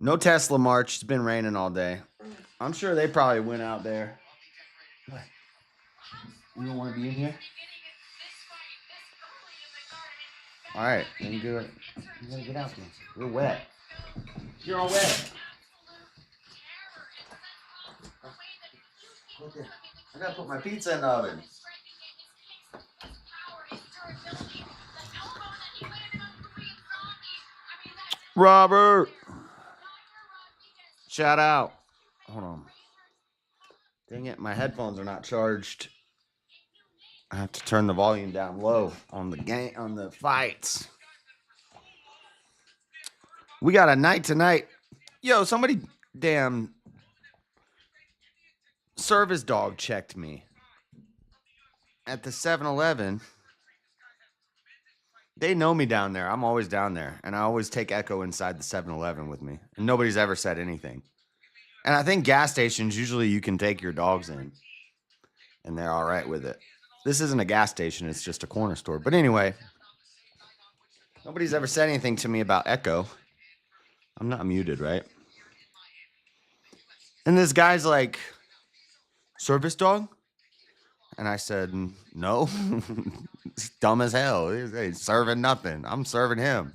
No Tesla march. It's been raining all day. I'm sure they probably went out there. What? You don't want to be in here? All right, then you gotta get out there. You're wet. You're all wet. Okay. I gotta put my pizza in the oven. Robert! Shout out. Hold on. Dang it, my headphones are not charged. I have to turn the volume down low on the fights. We got a night tonight. Yo, somebody damn service dog checked me at the 7-Eleven. They know me down there. I'm always down there. And I always take Echo inside the 7-Eleven with me. And nobody's ever said anything. And I think gas stations, usually you can take your dogs in. And they're all right with it. This isn't a gas station. It's just a corner store. But anyway, nobody's ever said anything to me about Echo. I'm not muted, right? And this guy's like, service dog? And I said, no. It's dumb as hell. He's serving nothing. I'm serving him.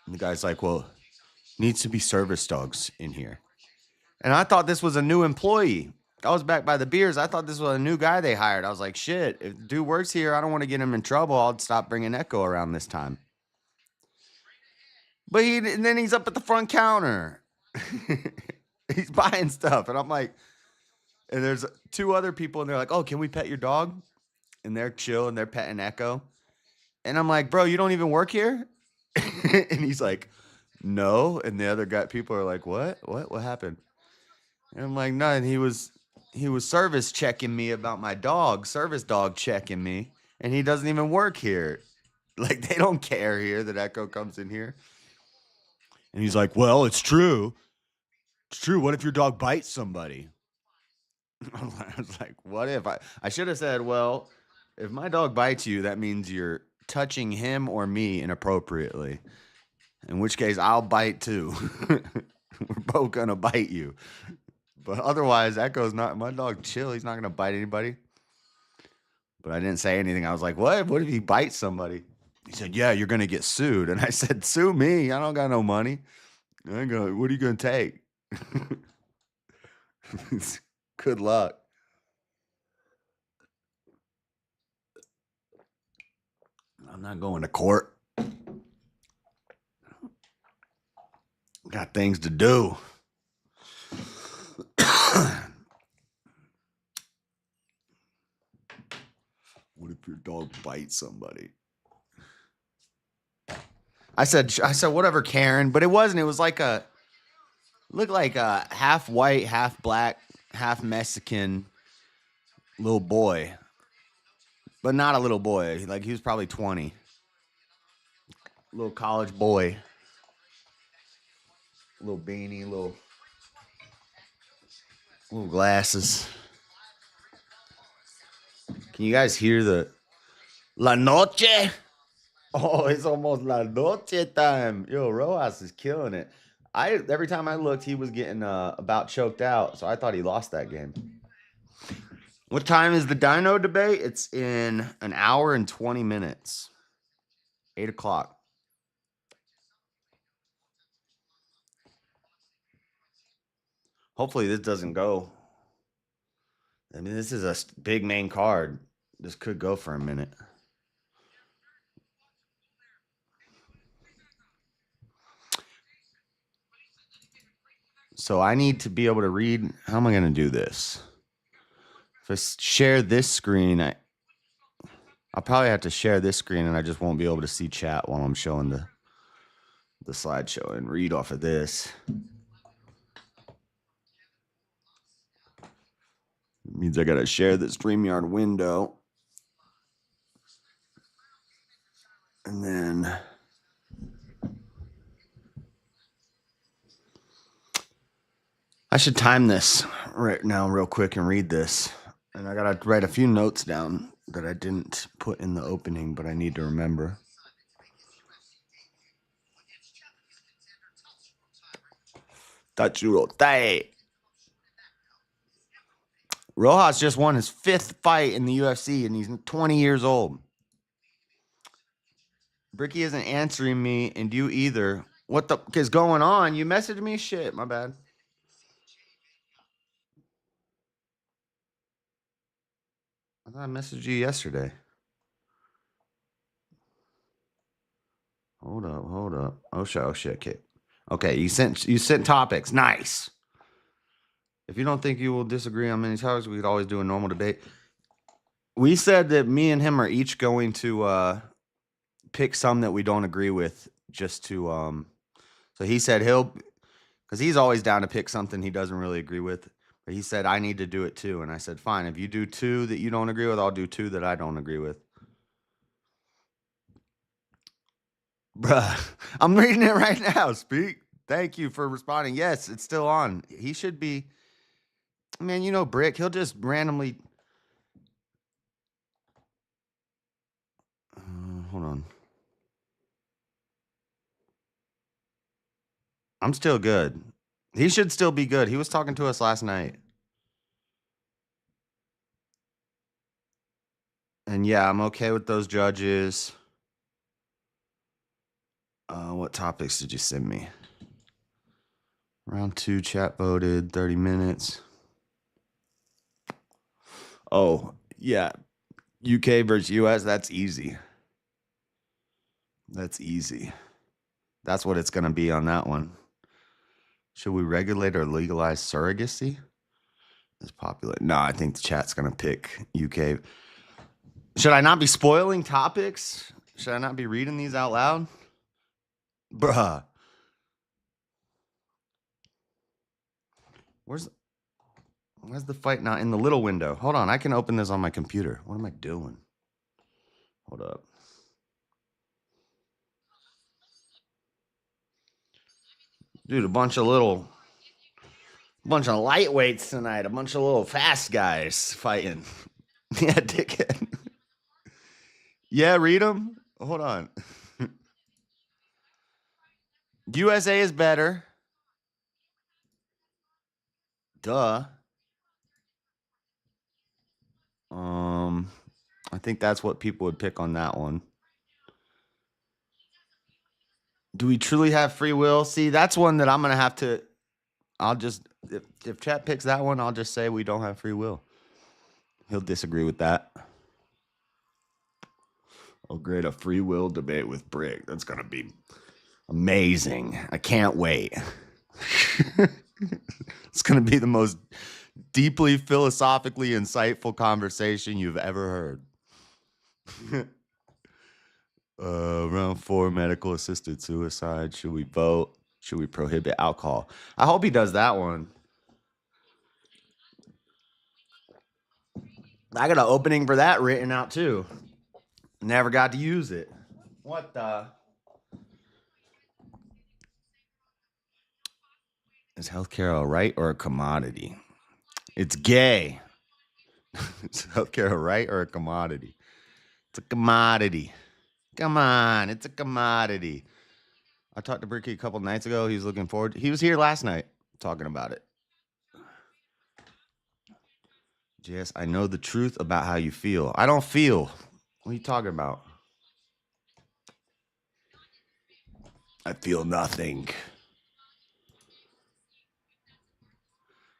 And the guy's like, well, needs to be service dogs in here. And I thought this was a new employee. I was back by the beers. I thought this was a new guy they hired. I was like, shit, if the dude works here, I don't want to get him in trouble. I'll stop bringing Echo around this time. But and then he's up at the front counter. He's buying stuff. And I'm like, and there's two other people, and they're like, oh, can we pet your dog? And they're chill, and they're petting Echo. And I'm like, bro, you don't even work here? And he's like, no. And the other people are like, what? What happened? And I'm like, no. And he was service checking me about my dog, service dog checking me. And he doesn't even work here. Like, they don't care here that Echo comes in here. And he's like, well, it's true. It's true. What if your dog bites somebody? I was like, what if? I should have said, well, if my dog bites you, that means you're touching him or me inappropriately. In which case, I'll bite too. We're both going to bite you. But otherwise, Echo's not, my dog chill. He's not going to bite anybody. But I didn't say anything. I was like, what? What if he bites somebody? He said, yeah, you're going to get sued. And I said, sue me. I don't got no money. I ain't gonna, what are you going to take? Good luck. I'm not going to court. Got things to do. What if your dog bites somebody? I said, whatever, Karen, but it wasn't. It was like looked like a half white, half black, half Mexican little boy, but not a little boy. Like, he was probably 20. Little college boy. Little beanie, little glasses. Can you guys hear the La Noche? Oh, it's almost La Noche time. Yo, Rojas is killing it. Every time I looked, he was getting about choked out, so I thought he lost that game. What time is the Dino debate? It's in an hour and 20 minutes. 8 o'clock. Hopefully this doesn't go. I mean, this is a big main card. This could go for a minute. So I need to be able to read. How am I going to do this? If I share this screen, I'll probably have to share this screen, and I just won't be able to see chat while I'm showing the slideshow and read off of this. It means I got to share the StreamYard window. And then I should time this right now real quick and read this. And I got to write a few notes down that I didn't put in the opening, but I need to remember. Tachurote. Rojas just won his 5th fight in the UFC, and he's 20 years old. Bricky isn't answering me, and you either. What the is going on? You messaged me? Shit, my bad. I thought I messaged you yesterday. Hold up. Oh shit. Okay, you sent topics. Nice. If you don't think you will disagree on many topics, we could always do a normal debate. We said that me and him are each going to pick some that we don't agree with, just to so he said because he's always down to pick something he doesn't really agree with. But he said I need to do it too, and I said fine. If you do 2 that you don't agree with, I'll do 2 that I don't agree with. Bruh, I'm reading it right now. Speak. Thank you for responding. Yes, it's still on. He should be. Man, you know Brick. He'll just randomly. Hold on. I'm still good. He should still be good. He was talking to us last night. And yeah, I'm okay with those judges. What topics did you send me? Round 2 chat voted 30 minutes. Oh, yeah. UK versus US, that's easy. That's easy. That's what it's going to be on that one. Should we regulate or legalize surrogacy? It's popular. No, I think the chat's going to pick UK. Should I not be spoiling topics? Should I not be reading these out loud? Bruh. Where's the fight not in the little window? Hold on, I can open this on my computer. What am I doing? Hold up. Dude, a bunch of lightweights tonight. A bunch of little fast guys fighting. Yeah, dickhead. Yeah, read them. Hold on. USA is better. Duh. I think that's what people would pick on that one. Do we truly have free will? See, that's one that I'm going to have to. I'll just, if chat picks that one, I'll just say we don't have free will. He'll disagree with that. Oh, great. A free will debate with Brick. That's going to be amazing. I can't wait. It's going to be the most deeply philosophically insightful conversation you've ever heard. Round 4, medical assisted suicide. Should we vote? Should we prohibit alcohol? I hope he does that one. I got an opening for that written out too. Never got to use it. What the? Is healthcare a right or a commodity? It's gay. Is healthcare a right or a commodity? It's a commodity. Come on, it's a commodity. I talked to Bricky a couple nights ago. He's looking forward. He was here last night talking about it. Jess, I know the truth about how you feel. I don't feel. What are you talking about? I feel nothing.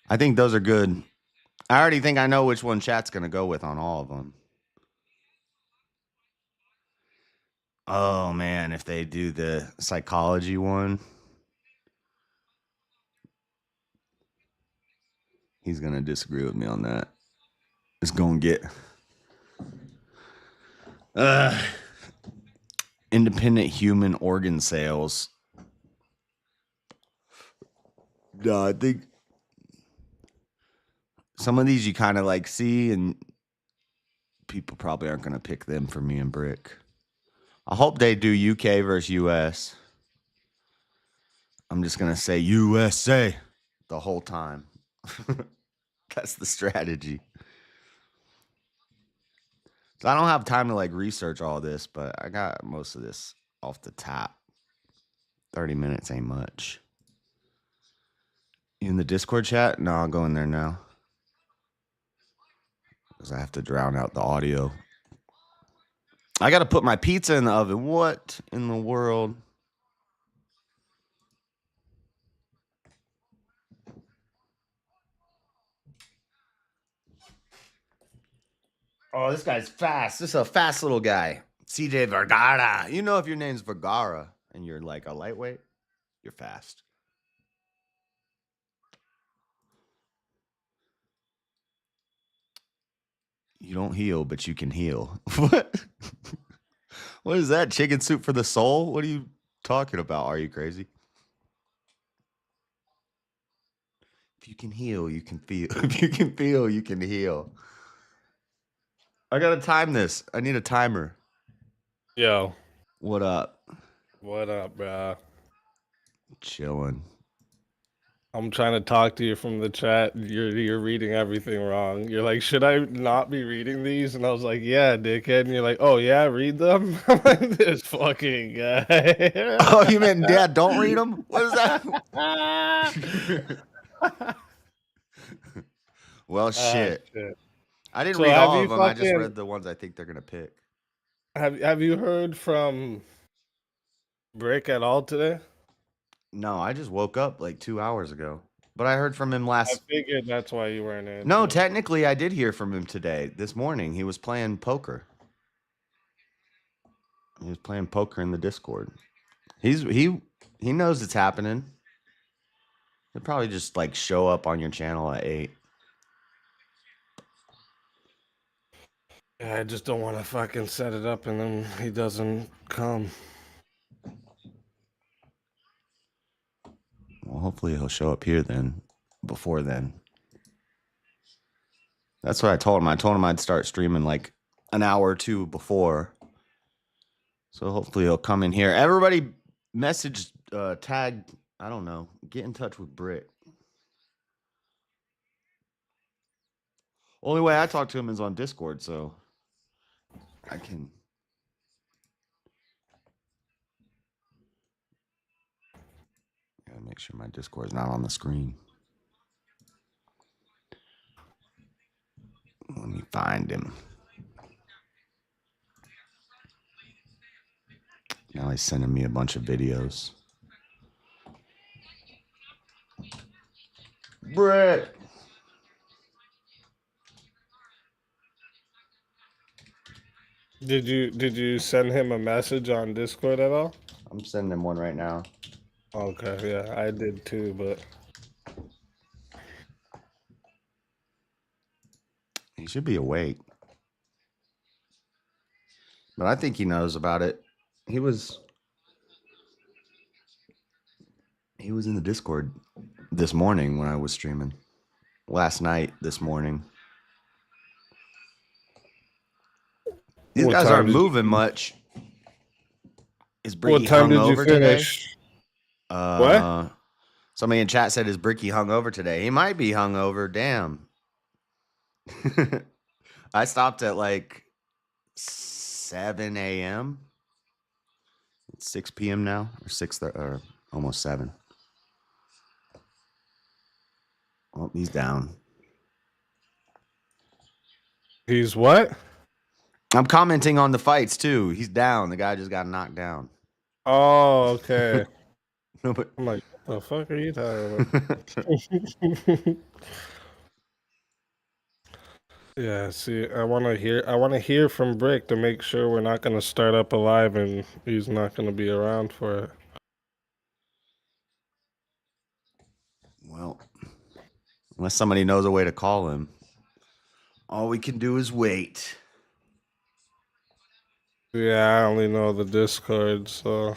I think those are good. I already think I know which one chat's going to go with on all of them. Oh, man, if they do the psychology one, he's going to disagree with me on that. It's going to get independent human organ sales. No, I think some of these you kind of like see, and people probably aren't going to pick them for me and Brick. I hope they do UK versus US. I'm just going to say USA the whole time. That's the strategy. So I don't have time to like research all this, but I got most of this off the top. 30 minutes ain't much. You in the Discord chat? No, I'll go in there now. Because I have to drown out the audio. I got to put my pizza in the oven. What in the world? Oh, this guy's fast. This is a fast little guy. CJ Vergara. You know if your name's Vergara and you're like a lightweight, you're fast. You don't heal, but you can heal. What? What is that? Chicken soup for the soul? What are you talking about? Are you crazy? If you can heal, you can feel. If you can feel, you can heal. I gotta time this. I need a timer. Yo. What up? What up, bro? Chilling. I'm trying to talk to you from the chat. You're reading everything wrong. You're like, should I not be reading these? And I was like, yeah, dickhead. And you're like, oh yeah, read them. I'm like, this fucking guy. Oh, you meant Dad? Don't read them. What is that? Well, shit. I didn't read all of them. I just read the ones I think they're gonna pick. Have you heard from Brick at all today? No, I just woke up like 2 hours ago. But I heard from him last. I figured that's why you weren't in. No, technically I did hear from him today. This morning he was playing poker. He was playing poker in the Discord. He knows it's happening. He'll probably just like show up on your channel at 8. I just don't want to fucking set it up and then he doesn't come. Well, hopefully he'll show up here then. Before then. That's what I told him. I told him I'd start streaming like an hour or two before. So hopefully he'll come in here. Everybody message, tag, I don't know. Get in touch with Britt. Only way I talk to him is on Discord, so I can. Gotta make sure my Discord is not on the screen. Let me find him. Now he's sending me a bunch of videos. Britt. Did you send him a message on Discord at all? I'm sending him one right now. Okay, yeah, I did too, but he should be awake. But I think he knows about it. He was in the Discord this morning when I was streaming. Last night, this morning. These guys aren't moving much. Is Bricky hungover today? What? Somebody in chat said, is Bricky hungover today? He might be hungover. Damn. I stopped at like 7 a.m. It's 6 p.m. now, or 6 or almost 7. Oh, he's down. He's what? I'm commenting on the fights too. He's down. The guy just got knocked down. Oh, okay. No, but I'm like, what the fuck are you talking about? Yeah, see, I want to hear from Brick to make sure we're not going to start up a live and he's not going to be around for it. Well, unless somebody knows a way to call him, all we can do is wait. Yeah, I only know the Discord, so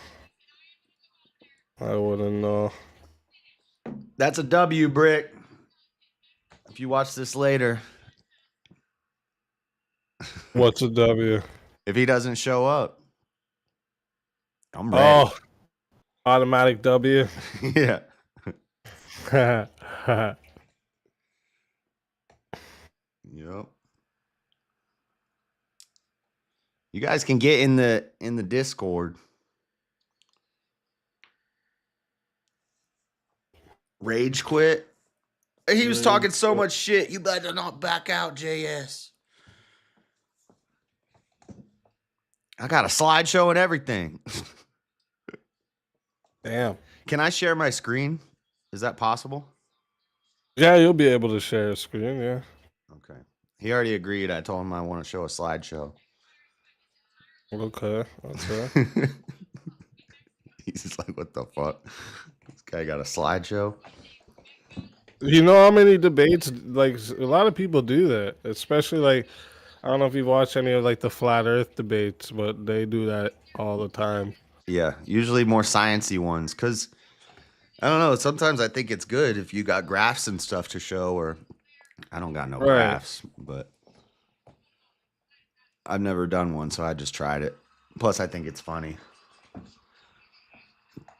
I wouldn't know. That's a W, Brick. If you watch this later. What's a W? If he doesn't show up, I'm ready. Oh, automatic W. Yeah. Yep. You guys can get in the Discord. Rage quit. He was talking so much shit. You better not back out, JS. I got a slideshow and everything. Damn. Can I share my screen? Is that possible? Yeah, you'll be able to share a screen, yeah. Okay. He already agreed. I told him I want to show a slideshow. Okay. He's just like, what the fuck? This guy got a slideshow? You know how many debates, like, a lot of people do that, especially, like, I don't know if you've watched any of, like, the flat earth debates, but they do that all the time. Yeah, usually more sciencey ones, because, I don't know, sometimes I think it's good if you got graphs and stuff to show, or I don't got no graphs, but I've never done one, so I just tried it. Plus, I think it's funny.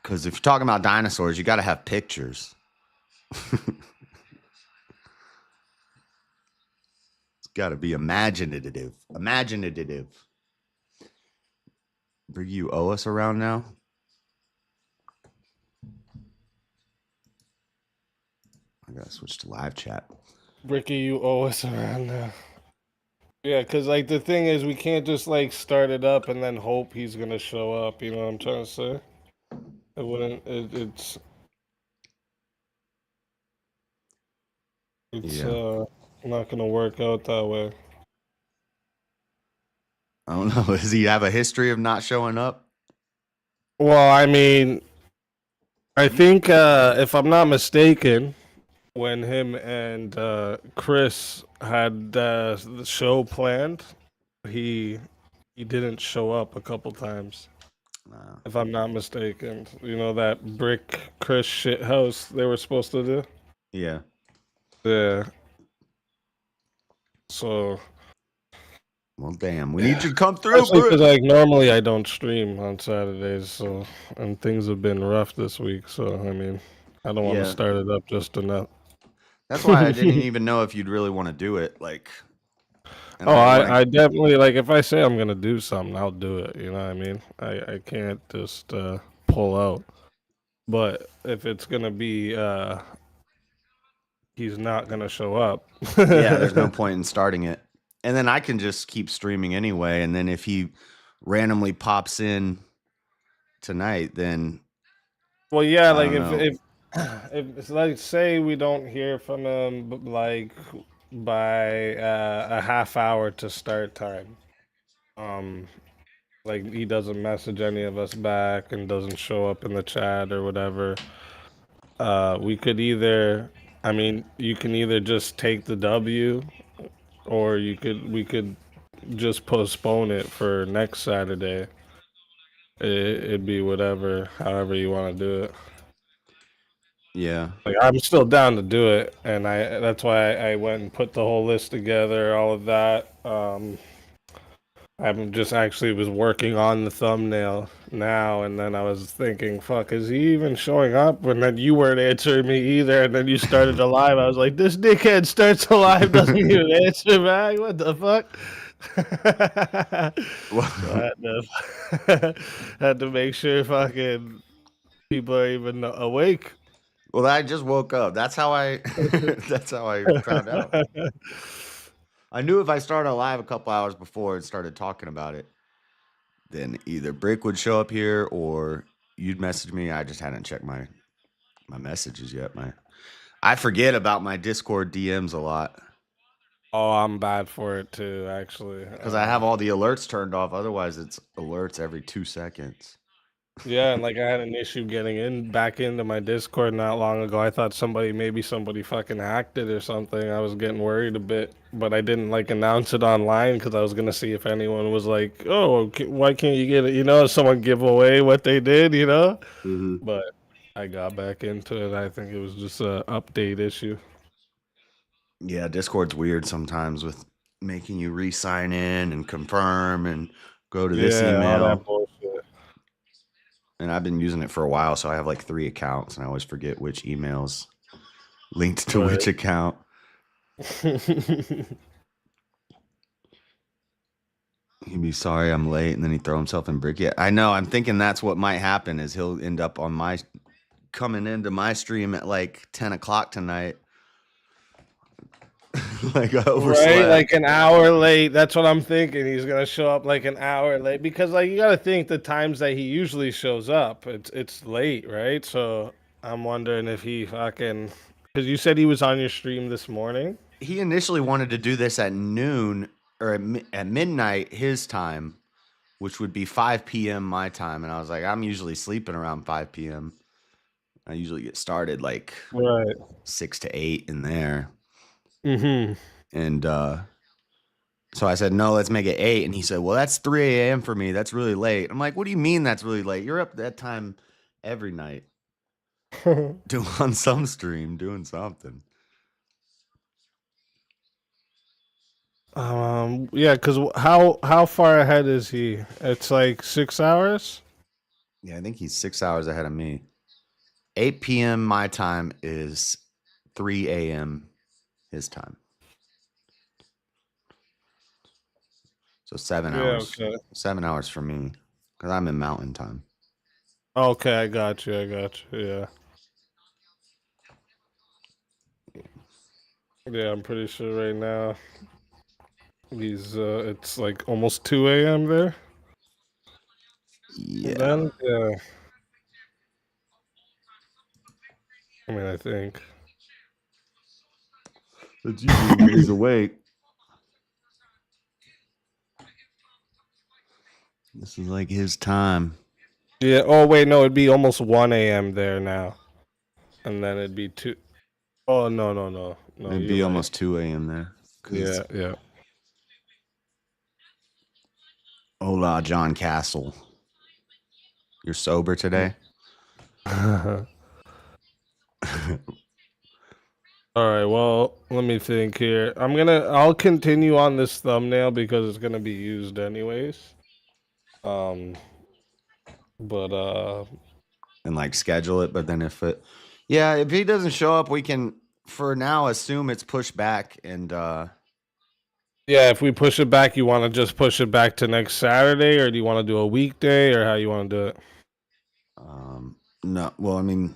Because if you're talking about dinosaurs, you got to have pictures. Got to be imaginative. Brig, you owe us around now? I gotta switch to live chat. Ricky, you owe us around now. Yeah, because, like, the thing is, we can't just, like, start it up and then hope he's going to show up. You know what I'm trying to say? It wouldn't, it's not going to work out that way. I don't know. Does he have a history of not showing up? Well, I mean, I think, if I'm not mistaken, when him and Chris had the show planned, he didn't show up a couple times. If I'm not mistaken, you know that brick Chris shit house they were supposed to do. Yeah. Yeah. So. Well, damn. We need you to come through, because, like, normally I don't stream on Saturdays, so, and things have been rough this week. So I mean, I don't want to start it up just enough. That's why I didn't even know if you'd really want to do it. Like, I definitely, like, if I say I'm gonna do something, I'll do it. You know what I mean? I can't just pull out. But if it's gonna be he's not gonna show up. Yeah, there's no point in starting it. And then I can just keep streaming anyway. And then if he randomly pops in tonight, then. Well, yeah, like if like, say we don't hear from him like by a half hour to start time, like he doesn't message any of us back and doesn't show up in the chat or whatever, we could either, I mean, you can either just take the W, or we could just postpone it for next Saturday. It'd be however you want to do it. Yeah. Like, I'm still down to do it, and that's why I went and put the whole list together, all of that. I'm just actually was working on the thumbnail now, and then I was thinking, fuck, is he even showing up? And then you weren't answering me either, and then you started a live. I was like, this dickhead starts a live, doesn't even answer back. What the fuck? So I had to make sure fucking people are even awake. Well, I just woke up. That's how I found out. I knew if I started live a couple hours before and started talking about it, then either Brick would show up here or you'd message me. I just hadn't checked my messages yet. I forget about my Discord DMs a lot. Oh, I'm bad for it too, actually. Because I have all the alerts turned off. Otherwise, it's alerts every 2 seconds. Yeah, and like I had an issue getting back into my Discord not long ago. I thought maybe somebody fucking hacked it or something. I was getting worried a bit, but I didn't like announce it online because I was gonna see if anyone was like, "Oh, why can't you get it?" You know, someone give away what they did. You know, But I got back into it. I think it was just a update issue. Yeah, Discord's weird sometimes with making you re-sign in and confirm and go to this email. All that bullshit. And I've been using it for a while, so I have like 3 accounts, and I always forget which emails linked to which account. He'd be sorry I'm late, and then he'd throw himself in brick. Yeah, I know. I'm thinking that's what might happen is he'll end up on coming into my stream at like 10 o'clock tonight, Like I Right, overslept. like an hour late. That's what I'm thinking. He's gonna show up like an hour late because, like, you gotta think the times that he usually shows up. It's late, right? So I'm wondering if he fucking because you said he was on your stream this morning. He initially wanted to do this at noon or at midnight his time, which would be 5 p.m. my time. And I was like, I'm usually sleeping around 5 p.m. I usually get started like Right. 6 to 8 in there. Mm-hmm. And so I said, no, let's make it 8. And he said, well, that's 3 a.m. for me. That's really late. I'm like, what do you mean that's really late? You're up that time every night on some stream doing something. Yeah, because how far ahead is he? It's like 6 hours. Yeah, I think he's 6 hours ahead of me. 8 p.m. my time is 3 a.m. his time. So 7 hours. Okay. 7 hours for me because I'm in mountain time. Okay, I got you. Yeah. Yeah, I'm pretty sure right now he's it's like almost 2 a.m. there. Yeah. Then yeah. I mean, I think. That's usually when he's awake. This is like his time. Yeah. Oh wait, no, it'd be almost 1 a.m. there now, and then it'd be 2. Oh no. It'd You're be right. almost 2 a.m. there. Yeah. Hola, John Castle. You're sober today? All right. Well, let me think here. I'll continue on this thumbnail because it's gonna be used anyways. Um, but And like schedule it, but then if he doesn't show up, we can for now assume it's pushed back and yeah, if we push it back, you want to just push it back to next Saturday, or do you want to do a weekday, or how you want to do it? no, well, I mean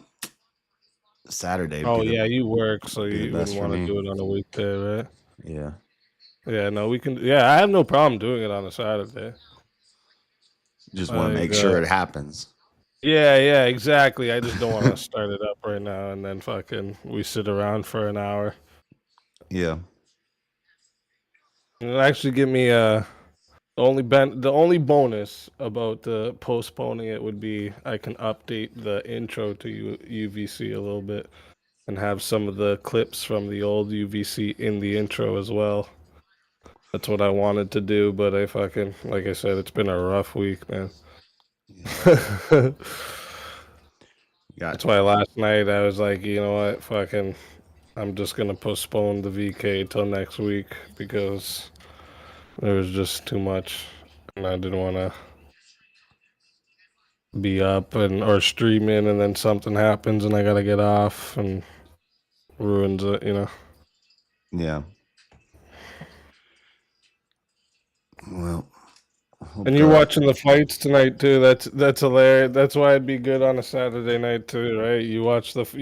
Saturday would Oh yeah, you work, so be the you best wouldn't for want to me. do it on a weekday, right? Yeah. Yeah, no, we can. Yeah, I have no problem doing it on a Saturday. Just want to Like, make sure it happens. yeah, exactly. I just don't want to start it up right now and then fucking we sit around for an hour. Yeah. It'll actually give me the only bonus about the postponing it would be I can update the intro to UVC a little bit and have some of the clips from the old UVC in the intro as well. That's what I wanted to do, but I fucking like I said, it's been a rough week, man. Yeah. That's why last night I was like, you know what, fucking, I'm just gonna postpone the VK till next week because there was just too much, and I didn't want to be up and or streaming, and then something happens and I gotta get off and ruins it, you know. Yeah. Well, And you're watching the fights tonight too. That's hilarious. That's why it'd be good on a Saturday night too, right? You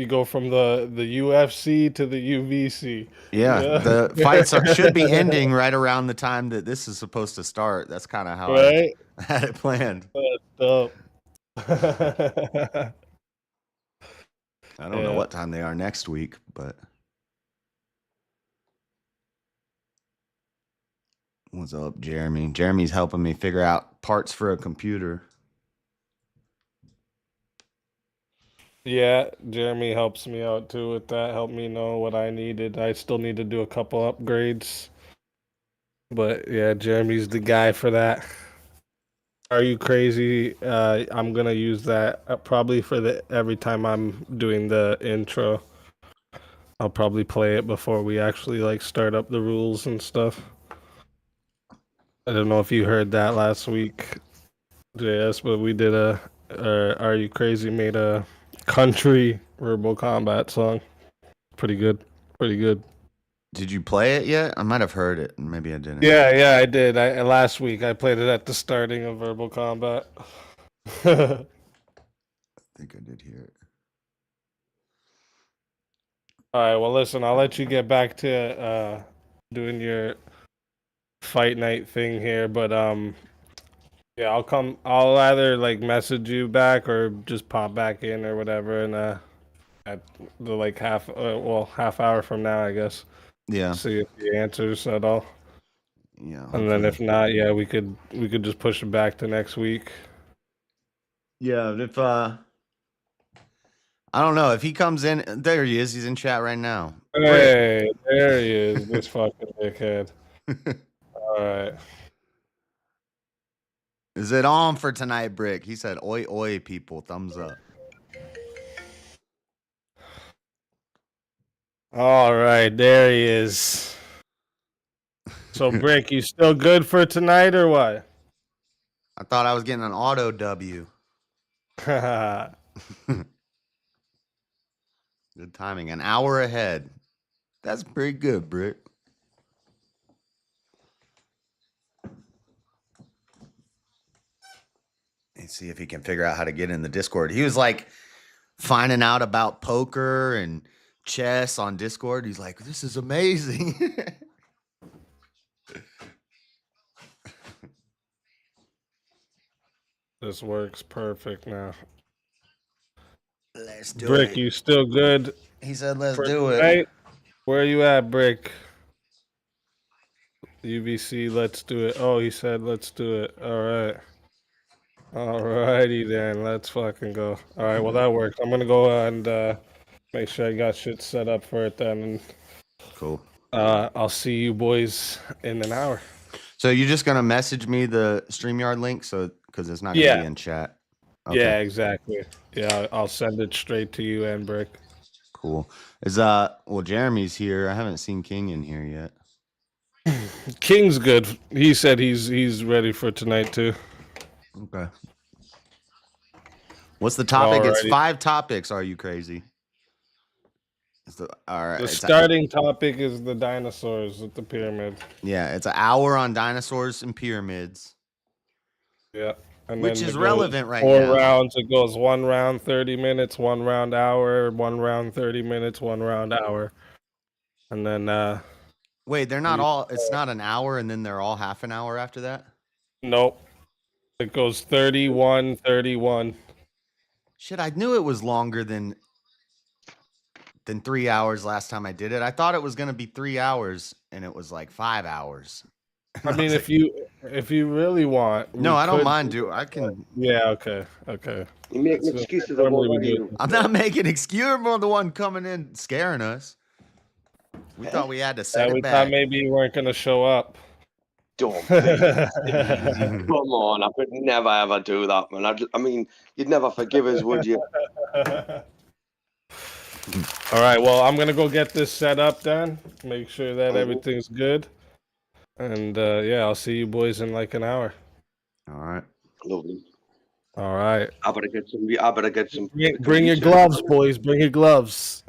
go from the UFC to the UVC. yeah, Yeah. the fights should be ending right around the time that this is supposed to start. That's kind of how I Right? had it planned. That's dope. I don't know Yeah. what time they are next week, but what's up, Jeremy? Jeremy's helping me figure out parts for a computer. Yeah, Jeremy helps me out too with that. Helped me know what I needed. I still need to do a couple upgrades. But yeah, Jeremy's the guy for that. Are you crazy? I'm gonna use that probably for the every time I'm doing the intro. I'll probably play it before we actually like start up the rules and stuff. I don't know if you heard that last week, JS, but we did Are You Crazy made a country verbal combat song. Pretty good. Pretty good. Did you play it yet? I might have heard it, and maybe I didn't. Yeah, I did. Last week I played it at the starting of verbal combat. I think I did hear it. All right, well, listen, I'll let you get back to doing your fight night thing here, but yeah, I'll come. I'll either like message you back or just pop back in or whatever, and at the like half hour from now, I guess. Yeah. See if he answers at all. Yeah. And then hopefully. if not, yeah, we could just push it back to next week. Yeah, if I don't know if he comes in. There he is. He's in chat right now. Hey, there he is. This fucking dickhead. All right. Is it on for tonight, Brick? He said, "Oi, oi, people, thumbs up." All right, there he is. So, Brick, you still good for tonight or what? I thought I was getting an auto W. Good timing. An hour ahead. That's pretty good, Brick. Let's see if he can figure out how to get in the Discord. He was like finding out about poker and chess on Discord. He's like, this is amazing. This works perfect now. Let's do Brick, it. you still good? He said, let's for do tonight? it. Where you at, Brick? UVC, let's do it. Oh, he said, let's do it. All right. All righty then. Let's fucking go. All right. Well, that works. I'm going to go and make sure I got shit set up for it then. And, cool. I'll see you boys in an hour. So you're just going to message me the StreamYard link? Because it's not going to be in chat. Okay. Yeah, exactly. Yeah, I'll send it straight to you and Brick. Cool. Well, Jeremy's here. I haven't seen King in here yet. King's good. He said he's ready for tonight too. Okay. What's the topic? Alrighty. It's 5 topics. Are you crazy? All right. The starting topic is the dinosaurs at the pyramid. Yeah, it's an hour on dinosaurs and pyramids. Yeah. And which is relevant right now. 4 rounds. It goes 1 round 30 minutes, 1 round hour, 1 round 30 minutes, 1 round hour. And then wait, they're not all it's not an hour and then they're all half an hour after that? Nope. It goes 31, 31. Shit, I knew it was longer than 3 hours last time I did it. I thought it was going to be 3 hours and it was like 5 hours. I mean, if you really want. No, I don't mind. I can. Yeah. Okay. You make excuses. I'm not making excuses. You're the one coming in scaring us. We thought we had to set it we back. thought maybe you weren't going to show up. Don't please. Come on, I could never ever do that, man. I mean, you'd never forgive us, would you? All right. Well, I'm gonna go get this set up then. Make sure that everything's good. And yeah, I'll see you boys in like an hour. All right. Lovely. All right. I better get some. Bring your gloves, boys. Bring your gloves.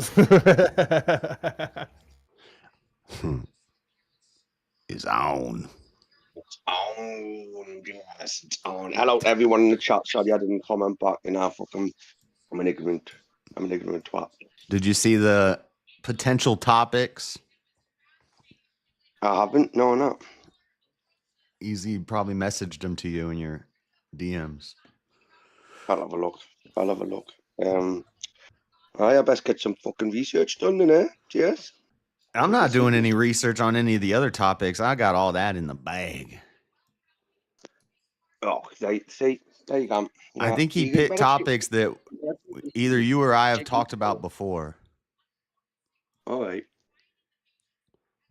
It's on. It's on. Yes, it's on. Hello, everyone in the chat. Sorry, I didn't comment back. I'm an ignorant twat. Did you see the potential topics? I haven't. No, no. Easy probably messaged them to you in your DMs. I'll have a look. I best get some fucking research done, innit? Yes. I'm not doing any research on any of the other topics. I got all that in the bag. Oh, see, there you go. I think he picked topics that either you or I have talked about before. All right.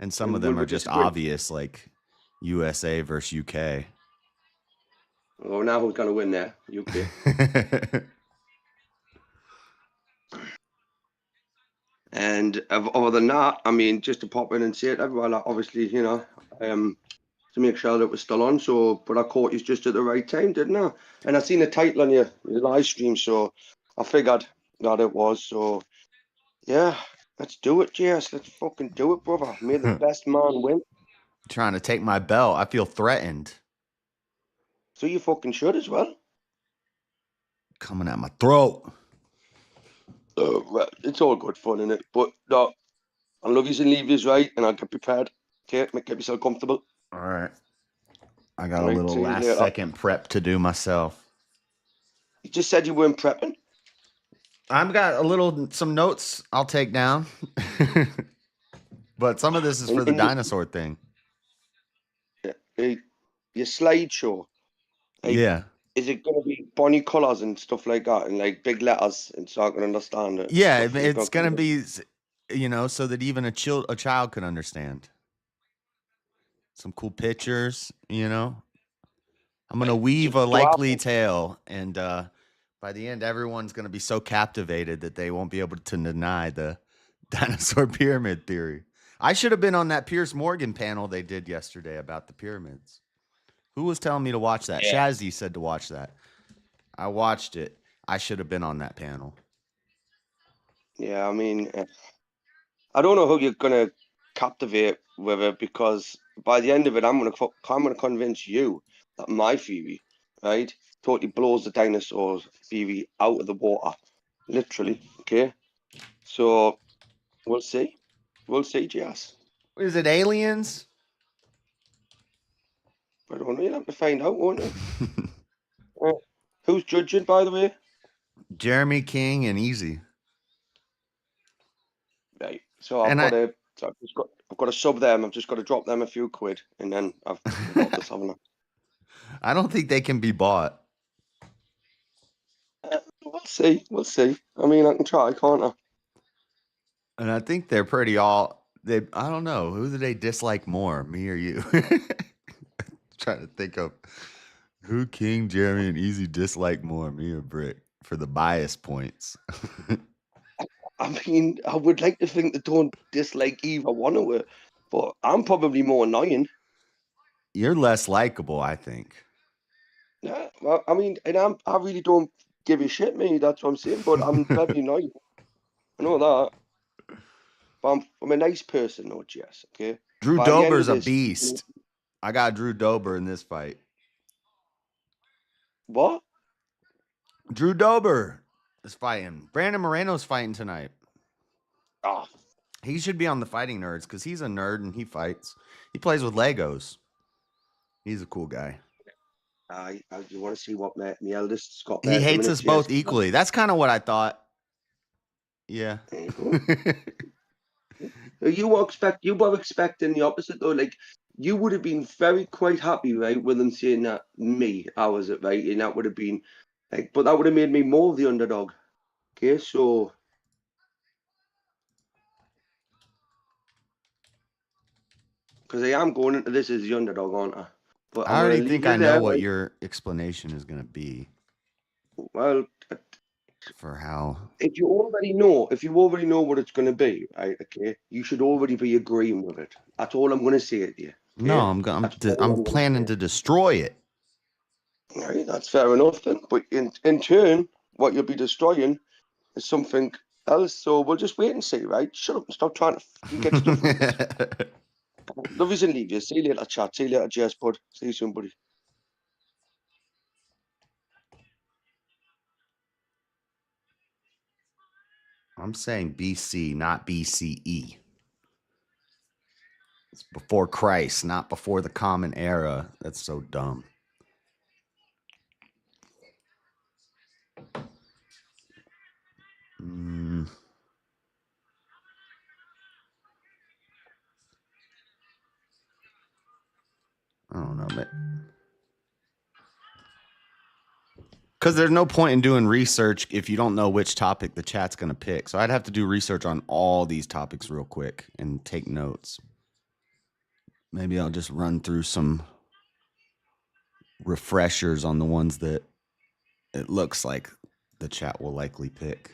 And some of them are just obvious, like USA versus UK. Well, now who's going to win there? UK. And other than that, I mean, just to pop in and say it, everyone, obviously, you know, to make sure that it was still on. So, but I caught you just at the right time, didn't I? And I seen the title on your live stream, so I figured that it was. So, yeah, let's do it, JS. Let's fucking do it, brother. May the best man win. Trying to take my belt. I feel threatened. So you fucking should as well. Coming at my throat. Well, it's all good fun, innit? But no, I love yous and leave yous, right? And I'll get prepared Okay, get yourself comfortable. All right. I got a Right, little see you last later. second prep to do myself. You just said you weren't prepping. I've got some notes I'll take down. But some of this is for the And dinosaur thing. your slideshow. Like, Yeah. is it going to be Bonnie colours and stuff like that, and like big letters, and so I can understand it? Yeah, Stuff? it's going to be, so that even a child can understand. Some cool pictures, I'm going to weave a likely tale, and by the end, everyone's going to be so captivated that they won't be able to deny the dinosaur pyramid theory. I should have been on that Piers Morgan panel they did yesterday about the pyramids. Who was telling me to watch that? Yeah. Shazzy said to watch that. I watched it. I should have been on that panel. Yeah, I mean, I don't know who you're going to captivate with it, because by the end of it, I'm going to convince you that my theory, right, totally blows the dinosaurs theory out of the water, literally. Okay, so we'll see. We'll see, Jess. Is it aliens? I don't know. You'll have to find out, won't you? Who's judging, by the way? Jeremy King and Easy. Right. So I've got to sub them. I've just got to drop them a few quid, and then I've got this, haven't I? I don't think they can be bought. We'll see. We'll see. I mean, I can try, can't I? And I think they're I don't know. Who do they dislike more, me or you? Trying to think of who King, Jeremy, and Easy dislike more, me or Brick, for the bias points. I mean, I would like to think they don't dislike either one of it, but I'm probably more annoying. You're less likable, I think. Yeah, well, I mean, and I really don't give a shit, me. That's what I'm saying. But I'm very annoying. I know that. But I'm a nice person, though, Jess. Okay. Drew By the end Dober's of a this, beast. I got Drew Dober in this fight. what? Drew Dober is fighting. Brandon Moreno's fighting tonight. Ah, He should be on the Fighting Nerds because he's a nerd and he fights. He plays with Legos. He's a cool guy. you want to see what my eldest's got? He hates us both equally. That's kind of what I thought. Yeah. There you go. You were expecting the opposite, though. Like, you would have been quite happy, right, with them saying that I was it, right, and that would have been like, but that would have made me more of the underdog. Okay, so because I am going into this as the underdog, aren't I? But I already think I know what your explanation is going to be. Well, for how. If you already know what it's going to be, right? Okay, you should already be agreeing with it. That's all I'm going to say to you. Okay? No, I'm planning to destroy it. Right, that's fair enough then. But in turn, what you'll be destroying is something else. So we'll just wait and see, right? Shut up and stop trying to get stuff. Love yous and leave you. See you later, chat. See you later, Jess, bud. See you soon, buddy. I'm saying BC, not BCE. It's before Christ, not before the Common Era. That's so dumb. I don't know, man. Because there's no point in doing research if you don't know which topic the chat's going to pick. So I'd have to do research on all these topics real quick and take notes. Maybe I'll just run through some refreshers on the ones that it looks like the chat will likely pick.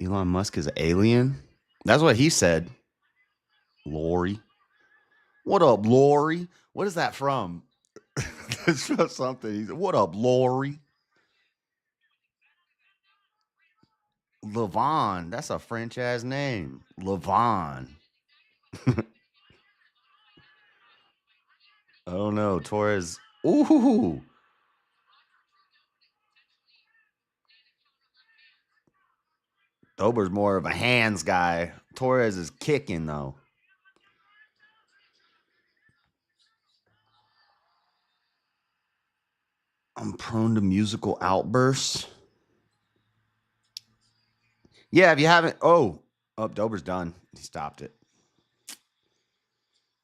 Elon Musk is an alien? That's what he said. Lori. What up, Lori? What is that from? That's from something. He said, what up, Lori? Levon. That's a French ass name. Levon. I don't know. Torres. Ooh. Dober's more of a hands guy. Torres is kicking, though. I'm prone to musical outbursts. Yeah, if you haven't... Oh, Dober's done. He stopped it.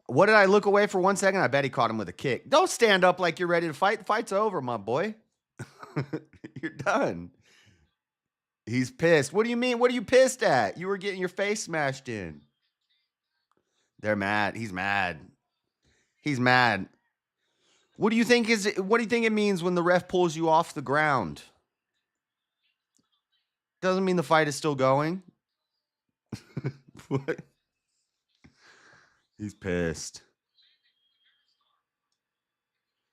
What did I look away for 1 second? I bet he caught him with a kick. Don't stand up like you're ready to fight. The fight's over, my boy. You're done. He's pissed. What do you mean? What are you pissed at? You were getting your face smashed in. They're mad. He's mad. He's mad. What do you think it means when the ref pulls you off the ground? Doesn't mean the fight is still going. What? He's pissed.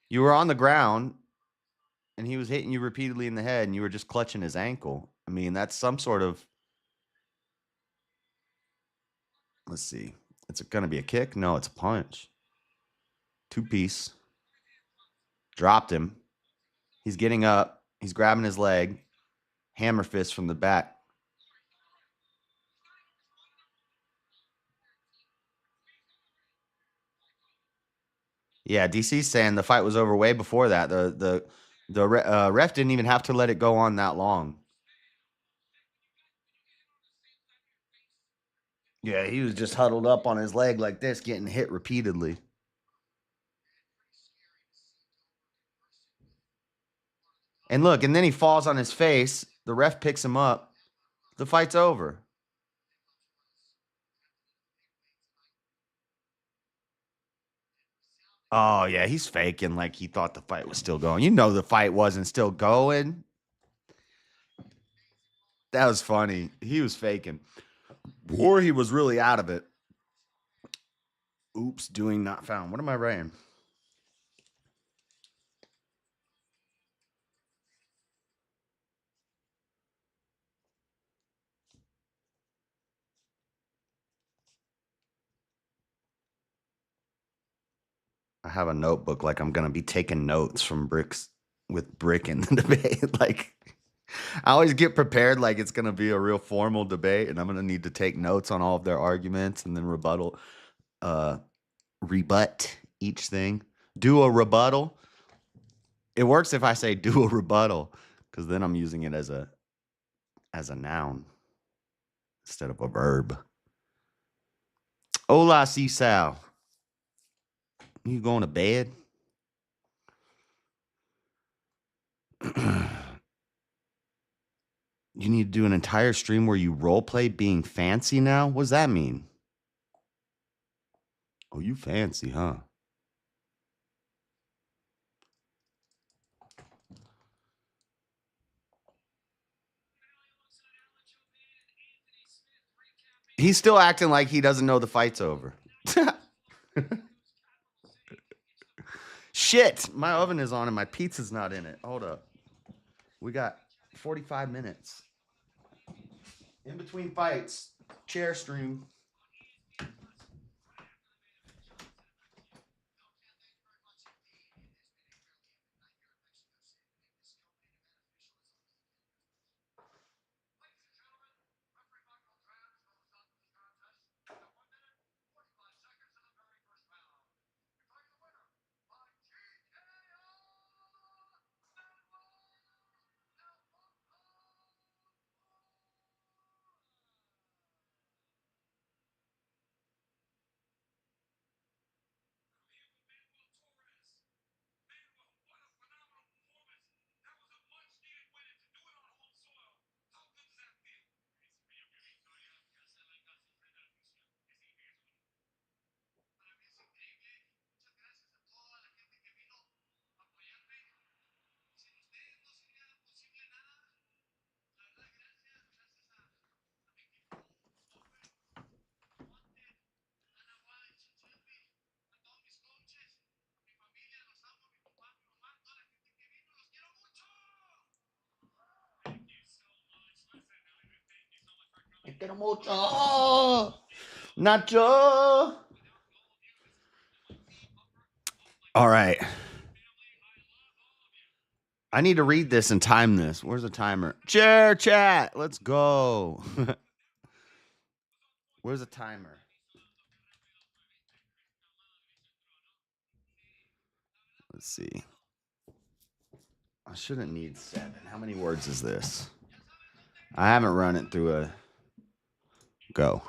You were on the ground and he was hitting you repeatedly in the head and you were just clutching his ankle. I mean, that's some sort of... Let's see. It's going to be a kick? No, it's a punch. Two-piece. Dropped him. He's getting up. He's grabbing his leg. Hammer fist from the back. Yeah, DC's saying the fight was over way before that. The ref didn't even have to let it go on that long. Yeah, he was just huddled up on his leg like this, getting hit repeatedly. And look, and then he falls on his face. The ref picks him up. The fight's over. Oh, yeah, he's faking like he thought the fight was still going. You know the fight wasn't still going. That was funny. He was faking. Or he was really out of it. Oops, doing not found. What am I writing? I have a notebook like I'm going to be taking notes from Brick in the debate. Like, I always get prepared like it's going to be a real formal debate and I'm going to need to take notes on all of their arguments and then rebut each thing. Do a rebuttal. It works if I say do a rebuttal because then I'm using it as a noun instead of a verb. Hola, Sal. You going to bed? You need to do an entire stream where you role play being fancy now? What does that mean? Oh, you fancy, huh? He's still acting like he doesn't know the fight's over. Shit, my oven is on and my pizza's not in it. Hold up. We got 45 minutes. In between fights, chair stream. Nacho. All right. I need to read this and time this. Where's the timer? Chair chat. Let's go. Where's the timer? Let's see. I shouldn't need 7. How many words is this? I haven't run it through a go.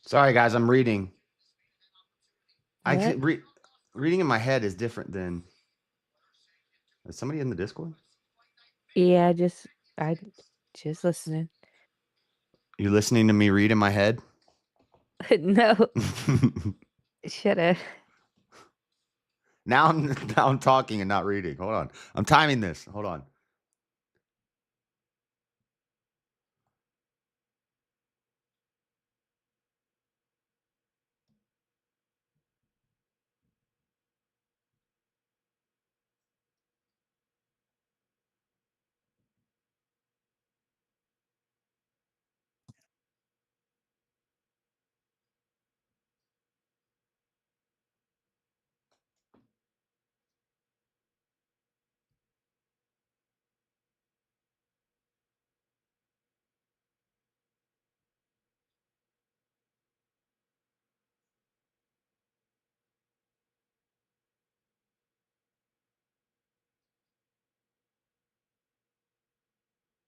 Sorry, guys. I'm reading. I What? can reading in my head is different than. Is somebody in the Discord? Yeah, I just listening. You listening to me read in my head? No, shut up. now I'm talking and not reading. Hold on. I'm timing this. Hold on.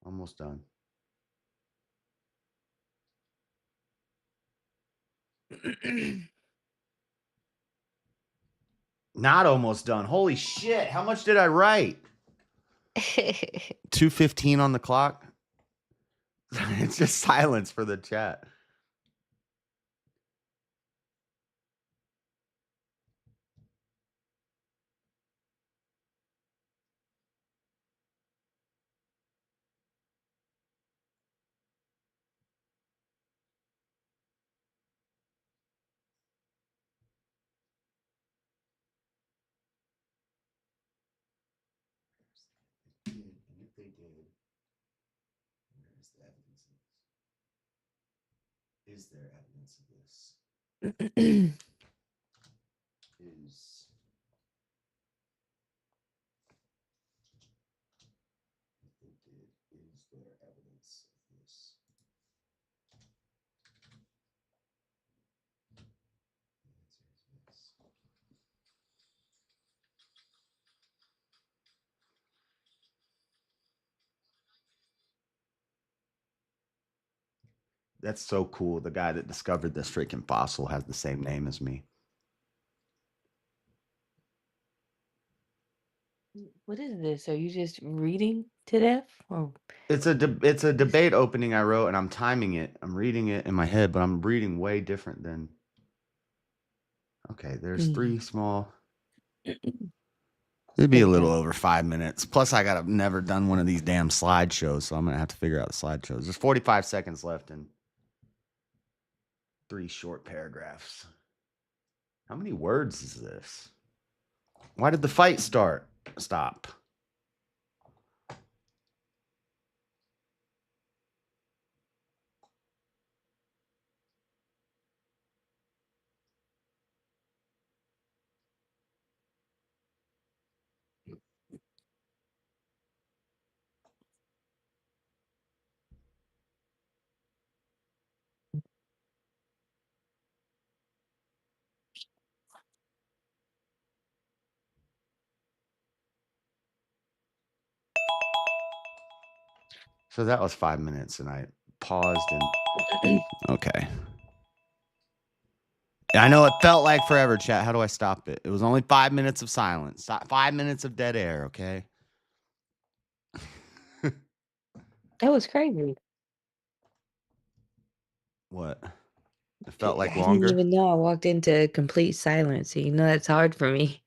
Almost done. Not almost done. Holy shit. How much did I write? 2:15 on the clock. It's just silence for the chat. And if they did, where is the evidence of this? Is there evidence of this? Is if they did, is there evidence of this? The answer is yes. That's so cool. The guy that discovered this freaking fossil has the same name as me. What is this? Are you just reading to death? Or It's a debate opening I wrote, and I'm timing it. I'm reading it in my head, but I'm reading way different than. Okay, there's 3 small. It'd be a little over 5 minutes. Plus, I got never done one of these damn slideshows, so I'm gonna have to figure out the slideshows. There's 45 seconds left and 3 short paragraphs. How many words is this? Why did the fight stop? So that was 5 minutes, and I paused and okay. I know it felt like forever, chat. How do I stop it? It was only 5 minutes of silence. 5 minutes of dead air, okay? That was crazy. What? It felt like I didn't longer? even know I walked into complete silence. So, that's hard for me.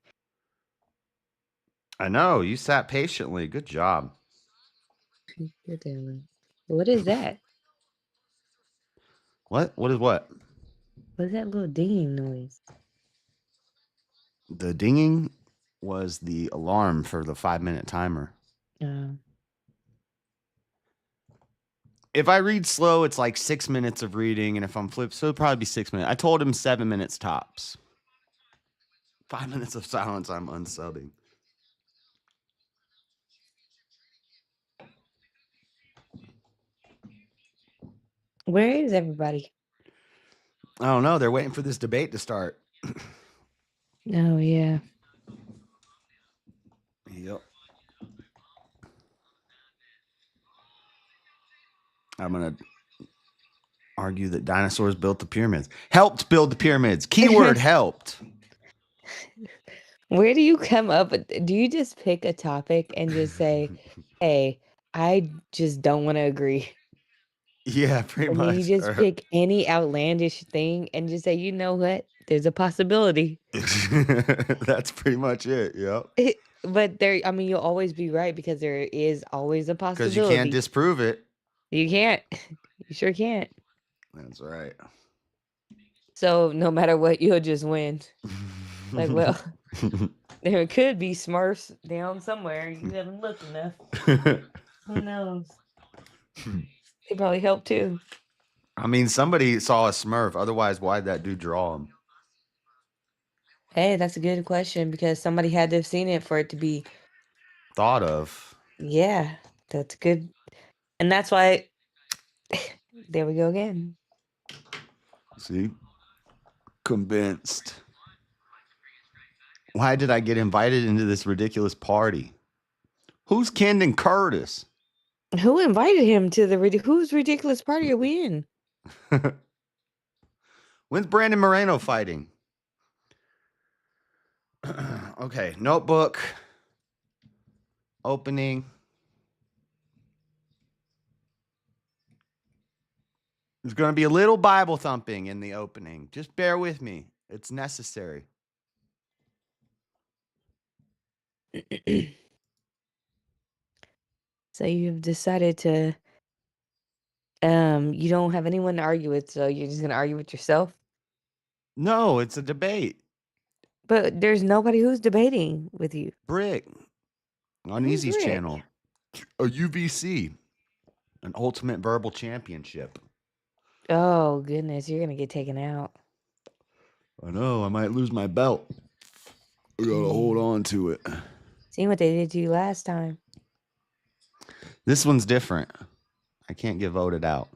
I know. You sat patiently. Good job. You're doing. What is that? What? What is what? What's that little dinging noise? The dinging was the alarm for the 5-minute timer. If I read slow, it's like 6 minutes of reading, and if I'm flipped, so it'll probably be 6 minutes. I told him 7 minutes tops. 5 minutes of silence, I'm unsubbing. Where is everybody? I don't know. They're waiting for this debate to start. Oh, yeah. Yep. I'm going to argue that dinosaurs built the pyramids. Helped build the pyramids. Keyword helped. Where do you come up with? Do you just pick a topic and just say, hey, I just don't want to agree? Yeah, pretty And then you much. just pick any outlandish thing and just say, you know what? There's a possibility. That's pretty much it. Yep. But you'll always be right because there is always a Because possibility. you can't disprove it. You can't. You sure can't. That's right. So no matter what, you'll just win. Like, well, there could be Smurfs down somewhere. You haven't looked enough. Who knows? They probably help too. I mean, somebody saw a Smurf. Otherwise, why'd that dude draw him? Hey, that's a good question because somebody had to have seen it for it to be thought of. Yeah, that's good. And that's why there we go again. See? Convinced. Why did I get invited into this ridiculous party? Who's Kendon Curtis? Who invited him to whose ridiculous party are we in? When's Brandon Moreno fighting? Okay, notebook. Opening. There's going to be a little Bible thumping in the opening. Just bear with me. It's necessary. So you've decided to you don't have anyone to argue with, so you're just gonna argue with yourself? No, it's a debate. But there's nobody who's debating with you. Brick on Who's Easy's Brick? channel. A UVC. An Ultimate Verbal Championship. Oh goodness, you're gonna get taken out. I know, I might lose my belt. I gotta hold on to it. See what they did to you last time. This one's different. I can't get voted out.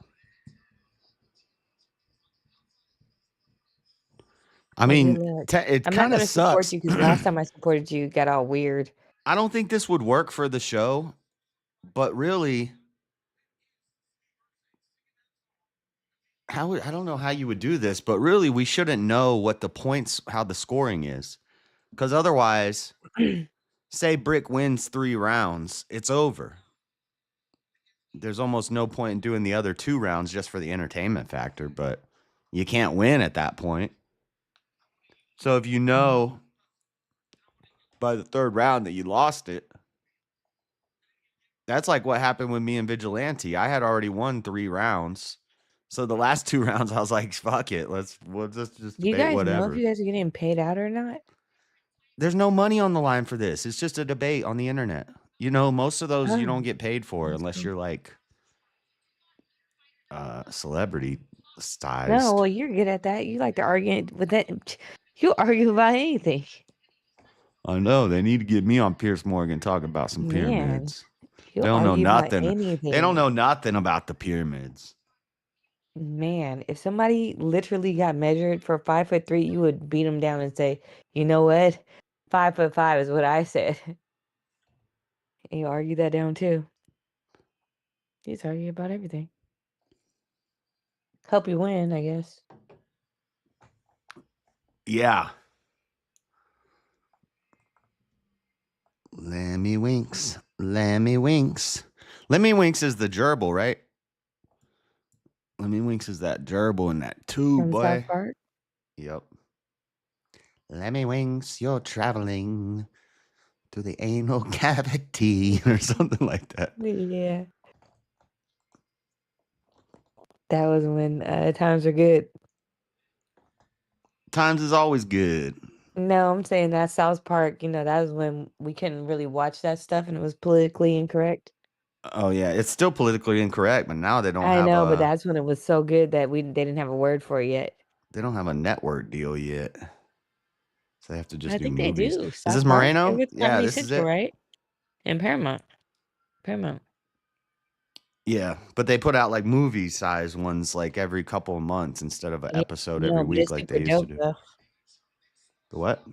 I mean, it I'm not kind gonna of support sucks. you because last time I supported you, it got all weird. I don't think this would work for the show, but really, I don't know how you would do this, but really, we shouldn't know what the points, how the scoring is, because otherwise, say Brick wins 3 rounds, it's over. There's almost no point in doing the other 2 rounds just for the entertainment factor, but you can't win at that point. So if you know by the 3rd round that you lost it, that's like what happened with me and Vigilante. I had already won 3 rounds. So the last 2 rounds, I was like, fuck it. We'll just Do you debate guys know whatever. if you guys are getting paid out or not? There's no money on the line for this. It's just a debate on the internet. You know, most of those you don't get paid for unless you're like celebrity sized. No, well, you're good at that. You like to argue with that. You argue about anything. I know. They need to get me on Pierce Morgan talking about some pyramids. They don't know nothing. They don't know nothing about the pyramids. Man, if somebody literally got measured for 5'3", you would beat them down and say, you know what? 5'5" is what I said. And you argue that down too. He's arguing about everything. Help you win, I guess. Yeah. Lemmy Winks. Lemmy Winks. Lemmy Winks is the gerbil, right? Lemmy Winks is that gerbil in that tube, From South boy. Park. Yep. Lemmy Winks, you're traveling to the anal cavity or something like that. Yeah. That was when times were good. Times is always good. No, I'm saying that South Park, that was when we couldn't really watch that stuff and it was politically incorrect. Oh yeah, it's still politically incorrect, but now they don't I have know, but a that's when it was so good that they didn't have a word for it yet. they don't have a network deal yet. So they have to just I do think movies. they do. Is this South Park, Moreno? with Yeah, Comedy this is Central, it. right? And Paramount. Yeah, but they put out like movie size ones like every couple of months instead of an Yeah, episode no, every but week it's like super they used to dope do. though. The what?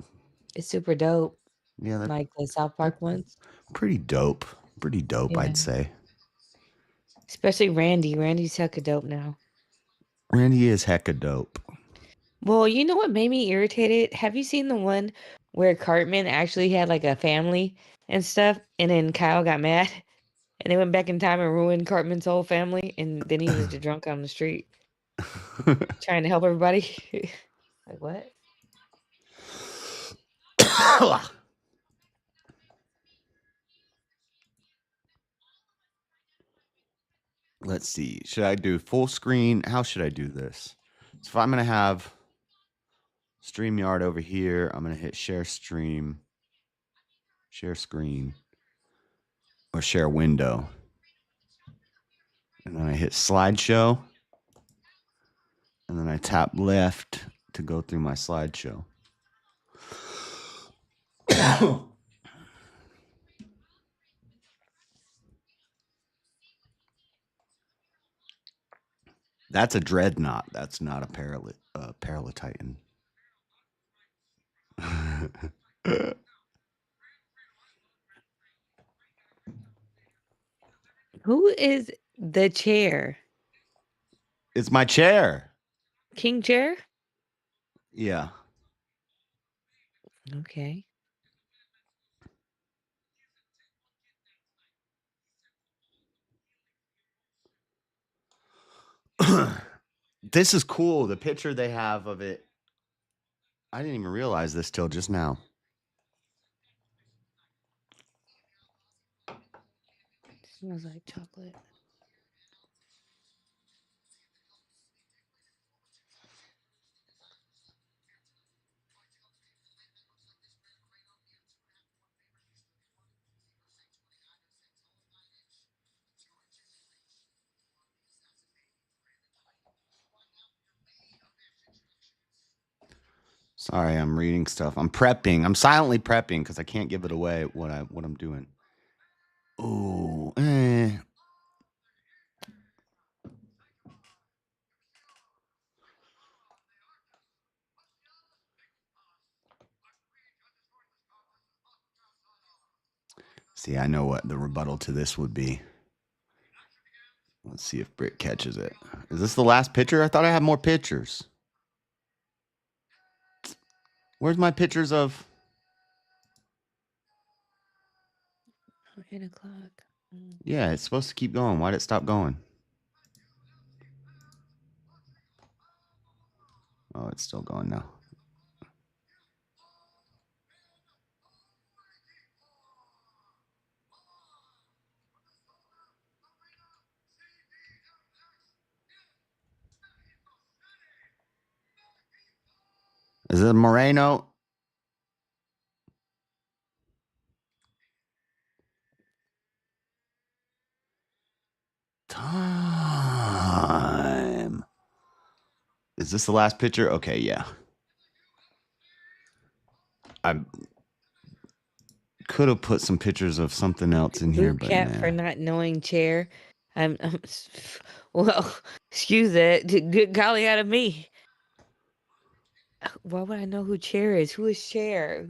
It's super dope, Yeah, they're like the South Park ones. pretty dope. Pretty dope, Yeah. I'd say. Especially Randy. Randy's hecka dope now. Randy is hecka dope. Well, you know what made me irritated? Have you seen the one where Cartman actually had like a family and stuff, and then Kyle got mad, and they went back in time and ruined Cartman's whole family, and then he was the drunk on the street trying to help everybody? Like what? Let's see. Should I do full screen? How should I do this? So if I'm going to have StreamYard over here, I'm going to hit share stream, share screen, or share window. And then I hit slideshow. And then I tap left to go through my slideshow. That's a dreadnought. That's not a paratitan. Who is the chair? It's my chair. King Chair? Yeah. Okay. This is cool. The picture they have of it. I didn't even realize this till just now. Smells like chocolate. Sorry, I'm reading stuff. I'm prepping. I'm silently prepping because I can't give it away what I'm doing. Ooh, See, I know what the rebuttal to this would be. Let's see if Britt catches it. Is this the last picture? I thought I had more pictures. Where's my pictures of? 8 o'clock. Yeah, it's supposed to keep going. Why did it stop going? Oh, it's still going now. Is it Moreno? Time. Is this the last picture? Okay, yeah. I could have put some pictures of something else in here, Boot but cat for not knowing chair. Well, excuse that. Good golly out of me. Why would I know who chair is? Who is chair?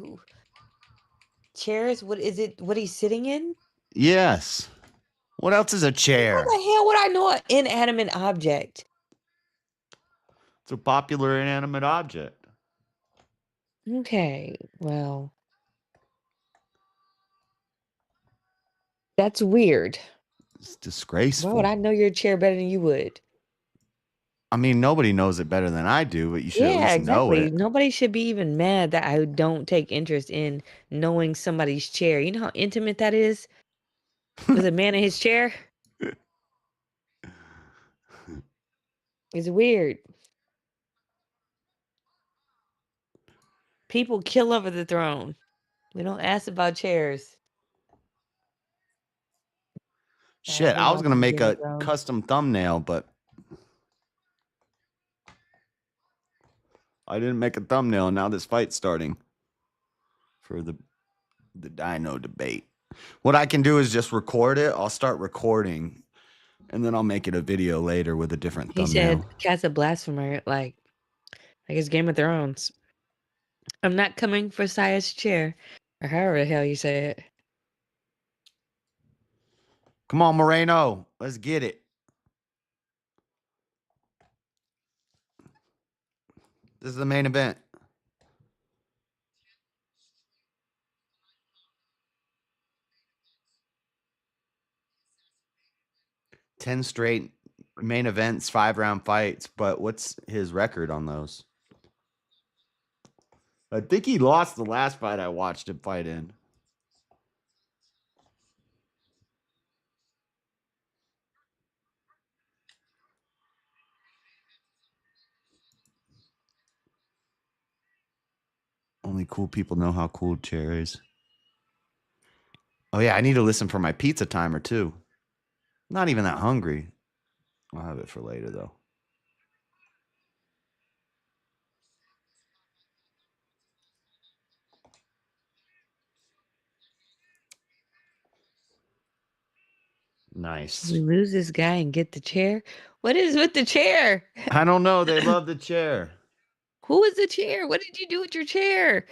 Chair is what is it? What he's sitting in? Yes. What else is a How chair? the hell would I know an inanimate object? It's a popular inanimate object. Okay, well, that's weird. It's Why would disgraceful. I know your chair better than you would? I mean, nobody knows it better than I do, but you should at Yeah, least know exactly. it. Nobody should be even mad that I don't take interest in knowing somebody's chair. You know how intimate that is? With a man in his chair? It's weird. People kill over the throne. We don't ask about chairs. Shit, I've been I was gonna watching make Game of a Thrones. custom thumbnail, but I didn't make a thumbnail. Now this fight's starting for the dino debate. What I can do is just record it. I'll start recording, and then I'll make it a video later with a different He thumbnail. said, "Cat's a blasphemer." Like it's Game of Thrones. I'm not coming for Sia's chair, or however the hell you say it. Come on, Moreno. Let's get it. This is the main event. Ten straight main events, 5-round fights. But what's his record on those? I think he lost the last fight I watched him fight in. Only cool people know how cool chair is. Oh yeah, I need to listen for my pizza timer too. Not even that hungry. I'll have it for later though. Nice. We lose this guy and get the chair. What is with the chair? I don't know. They love the chair. Who is the chair? What did you do with your chair?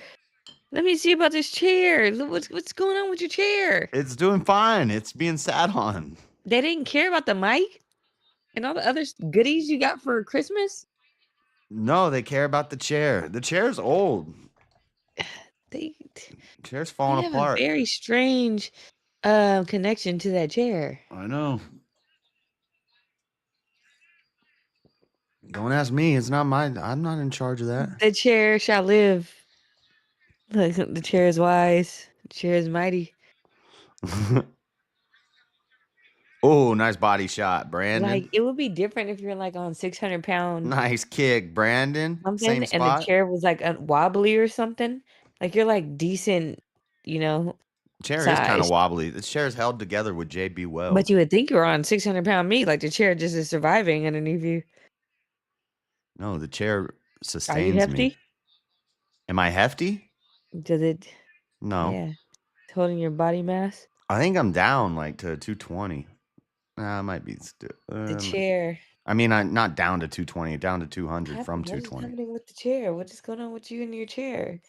Let me see about this chair. Look, what's going on with your chair? It's doing fine. It's being sat on. They didn't care about the mic and all the other goodies you got for Christmas. No, they care about the chair. The chair's old. They Chair's they falling have a apart. very strange connection to that chair. I know. Don't ask me. It's not mine. I'm not in charge of that. The chair shall live. Look, the chair is wise. The chair is mighty. Oh, nice body shot, Brandon. Like it would be different if you're like on 600-pound Nice kick, Brandon. something, Same and the spot. chair was like wobbly or something. Like you're like decent, you know, Chair is kind of size. wobbly. The chair's held together with JB Weld. But you would think you were on 600-pound meat. Like the chair just is surviving underneath you. No, the chair Are you sustains me. hefty? Am I hefty? Does it? No. Yeah, it's holding your body mass. I think I'm down like to 220. I might be. The chair. I mean, I'm not down to 220, down to 200 from What is 220. happening with the chair? What is going on with you and your chair?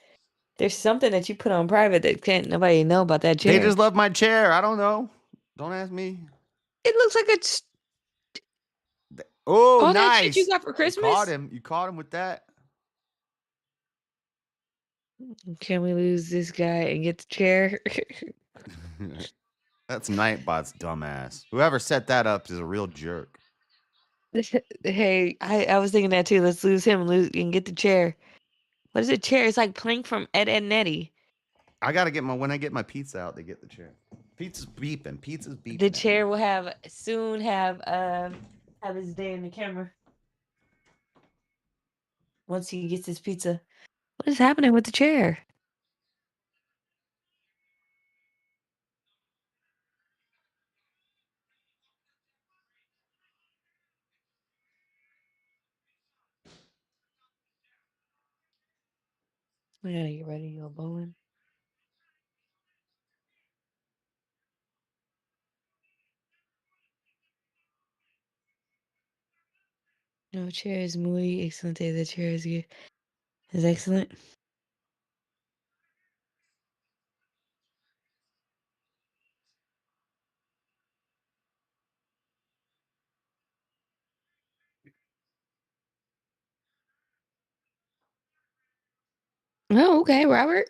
There's something that you put on private that can't nobody know about that chair. They just love my chair. I don't know. Don't ask me. It looks like it's Oh, all nice. that shit you got for You Christmas. caught him. You caught him with that. Can we lose this guy and get the chair? That's Nightbot's dumbass. Whoever set that up is a real jerk. Hey, I was thinking that too. Let's lose him and get the chair. What is a chair? It's like Plank from Ed, Edd n Eddy. I gotta get when I get my pizza out, they get the chair. Pizza's beeping. Pizza's beeping. The chair will soon have his day in the camera. Once he gets his pizza. What is happening with the chair? We gotta get ready to go bowling. No, chair is muy excelente. The chair is good. Is excellent. Oh, okay, Robert.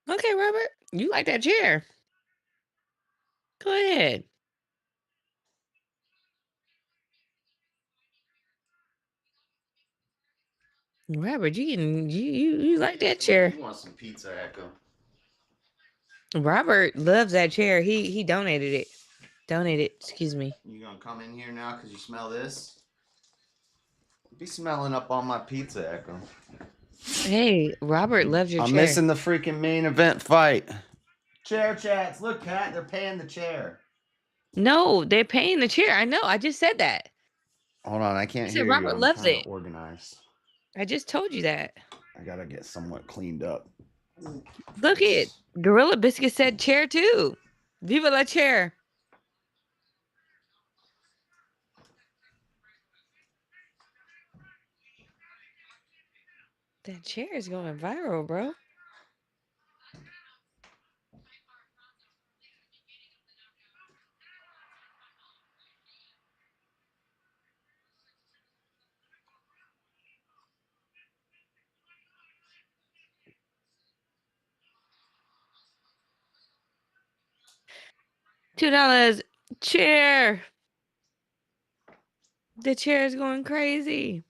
Okay, Robert. You like that chair. Go ahead. Robert, you like that chair. You want some pizza, Echo? Robert loves that chair. He donated it. Donated, excuse me. You gonna come in here now because you smell this? Be smelling up on my pizza, Echo. Hey, Robert loves your I'm chair. missing the freaking main event fight. Chair chats. Look, Cat, they're paying the chair. No, they're paying the chair. I know. I just said that. Hold on, I can't I hear said you. Robert I'm loves trying it. to organize. I just told you that. I gotta get somewhat cleaned up. Look it. Gorilla Biscuit said chair too. Viva la chair. That chair is going viral, bro. $2 chair. The chair is going crazy.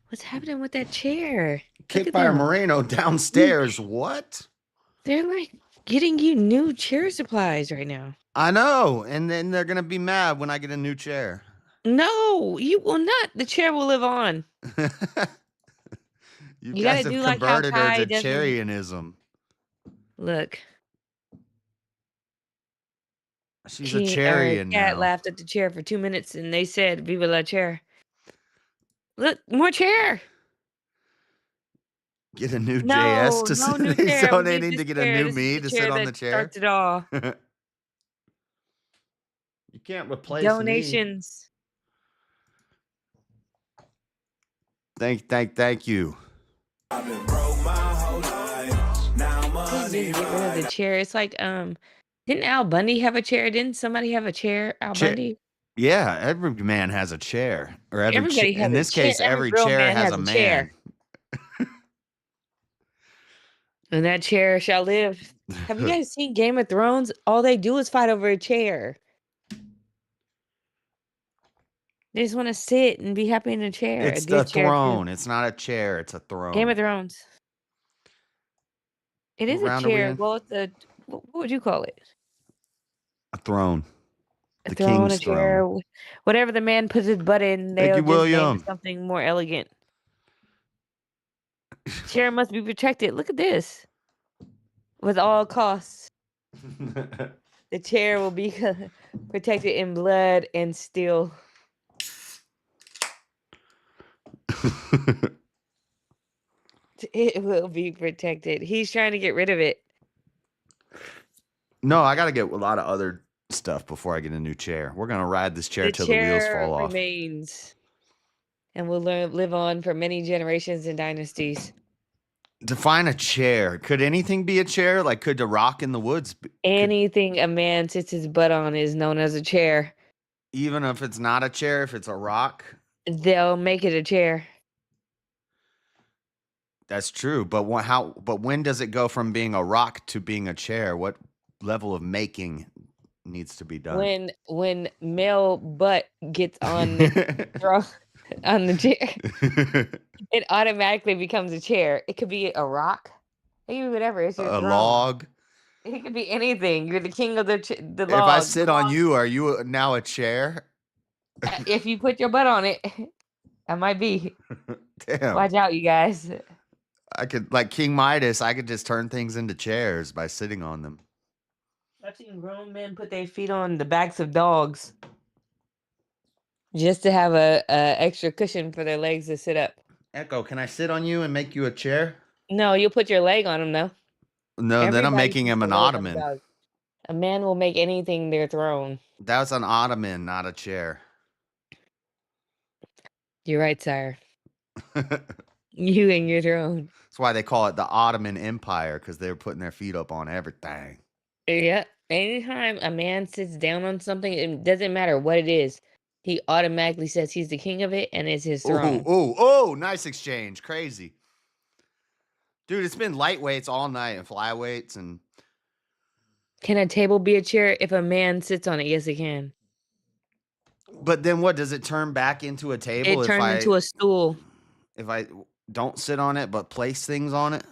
What's happening with that chair? Look Kicked at by a them. Moreno downstairs. What? They're like getting you new chair supplies right now. I know. And then they're gonna be mad when I get a new chair. No, you will not. The chair will live on. You You guys gotta have do like how converted her Kai to doesn't. Charianism. Look, She's a Charian Cat now. laughed at the chair for 2 minutes, and they said, "Viva la chair." Look, more chair. Get a new No, JS to no new he's chair. We need donating this to get a chair. new This is me the to chair sit on that the chair. starts it all. You can't replace me. Donations. Thank you. I've been broke my whole life. Now Can't money just get rid of the right. chair. It's like didn't Al Bundy have a chair? Didn't somebody have a chair? Al Bundy? Yeah, every man has a chair. Or Everybody has in a this chair. case, every real chair man has has a a man. chair. And that chair shall live. Have you guys seen Game of Thrones? All they do is fight over a chair. They just want to sit and be happy in a chair. It's a the good chair, too. throne. It's not a chair. It's a throne. Game of Thrones. It is What a round are we chair. in? Well, what would you call it? A throne. A The throne, king's a chair, throne. whatever the man puts his butt in, Thank they'll you, just name William. it something more elegant. Chair must be protected. Look at this. With all costs, the chair will be protected in blood and steel. It will be protected. He's trying to get rid of it. No, I got to get a lot of other stuff before I get a new chair. We're going to ride this chair The till the wheels chair fall off. remains and will live on for many generations and dynasties. Define a chair. Could anything be a chair? Like, could the rock in the woods Anything a man sits his butt on is known as a chair. even if it's not a chair, if it's a rock? They'll make it a chair. That's true. But when does it go from being a rock to being a chair? What level of making needs to be done? When male butt gets on the on the chair, it automatically becomes a chair. It could be a rock. It could be whatever. It's your A throne. log. It could be anything. You're the king of the log. If I sit on you, are you now a chair? If you put your butt on it, I might be. Damn. Watch out, you guys. I could, like King Midas, I could just turn things into chairs by sitting on them. I've seen grown men put their feet on the backs of dogs just to have a extra cushion for their legs to sit up. Echo, can I sit on you and make you a chair? No, you'll put your leg on him though. No, then I'm Everybody making puts him their an leg on the ottoman. dog. A man will make anything their throne. That's an ottoman, not a chair. You're right, sire. You and your throne. That's why they call it the Ottoman Empire, because they were putting their feet up on everything. Yeah. Anytime a man sits down on something, it doesn't matter what it is. he automatically says he's the king of it and it's his Oh, throne. oh, nice exchange. Crazy. Dude, it's been lightweights all night and flyweights and Can a table be a chair if a man sits on it? Yes, it can. but then what does it turn back into a table It turns into a stool. if I don't sit on it but place things on it?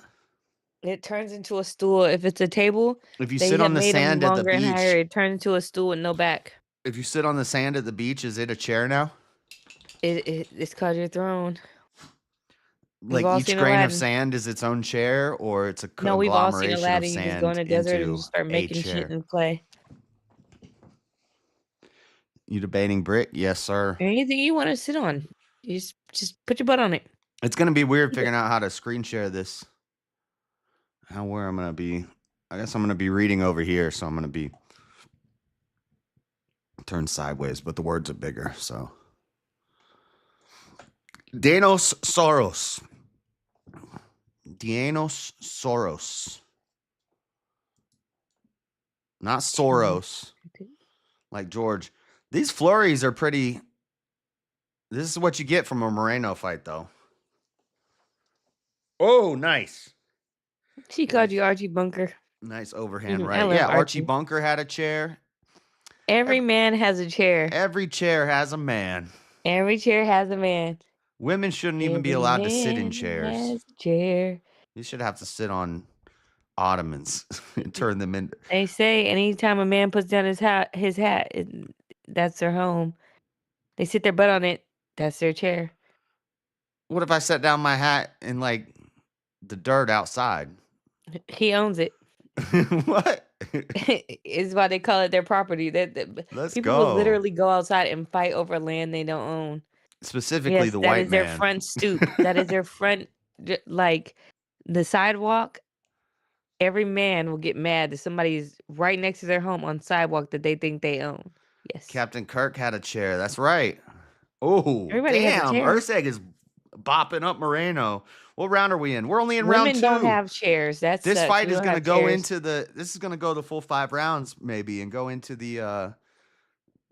It turns into a stool. If it's a table, If you they sit have on the made them sand at the longer and higher. beach, It turns into a stool with no back. if you sit on the sand at the beach, is it a chair now? It's called your throne. Like all each seen grain of Aladdin. sand is its own chair, or it's a No, we've all seen conglomeration of Aladdin. You just go in sand the desert and into just start a making chair? shit and play. You debating brick? Yes, sir. Anything you want to sit on, you just put your butt on it. It's gonna be weird figuring out how to screen share this. Where I'm gonna be. I guess I'm gonna be reading over here, so I'm gonna be turned sideways, but the words are bigger, so. Danos Soros. Not Soros. Like George. These flurries are pretty. This is what you get from a Moreno fight, though. Oh, nice. She called you Archie Bunker. Nice overhand I right. love Yeah, Archie Archie. Bunker had a chair. Every man has a chair. Every chair has a man. Every chair has a man. Women shouldn't even be Every allowed to sit in man chairs. has a chair. You should have to sit on ottomans and turn them into. They say anytime a man puts down his hat, that's their home. They sit their butt on it. That's their chair. What if I set down my hat in like the dirt outside? He owns it. What? It's why they call it their property. Let's People go. will literally go outside and fight over land they don't own. Specifically, Yes, the that white is their man. front stoop. That is their front, like the sidewalk. Every man will get mad that somebody's right next to their home on sidewalk that they think they own. Yes. Captain Kirk had a chair. That's right. Oh, Everybody has a damn. chair. Urseg is bopping up Moreno. What round are we in? We're only in round Women 2. don't have chairs. That's This fight is going to go chairs. into the. This is going to go the full 5 rounds maybe and go into the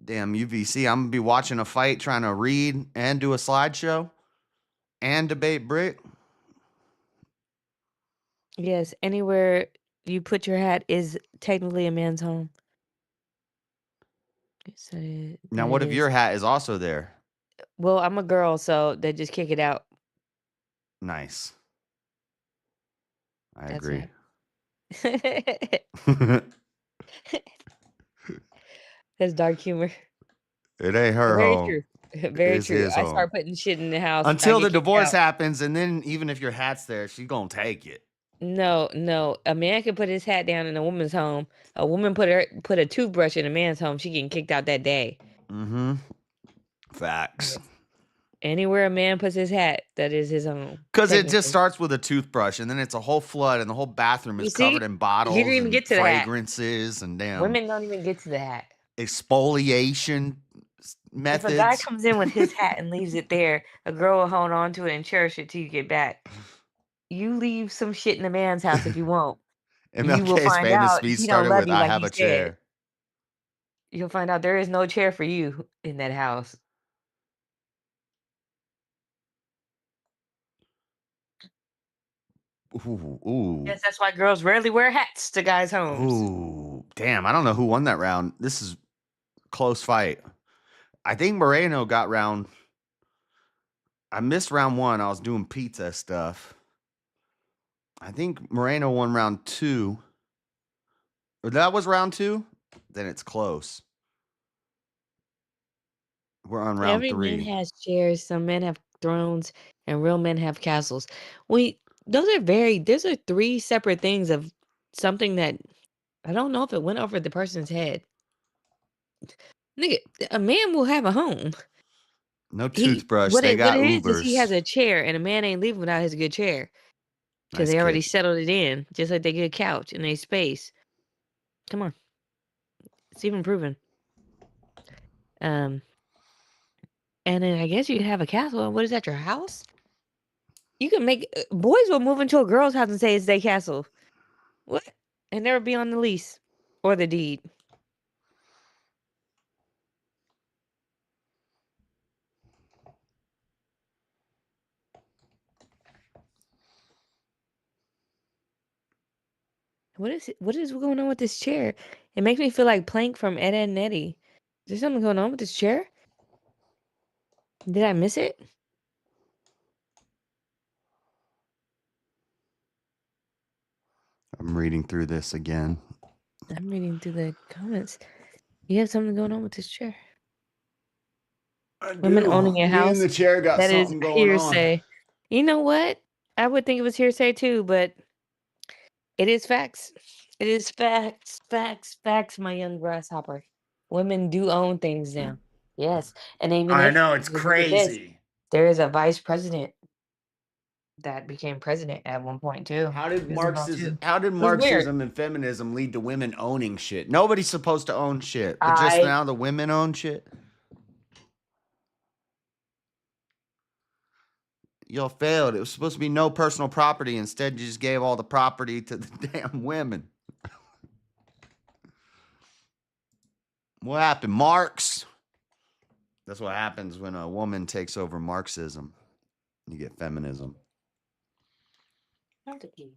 damn UVC. I'm going to be watching a fight, trying to read and do a slideshow and debate brick. Yes, anywhere you put your hat is technically a man's home. So Now, that what if is- your hat is also there? Well, I'm a girl, so they just kick it out. Nice. I That's agree. right. That's dark humor. It ain't her Very home. true. Very It's true. his I home. start putting shit in the house Until I the get kicked divorce out. happens, and then even if your hat's there, she's gonna take it. No. A man can put his hat down in a woman's home. A woman put a toothbrush in a man's home. She getting kicked out that day. Mm-hmm. Facts. Anywhere a man puts his hat, that is his home. Because it technically. just starts with a toothbrush, and then it's a whole flood, and the whole bathroom is You see? covered in bottles didn't even and get to that. fragrances and damn Women don't even get to the hat. exfoliation methods. If a guy comes in with his hat and leaves it there, a girl will hold on to it and cherish it till you get back. You leave some shit in a man's house if you won't. You will MLK's find famous out speech he don't started love with, you "I like have he a said." chair." You'll find out there is no chair for you in that house. Ooh. Yes, that's why girls rarely wear hats to guys' homes. Ooh. Damn, I don't know who won that round. This is close fight. I think Moreno got round. I missed round 1. I was doing pizza stuff. I think Moreno won round 2. Or that was round 2? Then it's close. We're on round Every 3. man has chairs. Some men have thrones, and real men have castles. Those are 3 separate things of something that I don't know if it went over the person's head. Nigga, a man will have a home. No toothbrush. They got Ubers. He has a chair, and a man ain't leaving without his good chair. Because Nice they already kick. settled it in, just like they get a couch and a space. Come on. It's even proven. And then I guess you can have a castle. What is that, your house? You can make... boys will move into a girl's house and say it's their castle. What? And never be on the lease. Or the deed. What is it? What is going on with this chair? It makes me feel like Plank from Ed, Edd n Eddy. Is there something going on with this chair? Did I miss it? I'm reading through this again. I'm reading through the comments. You have something going on with this chair. Women owning a Me house. and the chair got That is something going hearsay. You know what? I would think it was hearsay too, but it is facts. It is facts, facts, facts, my young grasshopper. Women do own things now. Yes. And even on. I if know, it's look at this, crazy. there is a vice president that became president at one point too. How did Isabel, Marxism? too. How did was weird. Marxism and feminism lead to women owning shit? Nobody's supposed to own shit, but just I now the women own shit. Y'all failed. It was supposed to be no personal property. Instead, you just gave all the property to the damn women. What happened, Marx? That's what happens when a woman takes over Marxism. You get feminism. have to pee.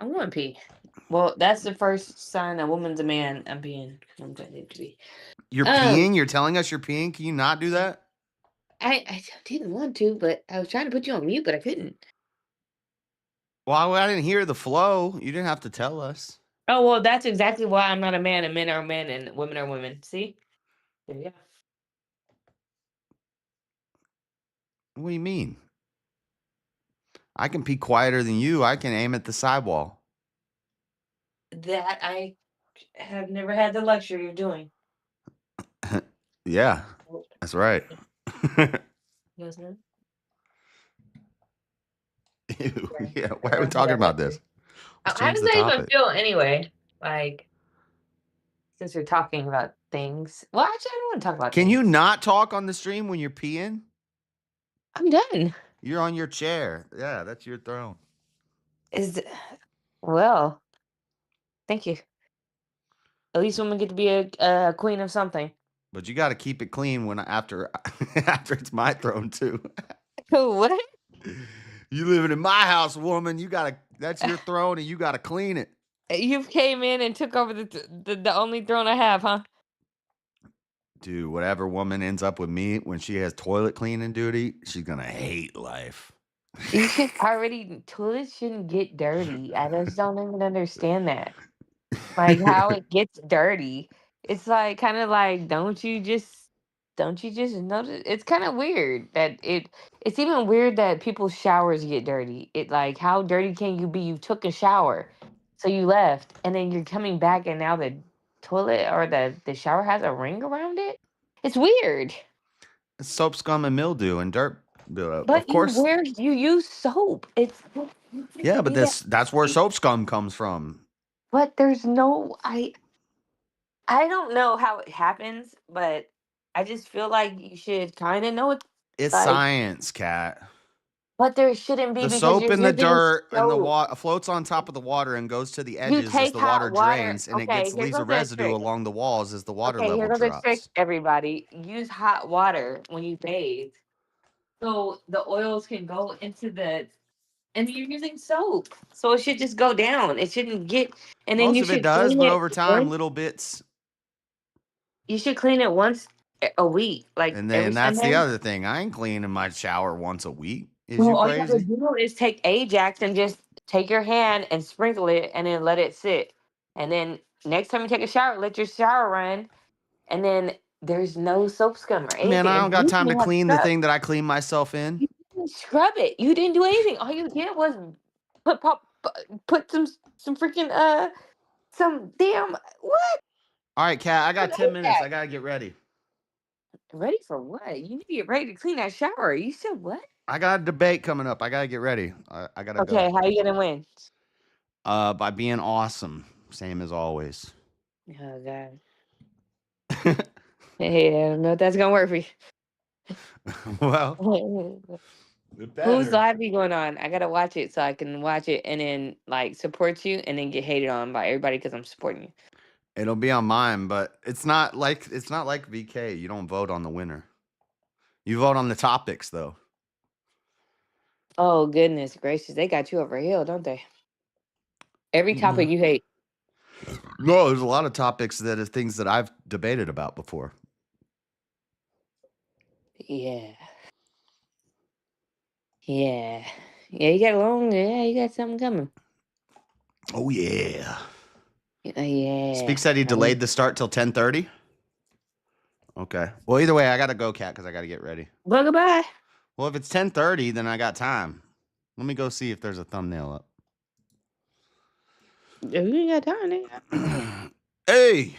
I want to pee. Well, that's the first sign a woman's a man. I'm peeing. I'm going to be. You're peeing? You're telling us you're peeing? Can you not do that? I didn't want to, but I was trying to put you on mute, but I couldn't. Well, I didn't hear the flow. You didn't have to tell us. Oh, well, that's exactly why I'm not a man, and men are men, and women are women. See? There you go. What do you mean? I can pee quieter than you. I can aim at the sidewall. That I have never had the luxury of doing. Yeah, that's right. Yes, no? Ew, yeah, why are we talking about this? Let's How change does the that even topic. feel anyway? Like, since we're talking about things. Well, actually, I don't want to talk about Can things. you not talk on the stream when you're peeing? I'm done. You're on your chair. Yeah, that's your throne. Well, thank you. At least women get to be a queen of something. But you got to keep it clean when after it's my throne too. What? You living in my house, woman. That's your throne, and you gotta clean it. You came in and took over the only throne I have, huh? Dude, whatever woman ends up with me when she has toilet cleaning duty, she's gonna hate life. You should already. Toilets shouldn't get dirty. I just don't even understand that. Like how it gets dirty. It's like kind of like don't you just notice? It's kind of weird that it's even weird that people's showers get dirty. It like how dirty can you be? You took a shower, so you left, and then you're coming back, and now the toilet or the shower has a ring around it. It's weird. Soap, scum, and mildew and dirt buildup. But Of course. you use soap. It's Yeah, but that's where soap scum comes from. But there's no I don't know how it happens, but I just feel like you should kind of know it. It's Like, science, Cat. but there shouldn't be The because soap you're in the using dirt and the soap. water floats on top of the water and goes to the You edges as take the hot water water. drains, and it Okay, leaves here a goes a residue trick. along the walls as the water Okay, here level goes a trick, drops. everybody. Use hot water when you bathe, so the oils can go into and you're using soap, so it should just go down. It shouldn't get, and then Most you of it should does, clean but it over time, once. little bits. You should clean it once a week, like And every then that's the Sunday. other thing. I ain't cleaning my shower once a week. Is Well, you all you gotta crazy? do is take Ajax and just take your hand and sprinkle it and then let it sit. And then next time you take a shower, let your shower run. And then there's no soap scum or Man, anything. I don't And got you time to didn't have to clean the scrub. thing that I clean myself in. You didn't scrub it. You didn't do anything. All you did was put some freaking some damn what? All right, Kat, I got Some 10 minutes. Ajax. I got to get ready. Ready for what? You need to get ready to clean that shower. You said what? I got a debate coming up. I got to get ready. I got to Okay, go. how you gonna win? By being awesome. Same as always. Oh god. Hey, I don't know if that's gonna work for you. Well, Whose live be going on? I gotta watch it so I can watch it and then like support you and then get hated on by everybody because I'm supporting you. It'll be on mine, but it's not like VK. You don't vote on the winner. You vote on the topics, though. Oh goodness gracious, they got you over hill, don't they? Every topic you hate. No, there's a lot of topics that are things that I've debated about before. Yeah. Yeah. Yeah, you got you got something coming. Oh yeah. Yeah. Speak said he delayed the start till 10:30. Okay. Well, either way, I gotta go, Cat, because I gotta get ready. Well, goodbye. Well, if it's 10:30, then I got time. Let me go see if there's a thumbnail up. You ain't got time, nigga. Hey,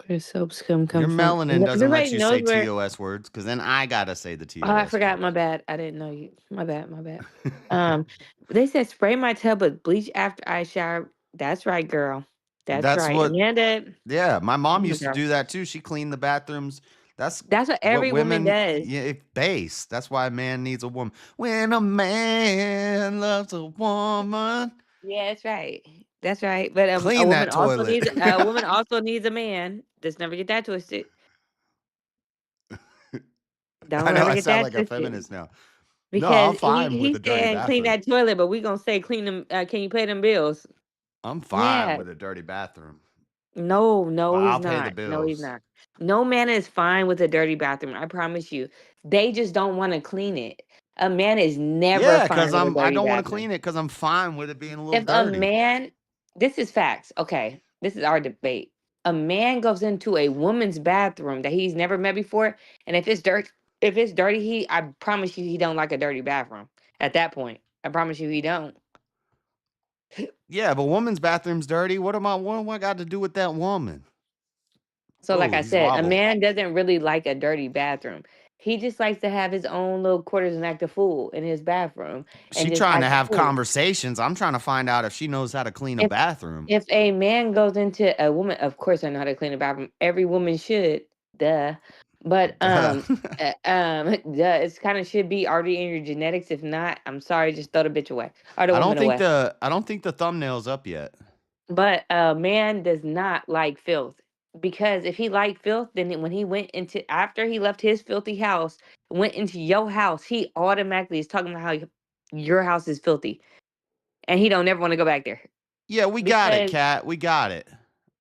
Where soaps come your from? melanin doesn't let Everybody you knows say where. TOS words, because then I gotta say the TOS. Oh, I forgot. My bad. I didn't know you. My bad. My bad. They said spray my tub with bleach after I shower. That's right, girl. That's right. what. Amanda. Yeah, my mom my used to girl. do that too. She cleaned the bathrooms. That's That's what every woman does. Yeah, base. That's why a man needs a woman. When a man loves a woman, Yeah, that's right. That's right. But a clean woman that also toilet. needs a woman also needs a man. Just never get that twisted. I Don't know ever I get sound that like a twisted. feminist now. No, Because I'm fine with he a dirty said clean bathroom. that toilet, but we gonna say clean them. Can you pay them bills? I'm fine with a dirty bathroom. No, But he's I'll pay the not. No, he's bills. not. No man is fine with a dirty bathroom. I promise you. They just don't want to clean it. A man is never Yeah, because fine with a I dirty don't want to bathroom. clean it because I'm fine with it being a little If a dirty. man, this is facts. Okay, this is our debate. A man goes into a woman's bathroom that he's never met before, and if it's dirty, I promise you, he don't like a dirty bathroom. At that point, I promise you, he don't. Yeah, if a woman's bathroom's dirty, what do I got to do with that woman? So, like Oh, I he's said, a wobbled. man doesn't really like a dirty bathroom. He just likes to have his own little quarters and act a fool in his bathroom and She just trying to act a have fool. conversations. I'm trying to find out if she knows how to clean a If bathroom. if a man goes into a woman, of course I know how to clean a bathroom. Every woman should, duh. But Duh. duh, it's kind of should be already in your genetics. If not, I'm sorry, just throw the bitch away or the I don't woman think away. the thumbnail's up yet. But a man does not like filth because if he liked filth, then when he went into after he left his filthy house, went into your house, he automatically is talking about how your house is filthy, and he don't ever want to go back there Yeah, we got it, Kat. We got it.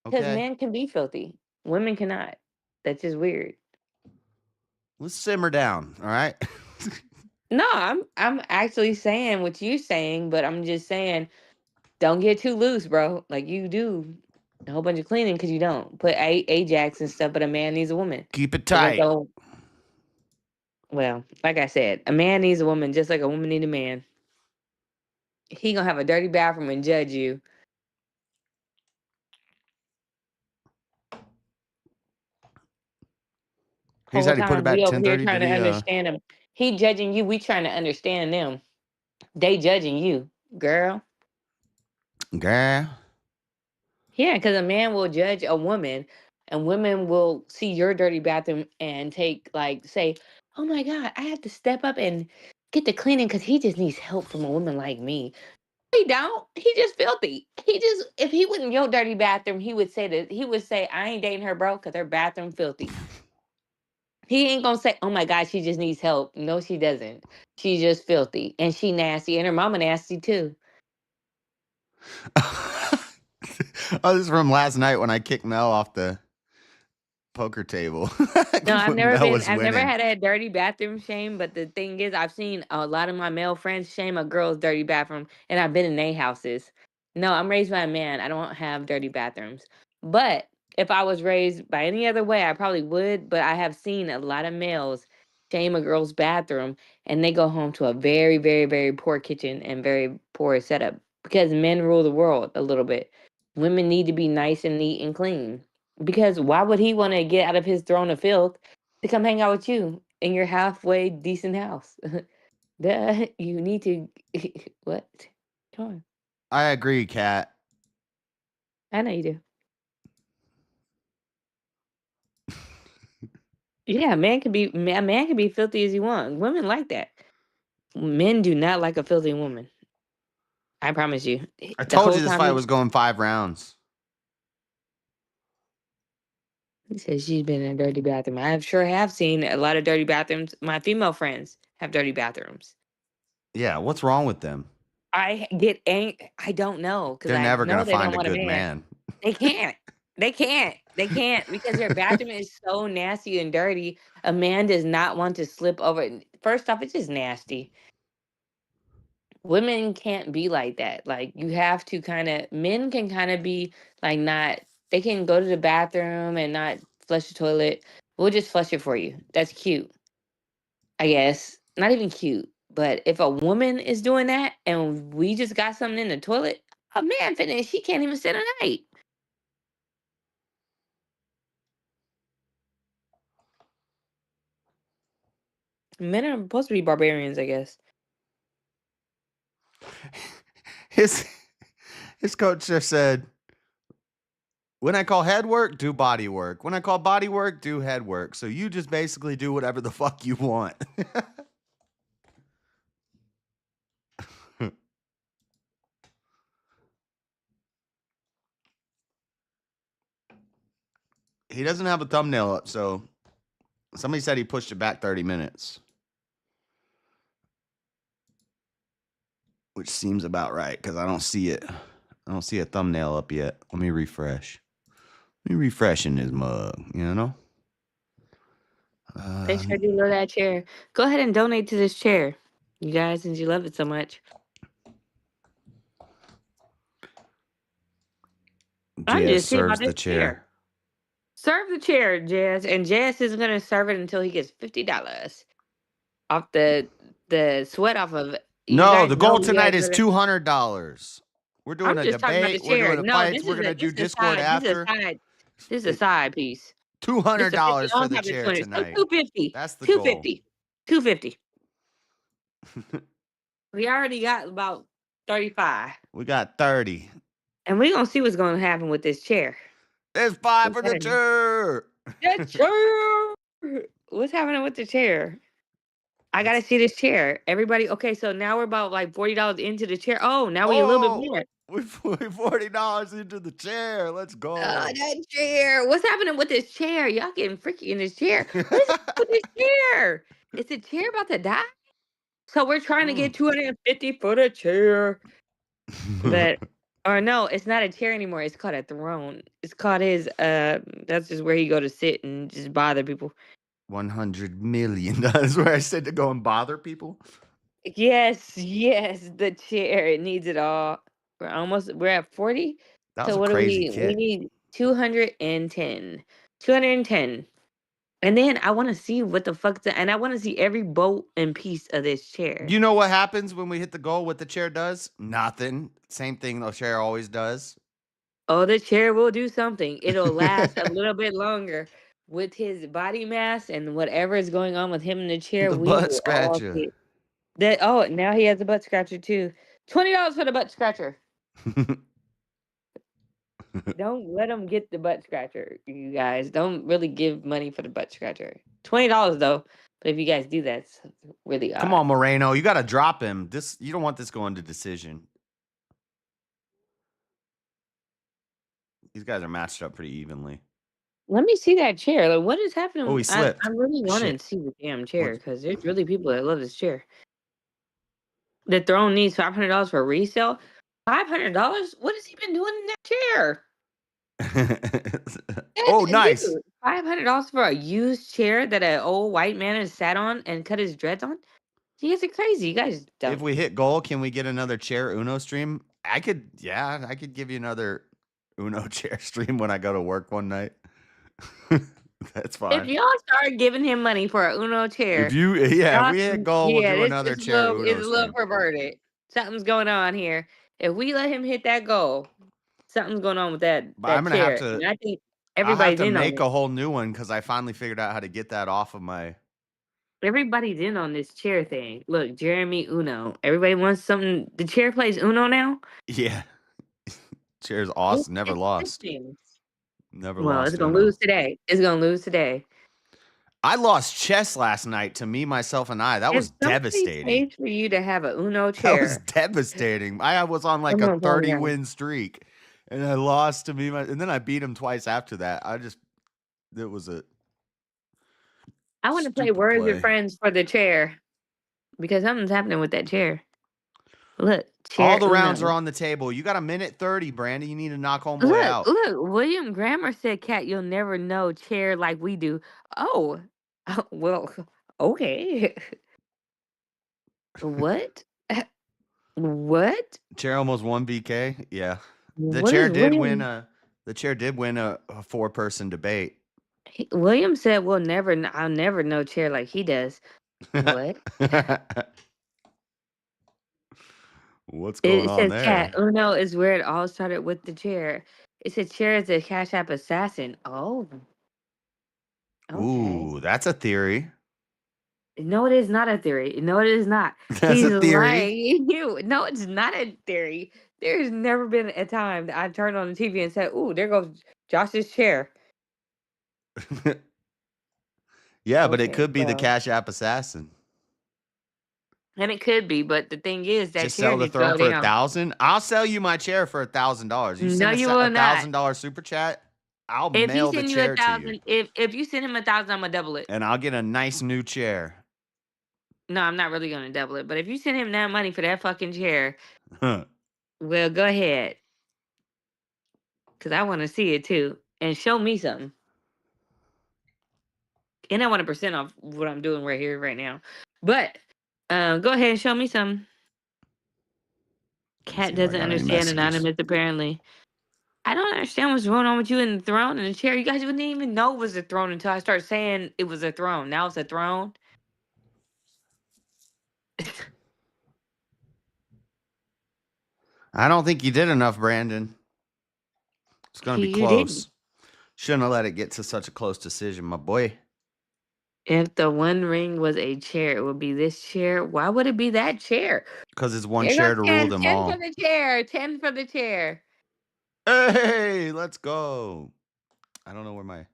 because Okay. men can be filthy, women cannot. That's just weird. Let's simmer down, all right? No, I'm actually saying what you're saying, but I'm just saying don't get too loose, bro. Like you do a whole bunch of cleaning because you don't put Ajax and stuff, but a man needs a woman. Keep it Just like tight. well, like I said, a man needs a woman just like a woman needs a man. He gonna have a dirty bathroom and judge you. He's Whole already put it time back we over here 10:30. trying Did to he understand him. He judging you. We trying to understand them. They judging you, girl. girl? Yeah, because a man will judge a woman, and women will see your dirty bathroom and say, "Oh my God, I have to step up and get the cleaning because he just needs help from a woman like me." He don't. He just filthy. He just if he went in your dirty bathroom, he would say that he would say, "I ain't dating her, bro, because her bathroom filthy." He ain't gonna say, "Oh my God, she just needs help." No, she doesn't. She's just filthy and she nasty, and her mama nasty too. Oh, this is from last night when I kicked Mel off the poker table. No, When Mel was I've never winning. had a dirty bathroom shame, but the thing is, I've seen a lot of my male friends shame a girl's dirty bathroom, and I've been in their houses. No, I'm raised by a man. I don't have dirty bathrooms. But if I was raised by any other way, I probably would. But I have seen a lot of males shame a girl's bathroom, and they go home to a very, very, very poor kitchen and very poor setup because men rule the world a little bit. Women need to be nice and neat and clean. Because why would he want to get out of his throne of filth to come hang out with you in your halfway decent house? Duh, you need to what? Come on. I agree, Kat. I know you do. Yeah, a man can be filthy as you want. Women like that. Men do not like a filthy woman. I promise you. I The told whole you this time fight was going 5 rounds. he says she's been in a dirty bathroom. I sure have seen a lot of dirty bathrooms. My female friends have dirty bathrooms. Yeah, what's wrong with them? I get I don't know because They're I never know gonna they don't find a want a good man. man. They can't. They can't because their bathroom is so nasty and dirty. A man does not want to slip over. First off, it's just nasty. Women can't be like that. Like you have to men can kind of be like not, they can go to the bathroom and not flush the toilet. We'll just flush it for you. That's cute, I guess. Not even cute. But if a woman is doing that and we just got something in the toilet, a man finished, he can't even sit a night. Men are supposed to be barbarians, I guess. His coach just said, when I call head work, do body work. When I call body work, do head work. So you just basically do whatever the fuck you want. He doesn't have a thumbnail up, so somebody said he pushed it back 30 minutes. Which seems about right, because I don't see it. I don't see a thumbnail up yet. Let me refresh. Let me refresh in his mug, you know? They sure do love that chair. Go ahead and donate to this chair, you guys, since you love it so much. I'm Jazz just here about serves the this chair. chair. Serve the chair, Jazz, and Jazz isn't gonna serve it until he gets $50 off the sweat off of it. You No, guys the know goal you tonight guys is are $200. We're doing I'm a just talking about the debate. We're chair. doing a No, fights. We're gonna do this is a Discord side. after. This is a side piece. This is $50. $200 for On the top of chair 20. So tonight. 250. That's the 250. 250. We already got about 35. We got 30. And we're gonna see what's gonna happen with this chair. There's 5 for the chair. That chair. What's happening with the chair? I gotta see this chair. Everybody, okay, so now we're about like $40 into the chair. Oh, now we a little bit more. We $40 into the chair. Let's go. That chair. What's happening with this chair? Y'all getting freaky in this chair. What is up with this chair? Is the chair about to die? So we're trying to get 250 for the chair. But or no, it's not a chair anymore. It's called a throne. It's called his that's just where he go to sit and just bother people. $100 million. That's where I said to go and bother people. Yes, the chair. It needs it all. We're at 40. That was So a what do crazy we kit. need 210. 210. And then I want to see what the fuck and I want to see every bolt and piece of this chair. You know what happens when we hit the goal? What the chair does? Nothing. Same thing the chair always does. Oh, the chair will do something. It'll last a little bit longer with his body mass and whatever is going on with him in the chair. The We butt will all scratcher. see it. That now he has a butt scratcher too. $20 for the butt scratcher. Don't let him get the butt scratcher, you guys. Don't really give money for the butt scratcher. $20 though. But if you guys do that, it's really odd. Come on, Moreno. You got to drop him. You don't want this going to decision. These guys are matched up pretty evenly. Let me see that chair. Like, what is happening? Oh, he slipped. I really want to Shit. see the damn chair because there's really people that love this chair. The throne needs $500 for resale. $500? What has he been doing in that chair? Oh, nice. Dude, $500 for a used chair that an old white man has sat on and cut his dreads on? You guys are crazy. You guys don't. If we hit goal, can we get another chair Uno stream? I could give you another Uno chair stream when I go to work one night. That's fine. If y'all start giving him money for a Uno chair, If we hit goal, we'll do another chair Uno it's a little stream. perverted. Something's going on here. If we let him hit that goal, something's going on with that But I'm gonna chair. have to. And I think I'll have everybody's to in on make it. a whole new one because I finally figured out how to get that off of my. Everybody's in on this chair thing. Look, Jeremy Uno. Everybody wants something. The chair plays Uno now. Yeah, chair's awesome. Never lost. Never Well, lost. it's gonna Uno. lose today. It's gonna lose today. I lost chess last night to me, myself, and I. That was devastating. Pays for you to have an Uno chair. That was devastating. I was on like a 30-win streak, and I lost to me. And then I beat him twice after that. It was a. I want to play Words with Friends for the chair because something's happening with that chair. Look, All chair the rounds Uno. are on the table. You got a minute 30, Brandon. You need to knock homeboy out. Look. William Grammer said, "Cat, you'll never know chair like we do." Oh, well, okay. What? What? Chair almost won BK. Yeah. The What chair is did win William? a 4-person debate. William said, I'll never know chair like he does." What? What's going It on says, "Cat, there? Uno is where it all started with the chair." It said, "Chair is a Cash App assassin." Oh, okay. Ooh, that's a theory. No, it is not a theory. No, it is not. That's He's a theory. lying. No, it's not a theory. There's never been a time that I turned on the TV and said, "Ooh, there goes Josh's chair." Yeah, but it Okay, could be the well, Cash App assassin. and it could be, but the thing is that Just chair sell the needs to throne go for down. $1,000. I'll sell you my chair for $1,000. You No, send you a will not. $1,000 super chat, I'll If he mail the send you chair to you, 1,000, if you send him 1,000, I'm gonna double it. and I'll get a nice new chair. No, I'm not really gonna double it. But if you send him that money for that fucking chair, Huh. well, go ahead, cause I want to see it too, and show me something. And I want a percent off what I'm doing right here, right now. But go ahead and show me some. Let me Cat see if I doesn't got any understand messages. anonymous, apparently. I don't understand what's going on with you and the throne and the chair. You guys wouldn't even know it was a throne until I started saying it was a throne. Now it's a throne. I don't think you did enough, Brandon. It's going to be You didn't. close. Shouldn't have let it get to such a close decision, my boy. If the One Ring was a chair, it would be this chair. Why would it be that chair? Because it's one Here chair goes to rule 10. them 10 all. for the chair. 10 for the chair. Hey, let's go. I don't know where my...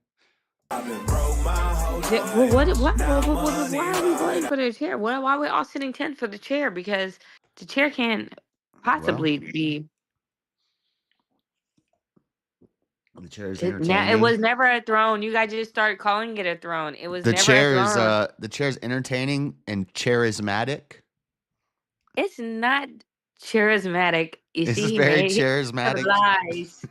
I've been broke my whole Yeah, well, life. why Now are we money voting for the chair? Why are we all sitting 10 for the chair? Because the chair can't Well, possibly be. the chair is Now, it entertaining. was never a throne. You guys just started calling it a throne. It was The never a chair is throne. the chair's entertaining and charismatic. It's not charismatic. You This see, is he very made charismatic. lies.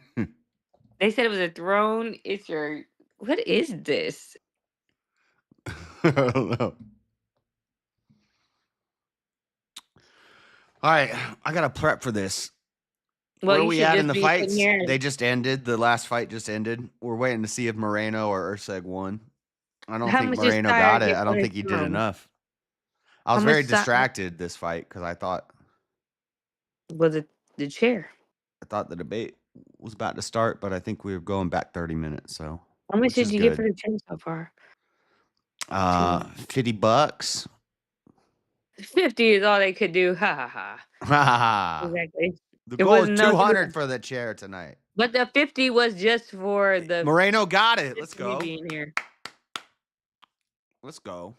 They said it was a throne. It's your. What is this? I don't know. All right, I gotta prep for this. Well, Where are you we should at in just the be sitting fights? here. They just ended. The last fight just ended. We're waiting to see if Moreno or Urseg won. I don't How think much does Moreno Sire got it. get I for don't his think he did throne? enough. I How was much very Sire distracted this fight because I thought was it? The chair. the debate was about to start, but I think we were going back 30 minutes, so How much which is did you get for good. the chair so far? $50. 50 is all they could do. Ha ha ha. Ha. Exactly. The It goal is wasn't no 200 for the chair tonight. But the 50 was just for the Moreno got it. Let's just me go. being here. Let's go.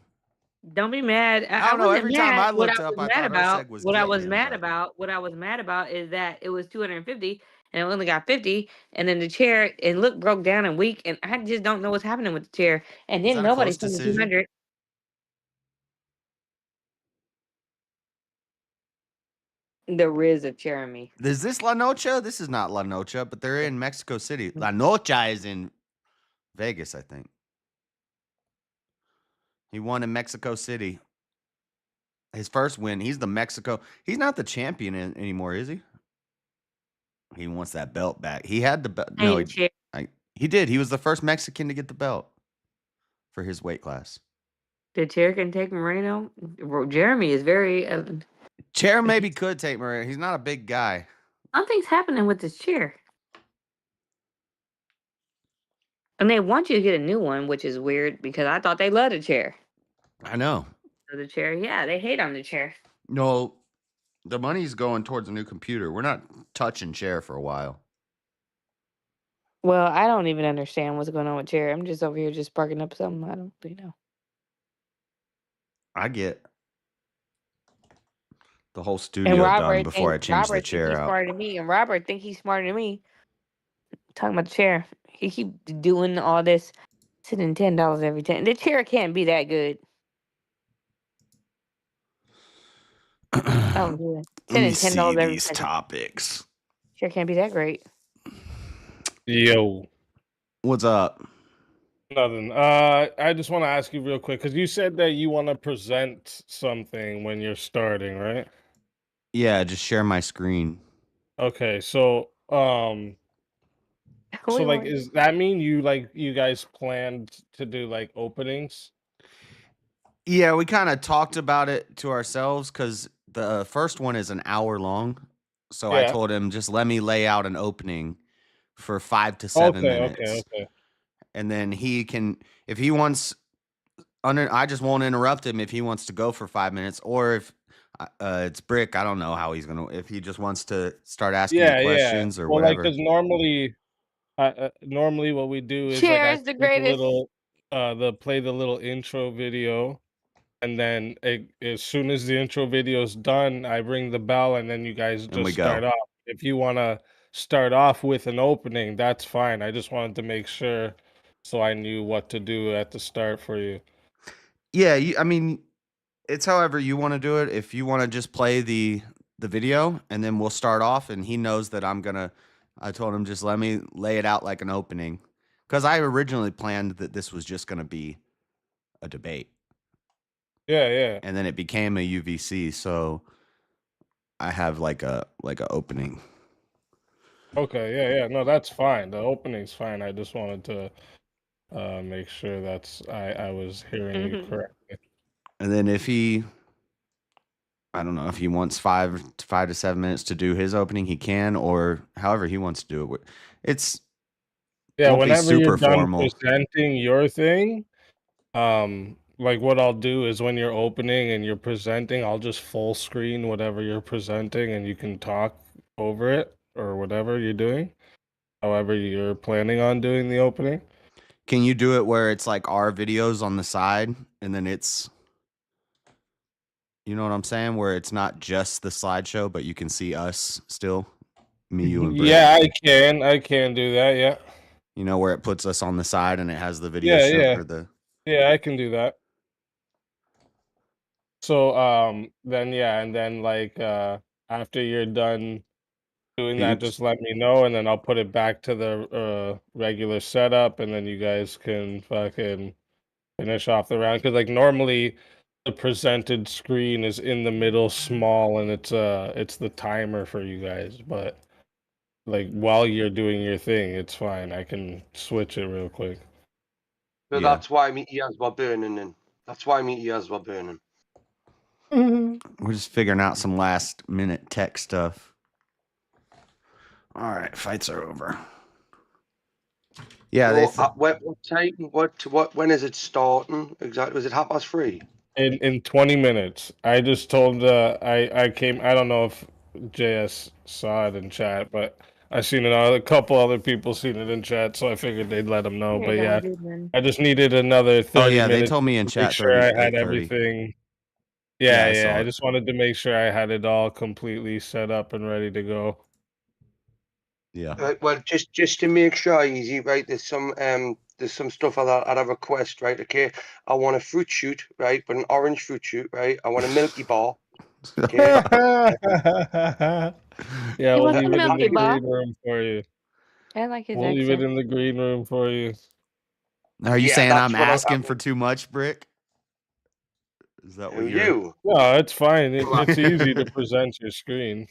Don't be mad. I I don't know. wasn't Every time mad. I What I looked up, was I mad thought about, Urseg was what I getting was him, mad but about, what I was mad about is that it was 250 and I only got 50, and then the chair and look broke down and weak, and I just don't know what's happening with the chair. And is then that a nobody close spent decision? 200. The Riz of Jeremy. Is this La Noche? This is not La Noche, but they're in Mexico City. La Noche is in Vegas, I think. He won in Mexico City. His first win. He's the Mexico. He's not the champion anymore, is he? He wants that belt back. He had the belt. No, Hey, chair. he did. He was the first Mexican to get the belt for his weight class. The chair can take Moreno. Jeremy is very. Chair maybe could take Moreno. He's not a big guy. Something's happening with this chair. And they want you to get a new one, which is weird because I thought they loved a chair. I know. So the chair, yeah, they hate on the chair. No, the money's going towards a new computer. We're not touching chair for a while. Well, I don't even understand what's going on with chair. I'm just over here just sparking up something. I don't really know. I get the whole And studio done Robert before I thinks change the chair he's out. smarter than me. And Robert think he's smarter than me. Talking about the chair. He keep doing all this, sitting $10 every time. The chair can't be that good. Oh, yeah. Let 10 me and see $10 every these second. topics. Sure can't be that great. Yo. What's up? Nothing. I just want to ask you real quick because you said that you want to present something when you're starting, right? Yeah, just share my screen. Okay, so We like, want- is that mean you guys planned to do like openings? Yeah, we kind of talked about it to ourselves because the first one is an hour long. So I Yeah. told him just let me lay out an opening for 5 to 7 minutes. Okay. And then he can, if he wants, I just won't interrupt him if he wants to go for 5 minutes, or if it's Brick, I don't know how he's gonna. If he just wants to start asking me Yeah. questions or Well, like, whatever. because normally what we do is like Share I is the play the greatest. little play the little intro video, and then as soon as the intro video is done, I ring the bell, and then you guys And we just start go. off. If you want to start off with an opening, that's fine. I just wanted to make sure so I knew what to do at the start for you. Yeah, I mean, it's however you want to do it. If you want to just play the video and then we'll start off, and he knows that I told him just let me lay it out like an opening, because I originally planned that this was just gonna be a debate, Yeah. and then it became a UVC. So I have like a opening. Okay, yeah. No, that's fine. The opening's fine. I just wanted to make sure I was hearing you correctly. And then if he, I don't know if he wants 5 to 7 minutes to do his opening, he can, or however he wants to do it. It's Yeah, won't be whenever you're super done formal. presenting your thing, like what I'll do is when you're opening and you're presenting, I'll just full screen whatever you're presenting and you can talk over it or whatever you're doing, however you're planning on doing the opening. Can you do it where it's like our videos on the side, and then it's, you know what I'm saying, where it's not just the slideshow, but you can see us still, me, you, and Britt. Yeah, I can do that, yeah. You know, where it puts us on the side and it has the video show Yeah. or the. Yeah, I can do that. So then yeah, and then like after you're done doing that, Peeps. just let me know, and then I'll put it back to the regular setup, and then you guys can fucking finish off the round. Because like normally the presented screen is in the middle, small, and it's the timer for you guys. But like while you're doing your thing, it's fine. I can switch it real quick. So Yeah. that's why my ears were burning. Then that's why my ears were burning. We're just figuring out some last minute tech stuff. All right, fights are over. Yeah, So at what time? What? When is it starting exactly? Was it 3:30? In 20 minutes. I just told I came. I don't know if JS saw it in chat, but I seen it. A couple other people seen it in chat, so I figured they'd let them know. But yeah, I just needed another 30 Oh yeah, they minutes told me in to chat make sure I had 30. everything. Yeah, I Yeah. saw I it. just wanted to make sure I had it all completely set up and ready to go. Yeah. Well, just to make sure, easy, right? There's some stuff I'd have a request, right? Okay, I want a fruit shoot, right? But an orange fruit shoot, right? I want a Milky Bar. Okay. Yeah, He we'll wants leave a it in Milky the Bar. green room for you. I like his We'll leave it accent. in the green room for you. Are you Yeah, saying that's I'm what asking for too much, Brick? Is that what you're? you. No, it's fine. Well, It's easy to present your screen.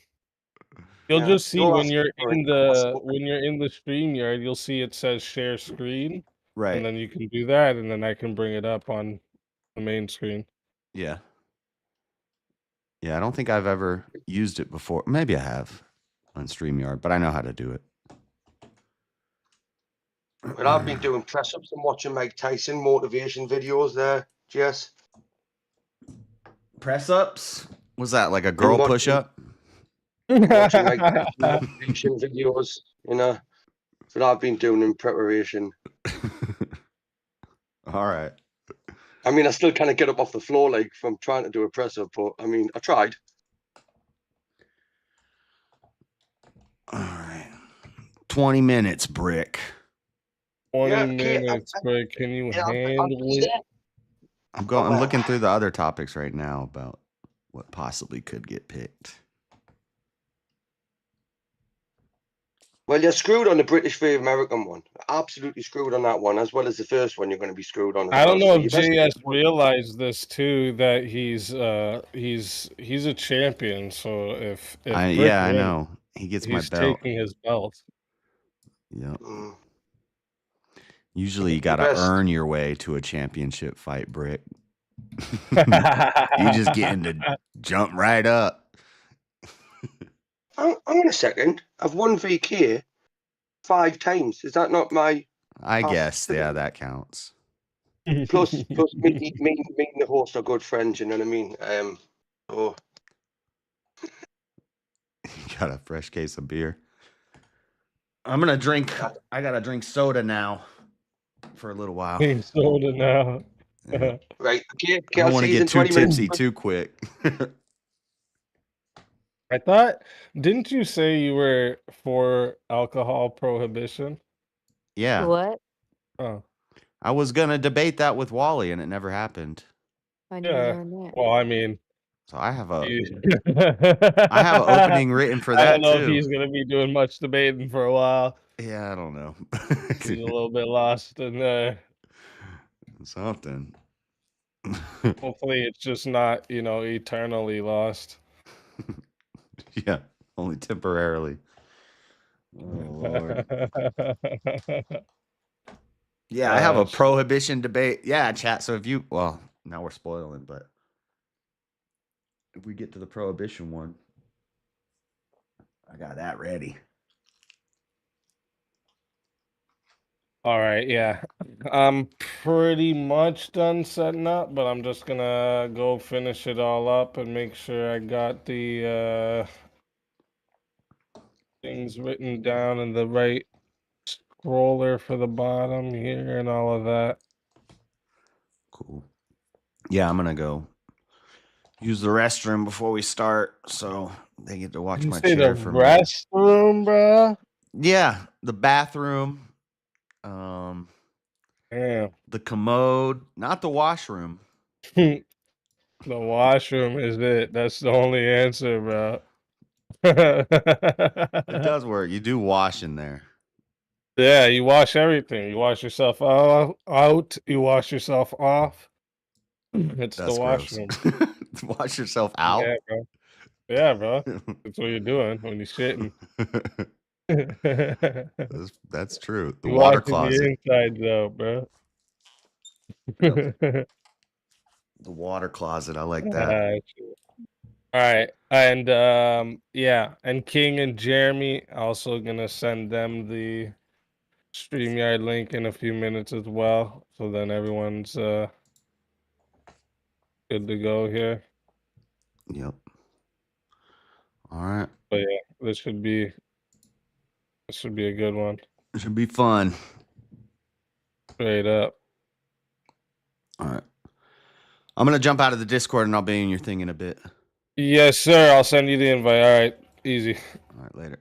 You'll Yeah, just see you're when asking you're for it. in the StreamYard, you'll see it says share screen, Right. and then you can do that, and then I can bring it up on the main screen. Yeah. Yeah, I don't think I've ever used it before. Maybe I have on StreamYard, but I know how to do it. Well, I've been doing press ups and watching Mike Tyson motivation videos there, Jess. Press ups? Was that like a And girl watching- push up? Watching Mike Tyson motivation videos, you know. That's what I've been doing in preparation. All right. I mean, I still kind of get up off the floor like from trying to do a press up, but I mean, I tried. All right. 20 minutes, Brick. 20 Yeah, okay, minutes, but can you yeah, handle it? I'm looking through the other topics right now about what possibly could get picked. Well, you're screwed on the British v American one. Absolutely screwed on that one, as well as the first one. You're going to be screwed on as I don't well. know So if you best. JS realized this too, that he's a champion. So if Brick I wins, know. He gets my he's belt. taking his belt. Yep. Mm. Usually you You gotta best. earn your way to a championship fight, Brick. You just getting to jump right up. Hang on a second. I've won VK 5 times. Is that not my? I Half guess, the- yeah, that counts. Plus me and the host are good friends. You know what I mean? Oh, You got a fresh case of beer. I'm gonna drink. I gotta drink soda now for a little while. He's soda now. Yeah. right. Okay. I don't want to see you in get too 20 minutes. tipsy too quick. I thought, didn't you say you were for alcohol prohibition? Yeah, What? Oh, I was gonna debate that with Wally, and it never happened. I need to yeah. learn that. Well, I mean, So I have a I have an opening written for I that don't know if too. he's gonna be doing much debating for a while. Yeah, I don't know. He's a little bit lost in there. Something. Hopefully, it's just not, eternally lost. Yeah, only temporarily. Oh Lord. Yeah, I have a Shit. prohibition debate. Yeah, chat. So well, now we're spoiling, but if we get to the prohibition one, I got that ready. All right, yeah. I'm pretty much done setting up, but I'm just gonna go finish it all up and make sure I got the things written down in the right scroller for the bottom here and all of that. Cool. Yeah, I'm gonna go use the restroom before we start, so they get to watch You my say the chair for me. restroom, bro? Yeah, the bathroom, Damn. the commode, not the washroom. The washroom is it. That's the only answer, bro. It does work. You do wash in there. Yeah, you wash everything. You wash yourself out, you wash yourself off. It's the That's gross. washroom. Wash yourself out. Yeah, bro. Yeah, bro. That's what you're doing when you're shitting. That's true. The You water washing your closet. insides out, bro. Yep. The water closet. I like that. All right. And yeah, and King and Jeremy also gonna send them the StreamYard link in a few minutes as well. So then everyone's good to go here. Yep. All right. But yeah, this should be a good one. It should be fun. Straight up. All right. I'm gonna jump out of the Discord and I'll be in your thing in a bit. Yes, sir. I'll send you the invite. All right. Easy. All right, later.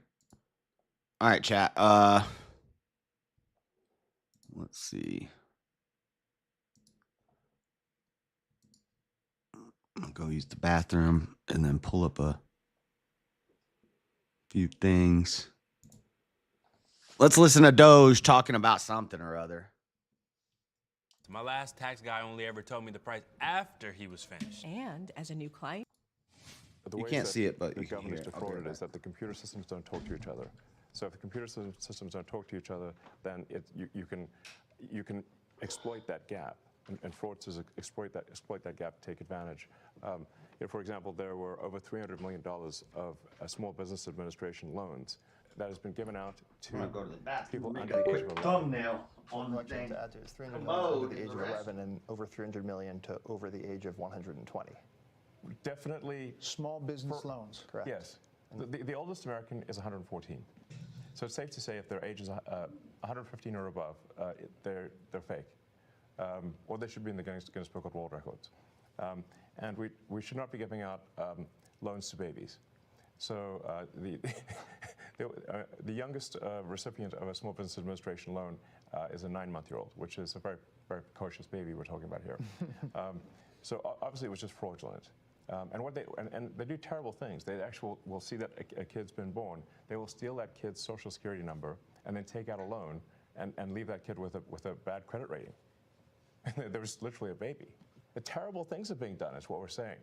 All right, chat. Let's see. I'll go use the bathroom and then pull up a few things. Let's listen to Doge talking about something or other. My last tax guy only ever told me the price after he was finished. And as a new client, You can't see it, but the you can government's hear it. defrauded is that the computer systems don't talk to each other. So if the computer systems don't talk to each other, then you can exploit that gap, and fraudsters exploit that gap to take advantage. For example, there were over $300 million of Small Business Administration loans that has been given out to people under the age of 11. Thumbnail on the Much thing. to add to is 300 million over the age of 11 and over 300 million to over the age of 120. Definitely. Small business loans, correct? Yes. The oldest American is 114. So it's safe to say if their age is 115 or above, they're fake. Or they should be in the Guinness Book of World Records. And we should not be giving out loans to babies. So the youngest recipient of a Small Business Administration loan is a 9-month-old, which is a very, very precocious baby we're talking about here. So obviously it was just fraudulent. And they do terrible things. They actually will see that a kid's been born. They will steal that kid's social security number and then take out a loan and leave that kid with a bad credit rating. There was literally a baby. The terrible things are being done, is what we're saying.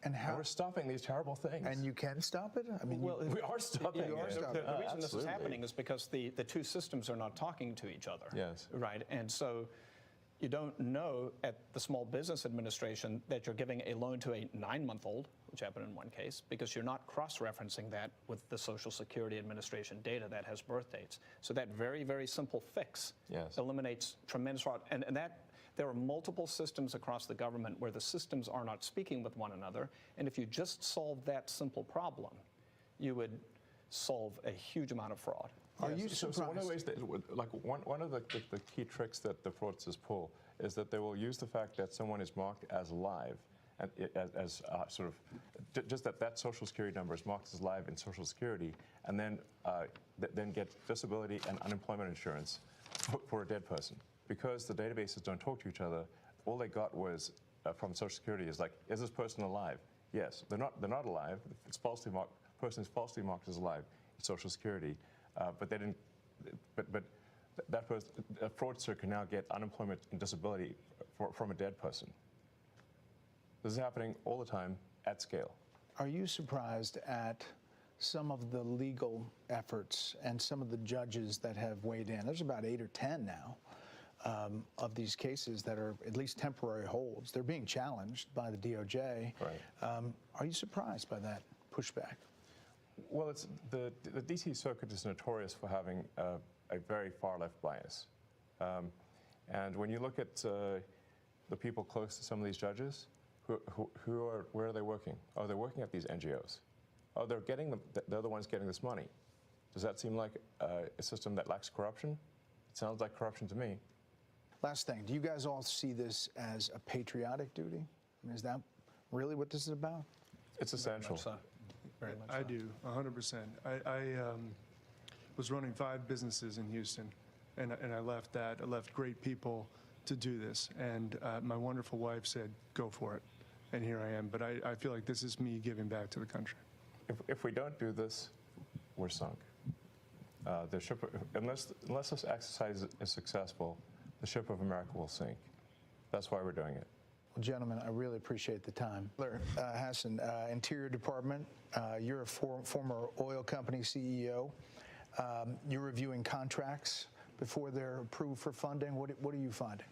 And we're stopping these terrible things. And you can stop it? I mean, well, we are stopping it. The reason this is happening is because the two systems are not talking to each other. Yes. Right? And so you don't know at the Small Business Administration that you're giving a loan to a 9-month-old, which happened in one case, because you're not cross-referencing that with the Social Security Administration data that has birth dates. So that very, very simple fix eliminates tremendous fraud. And that there are multiple systems across the government where the systems are not speaking with one another. And if you just solve that simple problem, you would solve a huge amount of fraud. Are you surprised? So one of the ways that, like one of the key tricks that the fraudsters pull is that they will use the fact that someone is marked as live, and as sort of just that Social Security number is marked as live in Social Security, and then get disability and unemployment insurance for a dead person. Because the databases don't talk to each other, all they got was from Social Security is like, is this person alive? Yes, they're not alive. It's falsely marked. Person is falsely marked as alive in Social Security, but they didn't. But that person, a fraudster can now get unemployment and disability from a dead person. This is happening all the time at scale. Are you surprised at some of the legal efforts and some of the judges that have weighed in? There's about 8 or 10 now. Of these cases that are at least temporary holds. They're being challenged by the DOJ. Right. Are you surprised by that pushback? Well, it's the D.C. Circuit is notorious for having a very far-left bias. And when you look at the people close to some of these judges, where are they working? Oh, they're working at these NGOs. Oh, they're the ones getting this money. Does that seem like a system that lacks corruption? It sounds like corruption to me. Last thing, do you guys all see this as a patriotic duty? I mean, is that really what this is about? It's essential. Very much so. I do, 100%. I was running 5 businesses in Houston, and I left that. I left great people to do this, and my wonderful wife said, go for it, and here I am. But I feel like this is me giving back to the country. If we don't do this, we're sunk. The ship, unless this exercise is successful, the ship of America will sink. That's why we're doing it. Well, gentlemen, I really appreciate the time. Hassan, Interior Department, you're a former oil company CEO. You're reviewing contracts before they're approved for funding. What are you finding?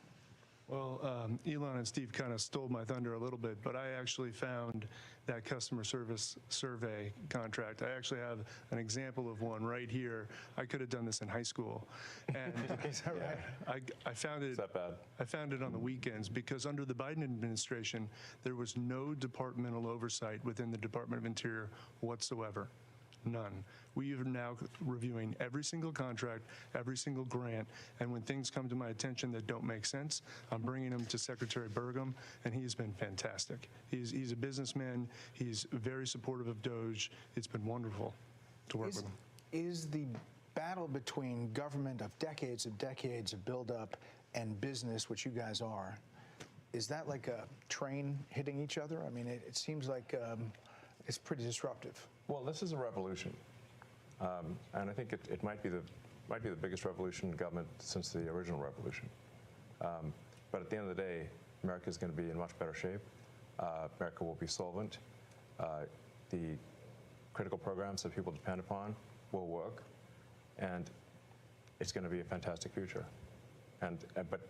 Well, Elon and Steve kind of stole my thunder a little bit, but I actually found that customer service survey contract. I actually have an example of one right here. I could have done this in high school. And Is that right? I found it. Is that bad? I found it on the weekends because under the Biden administration, there was no departmental oversight within the Department of Interior whatsoever. None. We are now reviewing every single contract, every single grant, and when things come to my attention that don't make sense, I'm bringing them to Secretary Burgum, and he's been fantastic. He's a businessman. He's very supportive of DOJ. It's been wonderful to work with him. Is the battle between government of decades of buildup and business, which you guys are, is that like a train hitting each other? I mean, it seems like it's pretty disruptive. Well, this is a revolution, and I think it might be the biggest revolution in government since the original revolution. But at the end of the day, America is going to be in much better shape. America will be solvent. The critical programs that people depend upon will work, and it's going to be a fantastic future. But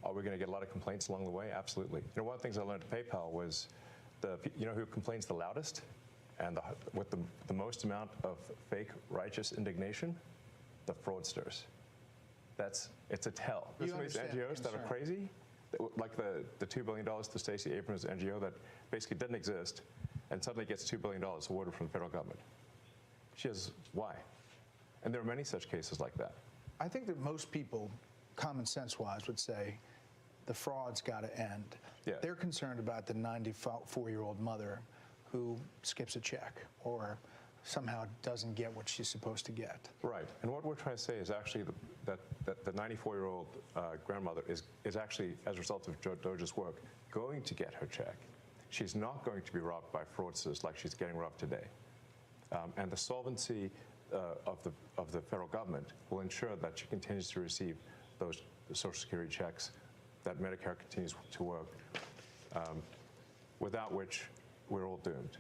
are we going to get a lot of complaints along the way? Absolutely. You know, one of the things I learned at PayPal was you know who complains the loudest and with the most amount of fake righteous indignation? The fraudsters. It's a tell. There's some of these NGOs that are crazy, like the $2 billion to Stacey Abrams' NGO that basically didn't exist and suddenly gets $2 billion awarded from the federal government. She has, why? And there are many such cases like that. I think that most people, common sense-wise, would say the fraud's got to end. Yeah. They're concerned about the 94-year-old mother who skips a check or somehow doesn't get what she's supposed to get. Right. And what we're trying to say is actually that the 94-year-old grandmother is actually, as a result of DOJ's work, going to get her check. She's not going to be robbed by fraudsters like she's getting robbed today. And the solvency of the federal government will ensure that she continues to receive those Social Security checks, that Medicare continues to work, without which we're all doomed.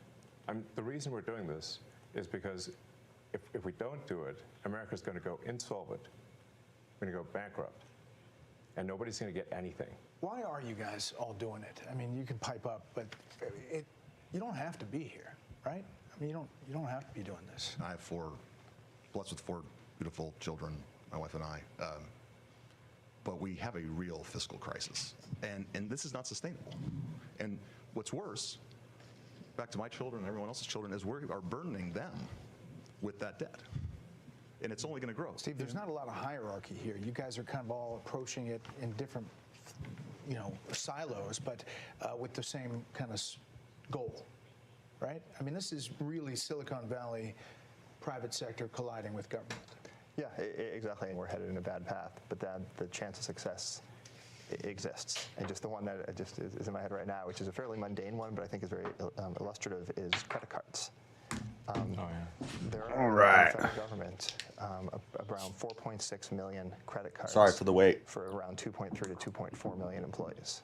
The reason we're doing this is because if we don't do it, America's going to go insolvent. We're going to go bankrupt. And nobody's going to get anything. Why are you guys all doing it? I mean, you can pipe up, but you don't have to be here, right? I mean, you don't have to be doing this. I have blessed with 4 beautiful children, my wife and I. But we have a real fiscal crisis, and this is not sustainable. And what's worse, back to my children and everyone else's children, is we are burdening them with that debt. And it's only going to grow. Steve, there's not a lot of hierarchy here. You guys are kind of all approaching it in different, silos, but with the same kind of goal, right? I mean, this is really Silicon Valley, private sector colliding with government. Yeah, exactly. And we're headed in a bad path, but the chance of success exists. And just the one that just is in my head right now, which is a fairly mundane one, but I think is very illustrative, is credit cards. There are in the federal government around 4.6 million credit cards. Sorry for the wait. For around 2.3 to 2.4 million employees.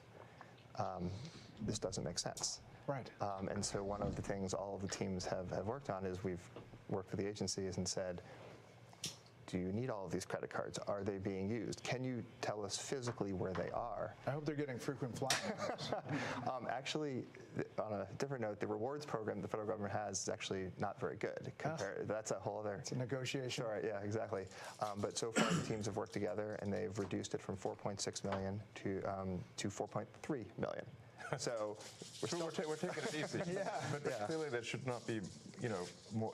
This doesn't make sense. Right. And so one of the things all of the teams have worked on is we've worked with the agencies and said, do you need all of these credit cards? Are they being used? Can you tell us physically where they are? I hope they're getting frequent flyers. Actually, on a different note, the rewards program the federal government has is actually not very good. That's a whole other... It's a negotiation. Sure, yeah, exactly. But so far, the teams have worked together, and they've reduced it from 4.6 million to 4.3 million. So we're taking it easy. Yeah. But clearly there should not be, more.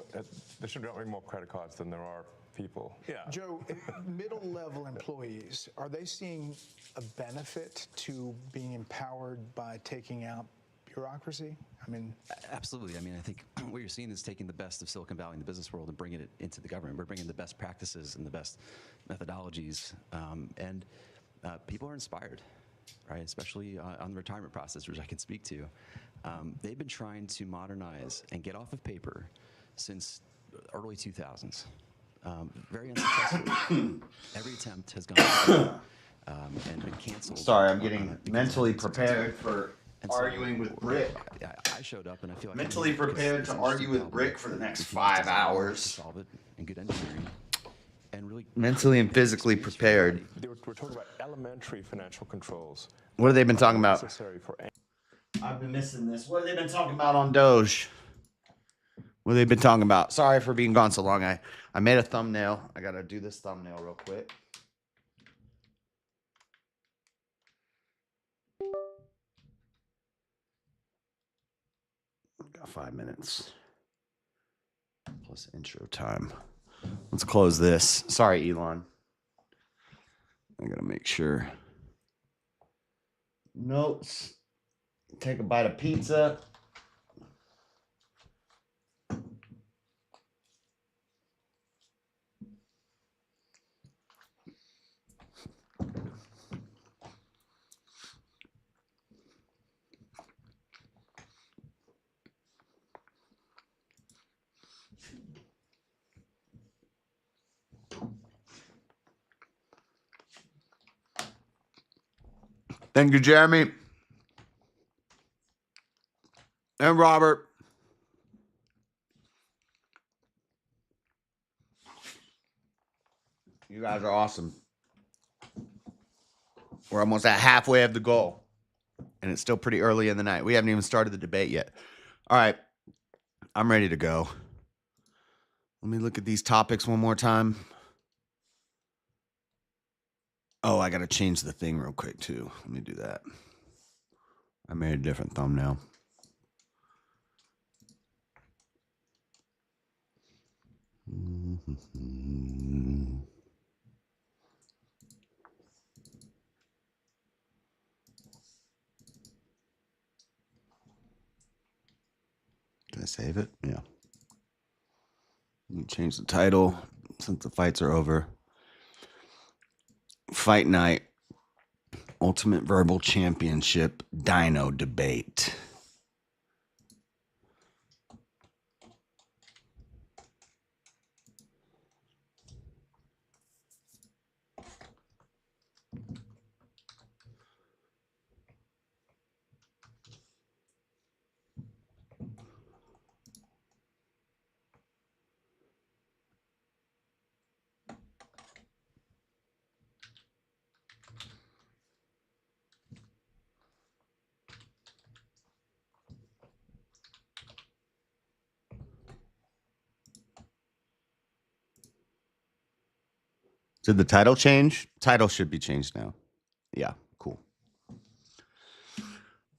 There should not be more credit cards than there are people. Yeah. Joe, middle-level employees, are they seeing a benefit to being empowered by taking out bureaucracy? I mean, absolutely. I mean, I think what you're seeing is taking the best of Silicon Valley and the business world and bringing it into the government. We're bringing the best practices and the best methodologies, and people are inspired. Right, especially on the retirement process, which I can speak to. They've been trying to modernize and get off of paper since early 2000s. Very unsuccessfully. Every attempt has gone and been canceled. Sorry, I'm getting mentally prepared for arguing with Brick. I showed up and I feel like mentally prepared to argue with Brick for the next 5 hours. Solve it in good engineering. And really mentally and physically prepared. We're talking about elementary financial controls. What have they been talking about? I've been missing this. What have they been talking about on Doge? What have they been talking about? Sorry for being gone so long. I made a thumbnail. I got to do this thumbnail real quick. Got 5 minutes. Plus intro time. Let's close this. Sorry, Elon. I gotta make sure. Notes. Take a bite of pizza. Thank you, Jeremy. And Robert. You guys are awesome. We're almost at halfway of the goal. And it's still pretty early in the night. We haven't even started the debate yet. All right. I'm ready to go. Let me look at these topics one more time. Oh, I got to change the thing real quick, too. Let me do that. I made a different thumbnail. Did I save it? Yeah. You change the title since the fights are over. Fight Night, Ultimate Verbal Championship Dino Debate. Did the title change? Title should be changed now. Yeah, cool.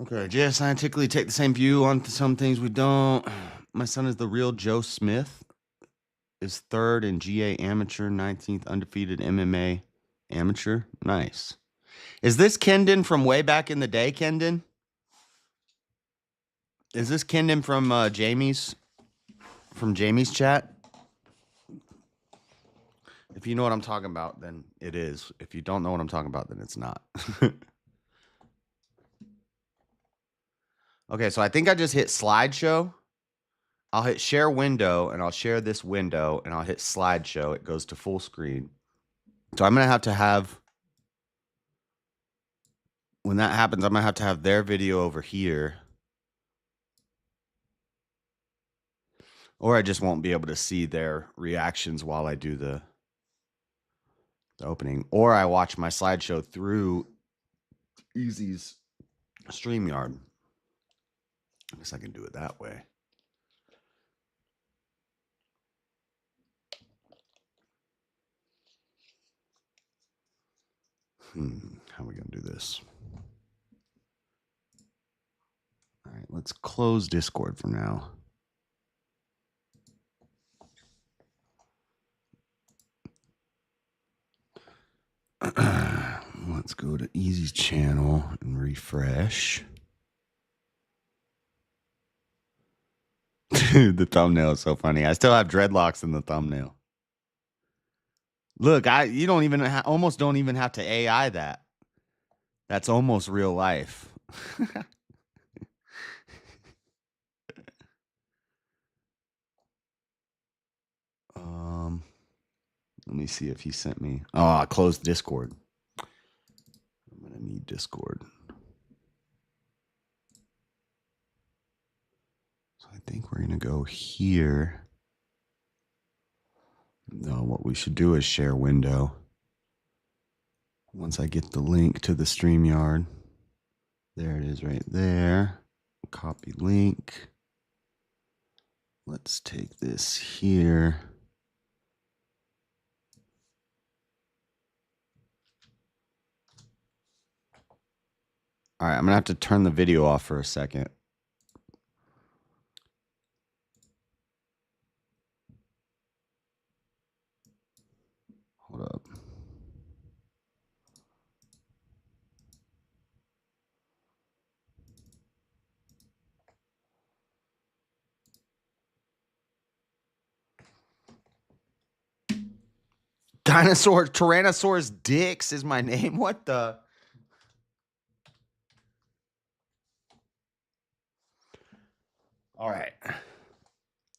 Okay, JS scientifically take the same view on some things we don't. My son is the real Joe Smith. Is third in GA amateur, 19th undefeated MMA amateur. Nice. Is this Kendon from way back in the day, Kendon? Is this Kendon from Jamie's chat? If you know what I'm talking about, then it is. If you don't know what I'm talking about, then it's not. Okay, so I think I just hit slideshow. I'll hit share window, and I'll share this window, and I'll hit slideshow. It goes to full screen. So I'm going to have, when that happens, I'm going to have their video over here. Or I just won't be able to see their reactions while I do the opening. Or I watch my slideshow through Easy's StreamYard. I guess I can do it that way. How are we going to do this? All right, let's close Discord for now. Let's go to Easy's channel and refresh. Dude, the thumbnail is so funny. I still have dreadlocks in the thumbnail. Look, you don't even almost don't even have to AI that. That's almost real life. Let me see if he sent me. Oh, I closed Discord. I'm gonna need Discord. So I think we're gonna go here. No, what we should do is share window. Once I get the link to the StreamYard, there it is right there. Copy link. Let's take this here. All right, I'm gonna have to turn the video off for a second. Hold up. Tyrannosaurus Dix is my name. What the? All right.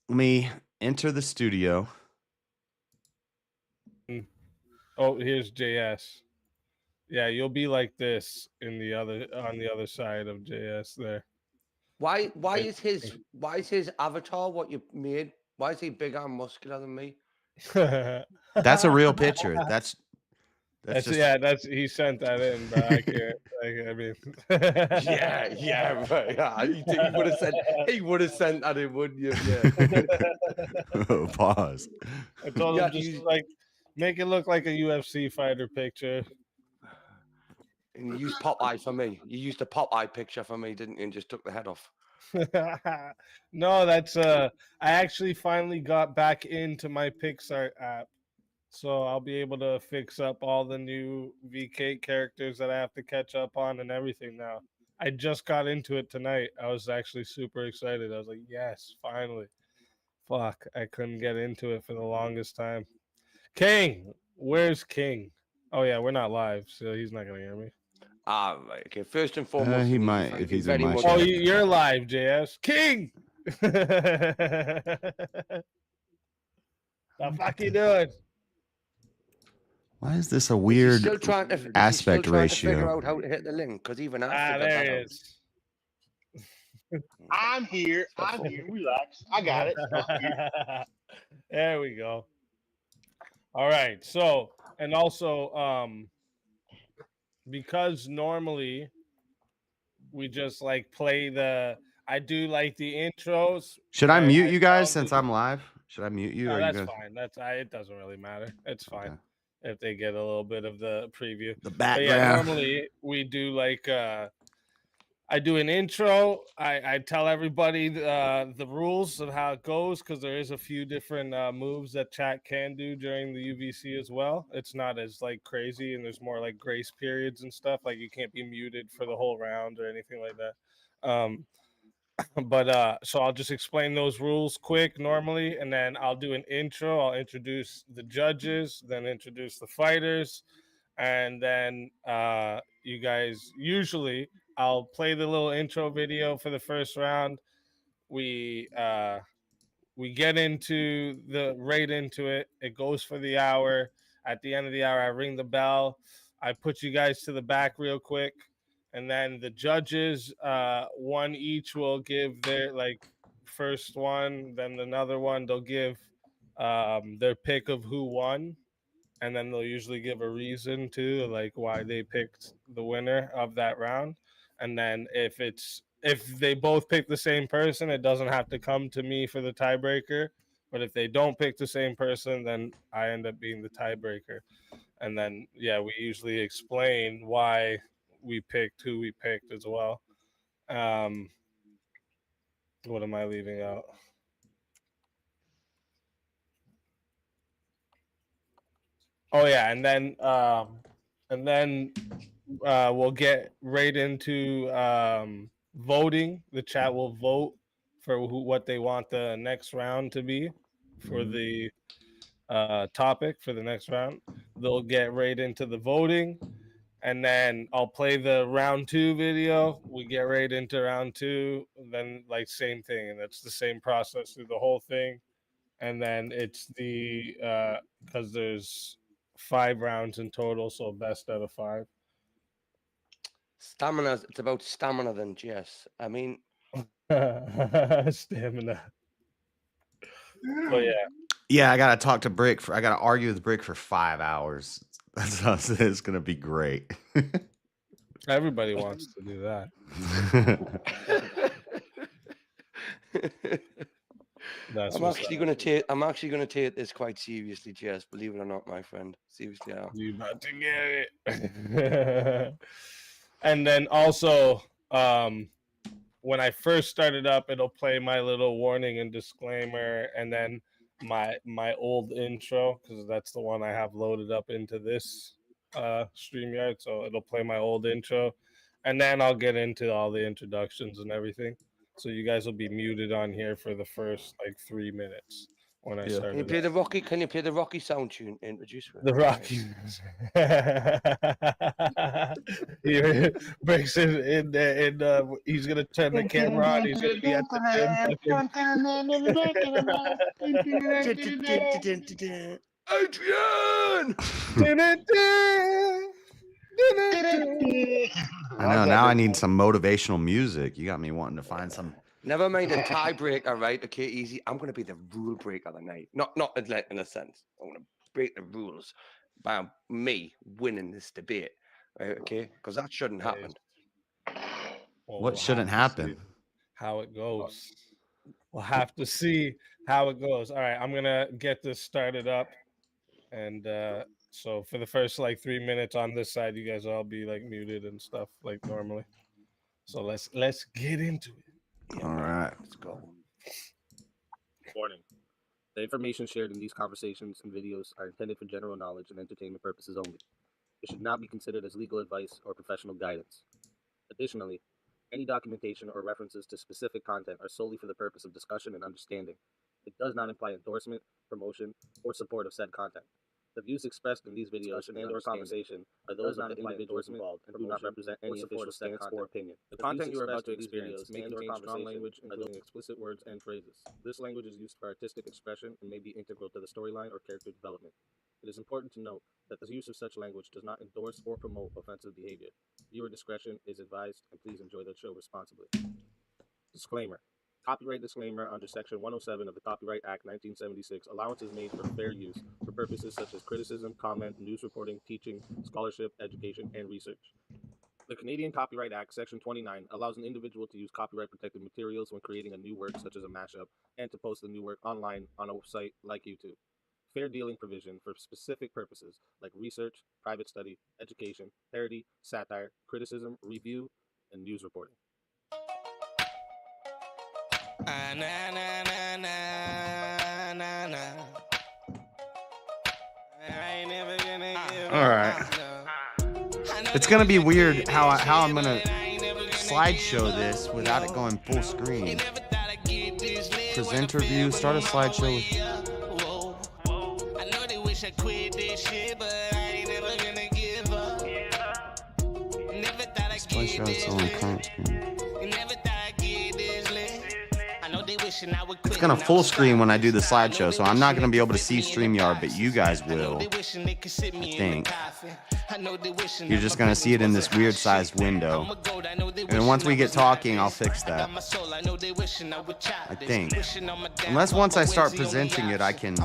Let me enter the studio. Oh, here's JS. Yeah, you'll be like this on the other side of JS there. Why is his avatar what you made? Why is he bigger and muscular than me? That's a real picture. That's just, he sent that in, but I can't. I mean, yeah, right. Yeah, he would have sent that in, wouldn't you? Yeah. Pause. I told him just like make it look like a UFC fighter picture. And you used Popeye for me. You used a Popeye picture for me, didn't you? And just took the head off. No, that's I actually finally got back into my Pixar app. So I'll be able to fix up all the new VK characters that I have to catch up on and everything now. I just got into it tonight. I was actually super excited. I was like, yes, finally. Fuck, I couldn't get into it for the longest time. King, where's King? Oh yeah, we're not live, so he's not gonna hear me. Right. Okay. First and foremost, he might if he's in my Oh, you're live, JS. King. The fuck you doing? Why is this a weird aspect ratio? To figure out how to hit the link because even I there it is. I'm here. Relax. I got it. There we go. All right. So, and also, because normally we just like play I do like the intros. Should I mute you guys since I'm live? Should I mute you? No, or that's you guys... fine. It doesn't really matter. It's fine. if they get a little bit of the preview. The But yeah, background. normally we do like I do an intro. I tell everybody the rules and how it goes, because there is a few different moves that chat can do during the UVC as well. It's not as like crazy, and there's more like grace periods and stuff. Like you can't be muted for the whole round or anything like that. But so I'll just explain those rules quick normally, and then I'll do an intro. I'll introduce the judges, then introduce the fighters, and then you guys usually I'll play the little intro video for the first round. We get into the right into it. It goes for the hour. At the end of the hour, I ring the bell. I put you guys to the back real quick, and then the judges, one each will give their like first one, then another one. They'll give their pick of who won, and then they'll usually give a reason too, like why they picked the winner of that round. And then if they both pick the same person, it doesn't have to come to me for the tiebreaker. But if they don't pick the same person, then I end up being the tiebreaker. And then yeah, we usually explain why we picked who we picked as well. What am I leaving out? Oh yeah, and then we'll get right into voting. The chat will vote for what they want the next round to be for the topic for the next round. They'll get right into the voting, and then I'll play the round 2 video. We get right into round 2, then like same thing, and it's the same process through the whole thing. And then it's the because there's 5 rounds in total, so best out of 5. Stamina. It's about stamina then, Jess. I mean, stamina. Oh yeah. Yeah, I gotta talk to Brick. I gotta argue with Brick for 5 hours. That's it's gonna be great. Everybody wants to do that. I'm actually going to take this quite seriously, Jess. Believe it or not, my friend. Seriously, I am. You about to get it. And then also, when I first started up, it'll play my little warning and disclaimer, and then my old intro, because that's the one I have loaded up into this StreamYard. So it'll play my old intro, and then I'll get into all the introductions and everything. So you guys will be muted on here for the first like 3 minutes when I started. Can you play the Rocky? Can you play the Rocky sound tune? Introduce the Rocky. He breaks it in. He's gonna turn the camera on. He's gonna be at the gym. Adrian! I know. Now I need some motivational music. You got me wanting to find some. Never mind a tiebreaker, right? Okay, easy. I'm going to be the rule breaker of the night. Not in a sense. I'm going to break the rules by me winning this debate, right? Okay, because that shouldn't happen. Well, What shouldn't happen? How it goes. We'll have to see how it goes. All right, I'm gonna get this started up, and so for the first like 3 minutes on this side, you guys will all be like muted and stuff like normally. So let's get into it. All right. Let's go. Warning. The information shared in these conversations and videos are intended for general knowledge and entertainment purposes only. It should not be considered as legal advice or professional guidance. Additionally, any documentation or references to specific content are solely for the purpose of discussion and understanding. It does not imply endorsement, promotion, or support of said content. The views expressed in these videos and/or conversation are those of the individuals involved and do not represent any official stance or opinion. The content you are about to experience may contain strong language, including explicit words and phrases. This language is used for artistic expression and may be integral to the storyline or character development. It is important to note that the use of such language does not endorse or promote offensive behavior. Viewer discretion is advised, and please enjoy the show responsibly. Disclaimer. Copyright disclaimer under Section 107 of the Copyright Act 1976. Allowance is made for fair use for purposes such as criticism, comment, news reporting, teaching, scholarship, education, and research. The Canadian Copyright Act, Section 29, allows an individual to use copyright-protected materials when creating a new work, such as a mashup, and to post the new work online on a site like YouTube. fair dealing provision for specific purposes like research, private study, education, parody, satire, criticism, review, and news reporting. All right. It's gonna be weird how I'm gonna slideshow this without it going full screen. Presenter view. Start a slideshow with. Slideshow is on current screen. It's gonna full screen when I do the slideshow, so I'm not gonna be able to see StreamYard, but you guys will. I think. You're just gonna see it in this weird sized window. And then once we get talking, I'll fix that. I think. Unless once I start presenting it, I can.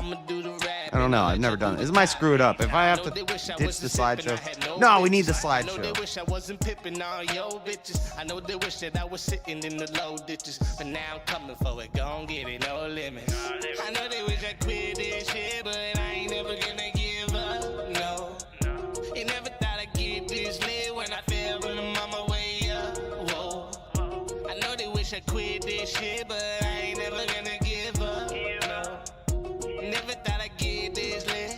I don't know. I've never done it. This might screw it up. If I have to ditch the slideshow. No, we need the slideshow. I know they wish that I was sitting in the low ditches, but now I'm coming for it. Gon' get it, no limits. I know they wish I quit this shit, but I ain't never gonna give up. No, you never thought I'd get this lit when I fell, but I'm on my way up. Whoa, I know they wish I quit this shit, but I ain't never gonna give up. No, never thought I'd get this lit.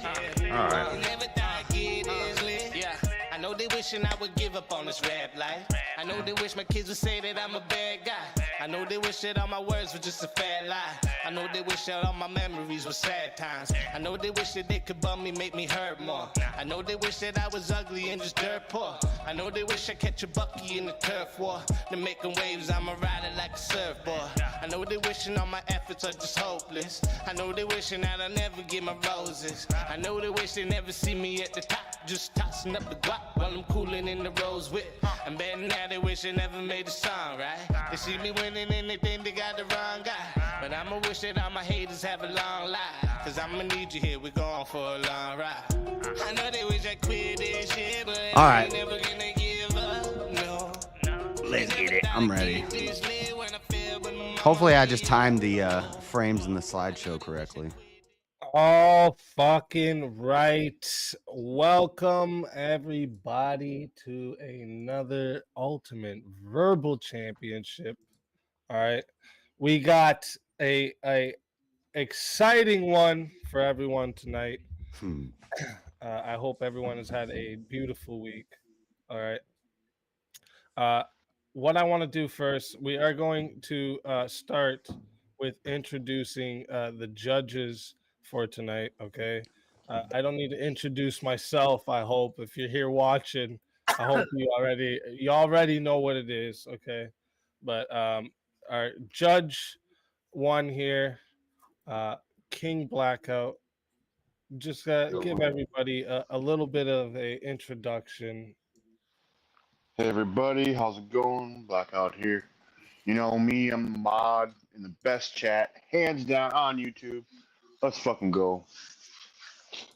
All right. Never thought I'd get this lit. Yeah, I know they wishing I would give up on this rap life. I know they wish my kids would say that I'm a bad guy. I know they wish that all my words were just a fat lie. I know they wish that all my memories were sad times. I know they wish that they could bum me, make me hurt more. I know they wish that I was ugly and just dirt poor. I know they wish I catch a bucky in the turf war. They're making waves, I'm a rider like a surfboard. I know they wishing all my efforts are just hopeless. I know they wishing that I never get my roses. I know they wish they never see me at the top, just tossing up the guap while I'm cooling in the rose whip. And better now they wish they never made a song, right? They see me winning and they think they got the wrong guy. But I'ma wish that all my haters have a long life, cause I'ma need you here, we're going for a long ride. I know they wish I quit this shit, but All I right. ain't never gonna give up, no. Let's get it. I'm ready. Hopefully I just timed the frames in the slideshow correctly. All fucking right. Welcome everybody to another Ultimate Verbal Championship. All right. We got a exciting one for everyone tonight. I hope everyone has had a beautiful week. All right. What I want to do first, we are going to start with introducing the judges for tonight. Okay. I don't need to introduce myself. I hope if you're here watching, I hope you already know what it is. Okay. But our judge one here, King Blackout. Just give everybody a little bit of a introduction. Hey everybody, how's it going? Blackout here. You know me, I'm a mod in the best chat, hands down on YouTube. Let's fucking go.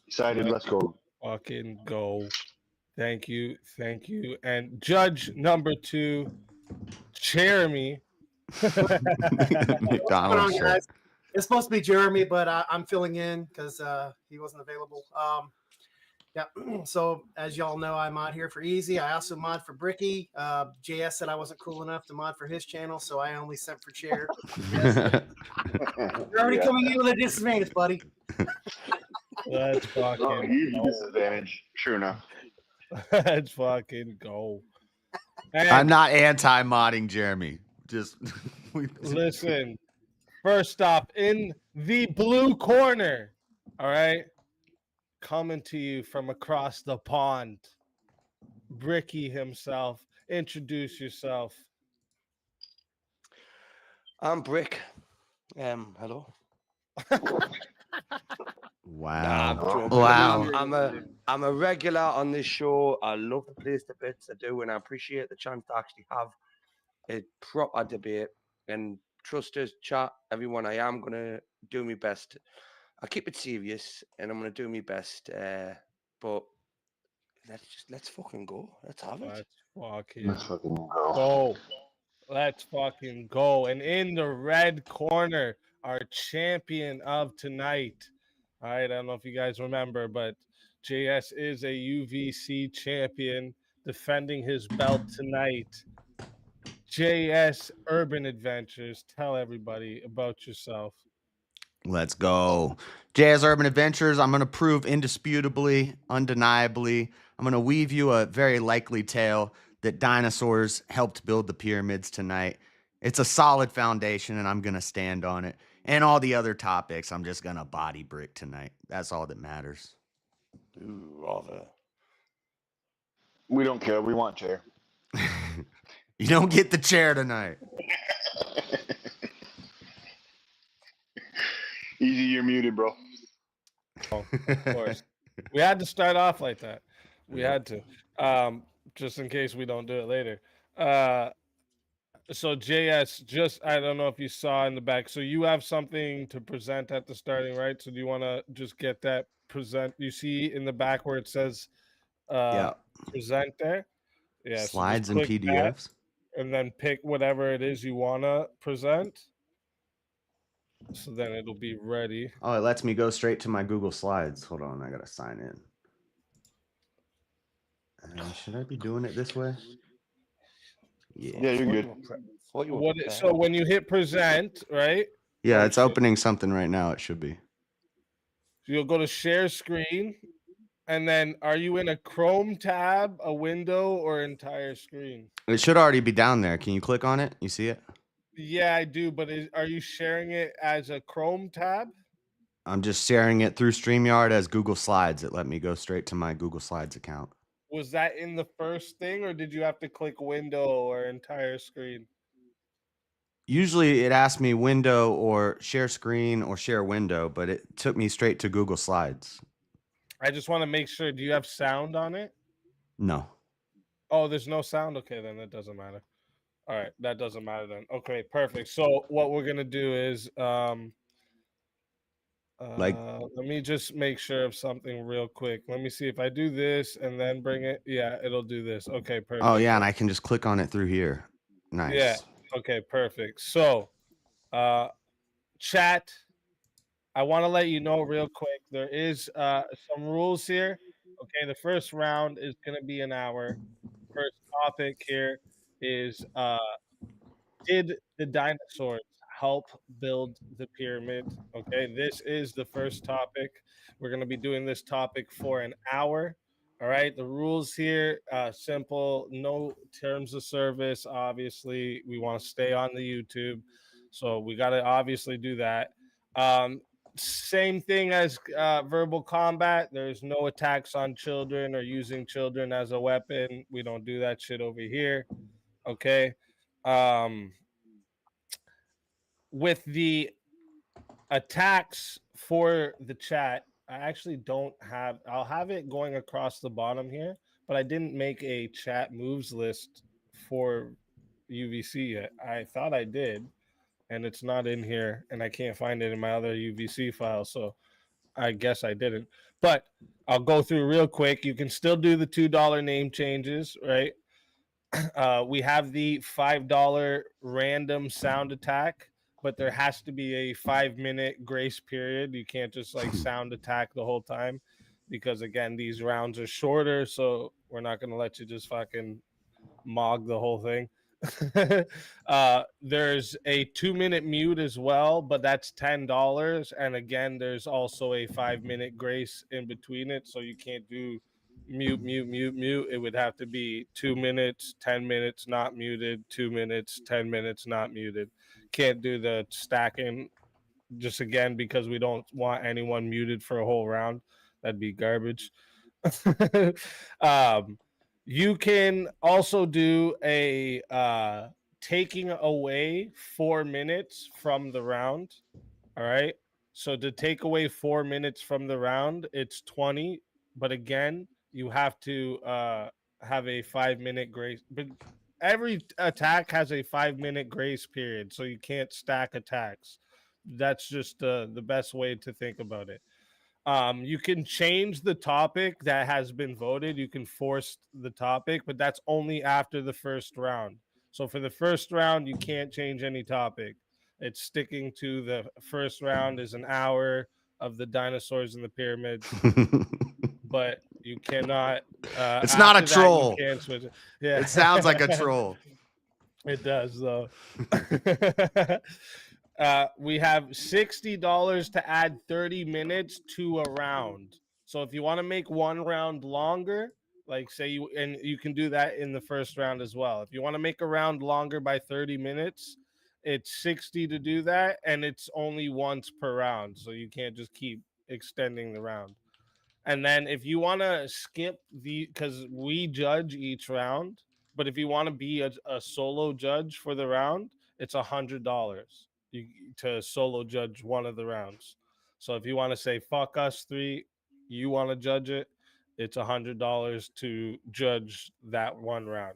Excited, let's go. Fucking go. Thank you. And judge number 2, Jeremy. McDonald's shirt. Guys. It's supposed to be Jeremy, but I'm filling in because he wasn't available. Yeah. So as y'all know, I mod here for Easy. I also mod for Bricky. JS said I wasn't cool enough to mod for his channel, so I only sent for Chair. Yes. You're already coming in with a disadvantage, buddy. Let's fucking huge go. disadvantage. True enough. Let's fucking go. I'm not anti-modding Jeremy. Just listen. First off, in the blue corner, all right, coming to you from across the pond, Bricky himself. Introduce yourself. I'm Brick. Hello. Wow. Wow. I'm a regular on this show. I love the place to bits. I do, and I appreciate the chance to actually have a proper debate. And trust us, chat, everyone. I am gonna do my best. I keep it serious, and I'm gonna do my best. But let's fucking go. Let's have it. Let's fucking go. Let's fucking go. And in the red corner, our champion of tonight. All right, I don't know if you guys remember, but JS is a UVC champion defending his belt tonight. JS Urban Adventures, tell everybody about yourself. Let's go. Jazz Urban Adventures. I'm going to prove indisputably, undeniably, I'm going to weave you a very likely tale that dinosaurs helped build the pyramids tonight. It's a solid foundation, and I'm going to stand on it. And all the other topics, I'm just going to body brick tonight. That's all that matters. Ooh, all the. We don't care. We want chair. You don't get the chair tonight. Easy, you're muted, bro. Oh, of course. We had to start off like that. We had to. Just in case we don't do it later. So JS, just I don't know if you saw in the back. So you have something to present at the starting, right? So do you want to just get that present? You see in the back where it says present there? Yeah. Slides so and PDFs. And then pick whatever it is you want to present. So then it'll be ready. Oh, it lets me go straight to my Google Slides. Hold on, I gotta sign in. Should I be doing it this way? Yeah, you're good. So when you hit present, right? Yeah, it's opening something right now. It should be. You'll go to share screen, and then are you in a Chrome tab, a window, or entire screen? It should already be down there. Can you click on it? You see it? Yeah, I do. But are you sharing it as a Chrome tab? I'm just sharing it through StreamYard as Google Slides. It let me go straight to my Google Slides account. Was that in the first thing, or did you have to click window or entire screen? Usually it asks me window or share screen or share window, but it took me straight to Google Slides. I just want to make sure. Do you have sound on it? No. Oh, there's no sound? Okay, then that doesn't matter. All right, that doesn't matter then. Okay, perfect. So what we're going to do is let me just make sure of something real quick. Let me see if I do this and then bring it. Yeah, it'll do this. Okay, perfect. Oh, yeah, and I can just click on it through here. Nice. Yeah. Okay, perfect. So, chat, I want to let you know real quick. There is some rules here. Okay, the first round is going to be an hour. First topic here is did the dinosaurs help build the pyramid? Okay, this is the first topic. We're going to be doing this topic for an hour. All right, the rules here simple, no terms of service. Obviously, we want to stay on the YouTube, so we got to obviously do that. Same thing as verbal combat. There's no attacks on children or using children as a weapon. We don't do that shit over here. Okay. With the attacks for the chat, I actually don't have. I'll have it going across the bottom here, but I didn't make a chat moves list for UVC yet. I thought I did, and it's not in here, and I can't find it in my other UVC file, so I guess I didn't. But I'll go through real quick. You can still do the $2 name changes, right? We have the $5 random sound attack, but there has to be a 5-minute grace period. You can't just like sound attack the whole time because, again, these rounds are shorter. So we're not going to let you just fucking mog the whole thing. There's a 2-minute mute as well, but that's $10. And again, there's also a 5-minute grace in between it. So you can't do mute. It would have to be 2 minutes, 10 minutes not muted, 2 minutes, 10 minutes not muted. Can't do the stacking just again because we don't want anyone muted for a whole round. That'd be garbage. You can also do a taking away 4 minutes from the round. All right. So to take away 4 minutes from the round, it's 20. But again, you have to have a 5-minute grace. But every attack has a 5-minute grace period, so you can't stack attacks. That's just the best way to think about it. You can change the topic that has been voted. You can force the topic, but that's only after the first round. So for the first round, you can't change any topic. It's sticking to the first round is an hour. of the dinosaurs in the pyramids, but you cannot. It's not a after that, you troll. can't switch it. Yeah, It sounds like a troll. It does though. We have $60 to add 30 minutes to a round. So if you want to make one round longer, like say you can do that in the first round as well. If you want to make a round longer by 30 minutes, it's 60 to do that, and it's only once per round. So you can't just keep extending the round. And then if you want to skip because we judge each round, but if you want to be a solo judge for the round, it's $100 to solo judge one of the rounds. So if you want to say fuck us three, you want to judge it, it's $100 to judge that one round.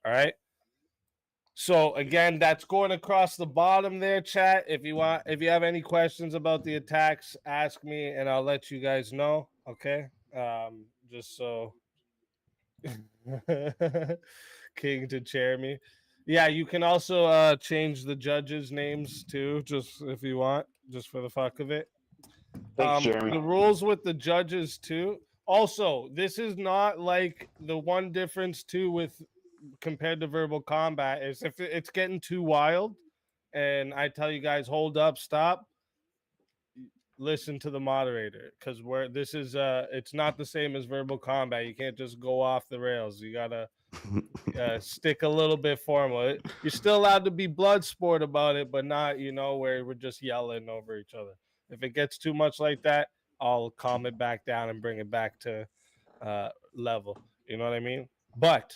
All right. So again, that's going across the bottom there, chat. If you have any questions about the attacks, ask me and I'll let you guys know. Okay. Just so King to chair me. Yeah, you can also change the judges' names too, just if you want, just for the fuck of it. Thanks, Jeremy. The rules with the judges too. Also, this is not like the one difference too with compared to verbal combat is if it's getting too wild and I tell you guys hold up, stop, listen to the moderator, because this is it's not the same as verbal combat. You can't just go off the rails. You gotta stick a little bit formal. You're still allowed to be blood sport about it, but not where we're just yelling over each other. If it gets too much like that, I'll calm it back down and bring it back to level. You know what I mean? But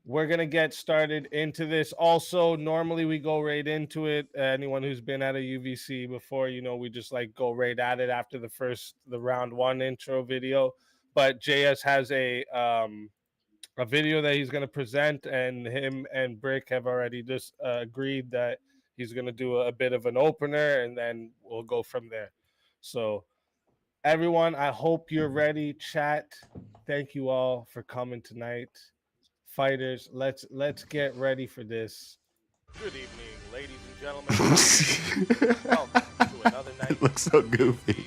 we're going to get started into this. Also, normally we go right into it. Anyone who's been at a UVC before, we just like go right at it after the round one intro video. But JS has a video that he's going to present, and him and Brick have already just agreed that he's going to do a bit of an opener, and then we'll go from there. So everyone, I hope you're ready. Chat, thank you all for coming tonight. Fighters, let's get ready for this. Good evening, ladies and gentlemen. Welcome to another night. It looks so goofy.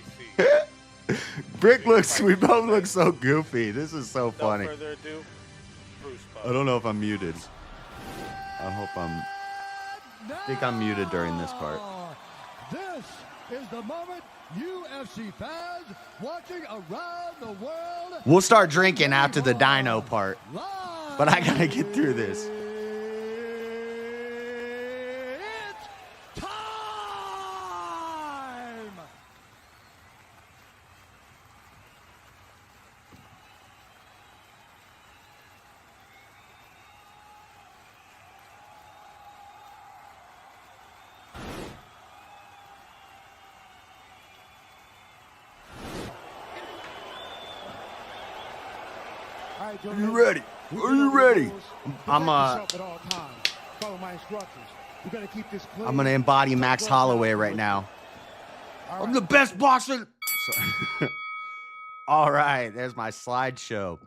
We both look so goofy. This is so funny. Without further ado, Bruce I don't know if I'm muted. I think I'm muted during this part. This is the moment UFC fans watching around the world. We'll start drinking after the dino part. But I gotta get through this. It's time! Are you ready? Are you ready? I'm gonna embody Max Holloway right now. I'm the best boxer. All right, there's my slideshow.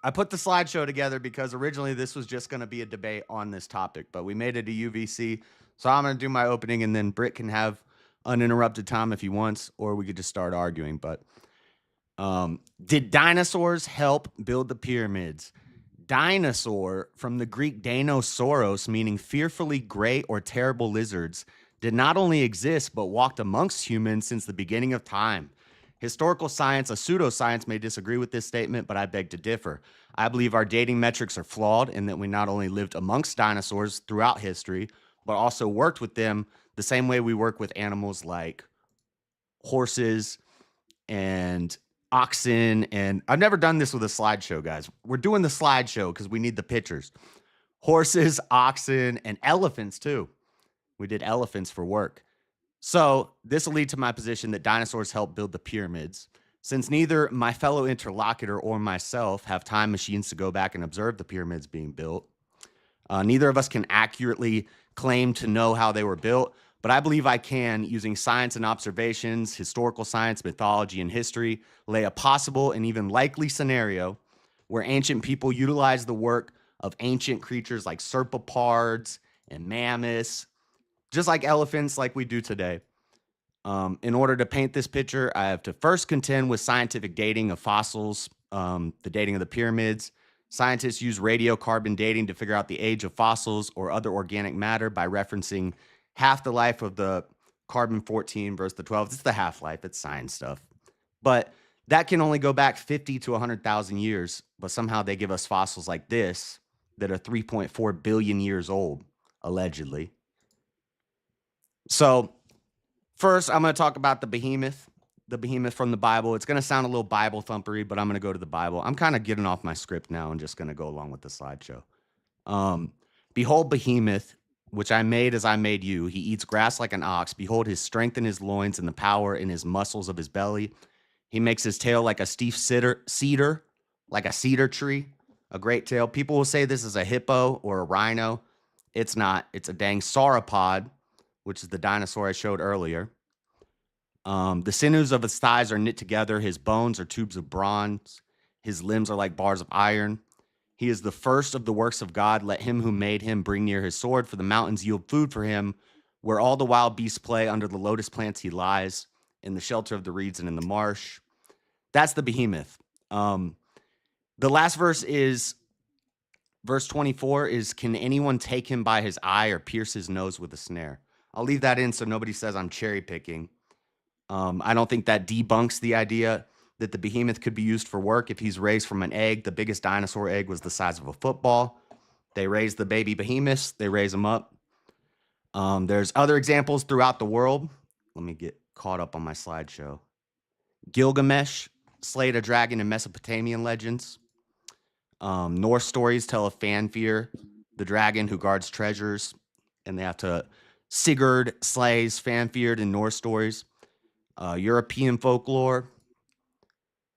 I put the slideshow together because originally this was just gonna be a debate on this topic, but we made it a UVC, so I'm gonna do my opening, and then Britt can have uninterrupted time if he wants, or we could just start arguing. But did dinosaurs help build the pyramids? Dinosaur, from the Greek Deinosauros, meaning fearfully great or terrible lizards, did not only exist but walked amongst humans since the beginning of time. Historical science, a pseudoscience, may disagree with this statement, but I beg to differ. I believe our dating metrics are flawed in that we not only lived amongst dinosaurs throughout history, but also worked with them the same way we work with animals like horses and oxen. And I've never done this with a slideshow, guys. We're doing the slideshow because we need the pictures. Horses, oxen, and elephants too. We did elephants for work. So this will lead to my position that dinosaurs helped build the pyramids. Since neither my fellow interlocutor or myself have time machines to go back and observe the pyramids being built, neither of us can accurately claim to know how they were built, but I believe I can, using science and observations, historical science, mythology, and history, lay a possible and even likely scenario where ancient people utilized the work of ancient creatures like serpopards and mammoths, just like elephants like we do today. In order to paint this picture, I have to first contend with scientific dating of fossils, the dating of the pyramids. Scientists use radiocarbon dating to figure out the age of fossils or other organic matter by referencing half the life of the carbon-14 versus the 12. It's the half-life. It's science stuff. But that can only go back 50 to 100,000 years, but somehow they give us fossils like this that are 3.4 billion years old, allegedly. So first, I'm going to talk about the behemoth from the Bible. It's going to sound a little Bible thumpery, but I'm going to go to the Bible. I'm kind of getting off my script now and just going to go along with the slideshow. Behold, behemoth, which I made as I made you. He eats grass like an ox. Behold his strength in his loins and the power in his muscles of his belly. He makes his tail like a steep cedar, like a cedar tree, a great tail. People will say this is a hippo or a rhino. It's not. It's a dang sauropod, which is the dinosaur I showed earlier. The sinews of his thighs are knit together. His bones are tubes of bronze. His limbs are like bars of iron. He is the first of the works of God. Let him who made him bring near his sword, for the mountains yield food for him. Where all the wild beasts play, under the lotus plants he lies, in the shelter of the reeds and in the marsh. That's the behemoth. The last verse is, verse 24 is, can anyone take him by his eye or pierce his nose with a snare? I'll leave that in so nobody says I'm cherry picking. I don't think that debunks the idea that the behemoth could be used for work if he's raised from an egg. The biggest dinosaur egg was the size of a football. They raise the baby behemoths. They raise them up. There's other examples throughout the world. Let me get caught up on my slideshow. Gilgamesh slayed a dragon in Mesopotamian legends. Norse stories tell of Fanfir, the dragon who guards treasures, and they have to Sigurd slays Fanfir in Norse stories. European folklore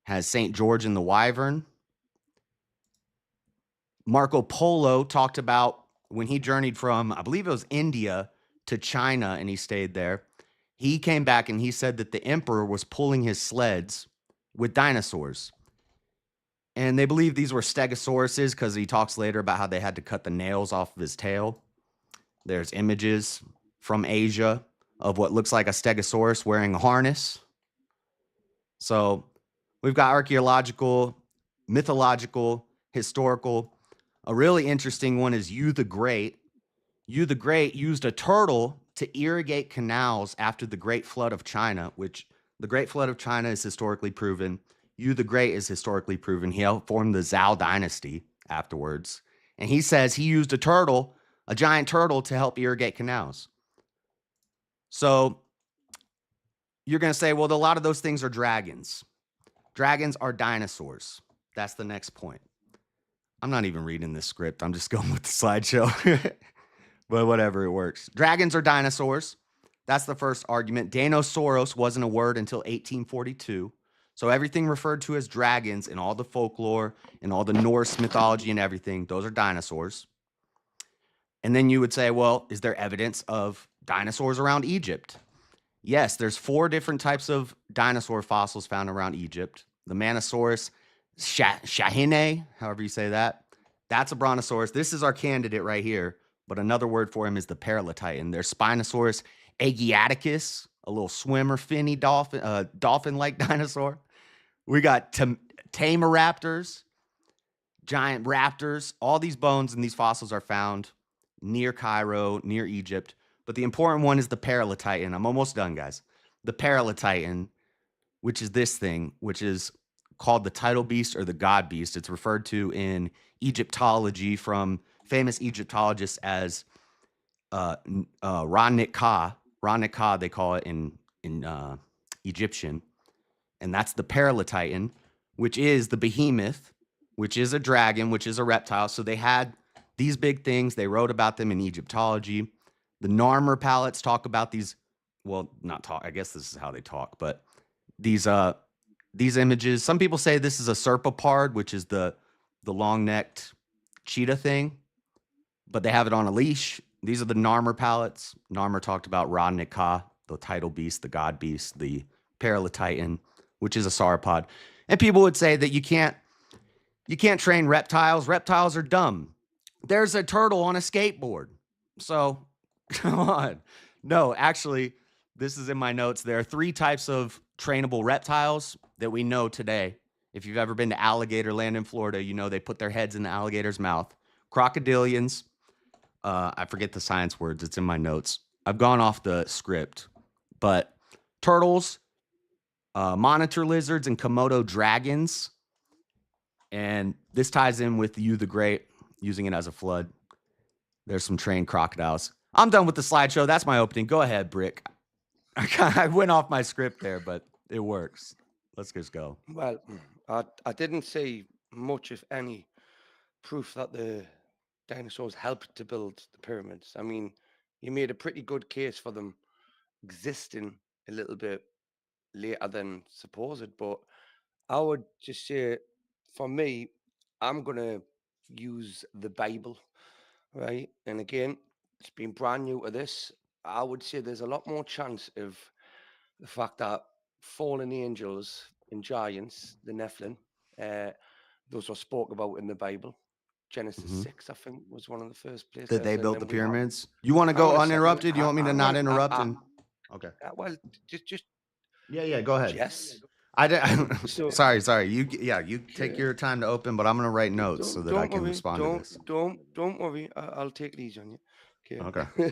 has St. George and the Wyvern. Marco Polo talked about when he journeyed from, I believe it was India to China, and he stayed there. He came back and he said that the emperor was pulling his sleds with dinosaurs. And they believe these were stegosauruses because he talks later about how they had to cut the nails off of his tail. There's images from Asia of what looks like a stegosaurus wearing a harness. So we've got archaeological, mythological, historical. A really interesting one is Yu the Great. Yu the Great used a turtle to irrigate canals after the Great Flood of China, which the Great Flood of China is historically proven. Yu the Great is historically proven. He helped form the Zhao dynasty afterwards. And he says he used a turtle, a giant turtle, to help irrigate canals. So you're going to say, well, a lot of those things are dragons. Dragons are dinosaurs. That's the next point. I'm not even reading this script. I'm just going with the slideshow. But whatever, it works. Dragons are dinosaurs. That's the first argument. Danosauros wasn't a word until 1842. So everything referred to as dragons in all the folklore and all the Norse mythology and everything, those are dinosaurs. And then you would say, well, is there evidence of dinosaurs around Egypt? Yes, there's 4 different types of dinosaur fossils found around Egypt. The Manosaurus shahine, however you say that, that's a brontosaurus. This is our candidate right here, but another word for him is the Paralotitan. There's Spinosaurus aegiaticus, a little swimmer, finny dolphin, dolphin-like dinosaur. We got Tamaraptors, giant raptors. All these bones and these fossils are found near Cairo, near Egypt. But the important one is the Paralotitan. I'm almost done, guys. The Paralotitan, which is this thing, which is called the tidal beast or the god beast. It's referred to in Egyptology from famous Egyptologists as Ra-Nik-Ka. Ra-Nik-Ka, they call it in Egyptian. And that's the Paralotitan, which is the behemoth, which is a dragon, which is a reptile. So they had these big things. They wrote about them in Egyptology. The Narmer palettes talk about these, well, not talk, I guess this is how they talk, but these images. Some people say this is a serpapard, which is the long-necked cheetah thing, but they have it on a leash. These are the Narmer palettes. Narmer talked about Ra-Nik-Ka, the tidal beast, the god beast, the Paralotitan, which is a sauropod. And people would say that you can't train reptiles. Reptiles are dumb. There's a turtle on a skateboard. So, come on. No, actually, This is in my notes. There are 3 types of trainable reptiles that we know today. If you've ever been to alligator land in Florida, you know they put their heads in the alligator's mouth. Crocodilians. I forget the science words. It's in my notes. I've gone off the script. But turtles, monitor lizards, and Komodo dragons. And this ties in with you the Great, using it as a flood. There's some trained crocodiles. I'm done with the slideshow. That's my opening. Go ahead, Brick. I went off my script there, but it works. Let's just go. Well, I didn't see much, if any, proof that the dinosaurs helped to build the pyramids. I mean, you made a pretty good case for them existing a little bit later than supposed, but I would just say, for me, I'm going to use the Bible, right? And again, it's been brand new to this. I would say there's a lot more chance of the fact that fallen angels and giants, the Nephilim, those were spoke about in the Bible. Genesis 6, I think, was one of the first places. That they And built then the we have- pyramids? You want to Hang go on a second. uninterrupted? You want me to Hang not on, interrupt? Okay. Well, just. Yeah, go ahead. Yes. Sorry. You take your time to open, but I'm gonna write notes so that I can respond to this. Don't worry. I'll take it easy on you. Okay.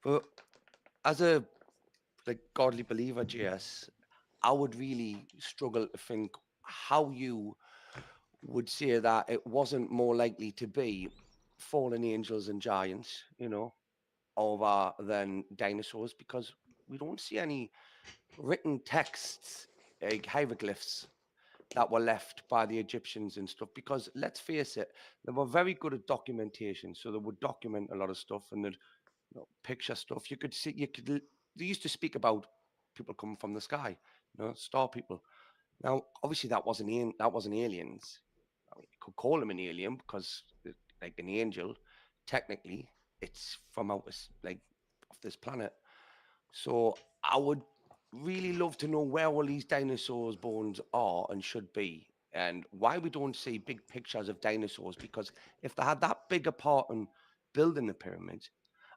But as a godly believer, JS, I would really struggle to think how you would say that it wasn't more likely to be fallen angels and giants, over than dinosaurs, because we don't see any written texts, like hieroglyphs, that were left by the Egyptians and stuff. Because let's face it, they were very good at documentation, so they would document a lot of stuff and they'd picture stuff. They used to speak about people coming from the sky, star people. Now, obviously, that wasn't aliens. I mean, you could call them an alien because, like an angel, technically, it's from out of this planet. So I would really love to know where all these dinosaurs' bones are and should be, and why we don't see big pictures of dinosaurs. Because if they had that big a part in building the pyramids,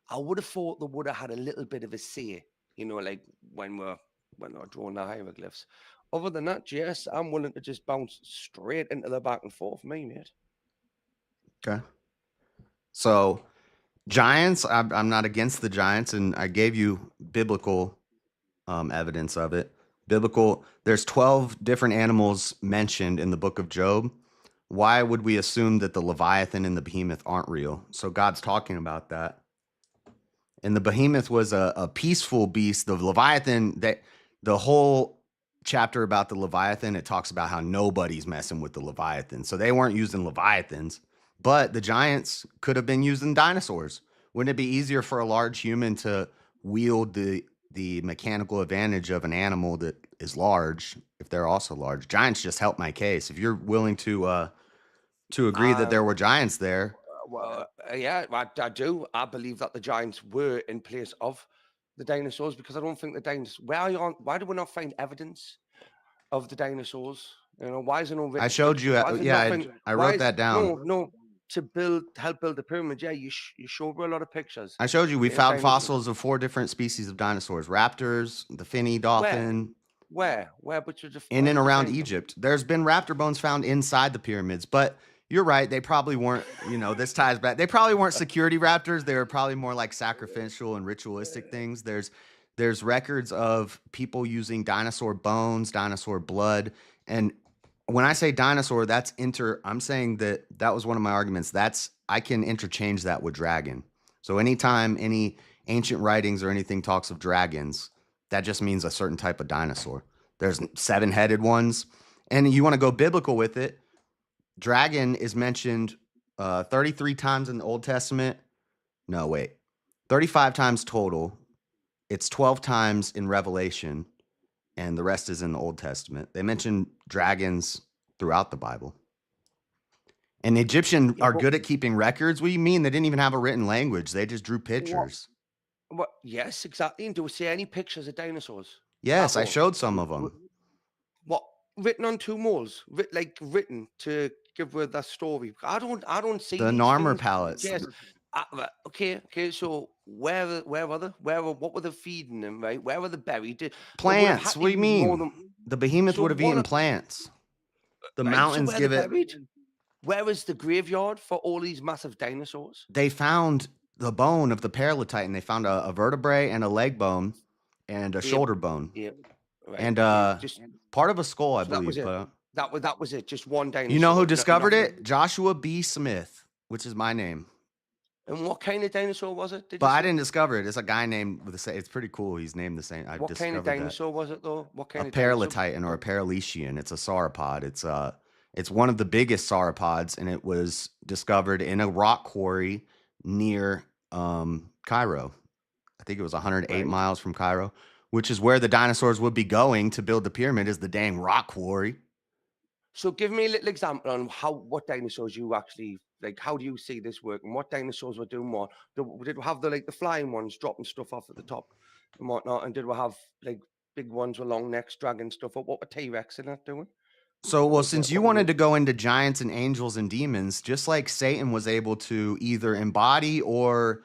I would have thought they would have had a little bit of a say, like when they're drawing the hieroglyphs. Other than that, yes, I'm willing to just bounce straight into the back and forth, me, mate. Okay. So, giants, I'm not against the giants, and I gave you biblical evidence of it. There's 12 different animals mentioned in the book of Job. Why would we assume that the Leviathan and the behemoth aren't real? So God's talking about that. And the behemoth was a peaceful beast. The Leviathan, the whole chapter about the Leviathan, it talks about how nobody's messing with the Leviathan. So they weren't using Leviathans, but the giants could have been using dinosaurs. Wouldn't it be easier for a large human to wield the mechanical advantage of an animal that is large if they're also large? Giants just help my case. If you're willing to agree that there were giants there. Yeah, I do. I believe that the giants were in place of the dinosaurs, because I don't think the dinosaurs. Why do we not find evidence of the dinosaurs? Why is it no written? I showed you. I wrote that down. No. To help build the pyramid, yeah, you showed a lot of pictures. I showed you. We found dinosaurs. Fossils of 4 different species of dinosaurs: raptors, the finny dolphin. Where? But you're just in and around Egypt. There's been raptor bones found inside the pyramids, but you're right. They probably weren't. This ties back. They probably weren't security raptors. They were probably more like sacrificial and ritualistic things. There's records of people using dinosaur bones, dinosaur blood, and when I say dinosaur, I'm saying that was one of my arguments. I can interchange that with dragon. So anytime any ancient writings or anything talks of dragons, that just means a certain type of dinosaur. There's 7-headed ones. And you want to go biblical with it. Dragon is mentioned 33 times in the Old Testament. No, wait. 35 times total. It's 12 times in Revelation. And the rest is in the Old Testament. They mention dragons throughout the Bible. And the Egyptians are good at keeping records. What do you mean? They didn't even have a written language. They just drew pictures. What? Yes, exactly. And do we see any pictures of dinosaurs? Yes, I showed some of them. What? Written on 2 moles? Written to give with that story? I don't see the Narmer palettes. Yes. Right, okay. So what were they feeding them? Right, where were they buried? They would have Plants. had to What do you use more mean? than. The behemoth So would have eaten what? plants. The Right, so mountains where they give it. buried? Where is the graveyard for all these massive dinosaurs? They found the bone of the paralotitan. They found a vertebrae and a leg bone and a shoulder bone Right, and just part of a skull, I so that was believe. it. But That was it. Just one dinosaur. you know who no- discovered nothing. it? Joshua B. Smith, which is my name. And what kind of dinosaur was it? But I didn't discover it. It's a guy named with the same. It's pretty cool. He's named the same. I What kind discovered of that. dinosaur was it though? What kind A of dinosaur? paralotitan or a paraletian. It's a sauropod. It's one of the biggest sauropods, and it was discovered in a rock quarry near Cairo. I think it was 108 Right. miles from Cairo, which is where the dinosaurs would be going to build the pyramid. Is the dang rock quarry. So give me a little example on what dinosaurs you actually like. How do you see this working? What dinosaurs were doing what? Did we have the flying ones dropping stuff off at the top and whatnot? And did we have like big ones with long necks dragging stuff up? What were T-Rex in that doing? So, well, was since a you couple wanted of- to go into giants and angels and demons, just like Satan was able to either embody or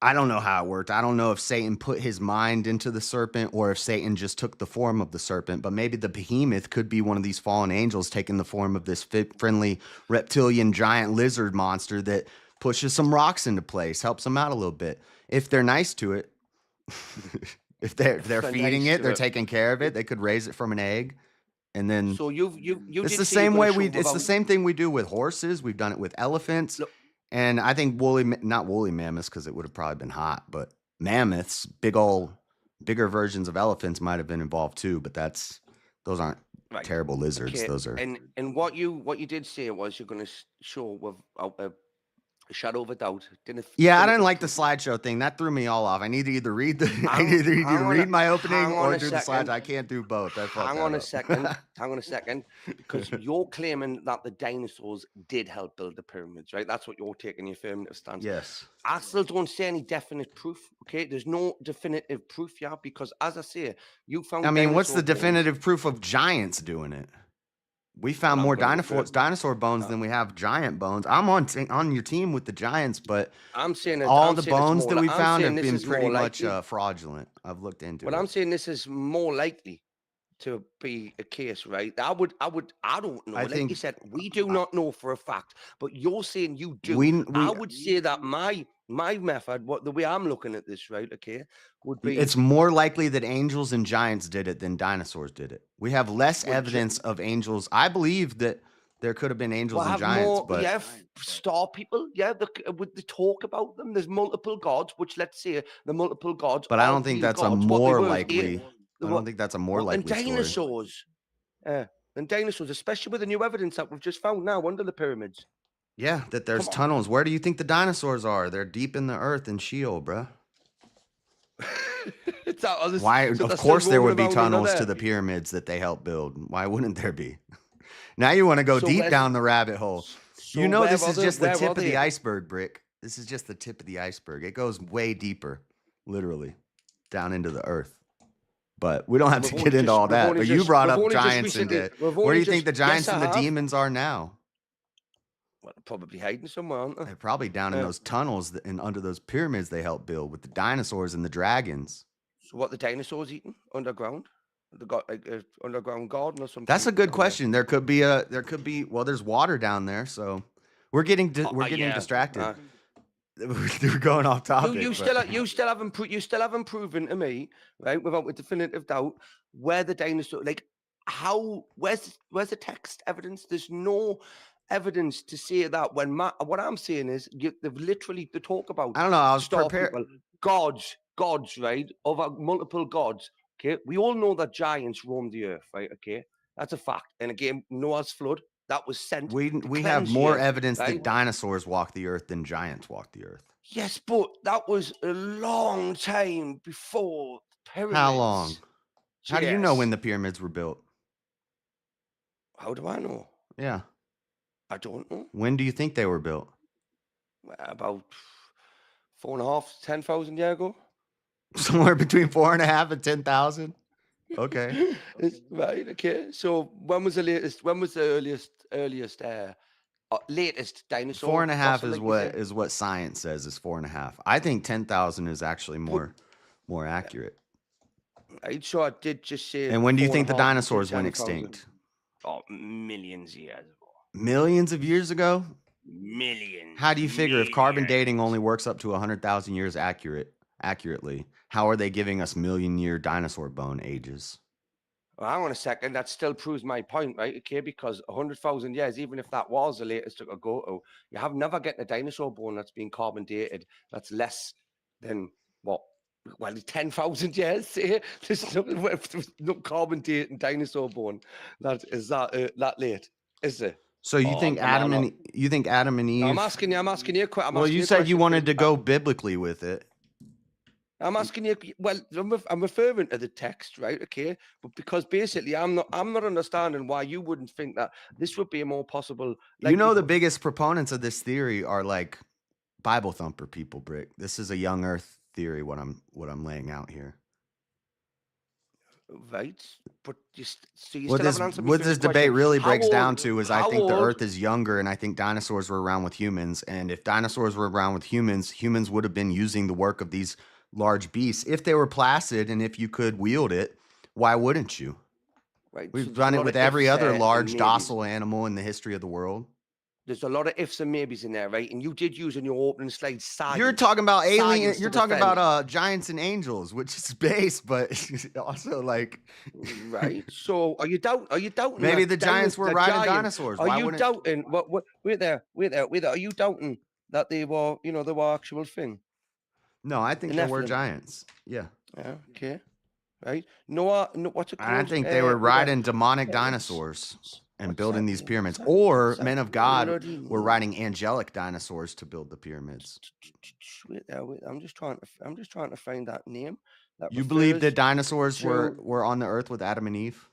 I don't know how it worked. I don't know if Satan put his mind into the serpent or if Satan just took the form of the serpent, but maybe the behemoth could be one of these fallen angels taking the form of this friendly reptilian giant lizard monster that pushes some rocks into place, helps them out a little bit. If they're nice to it, if they're they're feeding nice it, to they're it. taking care of it, they could raise it from an egg. And then So you it's did the say you're same gonna way show it's the about- same thing we do with horses. We've done it with elephants. And I think not woolly mammoths, because it would have probably been hot, but mammoths, bigger versions of elephants might have been involved too, but those aren't Right. terrible lizards. Okay, Those are and what you did say was you're going to show without a shadow of a doubt. Yeah, I didn't like the slideshow thing. That threw me all off. I need to either read read my opening or do the slideshow. I can't do both. Hang on a second, because you're claiming that the dinosaurs did help build the pyramids, right? That's what you're taking your affirmative stance. Yes. I still don't see any definite proof. Okay, there's no definitive proof, yeah, because as I say, you found. I mean, what's the dinosaur bones. definitive proof of giants doing it? We found more dinosaur bones than we have giant bones. I'm on your team with the giants, but I'm saying all I'm the saying it's bones more that we I'm found saying have this been is more pretty much likely. fraudulent. I've looked into But it. I'm saying this is more likely to be a case, right? I don't know. I Like think- you said, we do not know for a fact, but you're saying you do. We- I would say that my method, the way I'm looking at this, right? Okay, would be It's more likely that angels and giants did it than dinosaurs did it. We have less evidence of angels. I believe that there could have been angels and have giants, more, but star people, with the talk about them. There's multiple gods, which let's say the multiple gods. I are don't think real that's a gods. What they more were is likely. I don't think that's a more likely than story. dinosaurs. Than dinosaurs, especially with the new evidence that we've just found now under the pyramids. Yeah, that there's Come on. tunnels. Where do you think the dinosaurs are? They're deep in the earth in Sheol, bruh. It's out of this, Why? so Of they're course, still there would roaming be around under tunnels to there. the pyramids that they helped build. Why wouldn't there be? Now you want to go So deep where's- down the rabbit hole. So You know, where this are is they- just the where tip are of the they? iceberg, Brick. This is just the tip of the iceberg. It goes way deeper, literally, down into the earth. But we don't have to We've get only into just- all we've that. only But you just- brought we've up only just giants and recently- it. we've Where do only you think the just- yes, giants I and the have. demons are now? Well, they're probably hiding somewhere, aren't they? They're probably down in those tunnels and under those pyramids they helped build with the dinosaurs and the dragons. So what the dinosaurs eating underground? They got like an underground garden or something. That's a good question. There could be well, there's water down there, so we're getting distracted. We're going off topic. You still haven't proven to me, right, without a definitive doubt, where the dinosaur, like how where's the text evidence? There's no evidence to say that. What I'm saying is they talk about. I don't know. I was star prepared. people, gods, right? Over multiple gods. Okay, we all know that giants roam the earth, right? Okay, that's a fact. And again, Noah's flood that was sent. We to have cleanse more the earth, evidence right? that dinosaurs walk the earth than giants walk the earth. Yes, but that was a long time before pyramids. How long? How do you know Yes. when the pyramids were built? How do I know? Yeah. I don't know. When do you think they were built? About 4.5, 10,000 years ago. Somewhere between 4.5 and 10,000. Okay. Right. Okay. So when was the latest? When was the earliest latest dinosaur. 4.5 fossil, is like you say. what science says is 4.5. I think 10,000 is actually more accurate. Right, so I did just say. And when do you think the 4.5 to dinosaurs went 10,000. extinct? Oh, millions of years ago. Millions of years ago? Millions. How do you figure if carbon dating only works up to 100,000 years accurately? How are they giving us million-year dinosaur bone ages? Well, hang on a second. That still proves my point, right? Okay, because 100,000 years, even if that was the latest it could go to, you have never getting a dinosaur bone that's been carbon dated that's less than what? Well, 10,000 years. Say there's no carbon dating dinosaur bone that is that late, is it? So you think Adam and Eve? I'm asking you. Well, you said you wanted to go biblically with it. I'm asking you. Well, I'm referring to the text, right? Okay, but because basically, I'm not understanding why you wouldn't think that this would be a more possible. You know, the biggest proponents of this theory are like Bible thumper people, Brick. This is a young Earth theory. What I'm laying out here. Right, but so you What still this haven't answered me what through this the debate question. really How breaks old- down to is I how think the old- Earth is younger, and I think dinosaurs were around with humans. And if dinosaurs were around with humans, humans would have been using the work of these large beasts if they were placid and if you could wield it. Why wouldn't you? Right, so We've there's done a it lot with of every ifs other there and large maybes. docile animal in the history of the world. There's a lot of ifs and maybes in there, right? And you did use in your opening slide science. You're talking about alien. Science You're to talking defend. about giants and angels, which is space, but also like Right. So are you doubting? Maybe that the giants were riding giants- dinosaurs. Are Why you wouldn't- doubting? What? Wait there. Are you doubting that they were, they were actual thing? No, I think The there were Nephilim. giants. Yeah. Yeah. Okay. Right. Noah. No, what's it called? I think they were wait there. riding demonic dinosaurs and building these pyramids. Or men of God were riding angelic dinosaurs to build the pyramids. Wait there. Wait. I'm just trying to find that name. That You believe refers that dinosaurs to were on the earth with Adam and Eve?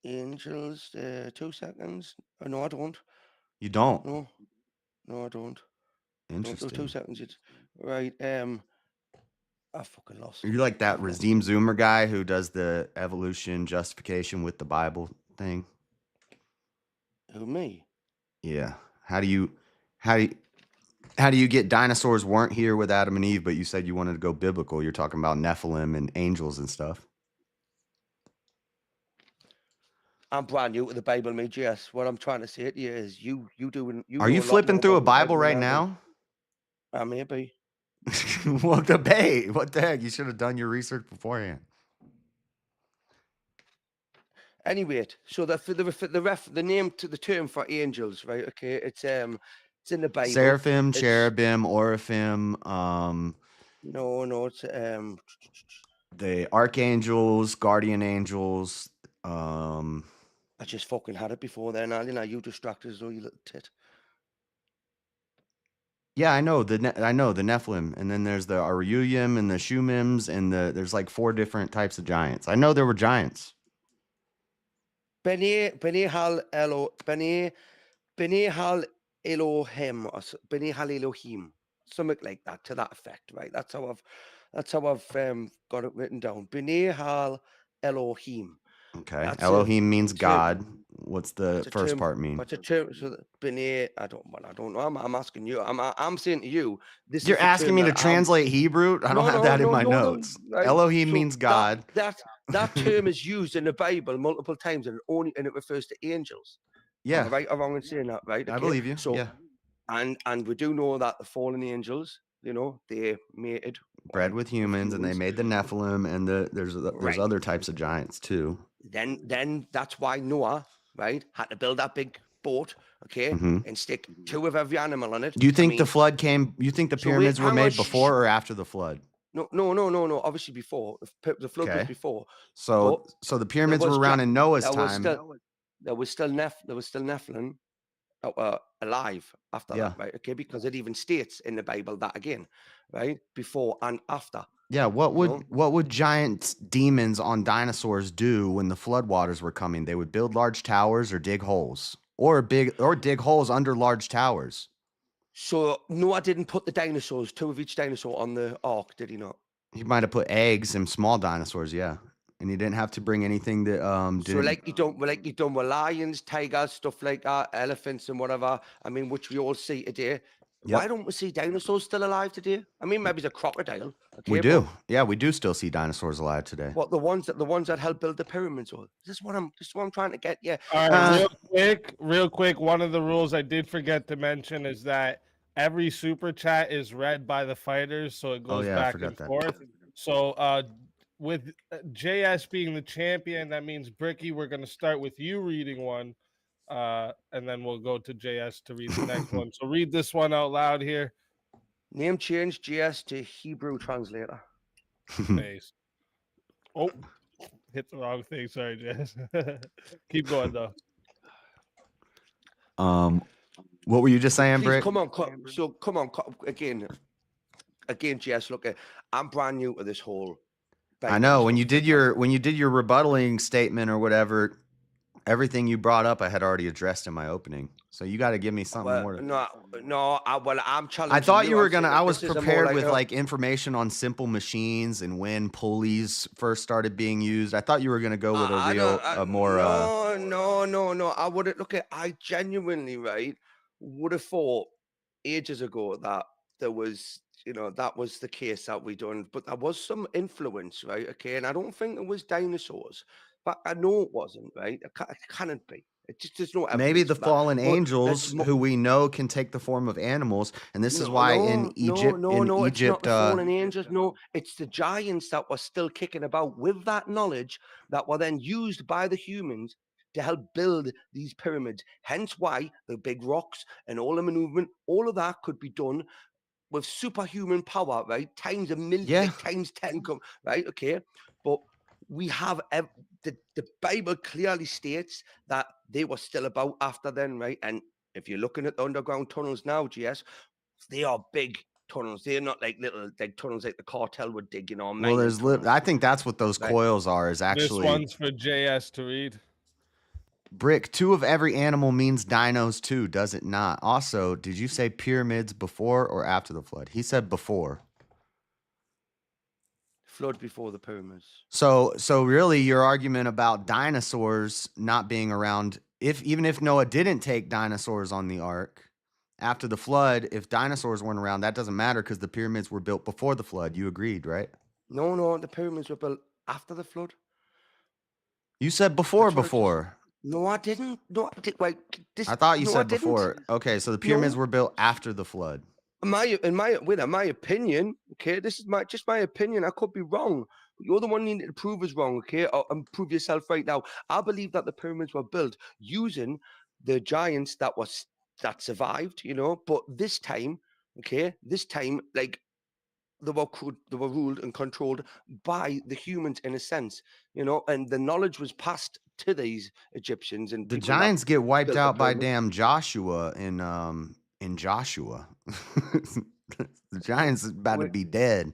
angels. 2 seconds. No, I don't. You don't. No, I don't. Interesting. 2 seconds. It's right. I fucking lost. You're like that Razim Zoomer guy who does the evolution justification with the Bible thing. Who, me? Yeah. How do you get dinosaurs weren't here with Adam and Eve, but you said you wanted to go biblical? You're talking about Nephilim and angels and stuff. I'm brand new to the Bible, mate. Yes, what I'm trying to say to you is you doing. Are you flipping through a Bible right now? I may be. What debate? What the heck? You should have done your research beforehand. Anyway, so the name to the term for angels, right? Okay, it's in the Bible. Seraphim, It's- cherubim, oraphim, No, it's the archangels, guardian angels. I just fucking had it before then, Ali. Now you distracted us, oh, you little tit. Yeah, I know the Nephilim, and then there's the Aruyim and the Shumims, and there's like 4 different types of giants. I know there were giants. B'nai Hal Elohim, or B'nai Hal Elohim, something like that, to that effect, right? That's how I've got it written down. B'nai Hal Elohim. Okay, That's Elohim means term. God. What's the It's a first term- part mean? What's a term? So B'nai, I don't know. I'm asking you. I'm saying to you. This is You're the asking term me to that I'm- translate Hebrew? I don't have that in my no, notes. right. Elohim So means God. That term is used in the Bible multiple times, and it refers to angels. Yeah. Am I right or wrong in saying that? Right. I believe you, So, yeah. and we do know that the fallen angels, they mated. Bred with humans, and they made the Nephilim, and there's Right. other types of giants too. Then that's why Noah, right, had to build that big boat, okay, Mhm. and stick 2 of every animal on it. Do you think I the mean, flood came? You think the so wait, pyramids were hang on, made shh, before or after the flood? No. Obviously before the flood was Okay. before. So But the pyramids there were was around gi- in Noah's there was time. there was still Nephilim that were alive after Yeah. that, right? Okay, because it even states in the Bible that again, right? Before and after. Yeah, what know? would giant demons on dinosaurs do when the floodwaters were coming? They would build large towers or dig holes, or dig holes under large towers. So Noah didn't put the dinosaurs, 2 of each dinosaur, on the ark, did he not? He might have put eggs and small dinosaurs. Yeah. and he didn't have to bring anything that So didn't. like you done with lions, tigers, stuff like that, elephants and whatever. I mean, which we all see today. Why Yep. don't we see dinosaurs still alive today? I mean, maybe it's a crocodile. Okay, We but do. Yeah, we do still see dinosaurs alive today. what the ones that helped build the pyramids? Or this is what I'm trying to get. Yeah. All right, real quick. One of the rules I did forget to mention is that every super chat is read by the fighters, so it goes yeah, I back forgot and that. forth. So, with JS being the champion, that means Bricky, we're going to start with you reading one, and then we'll go to JS to read the next one. So read this one out loud here. Name change JS to Hebrew translator. Nice. Oh, hit the wrong thing. Sorry, JS. Keep going though. What were you just saying, Please, Brick? come on. Again, JS. Look, I'm brand new to this whole. I know when you did your rebuttaling statement or whatever, everything you brought up I had already addressed in my opening. So you got to give me something more. I'm challenging. I thought you were gonna. I was this is a more prepared like with a- like information on simple machines and when pulleys first started being used. I thought you were gonna go with a more. No. I would look at. I genuinely would have thought ages ago that there was, that was the case that we done, but there was some influence, right? Okay, and I don't think it was dinosaurs, but I know it wasn't, right? It cannot be. It just there's no Maybe evidence the for that. fallen But angels, there's who we know can take the form of animals, and this is why in Egypt, it's not the fallen angels. No, it's the giants that were still kicking about with that knowledge that were then used by the humans to help build these pyramids. Hence why the big rocks and all the movement, all of that could be done with superhuman power, right? Times a million, like times 10, right? Okay, but we have the Bible clearly states that they were still about after then, right? And if you're looking at the underground tunnels now, GS, they are big tunnels. They're not like little tunnels like the cartel would dig, well, mining there's. tunnels. I think that's what those Right. coils are. Is actually This one's for JS to read. Brick. 2 of every animal means dinos too, does it not? Also, did you say pyramids before or after the flood? He said before. Flood before the pyramids. So really, your argument about dinosaurs not being around, even if Noah didn't take dinosaurs on the ark after the flood, if dinosaurs weren't around, that doesn't matter because the pyramids were built before the flood. You agreed, right? No, the pyramids were built after the flood. You said before. No, I didn't. No, I did. Wait, I thought you no, I said didn't. before. Okay, so the pyramids No. were built after the flood. In my opinion, okay, this is just my opinion. I could be wrong. You're the one needing to prove us wrong, okay? And prove yourself right now. I believe that the pyramids were built using the giants that survived, But this time, like they were ruled and controlled by the humans in a sense, and the knowledge was passed to these Egyptians and The people that giants get wiped built the out by pyramids. damn Joshua in Joshua. The giants is about to be dead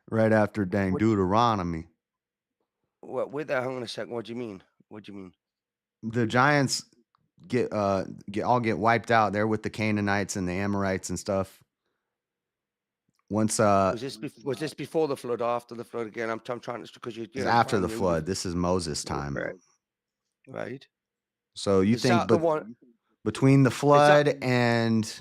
right after dang Deuteronomy. Wait there, hang on a second. What do you mean? The giants get wiped out there with the Canaanites and the Amorites and stuff. Once was this before the flood or after the flood again? I'm trying to, because you know, after the brand new, flood. This is Moses' time. right? So you Is think that the one? between the flood and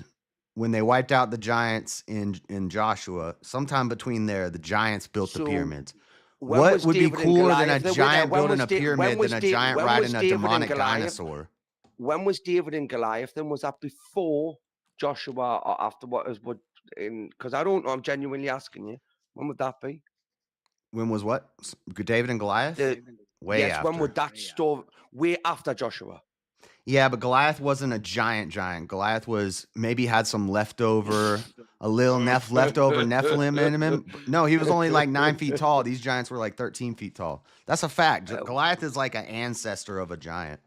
when they wiped out the giants in Joshua, sometime between there, the giants built the pyramids. What would be cooler than a giant building a pyramid than a giant riding a demonic dinosaur? When was David and Goliath? Then was that before Joshua or after what? Because I don't know. I'm genuinely asking you. When would that be? When was what? David and Goliath? Way after. When would that store? Way after Joshua. Yeah, but Goliath wasn't a giant. Goliath was maybe had some leftover, a little leftover Nephilim in him. No, he was only like 9 feet tall. These giants were like 13 feet tall. That's a fact. Goliath is like an ancestor of a giant.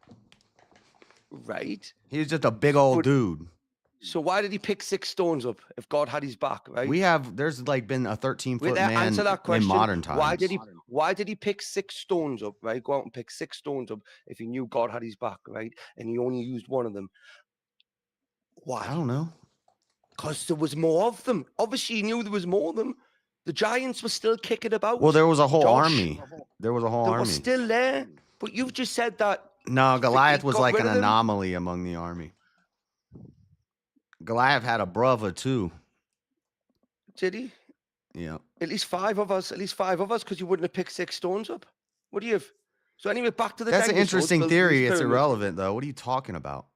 Right. He was just a big old dude. So why did he pick 6 stones up if God had his back, right? There's like been a 13-foot man answer that question. in modern times. Why did he pick 6 stones up, right? Go out and pick 6 stones up if he knew God had his back, right? And he only used one of them. Why? I don't know. Because there was more of them. Obviously, he knew there was more of them. The giants were still kicking about. Well, there was a whole Josh. army. There was a whole They army. were still there. But you've just said that. No, Goliath was got like rid an of them. anomaly among the army. Goliath had a brother too. Did he? Yeah. At least 5 of us, because you wouldn't have picked 6 stones up. What do you have? So anyway, back to the That's an dinosaurs, interesting building theory. these It's pyramids. irrelevant though. What are you talking about?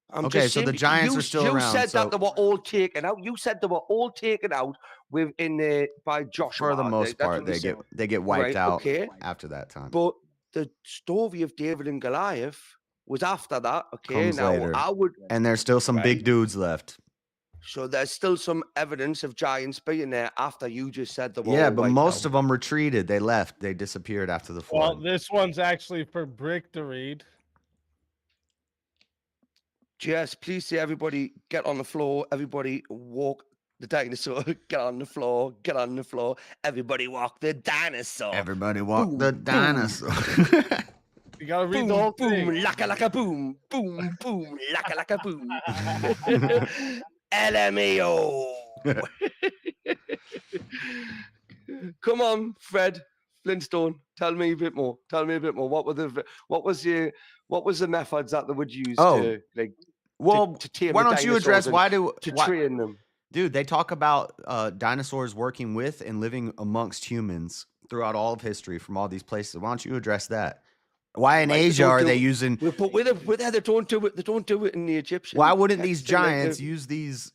I'm Okay, just so the saying, giants you, are still you around. said so that they were all taken out. You said they were all taken out by Joshua. for the most That's part, what you they get wiped Right, out okay. after that time. But the story of David and Goliath was after that. Okay, Comes now later. I would. And there's still some big dudes left. So there's still some evidence of giants being there after you just said they were Yeah, all but wiped most out. of them retreated. They left. They disappeared after the Well, flood. this one's actually for Brick to read. Jess, please say everybody get on the floor. Everybody walk the dinosaur. Get on the floor. Get on the floor. Everybody walk the dinosaur. Everybody walk the dinosaur. You gotta read Boom, the whole boom, thing. laka boom, boom, boom, laka boom. LMAO. Come on, Fred Flintstone. Tell me a bit more. What was the methods that they would use to like? Well, to tame why the don't you dinosaurs address and why train them? Dude, they talk about dinosaurs working with and living amongst humans throughout all of history from all these places. Why don't you address that? Why in Like, Asia don't are do they it- using? But with there, they don't do it. They don't do it in the Egyptian. Why wouldn't these text. They, like, giants use these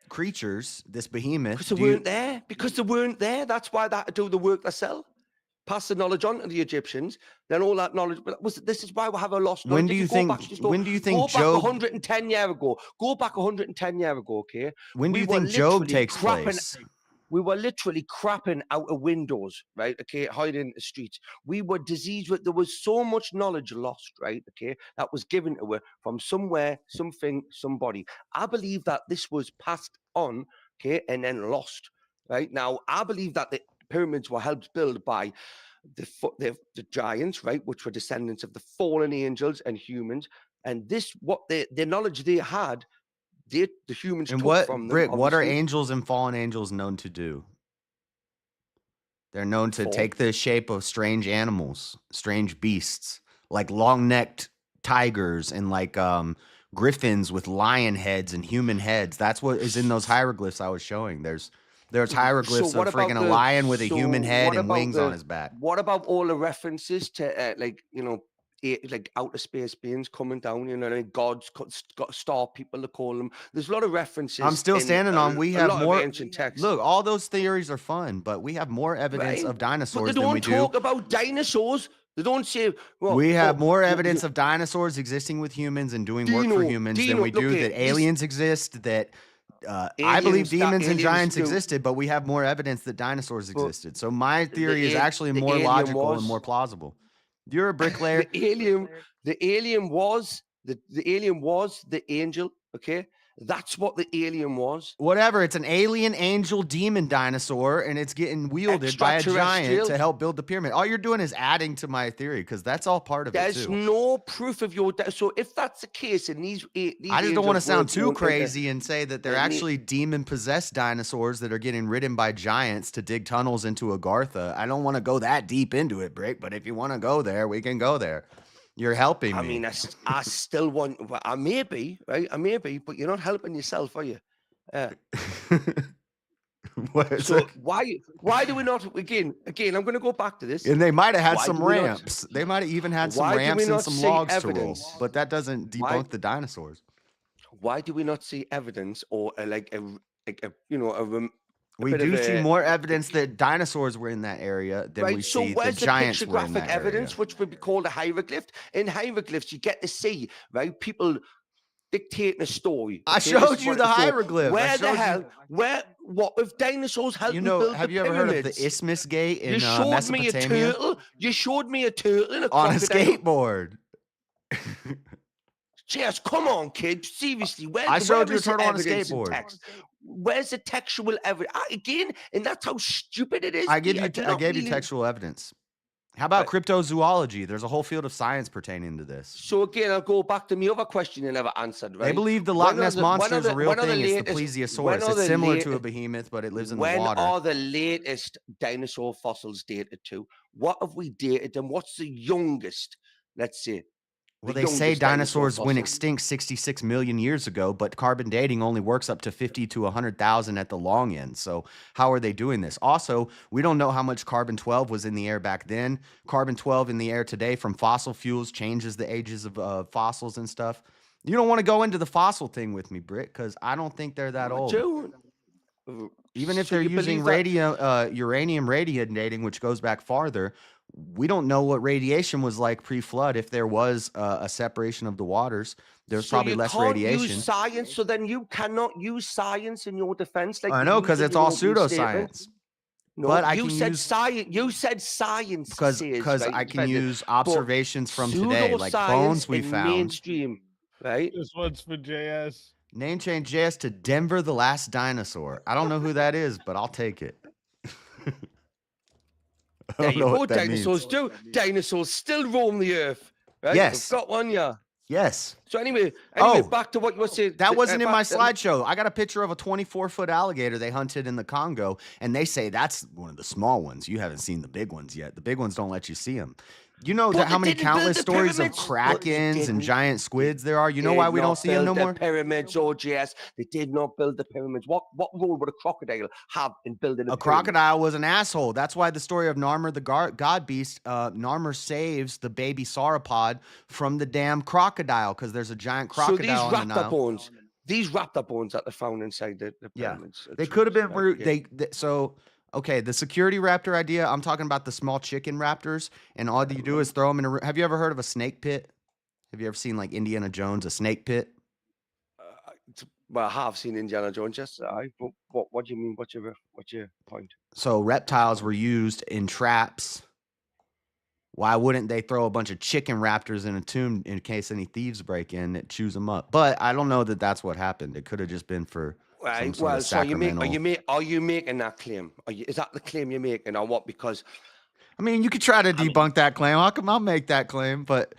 creatures, this behemoth? Because they weren't there. Because they weren't there. That's why they had to do the work themselves. Pass the knowledge on to the Egyptians. Then all that knowledge. But this is why we have a lost knowledge. When do If you go think? back, just go- When do you think go back Job? 110 years ago. Go back 110 years ago. Okay. When do you were think Job literally takes crapping- place? We were literally crapping out of windows, right? Okay, hiding in the streets. We were diseased. There was so much knowledge lost, right? Okay, that was given to us from somewhere, something, somebody. I believe that this was passed on, okay, and then lost, right? Now, I believe that the pyramids were helped build by the giants, right, which were descendants of the fallen angels and humans. And this, what the knowledge they had, the humans And took what, from them. Brick? What are obviously. angels and fallen angels known to do? They're known to Fall. take the shape of strange animals, strange beasts, like long-necked tigers and like griffins with lion heads and human heads. That's what is in those hieroglyphs I was showing. There's hieroglyphs So what of about freaking a lion with a so human head what and about wings on his back. What about all the references to like outer space beings coming down? You know, what I mean? Gods, got star people to call them. There's a lot of references. I'm still in standing on. We a have lot of more ancient texts. Look, all those theories are fun, but we have more evidence right? of dinosaurs but they than we don't do. talk about dinosaurs. They don't say. Well, We have more well, evidence of dinosaurs existing with humans and doing work Dino, for humans than Dino, we do look that at aliens exist. That I believe Aliens, that demons and aliens giants do. existed, but we have more evidence that dinosaurs existed. So my theory is the actually the more alien logical and was- more plausible. You're a bricklayer. The alien was the angel. Okay, that's what the alien was. Whatever, it's an alien, angel, demon dinosaur, and it's getting wielded by a giant Extraterrestrial. to help build the pyramid. All you're doing is adding to my theory because that's all part of There's it too. no proof of your. So if that's the case, and these I just don't want to angels sound were too born into- crazy and say that they're they need- actually demon-possessed dinosaurs that are getting ridden by giants to dig tunnels into Agartha. I don't want to go that deep into it, Brick, but if you want to go there, we can go there. You're helping me. I mean, I still want. Well, I may be right. I may be, but you're not helping yourself, are you? So why do we not again? I'm going to go back to this. And they might have had Why some do we not- ramps. They might have even had some Why do we ramps and not some see logs to roll. evidence? But that doesn't debunk Why- the dinosaurs. Why do we not see evidence or We bit do of see a- more evidence that dinosaurs were in that area than we so see where's the the giants were in pictographic that evidence, area. which would be called a hieroglyph? In hieroglyphs, you get to see, right? People dictating a story. I okay? showed This is you what the it's called. hieroglyph. I Where showed the you- hell? What if dinosaurs helped You me know, build have the you ever heard of pyramids? the Isthmus Gate in You showed me a Mesopotamia? turtle. You showed me a turtle and a On a crocodile. skateboard. Yes, come on, kid. Seriously, I showed you a is the turtle on a evidence in skateboard. text? Where's the textual evidence? Again, and that's how stupid it is. I gave you do not textual really- evidence. How about cryptozoology? There's a whole field of science pertaining to this. So again, I'll go back to my other question you never answered, right? They believe the Loch Ness Monster is a real thing. It's the plesiosaurus. It's similar to a behemoth, but it lives in the water. When are the latest dinosaur fossils dated to? What have we dated them? What's the youngest, let's say? Well, they say dinosaurs went extinct 66 million years ago, but carbon dating only works up to 50 to 100,000 at the long end. So how are they doing this? Also, we don't know how much carbon-12 was in the air back then. Carbon-12 in the air today from fossil fuels changes the ages of fossils and stuff. You don't want to go into the fossil thing with me, Britt, because I don't think they're that old. Even if they're using uranium radiating, which goes back farther, we don't know what radiation was like pre-flood. If there was a separation of the waters, there's probably less radiation. Use science, so then you cannot use science in your defense. Like I know, because it's all pseudoscience. No, but I you can said use science. You said science because I can use observations from today, like bones we found. Mainstream, right? This one's for JS. Name change JS to Denver the Last Dinosaur. I don't know who that is, but I'll take it. There you go, dinosaurs do. Dinosaurs still roam the earth, right? Yes. We've got one, yeah. Yes. So anyway, back to what you were saying. That wasn't in my slideshow. I got a picture of a 24-foot alligator they hunted in the Congo, and they say that's one of the small ones. You haven't seen the big ones yet. The big ones don't let you see them. You know how many countless stories of krakens and giant squids there are? You know why we don't see them no more? Pyramids, OGS. They did not build the pyramids. What role would a crocodile have in building a pyramid? Crocodile was an asshole. That's why the story of Narmer the god beast, Narmer saves the baby sauropod from the damn crocodile because there's a giant crocodile so in the Nile. These raptor bones that they found inside the pyramids. They could have been okay, the security raptor idea, I'm talking about the small chicken raptors, and all you do is throw them in a... Have you ever heard of a snake pit? Have you ever seen, like, Indiana Jones, a snake pit? Well, I have seen Indiana Jones, yes. What do you mean? What's your point? So reptiles were used in traps. Why wouldn't they throw a bunch of chicken raptors in a tomb in case any thieves break in that chews them up? But I don't know that that's what happened. It could have just been for... Right. Well, so are you making that claim? Is that the claim you're making, or what? Because I mean, you could try to debunk that claim. I'll make that claim, but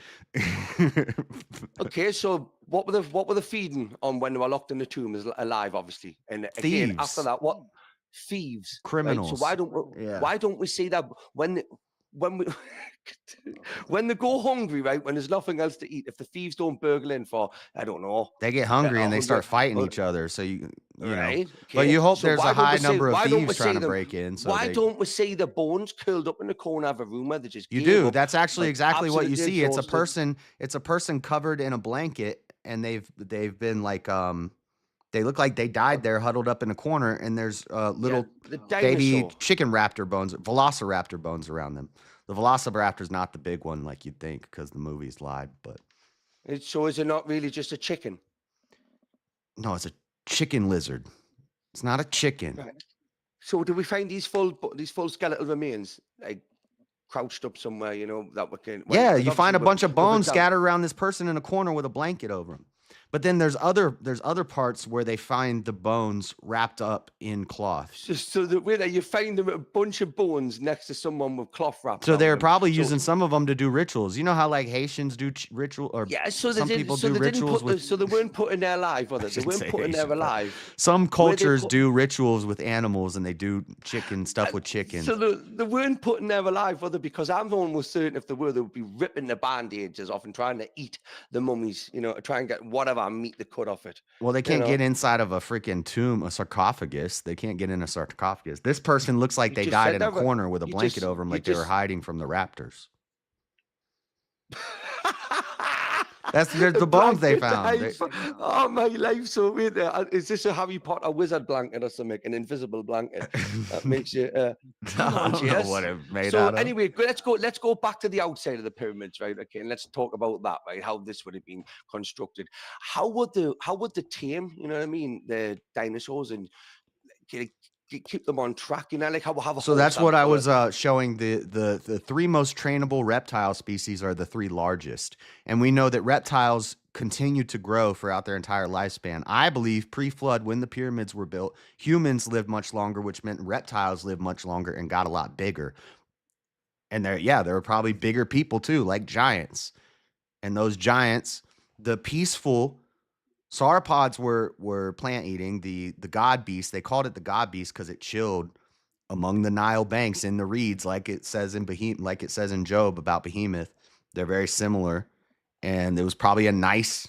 okay. So what were the feeding on when they were locked in the tomb is alive, obviously, and again thieves. after that, what thieves, criminals? Right? So why don't we see that when they go hungry, right? When there's nothing else to eat, if the thieves don't burgle in for, I don't know, they get hungry and they start fighting each other. So you right? know, but you hope So there's why a don't high we number see- of why don't we thieves see trying to them- break in. So why don't we see the bones curled up in the corner of a room where they just you gave do? up, That's actually like, exactly what you absolutely see. It's a exhausted? person. It's a person covered in a blanket, and they've been like They look like they died there, huddled up in a corner, and there's little the baby dinosaur. chicken raptor bones, velociraptor bones around them. The velociraptor's not the big one like you'd think because the movies lied, but So is it not really just a chicken? no, it's a chicken lizard. It's not a chicken. Right. So do we find these full skeletal remains like crouched up somewhere? You know that we can. well, Yeah, because you find a obviously bunch of we've bones done- scattered around this person in a corner with a blanket over them. But then there's other parts where they find the bones wrapped up in cloth. Just so that when you find them a bunch of bones next to someone with cloth wrapped. So on they're them. probably So- using some of them to do rituals. You know how like Haitians do ritual, or Yeah, so some people do they didn't rituals put with. so they weren't put in there alive, were they? They shouldn't weren't say put in there Haitian, but alive. Some Where they cultures put- do rituals with animals, and they do chicken stuff with chicken. So they weren't put in there alive, were they? Because I'm almost certain if they were, they would be ripping the bandages off and trying to eat the mummies, you know, to try and get whatever meat they could off it. Well, they you can't know? get inside of a freaking tomb, a sarcophagus. They can't get in a sarcophagus. This person looks like You they just died said in a that, but corner with a you blanket just- over them, you like they were just- hiding from the raptors. That's the bones they found. They- Oh my life! So wait, is this a Harry Potter wizard blanket or something? An invisible blanket that makes you. I don't know what it made So out of. anyway, let's go back to the outside of the pyramids, right? Okay, and let's talk about that, right? How this would have been constructed. How would the tame, you know what I mean, the dinosaurs and keep them on track, you know, like how have a So that's wholesome what I colour. was showing. The three most trainable reptile species are the three largest, and we know that reptiles continue to grow throughout their entire lifespan. I believe pre-flood, when the pyramids were built, humans lived much longer, which meant reptiles lived much longer and got a lot bigger. And there were probably bigger people too, like giants. And those giants, the peaceful sauropods were plant eating. The god beast, they called it the god beast because it chilled among the Nile banks in the reeds, like it says in Job about Behemoth. They're very similar. And it was probably a nice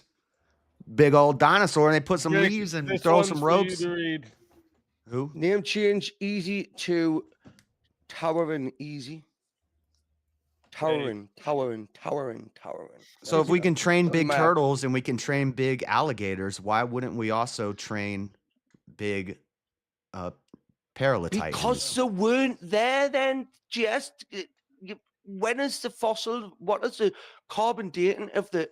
big old dinosaur, and they put some Nick, leaves and this throw one's some for you ropes. to read. Who? Name change easy to towering easy. Towering. So if we can train big Mad. turtles and we can train big alligators, why wouldn't we also train big paralititans? Because they weren't there then. When is the fossil? What is the carbon dating of the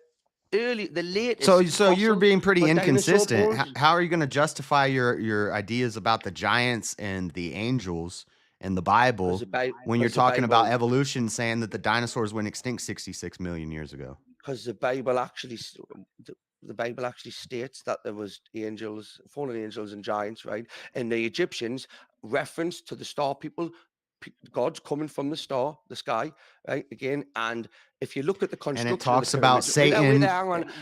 latest? So you're being pretty for dinosaur inconsistent. bones? How are you going to justify your ideas about the giants and the angels and the Bible when you're talking about evolution, saying that the dinosaurs went extinct 66 million years ago? Because the Bible actually states that there was angels, fallen angels and giants, right? And the Egyptians reference to the star people, God's coming from the sky, right? Again, and if you look at the construction, And it talks of the about pyramids, Satan.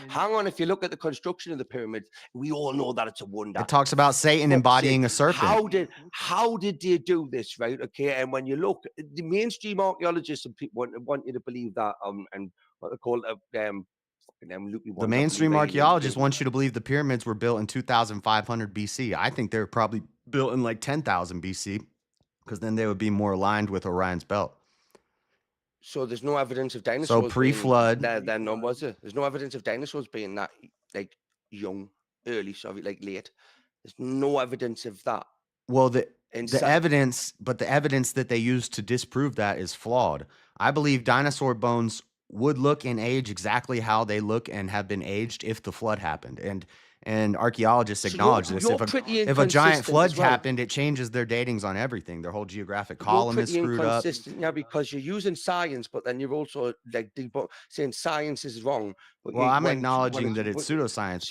hang on. If you look at the construction of the pyramids, we all know that it's a wonder. It talks about Satan Fuck's embodying sake. a serpent. How did they do this, right? Okay, and when you look, the mainstream archaeologists and people want you to believe that, and what they call The mainstream archaeologists want you to believe the pyramids were built in 2,500 BC. I think they were probably built in like 10,000 BC, because then they would be more aligned with Orion's belt. So there's no evidence of dinosaurs. So pre-flood. Then was there? There's no evidence of dinosaurs being that like early, like late. There's no evidence of that. Well, the evidence that they use to disprove that is flawed. I believe dinosaur bones would look and age exactly how they look and have been aged if the flood happened. And archaeologists acknowledge this. If a giant flood happened, it changes their datings on everything. Their whole geographic column is screwed up. Yeah, because you're using science, but then you're also like saying science is wrong. But well, I'm acknowledging that it's pseudoscience.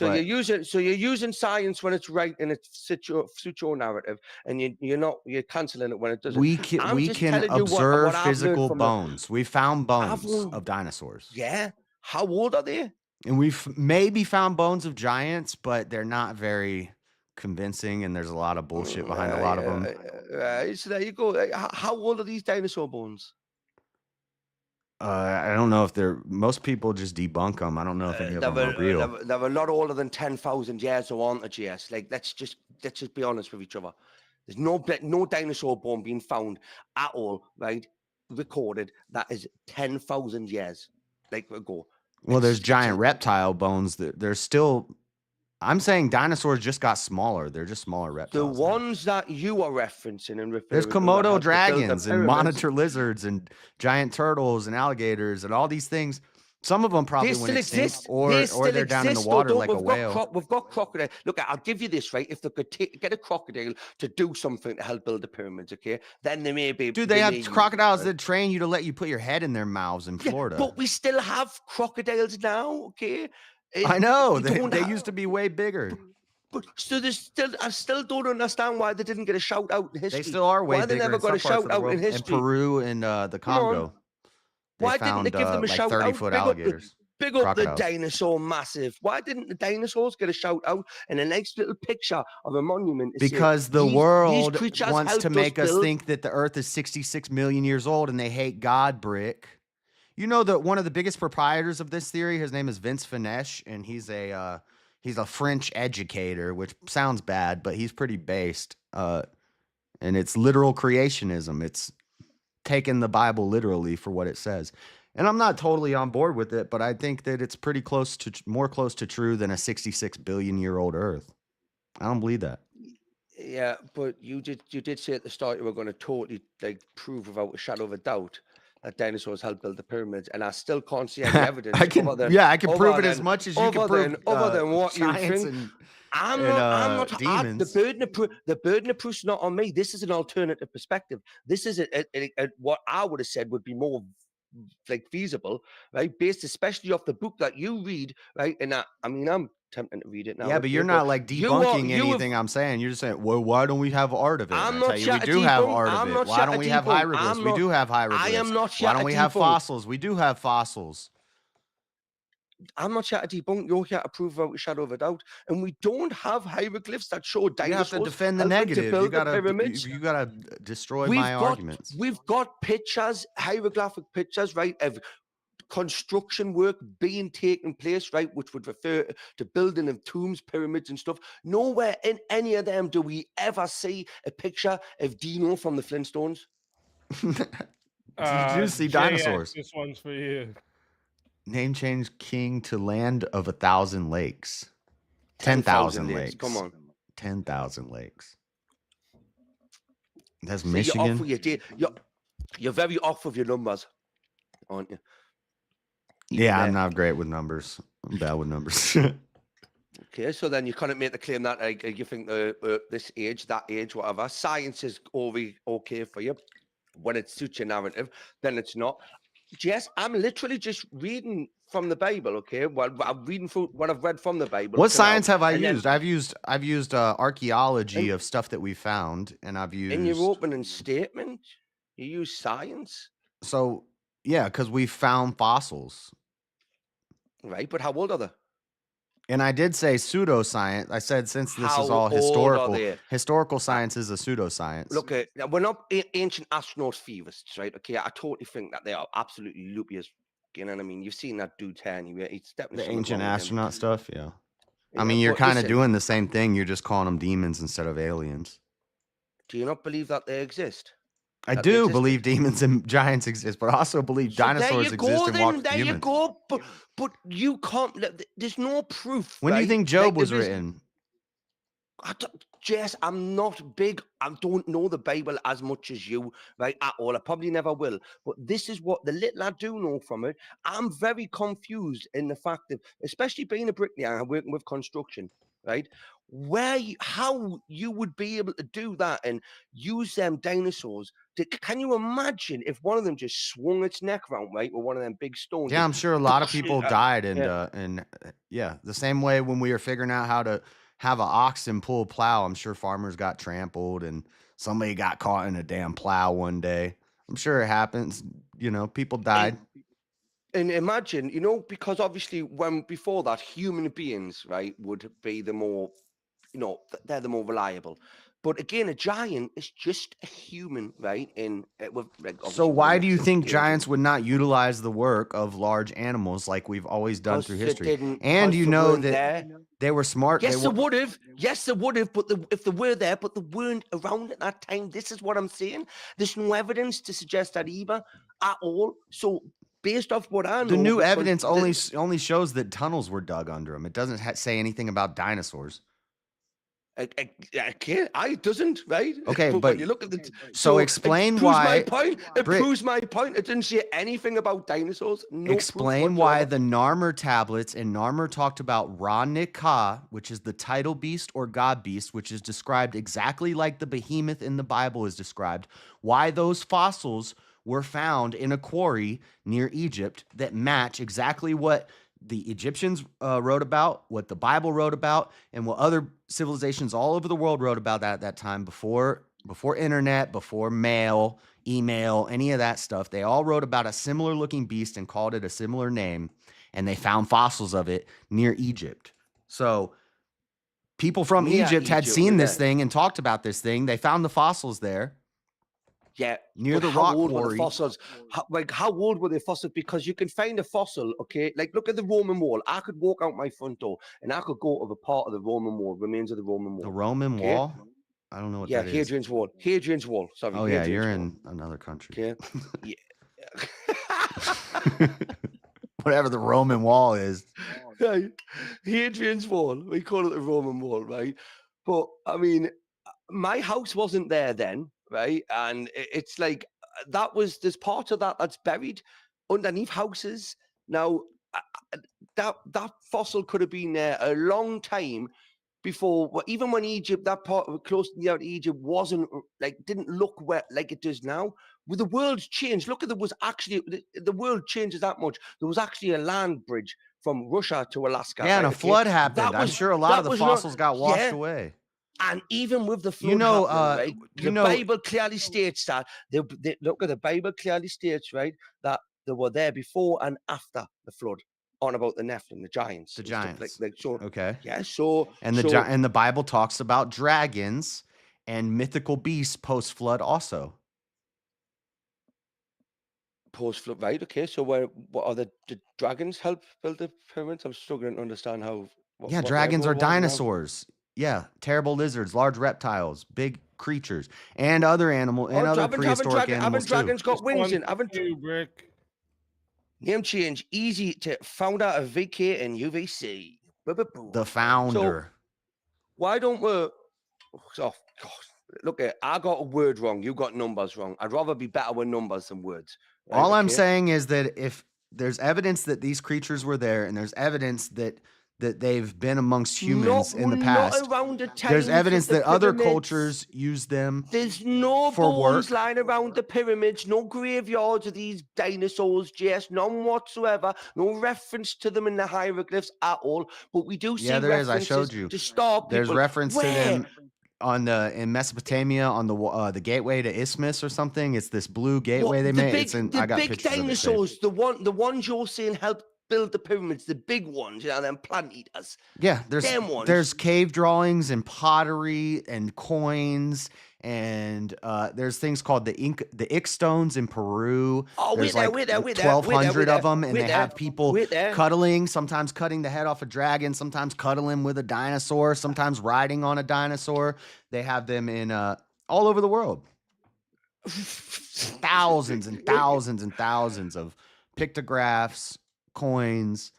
So you're using science when it's right and it suits your narrative, and you're canceling it when it doesn't. We can observe physical bones. We found bones of dinosaurs. Yeah. How old are they? And we've maybe found bones of giants, but they're not very convincing, and there's a lot of bullshit behind a lot of them. So there you go. How old are these dinosaur bones? I don't know if most people just debunk them. I don't know if any of them are real. They were not older than 10,000 years, so aren't they, GS? Like, let's just be honest with each other. There's no dinosaur bone being found at all, right? Recorded that is 10,000 years ago. Well, there's giant reptile bones. There's still. I'm saying dinosaurs just got smaller. They're just smaller reptiles. The ones that you are referencing and referring there's to Komodo dragons and monitor lizards and giant turtles and alligators and all these things. Some of them probably went extinct, or they're down in the water like a whale. We've got crocodile. Look, I'll give you this, right? If they could get a crocodile to do something to help build the pyramids, okay, then they may be. Dude, they have crocodiles that train you to let you put your head in their mouths in Florida. But we still have crocodiles now, okay? I know they used to be way bigger. But so I still don't understand why they didn't get a shout out in history. They still are way why bigger. They never got a shout out in history. In Peru and the Congo. Why didn't they give them a like shout out? 30-foot alligators. Big up the dinosaur massive. Why didn't the dinosaurs get a shout out and a nice little picture of a monument? Because the world wants to make us think that the Earth is 66 million years old and they hate God, Brick. You know that one of the biggest proprietors of this theory, his name is Vince Finesh, and he's a French educator, which sounds bad, but he's pretty based. And it's literal creationism. It's taking the Bible literally for what it says. And I'm not totally on board with it, but I think that it's pretty more close to true than a 66 billion year old Earth. I don't believe that. Yeah, but you did say at the start you were going to totally prove without a shadow of a doubt that dinosaurs helped build the pyramids, and I still can't see any evidence. I can prove it as much as you can prove. Other than what you think. I'm not. Demons. The burden of proof's not on me. This is an alternative perspective. This is what I would have said would be more feasible, right? Based especially off the book that you read, right? And I'm attempting to read it now. Yeah, but okay, you're not like you are- debunking you have- anything I'm saying. You're just saying, well, why don't we have art of it? I'm And I not tell you, we trying to do have debunk. art of I'm it. not Why trying don't to we have debunk. hieroglyphs? I'm We not- do have I hieroglyphs. am not Why trying don't to we have debunk. fossils? We do have fossils. I'm not here to debunk. You're here to prove without a shadow of a doubt. And we don't have hieroglyphs that show You dinosaurs. have to defend the helping to negative. build You the gotta, pyramids. you gotta destroy We've my got, arguments. We've got pictures, hieroglyphic pictures, right, of construction work being taken place, right, which would refer to building of tombs, pyramids, and stuff. Nowhere in any of them do we ever see a picture of Dino from the Flintstones. You do see JX, dinosaurs. this one's for you. Name change king to land of 1,000 lakes. 10,000 10,000 lakes, lakes. come on. 10,000 lakes. That's See, You're, Michigan. off with your you're very off with your numbers, aren't you? Yeah, I'm not great with numbers. I'm bad with numbers. Okay, so then you kind of make the claim that you think this age, that age, whatever, science is okay for you when it suits your narrative, then it's not. Jess, I'm literally just reading from the Bible, okay? Well, I'm reading through what I've read from the Bible. What up to now, science have I and then used? I've used archaeology of stuff that we found, and I've used. in your opening statement, you use science, So yeah, because we found fossils, right? But how old are they? and I did say pseudoscience. I said since this How is all old are historical, they? historical science is a pseudoscience. Look, we're not ancient astronaut theorists, right? Okay, I totally think that they are absolutely loopy as you know what I mean. You've seen that dude's hair anyway. It's definitely The something ancient wrong with him. astronaut stuff, yeah. I Yeah, mean, you're but kind of listen, doing the same thing. You're just calling them demons instead of aliens. Do you not believe that they exist? I That they do existed? believe demons and giants exist, but I also believe So there dinosaurs you exist go, and then. walked with There you humans. go. But you can't. There's no proof. When do you right? think Job Like, was there is- written? Jess, I'm not big. I don't know the Bible as much as you, right? At all. I probably never will. But this is what the little I do know from it. I'm very confused in the fact that, especially being a bricklayer and working with construction, right? How you would be able to do that and use them dinosaurs? Can you imagine if one of them just swung its neck around, right, with one of them big stones? Yeah, I'm sure a lot of Gosh, people died, and yeah, the same way when we were figuring out how to have an oxen pull a plow, I'm sure farmers got trampled and somebody got caught in a damn plow one day. I'm sure it happens. You know, people died. And imagine, because obviously before that, human beings, right, would be the more, they're the more reliable. But again, a giant is just a human, right? So why do you think giants would not utilize the work of large animals like we've always done through history? And you know that they were smart. Yes, they would have. Yes, they would have. But if they were there, but they weren't around at that time. This is what I'm saying. There's no evidence to suggest that either at all. So based off what I know, the new evidence only shows that tunnels were dug under them. It doesn't say anything about dinosaurs. It doesn't, right? Okay, but but when you look at so explain it proves why. my point. It Brick, proves my point. It didn't say anything about dinosaurs. No explain why the Narmer tablets and Narmer talked about Ra Nikah, which is the title beast or god beast, which is described exactly like the behemoth in the Bible is described. Why those fossils were found in a quarry near Egypt that match exactly what the Egyptians wrote about, what the Bible wrote about, and what other civilizations all over the world wrote about at that time before internet, before mail, email, any of that stuff. They all wrote about a similar looking beast and called it a similar name, and they found fossils of it near Egypt. So people from Egypt had seen this thing and talked about this thing. They found the fossils there. Yeah, near the how rock old were quarry. the fossils? How old were the fossils? Because you can find a fossil, okay? Like, look at the Roman wall. I could walk out my front door and I could go to the part of the Roman wall, remains of the Roman wall. The Roman wall? I don't know what that is. Hadrian's Wall. Hadrian's Wall. Sorry. Oh, yeah, Hadrian's you're Wall. in another country. Okay. Whatever the Roman wall is. Hadrian's Wall. We call it the Roman Wall, right? But, I mean, my house wasn't there then, right? And it's like there's part of that that's buried underneath houses. Now, that fossil could have been there a long time before, even when Egypt, that part of close to the out of Egypt wasn't didn't look like it does now. Well, the world's changed. Look at the world changes that much. There was actually a land bridge from Russia to Alaska. Yeah, and right, a flood okay? happened. I'm sure a lot of the fossils got washed away. And even with the flood You know, happening, right, the Bible clearly states that look at the Bible clearly states, right, that they were there before and after the flood. On about the Nephilim, the giants. The giants. So, okay. Yeah. So and the Bible talks about dragons and mythical beasts post flood also. Post flood, right? Okay. So what are the dragons help build the pyramids? I'm struggling to understand how. What dragons are dinosaurs. Yeah, terrible lizards, large reptiles, big creatures, and other other prehistoric animals haven't dragons too. got wings in? Haven't Brick. Name change easy to founder of VK and UVC. The founder. So why don't we? Oh God! Look, I got a word wrong. You got numbers wrong. I'd rather be better with numbers than words. Right? All I'm saying is that if there's evidence that these creatures were there, and there's evidence that they've been amongst humans in the past. There's evidence that other cultures use them. There's no for bones work. lying around the pyramids, no graveyards of these dinosaurs, just none whatsoever. No reference to them in the hieroglyphs at all. But we do see there is. I references showed you. to star people. There's reference to them in Mesopotamia on the gateway to Isthmus or something. It's this blue gateway they made. The big dinosaurs, the ones you're saying helped build the pyramids, the big ones, them plant eaters. Yeah, them ones. There's cave drawings and pottery and coins, and there's things called the Ick stones in Peru. Oh, there's like 1,200 of them, and they have people cuddling, sometimes cutting the head off a dragon, sometimes cuddling with a dinosaur, sometimes riding on a dinosaur. They have them in all over the world. Thousands and thousands and thousands of pictographs, coins.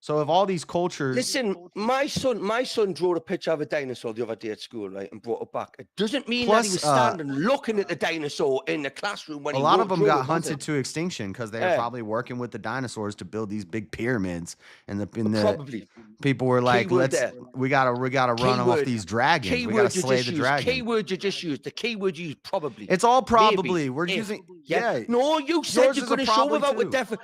So if all these cultures listen, my son drew a picture of a dinosaur the other day at school, right, and brought it back. It doesn't mean that he was standing looking at the dinosaur in the classroom when a lot of them got hunted to extinction because they were probably working with the dinosaurs to build these big pyramids. And probably people were like, we gotta run off these dragons. We gotta slay the dragon. Keyword you just used. The keyword you used probably. It's all probably. We're using No, you said you're gonna show without a definite.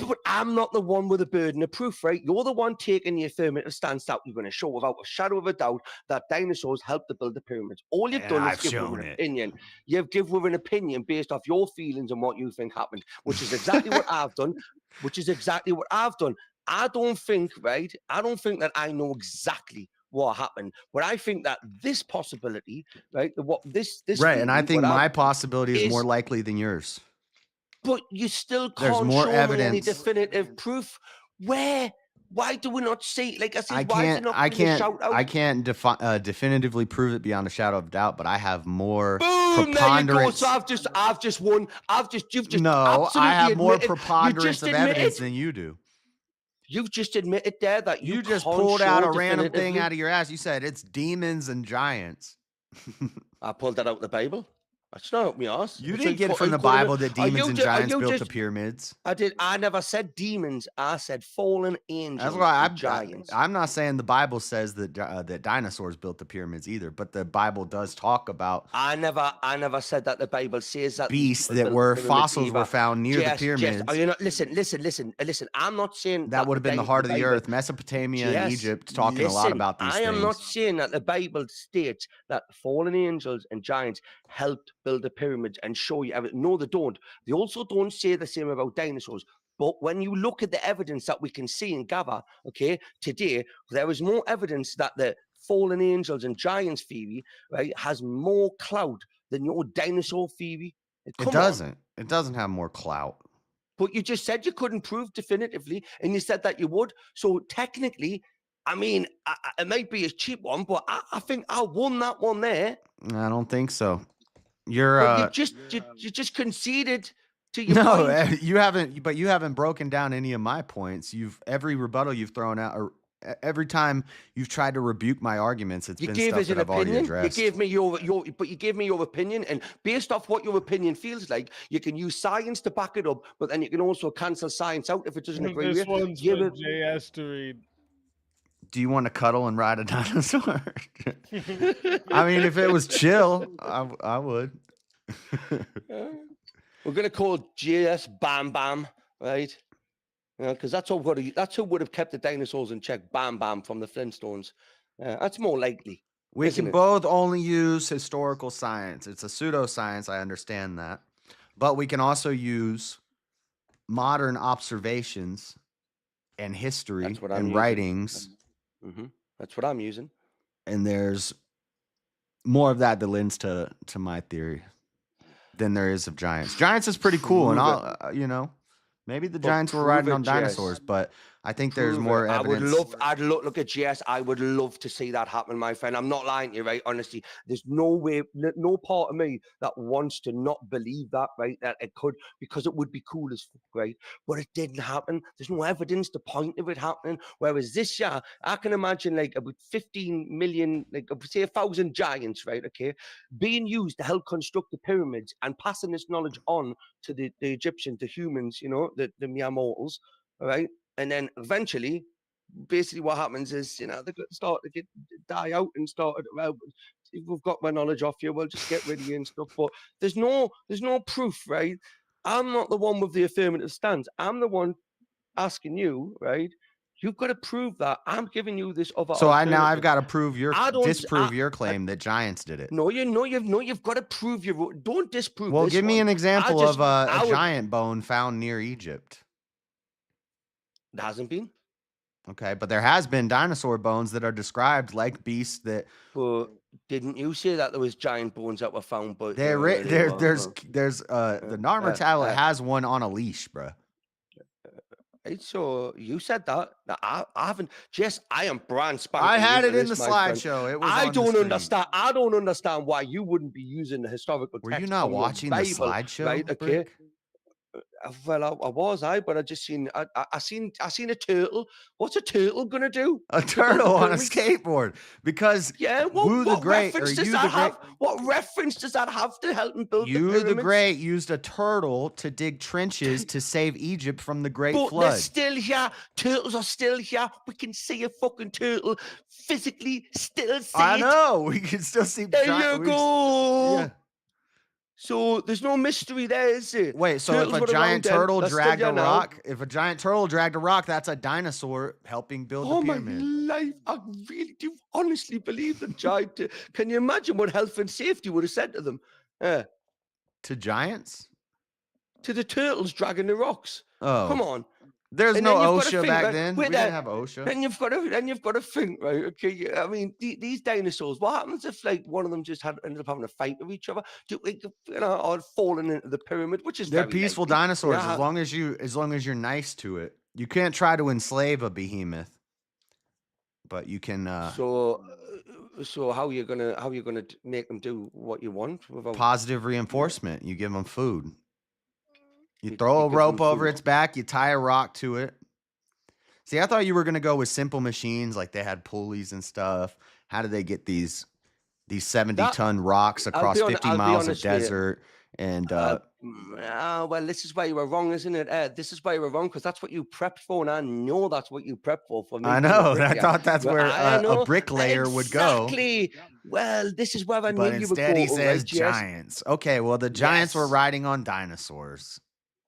But I'm not the one with the burden of proof, right? You're the one taking the affirmative stance that you're going to show without a shadow of a doubt that dinosaurs helped to build the pyramids. All you've done is give with an opinion. You've given with an opinion based off your feelings and what you think happened, which is exactly what I've done. I don't think that I know exactly what happened, but I think that this possibility, right? This right, and I think my possibility is more likely than yours. But you still can't show me any definitive proof. Why do we not see? Like I said, I can't definitively prove it beyond a shadow of doubt, but I have more preponderance. There you go. So I've just won. No, I have more preponderance of evidence than you do. You've just admitted there that you just pulled out a random thing out of your ass. You said it's demons and giants. I pulled that out of the Bible. That's not me ass. You didn't get from the Bible that demons and giants built the pyramids. I did. I never said demons. I said fallen angels. That's why giants. I'm not saying the Bible says that that dinosaurs built the pyramids either, but the Bible does talk about. I never said that the Bible says that beasts that were fossils were found near the pyramids. Oh, you know, listen. I'm not saying that would have been the heart of the earth, Mesopotamia and Egypt, talking a lot about these things. I am not saying that the Bible states that fallen angels and giants helped build the pyramids and show you everything. No, they don't. They also don't say the same about dinosaurs. But when you look at the evidence that we can see and gather, okay, today, there is more evidence that the fallen angels and giants theory, right, has more clout than your dinosaur theory. It doesn't. It doesn't have more clout. But you just said you couldn't prove definitively, and you said that you would. So technically, I mean, it might be a cheap one, but I think I won that one there. I don't think so. You just conceded to your point. You haven't broken down any of my points. Every rebuttal you've thrown out, or every time you've tried to rebuke my arguments, it's been stuff that I've already addressed. You gave me you gave me your opinion, and based off what your opinion feels like, you can use science to back it up, but then you can also cancel science out if it doesn't agree with you. This one's for JS to read. Do you want to cuddle and ride a dinosaur? I mean, if it was chill, I would. We're going to call JS Bam Bam, right? Because that's who would have kept the dinosaurs in check. Bam, bam, from the Flintstones. That's more likely. We isn't can it? both only use historical science. It's a pseudoscience. I understand that. But we can also use modern observations and history That's what I'm and using. writings. That's what I'm using. And there's more of that lends to my theory than there is of giants. Giants is pretty cool. And I'll, maybe the giants were riding on dinosaurs, but I think there's more evidence. I'd look at GS. I would love to see that happen, my friend. I'm not lying to you, right? Honestly, there's no way, no part of me that wants to not believe that, right? That it could, because it would be cool as fuck, right? But it didn't happen. There's no evidence to point of it happening. Whereas this year, I can imagine like about 15 million, like say 1,000 giants, right? Okay, being used to help construct the pyramids and passing this knowledge on to the Egyptians, the humans, the mere mortals, all right? And then eventually, basically what happens is, they start to die out and start, well, we've got my knowledge off you, we'll just get rid of you and stuff. But there's no proof, right? I'm not the one with the affirmative stance. I'm the one asking you, right? You've got to prove that. I'm giving you this other. So I've got to disprove your claim that giants did it. No, you've got to prove your. Don't disprove. Well, this give me one. an example of a giant bone found near Egypt. There hasn't been. Okay, but there has been dinosaur bones that are described like beasts that. But didn't you say that there was giant bones that were found? But there's the Narmer tablet has one on a leash, bro. Right, so you said that. I haven't. Jess, I am brand spanking. I had it in the slideshow. It was. I don't understand. I don't understand why you wouldn't be using the historical. Were you not watching the slideshow? Right. Okay. Well, I was, but I just seen. I seen a turtle. What's a turtle gonna do? A turtle on a skateboard, because What reference does that have to help him build the pyramids? the Great used a turtle to dig trenches to save Egypt from the Great But Flood. they're still here. Turtles are still here. We can see a fucking turtle physically. Still see I know. We can still see. There you go. So there's no mystery there, is it? Wait, so if a giant turtle dragged a rock, that's a dinosaur helping build the pyramid. Oh my life, I really do honestly believe the giant. Can you imagine what health and safety would have said to them? To giants? To the turtles dragging the rocks. Oh, come on. There's no OSHA back then. We didn't have OSHA. Then you've got to think, right? Okay, I mean, these dinosaurs. What happens if like one of them just ended up having a fight with each other? Or falling into the pyramid, which is they're peaceful dinosaurs as long as you're nice to it. You can't try to enslave a behemoth, but you can. So how are you gonna make them do what you want? Positive reinforcement. You give them food. You throw a rope over its back, you tie a rock to it. See, I thought you were going to go with simple machines, like they had pulleys and stuff. How do they get these 70-ton rocks across 50 miles of desert? And well, this is why you were wrong, isn't it? This is why you were wrong, because that's what you prepped for, and I know that's what you prepped for. Me, I know. I thought that's where a bricklayer would go. Exactly. Well, this is where I knew you would go. But instead he says giants. Okay, well, the giants were riding on dinosaurs.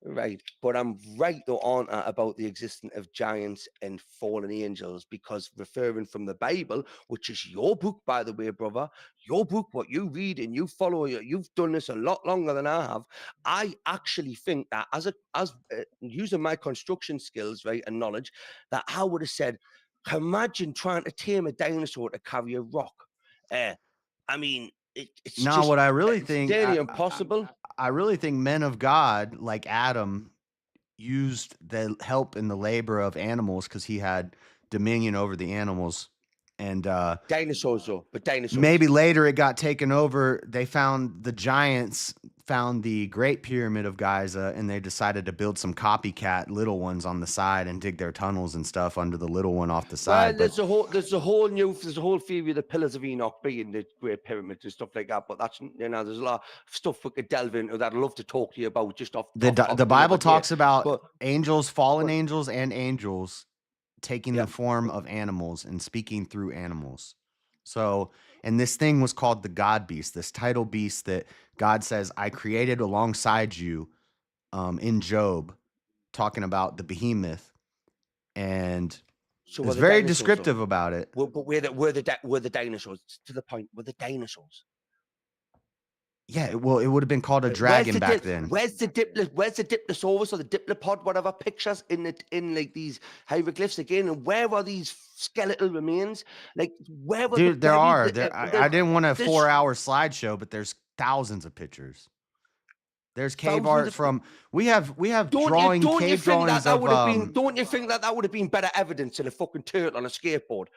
Right, but I'm right though, aren't I, about the existence of giants and fallen angels, because referring from the Bible, which is your book, by the way, brother, your book, what you read and you follow, you've done this a lot longer than I have. I actually think that as using my construction skills, right, and knowledge, that I would have said, imagine trying to tame a dinosaur to carry a rock. I mean, it's not what I really think. Nearly impossible. I really think men of God like Adam used the help in the labor of animals because he had dominion over the animals. And dinosaurs, though, but dinosaurs. Maybe later it got taken over. They found the giants found the Great Pyramid of Giza, and they decided to build some copycat little ones on the side and dig their tunnels and stuff under the little one off the side. Well, there's a whole theory of the Pillars of Enoch being the Great Pyramid and stuff like that. But that's there's a lot of stuff we could delve into that I'd love to talk to you about. Just off the Bible talks about angels, fallen angels, and angels taking the form of animals and speaking through animals. So, and this thing was called the God beast, this tidal beast that God says, I created alongside you in Job, talking about the behemoth. and So it's the very dinosaurs, descriptive though? about it. But were the dinosaurs, to the point, were the dinosaurs? Yeah, well, it would have been called a dragon back then. Where's the Diplosaurus or the Diplopod, whatever pictures in like these hieroglyphs again? And where are these skeletal remains? Like where were Dude, there are. I didn't want a there's 4-hour slideshow, but there's thousands of pictures. There's cave thousands art of- from we have Don't you cave think drawings that of would have been? Don't you think that would have been better evidence than a fucking turtle on a skateboard?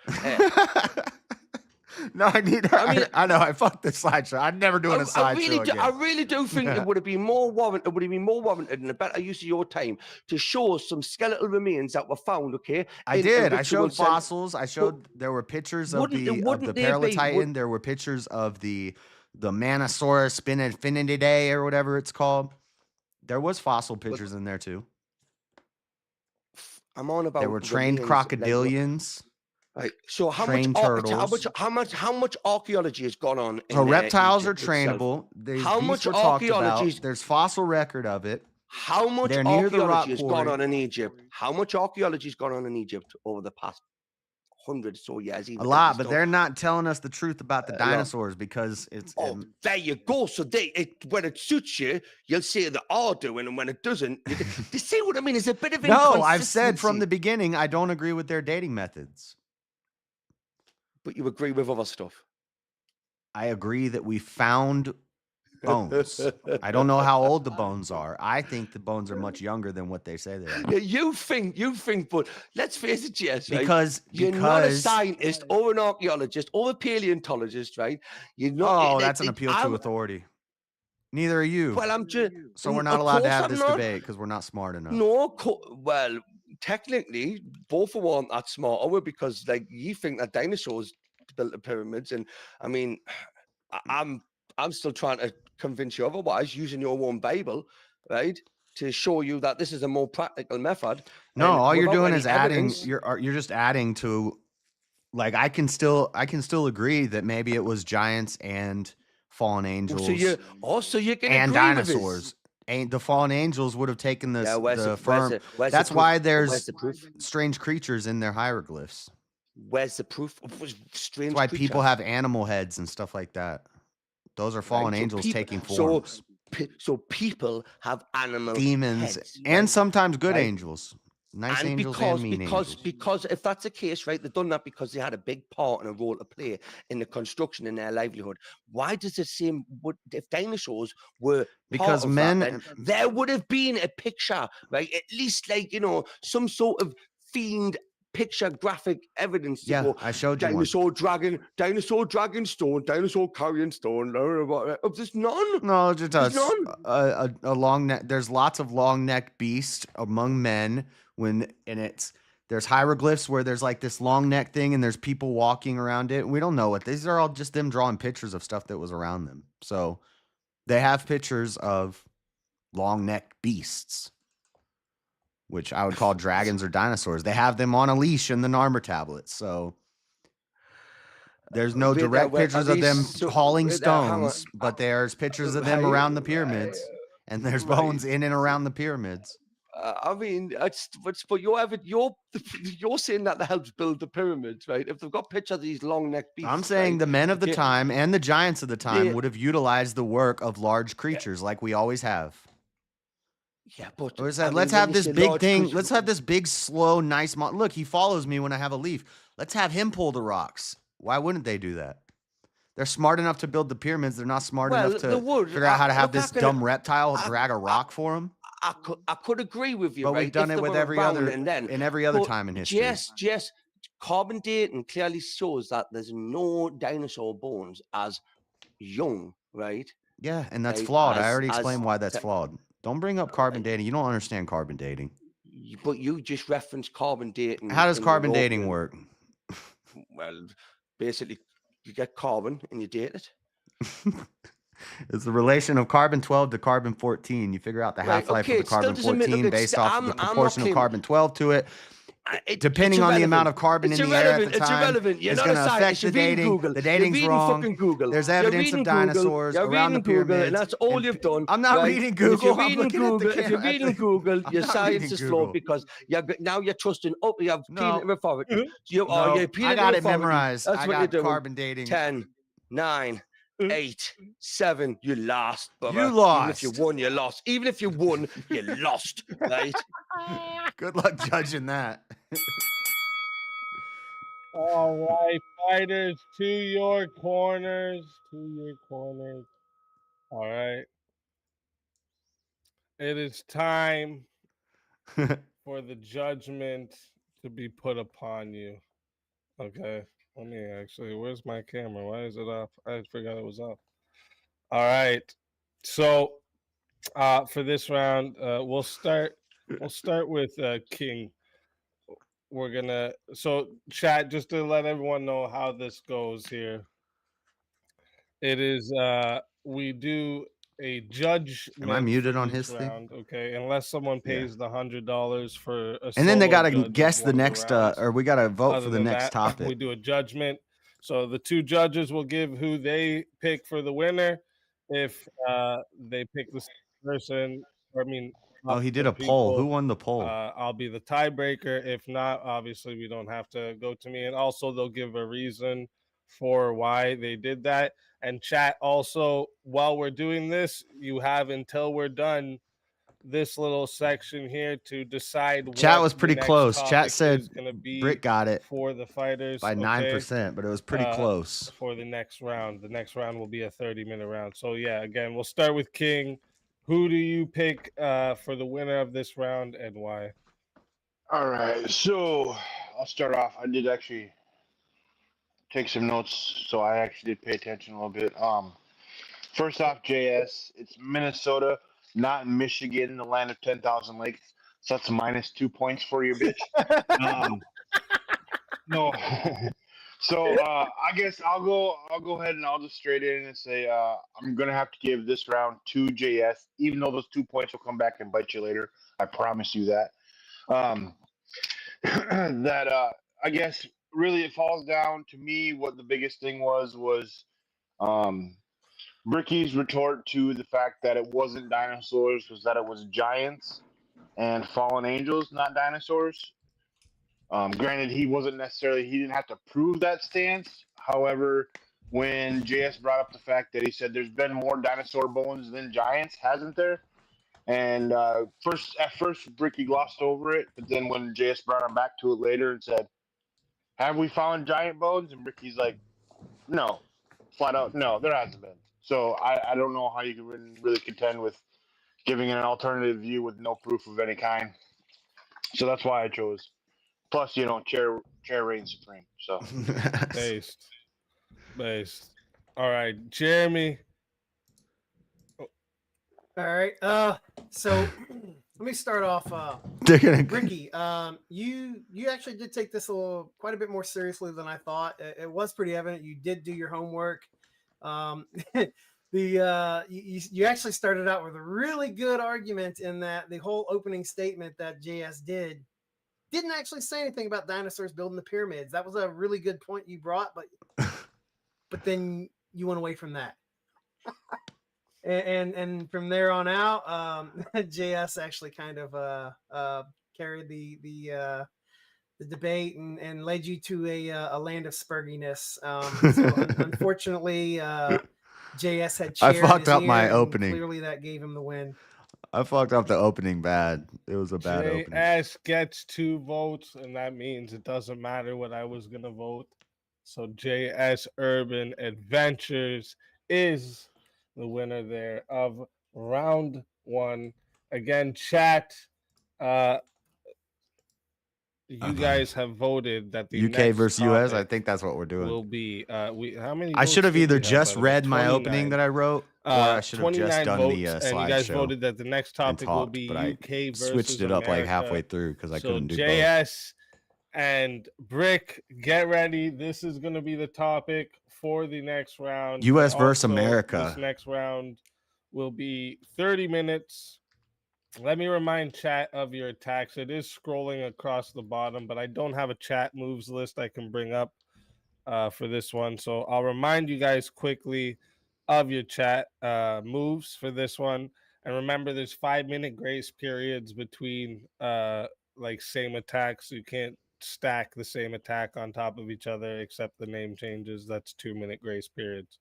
No, I know I fucked the slideshow. I'm never doing a slideshow again. I really do think it would have been more warranted. It would have been more warranted and a better use of your time to show some skeletal remains that were found. Okay, I did. I showed fossils. I showed there were pictures of the Paralititan. There were pictures of the Manosaurus Spinifinidae or whatever it's called. There was fossil pictures in there too. I'm on about. There were trained crocodilians. Right. So how much archaeology has gone on? So reptiles Egypt are trainable. How much archaeology? There's fossil record of it. How much archaeology has gone on in Egypt? How much archaeology has gone on in Egypt over the past 100 or so years? A lot, but they're not telling us the truth about the dinosaurs because it's. There you go. So when it suits you, you'll say they are doing, and when it doesn't, you see what I mean? It's a bit of No, I've said from the beginning I don't agree with their dating methods. But you agree with other stuff. I agree that we found bones. I don't know how old the bones are. I think the bones are much younger than what they say they are. Yeah, you think, but let's face it, Jess, right? Because you're not a scientist or an archaeologist or a paleontologist, right? You're not. Oh, that's an appeal to authority. Neither are you. Well, I'm just. So we're not allowed to have this debate because we're not smart enough. No, well, technically, both of them aren't that smart, are we? Because like you think that dinosaurs built the pyramids, and I mean, I'm still trying to convince you otherwise using your own Bible, right, to show you that this is a more practical method. No, all you're doing is adding. You're just adding to, like, I can still agree that maybe it was giants and fallen angels. So you can and agree dinosaurs. And the fallen angels would have taken the firm. That's the why proof? there's Where's the proof? strange creatures in their hieroglyphs. Where's the proof? Strange. That's why people have animal heads and stuff like that. Those are fallen angels taking forms. So people have animal demons heads, and right? sometimes good Right? angels. Nice And angels and mean angels. because if that's the case, right, they've done that because they had a big part and a role to play in the construction in their livelihood. Why does it seem if dinosaurs were Because part of men, that, then there would have been a picture, right? At least like some sort of fiend picture graphic evidence to go, I showed you dinosaur dragon stone, dinosaur carrying stone. There's none. No, it just There's does. none. A long neck. There's lots of long neck beasts among men there's hieroglyphs where there's like this long neck thing and there's people walking around it. We don't know what these are all just them drawing pictures of stuff that was around them. So they have pictures of long neck beasts, which I would call dragons or dinosaurs. They have them on a leash in the Narmer tablets. So there's no direct pictures of them hauling stones, but there's pictures of them around the pyramids, and there's bones in and around the pyramids. I mean, but you're saying that helps build the pyramids, right? If they've got pictures of these long neck beasts, I'm saying the men of the time and the giants of the time would have utilized the work of large creatures like we always have. Yeah, but let's have this big thing. Let's have this big, slow, nice. Look, he follows me when I have a leaf. Let's have him pull the rocks. Why wouldn't they do that? They're smart enough to build the pyramids. They're not smart enough to figure out how to have this dumb reptile drag a rock for them. I could agree with you, but right? we've done it with every other time in history. Yes, carbon dating clearly shows that there's no dinosaur bones as young, right? Yeah, and that's flawed. I already explained why that's flawed. Don't bring up carbon dating. You don't understand carbon dating. But you just referenced carbon dating. How does carbon dating work? Well, basically, you get carbon and you date it. It's the relation of carbon 12 to carbon 14. You figure out the half-life of the carbon 14 based off of the proportion of carbon 12 to it. depending on the amount of carbon in the air at the It's time, irrelevant. You're it's not going a to affect scientist. the You're reading dating. Google. The You're dating's reading wrong. fucking Google. There's You're evidence reading of Google. dinosaurs You're around the reading Google, pyramids. and that's all you've done. I'm not right? reading If Google. you're I'm reading looking at the Google, if you're camera. reading Google, I'm your not science reading is Google. flawed because now you're trusting. Oh, you have No. peanut authority. You're No, peanut I got it authority. memorized. That's I what got you're doing. carbon dating. 10, 9, 8, 7. You lost, brother. You Even if you lost. won, you lost. Even if you won, you lost. Right? Good luck judging that. All right, fighters, to your corners. To your corners. All right. It is time for the judgment to be put upon you. Okay. Let me actually, where's my camera? Why is it off? I forgot it was off. All right. So for this round, we'll start with King. We're gonna chat, just to let everyone know how this goes here. It is we do a judge. Am I muted on his round, okay? Unless someone pays the $100 for a And then they solo got to judge guess of the one of next, rounds. or we got to vote Other for the than next that, topic. we do a judgment. So the two judges will give who they pick for the winner. If they pick the same person, or I mean, Oh, he did a opposite poll. people, Who won the poll? I'll be the tiebreaker. If not, obviously we don't have to go to me. And also they'll give a reason for why they did that. And chat, also, while we're doing this, you have until we're done this little section here to decide Chat what was the pretty next close. Chat topic said is gonna be Brick got it for the fighters by okay? 9%, but it was pretty close. For the next round. The next round will be a 30-minute round. So yeah, again, we'll start with King. Who do you pick for the winner of this round, and why? All right, so I'll start off. I did actually take some notes, so I actually did pay attention a little bit. First off, JS, it's Minnesota, not Michigan, the land of 10,000 lakes. So that's -2 points for you, bitch. No. So I guess I'll go ahead and I'll just straight in and say I'm gonna have to give this round to JS, even though those 2 points will come back and bite you later. I promise you that. I guess really it falls down to me. What the biggest thing was Ricky's retort to the fact that it wasn't dinosaurs was that it was giants and fallen angels, not dinosaurs. Granted, he didn't have to prove that stance. However, when JS brought up the fact that he said there's been more dinosaur bones than giants, hasn't there? And at first, Ricky glossed over it, but then when JS brought him back to it later and said, "Have we found giant bones?" and Ricky's like, "No, flat out, no, there hasn't been." So I don't know how you can really contend with giving an alternative view with no proof of any kind. So that's why I chose. Plus, chair reigns supreme. So based. All right, Jeremy. All right. So let me start off. Ricky, you actually did take this quite a bit more seriously than I thought. It was pretty evident you did do your homework. You actually started out with a really good argument in that the whole opening statement that JS didn't actually say anything about dinosaurs building the pyramids. That was a really good point you brought, but then you went away from that. And from there on out, JS actually kind of carried the debate and led you to a land of spurginess. So unfortunately, JS had I chair fucked in his up my ear, and opening. Clearly, that gave him the win. I fucked up the opening bad. It was a bad opening. JS gets 2 votes, and that means it doesn't matter what I was gonna vote. So JS Urban Adventures is the winner there of round 1. Again, chat. You guys have voted that the UK next versus US. I topic think that's what we're doing. will be how many? I should votes have did either we have, just by the way? read my 29. opening that I wrote, or I should have just 29 done votes, the and you guys slideshow voted that the next and topic will talked, be but I UK versus switched it up like halfway America. through because I So couldn't do both. JS and Brick, get ready. This is going to be the topic for the next round. US And versus also, America. This next round will be 30 minutes. Let me remind chat of your attacks. It is scrolling across the bottom, but I don't have a chat moves list I can bring up for this one. So I'll remind you guys quickly of your chat moves for this one. And remember, there's 5-minute grace periods between like same attacks. You can't stack the same attack on top of each other except the name changes. That's 2-minute grace periods.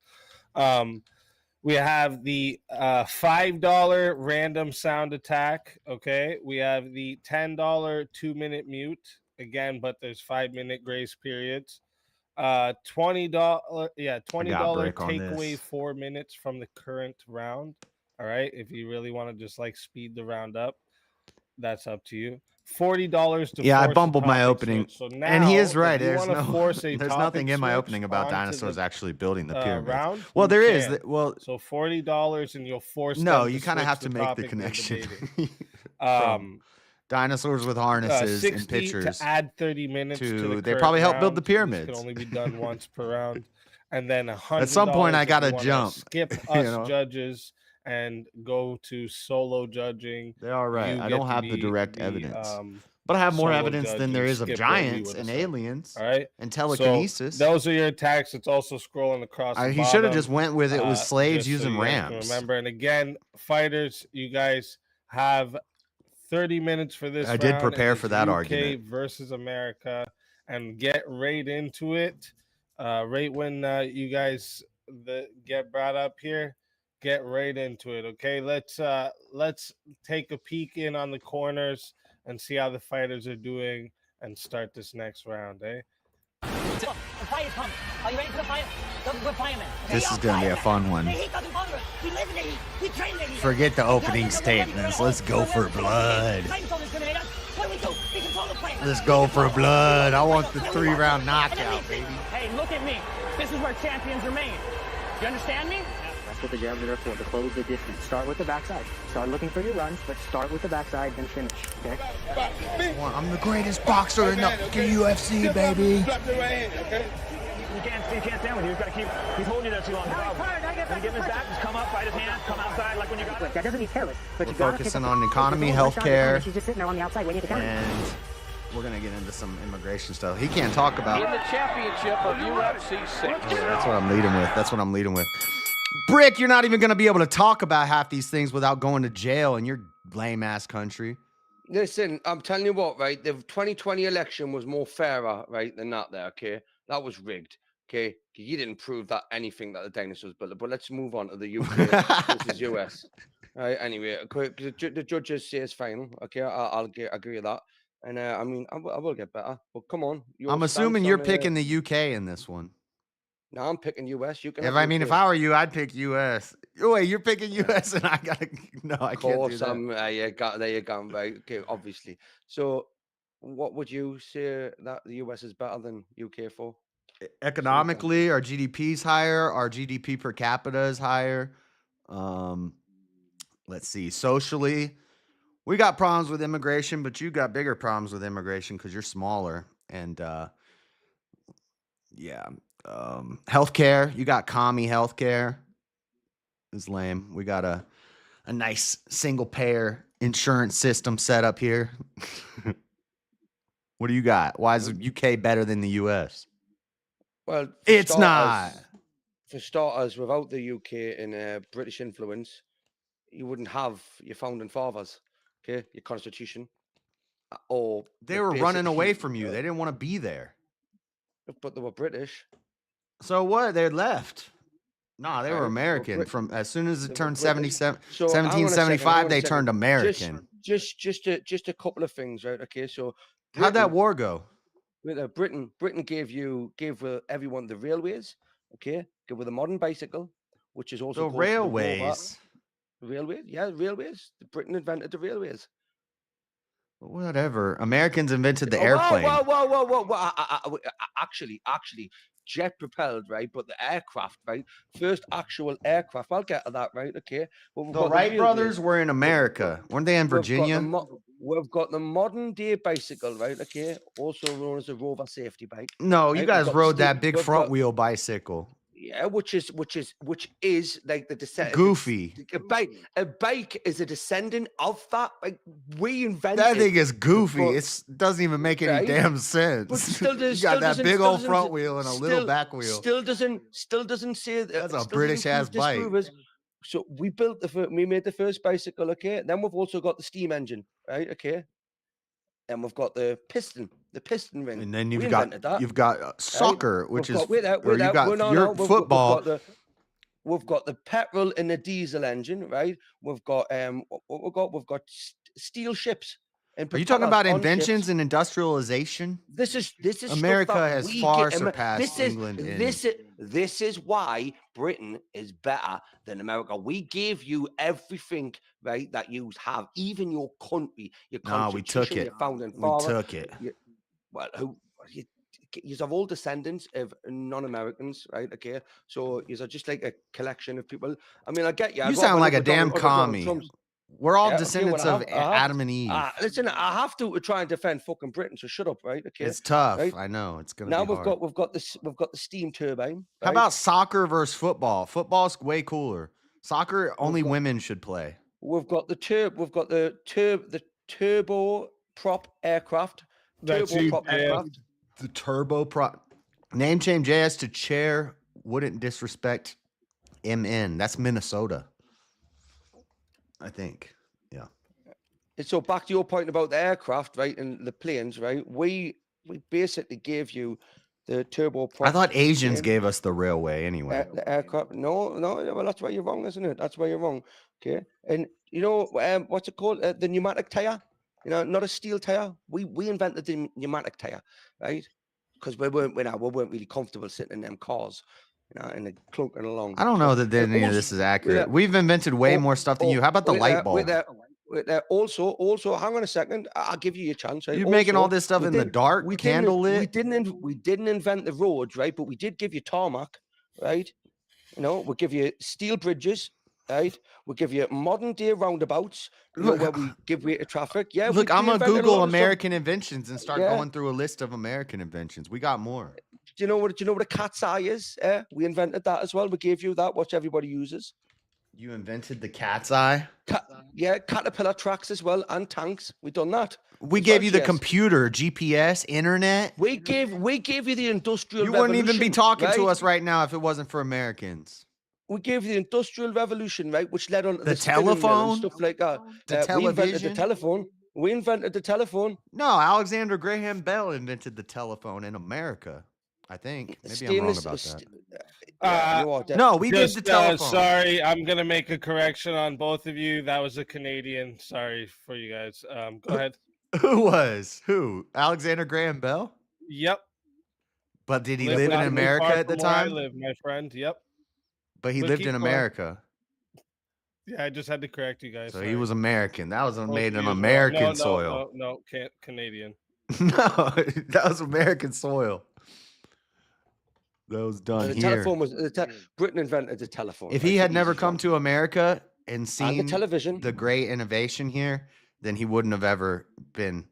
We have the $5 random sound attack. Okay. We have the $10 2-minute mute again, but there's 5-minute grace periods. $20, yeah, $20 Brick on take away this. 4 minutes from the current round. All right. If you really want to just like speed the round up, that's up to you. $40 to Yeah, I force a bumbled my topic opening. switch. So now, And he is if right. you There's wanna no force a there's topic nothing in my switch opening about onto dinosaurs the, actually building the pyramids. round, Well, you there is. can. Well, So $40 and you'll force no, them to you kind of have switch to the make the topic they're connection. debating. From dinosaurs with harnesses 60 and pictures to add 30 minutes to the they current probably helped build the round. This pyramids. can only be done once per round. And then $100 At some point, I if gotta you wanna jump. skip You us know? judges and go to solo judging. They are right. You I get don't to have the be direct the, evidence. But I have more solo evidence judge than there and is of skip what we giants would and assign. aliens All right. and So telekinesis. those are your attacks. It's also scrolling across the He should have just bottom, went with it with slaves just so using you guys can rams. remember. And again, fighters, you guys have 30 minutes for this I did round. prepare It for is that UK argument. versus America, and get right into it. Right when you guys get brought up here, get right into it. Okay, let's take a peek in on the corners and see how the fighters are doing, and start this next round. Eh? The fight is coming. Are you ready for the fight? We're firemen. This is going to be a fun one. The heat doesn't bother us. We live in the heat. We train in the heat. Forget the opening statements. Let's go for blood. What do we do? We control the flame. Let's go for blood. I want the 3-round knockout, baby. Hey, look at me. This is where champions remain. You understand me? That's what the jabs are there for, to close the distance. Start with the backside. Start looking for your runs, but start with the backside, then finish, okay? I'm the greatest boxer in the UFC, baby. You can't stand with you. You've got to keep. He's holding you there too long. When you get his back, just come up, fight his hands, come outside like when you got. That doesn't mean careless. But We're focusing on economy, healthcare, she's just sitting there on the outside waiting to count. and we're gonna get into some immigration stuff. He can't talk about. In the championship of UFC 6. That's what I'm leading with. Brick, you're not even gonna be able to talk about half these things without going to jail in your lame ass country. Listen, I'm telling you what, right? The 2020 election was more fairer, right, than that there, okay? That was rigged, okay? You didn't prove that anything that the dinosaurs built. But let's move on to the UK versus US. Right, anyway, the judges say it's final, okay? I'll agree with that. And I mean, I will get better. But come on. I'm assuming you're picking the UK in this one. No, I'm picking US. You can. If I were you, I'd pick US. Oh, wait, you're picking US, and I gotta. No, I can't do that. There you go, right? Okay, obviously. So, what would you say that the US is better than UK for? Economically, our GDP's higher. Our GDP per capita is higher. Let's see. Socially, we got problems with immigration, but you got bigger problems with immigration because you're smaller. And yeah. Healthcare, you got commie healthcare. It's lame. We got a nice single payer insurance system set up here. What do you got? Why is the UK better than the US? Well, it's not. For starters, without the UK and British influence, you wouldn't have your founding fathers, okay, your constitution, or they were running away from you. They didn't want to be there. But they were British. So what? They left. No, they were American. From as soon as it turned 1775, they turned American. Just a couple of things, right? Okay, so how'd that war go? Britain gave everyone the railways. Okay, give with a modern bicycle, which is also the railways. Railways, yeah, railways. Britain invented the railways. Whatever. Americans invented the airplane. Whoa. Actually, jet propelled, right? But the aircraft, right? First actual aircraft. I'll get to that, right? Okay. The Wright brothers were in America. Weren't they in Virginia? We've got the modern day bicycle, right? Okay. Also known as a rover safety bike. No, you guys rode that big front wheel bicycle. Yeah, which is like the descent. Goofy. A bike is a descendant of that. Like we invented That thing is goofy. but- It doesn't even make any Right? damn sense. But still, You got that big old front wheel and a little back wheel. Still doesn't say That's a still British ass doesn't bike. disprove us. So we made the first bicycle, okay. Then we've also got the steam engine, right? Okay. And we've got the piston ring. And then We you've got invented that, right? soccer, which We've is got- wait there, or you got your football. We've got the petrol and the diesel engine, right? We've got we've got steel ships. And Are you talking propellers about on inventions ships. and industrialization? This is stuff America that has we far get- surpassed England in- This is why Britain is better than America. We gave you everything, right, that you have, even your country, your No, we took constitution, it. your founding We father. took it. Well, you have all descendants of non-Americans, right? Okay, so you are just like a collection of people. I mean, I get you. You sound like a damn commie. We're all Yeah, okay, descendants well, of I have Adam and Eve. listen, I have to try and defend fucking Britain, so shut up, right? Okay, It's tough. right? I know it's gonna Now be hard. we've got the steam turbine. How right? about soccer versus football? Football's way cooler. Soccer only women should play. We've got the turbo prop aircraft. That's Turbo you, prop JS. aircraft. The turbo prop. Name change JS to chair wouldn't disrespect MN. That's Minnesota. I think. Yeah. And so back to your point about the aircraft, right, and the planes, right? We basically gave you the turbo prop. I thought Asians plane. gave us the railway anyway. The aircraft. No, well, that's where you're wrong, isn't it? That's where you're wrong. Okay. And you know, what's it called? The pneumatic tire. You know, not a steel tire. We invented the pneumatic tire, right? Because we weren't really comfortable sitting in them cars, you know, and clunking along. I don't know that any of this is accurate. We've invented way more stuff than you. How about the light bulb? Also, hang on a second. I'll give you a chance. Right? You're making all Also, this stuff we in the didn't- dark, we didn't- candlelit? We didn't invent the roads, right? But we did give you tarmac, right? You know, we give you steel bridges, right? We give you modern day roundabouts, you know, where we give way to traffic. Yeah. Look, we I'm gonna invented a Google lot of stuff. American inventions and start Yeah. going through a list of American inventions. We got more. Do you know what a cat's eye is? We invented that as well. We gave you that, which everybody uses. You invented the cat's eye? Yeah, caterpillar tracks as well, and tanks. We done that. We As gave well, you the yes. computer, GPS, internet. We gave you the industrial. You wouldn't even be revolution, talking to right? us right now if it wasn't for Americans. We gave you the industrial revolution, right, which led on to The spinning mill and telephone? stuff like that. The We invented television? the telephone. We invented the telephone. No, Alexander Graham Bell invented the telephone in America. I think. Maybe I'm wrong about that. No, we did the telephone. Sorry, I'm gonna make a correction on both of you. That was a Canadian. Sorry for you guys. Go ahead. Who was? Who? Alexander Graham Bell? Yep. But did he Live live in not too America far at the from where I time? live, my friend. Yep. But he But lived keep in going. America. Yeah, I just had to correct you guys. So sorry. he was American. That was Both made of on you as well. American soil. No, Canadian. No, that was American soil. That was done The here. telephone was Britain invented the telephone. If right? he It's had the never easy come one. to America and seen television. the great innovation here, then he wouldn't have ever been,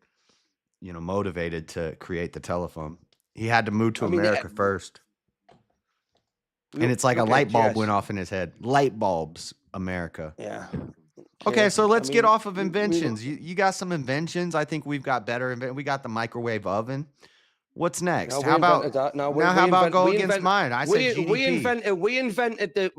motivated to create the telephone. He had to move to I mean, America first. And Look- it's like a look at light bulb Jess. went off in his head. Light bulbs, America. Yeah. Okay, so let's I get mean, off of we- inventions. You got some inventions. I think we've got better. We got the microwave oven. What's next? No, we How about invented that. No, now? How about go against mine? I said GDP. We invented the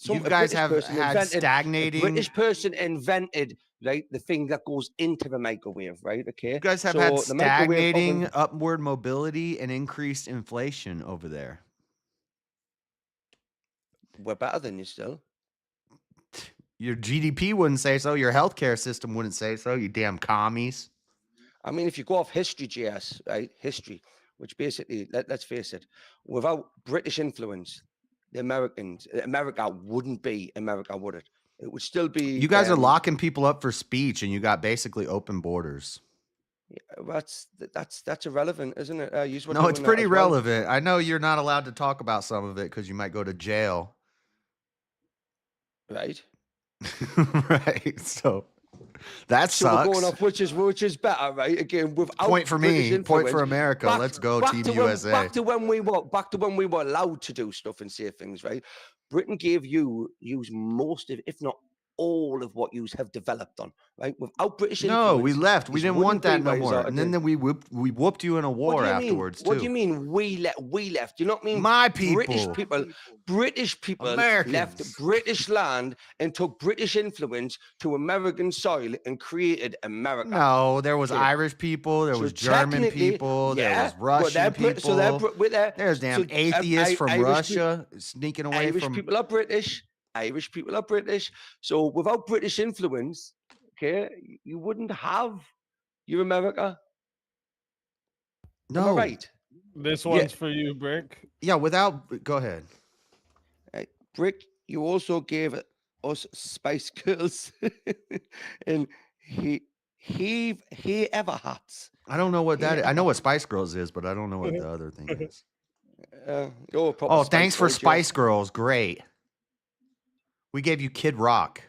You guys have had stagnating. A British person invented right the thing that goes into the microwave, right? Okay. You guys have So had the microwave stagnating oven- upward mobility and increased inflation over there. We're better than you still. Your GDP wouldn't say so. Your healthcare system wouldn't say so. You damn commies. I mean, if you go off history, GS, right? History, which basically, let's face it, without British influence, America wouldn't be America, would it? It would still be. You guys are locking people up for speech, and you got basically open borders. That's irrelevant, isn't it? No, it's pretty relevant. I know you're not allowed to talk about some of it because you might go to jail. Right. Right. So That So we're going sucks. off which is better, right? Again, without Point for British me. Point for influence. America. Let's go, Team to USA. back to when we were allowed to do stuff and say things, right? Britain gave you most of, if not all of what you have developed on, right? Without British influence. No, we left. We this didn't wouldn't want that be no what it is more. out And today. then we whooped you in a What war do you afterwards mean? What too. do you mean we left? Do you not mean My British people. British people left Americans. British land and took British influence to American soil and created America. No, there was Okay. Irish people, there So was German technically, people, there yeah, was but Russian people. There's damn atheists from Russia sneaking away Irish from. people are British. Irish people are British. So without British influence, okay, you wouldn't have your America. Am I No. right? This Yeah. one's for you, Brick. Yeah, without. Go ahead. Right. Brick, you also gave us Spice Girls and he ever hats. I don't know what that is. I know what Spice Girls is, but I don't know what the other thing is. Oh, thanks for Spice Girls. Great. We gave you Kid Rock.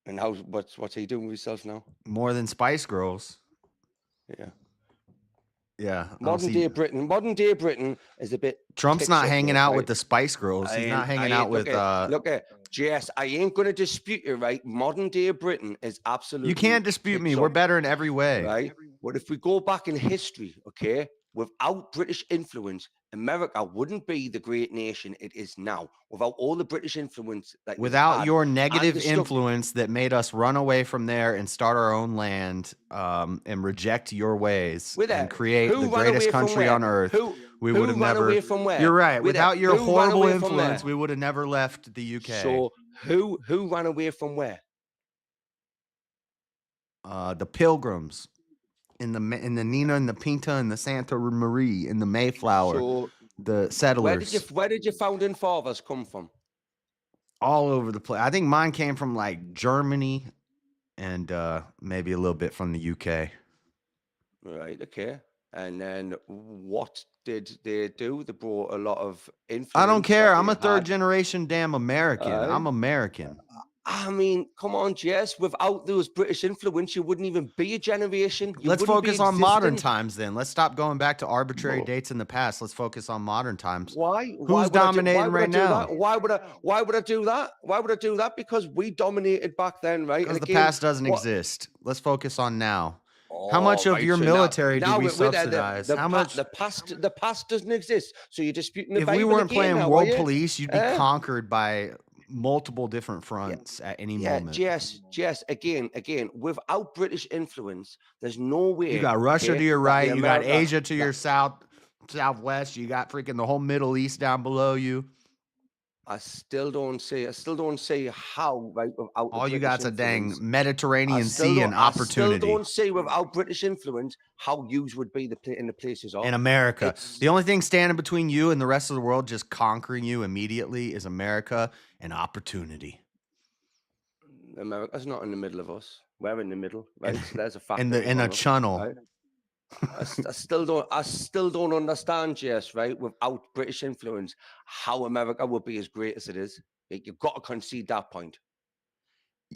And what's he doing with himself now? More than Spice Girls. Yeah. Yeah. Modern day Britain is a bit. Trump's tits not up hanging there, out right? with the Spice Girls. He's not hanging out with. Look at Jess. I ain't gonna dispute you, right? Modern day Britain is absolutely. You can't dispute me. tits We're up, better in every way. right? But if we go back in history, okay, without British influence, America wouldn't be the great nation it is now. Without all the British influence, that you've Without had your and negative the stuff- influence that made us run away from there and start our own land, and reject your ways With and that, create who the ran greatest away from country where? on earth, we Who would have ran never. away from where? You're right. With Without that, your who ran horrible away from influence, where? we would have never left the UK. So who ran away from where? The Pilgrims, in the Nina and the Pinta and the Santa Marie in the Mayflower, So the settlers. where did your founding fathers come from? All over the place. I think mine came from like Germany and maybe a little bit from the UK. Right, okay. And then what did they do? They brought a lot of influence. I don't care. that I'm they a third had. generation damn American. I'm American. I mean, come on, Jess. Without those British influence, you wouldn't even be a generation. You Let's wouldn't be focus on modern existing. times then. Let's stop going back to arbitrary dates in the past. Let's focus on modern times. Why? Who's dominating right now? Why would I do that? Why would I do that? Because we dominated back then, right? Because And the again, past doesn't what- exist. Let's focus on now. How much of right, your so military now do we we're there. subsidize? The How much? The past doesn't exist. So you're disputing the If we Bible weren't again playing now, world are you? police, you'd be conquered by multiple different fronts at any moment. Jess, again, without British influence, there's no way. You got Russia okay, to your that right. the You got America- Asia to your southwest. You got freaking the whole Middle East down below you. I still don't see how, right, without the All you British got's a dang influence. Mediterranean Sea and I opportunity still don't see without British influence how yous would be in the places of in America. It's- The only thing standing between you and the rest of the world just conquering you immediately is America and opportunity. America's not in the middle of us. We're in the middle, right? So there's a fact. In a channel. Right? I still don't understand, Jess, right? Without British influence, how America would be as great as it is. You've got to concede that point.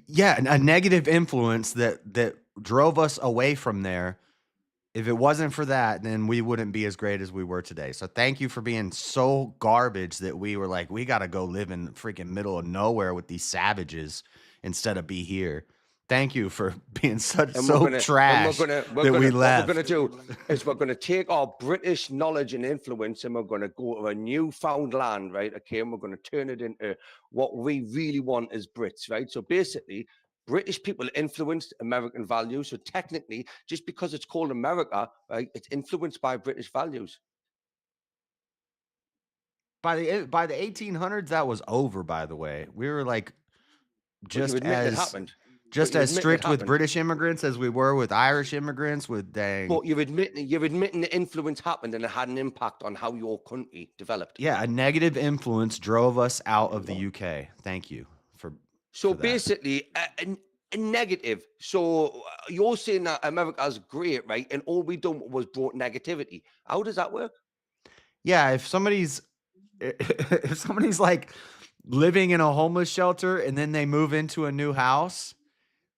Yeah, a negative influence that drove us away from there. If it wasn't for that, then we wouldn't be as great as we were today. So thank you for being so garbage that we were like, we got to go live in the freaking middle of nowhere with these savages instead of be here. Thank you for being so trash that we left. What we're going to do is we're going to take our British knowledge and influence and we're going to go to a newfound land, right? Okay, and we're going to turn it into what we really want as Brits, right? So basically, British people influenced American values. So technically, just because it's called America, right, it's influenced by British values. By the 1800s, that was over. By the way, we were like just it happened. Just But you as admit it strict with happened. British immigrants as we were with Irish immigrants. With dang, But you're admitting the influence happened and it had an impact on how your country developed. yeah, a negative influence drove us out of the UK. Thank you for. So for that. basically, a negative. So you're saying that America's great, right? And all we done was brought negativity. How does that work? Yeah, if somebody's like living in a homeless shelter and then they move into a new house,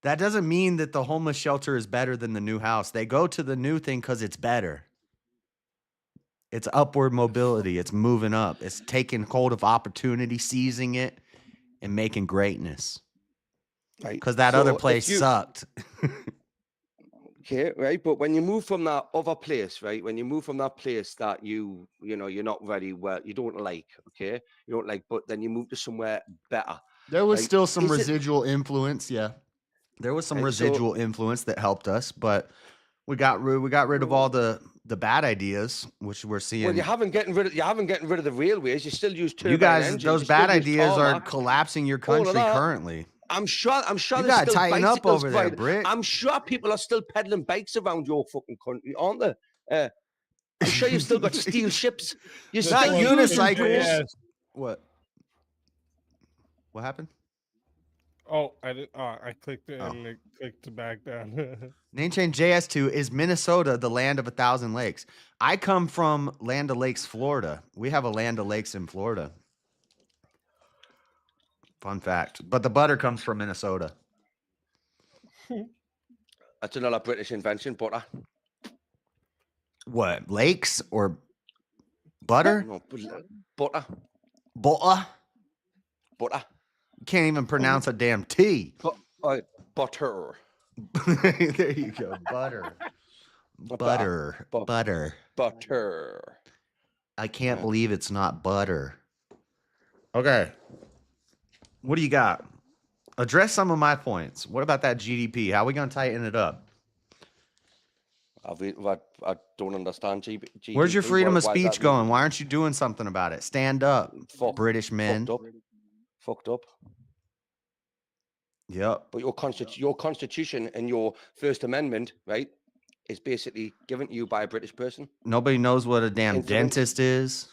That doesn't mean that the homeless shelter is better than the new house. They go to the new thing because it's better. It's upward mobility. It's moving up. It's taking hold of opportunity, seizing it, and making greatness. Right. Because that So other if place you- sucked. Okay, right. But when you move from that other place, right? When you move from that place that you're not very well, you don't like, okay? You don't like, but then you move to somewhere better. There was right? still some Is it- residual influence, yeah. There was some Right, so- residual influence that helped us, but we got rid of all the bad ideas, which we're seeing. Well, you haven't getting rid of the railways. You still use turbine You guys, engines, those you still bad use ideas are tarmac. collapsing your All of country that. currently. I'm sure You there's gotta still tighten up bicycles over there, riding- Brick. I'm sure people are still peddling bikes around your fucking country, aren't they? I'm sure you've still got steel ships. You're Not still using unicycles. those. What? What happened? Oh, I did. Oh, I clicked it and it clicked to back down. Name change JS2 is Minnesota, the land of 1,000 lakes. I come from Land of Lakes, Florida. We have a Land of Lakes in Florida. Fun fact. But the butter comes from Minnesota. That's another British invention, butter. What? Lakes or butter? No, butter. Butter? Butter. You can't even pronounce a damn T. Butter. There you go. Butter. Butter. Bu- Butter. Butter. I can't believe it's not butter. Okay. What do you got? Address some of my points. What about that GDP? How are we going to tighten it up? I don't understand GDP. Where's your freedom of Why is that speech going? Why aren't you doing something about it? Stand up, British men. Fucked up. Yep. But your constitution and your First Amendment, right, is basically given to you by a British person. Nobody knows what a damn Influence. dentist is.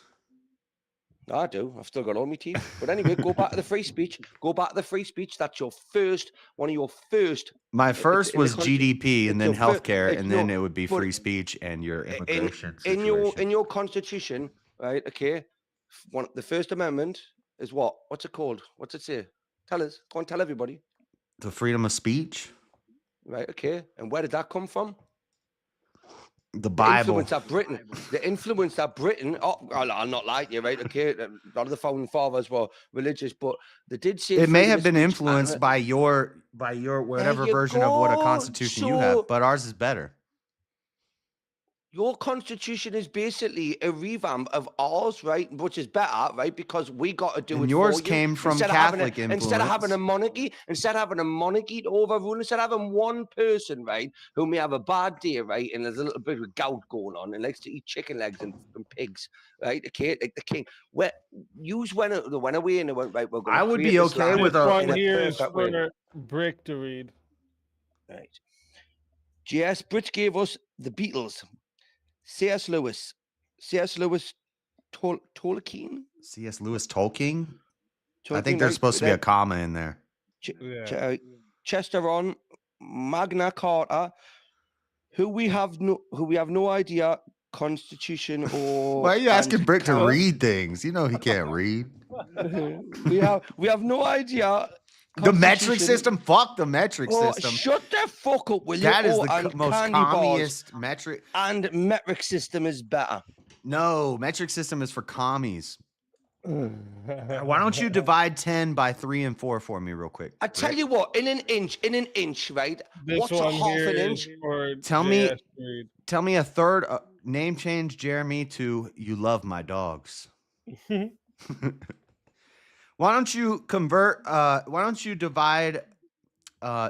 No, I do. I've still got all my teeth. But anyway, go back to the free speech. Go back to the free speech. That's one of your first. My first in the was country. GDP and then It's your fir- healthcare, it's and then your- it would be but free speech and your immigration in situation. your constitution, right? Okay, the First Amendment is what? What's it called? What's it say? Tell us. Go and tell everybody. The freedom of speech, Right. Okay. And where did that come from? the Bible. The influence that Britain. Oh, I'll not lie to you, right? Okay. A lot of the founding fathers were religious, but they did say It may freedom have of been speech influenced and- by your whatever you version of what a go. constitution you So- have, but ours is better. Your constitution is basically a revamp of ours, right? Which is better, right? Because we got to do And it. yours for you. came from Instead of having Catholic Instead of having a influence. monarchy to overrule, instead of having one person, right, who may have a bad day, right, and there's a little bit of gout going on and likes to eat chicken legs and pigs, right? Okay, like the king. Where they went away and they went, right, we're going to I would create be this okay land with This a- one in a here is perfect way. for Brick to read. Right. J.S. Brit gave us the Beatles. C.S. Lewis Tolkien. C.S. Lewis Tolkien? I Tolkien, think there's right, supposed to be a then- comma in there. Chesteron, Magna Carta, who we have no idea Constitution or. Why are you asking and Brick to Carta. read things? You know he can't read. we have no idea. The metric Constitution. system? Fuck the metric Oh, system. shut the fuck up, will you? That is Oh, the and most candy bars. communist metric. And metric system is better. No, metric system is for commies. Why don't you divide 10 by 3 and 4 for me real quick? I tell you what, in an inch, right? This What's a one half here an is inch? for Tell me, JS read. tell me a third. Name change Jeremy to "You love my dogs." Why don't you convert? Why don't you divide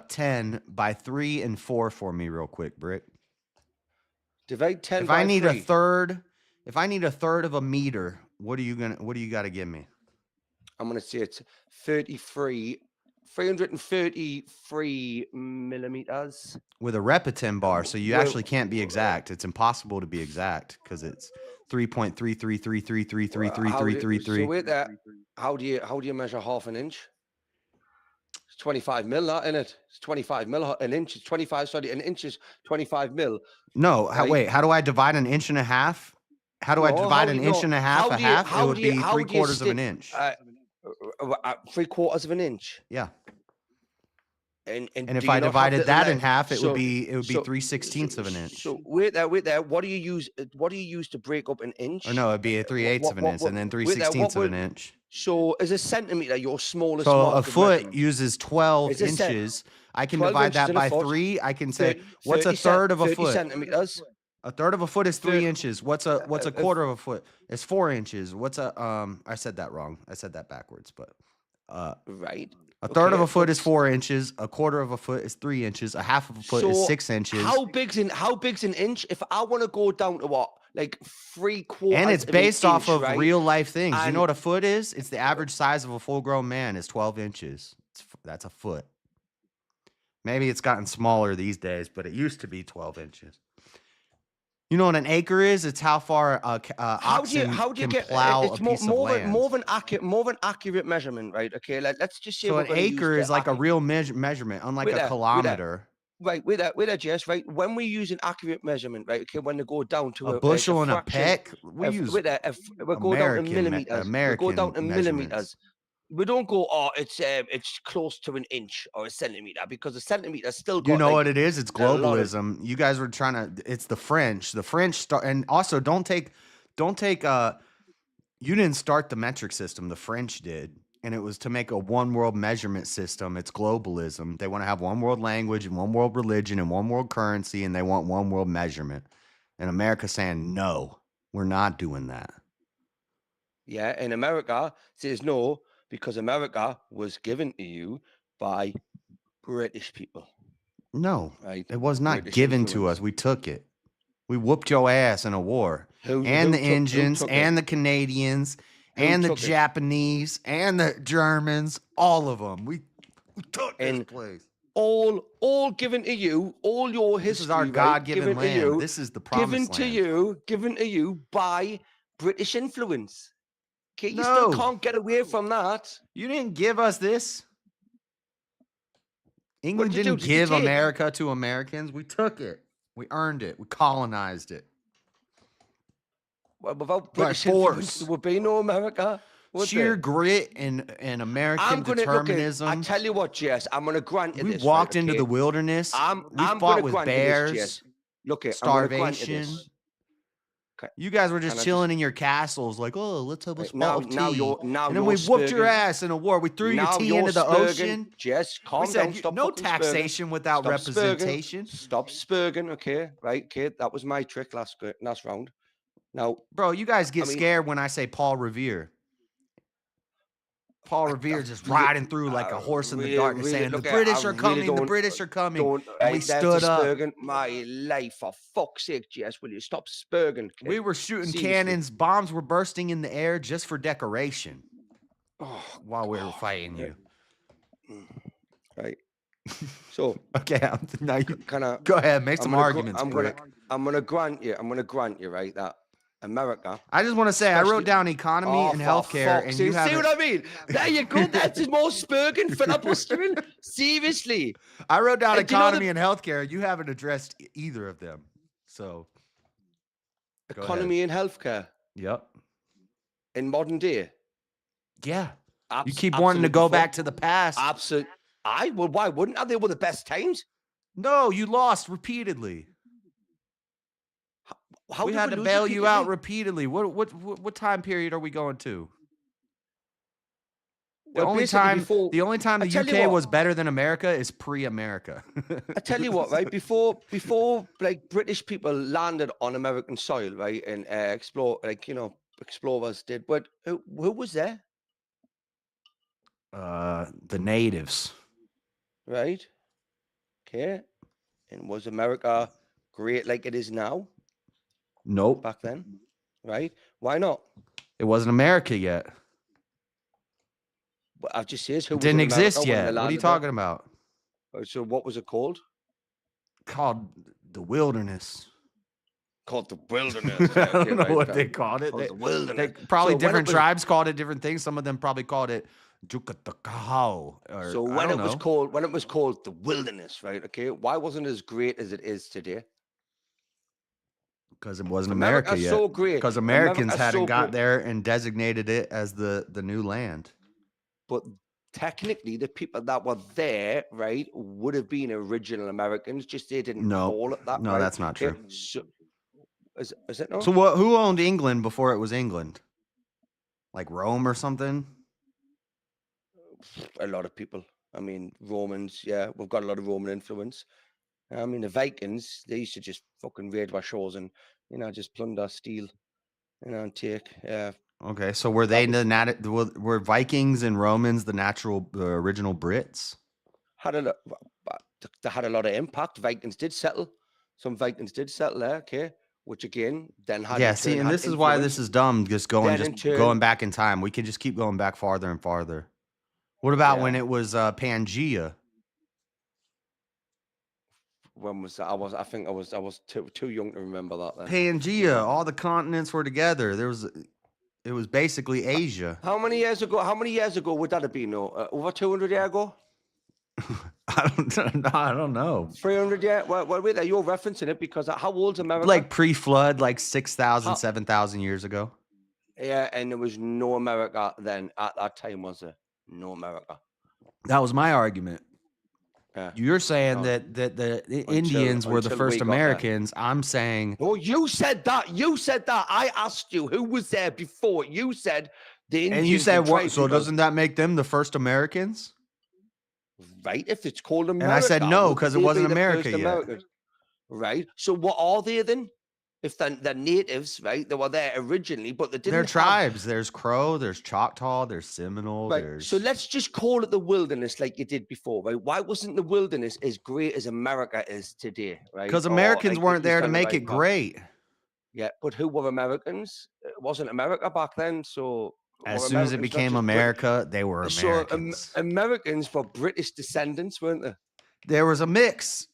10 by 3 and 4 for me real quick, Brick? Divide 10 If by I need 3. a third, if I need a third of a meter, what do you got to give me? I'm gonna say it's 333 millimeters. With a Repetin bar, so you Well- actually can't be exact. It's impossible to be exact because it's 3.33333333333. So wait there. How do you measure half an inch? It's 25 mil, that, isn't it? It's 25 mil. An inch is 25. Sorry, an inch is 25 mil. No, Right? wait. How do I divide an inch and a half? How do I No, divide how an do you- inch and a half? how A do you- half? It how would do you- be how do you 3/4 of an stick- inch. 3/4 of an inch. Yeah. And And do if you I not have divided little that le- in half, it so- would be so- 3/16 of an inch. So wait there. What do you use? What do you use to break up an inch? Or no, it'd be a 3/8 of an inch, and then wait there, 3/16 of an inch. So is a centimeter your smallest So mark a of foot measurement? uses 12 Is a cent- inches. I can 12 divide inches that in a by foot. 3. I can say, 30 what's a 30 cent- third of a 30 foot? centimeters. A third of a foot is 3 Thir- inches. What's a quarter of a foot? It's 4 inches. What's a I said that wrong. I said that backwards, but Right. a third of Okay, a foot but- is 4 inches. A quarter of a foot is 3 inches. A half of a foot is So 6 inches. How big's an inch? If I want to go down to what, like 3/4, And it's based off of right? real life things. You And- know what a foot is? It's the average size of a full grown man is 12 inches. That's a foot. Maybe it's gotten smaller these days, but it used to be 12 inches. You know what an acre is? It's how far oxen can plow it's a piece of land. more of an accurate measurement, right? Okay, let's just say So we're an gonna use acre the is like a accurate- real measurement, unlike Wait a there, wait there. kilometer. Right, with that, Jess, right? When we use an accurate measurement, right? Okay, when they go down to A bushel and a fraction, peck. We use we go down to millimeters. We go down to American millimeters. We don't go, oh, it's close to an inch or a centimeter, because a centimeter still got, You know like, what it is? It's a lot of- globalism. You guys were trying to. It's the French. The French start, and also don't take. You didn't start the metric system. The French did, and it was to make a one world measurement system. It's globalism. They want to have one world language and one world religion and one world currency, and they want one world measurement. And America's saying no, we're not doing that. Yeah, and America says no, because America was given to you by British people. No, Right. it was not British given to influence. us. We took it. We whooped your ass in a war. Who And the took- who Indians, took it? and the Canadians, Who and the took it? Japanese, and the Germans, all of them. We took this And place. all given to you, all your history. This is our right, God-given given to land. you, This is the promised land. given to you by British influence. Okay, you No. still can't get away from that. You didn't give us this. England did you didn't do? Did you give take? America to Americans. We took it. We earned it. We colonized it. Well, without By British influence, force. there would be no America. would Sheer there? grit and American I'm gonna determinism. Look, I tell you what, Jess, I'm gonna grant you We this. walked right, into okay? the wilderness. I'm We gonna fought with grant you bears. this, Jess. Look, I'm gonna grant you Starvation. this. Okay. You guys were just And I chilling in your castles, like, oh, let's have a Right, spot of tea. now you're and then we you're whooped your spurging- ass in a war. We threw your now tea you're into the spurging. ocean. Jess, calm We said down. Stop no fucking spurging. taxation without Stop representation. Spurging. Stop spurging, okay? Right, okay? That was my trick last round. Now, Bro, you guys get I mean- scared when I say Paul Revere. Paul Revere just riding through like a horse in the darkness, saying, the look, British I are really coming, the don't- British are coming. don't- And we right, that's stood a up. spurging. My life, for fuck's sake, Jess, will you stop spurging? kid? We were shooting Seriously. cannons. Bombs were bursting in the air just for decoration Oh, while we were fighting you. right. So, Okay, now you kind of go ahead, make some arguments, I'm Brick. gonna grant you, right, that America. I just want to say, I wrote especially- down economy Oh, and for healthcare, fuck's and sake, you see haven't. what I mean? There you go. That's his more spurging filibustering. Seriously. I wrote down And do you know economy and healthcare. You haven't addressed either of them. So, go ahead. Economy and healthcare Yep. in modern day. Yeah. You keep wanting to go back to the past. Absolutely. Well, why wouldn't I? They were the best times. No, you lost repeatedly. How We did had to lose bail you out repeatedly? repeatedly. What time period are we going to? The Well, only basically time before- the only time I the tell you UK what. was better than America is pre-America. I tell you what, right? Before like British people landed on American soil, right, and explorers did. But who was there, The natives. right? Okay, and was America great like it is now Nope. back then? Right? Why not? It wasn't America yet. But I've just said who It was didn't in America exist when they yet. What are you landed talking there? about? So what was it called? Called the wilderness. Called the wilderness. I don't know what they called it. Called They, the wilderness. probably So when it different was- tribes called it different things. Some of them probably called it Jukatakao. Or, So I when don't it was know. called the wilderness, right? Okay, why wasn't it as great as it is today? Because it wasn't America's America yet. so great. Because Americans America's hadn't so got great. there and designated it as the new land. But technically the people that were there, right, would have been original Americans, just they didn't call it that. No, right? that's not true. So, is it not? So who owned England before it was England? Like Rome or something? A lot of people. I mean, Romans, yeah, we've got a lot of Roman influence. I mean, the Vikings, they used to just fucking raid our shores and, just plunder, steal, and take. Okay, so were they were Vikings and Romans the original Brits? They had a lot of impact. Vikings did settle. Some Vikings did settle there, okay? Which again, then had and this is why this is dumb. Just going back in time. We can just keep going back farther and farther. What about when it was Pangea? When was that? I think I was too young to remember that. Then Pangea, all the continents were together. It was basically Asia. How many years ago? Would that have been? Over 200 years ago? I don't know. 300 years? Well, wait, you're referencing it because how old's America? Like pre-flood, like 6,000, 7,000 years ago. Yeah, and there was no America then at that time, was there? No America. That was my argument. Yeah. You're saying that the Indians were the first Americans. I'm saying. Oh, you said that. I asked you who was there before. You said the Indians. And you said what? So doesn't that make them the first Americans? Right. If it's called America. And I said no because it wasn't America yet. Americans? Right. So what are they then? If they're natives, right? They were there originally, but they didn't. They're tribes. There's Crow, there's Choctaw, there's Seminole. Right. So let's just call it the wilderness like you did before, right? Why wasn't the wilderness as great as America is today, right? Because Americans weren't there to make it great. Yeah, but who were Americans? It wasn't America back then, so. As soon as it became America, they were Americans. So Americans were British descendants, weren't they? There was a mix.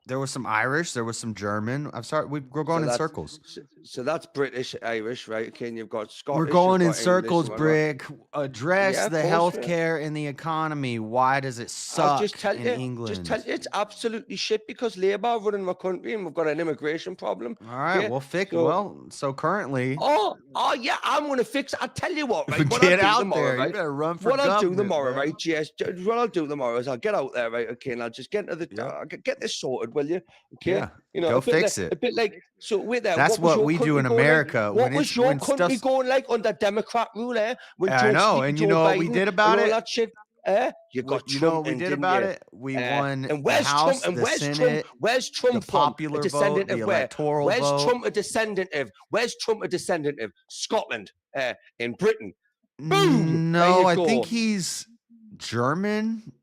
There was some Irish. There was some German. I'm sorry, we're going in circles. So that's British, Irish, right? Okay, and you've got Scottish. We're going in circles, Brick. Address the healthcare and the economy. Why does it suck in England? Just tell you it's absolutely shit because Labour are running my country and we've got an immigration problem. All right, we'll fix it. So currently. Oh yeah, I'm going to fix it. I'll tell you what, right? Get out there. You better run for government. What I'll do tomorrow, right? Yes, what I'll do tomorrow is I'll get out there, right? Okay, and I'll just get into get this sorted. Will you? Okay. Yeah. Go fix it. A bit like so. With that, that's what we do in America. What was your country going like under Democrat rule? I know, and you know what we did about it. That shit. You got you know what we did about it? We won and where's the House, Trump? And the Senate, where's Trump the popular vote, the electoral vote? Where's Trump a descendant of? Where's Trump a descendant of? Scotland, in Britain. Boom. No, I think he's German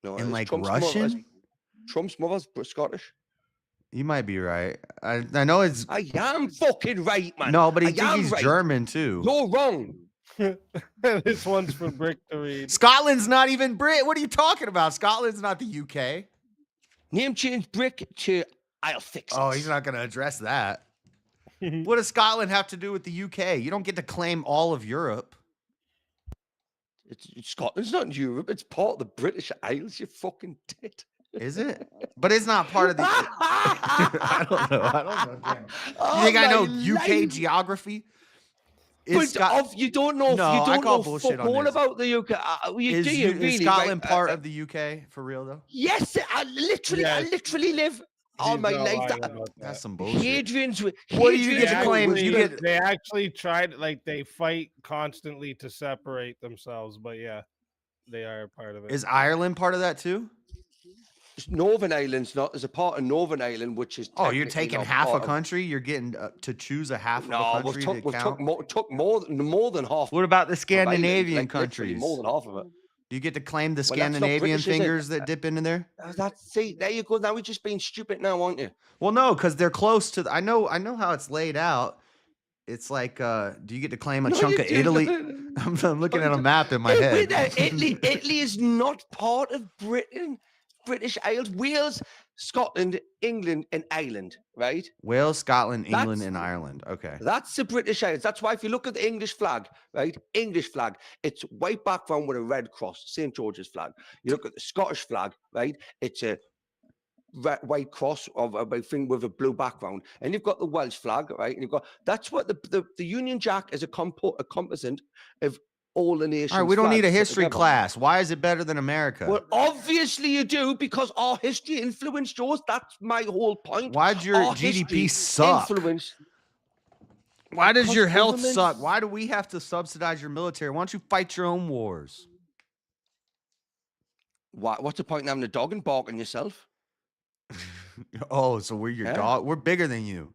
and like Trump's Russian. Trump's mother's Scottish. You might be right. I know it's. I am fucking right, man. No, but he's German too. You're wrong. This one's for Brick to read. Scotland's not even Brit. What are you talking about? Scotland's not the UK. Name change Brick to I'll fix it. Oh, he's not going to address that. What does Scotland have to do with the UK? You don't get to claim all of Europe. Scotland's not in Europe. It's part of the British Isles. You fucking tit. Is it? But it's not part of the. I don't know. Damn. You think I know UK geography? You don't know. No, you don't I call know bullshit all on this. about the UK. Is Scotland part of the UK for real though? Yes, I literally live all my life. That's some bullshit. What do you get to claim? They actually tried, like they fight constantly to separate themselves, but yeah, they are a part of it. Is Ireland part of that too? Northern Ireland's not. There's a part of Northern Ireland which is. Oh, you're taking half a country. You're getting to choose a half of a country to count. Took more than half. What about the Scandinavian countries? More than half of it. Do you get to claim the Scandinavian fingers that dip into there? See, there you go. Now we're just being stupid now, aren't you? Well, no, because they're close to. I know how it's laid out. It's like, do you get to claim a chunk of Italy? I'm looking at a map in my head. Italy is not part of Britain. British Isles, Wales, Scotland, England, and Ireland, right? Wales, Scotland, England, and Ireland. Okay. That's the British Isles. That's why if you look at the English flag, right? English flag, it's white background with a red cross, St. George's flag. You look at the Scottish flag, right? It's a white cross of a thing with a blue background. And you've got the Welsh flag, right? And you've got, that's what the Union Jack is a composite of all the nations. All right, we don't need a flags put history together. class. Why is it better than America? Well, obviously you do, because our history influenced yours. That's my whole point. Why'd your Our GDP history suck? influenced. Why does Because your health governments- suck? Why do we have to subsidize your military? Why don't you fight your own wars? What's the point in having a dog and barking yourself? Oh, so we're your Yeah. dog? We're bigger than you.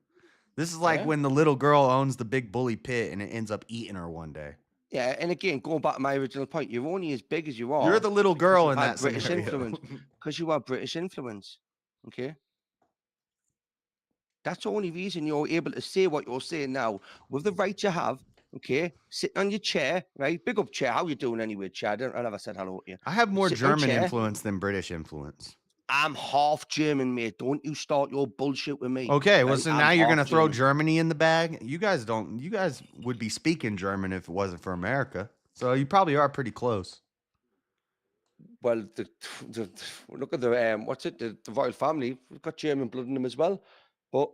This is like Yeah. when the little girl owns the big bully pit and it ends up eating her one day. Yeah, and again, going back to my original point, you're only as big as you are. You're the little because girl you've in had that British scenario. influence. Because you have British influence. Okay. That's the only reason you're able to say what you're saying now with the right you have. Okay, sitting on your chair, right? Big up chair. How you doing anyway, Chad? I never said hello to you. I have more Sitting on German chair. influence than British influence. I'm half German, mate. Don't you start your bullshit with me. Okay, well, right? so I'm now you're half gonna throw German. Germany in the bag. You guys would be speaking German if it wasn't for America. So you probably are pretty close. Well, look at the what's it? The royal family. We've got German blood in them as well, but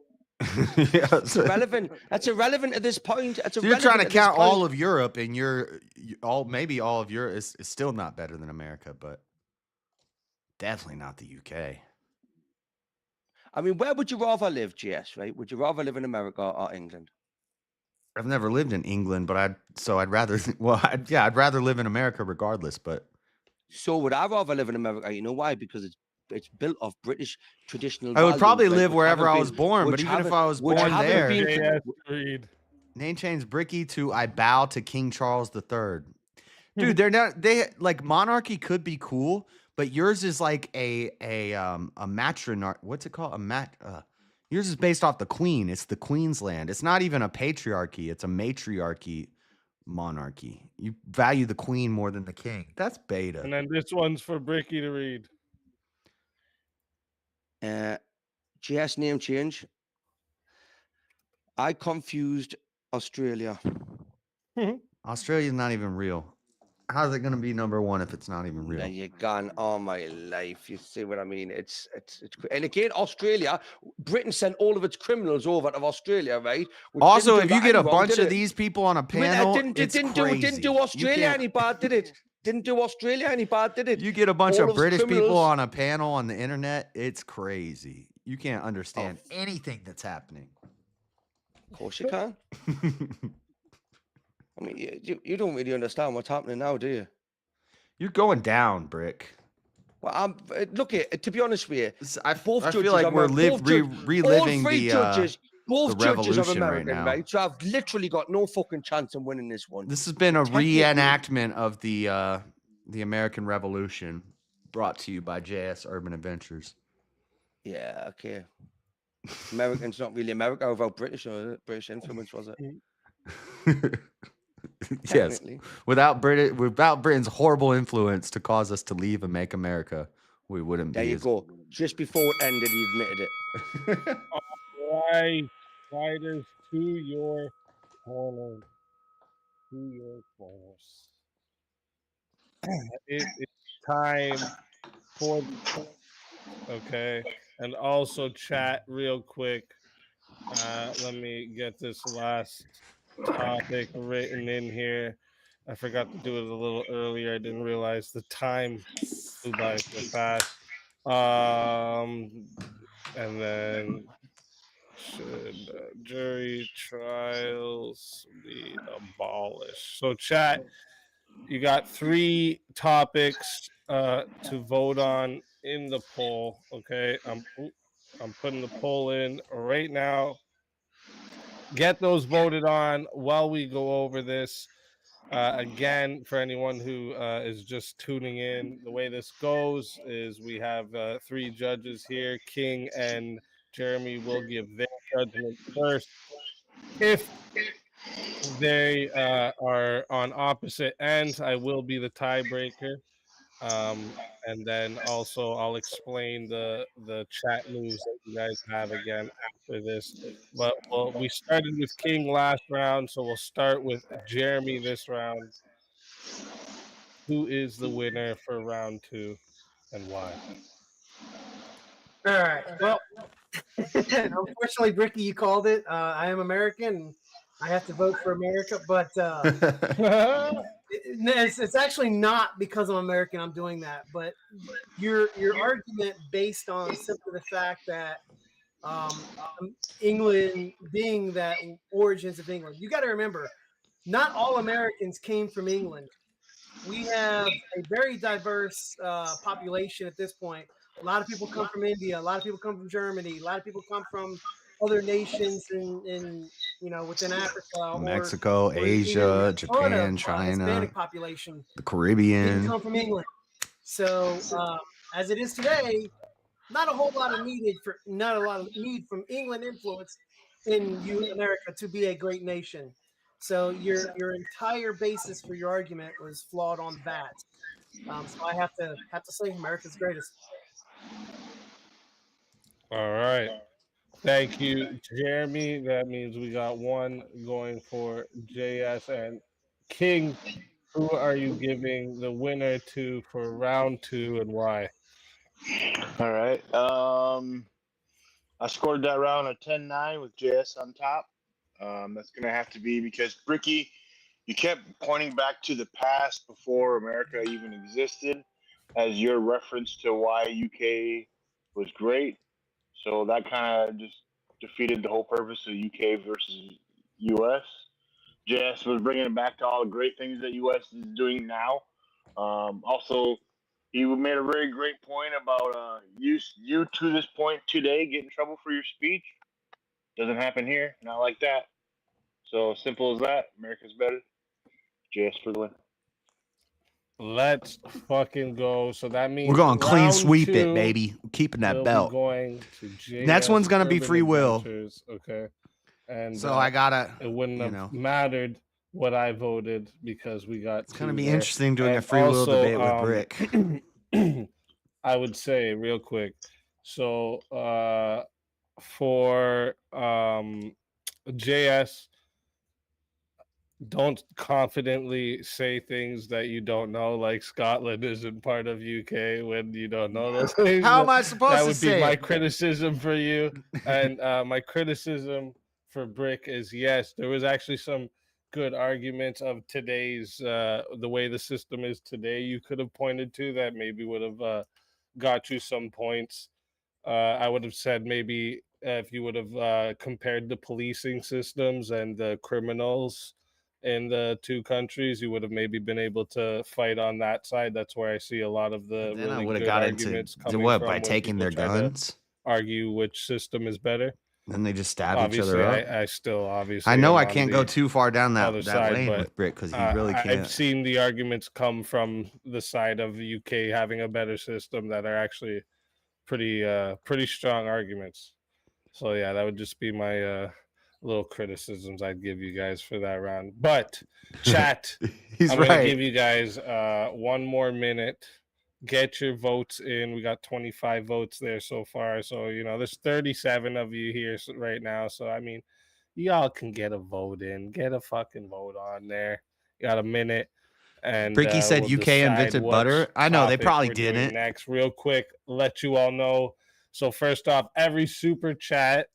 Yeah, it's irrelevant. That's irrelevant at this point. It's So you're trying to irrelevant at this count all point. of Europe, and maybe all of Europe is still not better than America, but definitely not the UK. I mean, where would you rather live, GS? Right? Would you rather live in America or England? I've never lived in England, but I'd rather I'd rather live in America regardless. But So would I rather live in America? You know why? Because it's built off British traditional. I would probably values, right, live which wherever haven't I was been- born. But which even if haven't- I was which born haven't there, been- name change Bricky to I bow to King Charles III. Dude, they're not. Like monarchy could be cool, but yours is like a matronarch. What's it called? Yours is based off the queen. It's the queen's land. It's not even a patriarchy. It's a matriarchy monarchy. You value the queen more than the king. That's beta. And then this one's for Bricky to read. GS name change. I confused Australia. Australia's not even real. How's it going to be number one if it's not even real? There you gone. All my life. You see what I mean? It's and again, Australia, Britain sent all of its criminals over to Australia, right? Which Also, didn't if do you that get a any wrong, bunch did of it? these people on a I mean, panel, didn't crazy. do You Australia can't- any bad, did it? Didn't do Australia any bad, did it? You get a bunch All of those British people criminals- on a panel on the internet, it's crazy. You can't understand anything that's happening. Of course you can. I mean, you don't really understand what's happening now, do you? You're going down, Brick. Well, look at to be honest with you, both I judges feel like are we're both reliving all three the judges, both the judges are revolution right American, now. right? So I've literally got no fucking chance in winning this one. This has been a Technically- reenactment of the American Revolution, brought to you by JS Urban Adventures. Yeah, okay. American's not really America without British influence, was it? Yes, Technically. without Britain's horrible influence to cause us to leave and make America, we wouldn't There be. you as- go. Just before it ended, he admitted it. Right, fighters to your corner, to your force. It is time for okay, and also chat real quick. Let me get this last topic written in here. I forgot to do it a little earlier. I didn't realize the time flew by so fast. And then should jury trials be abolished? So, chat, you got 3 topics to vote on in the poll. Okay, I'm putting the poll in right now. Get those voted on while we go over this. Again, for anyone who is just tuning in, the way this goes is we have 3 judges here. King and Jeremy will give their judgment first. If they are on opposite ends, I will be the tiebreaker. And then also I'll explain the chat moves that you guys have again after this. But we started with King last round, so we'll start with Jeremy this round. Who is the winner for round 2 and why? All right. Well, unfortunately, Bricky, you called it. I am American. And I have to vote for America, but It's actually not because I'm American I'm doing that, but your argument based on simply the fact that England being that origins of England, you got to remember, not all Americans came from England. We have a very diverse population at this point. A lot of people come from India. A lot of people come from Germany. A lot of people come from other nations in within Africa Mexico, or even Asia, a ton of Japan, China, Hispanic population the didn't Caribbean. come from England. So as it is today, not a lot of need from England influence in America to be a great nation. So your entire basis for your argument was flawed on that. So I have to say America's greatest. All right. Thank you, Jeremy. That means we got one going for JS and King. Who are you giving the winner to for round 2 and why? All right. I scored that round a 10-9 with JS on top. That's going to have to be because Bricky, you kept pointing back to the past before America even existed as your reference to why UK was great. So that kind of just defeated the whole purpose of UK versus US. JS was bringing it back to all the great things that US is doing now. Also, he made a very great point about you to this point today get in trouble for your speech. Doesn't happen here, not like that. So simple as that. America's better. JS for the win. Let's fucking go. So that means We're going clean round sweep 2 it, baby. We're keeping that will belt. Be going to JS Next one's gonna be free will. Adventures. Okay. And so I gotta. It wouldn't have mattered what I voted because we got. It's gonna be interesting doing a free will debate with Brick. I would say real quick. So for JS, don't confidently say things that you don't know, like Scotland isn't part of UK when you don't know those things. How am I supposed that to would say be my it? criticism for you. And my criticism for Brick is yes, there was actually some good arguments of today's the way the system is today you could have pointed to that maybe would have got you some points. I would have said maybe if you would have compared the policing systems and the criminals in the two countries, you would have maybe been able to fight on that side. That's where I see a lot of the Then I really would have good got arguments into coming what from by when taking people their try to guns. argue which system is better. Then they just stab Obviously, each other up. I still obviously. I know am I on can't the go too far down other that side, lane but, with Brick because he really can't. I've seen the arguments come from the side of the UK having a better system that are actually pretty strong arguments. So yeah, that would just be my little criticisms I'd give you guys for that round. But chat, He's I'm gonna right. give you guys one more minute. Get your votes in. We got 25 votes there so far. So there's 37 of you here right now. So I mean, y'all can get a vote in. Get a fucking vote on there. You got a minute. And Bricky said we'll UK decide invented which butter. I know they topic probably we're doing didn't. next, real quick, let you all know. So first off, every super chat,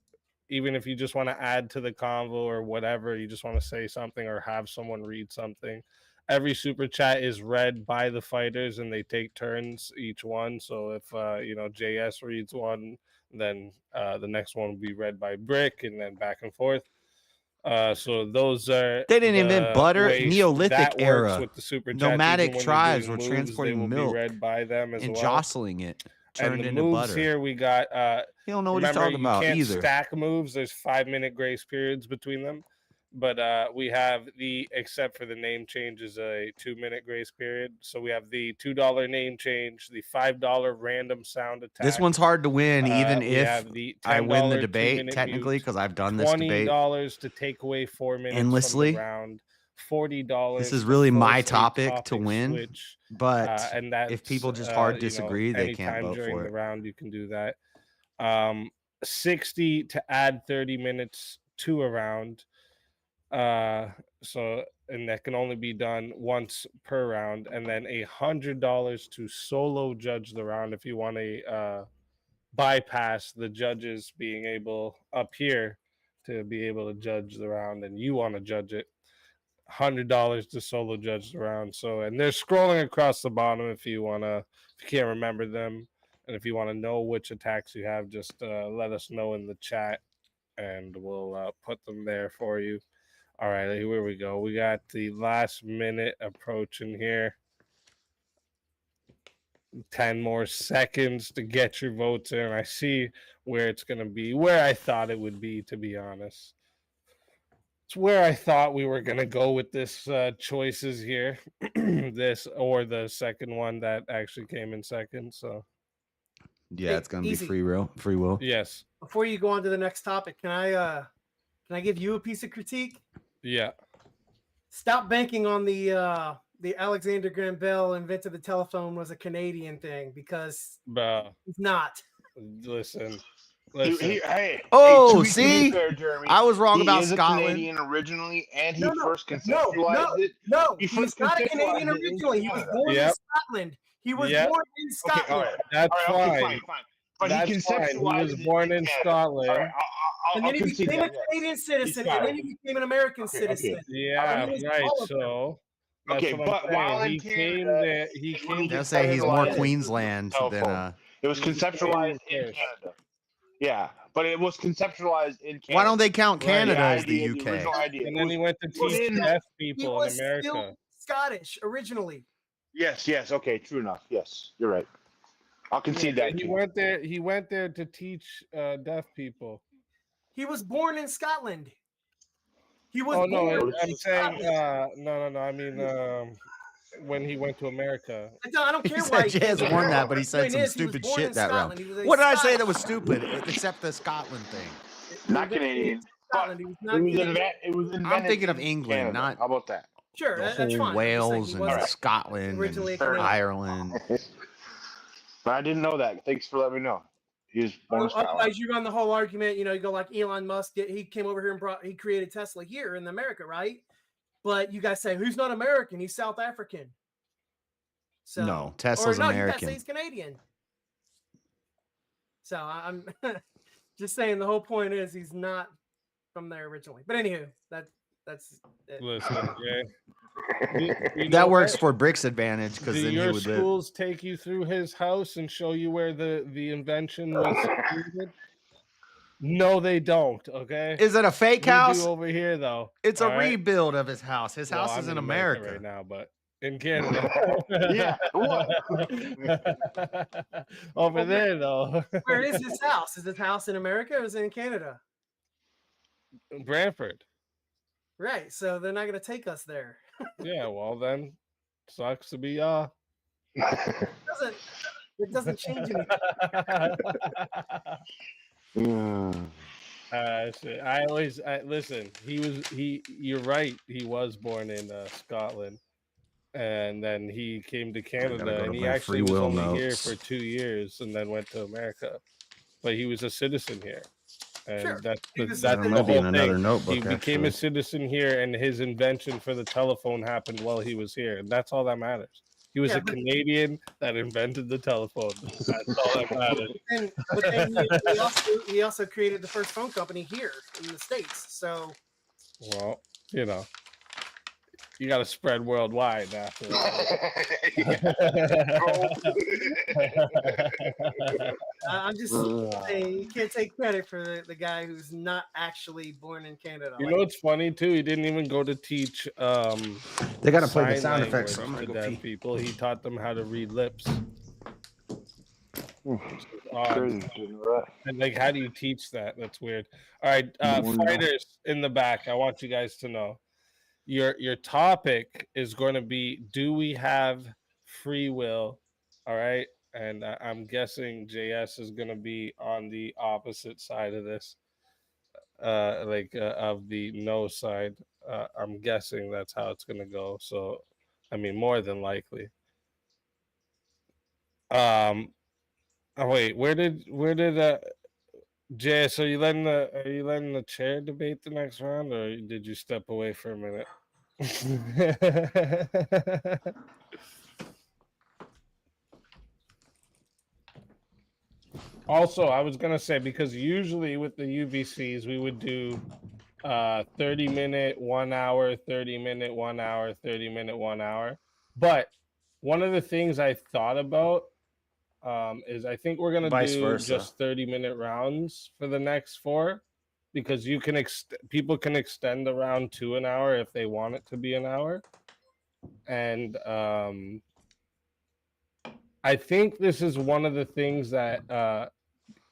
even if you just want to add to the convo or whatever, you just want to say something or have someone read something, every super chat is read by the fighters and they take turns each one. So if JS reads one, then the next one will be read by Brick and then back and forth. So those are They didn't invent butter. ways Neolithic that works era. with the super chats. Nomadic Even when tribes you're were doing moves, transporting they will milk be read by them as and well. jostling it, turned and the into moves butter. here we got. You don't know what he's remember, talking about you can't either. stack moves. There's 5-minute grace periods between them. But we have except for the name change is a 2-minute grace period. So we have the $2 name change, the $5 random sound attack. This one's hard to win, even we if have the I win the $10 debate, 2-minute technically, mute, because I've done this debate $20 to take away 4 minutes endlessly. from the round. $40. This is to really my force a topic to win, switch. but And that's, if people just hard disagree, they can't anytime vote during for the it. round, you can do that. 60 to add 30 minutes to a round. And that can only be done once per round, and then $100 to solo judge the round if you want to bypass the judges being able up here to be able to judge the round and you want to judge it. $100 to solo judge the round. So, and they're scrolling across the bottom if you can't remember them, and if you want to know which attacks you have, just let us know in the chat, and we'll put them there for you. All right, here we go. We got the last minute approaching here. 10 more seconds to get your votes in. I see where it's going to be, where I thought it would be, to be honest. It's where I thought we were going to go with this choices here. This or the second one that actually came in second. So, yeah, it's going to be Easy. free will. Yes. Before you go on to the next topic, can I give you a piece of critique? Yeah. Stop banking on the Alexander Graham Bell invented the telephone was a Canadian thing, because it's not. Listen. Hey, Oh, to be see? fair, Jeremy, I was wrong he about is Scotland. a Canadian originally, and he No, first conceptualized it. No, He he's first not a conceptualized Canadian it in originally. He was Canada. born in Yep. Scotland. He was Yep. born in Scotland. Okay, all right. That's All right, okay, fine. fine. But That's he fine. He conceptualized was it born in Canada. Scotland. All right, And I'll then he concede became a that, yes. Canadian citizen, He's and then Scottish. he became an American Okay. citizen. Yeah, right. All of them. So that's Okay, what but I'm saying. while in He came Canada, there. He is when he came. They'll say he's more conceptualized Queensland the than telephone. It was He was conceptualized Canadian in first. Canada. Yeah, but it was conceptualized in Canada. Why don't they count Right. Canada as the idea, UK? the original idea. And It then was he went to put teach in. deaf He people in was America. still Scottish originally. Yes. Okay, true enough. Yes, you're right. I'll concede that. He too. went there. He went there to teach deaf people. He was born in Scotland. He was Oh no, born I'm in saying Scotland. no. I mean when he went to America. I don't He care said why. Jazz came to warned that, America. but he The said point some is, he was stupid born in shit that round. Scotland. He was a What did I say Scottish. that was stupid? Except the Scotland thing. Not Canadian. Scotland. He was not It was, Canadian. it was invented I'm thinking of in England, Canada. not How about that? Sure, the that's whole fine. I'm just saying Wales he and wasn't Scotland originally and a Canadian. Ireland. But I didn't know that. Thanks for letting me know. He was born in Scotland. Otherwise, you run the whole argument. You go like Elon Musk. He came over here and he created Tesla here in America, right? But you guys say he's not American. He's South African. So, No, Tesla's You guys American. say he's Canadian. So I'm just saying the whole point is he's not from there originally. But anywho, that's it. Listen, Jay. That works for Brick's advantage because Do then he your would live. schools take you through his house and show you where the invention was created? No, they don't. Okay. Is it a fake We house? do over here though. It's a all right? rebuild of his house. His Well, house is I'm in America right now, but in Canada. Yeah. Over there though. Where is his house? Is his house in America or is it in Canada? Brantford. Right. So they're not going to take us there. Yeah. Well, then sucks to be It doesn't change anything. I listen. You're right. He was born in Scotland, and then he came to Canada, go and to he my actually free was will only here notes. for 2 years, and then went to America. But he was a citizen here, and Sure. that's That the might be whole in another thing. notebook, He became a actually. citizen here, and his invention for the telephone happened while he was here, and that's all that matters. He was Yeah, a but- Canadian that invented the telephone. That's all that matters. But then he also created the first phone company here in the States. So Well, you got to spread worldwide after I'm just saying you can't take credit for the guy who's not actually born in Canada. You know what's funny too? He didn't even go to teach. They gotta play the sign sound effects, language so I'm gonna to go deaf pee. people. He taught them how to read lips. Crazy. And like, how do you teach that? That's weird. All right, fighters in the back. I want you guys to know your topic is going to be: do we have free will? All right, and I'm guessing JS is going to be on the opposite side of this, of the no side. I'm guessing that's how it's going to go. So, I mean, more than likely. Oh wait, where did JS, are you letting the chair debate the next round, or did you step away for a minute? Also, I was gonna say, because usually with the UVCs we would do 30-minute, 1 hour, 30-minute, 1 hour, 30-minute, 1 hour. But one of the things I thought about is I think we're gonna Vice do versa. just 30-minute rounds for the next 4, because you can people can extend the round to an hour if they want it to be an hour. And I think this is one of the things that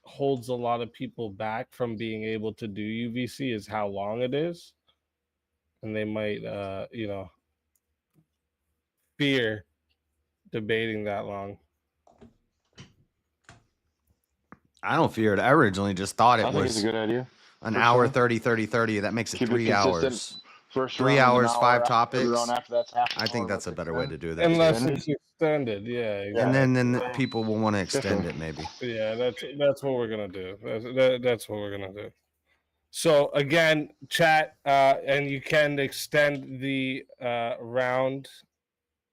holds a lot of people back from being able to do UVC is how long it is. And they might, fear debating that long. I don't fear it. I originally just thought it I think it's was a good idea. an for hour, sure. 30, 30, 30. That makes it Keep it 3 consistent. hours. First 3 round is an hours, hour, 5 every topics. round after that's half an I think hour, that's a let's better way extend. to do that. Unless it's extended, yeah. And then exactly. people will want to extend it maybe. Yeah, that's what we're gonna do. That's what we're gonna do. So again, chat, and you can extend the round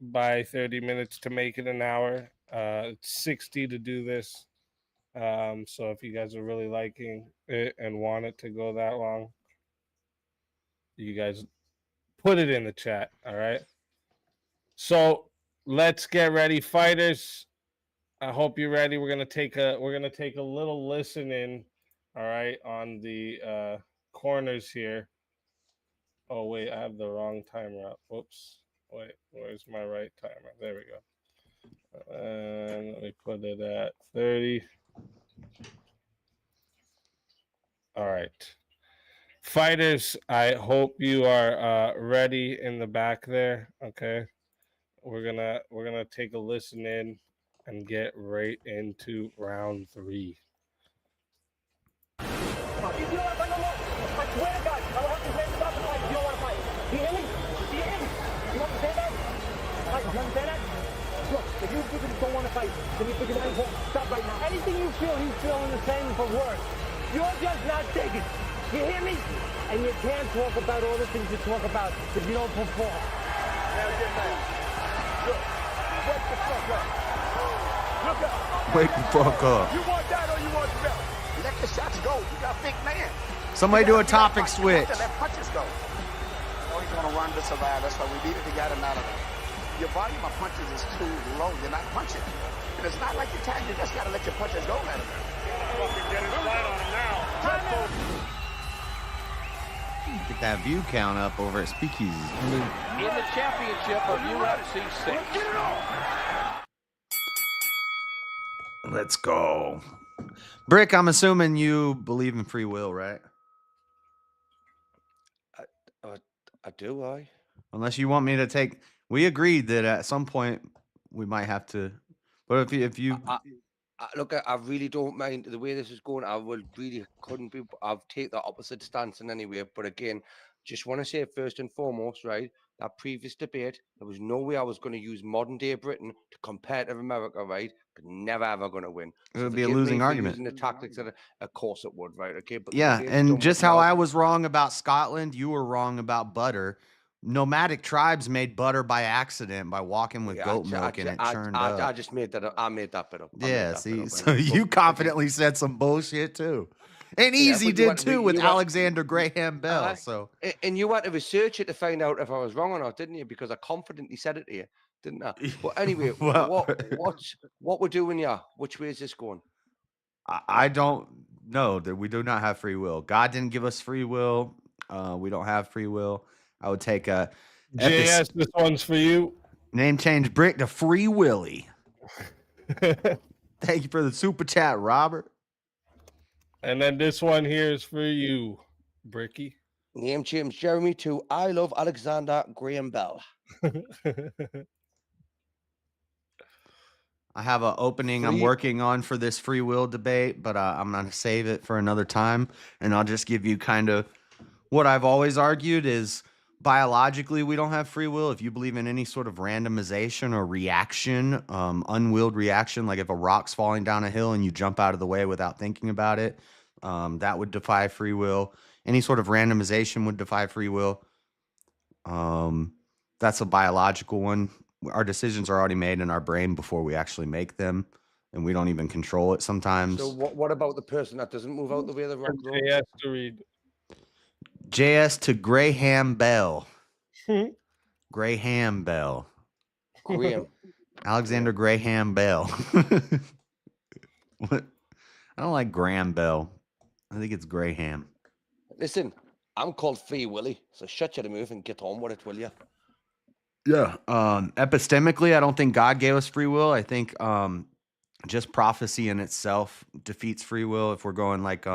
by 30 minutes to make it an hour. It's 60 to do this. So if you guys are really liking it and want it to go that long, you guys put it in the chat. All right. So let's get ready, fighters. I hope you're ready. We're gonna take a little listen in. All right, on the corners here. Oh wait, I have the wrong timer up. Whoops. Wait, where's my right timer? There we go. And let me put it at 30. All right. Fighters, I hope you are ready in the back there. Okay. We're gonna take a listen in and get right into round 3. I swear to God, I will have to make stop the fight if you don't want to fight. Do you hear me? Do you hear me? You understand that? Mike, you understand that? Look, if you don't want to fight, then you figure out stop right now. Anything you feel, he's feeling the same for worse. You're just not digging. You hear me? And you can't talk about all the things you talk about if you don't perform. Now get back. Look, wake the fuck up. Look up. Wake the fuck up. You want that or you want the belt? Let the shots go. You got a big man. Somebody do a topic switch. Let punches go. Oh, he's gonna run to survive. That's why we needed to get him out of there. Your volume of punches is too low. You're not punching. And it's not like you're tagging. You just gotta let your punches go, man. Get his flat on him now. Get that view count up over at Speakeasy. In the championship of UFC 6. Let's go. Brick, I'm assuming you believe in free will, right? I do, Unless you want me to take... We agreed that at some point we might have to... But if you... Look, I really don't mind the way this is going. I would really couldn't be. I'll take the opposite stance in any way. But again, just want to say first and foremost, right? That previous debate, there was no way I was going to use modern day Britain to compare to America, right? But never ever going to win. It would be a losing argument. Using the tactics that, of course, it would, right? Okay, but Yeah, and just how I was wrong about Scotland, you were wrong about butter. Nomadic tribes made butter by accident by walking with goat milk and it churned up. I just made that up. I made that bit up. Yeah, see, so you confidently said some bullshit too. And Easy did too with Alexander Graham Bell. So and you had to research it to find out if I was wrong or not, didn't you? Because I confidently said it to you, didn't I? But anyway, what we're doing, yeah? Which way is this going? I don't know that we do not have free will. God didn't give us free will. We don't have free will. I would take a JS. This one's for you. Name change Brick to Free Willy. Thank you for the super chat, Robert. And then this one here is for you, Bricky. Name change Jeremy to I love Alexander Graham Bell. I have an opening I'm working on for this free will debate, but I'm going to save it for another time. And I'll just give you kind of what I've always argued is biologically we don't have free will. If you believe in any sort of randomization or reaction, unwilled reaction, like if a rock's falling down a hill and you jump out of the way without thinking about it, that would defy free will. Any sort of randomization would defy free will. That's a biological one. Our decisions are already made in our brain before we actually make them, and we don't even control it sometimes. So what about the person that doesn't move out the way the rock goes? He has to read. JS to Graham Bell. Graham Bell. Graham. Alexander Graham Bell. What? I don't like Graham Bell. I think it's Graham. Listen, I'm called Free Willy, so shut your mouth and get on with it, will you? Yeah. Epistemically, I don't think God gave us free will. I think just prophecy in itself defeats free will. If we're going like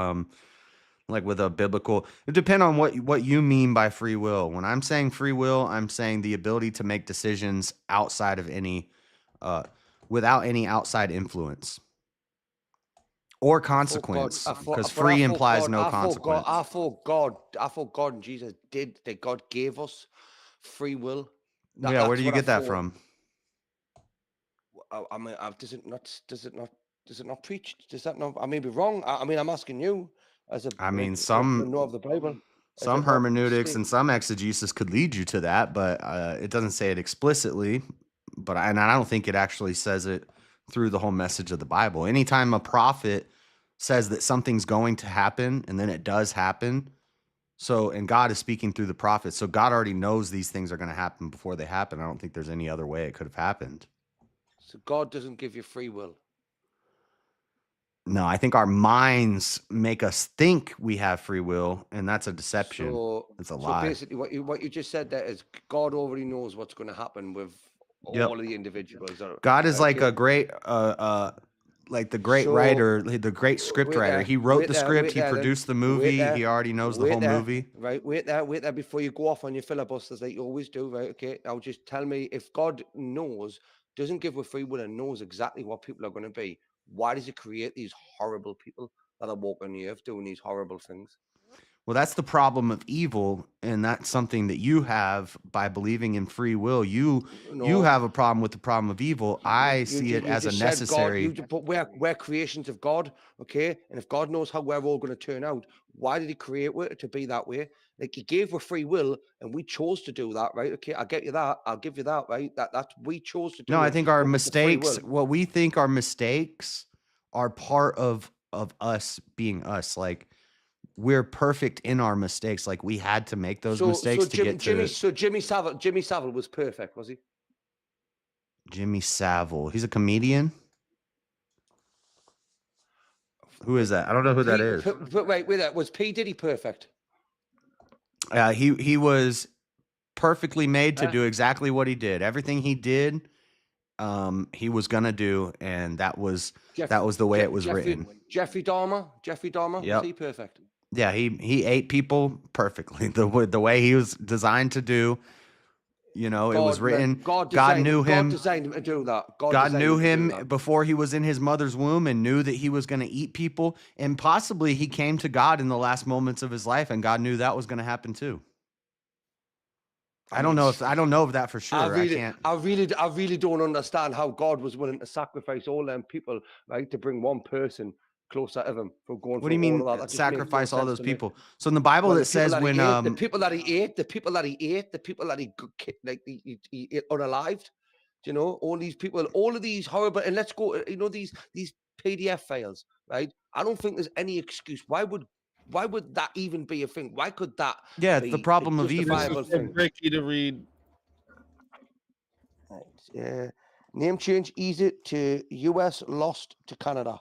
with a biblical, it depends on what you mean by free will. When I'm saying free will, I'm saying the ability to make decisions outside of any, without any outside influence or consequence, because free implies no consequence. I thought God and Jesus did that. God gave us free will. Yeah, where do you get that from? I mean, does it not preach? Does that not? I may be wrong. I mean, I'm asking you as a. I mean, know of the Bible. Some hermeneutics and some exegesis could lead you to that, but it doesn't say it explicitly. But I don't think it actually says it through the whole message of the Bible. Anytime a prophet says that something's going to happen and then it does happen, and God is speaking through the prophet, so God already knows these things are going to happen before they happen. I don't think there's any other way it could have happened. So God doesn't give you free will. No, I think our minds make us think we have free will, and that's a deception. It's a lie. So basically, what you just said there is God already knows what's going to happen with all of the individuals. God is like a great, like the great writer, the great script writer. He wrote the script. He produced the movie. He already knows the whole movie. Right, wait there before you go off on your filibusters like you always do. Right, okay. Now just tell me, if God doesn't give with free will and knows exactly what people are going to be, why does he create these horrible people that are walking the earth doing these horrible things? Well, that's the problem of evil, and that's something that you have by believing in free will. You have a problem with the problem of evil. I see it as a necessary. But we're creations of God, okay? And if God knows how we're all going to turn out, why did he create it to be that way? Like, he gave us free will, and we chose to do that, right? Okay, I get you that. I'll give you that, right? That we chose to do. No, I think our mistakes, what we think are mistakes, are part of us being us. Like, we're perfect in our mistakes. Like, we had to make those mistakes to get to. So Jimmy Savile was perfect, was he? Jimmy Savile. He's a comedian. Who is that? I don't know who that is. But wait, was P. Diddy perfect? He was perfectly made to do exactly what he did. Everything he did, he was gonna do, and that was the way it was written. Jeffrey Dahmer. Yep. Was he perfect? Yeah, he ate people perfectly. The way he was designed to do. You know, it was written. God knew him. God designed him to do that. God knew him before he was in his mother's womb and knew that he was going to eat people. And possibly he came to God in the last moments of his life, and God knew that was going to happen too. I don't know if that for sure. I really don't understand how God was willing to sacrifice all them people, right, to bring one person closer to him from going. What do you mean sacrifice all those people? So in the Bible it says when the people that he ate, the people that he unalived, you know, all these people, all of these horrible, and let's go, you know, these PDF files, right? I don't think there's any excuse. Why would that even be a thing? Why could that? Yeah, it's the problem of evil. Ricky to read. Right. Name change easy to US, lost to Canada.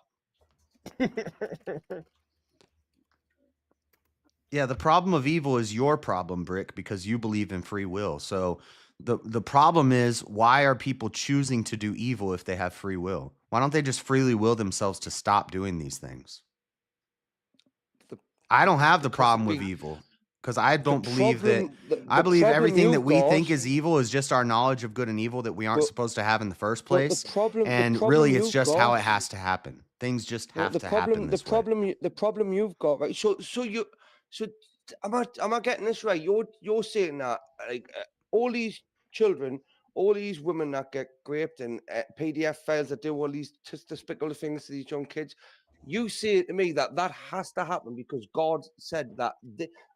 Yeah, the problem of evil is your problem, Brick, because you believe in free will. So the problem is, why are people choosing to do evil if they have free will? Why don't they just freely will themselves to stop doing these things? I don't have the problem with evil, because I don't believe that. I believe everything that we think is evil is just our knowledge of good and evil that we aren't supposed to have in the first place. And really, it's just how it has to happen. Things just have to happen this way. The problem you've got, right? So am I getting this right? You're saying that, like, all these children, all these women that get raped, and PDF files that do all these despicable things to these young kids. You say to me that has to happen because God said that.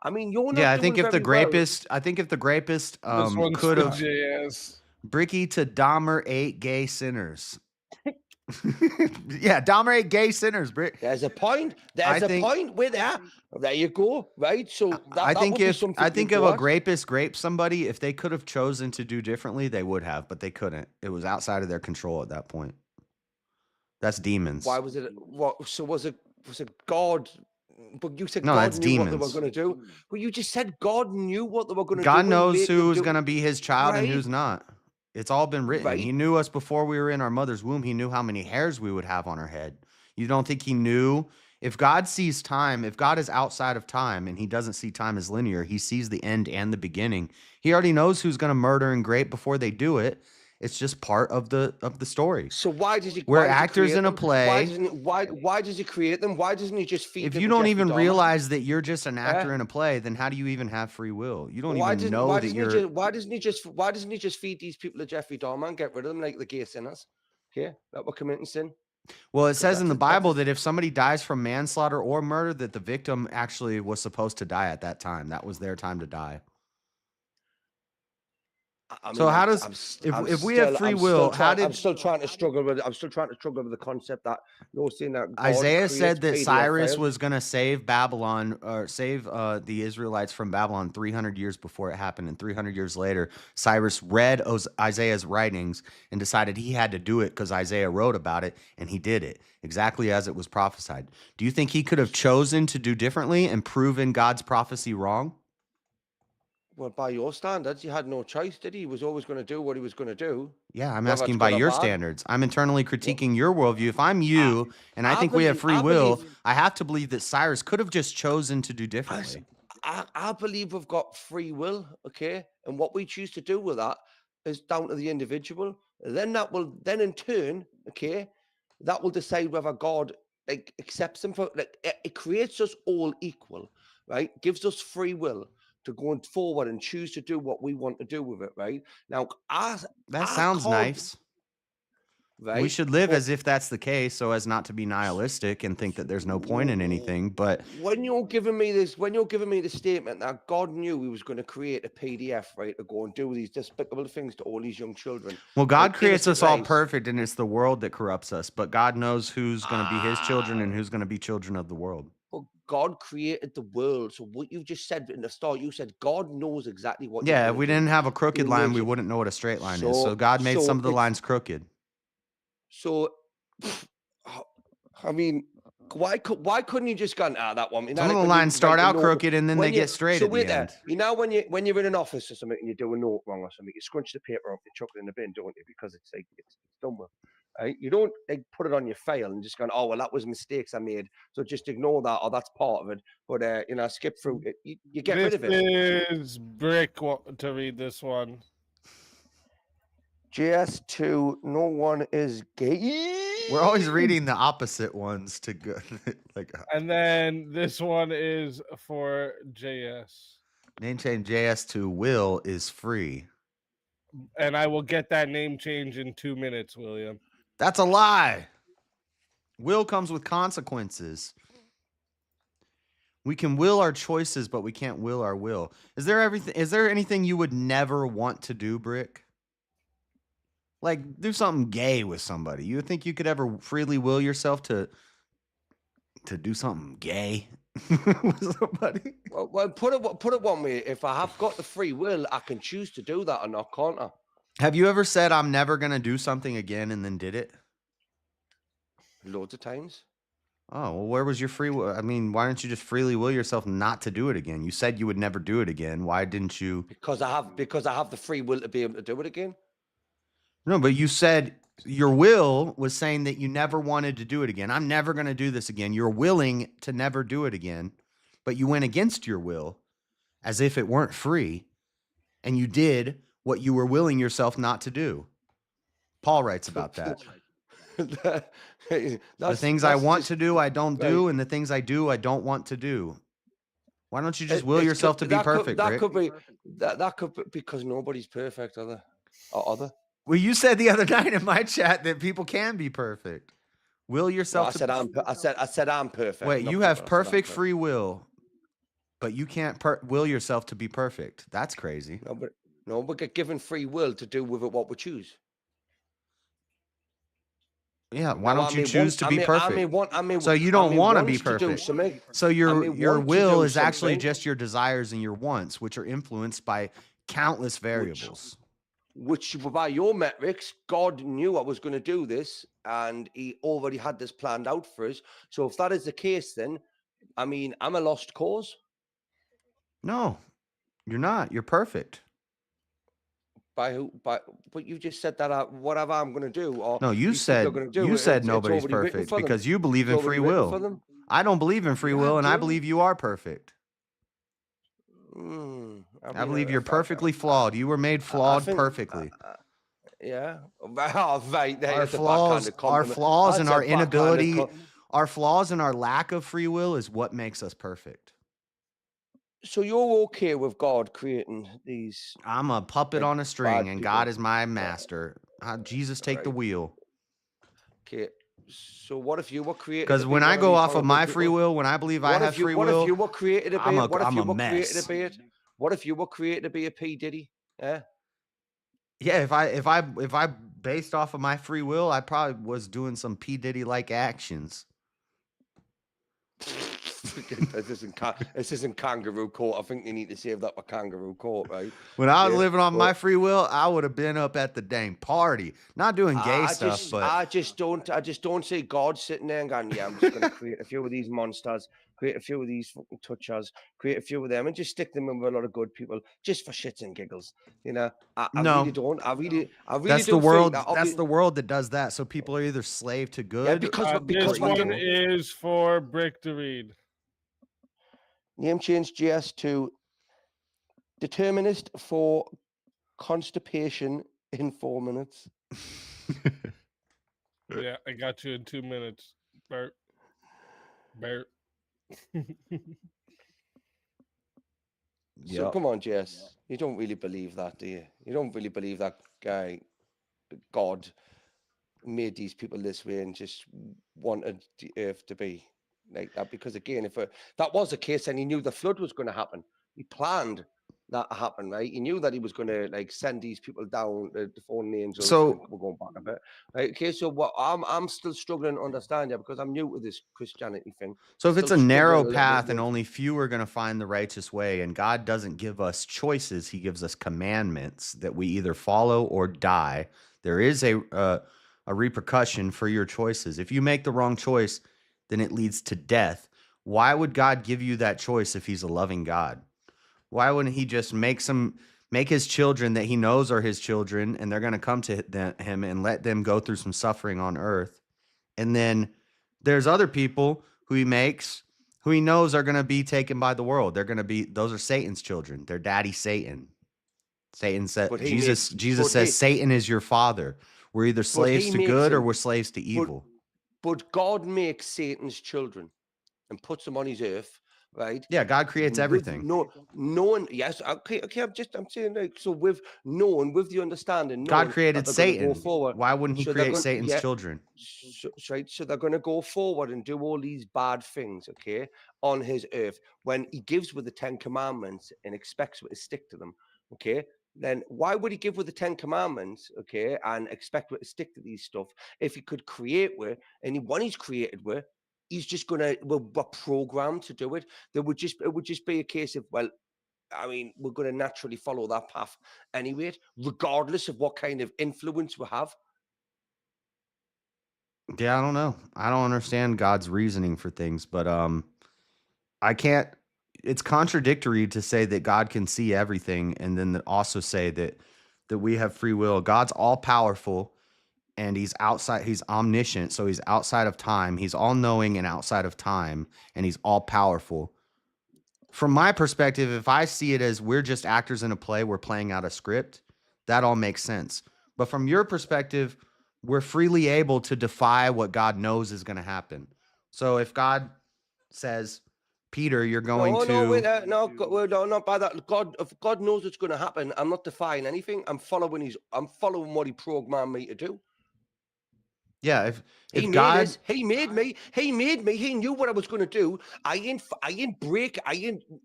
I mean, you're not. Yeah, I think if the rapist could have JS. Bricky to Dahmer 8 gay sinners. Yeah, dominate gay sinners, Brick. There's a point. There's a point with that. There you go. Right. So I think if if a rapist raped somebody, if they could have chosen to do differently, they would have, but they couldn't. It was outside of their control at that point. That's demons. Why was it? What? So was it God? But you said No, God that's knew what they were demons. going to do. Well, you just said God knew what they were going to do. God and knows made them who's do going to it. be his child and Right. who's not. It's all been written. Right. He knew us before we were in our mother's womb. He knew how many hairs we would have on our head. You don't think he knew? If God sees time, if God is outside of time and he doesn't see time as linear, he sees the end and the beginning. He already knows who's going to murder and rape before they do it. It's just part of the story. So why does he? We're why does he actors create in a them? play. Why does he create them? Why doesn't he just feed If them you to don't Jeffrey even Dahmer? realize that you're just an actor in a play, then how do you even have free will? You don't even know that you're. Why doesn't he just feed these people to Jeffrey Dahmer and get rid of them like the gay sinners? Okay, that were committing sin. Well, it says in the Bible that if somebody dies from manslaughter or murder, that the victim actually was supposed to die at that time. That was their time to die. I So mean, how I'm- does I'm st- I'm if we still- have free I'm will, still how trying, did I'm still trying to struggle with the concept that you're saying that God Isaiah said that creates Cyrus PDF was going to save Babylon or save the Israelites from Babylon 300 years before it happened, and 300 years later, Cyrus read Isaiah's writings and decided he had to do it because Isaiah wrote about it, and he did it exactly as it was prophesied. Do you think he could have chosen to do differently and proven God's prophecy wrong? Well, by your standards, he had no choice, did he? He was always going to do what he was going to do. Yeah, I'm whether asking it's by good or your bad. standards. I'm internally critiquing your worldview. If I'm you, and I think we have free I will, believe- I have to believe that Cyrus could have just chosen to do differently. I believe we've got free will, okay? And what we choose to do with that is down to the individual. Then in turn, okay, that will decide whether God accepts them for it creates us all equal, right? Gives us free will to go forward and choose to do what we want to do with it, right? Now, That sounds nice. Right? We should live But as if that's the case, so as not to be nihilistic and think that there's no point in anything. But when you're giving me the statement that God knew he was going to create a PDF, right, to go and do these despicable things to all these young children. well, God like creates us innocent all lives. perfect, and it's the world that corrupts us. But God knows who's going to be His children and who's going to be children of the world. But God created the world. So what you just said in the start, you said God knows exactly what. Yeah, you're if we gonna do. didn't have a crooked He line, lives we in- wouldn't know what a straight line is. So God made so some of the it's- lines crooked. So, I mean, why couldn't you just gone that one? You know, Some of like the when you lines start write a out note- crooked and then when they you- get straight so at the wait there. end. You know when you're in an office or something and you do a note wrong or something, you scrunch the paper up, you chuck it in the bin, don't you? Because it's like it's done with. Right? You don't put it on your file and just go, oh well, that was mistakes I made, so just ignore that, or that's part of it. But skip through it. You get rid of it. This is Brick to read this one. JS2, no one is gay. We're always reading the opposite ones to go. Like And then this one is for JS. name change JS to Will is free. And I will get that name change in 2 minutes, William. That's a lie. Will comes with consequences. We can will our choices, but we can't will our will. Is there anything you would never want to do, Brick? Like do something gay with somebody. You think you could ever freely will yourself to do something gay with somebody? Well, put it one way. If I have got the free will, I can choose to do that or not, can't I? Have you ever said I'm never gonna do something again and then did it? Loads of times. Oh, well, where was your free will? I mean, why don't you just freely will yourself not to do it again? You said you would never do it again. Why didn't you? Because I have the free will to be able to do it again. No, but you said your will was saying that you never wanted to do it again. I'm never going to do this again. You're willing to never do it again, but you went against your will as if it weren't free, and you did what you were willing yourself not to do. Paul writes about that. The things I want to do, I don't do, and the things I do, I don't want to do. Why don't you just will yourself to be perfect, That Rick? could be because nobody's perfect, are they? Well, you said the other night in my chat that people can be perfect. Will yourself. I said I'm perfect. Wait, not you perfect. have I said I'm perfect free will, but you can't will yourself to be perfect. That's crazy. No, we get given free will to do with it what we choose. Yeah, why Now, don't you choose to be perfect? So you I don't may want to be want to do perfect. something. So I your may want to will do is actually something. just your desires and your wants, which are influenced by countless variables. Which by your metrics, God knew I was going to do this, and He already had this planned out for us. So if that is the case, then I mean, I'm a lost cause. No, you're not. You're perfect. By who? But you just said that whatever I'm going to do, or No, you these people are said going to do, it's already nobody's written perfect for them. because you believe It's in already free written for will. them. I don't believe in free Yeah, will, I and I do. believe you are perfect. I believe you're perfectly flawed. You were made flawed perfectly. Yeah. Oh, right. Our That's a backhanded compliment. flaws and That's a our backhanded inability, our flaws and our lack of free will is what makes us perfect. So you're okay with God creating these? I'm a puppet like, on a string, and bad God people? is my master. Jesus, take the Right. wheel. Okay. So what if you were created? Because to be when one I of go these off of horrible my free people? will, when I believe I have free What if will, you were created to be? What if I'm you a were created to mess. be it? What if you were created to be a P Diddy? Yeah. Yeah, if I based off of my free will, I probably was doing some P Diddy like actions. This isn't kangaroo court. I think they need to save that for kangaroo court, right? When I was Yeah, living on but my free will, I would have been up at the dang party, not doing gay stuff, but I just don't see God sitting there and going, yeah, I'm just going to create a few of these monsters, create a few of these fucking touchers, create a few of them, and just stick them in with a lot of good people, just for shits and giggles. You know, I No. really don't. I really that's the don't world. think that. That's the world that does that. So people are either slave to good. This one is for Brick to read. Name change JS to determinist for constipation in 4 minutes. Yeah, I got you in 2 minutes, Bert. Bert. So come on, Jess. You don't really believe that, do you? You don't really believe that guy, God, made these people this way and just wanted the earth to be like that? Because again, if that was the case, then he knew the flood was going to happen. He planned that to happen, right? He knew that he was going to like send these people down, the fallen angels. So we're going back a bit, right? Okay, so what I'm still struggling to understand, yeah, because I'm new to this Christianity thing. So if it's Still a narrow struggling a little bit path and with- only few are going to find the righteous way, and God doesn't give us choices, He gives us commandments that we either follow or die. There is a repercussion for your choices. If you make the wrong choice, then it leads to death. Why would God give you that choice if He's a loving God? Why wouldn't He just make His children that He knows are His children, and they're going to come to Him and let them go through some suffering on earth? And then there's other people who He makes, who He knows are going to be taken by the world. Those are Satan's children. They're daddy Satan. Satan said, Jesus says, Satan is your father. We're either slaves to good or we're slaves to evil. But God makes Satan's children and puts them on His earth, right? Yeah, God creates everything. Knowing, yes, okay. I'm saying like so with the understanding. God created Satan. Go forward. Why wouldn't He So create Satan's children? Right, so they're going to go forward and do all these bad things, okay, on His earth. When He gives with the 10 Commandments and expects us to stick to them, okay. Then why would He give with the 10 Commandments, okay, and expect us to stick to these stuff if He could create with, and when He's created with, He's just gonna we're programmed to do it. It would just be a case of, well, I mean, we're gonna naturally follow that path anyway, regardless of what kind of influence we have. Yeah, I don't know. I don't understand God's reasoning for things, but I can't. It's contradictory to say that God can see everything and then also say that we have free will. God's all powerful and He's omniscient, so He's outside of time. He's all knowing and outside of time, and He's all powerful. From my perspective, if I see it as we're just actors in a play, we're playing out a script, that all makes sense. But from your perspective, we're freely able to defy what God knows is going to happen. So if God says, Peter, you're going to... No, not by that. If God knows what's going to happen, I'm not defying anything. I'm following what He programmed me to do. Yeah, if God... He made me. He knew what I was going to do. I ain't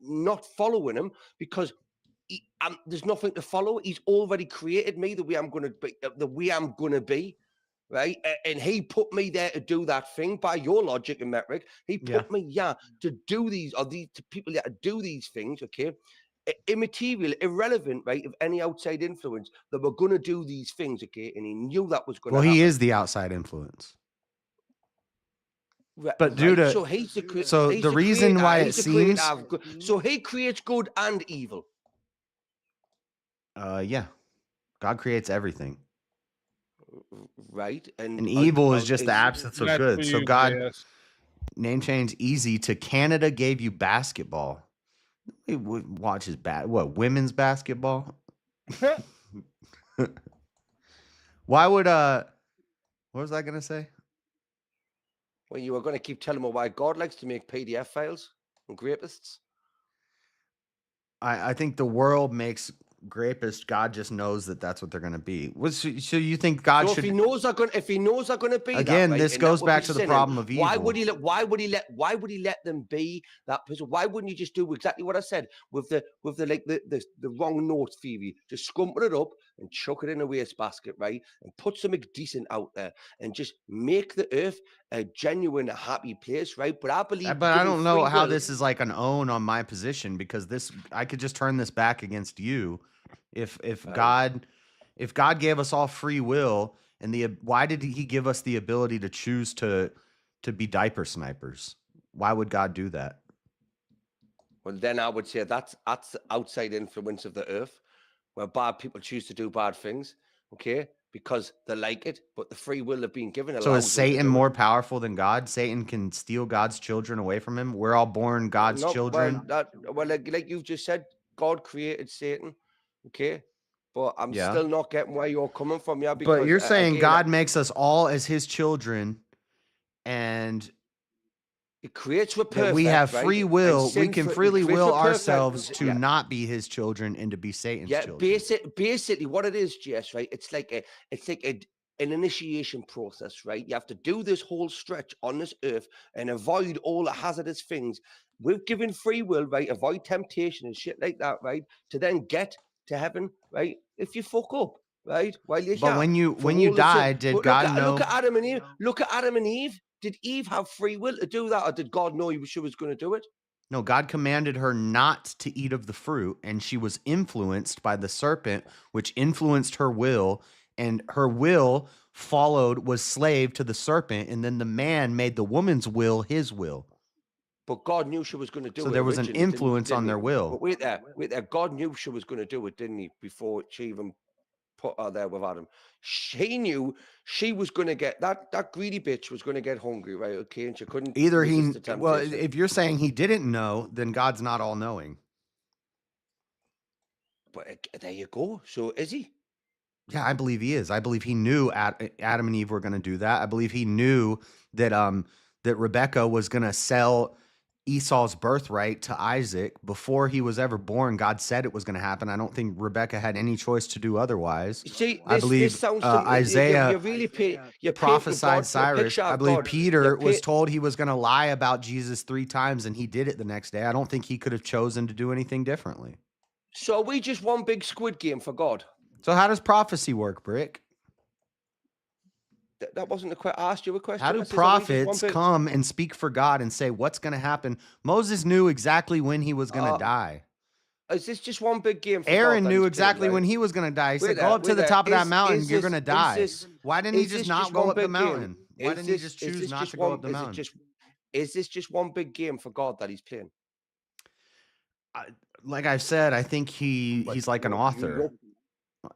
not following Him because there's nothing to follow. He's already created me the way I'm going to be. right? And he put me there to do that thing by your logic and metric. He put me, to do these, or these to people that do these things, okay? Immaterial, irrelevant, right, of any outside influence that were going to do these things, okay? And he knew that was going to Well, happen. he is the outside influence. Right, But due to so he's the so he's the reason creator, why it he's the seems creator of good. So he creates good and evil. yeah, God creates everything, right? And evil is just the absence of That's good. for So you, God, JS. name change easy to Canada gave you basketball. He watches women's basketball. Why would what was I gonna say? Well, you were going to keep telling me why God likes to make PDF files and grapists. I think the world makes grapists. God just knows that that's what they're going to be. So you think God So should? if he knows they're going to be Again, that, right, this and goes that would back be to the sinning, problem of Why evil. would he let them be that person? Why wouldn't you just do exactly what I said with the wrong note theory? Just scrumple it up and chuck it in a wastebasket, right? And put something decent out there and just make the earth a genuine, happy place, right? But I believe. But I don't know free how will- this is like an own on my position, because I could just turn this back against you if God gave us all free will, and why did he give us the ability to choose to be diaper snipers? Why would God do that? Well, then I would say that's outside influence of the earth, where bad people choose to do bad things, okay, because they like it, but the free will of being given allows So is them to Satan do it. more powerful than God? Satan can steal God's children away from him. We're all born God's No, children. like you've just said, God created Satan, okay, but I'm Yeah. still not getting where you're coming from, yeah. Because But you're saying again, God makes us all as his children, and it creates with that we perfect, have right? free And will. We sin can for- freely creates will with perfect, ourselves to yeah. not be his children and to be Satan's Yeah, children. basically what it is, Jess, right? It's like an initiation process, right? You have to do this whole stretch on this earth and avoid all the hazardous things. We've given free will, right? Avoid temptation and shit like that, right? To then get to heaven, right? If you fuck up, right? While you're But here. when you died, did But God know? look at Adam and Eve. Look at Adam and Eve. Did Eve have free will to do that, or did God know she was going to do it? No, God commanded her not to eat of the fruit, and she was influenced by the serpent, which influenced her will, and her will was slave to the serpent, and then the man made the woman's will his will. But God knew she was going to do it. So there was an originally, influence on didn't their he? will. But wait there. God knew she was going to do it, didn't he? Before she even put her there with Adam. He knew she was going to get that greedy bitch was going to get hungry, right? Okay, and she couldn't Either resist the temptation. if you're saying he didn't know, then God's not all knowing. But there you go. So is he? Yeah, I believe he is. I believe he knew Adam and Eve were going to do that. I believe he knew that that Rebecca was going to sell Esau's birthright to Isaac before he was ever born. God said it was going to happen. I don't think Rebecca had any choice to do otherwise. See, I believe Isaiah you prophesied Cyrus. I believe Peter was told. told he was going to lie about Jesus 3 times, and he did it the next day. I don't think he could have chosen to do anything differently. So are we just one big squid game for God? So how does prophecy work, Brick? That wasn't the question. I asked you a question. How do prophets come and speak for God and say what's going to happen? Moses knew exactly when he was going to die. Is this just one big game? For Aaron God knew exactly when he was going to die. He said, "Go up to the top of that mountain. You're going to die." Why didn't he just not go up the mountain? Why didn't he just choose not to go up the mountain? Is this just one big game for God that he's playing? Like I said, I think he's like an author.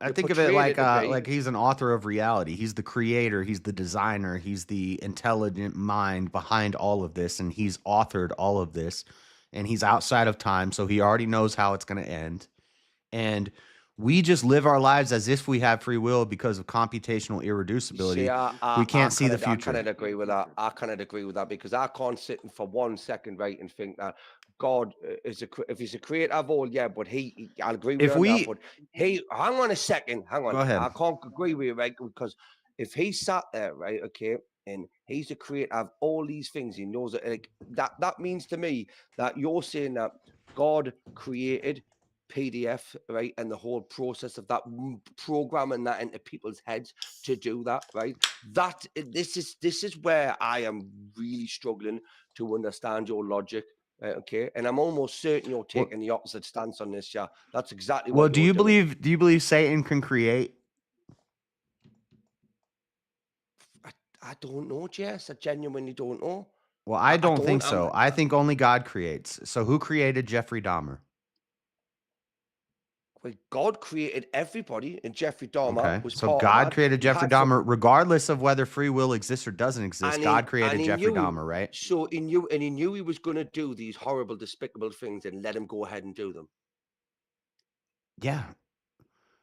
I think of it like he's an author of reality. He's the creator. He's the designer. He's the intelligent mind behind all of this, and he's authored all of this. And he's outside of time, so he already knows how it's going to end. And we just live our lives as if we have free will because of computational irreducibility. We can't see the future. I cannot agree with that. I cannot agree with that because I can't sit for 1 second, right, and think that God is if he's a creator of all, yeah, but I'll agree with that. But hang on a second, hang on. Go ahead. I can't agree with you, right, because if he sat there, right, okay, and he's the creator of all these things, he knows it. Like, that means to me that you're saying that God created PDF, right, and the whole process of that programming that into people's heads to do that, right? This is where I am really struggling to understand your logic. Okay, and I'm almost certain you're taking the opposite stance on this. Yeah, that's exactly Well, what do you're you doing. believe Satan can create? I don't know, Jess. I genuinely don't know. Well, I don't think I'm- so. I think only God creates. So who created Jeffrey Dahmer? Well, God created everybody, and Jeffrey Dahmer Okay. was So part God of that. created He Jeffrey had some- Dahmer, regardless of whether free will exists or doesn't exist. and God he created Jeffrey knew Dahmer, right? So he knew he was going to do these horrible, despicable things, and let him go ahead and do them. Yeah.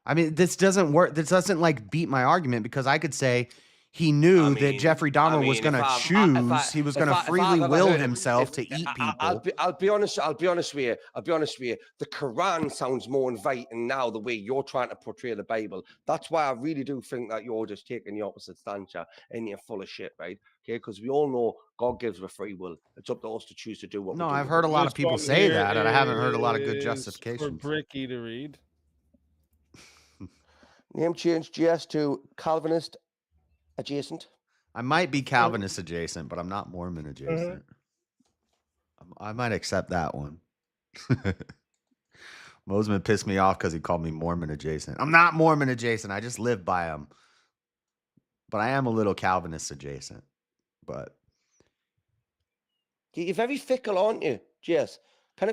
I mean, this doesn't work. This doesn't like beat my argument because I could say he knew that Jeffrey Dahmer was going to choose. He was going to freely will himself to eat people. I'll be honest with you. The Quran sounds more inviting now the way you're trying to portray the Bible. That's why I really do think that you're just taking the opposite stance, and you're full of shit, right? Okay, because we all know God gives us free will. It's up to us to choose to do what we do. No, I've heard a lot of people say that, and I haven't heard a lot of good justifications. For Bricky to read. Name change GS to Calvinist adjacent. I might be Calvinist adjacent, but I'm not Mormon adjacent. I might accept that one. Mosman pissed me off because he called me Mormon adjacent. I'm not Mormon adjacent. I just live by him. But I am a little Calvinist adjacent. But you're very fickle, aren't you, Jess?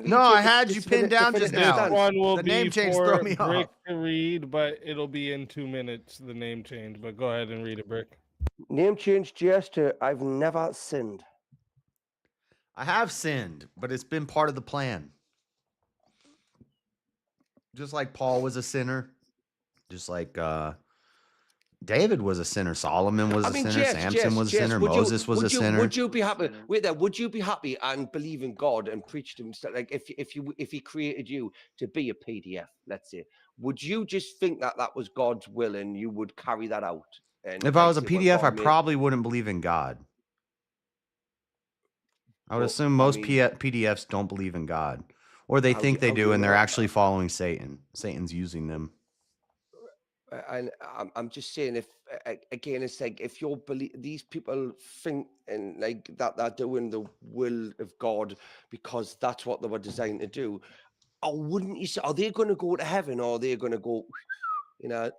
No, I had you pinned down just now. This one will The be name change for throw me Brick off. to read, but it'll be in 2 minutes, the name change. But go ahead and read it, Brick. Name change GS to I've never sinned. I have sinned, but it's been part of the plan. Just like Paul was a sinner. Just like David was a sinner. Solomon was a sinner. Samson was a sinner. Moses was a sinner. Would you be happy? Wait there. Would you be happy and believe in God and preach to him? Like if he created you to be a PDF, let's say, would you just think that that was God's will and you would carry that out? And If I was a PDF, I probably wouldn't believe in God. I would assume most PDFs don't believe in God, or they think they do, and they're actually following Satan. Satan's using them. And I'm just saying, if again, it's like if you're these people think and like that they're doing the will of God because that's what they were designed to do, or wouldn't you say, are they going to go to heaven or are they going to go, I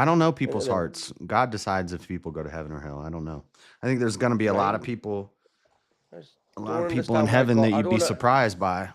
don't know people's hearts. God decides if people go to heaven or hell. I don't know. I think there's going to be a lot of people, in heaven that you'd be surprised by.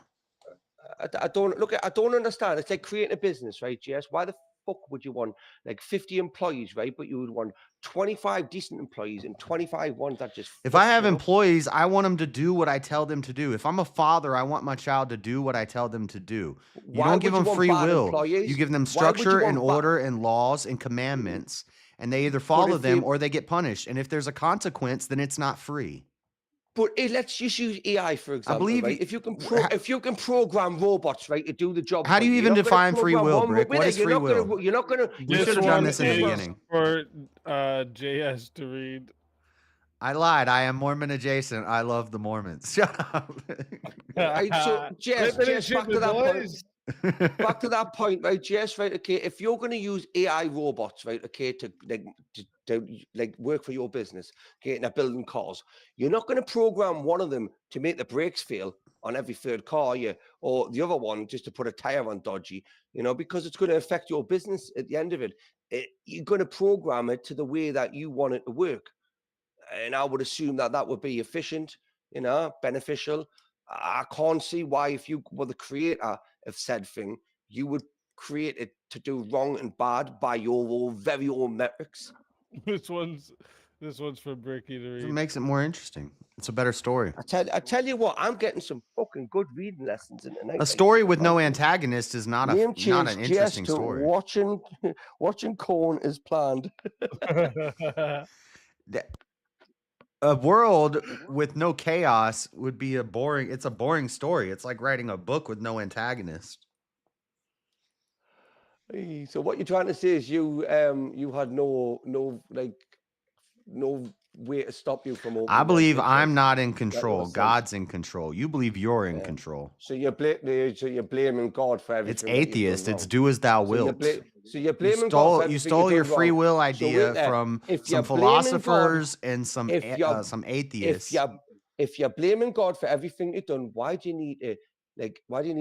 I don't understand. It's like creating a business, right, Jess? Why the fuck would you want like 50 employees, right? But you would want 25 decent employees and 25 ones that just. If I have employees, I want them to do what I tell them to do. If I'm a father, I want my child to do what I tell them to do. You don't give them free will. You give them structure and order and laws and commandments, and they either follow them or they get punished. And if there's a consequence, then it's not free. But let's just use AI for example. I believe right? If you can program robots, right, to do the job. How do you even define free will, Brick? What is free will? You're not gonna. We should have done this in the beginning. For JS to read. I lied. I am Mormon adjacent. I love the Mormons. Shut up. So, Jess, back to that point. Back to that point, right, Jess, right, okay, if you're going to use AI robots, right, okay, to work for your business, okay, and they're building cars, you're not going to program one of them to make the brakes fail on every third car, or the other one just to put a tire on dodgy, because it's going to affect your business at the end of it. You're going to program it to the way that you want it to work. And I would assume that would be efficient, beneficial. I can't see why, if you were the creator of said thing, you would create it to do wrong and bad by your very own metrics. This one's for Bricky to read. It makes it more interesting. It's a better story. I tell you what, I'm getting some fucking good reading lessons in the night. A story with no antagonist is not an interesting story. Watching Corn is planned. A world with no chaos would be a boring story. It's like writing a book with no antagonist. So what you're trying to say is you had no no way to stop you from opening. I believe them I'm pictures. not in That control. was God's in control. You believe you're in Yeah. control. So you're blaming God for everything. It's that you've done atheist. It's wrong. do as thou So you're, wilt. you're blaming God for everything You stole you've your done free wrong. will So idea wait there. from If some you're blaming God, philosophers and some if atheists. you're blaming God for everything you've done, why do you need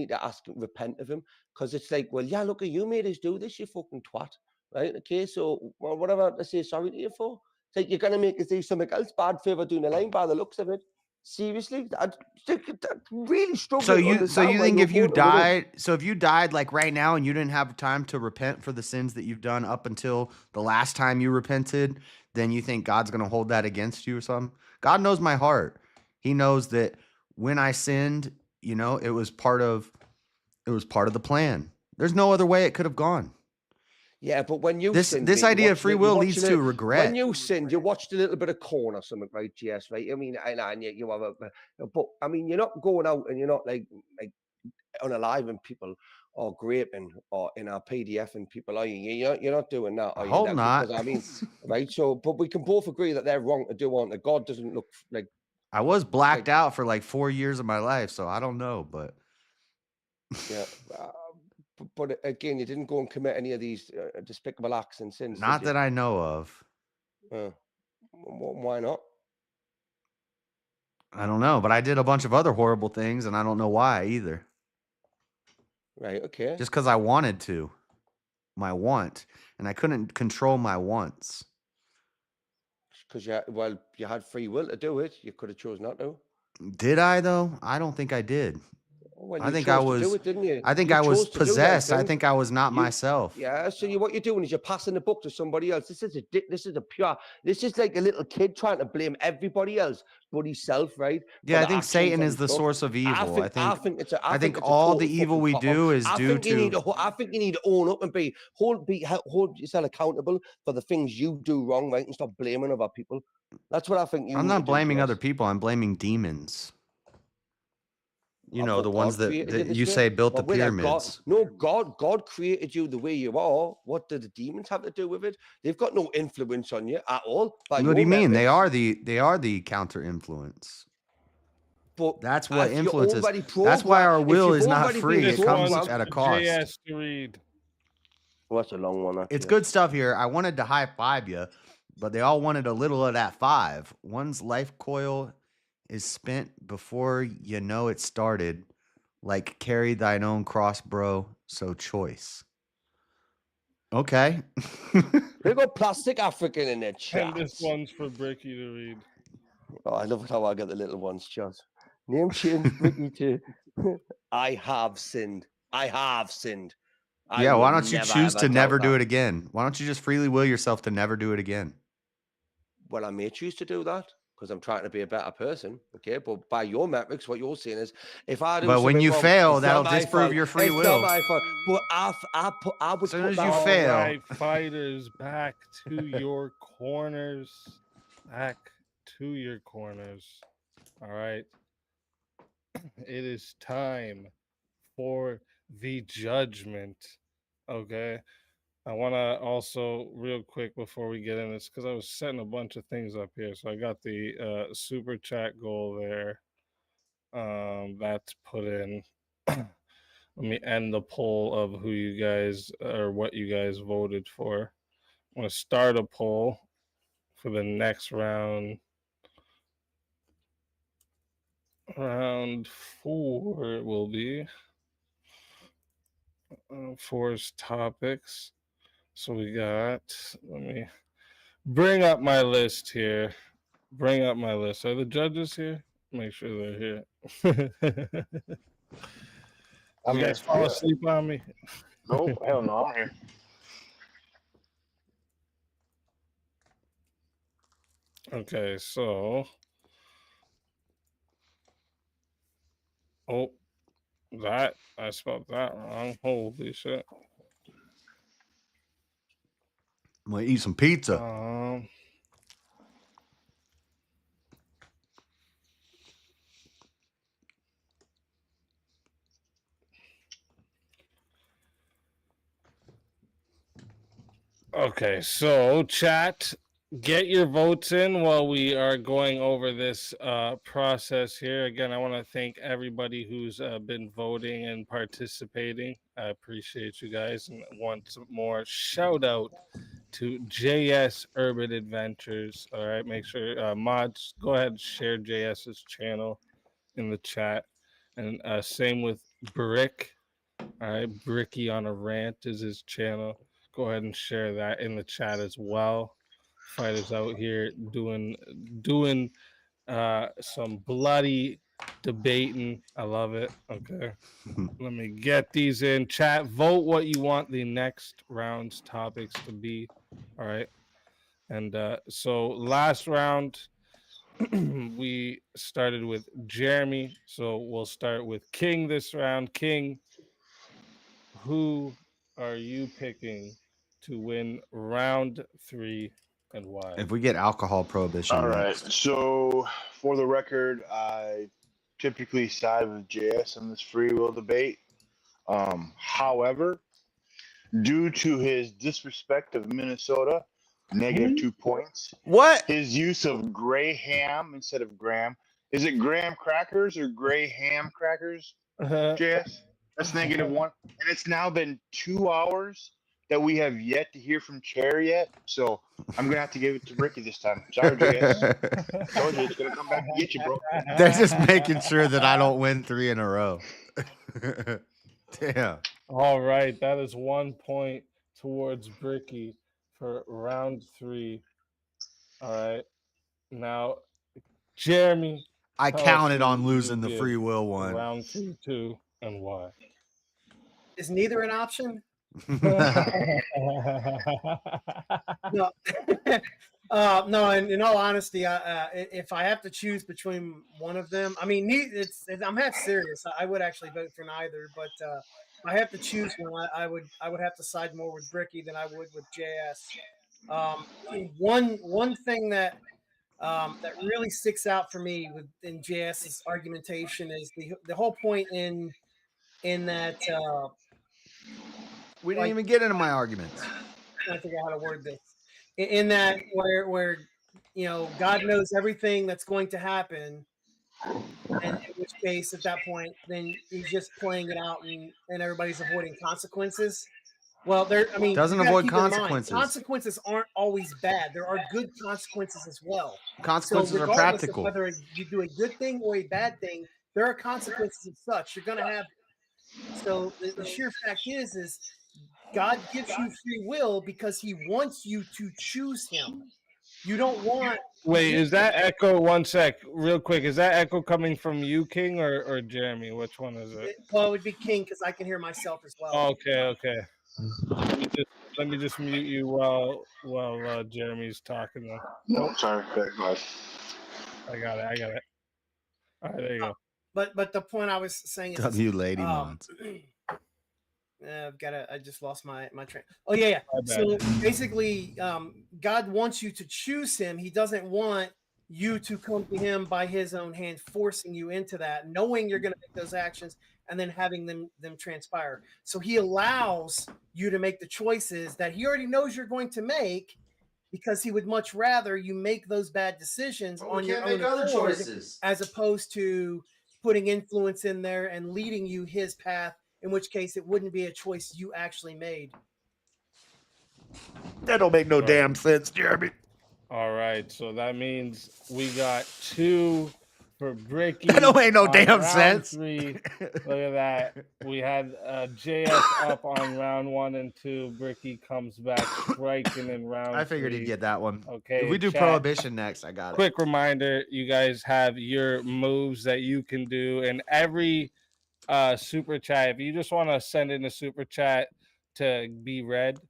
to ask him, repent of him? Because it's like, well, yeah, look, you made us do this, you fucking twat, right? Okay, so well, what am I to say sorry to you for? It's like you're gonna make us do something else bad favour doing the line by the looks of it. Seriously, I really struggling So to you understand why think you're if you going with it. died, so if you died like right now and you didn't have time to repent for the sins that you've done up until the last time you repented, then you think God's going to hold that against you or something? God knows my heart. He knows that when I sinned, it was part of the plan. There's no other way it could have gone. Yeah, but when you This sinned, mate, idea of free will leads to regret. When you sinned, you watched a little bit of corn or something, right? Yes, right. I mean, and you have but I mean, you're not going out and you're not like unaliving people or graping or in our PDF and people, are you? You're not doing that. I hope not. Because, I mean, right? So, but we can both agree that they're wrong to do on that. God doesn't look like. I was blacked out for like 4 years of my life, so I don't know, but yeah. But again, you didn't go and commit any of these despicable acts and sins. not that I know of. Why not? I don't know, but I did a bunch of other horrible things, and I don't know why either. Right, okay. Just because I wanted to. My want. And I couldn't control my wants. Because you had free will to do it. You could have chosen not to. Did I, though? I don't think I did. Well, I think I was. To do it, didn't you? I think You I was chose to do them possessed. I things. think I was not myself. Yeah. So what you're doing is you're passing the buck to somebody else. This is like a little kid trying to blame everybody else but himself, right? Yeah, I think Satan is the source of evil. I think all the evil we do is due to. I think you need to own up and hold yourself accountable for the things you do wrong, right? And stop blaming other people. That's what I think. I'm not blaming other people. I'm blaming demons. The ones that you say built the pyramids. God created you the way you are. What do the demons have to do with it? They've got no influence on you at all. What do you mean? They are the counter influence. But that's what influence is. That's why our will is not free. It comes at a cost. JS to read. Well, that's a long one. It's good stuff here. I wanted to high five you, but they all wanted a little of that 5. One's life coil is spent before you know it started, like carry thine own cross, bro, so choice. Okay. They got plastic African in their chat. And this one's for Bricky to read. Oh, I love how I get the little ones, Chaz. Name change Bricky to I have sinned. I have sinned. Yeah, why don't you choose to never do it again? Why don't you just freely will yourself to never do it again? Well, I may choose to do that because I'm trying to be a better person, okay? But by your metrics, what you're saying is, if I do, but when you wrong, fail, that'll disprove your free will. But I would. As soon as you fail, all right, fighters, back to your corners. Back to your corners. All right. It is time for the judgment. Okay. I want to also, real quick before we get in this, because I was setting a bunch of things up here. So I got the super chat goal there. That's put in. Let me end the poll of who you guys or what you guys voted for. I'm going to start a poll for the next round. Round 4 it will be. 4's topics. So we got, let me bring up my list here. Bring up my list. Are the judges here? Make sure they're here. You guys fall asleep on me? Nope, hell no, I'm here. Okay, so. Oh, I spelled that wrong. Holy shit. I'm gonna eat some pizza. Okay, so chat, Get your votes in while we are going over this process here. Again, I want to thank everybody who's been voting and participating. I appreciate you guys. And once more, shout out to JS Urban Adventures. All right, make sure mods go ahead and share JS's channel in the chat. And same with Brick. All right, Bricky on a Rant is his channel. Go ahead and share that in the chat as well. Fighters out here doing some bloody debating. I love it. Okay. Let me get these in chat. Vote what you want the next round's topics to be. All right. And so last round we started with Jeremy. So we'll start with King this round. King, who are you picking to win round 3 and why? If we get alcohol prohibition All right. next. So, for the record, I typically side with JS in this free will debate. However, due to his disrespect of Minnesota, -2 points. What? His use of gray ham instead of graham. Is it graham crackers or gray ham crackers, JS? That's -1. And it's now been 2 hours that we have yet to hear from Chair yet. So I'm going to have to give it to Ricky this time. Sorry, JS. I told you it's going to come back and get you, bro. They're just making sure that I don't win 3 in a row. Damn. All right, that is 1 point towards Bricky for round 3. All right, now Jeremy, I tell us counted who on you losing the give free will one. Round 3, 2, and why? Is neither an option? No. No, and in all honesty, if I have to choose between one of them, I mean, I'm half serious. I would actually vote for neither, but if I have to choose one, I would have to side more with Bricky than I would with JS. One thing that really sticks out for me in JS's argumentation is the whole point in that. We didn't even get into my arguments. I figure out how to word this. In that where God knows everything that's going to happen, and in which case at that point then he's just playing it out and everybody's avoiding consequences. Well, Doesn't avoid consequences. Consequences aren't always bad. There are good consequences as well. Consequences so are regardless practical. of whether you do a good thing or a bad thing, there are consequences of such. You're going to have. So the sheer fact is God gives you free will because he wants you to choose him. You don't want. Wait, is that echo? 1 sec, real quick. Is that echo coming from you, King, or Jeremy? Which one is it? Well, it would be King because I can hear myself as well. Okay. Let me just mute you while Jeremy's talking. Though. No, sorry. I got it. All right, there you go. But the point I was saying is W lady mods. I just lost my train. Oh yeah. So basically, God wants you to choose him. He doesn't want you to come to him by his own hand, forcing you into that, knowing you're going to make those actions and then having them transpire. So he allows you to make the choices that he already knows you're going to make, because he would much rather you make those bad decisions on your own accord, as opposed to putting influence in there and leading you his path, in which case it wouldn't be a choice you actually made. That don't make no damn sense, Jeremy. All right, so that means we got 2 for Bricky. That don't make no on damn round sense. 3. Look at that. We had JS up on round 1 and 2. Bricky comes back striking in round 3. I figured he'd get that one. Okay. If we do chat, prohibition next, I got it. quick reminder, you guys have your moves that you can do, and every super chat, if you just want to send in a super chat to be read,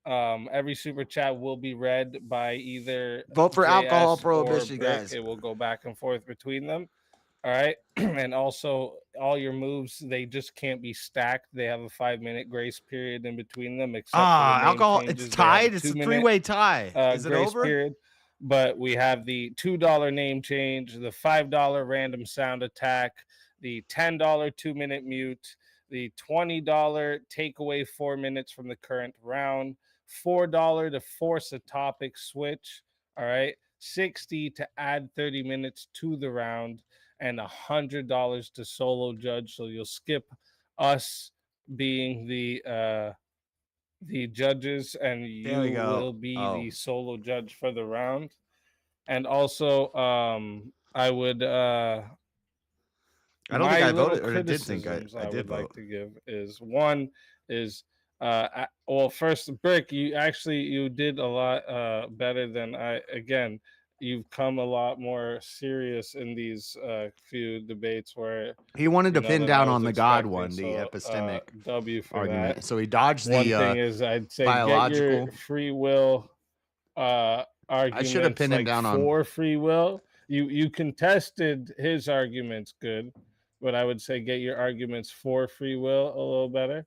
every super chat will be read by either Vote for JS alcohol or prohibition, Brick. guys. It will go back and forth between them. All right. And also all your moves, they just can't be stacked. They have a 5-minute grace period in between them. Except for the name alcohol. changes. It's They have tied. It's a 2-minute, 3-way tie. Is it grace over? period. But we have the $2 name change, the $5 random sound attack, the $10 2-minute mute, the $20 take away 4 minutes from the current round, $4 to force a topic switch. All right, 60 to add 30 minutes to the round, and $100 to solo judge. So you'll skip us being the judges, and There we you go. will be Oh. the solo judge for the round. And also, I would I don't think I little voted, or I did think criticisms I did would like vote. to give is one is well, first, Brick, you did a lot better than again, you've come a lot more serious in these few debates where He wanted to pin than I down was on the God expecting. one, the So epistemic W for argument. that. So he dodged One the thing is, I'd say biological. get your free will I should have arguments pinned him like down on. for free will. You contested his arguments good, but I would say get your arguments for free will a little better.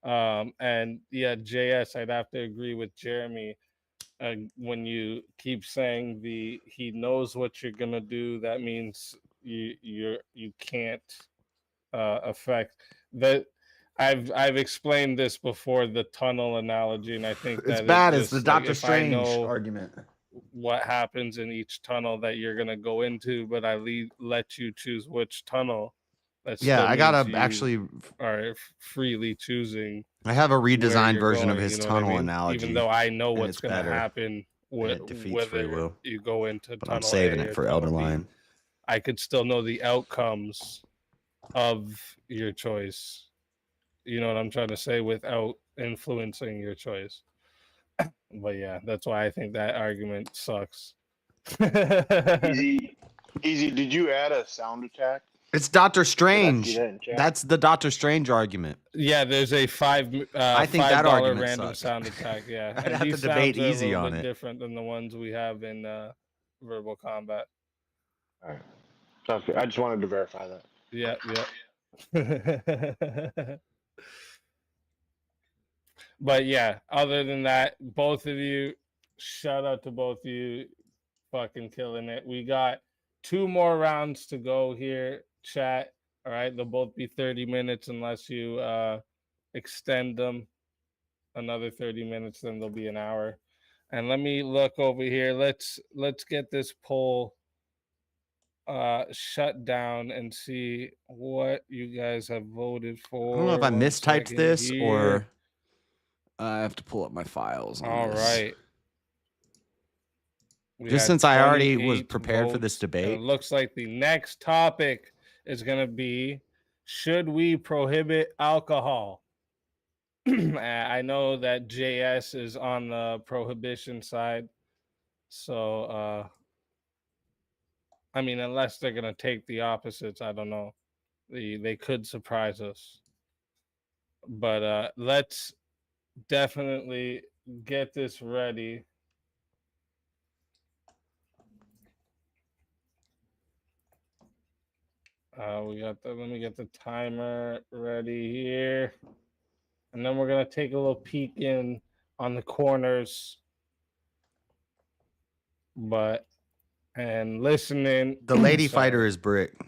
And yeah, JS, I'd have to agree with Jeremy. When you keep saying he knows what you're gonna do, that means you can't affect that. I've explained this before, the tunnel analogy, and I think It's that bad. it It's the just, Doctor if I Strange know argument. what happens in each tunnel that you're gonna go into, but I let you choose which tunnel. That Yeah, still I gotta means you actually. are freely choosing. I have a where redesigned you're version of going, his you know what I tunnel mean? analogy. Even though I know and what's it's gonna better, happen and it defeats free whether will. you go into But tunnel I'm saving A it or for tunnel Elder B. Line. I could still know the outcomes of your choice. You know what I'm trying to say, without influencing your choice. But yeah, that's why I think that argument sucks. Easy. Did you add a sound attack? It's Doctor Did I see Strange. that in chat? That's the Doctor Strange argument. Yeah, there's a I think that $5 argument random sucks. sound attack. Yeah, I'd and have to these debate sounds are easy a little on bit it. different than the ones we have in verbal combat. All right. Sounds good. I just wanted to verify that. Yeah. But yeah, other than that, both of you, shout out to both of you, fucking killing it. We got 2 more rounds to go here, chat. All right, they'll both be 30 minutes unless you extend them another 30 minutes, then they'll be an hour. And let me look over here. Let's get this poll shut down and see what you guys have voted for. I don't know if I One mistyped second this here. or I have to pull up my files. On All this. right. We Just had since I already was 28 prepared for this votes, and debate. it looks like the next topic is going to be, should we prohibit alcohol? I know that JS is on the prohibition side. So, I mean, unless they're going to take the opposites, I don't know. They could surprise us. But let's definitely get this ready. Let me get the timer ready here. And then we're going to take a little peek in on the corners. And listening. The lady fighter is Brick.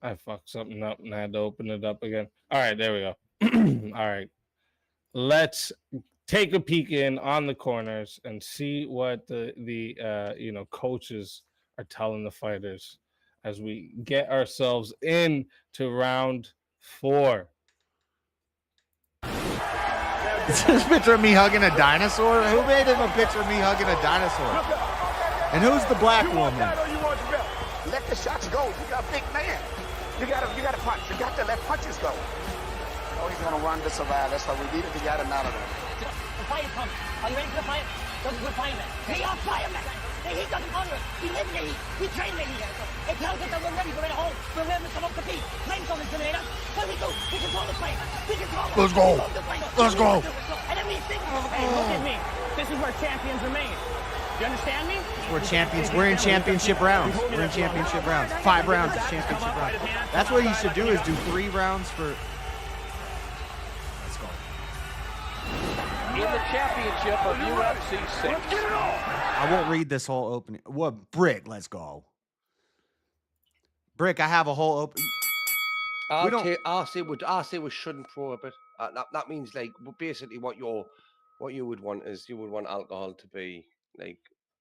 I fucked something up and I had to open it up again. All right, there we go. All right. Let's take a peek in on the corners and see what the coaches are telling the fighters as we get ourselves into round 4. Is this a picture of me hugging a dinosaur? Who made him a picture of me hugging a dinosaur? And who's the black woman? Let the shots go. You got a big man. You got to punch. You got to let punches go. Oh, he's going to run to survive. That's what we needed to get him out of there. The fight is coming. Are you ready for the fight? This is the fireman. We are firemen. The heat doesn't bother us. We live in the heat. We train in the heat. It tells us that we're ready. We're in a hole. We're ready to come up the beat. Flames don't intimidate us. What do? We control the flame. We control it. Let's go. Let's go. And then we think, hey, look at me. This is where champions are made. You understand me? We're champions. We're in championship rounds. We're in championship rounds. 5 rounds is championship rounds. That's what you should do, is do 3 rounds for. Let's go. In the championship of UFC 6. I won't read this whole opening. What, Brick? Let's go. Brick, I have a whole open. I say we shouldn't prohibit. That means, like, basically what you would want is, you would want alcohol to be like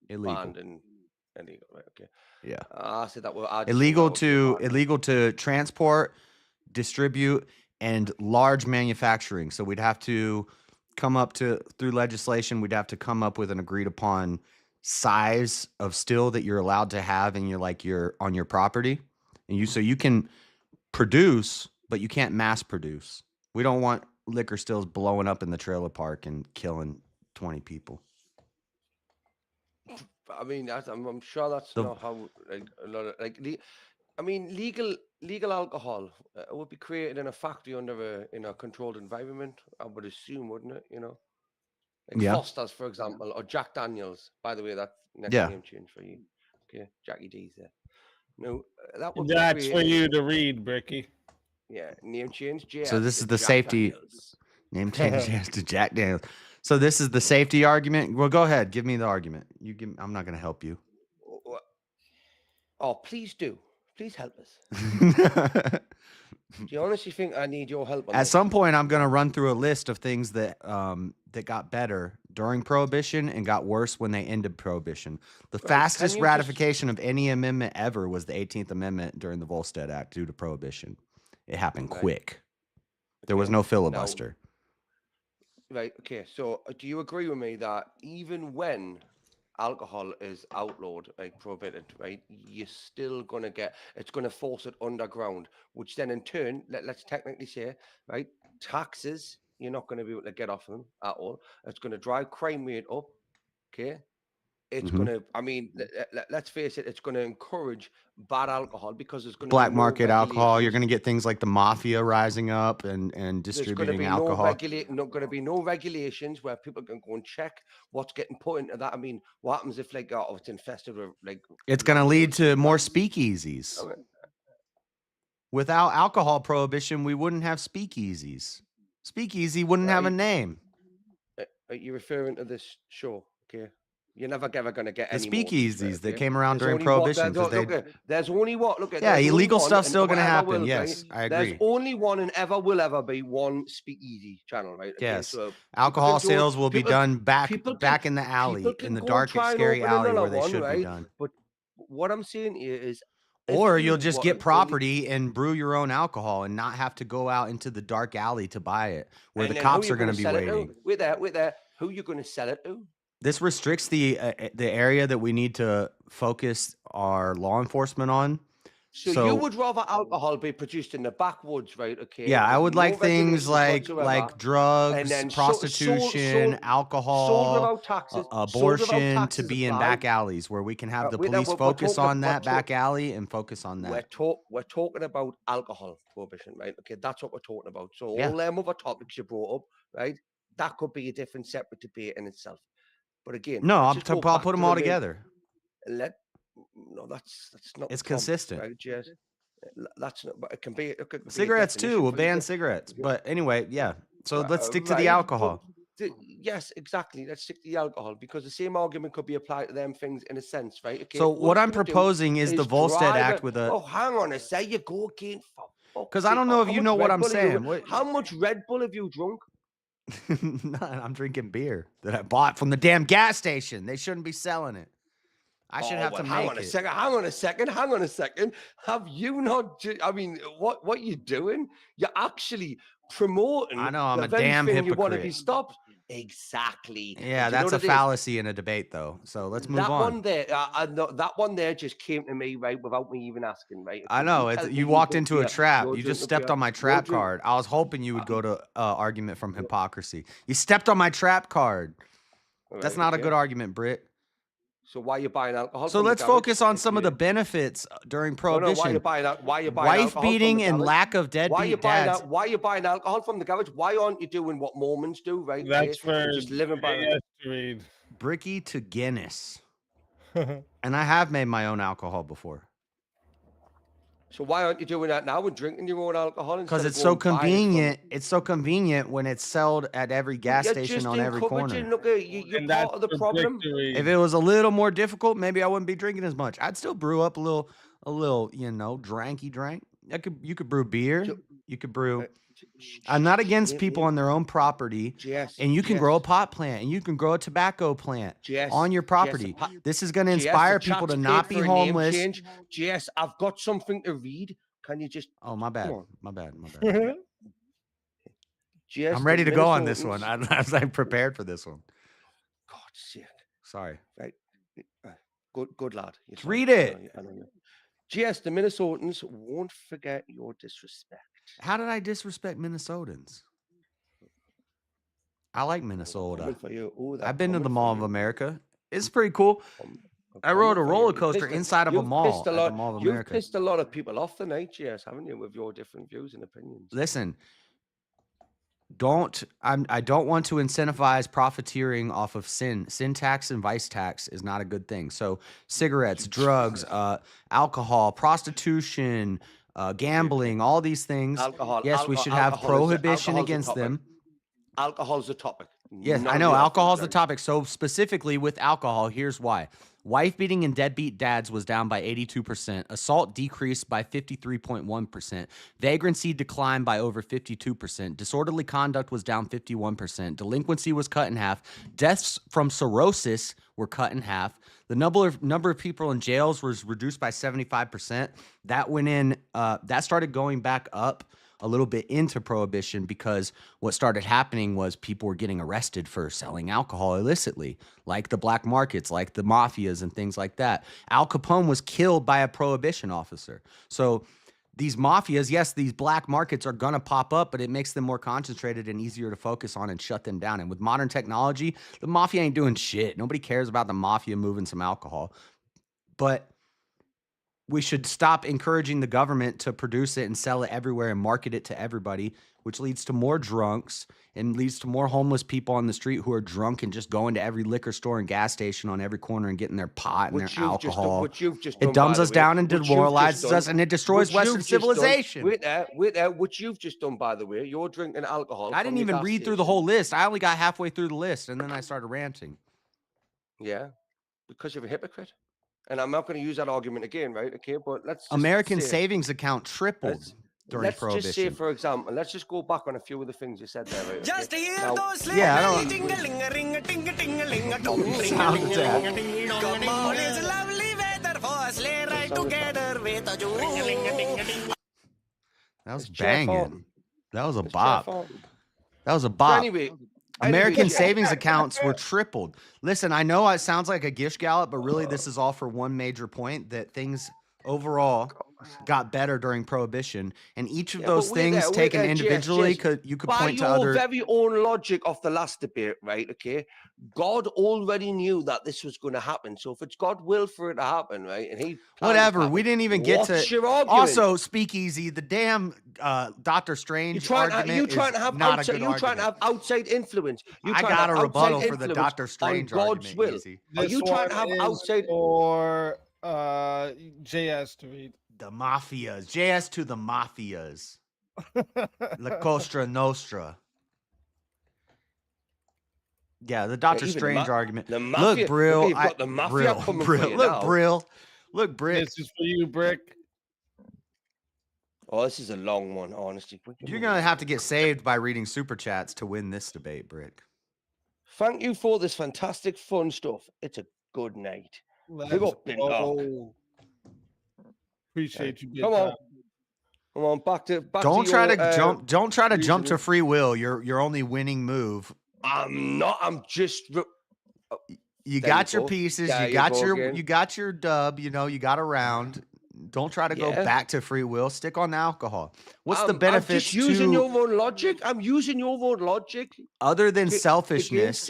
Illegal. banned and illegal, right? Okay. Yeah. I said that. Well, Illegal to transport, distribute, and large manufacturing. So we'd have to come up through legislation. We'd have to come up with an agreed upon size of still that you're allowed to have in your on your property, and so you can produce, but you can't mass produce. We don't want liquor stills blowing up in the trailer park and killing 20 people. I mean, I'm sure that's not how a lot of legal alcohol would be created in a factory under a controlled environment. I would assume, wouldn't it? Like Foster's, for example, or Jack Daniels. By the way, that's next name change for you. Okay, Jackie D's there. No, that would That's for you to read, Bricky. Yeah, name change. So this is the Jack safety Daniels. name change to Jack Daniels. So this is the safety argument. Well, go ahead, give me the argument. I'm not going to help you. Oh, please do. Please help us. Do you honestly think I need your help? At some point, I'm going to run through a list of things that that got better during Prohibition and got worse when they ended Prohibition. The fastest ratification of any amendment ever was the 18th Amendment during the Volstead Act due to Prohibition. It happened quick. There was no filibuster. Right. Okay. So do you agree with me that even when alcohol is outlawed, like prohibited, right, you're still going to it's going to force it underground, which then in turn, let's technically say, right, taxes, you're not going to be able to get off them at all. It's going to drive crime rate up. Okay. It's going to, I mean, let's face it, it's going to encourage bad alcohol because there's going to black be no market alcohol. You're going to get things like the mafia rising up and distributing alcohol. Not going to be no regulations where people can go and check what's getting put into that. I mean, what happens if it's infested with It's going to lead to more speakeasies. Without alcohol prohibition, we wouldn't have speakeasies. Speakeasy wouldn't have a name. Are you referring to this show? Okay. You're never ever going to get the any speakeasies that came around during Prohibition. There's only illegal stuff's still going to happen. Yes, I agree. There's only one and ever will ever be one speakeasy channel, right? Okay, yes. So alcohol sales will be done back in the alley, in the dark and scary alley where they should be done. But what I'm saying is, or you'll just get property and brew your own alcohol and not have to go out into the dark alley to buy it, where the cops are going to be waiting. With that, who are you going to sell it to? This restricts the area that we need to focus our law enforcement on. So you would rather alcohol be produced in the backwoods, right? Okay. Yeah, I would like things like drugs, prostitution, alcohol, sold without taxes, abortion to be in back alleys where we can have the police focus on that back alley and focus on that. We're talking about alcohol prohibition, right? Okay, that's what we're talking about. So all them other topics you brought up, right? That could be a different separate debate in itself. But again, no, I'll put them all together. That's not. It's consistent. Right, Jess? That's not. But it can be. Cigarettes too. We'll ban cigarettes. But anyway, yeah. So let's stick to the alcohol. Yes, exactly. Let's stick to the alcohol because the same argument could be applied to them things in a sense, right? Okay. So what I'm proposing is the Volstead Act with a. Oh, hang on a sec. You go again. Because I don't know if you know what I'm saying. How much Red Bull have you drunk? I'm drinking beer that I bought from the damn gas station. They shouldn't be selling it. I should have to make it. Hang on a second. Have you not? I mean, what you doing? You're actually promoting. I know. I'm a damn hypocrite. You want to be stopped. Exactly. Yeah, that's a fallacy in a debate, though. So let's move on. That one there just came to me right without me even asking. Right. I know. You walked into a trap. You just stepped on my trap card. I was hoping you would go to argument from hypocrisy. You stepped on my trap card. That's not a good argument, Britt. So why are you buying alcohol? So let's focus on some of the benefits during Prohibition. No, why you buying wife beating and lack of deadbeat dads. Why are you buying alcohol from the garage? Why aren't you doing what Mormons do, right? That's for just living by to read. Bricky to Guinness. And I have made my own alcohol before. So why aren't you doing that now and drinking your own alcohol? Because it's so convenient. It's so convenient when it's sold at every gas station on every corner. Look, you're part of the problem. If it was a little more difficult, maybe I wouldn't be drinking as much. I'd still brew up a little, dranky drank. You could brew beer. You could brew. I'm not against people on their own property, and you can grow a pot plant, and you can grow a tobacco plant on your property. This is going to inspire people to not be homeless. GS, I've got something to read. Can you just? Oh, my bad. Come on. My bad. My bad. GS, I'm ready to go on this one. I'm prepared for this one. God's sake. Sorry. Right. Good lad. Read it. I know you. GS, the Minnesotans won't forget your disrespect. How did I disrespect Minnesotans? I like Minnesota. I've been to the Mall of America. It's pretty cool. I rode a roller coaster inside of a mall at the Mall of America. You've pissed a lot of people off tonight, GS, haven't you, with your different views and opinions? Listen, I don't want to incentivize profiteering off of sin. Sin tax and vice tax is not a good thing. So cigarettes, drugs, alcohol, prostitution, gambling, all these things. Yes, we should have prohibition against them. Alcohol's the topic. Yes, I know. Alcohol's the topic. So specifically with alcohol, here's why. Wife beating and deadbeat dads was down by 82%. Assault decreased by 53.1%. Vagrancy declined by over 52%. Disorderly conduct was down 51%. Delinquency was cut in half. Deaths from cirrhosis were cut in half. The number of people in jails was reduced by 75%. That went in. That started going back up a little bit into prohibition because what started happening was people were getting arrested for selling alcohol illicitly, like the black markets, like the mafias and things like that. Al Capone was killed by a prohibition officer. So these mafias, yes, these black markets are going to pop up, but it makes them more concentrated and easier to focus on and shut them down. And with modern technology, the mafia ain't doing shit. Nobody cares about the mafia moving some alcohol. But we should stop encouraging the government to produce it and sell it everywhere and market it to everybody, which leads to more drunks and leads to more homeless people on the street who are drunk and just going to every liquor store and gas station on every corner and getting their pot and their alcohol. It dumbs us down and demoralizes us, and it destroys Western civilization. Wait there, what you've just done, by the way, you're drinking alcohol. I didn't even read through the whole list. I only got halfway through the list, and then I started ranting. Yeah, because you're a hypocrite. And I'm not going to use that argument again, right? Okay, but let's just American say, savings account tripled during prohibition. Let's just say, for example, let's just go back on a few of the things you said there, right? Just okay? hear Now, those yeah, I don't. Come on, it's lovely weather for sleigh ride together with a Jew. That was banging. That was a bop. That was a bop. Anyway, American savings accounts were tripled. Listen, I know it sounds like a gish gallop, but really this is all for one major point, that things overall got better during prohibition, and each of those things taken individually you could point to other. By your very own logic of the last debate, right? Okay, God already knew that this was going to happen. So if it's God will for it to happen, right? And he whatever, we didn't even get to. Also, speakeasy, the damn Doctor Strange argument. You trying to have outside influence. I got a rebuttal for the Doctor Strange God's will. Easy. Are you trying to have outside or JS to read? The mafias. JS to the mafias. La Cosa Nostra. Yeah, the Doctor Strange argument. Look, Brill. Look, Brick. This is for you, Brick. Oh, this is a long one, honestly. You're going to have to get saved by reading super chats to win this debate, Brick. Thank you for this fantastic fun stuff. It's a good night. Big up, Big Dog. Appreciate you. Come on, back to Don't try to jump. Don't try to jump to reasoning. free will. Your only winning move. I'm not. I'm just. You got your pieces. You got your dub. You know, you got a round. Don't try to go back to free will. Stick on the alcohol. What's the benefit? I'm just using your own logic. I'm using your own logic. Other than selfishness,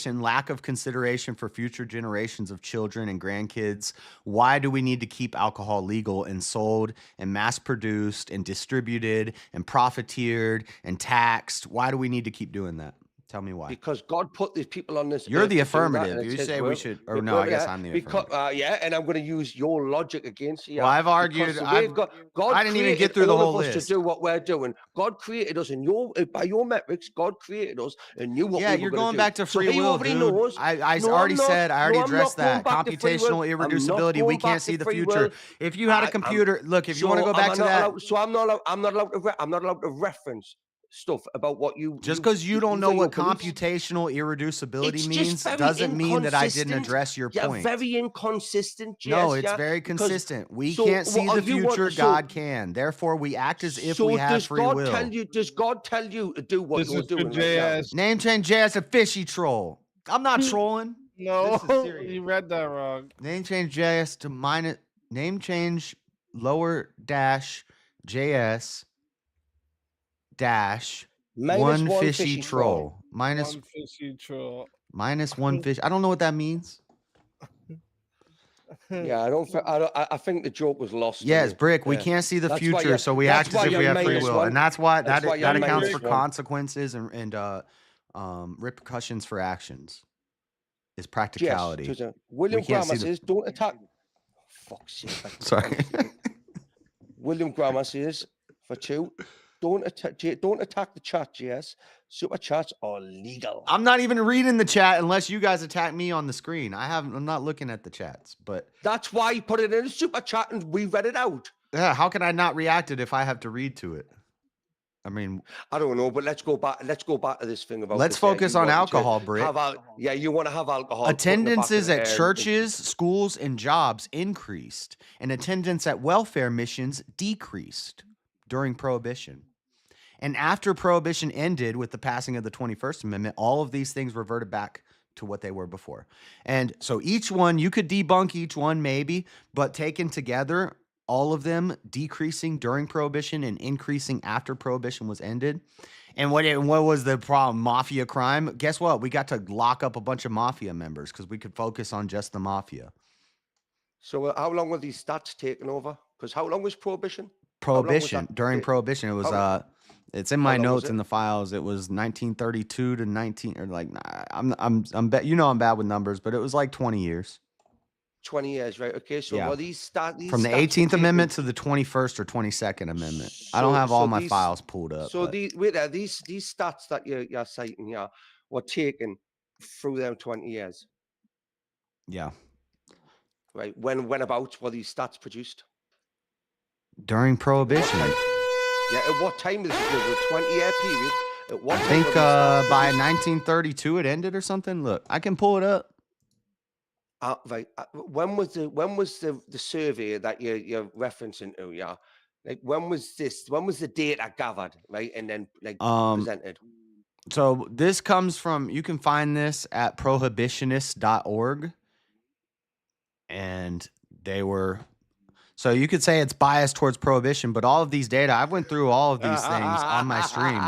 and lack of consideration for future generations of children and grandkids, why do we need to keep alcohol legal and sold and mass produced and distributed and profiteered and taxed? Why do we need to keep doing that? Tell me why. Because God put these people on this. You're earth the to do that, affirmative. and it's You his say we work. should, or no, I guess I'm the because, affirmative. yeah, and I'm going to use your logic against you. Well, I've because argued. the way God I didn't even get created through the all whole of us list. to do what we're doing. God created us, and by your metrics, God created us and knew what Yeah, we were you're going going back to free will, already dude. knows. I No, already I'm not. said. I already No, I'm addressed not going that. back to free will. Computational I'm not irreducibility. We going back can't see to the free future. will. If you had a computer, look. If you want to go back to that, I'm not allowed to reference stuff about what you. Just because you don't know what beliefs. computational irreducibility It's means just very doesn't mean that I didn't inconsistent. address your You're point. very inconsistent, Jess. No, it's yeah? very Because- consistent. We so can't see what the are you want- future. so- God can. Therefore, we act as if so we have does free God will. Does God tell you to do what This you're is for doing right JS. Name change JS a fishy troll. I'm not trolling. No, This is serious. you read that wrong. Name change JS to minus. Name change lower dash JS dash Minus one one fishy fishy troll. Minus One fishy troll. minus one fish. I don't know what that means. now? Yeah, I think the joke was lost. Yes, in Brick. it. We Yeah. can't see the That's why future, you're- so we that's act as why if we you're have free minus will, one. and that's why That's why that you're accounts minus for one. consequences and repercussions for actions. Is Yes, practicality. William We can't see Grammer the- says, "Don't attack." Fuck's sake! Sorry. William Grammer says, for two, don't attack the chat, JS. Super chats are legal. I'm not even reading the chat unless you guys attack me on the screen. I'm not looking at the chats, but That's why he put it in a super chat and we read it out. yeah, how can I not react it if I have to read to it? I mean, I don't know, but let's go back to this thing about. let's this, focus you on wanted to alcohol, Britt. yeah, you want to have alcohol. put in the back Attendances of at the air churches, schools, and jobs increased, and attendance at welfare missions decreased during Prohibition. And after Prohibition ended with the passing of the 21st Amendment, all of these things reverted back to what they were before. And so each one, you could debunk each one maybe, but taken together, all of them decreasing during Prohibition and increasing after Prohibition was ended. And what was the problem? Mafia crime? Guess what? We got to lock up a bunch of mafia members because we could focus on just the mafia. So how long were these stats taken over? Because how long was Prohibition? Prohibition. During Prohibition, it was it's in my long was notes it? in the files. It was 1932 to 19 or like I'm bad with numbers, but it was like 20 years. 20 years, right? Okay, so Yeah. were these stats From the stats were 18th taken- Amendment to the 21st or 22nd Amendment. I don't have all my these- files pulled up. So but- these stats that you're citing here were taken through them 20 years, yeah. right? When about were these stats produced? During Prohibition. Yeah, at what time is it? A 20-year period. At what I time think were these stats by produced? 1932 it ended or something. Look, I can pull it up. Right. When was the survey that you're referencing to? Yeah. Like when was this? When was the data gathered? Right, and then presented. So this comes from, you can find this at prohibitionist.org. And they were, so you could say it's biased towards prohibition, but all of these data, I've went through all of these things on my stream,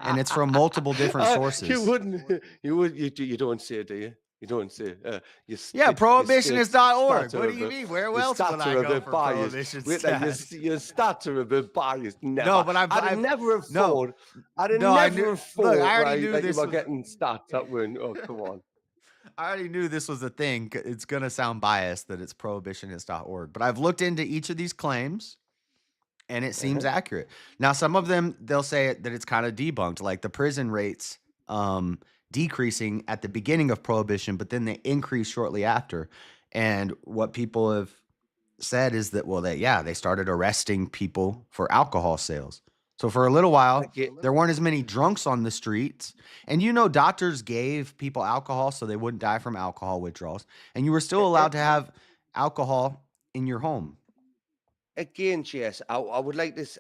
and it's from multiple different sources. You wouldn't. You don't say, do you? You don't say. Yeah, prohibitionist.org. stats are What a do you bit- mean? Where your else would stats I are a go bit for biased. prohibition Wait, like, stats? your stats are a bit biased. Never. No, but I'd never have thought. I'd have No, I never knew- have thought. look, I already right, knew that this you were was- getting stats that weren't. Oh, come on. I already knew this was a thing. It's going to sound biased that it's prohibitionist.org, but I've looked into each of these claims and it seems accurate. Now, some of them, they'll say that it's kind of debunked, like the prison rates decreasing at the beginning of Prohibition, but then they increase shortly after. And what people have said is that, well, they started arresting people for alcohol sales. So for a little while, there weren't as many drunks on the streets. And doctors gave people alcohol so they wouldn't die from alcohol withdrawals. And you were still allowed to have alcohol in your home. Again, Jess, I would like this.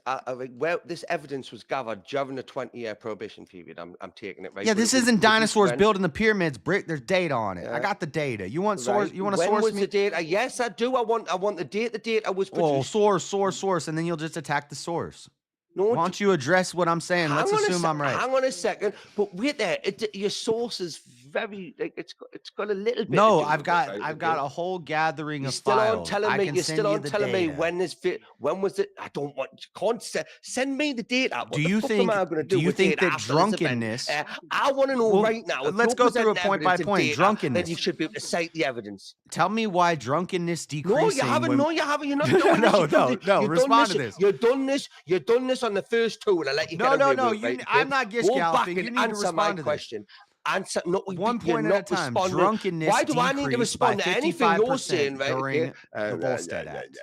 Where this evidence was gathered during the 20-year prohibition period. I'm taking it right. Yeah, But this it was- isn't was this dinosaurs when- building the pyramids, Brick. There's data on it. I Yeah. got the data. You want source? Right. You want to When source was me? the data? Yes, I do. I want the date. The data was produced. Oh, source, and then you'll just attack the source. No, Why don't you address what I'm saying? Let's Hang on a assume sec- I'm right. Hang on a second. But wait there. Your source is very like it's got a little bit. No, to do I've with got it, right? I've got Okay? a whole gathering You're of still on files. telling I me. can You're send still you on the telling me data. when this fit. When was it? I don't want. Can't send me the data. What Do the you fuck think? am I going to Do do you with think data that after this event? drunkenness? I want to know Well, right now. If let's you're go through it presenting point by evidence and point. data, Drunkenness. then you should be able to cite the evidence. Tell me why drunkenness decreasing. No, you haven't. When... No, you haven't. You're not doing this. No. Respond to this. You've done this on the first two, and I let you get away with it. Right? I'm not gish Go back galloping. and You need to answer my respond to this. question. Answer. No, One point you're at a not time. responding. Drunkenness Why do I need to decreased by respond to anything you're saying? 55% Right? during Okay? the Volstead Act.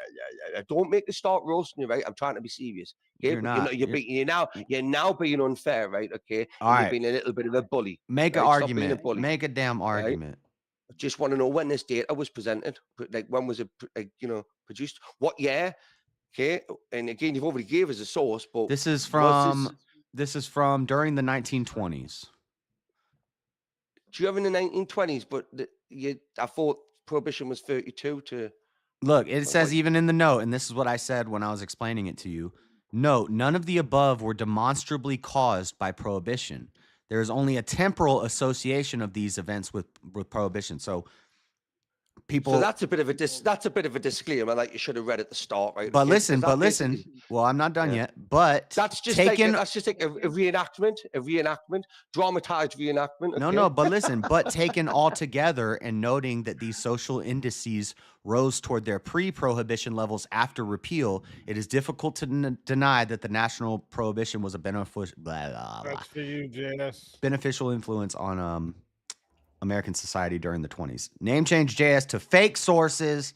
Don't make me start roasting you. Right? I'm trying to be serious. Okay? You're not. You're now being unfair. Right? Okay. All right. You're being a little bit of a bully. Make right? an Stop being a argument. bully. Make a damn argument. I just want to know when this data was presented. Like when was it? Produced? What year? Okay. And again, you've already gave us a source, but This is from during the 1920s. Do you have in the 1920s? But I thought prohibition was 32 to. Look, it says even in the note, and this is what I said when I was explaining it to you. Note, none of the above were demonstrably caused by prohibition. There is only a temporal association of these events with prohibition. So people. So that's a bit of a disclaimer that you should have read at the start, right? But listen. Well, I'm not done yet. But that's just taken. Like a reenactment, dramatized reenactment. Okay? No. But listen. But taken all together and noting that these social indices rose toward their pre-prohibition levels after repeal, it is difficult to deny that the national prohibition was a beneficial influence on American society during the 20s. Name change JS to fake sources.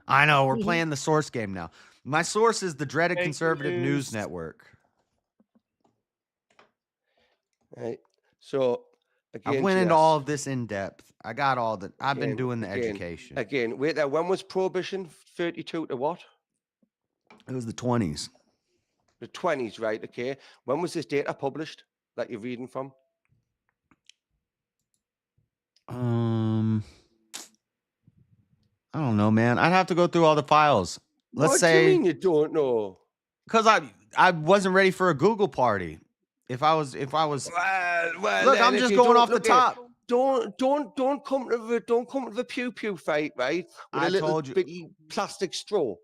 I know we're playing the source game now. My source is the Dreaded Conservative News Network. Right. So again, I went into all of this in depth. I got all that. I've been doing the education. Again, wait there. When was prohibition 32 to what? It was the 20s. The 20s, right? Okay. When was this data published that you're reading from? I don't know, man. I'd have to go through all the files. Let's say. What do you mean you don't know? Because I wasn't ready for a Google party. If I was, well, look, I'm just going off the top. Don't come to the pew pew fight, right? With I a little told you. bitty plastic straw,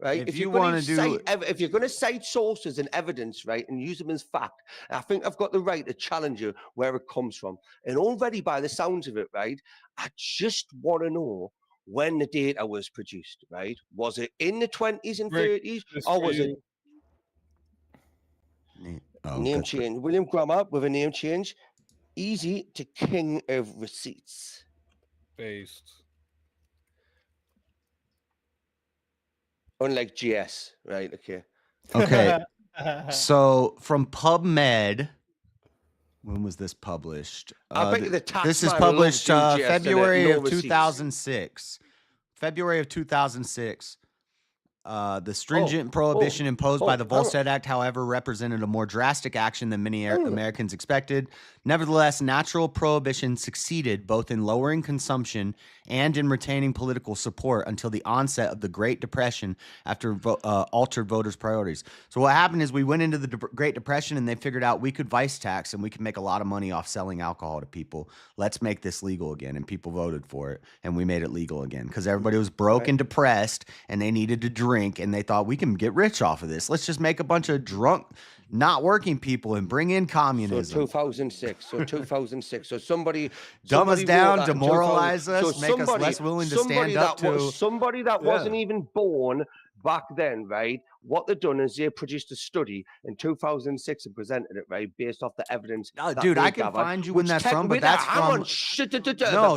right? If you want to do, if you're going to cite sources and evidence, right, and use them as fact, I think I've got the right to challenge you where it comes from. And already, by the sounds of it, right, I just want to know when the data was produced, right? Was it in the 20s and 30s, or was it? Name change. William Grammar with a name change. Easy to king of receipts. Based. Unlike GS, right? Okay. Okay. So from PubMed, when was this published? I bet you the tax this is man published loves GS, February of receipts. 2006. February of 2006. The stringent prohibition imposed by the Volstead Act, however, represented a more drastic action than many Americans expected. Nevertheless, natural prohibition succeeded both in lowering consumption and in retaining political support until the onset of the Great Depression after altered voters' priorities. So what happened is we went into the Great Depression and they figured out we could vice tax and we could make a lot of money off selling alcohol to people. Let's make this legal again. And people voted for it and we made it legal again because everybody was broke and depressed and they needed to drink and they thought we can get rich off of this. Let's just make a bunch of drunk, not working people and bring in communism. So 2006. So somebody dumb us down, wrote that in demoralize us, so make us less willing to stand up to somebody that wasn't even born back then, right? What they've done is they produced a study in 2006 and presented it, right, based off the evidence. Dude, I can find you when that's from, but that's from.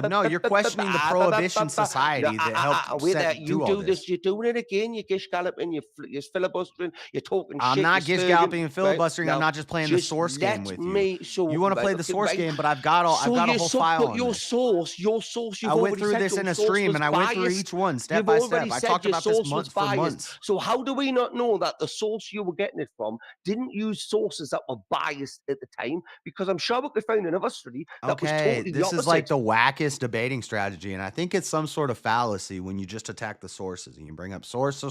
No, you're questioning the Prohibition Society that helped do all this. You're doing it again. You're gish galloping. You're filibustering. You're talking. I'm not gish galloping and filibustering. Right? I'm not just playing the source game with you. So, you want to play the source game, but I've got a whole file on your source. I went through this in a stream, and I went through each one step by step. I talked about this for months. So how do we not know that the source you were getting it from didn't use sources that were biased at the time? Because I'm sure we could find another study that was totally the opposite. This is like the wackest debating strategy, and I think it's some sort of fallacy when you just attack the sources and you bring up source.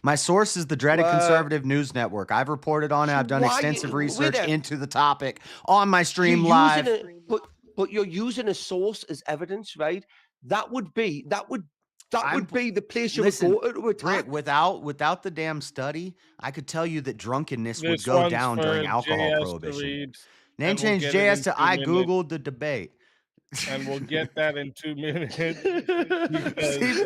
My source is the Dreaded Conservative News Network. I've reported on it. I've done extensive research into the topic on my stream live. but you're using a source as evidence, right? That would be the place you Listen, would go to attack. Brick, without the damn study, I could tell you that drunkenness would This go one's down for during alcohol JS to prohibition. read, Name and we'll change get it JS in to 2 I minutes. googled the debate. And we'll get that in 2 minutes because See,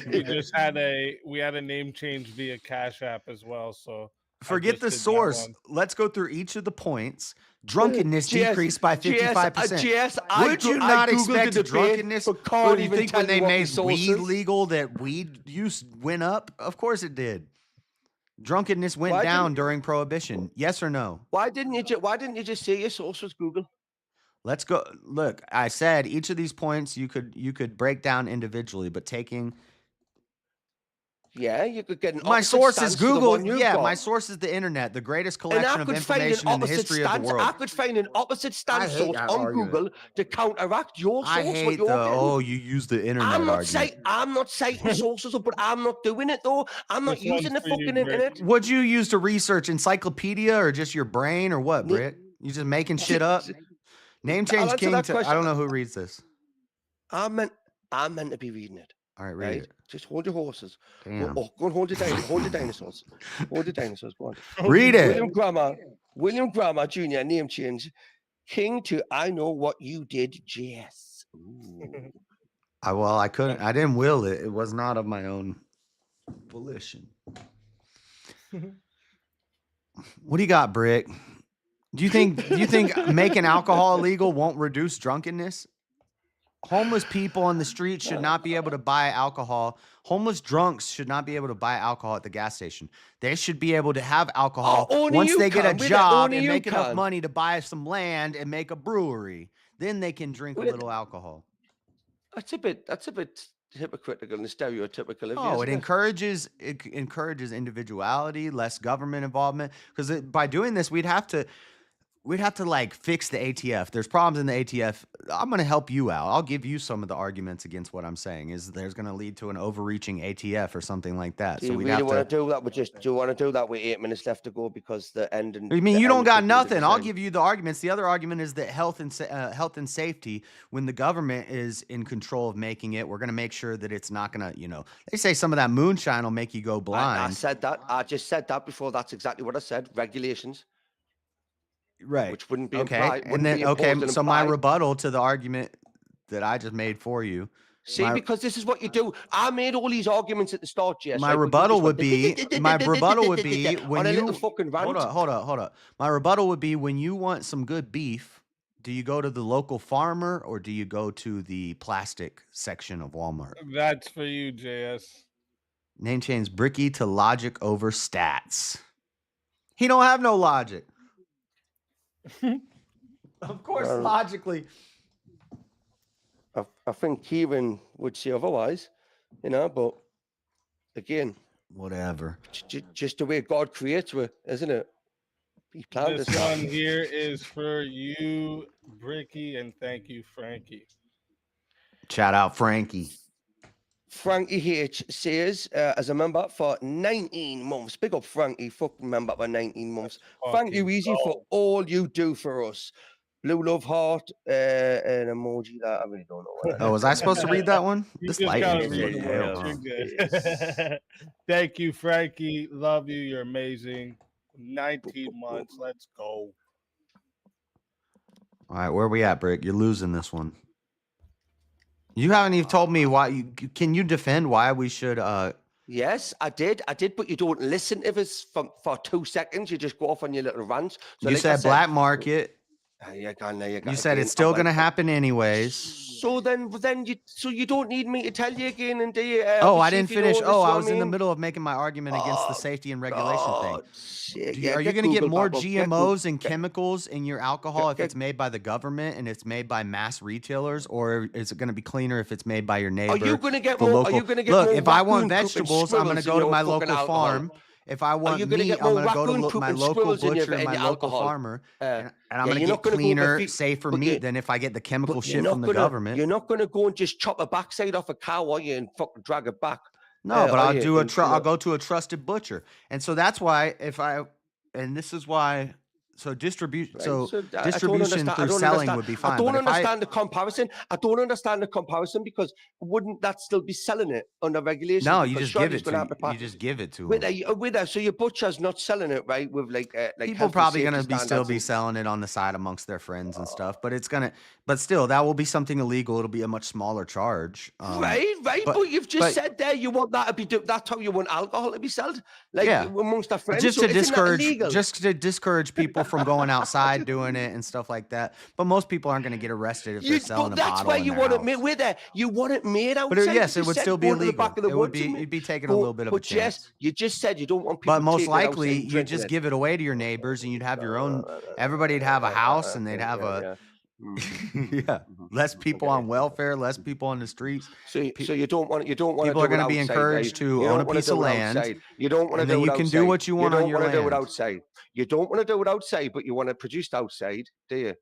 we just had a name change via Cash App as well. So Forget the source. Let's go through each of the points. Drunkenness decreased by 55%. Would you not expect drunkenness? Or do you think when they made weed legal that weed use went up? Of course it did. Drunkenness went down during Prohibition. Yes or no? Why didn't you just say your source was Google? Let's go. Look, I said each of these points you could break down individually, but taking. Yeah, you could get an my source is stance to the Google. one you've Yeah, got. my source is the internet, the greatest And I collection of could find an information in the opposite history of the stance. world. I could find an opposite stance hate source that on argument. Google to counteract your source. I hate you use the internet argument. I'm not citing sources, but I'm not doing it though. I'm not using the fucking internet. What'd you use to research? Encyclopedia or just your brain or what, Britt? You just making shit up? Name change answer king that to. question. I don't know who reads this. I'm meant to be reading it. All right, read it. Just hold your horses. Damn. Go and hold your dinosaurs. Hold the dinosaurs. Go on. Read it. William Grammar Jr. Name change. King to I know what you did, JS. Ooh. I couldn't. I didn't will it. It was not of my own volition. What do you got, Brick? Do you think making alcohol illegal won't reduce drunkenness? Homeless people on the street should not be able to buy alcohol. Homeless drunks should not be able to buy alcohol at the gas station. They should be able to have alcohol once they get a job and make enough money to buy some land and make a brewery. Then they can drink a little alcohol. That's a bit hypocritical and stereotypical. Oh, it encourages individuality, less government involvement. Because by doing this, we'd have to like fix the ATF. There's problems in the ATF. I'm going to help you out. I'll give you some of the arguments against what I'm saying is there's going to lead to an overreaching ATF or something like that. Do you really want to do that? Do you want to do that with 8 minutes left to go because the end? I mean, you don't got nothing. I'll give you the arguments. The other argument is that health and safety, when the government is in control of making it, we're going to make sure that it's not going to, they say some of that moonshine will make you go blind. I said that. I just said that before. That's exactly what I said. Regulations. Right. Which wouldn't be okay. implied. And then, so my rebuttal to the argument that I just made for you. Because this is what you do. I made all these arguments at the start, Jess. My rebuttal would be when you hold up. My rebuttal would be when you want some good beef, do you go to the local farmer or do you go to the plastic section of Walmart? That's for you, JS. Name change Bricky to logic over stats. He don't have no logic. Of course, logically. I think Kieran would say otherwise, but again, whatever. Just the way God creates it, isn't it? He planned this one here is for you, Bricky, and thank you, Frankie. Shout out, Frankie. Frankie H says, as a member for 19 months. Big up, Frankie. Fucking member for 19 months. Thank you, Easy, for all you do for us. Blue love heart, an emoji that I really don't know. Oh, was I supposed to read that one? This Thank you, Frankie. Love you. You're amazing. 19 months. Let's go. All right, where are we at, Brick? You're losing this one. You haven't even told me why. Can you defend why we should? Yes, I did, but you don't listen to us for 2 seconds. You just go off on your little rant. So you said black market. You said it's still going to happen anyways. So then you don't need me to tell you again, and do you? I didn't finish. I was in the middle of making my argument against the safety and regulation thing. Are you going to get more GMOs and chemicals in your alcohol if it's made by the government and it's made by mass retailers, or is it going to be cleaner if it's made by your neighbor? Are you going to get more? Local? Are you going to get Look, more if I want raccoon poop and vegetables, I'm going to go to my local farm. If I want meat, I'm going to go to my local butcher and my local farmer, and I'm going to get cleaner, safer meat than if I get the chemical shit from the government. You're not going to go and just chop a backside off a cow, are you, and fucking drag it back? No, but I'll go to a trusted butcher, and so that's why this is why So distribution. Right? So I don't distribution understand- I through don't selling understand- would be fine. I don't but if understand the comparison. I don't understand the comparison because wouldn't that still be selling it under regulation? No, you Because just give surely it it's gonna have to. to You just give it to with them. that. So your butcher's not selling it, right? With like People health and probably safety gonna be still standards be and- selling it on the side amongst their friends and stuff. But it's gonna. But still, that will be something illegal. It'll be a much smaller charge. Right. But you've just said there you want that to be. That's how you want alcohol to be sold, like amongst our friends. Just So to isn't that discourage, illegal? people from going outside doing it and stuff like that. But most people aren't going to get arrested if they're selling a That's bottle. why in you their want house. it made with that. You want it made outside. But yes, You it would said still be go to the illegal. back of the It would woods be. and- You'd be taking a little bit of a chance. You just said you don't want people. But most taking it outside likely, and you drinking just it. give it away to your neighbors, and you'd have your own. Everybody'd have a house, and they'd have a. Yeah, less people on welfare, less people on the streets. So you don't want. You don't want. People are going to be encouraged to own a piece of land. You don't want to and do then it you outside. can do what you want on your don't want to do it land. outside. You don't want to do it outside, but you want it produced outside, do you?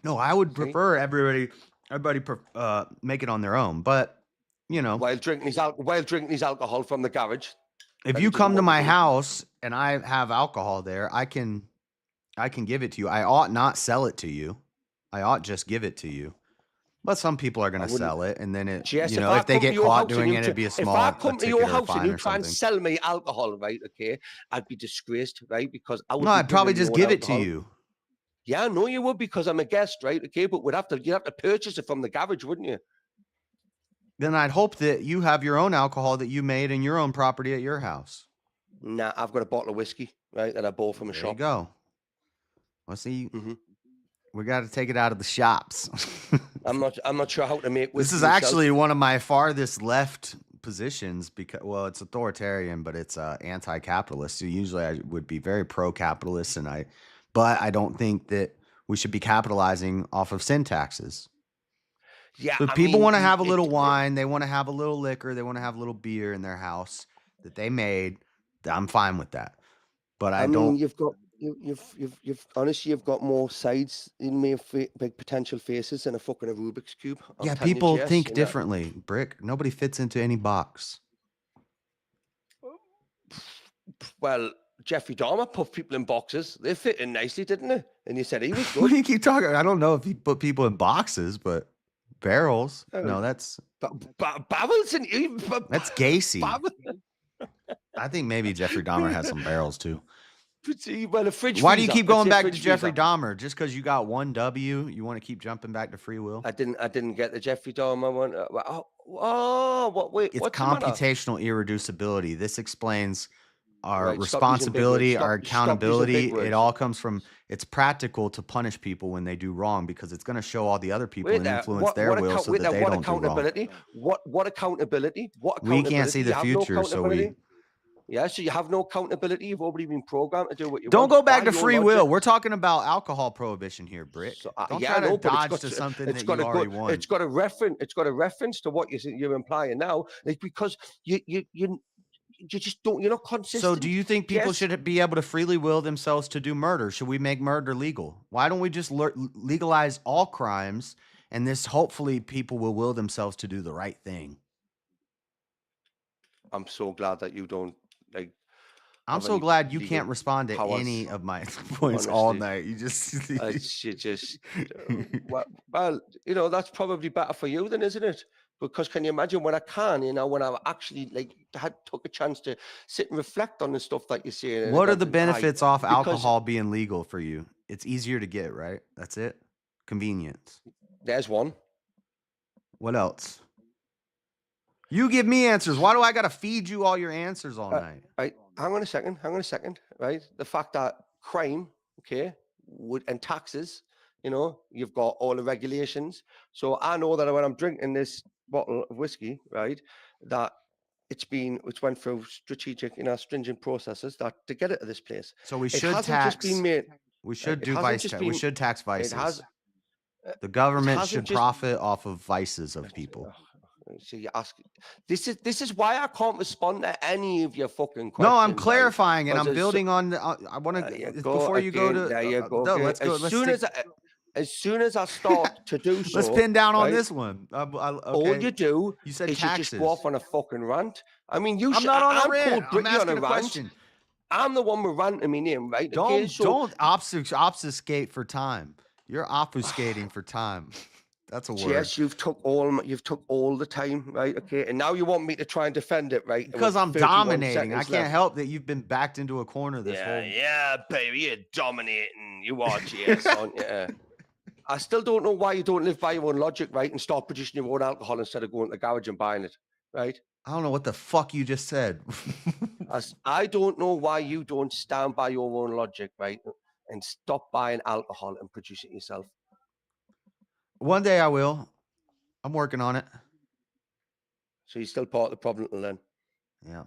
No, I would prefer everybody make it on their own. But while drinking his alcohol from the garage. if you come to my house and I have alcohol there, I can give it to you. I ought not sell it to you. I ought just give it to you. But some people are going to sell it, and then it, if they get caught doing it, it'd be a small. If I come to your house and you try and something. sell me alcohol, right? Okay, I'd be disgraced, right? Because I would. No, I'd probably just give it to you. Yeah, I know you would because I'm a guest, right? Okay, but you'd have to purchase it from the garage, wouldn't you? Then I'd hope that you have your own alcohol that you made in your own property at your house. Nah, I've got a bottle of whiskey, right, that I bought from a shop. There you go. Well, see, we got to take it out of the shops. I'm not sure how to make whiskey. This is actually one of my farthest left positions because, well, it's authoritarian, but it's anti-capitalist. So usually I would be very pro-capitalist, but I don't think that we should be capitalizing off of sin taxes. Yeah, So people want to have a little wine, they want to have a little liquor, they want to have a little beer in their house that they made. I'm fine with that, but I don't. You've honestly, you've got more sides in me, big potential faces than a fucking Rubik's cube. I'm Yeah, telling you, people Jess, think you know. differently. Brick, nobody fits into any box. Well, Jeffrey Dahmer put people in boxes. They fit in nicely, didn't they? And you said he was What good. do you keep talking? I don't know if he put people in boxes, but barrels. Oh. No, that's Barrels and that's Gacy. barrels. I think maybe Jeffrey Dahmer has some barrels too. Well, a fridge. Why do you freezer. keep going Let's say back to fridge Jeffrey freezer. Dahmer? Just because you got one W, you want to keep jumping back to free will? I didn't get the Jeffrey Dahmer one. What? Wait, It's what's the matter? computational irreducibility. This explains our Right, stop using big responsibility, words. our Stop using accountability. big words. It all comes from. It's practical to punish people when they do wrong because it's going to show all the other people Wait and there. influence their will so that they what don't do wrong. accountability? What accountability? What We accountability? can't see the You have no future, so we. accountability? Yeah, so you have no accountability. You've already been programmed to do what you Don't want. go back By to your free logic. will. We're talking about alcohol prohibition here, Brick. Don't yeah, try to I know, but dodge to something that you already won. It's got a reference. It's got a reference to what you're implying now. Like because you just don't. You're not consistent. So do you think people Yes. should be able to freely will themselves to do murder? Should we make murder legal? Why don't we just legalize all crimes and this hopefully people will will themselves to do the right thing? I'm so glad that you don't like. I'm have so any glad you legal can't respond to powers. any of my points all Honestly. night. You just You just well, that's probably better for you then, isn't it? Because can you imagine when I when I actually took a chance to sit and reflect on the stuff that you're saying. What are the Aye, benefits off because alcohol being legal for you? It's easier to get, right? That's it. Convenience. There's one. What else? You give me answers. Why do I got to feed you all your answers all night? Right. Hang on a second. Right. The fact that crime, okay, and taxes, you've got all the regulations. So I know that when I'm drinking this bottle of whiskey, right, that it's went through strategic, stringent processes to get it to this place. So we It should hasn't tax. just been made. We should it do hasn't vice just tax. been- We should tax It vices. has. The government hasn't should just- profit off of vices of people. So you ask. This is why I can't respond to any of your fucking questions. No, I'm right? clarifying and Because I'm it's so- building on. I want There you to go before you go again, to. there you go No, again. let's go. As soon as I start to do so, Let's pin down on right, this one. all Okay. you do You said is you just taxes. go off on a fucking rant. I mean, I'm not on a I'm called called I'm Brittany on asking a a rant. question. I'm the one with ranting my name, right? Okay, Don't obfuscate for time. You're obfuscating for time. That's a word. Yes, you've took all the time, right? Okay, and now you want me to try and defend it, right? Because With I'm 31 dominating. I seconds can't left. help that you've been backed into a corner this whole. Yeah, baby, you're dominating. You are, yes, aren't you? I still don't know why you don't live by your own logic, right? And start producing your own alcohol instead of going to the garage and buying it, right? I don't know what the fuck you just said. I don't know why you don't stand by your own logic, right? And stop buying alcohol and produce it yourself. One day I will. I'm working on it. So you're still part of the problem till then? Yeah.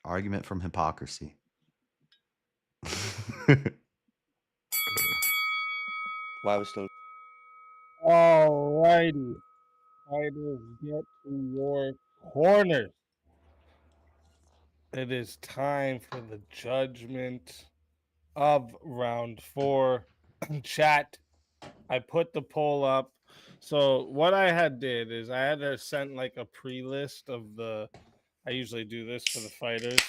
Argument from hypocrisy. Why we're still. Alrighty. Fighters, get to your corners. It is time for the judgment of round 4. Chat, I put the poll up. So what I had did is I had to send like a pre-list of the. I usually do this for the fighters.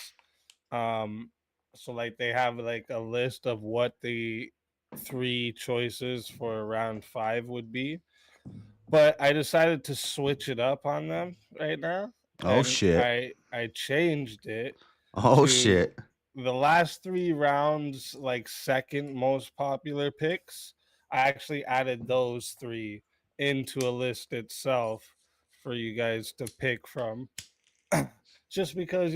So like they have like a list of what the 3 choices for round 5 would be. But I decided to switch it up on them right now. Oh, and shit. I changed it. Oh, to shit. The last 3 rounds, like second most popular picks, I actually added those 3 into a list itself for you guys to pick from. Just because,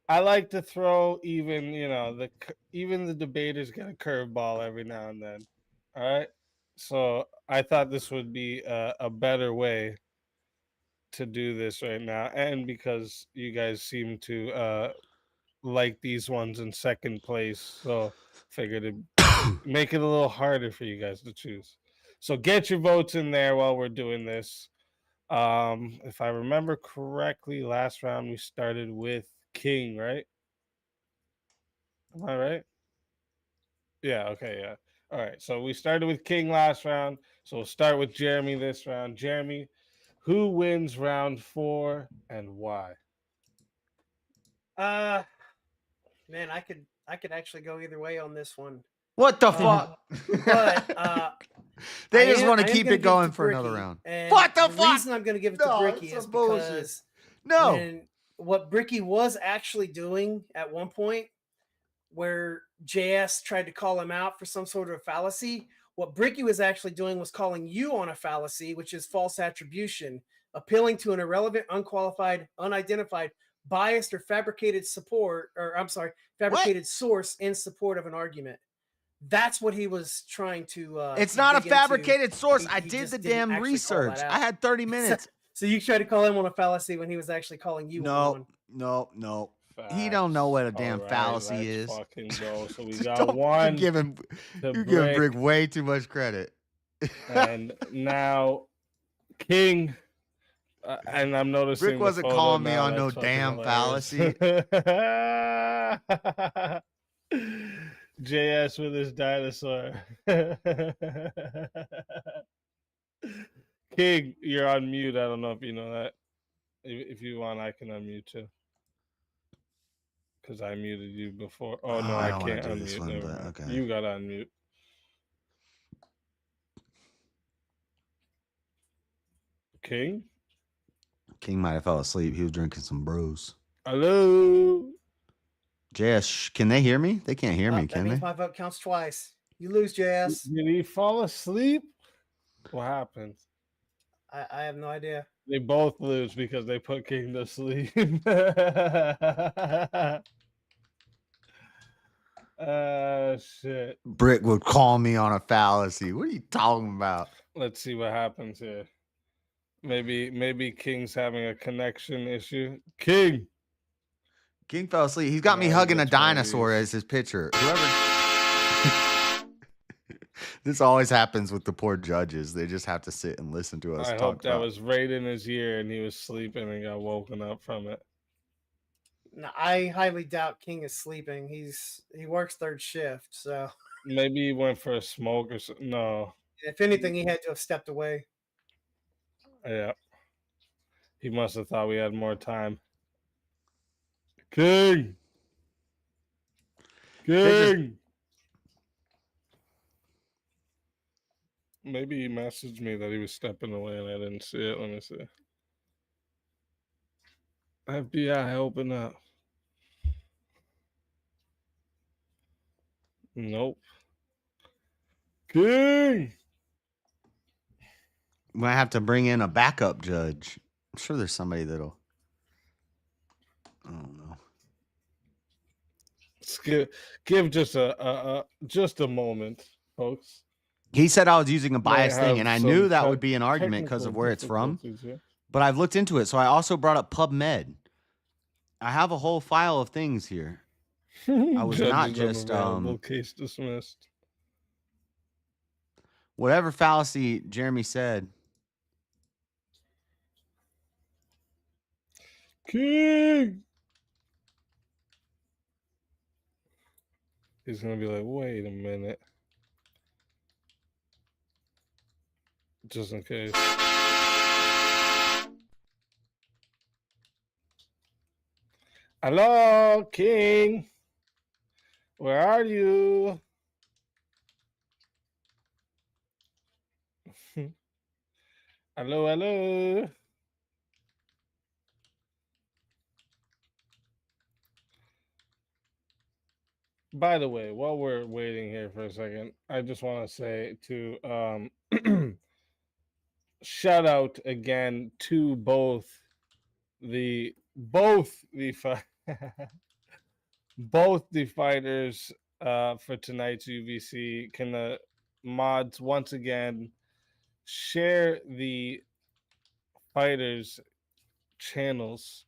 I like to throw even the debaters get a curveball every now and then. All right. So I thought this would be a better way to do this right now. And because you guys seem to like these ones in second place. So figured it'd make it a little harder for you guys to choose. So get your votes in there while we're doing this. If I remember correctly, last round we started with King, right? Am I right? Yeah, okay, yeah. All right, so we started with King last round. So we'll start with Jeremy this round. Jeremy, who wins round 4 and why? Man, I could actually go either way on this one. What the fuck? But They just want to keep it going for another round. What the fuck? The reason I'm going to give it to Bricky is bullshit. because what Bricky was actually doing at one point, where JS tried to call him out for some sort of fallacy, what Bricky was actually doing was calling you on a fallacy, which is false attribution, appealing to an irrelevant, unqualified, unidentified, biased, or fabricated fabricated source in support of an argument. That's what he was trying to. It's not a fabricated source. I did the damn research. I had 30 minutes. So you tried to call him on a fallacy when he was actually calling you on one. No. He don't know what a damn fallacy is. Fucking go. So we got one. You're giving Brick way too much credit. And now King. And I'm noticing Brick wasn't calling me on no damn fallacy. JS with his dinosaur. King, you're on mute. I don't know if you know that. If you want, I can unmute too. Because I muted you before. Oh, no, I can't unmute. Okay. You got to unmute. King? King might have fell asleep. He was drinking some brews. Hello? JS, can they hear me? They can't hear me, can That means they? my vote counts twice. You lose, JS. Did he fall asleep? What happened? I have no idea. They both lose because they put King to sleep. Shit. Brick would call me on a fallacy. What are you talking about? Let's see what happens here. Maybe King's having a connection issue. King fell asleep. He's got me hugging a dinosaur as his picture. This always happens with the poor judges. They just have to sit and listen to us I talk hope that about. was right in his ear and he was sleeping and got woken up from it. No, I highly doubt King is sleeping. He works third shift, so maybe he went for a smoke or something. No. If anything, he had to have stepped away. Yeah. He must have thought we had more time. King. King. Maybe he messaged me that he was stepping away and I didn't see it. Let me see. FBI, open up. Nope. King. Might have to bring in a backup judge. I'm sure there's somebody that'll. I don't know. Give just a moment, folks. He said I was using a biased thing, have and I some knew that would be an argument because of technical where it's from. difficulties, yeah. But I've looked into it, so I also brought up PubMed. I have a whole file of things here. I was not Judges just unavailable, case dismissed. whatever fallacy Jeremy said. King. He's gonna be like, wait a minute. Just in case. Hello, King. Where are you? Hello, hello. By the way, while we're waiting here for a second, I just want to say to shout out again to both the fighters for tonight's UVC. Can the mods once again share the fighters channels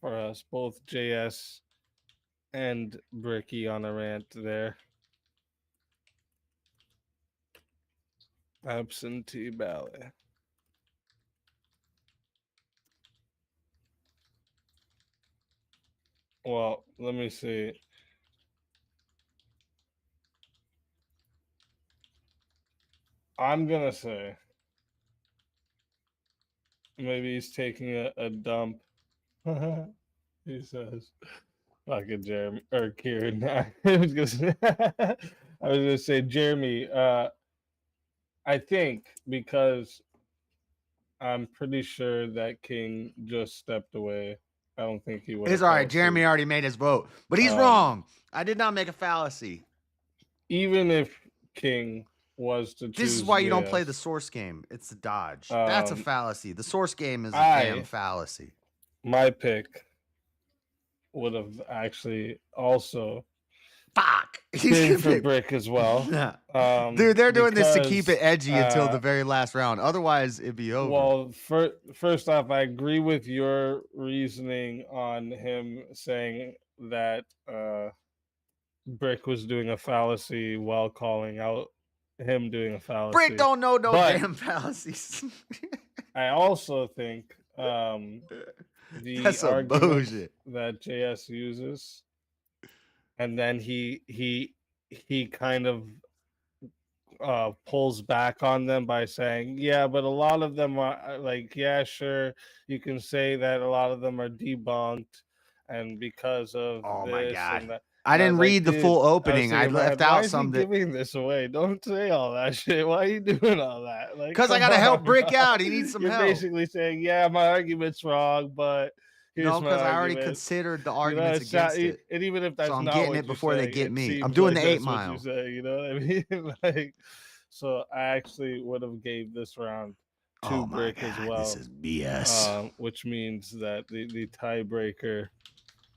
for us, both JS and Bricky on a rant there. Absentee ballot. Well, let me see. I'm gonna say maybe he's taking a dump. He says, "Fucking Jeremy or Kieran." I was gonna say Jeremy. I think because I'm pretty sure that King just stepped away. I don't think he would. It's all right. Jeremy already made his vote, but he's wrong. I did not make a fallacy. Even if King was to choose, This is why you don't play JS, the source game. It's the dodge. That's a fallacy. The source game is a damn fallacy. My pick would have actually also been for Brick as well. Dude, they're doing this to keep it edgy until the very last round. Otherwise, it'd be over. Well, first off, I agree with your reasoning on him saying that Brick was doing a fallacy while calling out him doing a fallacy. Brick don't know no But damn fallacies. I also think That's the some argument bullshit. that JS uses, and then he kind of pulls back on them by saying, yeah, but a lot of them are like, yeah, sure, you can say that a lot of them are debunked, and because of this and that. I And didn't was like, read the dude, full I was opening. I thinking in my left head, why out is some he that giving this away. Don't say all that shit. Why are you doing all that? Like, because I come gotta help on. Brick out. He needs some You're help. basically saying, yeah, my argument's wrong, but here's No, my because I already argument. considered the You know, arguments it's not- against it. And even if that's So I'm not getting what it you're before they saying, get it me. I'm seems doing like the 8 that's what mile. you say, you know what I mean? Like, so I actually would have gave this round to Oh my Brick as God, well. this is BS. Which means that the tiebreaker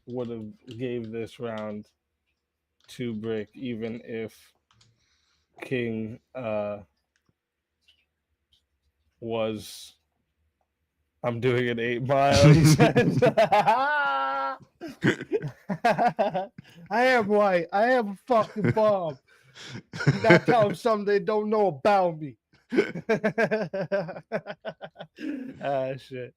would have gave this round to Brick, even if King was. I'm doing an 8 mile. He says. I am white. I am a fucking bomb. Now tell them something they don't know about me. Ah, shit.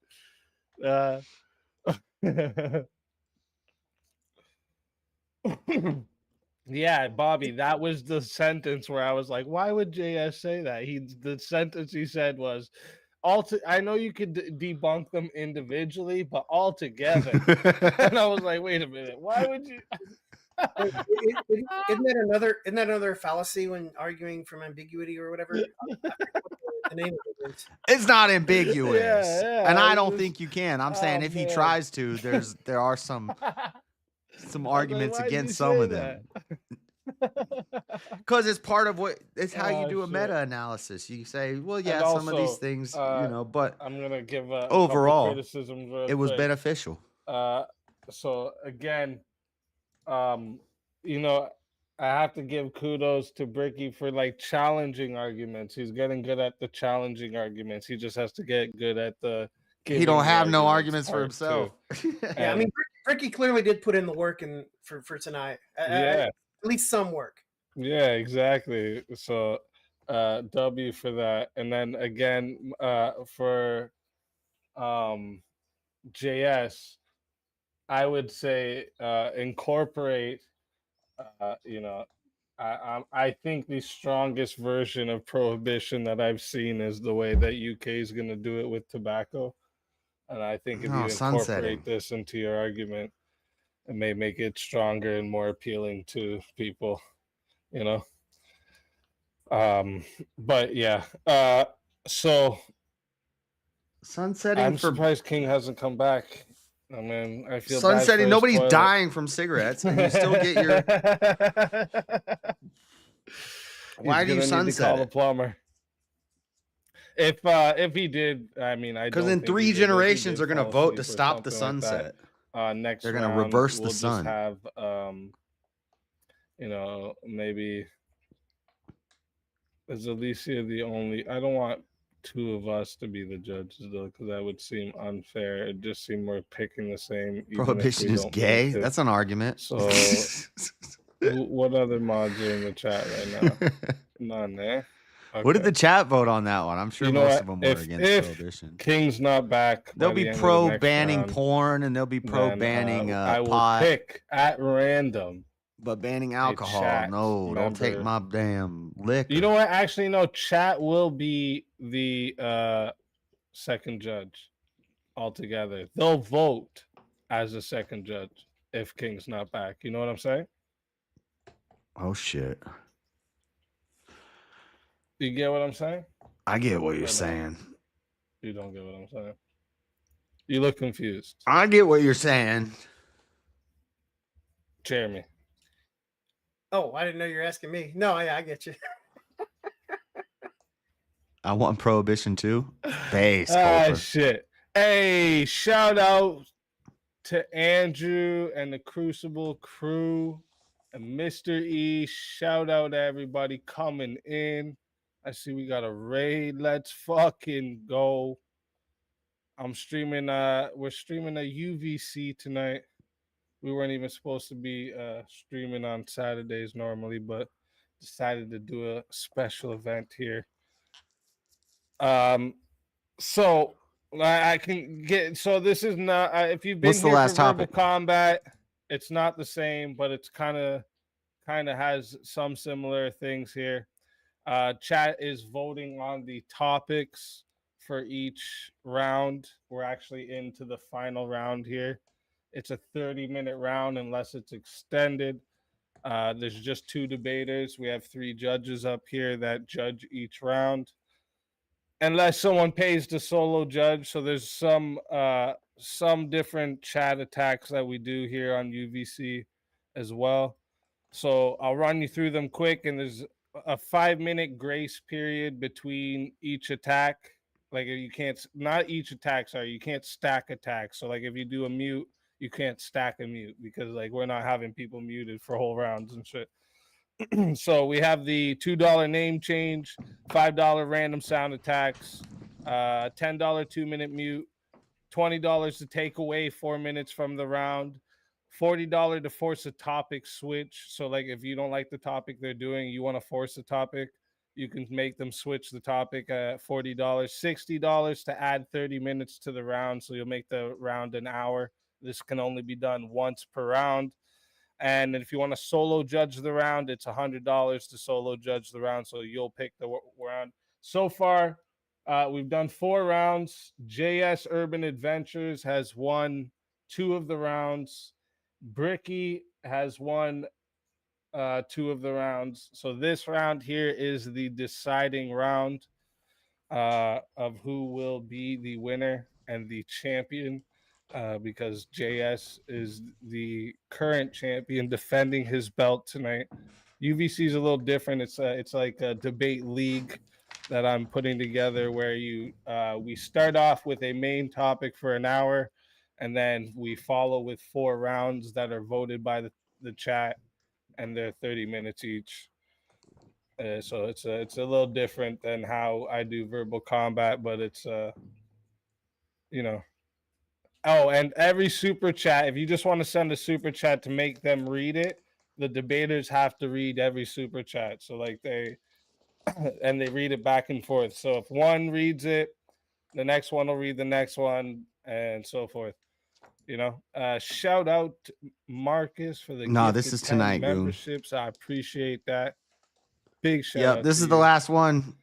Yeah, Bobby, that was the sentence where I was like, why would JS say that? The sentence he said was, I know you could debunk them individually, but all together. And I was like, wait a minute, why would you? Isn't that another fallacy when arguing from ambiguity or whatever? The name of it is. It's not ambiguous, Yeah, and I it's don't just- think you can. I'm saying oh, if he man. tries to, there are some arguments why'd you against some say of them. Because it's part of what it's how you Oh, do a shit. meta analysis. You say, well, And yeah, some of these also, things, but I'm gonna give a overall, couple criticisms real it was quick. beneficial. So again, I have to give kudos to Bricky for like challenging arguments. He's getting good at the challenging arguments. He just has to get good at the. He don't have no arguments arguments for himself. Yeah, I mean, Ricky clearly did put in the work for tonight. Yeah. At least some work. Yeah, exactly. So, W for that, and then again, for JS, I would say incorporate. I think the strongest version of prohibition that I've seen is the way that UK is going to do it with tobacco, and I think if you sunsetting. incorporate this into your argument, it may make it stronger and more appealing to people. But yeah, so sunsetting I'm for surprised King hasn't come back. I mean, I feel sunsetting. Nobody's toilet. dying from cigarettes, and you still get your. Why do you sunset the plumber? If he did, I mean, I because don't then think 3 he did. generations are going to Fall vote to asleep or stop the something like sunset. that. Next they're going to round, reverse we'll the sun. Just have maybe. Is Alicia the only? I don't want 2 of us to be the judges though, because that would seem unfair. It just seem we're picking the same. Prohibition is gay. That's an argument. So, what other mods are in the chat right now? None, eh? Okay. What did the chat vote on that one? I'm sure most of them were against if prohibition. King's not back. They'll by be the end of the pro next banning round, porn, and they'll be pro then, banning I will pot. pick at random. But banning alcohol, chat no, don't take member. my damn liquor. You know what? Actually, no. Chat will be the second judge altogether. They'll vote as a second judge if King's not back. You know what I'm saying? Oh shit! You get what I'm saying? I get what you're saying. You don't get what I'm saying. You look confused. I get what you're saying. Jeremy. Oh, I didn't know you were asking me. No, yeah, I get you. I want prohibition too. Base. Shit. Hey, shout out to Andrew and the Crucible crew and Mr. E. Shout out to everybody coming in. I see we got a raid. Let's fucking go. I'm streaming. We're streaming a UVC tonight. We weren't even supposed to be streaming on Saturdays normally, but decided to do a special event here. So I can get. So this is not. If you've been What's the here last for Verbal topic? Combat, it's not the same, but it's kind of has some similar things here. Chat is voting on the topics for each round. We're actually into the final round here. It's a 30-minute round unless it's extended. There's just 2 debaters. We have 3 judges up here that judge each round. Unless someone pays to solo judge. So there's some different chat attacks that we do here on UVC as well. So I'll run you through them quick, and there's a 5-minute grace period between each attack. Like you can't, not each attack, sorry, you can't stack attacks. So like if you do a mute, you can't stack a mute because like we're not having people muted for whole rounds and shit. So we have the $2 name change, $5 random sound attacks, $10 2-minute mute, $20 to take away 4 minutes from the round, $40 to force a topic switch. So like if you don't like the topic they're doing, you want to force a topic, you can make them switch the topic at $40, $60 to add 30 minutes to the round. So you'll make the round an hour. This can only be done once per round. And if you want to solo judge the round, it's $100 to solo judge the round. So you'll pick the round. So far, we've done 4 rounds. JS Urban Adventures has won 2 of the rounds. Bricky has won 2 of the rounds. So this round here is the deciding round of who will be the winner and the champion, because JS is the current champion defending his belt tonight. UVC is a little different. It's like a debate league that I'm putting together where we start off with a main topic for an hour, and then we follow with 4 rounds that are voted by the chat, and they're 30 minutes each. So it's a little different than how I do verbal combat, but it's you know. Oh, and every super chat, if you just want to send a super chat to make them read it, the debaters have to read every super chat. So like they read it back and forth. So if one reads it, the next one will read the next one, and so forth. You know, shout out to Marcus for the No, this gifted is 10 tonight, Goon. memberships. I appreciate that. Big shout Yep, out. this to is the you. last one.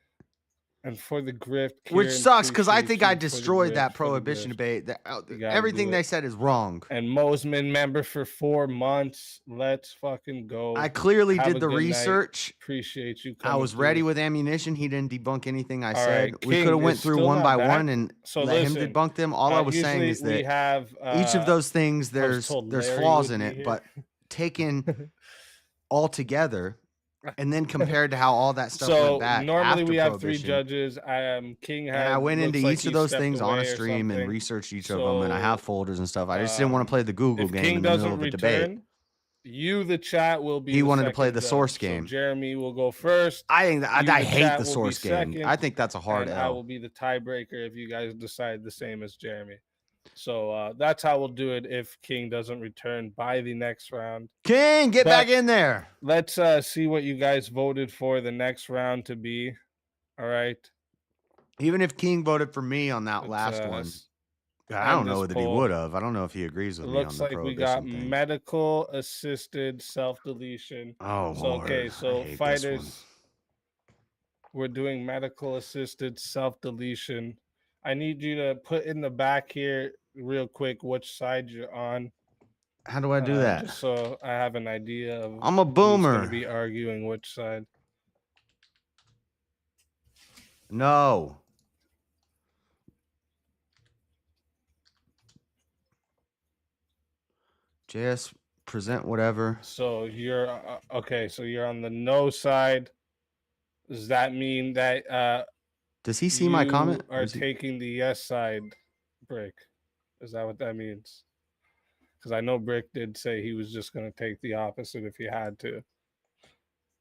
And for the grift, Which Kieran, sucks because I appreciate think you I for the destroyed grift, that for the prohibition grift. debate. You gotta Everything do they it. said is wrong. And Mosman member for 4 months. Let's fucking go. I clearly Have did a the good night. research. Appreciate you I coming was ready through. with ammunition. He didn't debunk anything I All said. right, We King could have went is through still one not by back. one and So let him listen, debunk them. All I was saying usually is we that have, each of those things I was there's told there's Larry flaws would in be it, here. but taken all together and then compared to how all that stuff So went back normally after we have 3 Prohibition. judges. King had, And I went into looks like each he of those stepped things on away a or stream and something. researched each of them, and I have So, folders and stuff. I just didn't want to play the Google if game King in the middle doesn't of a return, debate. you, the chat, will be He the wanted to play second the judge. source So game. Jeremy will go first. I think You, I hate chat, the will be source game. second, I think that's a hard and I L. will be the tiebreaker if you guys decide the same as Jeremy. So that's how we'll do it if King doesn't return by the next round. King, get back in there. Let's see what you guys voted for the next round to be. All right. Even if King voted for me on that last one, I don't know that he would have. I don't know if he agrees It with me on looks the like we got prohibition thing. medical assisted self-deletion. Oh, so okay, Lord, I so hate this fighters, we're doing medical assisted self-deletion. I need you to put in the back here real quick which side you're on. How do I do that? Just so I have an idea of I'm a who's boomer. going to be arguing which side. No. JS, present whatever. So you're okay. So you're on the no side. Does that mean that Does he see my comment? Are Is he- taking the yes side, Brick? Is that what that means? Because I know Brick did say he was just going to take the opposite if he had to.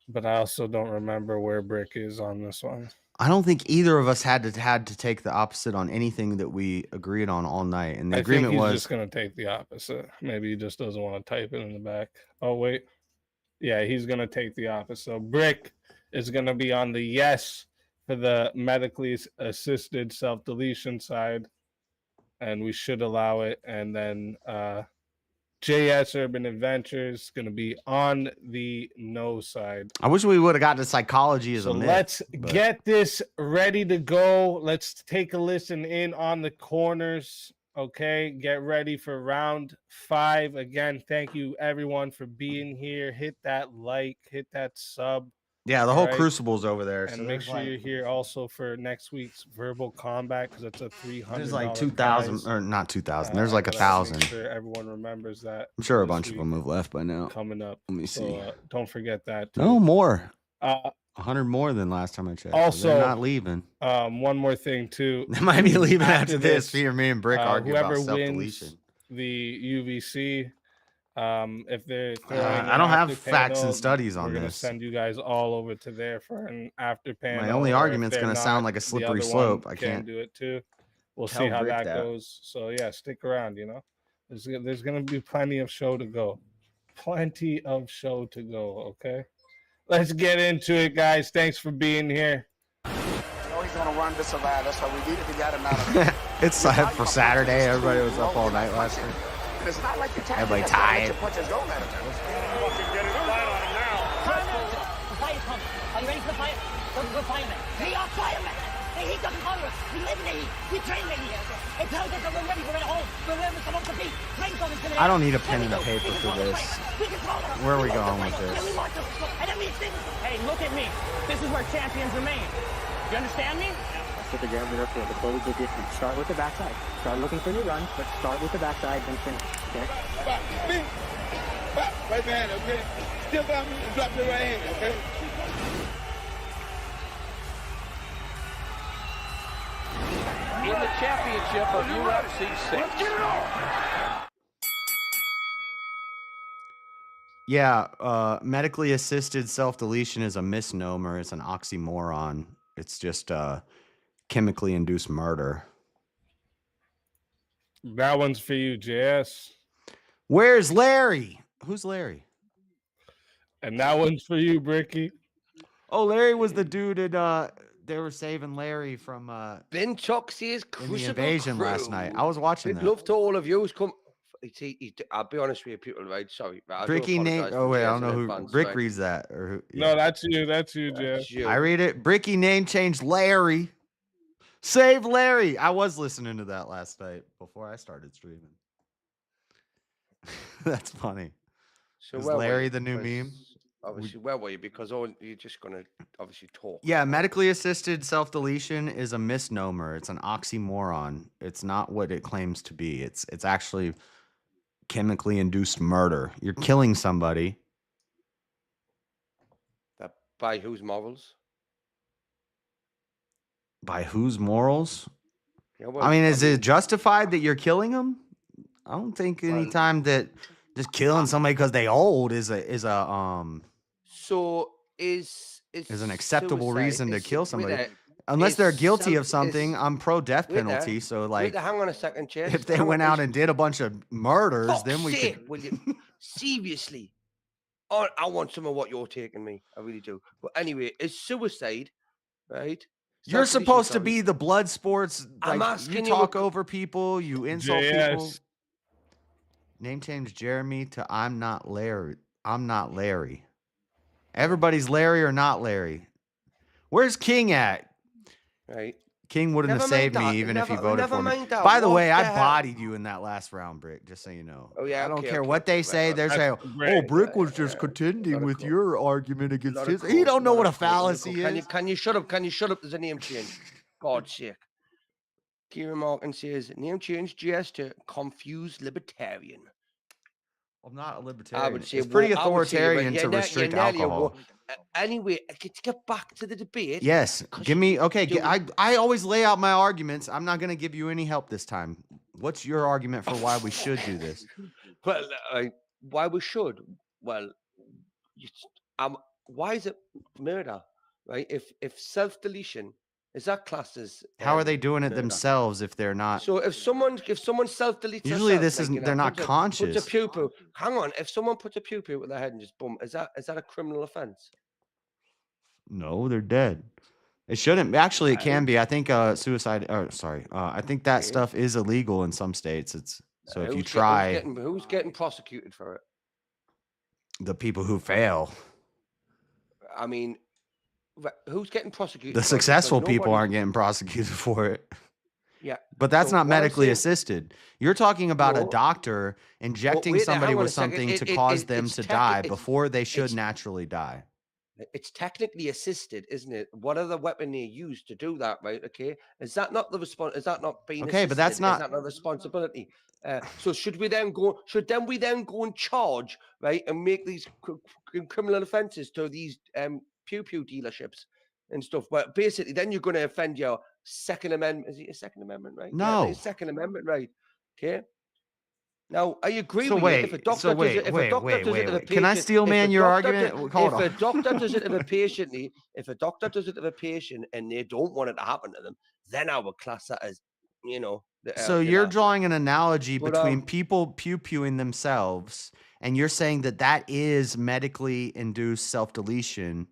But I also don't remember where Brick is on this one. I don't think either of us had to take the opposite on anything that we agreed on all night. And the I agreement think he's was just going to take the opposite. Maybe he just doesn't want to type it in the back. Oh, wait. Yeah, he's going to take the opposite. So Brick is going to be on the yes for the medically assisted self-deletion side. And we should allow it. And then JS Urban Adventures is going to be on the no side. I wish we would have gotten to psychology as So a myth. let's but- get this ready to go. Let's take a listen in on the corners. Okay, get ready for round 5. Again, thank you everyone for being here. Hit that like, hit that sub. Yeah, the whole Alright? Crucible's over there. And so make there's sure like- you're here also for next week's verbal combat because it's a $300. There's like 2,000 or not 2,000. There's like but I wanna 1,000. Make sure everyone remembers that. I'm sure a this bunch of week them have left by now. coming up. Let me So, see. don't forget that. No too. more. 100 100 more than last time I checked. So Also, they're not leaving. One more thing too. They might be leaving after this. Me and Brick argue about whoever self-deletion. wins the UVC, if they're throwing I an don't have after facts and panel, studies on we're gonna this. send you guys all over to there for an after panel. My only or if argument's they're gonna not, sound like a the slippery other slope. one I can can't do it too. We'll tell see how Brick that that. goes. So yeah, stick around. You know, there's gonna be plenty of show to go. Plenty of show to go. Okay, let's get into it, guys. Thanks for being here. You know he's going to run to survive. That's why we needed to get him out of there. It's for Saturday. Everybody was up all night last night. And it's not like you're tired. Everybody That's why tired. your punches go at him. The fight is coming. Are you ready for the fight? Go fireman. We are firemen. The heat doesn't bother us. We live in the heat. We train in the heat. It tells us that we're ready for it at home. We're wherever we're supposed to be. Flames don't intimidate I don't us. need a Then pen we and a go. paper We for control the this. fight. We control it. Where are we We want going the with fight. this? And we want to. And then we extinguish them. Hey, look at me. This is where champions remain. You understand me? Sit the ground up here before we get distance. Start with the backside. Start looking for your run, but start with the backside, then finish. Okay? Right behind, okay? Still got me and drop your right hand, okay? In the championship of UFC 6. Yeah, medically assisted self-deletion is a misnomer. It's an oxymoron. It's just chemically induced murder. That one's for you, JS. Where's Larry? Who's Larry? And that one's for you, Bricky. Oh, Larry was the dude that they were saving Larry from Ben Toxie's in the invasion last night. I was watching that. Love to all of you. Come. I'll be honest with you, people. Right? Sorry, but I do Bricky name. apologise Oh for wait, I JS don't know in who. advance, Brick right? reads that or who? No, that's you. That's you, Jeff. I read it. Bricky name change Larry. Save Larry. I was listening to that last night before I started streaming. That's funny. So Is where were Larry you? the new Because meme? Obviously, where were you? Because you're just gonna obviously talk. Yeah, medically assisted self-deletion is a misnomer. It's an oxymoron. It's not what it claims to be. It's actually chemically induced murder. You're killing somebody. That by whose morals? By whose morals? Yeah, well, I mean, is it justified that you're killing them? I don't think any time that just killing somebody because they old is an acceptable suicide- reason to is- kill wait somebody. there, Unless is they're guilty of self- something, is- I'm pro death wait there, penalty. So wait like, there, hang on a second, Chase. if they Hang on, went out is- and did a bunch of murders, Fuck's then we sake, could. will you? Seriously. I want some of what you're taking me. I really do. But anyway, is suicide, right? You're Self-deletion, supposed to sorry. be the blood sports. I'm Like, asking you you talk a- over people, you insult people. JS. Name change Jeremy to I'm not Larry. I'm not Larry. Everybody's Larry or not Larry. Where's King at? Right. King wouldn't have Never mind saved that. me even if he Never- voted never for me. mind that. By the What way, I the hell? bodied you in that last round, Brick, just so you know. Oh, yeah, I don't okay, care okay, what they okay, say. right, They're right. saying, Brick. oh, Brick was just contending with your argument against Not his. a He cool- don't know not what a cool- not fallacy cool. is. Can you shut up? Can you shut up? There's a name change. God's sake. Kieran Martin says, name change GS to confused libertarian. I'm not a libertarian. would say It's pretty I would say you're authoritarian to you're restrict nearly a alcohol. Anyway, to get back to the debate. Yes, give me okay. do- I always lay out my arguments. I'm not going to give you any help this time. What's your argument for why we should do this? Well, why we should? Well, why is it murder? Right? If self deletion is that classed as How are they doing it murder? themselves if they're not? So if someone self deletes, Usually this isn't. They're not puts conscious. a pew. Hang on, if someone puts a pew with their head and just boom, is that a criminal offense? No, they're dead. It shouldn't. Actually, it can be. I think suicide. Sorry. I think that stuff is illegal in some states. It's so if you try, who's getting prosecuted for it? the people who fail, I mean, who's getting prosecuted? the for it? successful Because people nobody- aren't getting prosecuted for it. Yeah, But that's so not what I'm medically saying- assisted. You're talking about a No. doctor injecting wait there, somebody hang on with a second. something to It- cause it- them it's to techni- die it's- before they should it's- naturally die. It's technically assisted, isn't it? What other weapon they use to do that, right? Okay, is that not the response? Is that not being Okay, but that's assisted? not- Is that not responsibility? So should we then go? Should then we then go and charge, right, and make these criminal offences to these pew dealerships and stuff? But basically, then you're going to offend your Second Amendment. Is it your Second Amendment, right? No. your Second Amendment, right? Okay. Now, I agree So with wait, you. If a doctor so wait, does it, if wait, a doctor wait, does wait, it to a wait. Can I patient- steel if a man your doctor argument? Hold if on. a doctor does it to a patient, if a doctor does it to a patient and they don't want it to happen to them, then I would class that as, So you're drawing an analogy But, between people pew-pewing themselves, and you're saying that that is medically induced self-deletion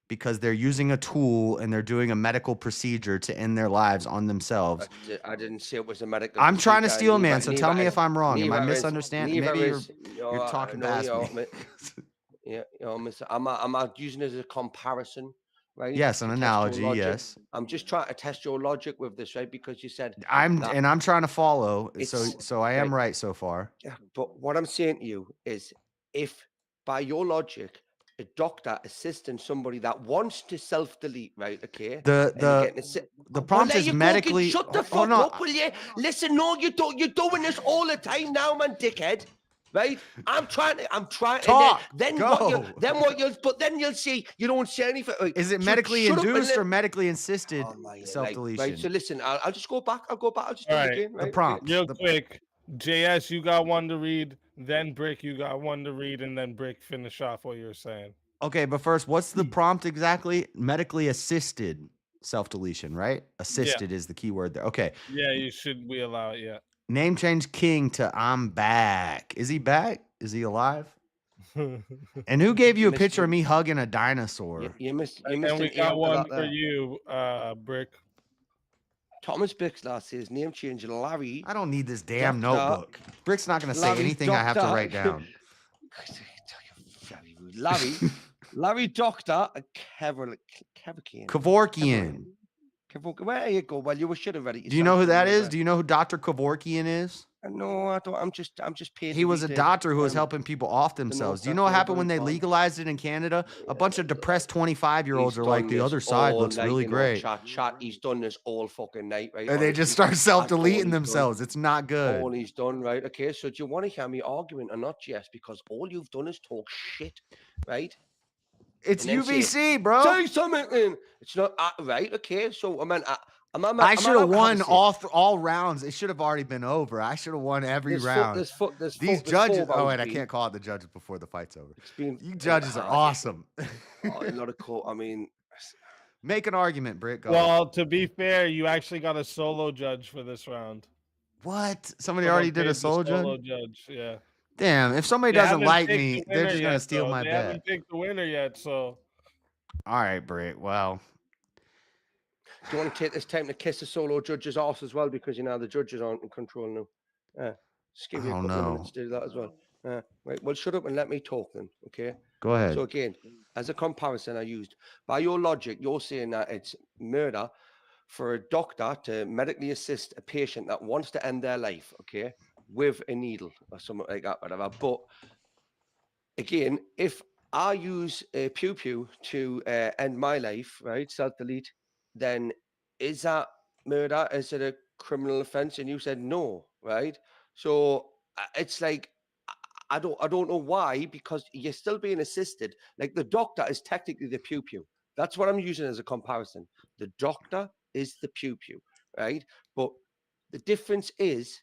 because they're using a tool and they're doing a medical procedure to end their lives on themselves. I didn't say it was a medical. I'm trying to procedure, steal, man. neither- So tell me neither if I'm wrong. Am I neither is- misunderstanding? neither Maybe is- you're talking no, past me. Yeah, miss, I'm using it as a comparison. right? Yes, an To test your analogy, logic. yes. I'm just trying to test your logic with this, right? Because you said I'm that trying to follow. it's So I am right so far. yeah, but what I'm saying to you is, if by your logic, a doctor assisting somebody that wants to self-delete, right? Okay, The and you're getting the well, prompt there is you go, medically. shut the Hold fuck on. up, will you? Listen, no, you don't. You're doing this all the time now, man, dickhead. Right? I'm trying to. Talk. Then Go. what you'll. But then you'll see. You don't say anything. Right, Is it so medically shut up and induced or let- medically assisted Like, self-deletion? right. So listen, I'll just go back. I'll just do All it right. again. Right? The prompt. Real quick, JS, you got one to read. Then Brick, you got one to read, and then Brick finish off what you were saying. Okay, but first, what's the prompt exactly? Medically assisted self-deletion, right? Assisted is the key word there. Okay. Yeah, we allow it, yeah. Name change King to I'm back. Is he back? Is he alive? And who gave you a picture of me hugging a dinosaur? You missed And an we E got out of one that for there. you, Brick. Thomas Bixler says name change Larry. I don't need this damn Doctor- notebook. Brick's not going to say Larry anything I have to Doctor- write down. Larry Doctor Kevorkian. Kevorkian. There you go. Well, you should have read it. Do you know who that is? Do you know who Dr. Kevorkian is? No, I don't. I'm just paying. He was a doctor who was helping people off themselves. Do you know what happened when they legalized it in Canada? A bunch of depressed 25-year-olds are like, the other side looks really great. Chat. He's done this all fucking night, right? And they just start self-deleting themselves. It's not good. All he's done, right? Okay, so do you want to hear me argument or not, Jess? Because all you've done is talk shit, right? It's And then say, UVC, bro. Say something. It's not right. Okay, so I mean, I should have won all rounds. It should have already been over. I should have won every round. These judges. Oh, wait, I can't call it the judges before the fight's over. You judges are awesome. Not a court. I mean, make an argument, Brick. Go. Well, to be fair, you actually got a solo judge for this round. What? Somebody already did a solo judge? Yeah. Damn, if somebody doesn't like me, they're just going to steal my bet. They haven't picked the winner yet, so. All right, Brick. Well. Do you want to take this time to kiss the solo judge's ass as well? Because, you know, the judges aren't in control now. Just give you a couple of minutes to do that as well. Right. Well, shut up and let me talk then, okay? Go ahead. So, again, as a comparison I used, by your logic, you're saying that it's murder for a doctor to medically assist a patient that wants to end their life, okay, with a needle or something like that, whatever. But, again, if I use a pew-pew to end my life, right, self-delete, then is that murder? Is it a criminal offense? And you said no, right? So it's like I don't know why, because you're still being assisted. Like the doctor is technically the pew pew. That's what I'm using as a comparison. The doctor is the pew pew, right? But the difference is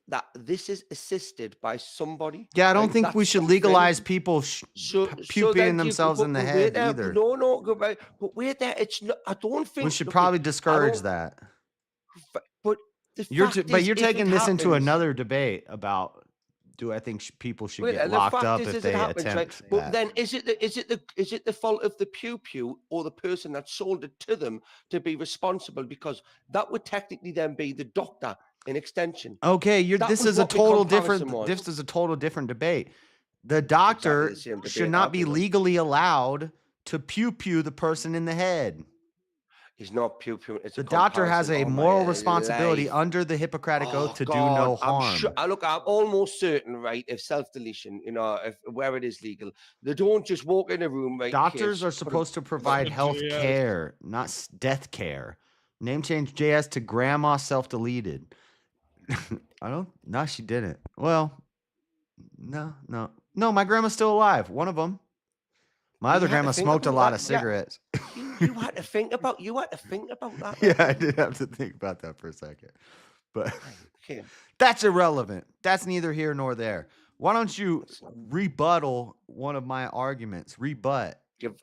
that this is assisted by somebody. Yeah, I don't think we should legalize people pew-peeing themselves in the head either. No, goodbye. But wait there, it's not. I don't think we should probably discourage that. But you're taking this into another debate about do I think people should get locked up if they attempt that? But then is it the fault of the pew pew or the person that sold it to them to be responsible? Because that would technically then be the doctor. In extension. Okay, this is a total different debate. The doctor should not be legally allowed to pew the person in the head. He's not pew. The doctor has a moral responsibility under the Hippocratic Oath to do no harm. I'm almost certain, right? If self-deletion, you know, where it is legal, they don't just walk in a room, right? Doctors are supposed to provide health care, not death care. Name change JS to grandma self-deleted. No, she didn't. Well, no, my grandma's still alive. One of them. My other grandma smoked a lot of cigarettes. You had to think about that. Yeah, I did have to think about that for a second. But that's irrelevant. That's neither here nor there. Why don't you rebuttal one of my arguments? Rebut. Give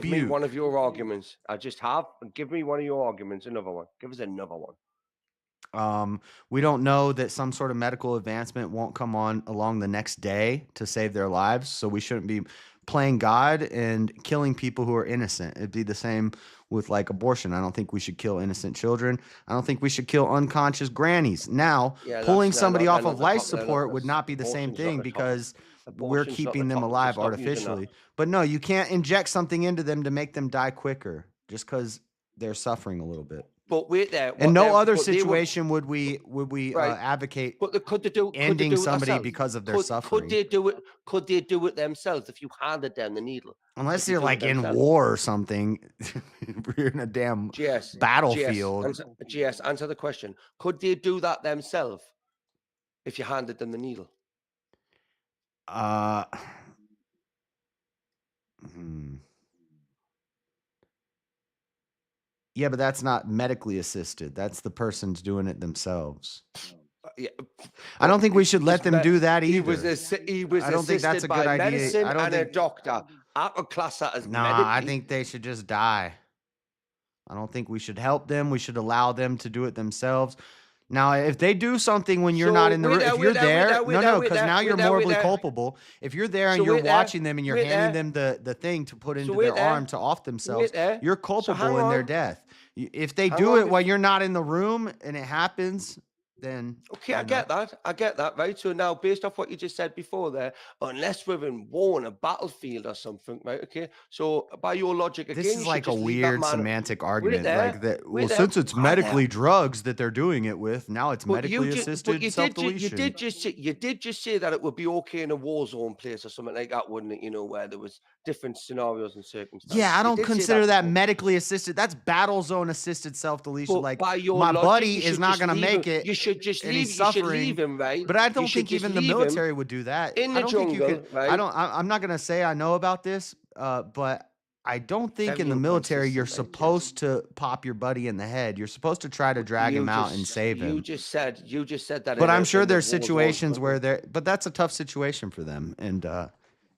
me one of your arguments. Give me one of your arguments. Another one. Give us another one. We don't know that some sort of medical advancement won't come along the next day to save their lives. So we shouldn't be playing God and killing people who are innocent. It'd be the same with like abortion. I don't think we should kill innocent children. I don't think we should kill unconscious grannies. Now, pulling somebody off of life support would not be the same thing because we're Abortion's not keeping the them topic, so alive stop using that. artificially. But no, you can't inject something into them to make them die quicker just because they're suffering a little bit. But wait there. In no other but they were- situation would we Right. advocate could they do ending it somebody themselves? because of their Could suffering. they do it? Could they do it themselves if you handed them the needle? Unless Could they you're do it like in themselves? war or something, you're in a damn battlefield. GS, answer the question. Could they do that themselves if you handed them the needle? Yeah, but that's not medically assisted. That's the person's doing it themselves. Yeah. I don't think we should let them do that either. He was I don't think that's a assisted good by idea. medicine I don't and think. a doctor. I could class that as Nah, medically. I think they should just die. I don't think we should help them. We should allow them to do it themselves. Now, if they do something when you're not in the room, if you're there, no, because now you're morally culpable. If you're there and you're watching them and you're handing them the thing to put into their arm to off themselves, you're culpable in their death. If they do it while you're not in the room and it happens, then Okay, I get that, right? So now, based off what you just said before there, unless we're in war on a battlefield or something, right? Okay, so by your logic, again, this you is should like a just leave that weird man- semantic Wait argument, there, like that. wait Well, there, since it's right there. medically drugs that they're doing it with, now it's But you medically ju- but assisted you self-deletion. you did just say that it would be okay in a war zone place or something like that, wouldn't it? You know, where there was different scenarios and circumstances. Yeah, I You don't did say consider that before. medically assisted. That's battle zone assisted self-deletion. But Like by your my logic, buddy you is should not just going to leave make him- it. You should just and leave. he's You should suffering. leave him, right? But I You don't should think just even the leave him military would do that. in I the don't think you jungle, could. right? I don't. I'm not going to say I know about this, but I don't think in the Very military you're inconsistent, supposed to pop your buddy in the head. You're supposed to try to drag him out and save him. You just said that. But in I'm a- sure in the there's war zone, situations where but- they're. But that's a tough situation for them, and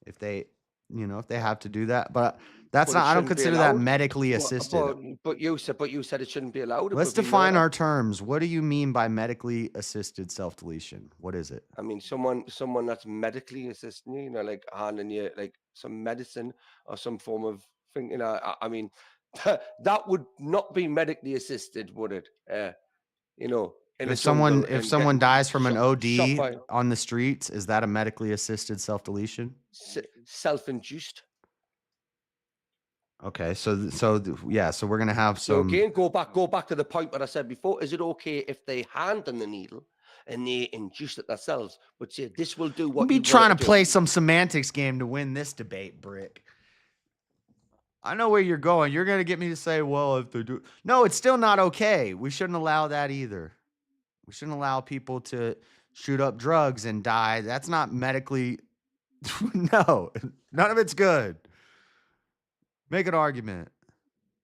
if they, if they have to do that, but that's But it not. I don't shouldn't be consider that allowed. medically But- assisted. But you said it shouldn't be allowed. It Let's would be define murder. our terms. What do you mean by medically assisted self-deletion? What is it? I mean, someone that's medically assisting you, like handing you like some medicine or some form of thing. I mean, that would not be medically assisted, would it? In a If someone jungle and someone getting dies from an shot OD by- on the streets, is that a medically assisted self-deletion? self-induced. Okay, so we're gonna have So some. again, go back to the point that I said before. Is it okay if they hand them the needle and they induce it themselves, but say this will do We'll what be you want trying it to do? play some semantics game to win this debate, Brick. I know where you're going. You're gonna get me to say, well, if they do, no, it's still not okay. We shouldn't allow that either. We shouldn't allow people to shoot up drugs and die. That's not medically. No, none of it's good. Make an argument.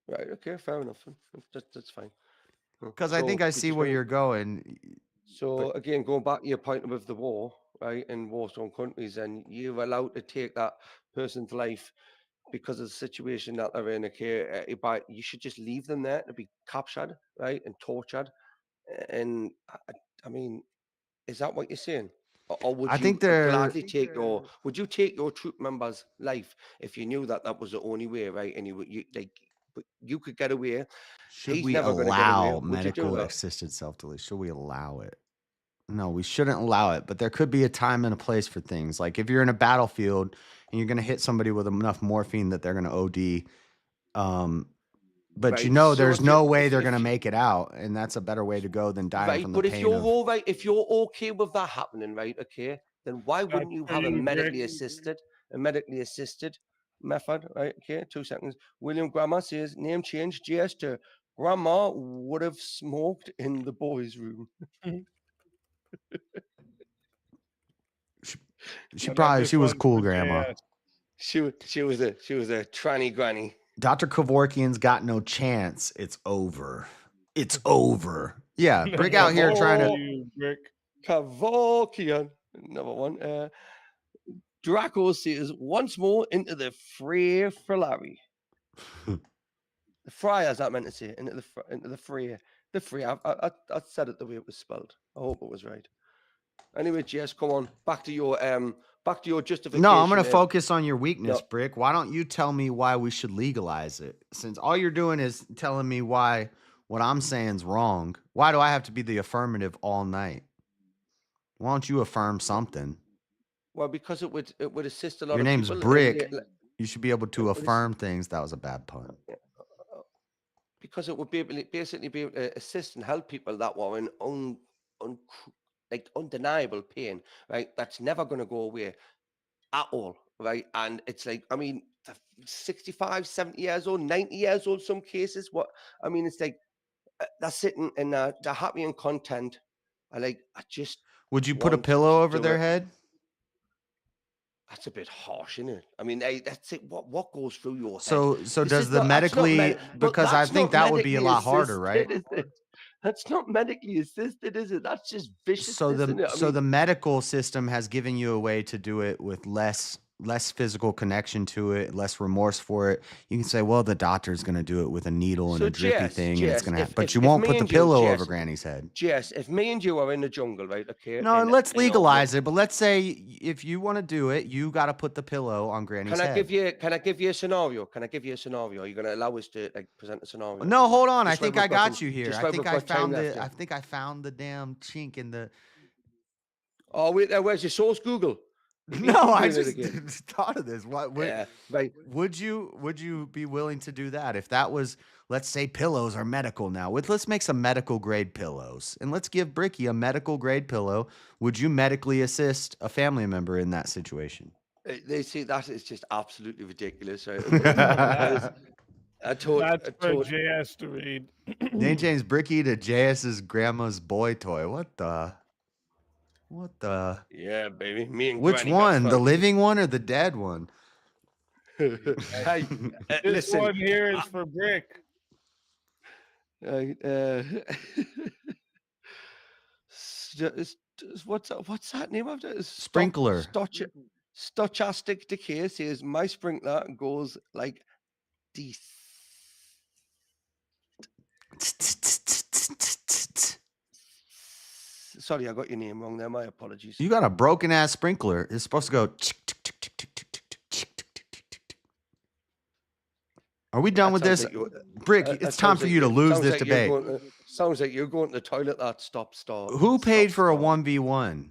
Right. Okay. Fair enough. That's fine. Because I think I see where you're going. So again, going back to your point with the war, right? In war-torn countries, and you're allowed to take that person's life because of the situation that they're in. Okay, but you should just leave them there to be captured, right, and tortured. And I mean, is that what you're saying? Or would I you think they're- gladly take your? Would you take your troop member's life if you knew that was the only way, right? And but you could get away. Should He's we never gonna get away. allow Would you do medical that? assisted self-deletion? Should we allow it? No, we shouldn't allow it, but there could be a time and a place for things. Like if you're in a battlefield and you're going to hit somebody with enough morphine that they're going to OD, but Right, there's so no if way you- they're if going to you- make it out, and that's a better way to go than dying Right, from the but if pain you're of. all right, if you're okay with that happening, right? Okay, then why wouldn't you have a medically assisted method, right? Okay, 2 seconds. William Grammer says name change GS to Grandma would have smoked in the boys' room. She was cool, Grandma. She was a tranny granny. Dr. Kevorkian's got no chance. It's over. It's over. Yeah, Brick out here trying to. Kevorkian, another one. Draco says once more into the fray for Larry. The friars, that meant to say into the fray. The fray. I said it the way it was spelled. I hope it was right. Anyway, Jess, come on. Back to your justification. No, I'm going to there. focus on your weakness, No. Brick. Why don't you tell me why we should legalize it? Since all you're doing is telling me why what I'm saying's wrong. Why do I have to be the affirmative all night? Why don't you affirm something? Well, because it would assist a lot Your of name's people. Brick. You should be able to would affirm things. That was a bad pun. because it would be able basically be able to assist and help people that were in like undeniable pain, right? That's never going to go away at all, right? And it's like, I mean, 65, 70 years old, 90 years old, some cases. What I mean, it's like they're sitting and they're happy and content. I just Would you put a want pillow to over do their it. head? That's a bit harsh, isn't it? I mean, that's it. What goes through your head? So This does is the not, that's not medically, but because I that's think not that would be a medically lot harder, right? assisted, is it? That's not medically assisted, is it? That's just viciousness, So isn't it? I mean, the medical system has given you a way to do it with less physical connection to it, less remorse for it. You can say, well, the doctor's going to do it with a needle and so a drippy Jess, thing, and it's going to, but if you won't me put the and you, pillow Jess, over Granny's head. Jess, if me and you are in the jungle, right? Okay. No, and, let's you know, legalize it. But let's say if you want to do it, you got to put the pillow on Granny's Can I head. give you a scenario? Can I give you a scenario? Are you going to allow us to present a scenario? No, hold on. Just I think while I we've got got some- you here. just I while think we've I got time found left the. I here. think I found the damn chink in the. Oh wait, where's your source? Google. No, I just thought of this. What? Yeah, right. Would you be willing to do that if that was, let's say, pillows are medical now? Let's make some medical grade pillows and let's give Bricky a medical grade pillow. Would you medically assist a family member in that situation? They see that is just absolutely ridiculous. Right? That's for told JS to read. Name James Bricky to JS's grandma's boy toy. What the? Yeah, baby. Me and Which Granny got one? The fucked. living one or the dead one? Hey, This listen. one here is for Brick. What's that name of it? Sprinkler. Stochastic decay says my sprinkler goes like this. Sorry, I got your name wrong there. My apologies. You got a broken ass sprinkler. It's supposed to go. Are we done with this? Brick, it's time for you to lose this debate. Sounds like you're going to the toilet. That start. Who paid for a 1v1?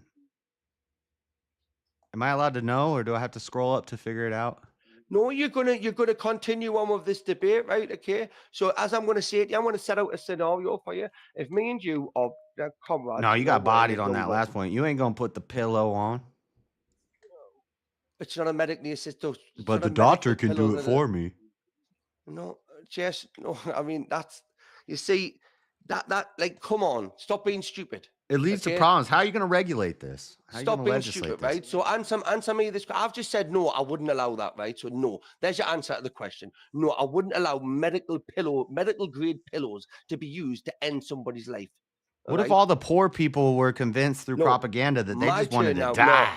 Am I allowed to know, or do I have to scroll up to figure it out? No, you're gonna continue on with this debate, right? Okay. So as I'm gonna say it, I'm gonna set out a scenario for you. If me and you are comrades. No, you got we're bodied in a on that jungle, last point. You ain't gonna put the pillow on. It's not a medically assisted. But the doctor can do it for me. No, Jess. No, I mean that's. You see, that like, come on, stop being stupid. It leads to problems. How are you going to regulate this? How are you Stop gonna being legislate stupid, this? right? So answer me this. I've just said no. I wouldn't allow that, right? So no. There's your answer to the question. No, I wouldn't allow medical grade pillows to be used to end somebody's life. What if all the poor people were convinced through No, propaganda that they my just wanted turn to now, die?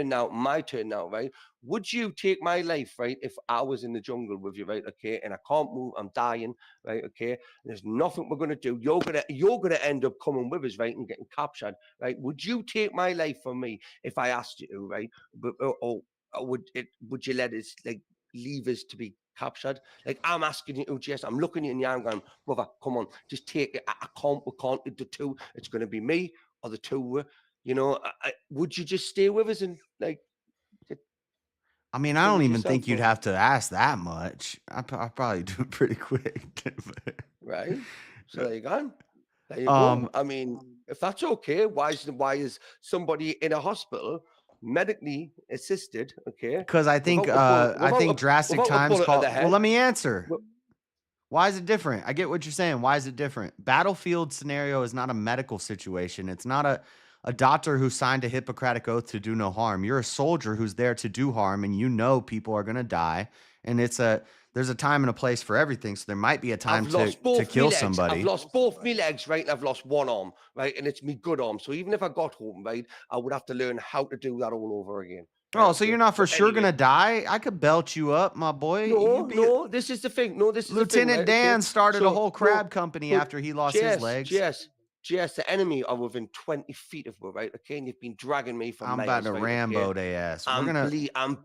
no, my turn now, right? Would you take my life, right, if I was in the jungle with you, right? Okay, and I can't move, I'm dying, right? Okay, there's nothing we're gonna do. You're gonna end up coming with us, right, and getting captured, right? Would you take my life from me if I asked you to, right? But or would you let us like leave us to be captured? Like I'm asking you, Jess, I'm looking you in the eye and going, brother, come on, just take it. We can't do the two. It's gonna be me or the two. You know, would you just stay with us and like? I mean, I don't even think you'd have to ask that much. I'll probably do it pretty quick. Right. So there you go. There you go. I mean, if that's okay, why is somebody in a hospital medically assisted? Okay. Because I think drastic times call. Well, let me answer. Why is it different? I get what you're saying. Why is it different? Battlefield scenario is not a medical situation. It's not a doctor who signed a Hippocratic oath to do no harm. You're a soldier who's there to do harm, and you know people are going to die. And there's a time and a place for everything. So there might be a time to kill somebody. I've lost both my legs, right? And I've lost one arm, right? And it's me good arm. So even if I got home, right, I would have to learn how to do that all over again. Oh, so you're not for sure going to die? I could belt you up, my boy. No, this is the thing. No, this is Lieutenant the thing, right? Dan started a whole crab company after he lost his legs. Yes, the enemy are within 20 feet of me, right? Okay, and you've been dragging me for I'm miles. about to right? Rambo okay? they ass. I'm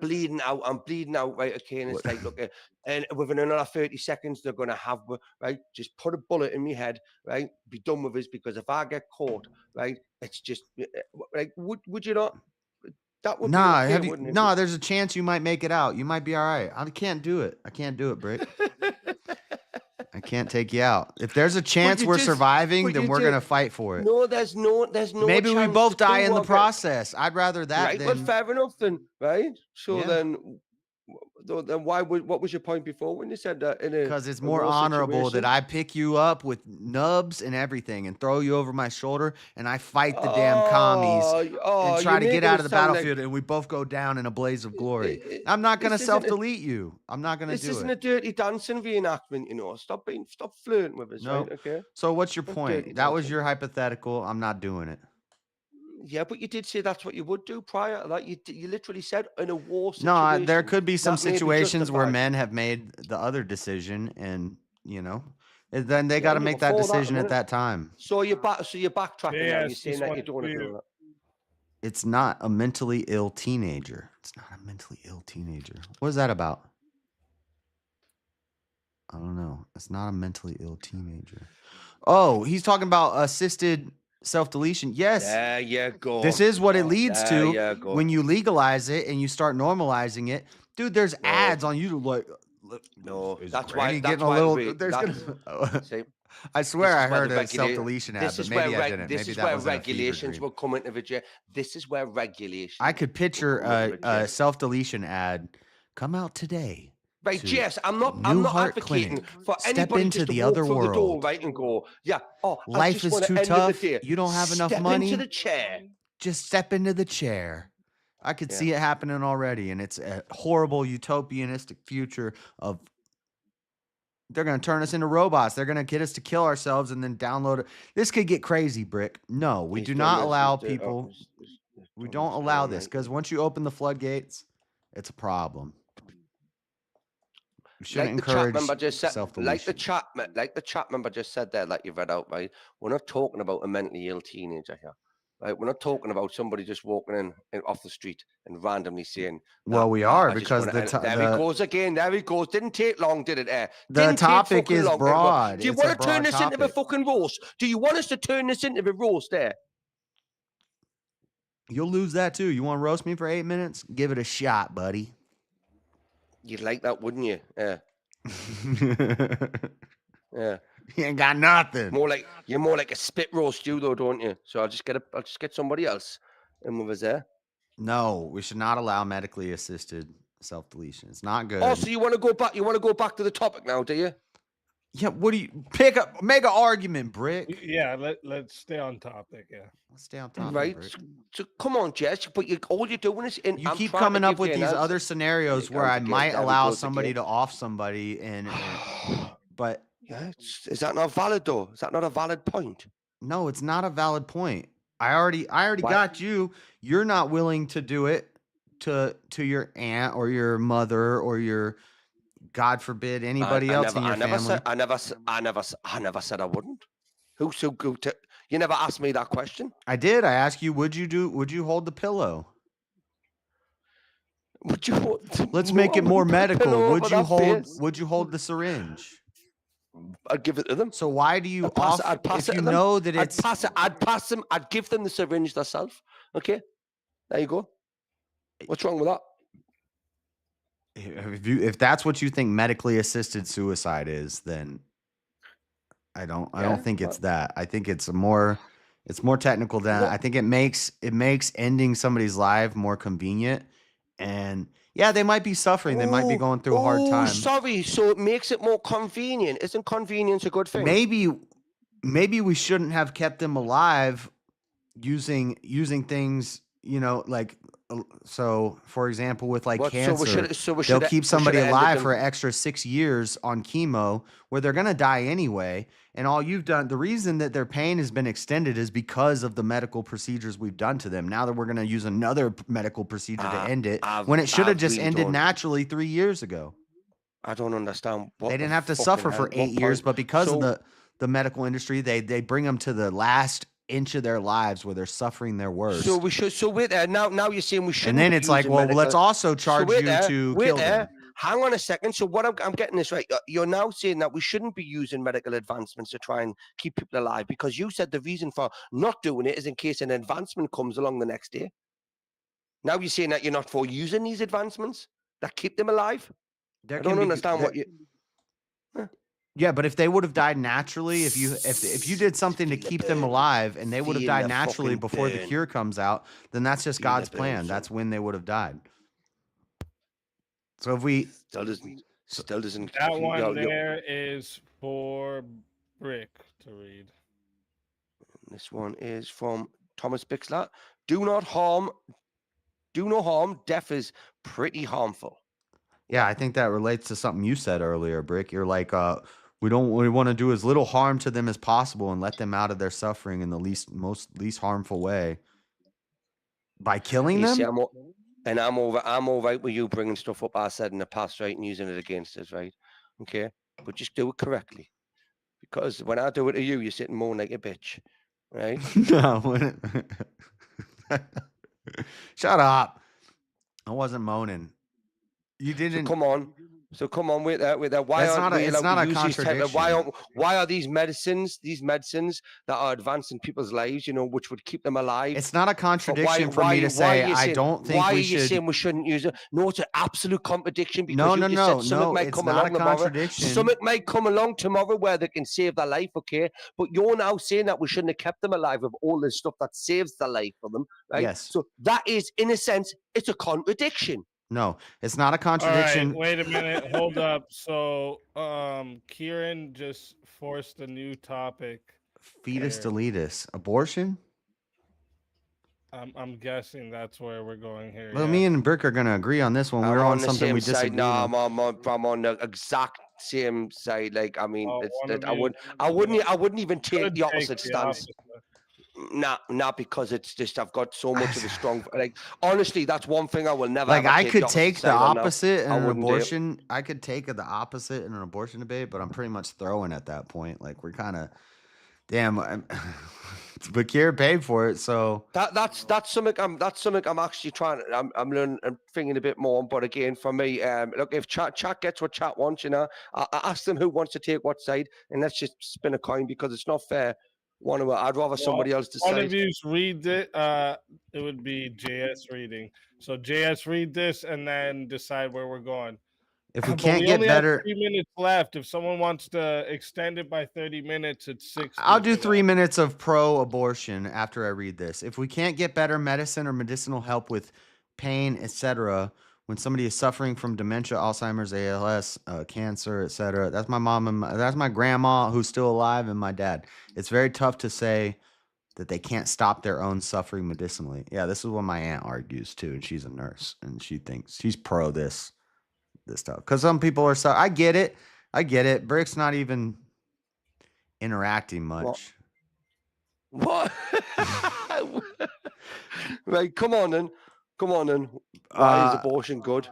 bleeding out, right? Okay, and it's like, look, and within another 30 seconds, they're gonna have, right? Just put a bullet in my head, right? Be done with this, because if I get caught, right, it's just like, would you not? That would Nah, be okay, wouldn't it? nah, there's a chance you might make it out. You might be all right. I can't do it. I can't do it, Brick. I can't take you out. If there's a chance we're surviving, then we're gonna fight for it. No, there's no Maybe we chance both to die in the walk it. process. I'd rather that Right, than well, fair enough then, right? So Yeah. then what was your point before when you said that? because it's more honorable that I pick you up with nubs and everything and throw you over my shoulder and I fight the damn commies and try to get out of the battlefield and we both go down in a blaze of glory. I'm not gonna self-delete you. I'm not gonna This do isn't it. a dirty dancing reenactment, you know. Stop flirting with us, No. right? Okay. So what's your Not point? dirty That was dancing. your hypothetical. I'm not doing it. Yeah, but you did say that's what you would do prior. Like you literally said in a war situation. No, there could be some that may be situations where justified. men have made the other decision, and then they Yeah, got to you make were that for decision a at minute. that time. So you're backtracking now. Yeah, You're saying that you don't want to do that. It's not a mentally ill teenager. It's not a mentally ill teenager. What is that about? I don't know. It's not a mentally ill teenager. Oh, he's talking about assisted self-deletion. Yes. There you go. This is what it leads There to you go. when you legalize it and you start normalizing it. Dude, there's ads on YouTube like no, that's Granny why. getting That's a why little. we- There's that's- gonna. see, I swear I this is where heard the a regula- self-deletion ad, This but is maybe where I didn't. This Maybe is that where wasn't a fever regulations dream. will come into the. This is where regulations. I could picture will come into the a self-deletion ad come out today. Right, to Jess, I'm not Newhart advocating Clinic. for Step anybody into just to the walk other through the door, world. right, and go, yeah, I Life just is wanna too end of tough. the day. You don't have enough Step money. into the chair. Just step into the chair. I could see it happening already, and it's a horrible utopianistic future of they're going to turn us into robots. They're going to get us to kill ourselves and then download it. This could get crazy, Brick. No, we do not allow people. We don't allow this because once you open the floodgates, it's a problem. We shouldn't Like the chat encourage member just said, self-deletion. like the chat member just said there, like you read out, right? We're not talking about a mentally ill teenager here, right? We're not talking about somebody just walking in off the street and randomly saying. Well, we are because there he goes again. There he goes. Didn't take long, did it? The topic is broad. Do you It's a want to turn broad this into a topic. fucking roast? Do you want us to turn this into a roast there? You'll lose that too. You want to roast me for 8 minutes? Give it a shot, buddy. You'd like that, wouldn't you? Yeah. Yeah. You ain't got nothing. You're more like a spit roast, you though, don't you? So I'll just get somebody else in with us there. No, we should not allow medically assisted self-deletion. It's not good. Oh, so you want to go back? You want to go back to the topic now, do you? Yeah. What do you make an argument, Brick? Yeah, let's stay on topic. Yeah, let's stay on topic. Right. Brick. So come on, Jess. But all you're doing is You keep coming up with these other scenarios where I might allow somebody to off somebody, but yeah, is that not valid though? Is that not a valid point? No, it's not a valid point. I already got you. You're not willing to do it to your aunt or your mother or your, God forbid, anybody else in your family. I never said I wouldn't. Who's so good to? You never asked me that question. I did. I asked you, would you hold the pillow? Would you? Let's make it more medical. Would you hold the syringe? I'd give it to them. So why do you I'd pass it if to you them. know that it's I'd pass them. I'd give them the syringe themselves. Okay, there you go. What's wrong with that? if that's what you think medically assisted suicide is, then I don't think it's that. I think it's more technical than that. I think it makes ending somebody's life more convenient. And yeah, they might be suffering. They might be going through a hard time. Sorry. So it makes it more convenient. Isn't convenience a good thing? Maybe we shouldn't have kept them alive using things, like, so for example, with like cancer, they'll keep somebody alive for an extra 6 years on chemo where they're going to die anyway. And all you've done, the reason that their pain has been extended is because of the medical procedures we've done to them. Now that we're going to use another medical procedure to end it, when it should have just ended naturally 3 years ago. I don't understand. They didn't have to suffer for 8 years, but because of the medical industry, they bring them to the last inch of their lives where they're suffering their worst. So we should. So wait there. Now you're saying we should. And then it's like, well, let's also charge you to kill them. Hang on a second. So what I'm getting this right. You're now saying that we shouldn't be using medical advancements to try and keep people alive because you said the reason for not doing it is in case an advancement comes along the next day. Now you're saying that you're not for using these advancements that keep them alive. I don't understand what you. Yeah, but if they would have died naturally, if you did something to keep them alive and they would have Feel died the naturally fucking before the burn. cure comes out, then that's just Feel the God's burn, plan. son. That's when they would have died. So if we Still doesn't. That one there is for Brick to read. This one is from Thomas Bixler. Do not harm. Death is pretty harmful. Yeah, I think that relates to something you said earlier, Brick. You're like, we want to do as little harm to them as possible and let them out of their suffering in the least harmful way by killing You them. see, I'm all right with you bringing stuff up I said in the past, right, and using it against us, right? Okay, but just do it correctly, because when I do it to you, you're sitting moaning like a bitch, right? No, shut up. I wasn't moaning. You didn't. So come on with that. Why That's aren't not a- we it's allowed not to a use these type of, contradiction. why are these medicines that are advancing people's lives, which would keep them alive? It's not a contradiction for me to say I don't think why we are you should. saying we shouldn't use it? No, it's an absolute contradiction, because No, you no, just no, said something no, might it's come not along a tomorrow. contradiction. Something might come along tomorrow where they can save their life, okay? But you're now saying that we shouldn't have kept them alive with all this stuff that saves their life for them, right? Yes. So that is, in a sense, it's a contradiction. No, it's not a All contradiction. right, wait a minute. Hold up. So, Kieran just forced a new topic. Fetus here. deletus, abortion. I'm guessing that's where we're going here. Well, yeah. me and Brick are gonna agree on this one. I'm We're on the something same we side. disagree No, on. I'm on the exact same side. Like, I mean, Oh, it's one that of I you- wouldn't even take Could the take opposite the stance. opposite. Not because it's just I've got so much of a strong. Like, honestly, that's one thing I will never. Like ever I take could the opposite take the side on now. opposite in I an wouldn't do it. abortion. I could take the opposite in an abortion debate, but I'm pretty much throwing at that point. Like we're kind of, damn. But Kier paid for it, so That's something I'm actually trying. I'm learning and thinking a bit more. But again, for me, look, if chat gets what chat wants, I ask them who wants to take what side, and let's just spin a coin, because it's not fair. I'd rather somebody else decide. One of you read it. It would be JS reading. So JS, read this and then decide where we're going. if we But can't we get only better, have 3 minutes left. If someone wants to extend it by 30 minutes, it's 60. I'll do 3 minutes of pro-abortion after I read this. If we can't get better medicine or medicinal help with pain, etc., when somebody is suffering from dementia, Alzheimer's, ALS, cancer, etc., that's my mom and that's my grandma who's still alive, and my dad. It's very tough to say that they can't stop their own suffering medicinally. Yeah, this is what my aunt argues too, and she's a nurse, and she thinks she's pro this stuff. Because some people are I get it. Brick's not even interacting much. What? Right, come on then. Why is abortion good?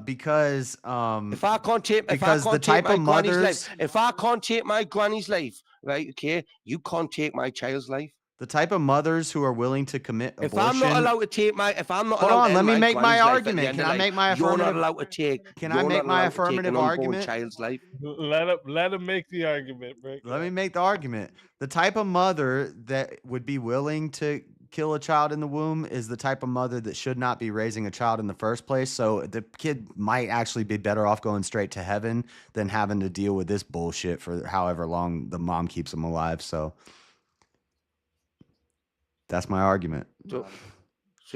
Because if I can't take the type of mothers, if I can't take my granny's life, right? Okay, you can't take my child's life. The type of mothers who are willing to commit abortion. If I'm not allowed to take Hold on, let me make my argument. Can I make my affirmative? You're not allowed to take. Can I make my affirmative argument? Child's life. Let him make the argument, Rick. Let me make the argument. The type of mother that would be willing to kill a child in the womb is the type of mother that should not be raising a child in the first place. So the kid might actually be better off going straight to heaven than having to deal with this bullshit for however long the mom keeps them alive. So that's my argument. So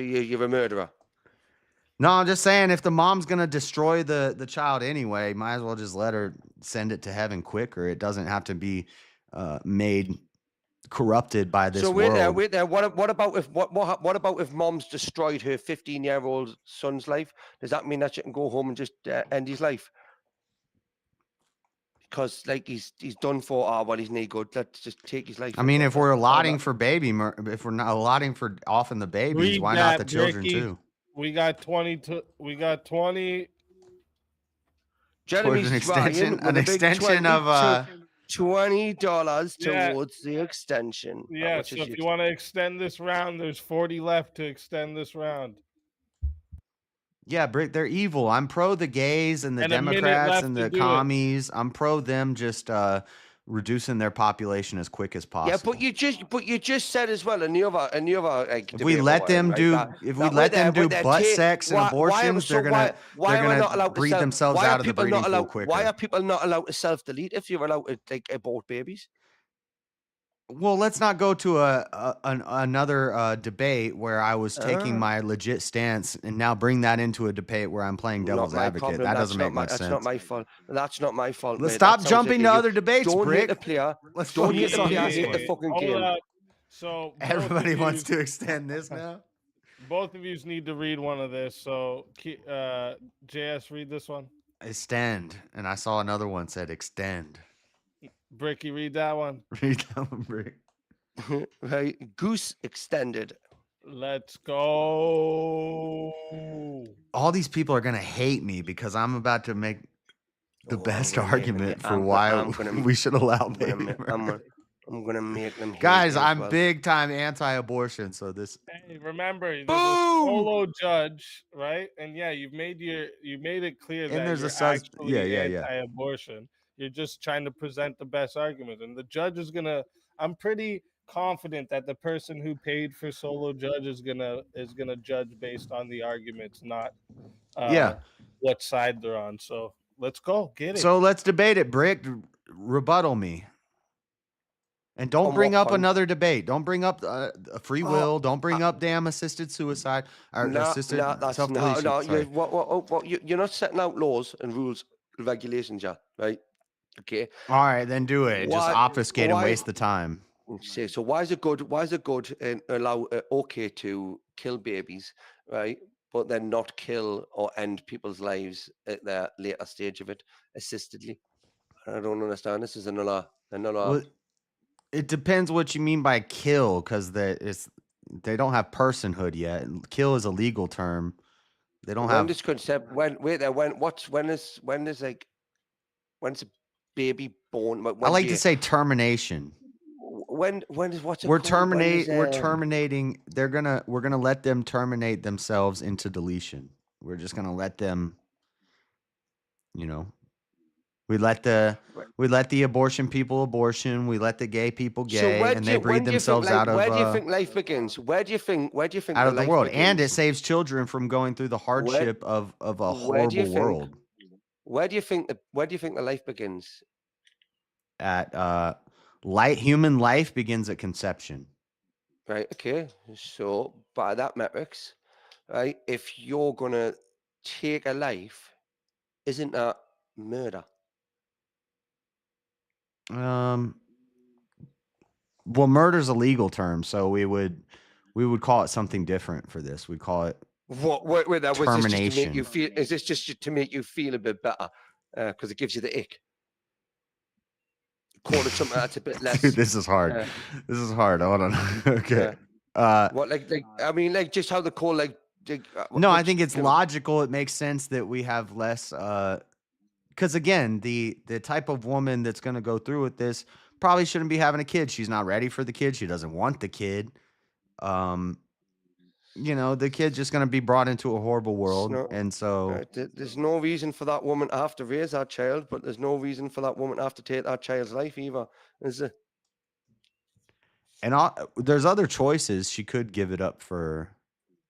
you're a murderer. No, I'm just saying if the mom's going to destroy the child anyway, might as well just let her send it to heaven quicker. It doesn't have to be made corrupted by this world. Wait there. What about if mom's destroyed her 15-year-old son's life? Does that mean that she can go home and just end his life? Because like he's done for. Well, he's no good. Let's just take his life. I mean, if we're allotting for if we're not allotting for often the babies, why not the children too? We got 20. We got 20. Jeremy's an extension of $20 towards the extension. Yeah, so if you want to extend this round, there's 40 left to extend this round. Yeah, Brick, they're evil. I'm pro the gays and the Democrats and the commies. I'm pro them just reducing their population as quick as possible. Yeah, but you just said as well in the other like, if we debate let or them whatever, right, do if that we let them do with their butt ta- sex and why- abortions, so they're gonna why they're are we not gonna allowed to breed self- themselves why are out of the people breeding not pool allowed- quicker. Why are people not allowed to self-delete if you're allowed to like abort babies? Well, let's not go to another debate where I was taking my legit stance and now bring that into a debate where I'm playing devil's Not my advocate. problem. That that's doesn't not make my, much That's sense. not my fault. That's not my fault. Let's mate. stop That sounds jumping like to you other debates, don't Brick. hit the player. Let's Don't hit focus the on player. this Hit the one. fucking Hold game. up. So both Everybody of wants yous- to extend this now. Both of you need to read one of this. So, JS, read this one. Extend. And I saw another one said extend. Bricky, read that one. Read that one, Brick. Right, goose extended. Let's go. All these people are gonna hate me because I'm about to make the best argument for why we should allow baby murder. I'm gonna make them. hate Guys, me as I'm well. big time anti-abortion, so this. Hey, remember, there's a solo judge, right? And yeah, you made it clear And that there's a you're sus- actually yeah. anti-abortion. You're just trying to present the best argument, and the judge is gonna. I'm pretty confident that the person who paid for solo judge is gonna judge based on the arguments, not what side they're on. So let's go get it. So let's debate it, Brick. Rebuttal me. And don't On bring what up point? another debate. Don't bring up free will. Don't bring up damn assisted suicide or assisted self-deletion. You're not setting out laws and rules, regulations, yeah, right? Okay. All right, then do it. Just obfuscate and waste the time. So why is it good? Why is it good and allow okay to kill babies, right? But then not kill or end people's lives at the later stage of it assistedly? I don't understand. This is another. Well, it depends what you mean by kill, because they don't have personhood yet. Kill is a legal term. They don't have this concept. When's a baby born? I like to say termination. What's it We're called? we're terminating. We're gonna let them terminate themselves into deletion. We're just gonna let them. We let the abortion people abortion. We let the gay people gay, and they breed themselves out of. Where do you think life begins? Where do you think out of the world? begins? And it saves children from going through the hardship of a horrible world. Where do you think the life begins? At human life begins at conception. Right. Okay. So by that metrics, right, if you're gonna take a life, isn't that murder? Well, murder's a legal term, so we would call it something different for this. We'd call it Wait, that was termination. this just to make you feel? Is this just to make you feel a bit better? Because it gives you the ick. Call it something that's a bit less. Dude, this is hard. This is hard. Hold on. Okay. What I mean, just how the call no, I think it's logical. It makes sense that we have less. Because again, the type of woman that's going to go through with this probably shouldn't be having a kid. She's not ready for the kid. She doesn't want the kid. The kid's just going to be brought into a horrible world. And so there's no reason for that woman to have to raise that child, but there's no reason for that woman to have to take that child's life either, is there? And there's other choices. She could give it up for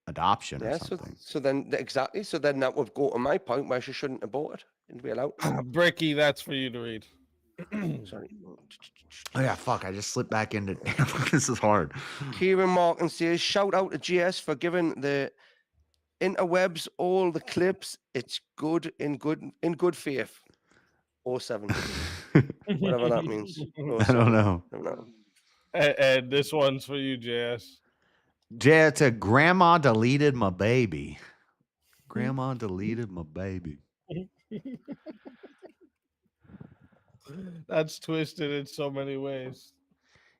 adoption or something. So then that would go to my point where she shouldn't abort it and be allowed. Bricky, that's for you to read. Sorry. Oh yeah, fuck! I just slipped back into. This is hard. Kieran Martin says, "Shout out to GS for giving the interwebs all the clips. It's good in good faith." 07. Whatever that means. I don't know. And this one's for you, JS. It's a grandma deleted my baby. Grandma deleted my baby. That's twisted in so many ways.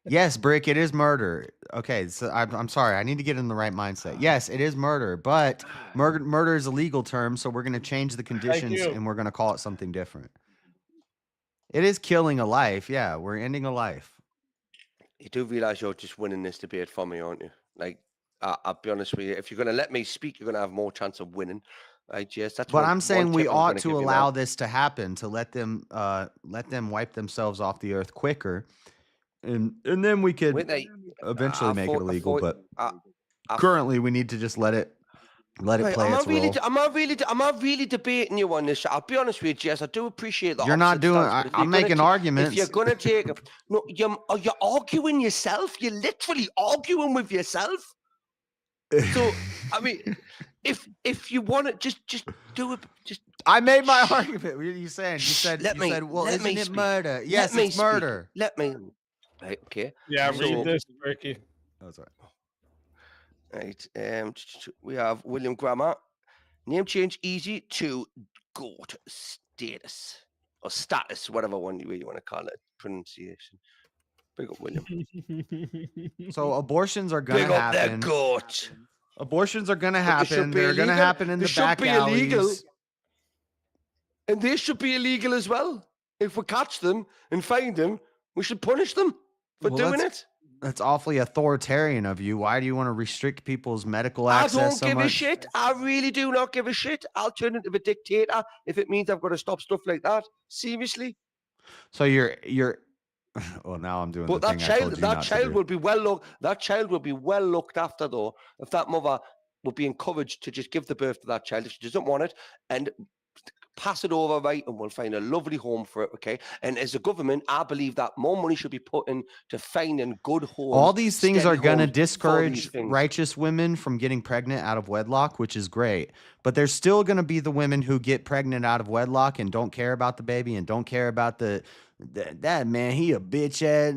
Yes, Brick, it is murder. Okay, so I'm sorry. I need to get in the right mindset. Yes, it is murder, but murder is a legal term, so we're going to change the conditions and we're going to call it something different. It is killing a life. Yeah, we're ending a life. You do realize you're just winning this debate for me, aren't you? Like, I'll be honest with you. If you're going to let me speak, you're going to have more chance of winning. right? Yes, that's But one. I'm saying one we tip I'm ought gonna to give you allow now. this to happen, to let them wipe themselves off the earth quicker, and then we could Wait, they, eventually I make it thought, illegal. But I, currently, we need to just let it right, play its role. I'm not really debating you on this. I'll be honest with you, Jess. I do appreciate the You're not opposite doing. stance, but if I'm you're gonna making ta- arguments. If you're gonna take, no, you're arguing yourself. You're literally arguing with yourself. So I mean, if you want to just do it, just. I made my argument. What are you saying? You said, well, let isn't me it speak. murder? Yes, Let me it's speak. murder. Let me. Right. Okay. Yeah, So, read this, Ricky. Oh, sorry. Right. We have William Grammar. Name change easy to goat status or status, whatever one you want to call it. Pronunciation. Big up, William. So abortions are gonna Big up that happen. goat. Abortions are gonna But they should happen. be They're gonna illegal. happen in They the should back be illegal. alleys. And they should be illegal as well. If we catch them and find them, we should punish them for doing it. That's awfully authoritarian of you. Why do you want to restrict people's medical I access don't so give a much? shit. I really do not give a shit. I'll turn into a dictator if it means I've got to stop stuff like that. Seriously. So you're. Well, now I'm doing But the that thing I told child, you that not to child do. will be well looked. That child will be well looked after, though, if that mother would be encouraged to just give the birth to that child if she doesn't want it and pass it over, right? And we'll find a lovely home for it, okay? And as a government, I believe that more money should be put in to finding good homes. All these things are steady going to homes for these discourage things. righteous women from getting pregnant out of wedlock, which is great. But there's still going to be the women who get pregnant out of wedlock and don't care about the baby and don't care about that man, he a bitch ass.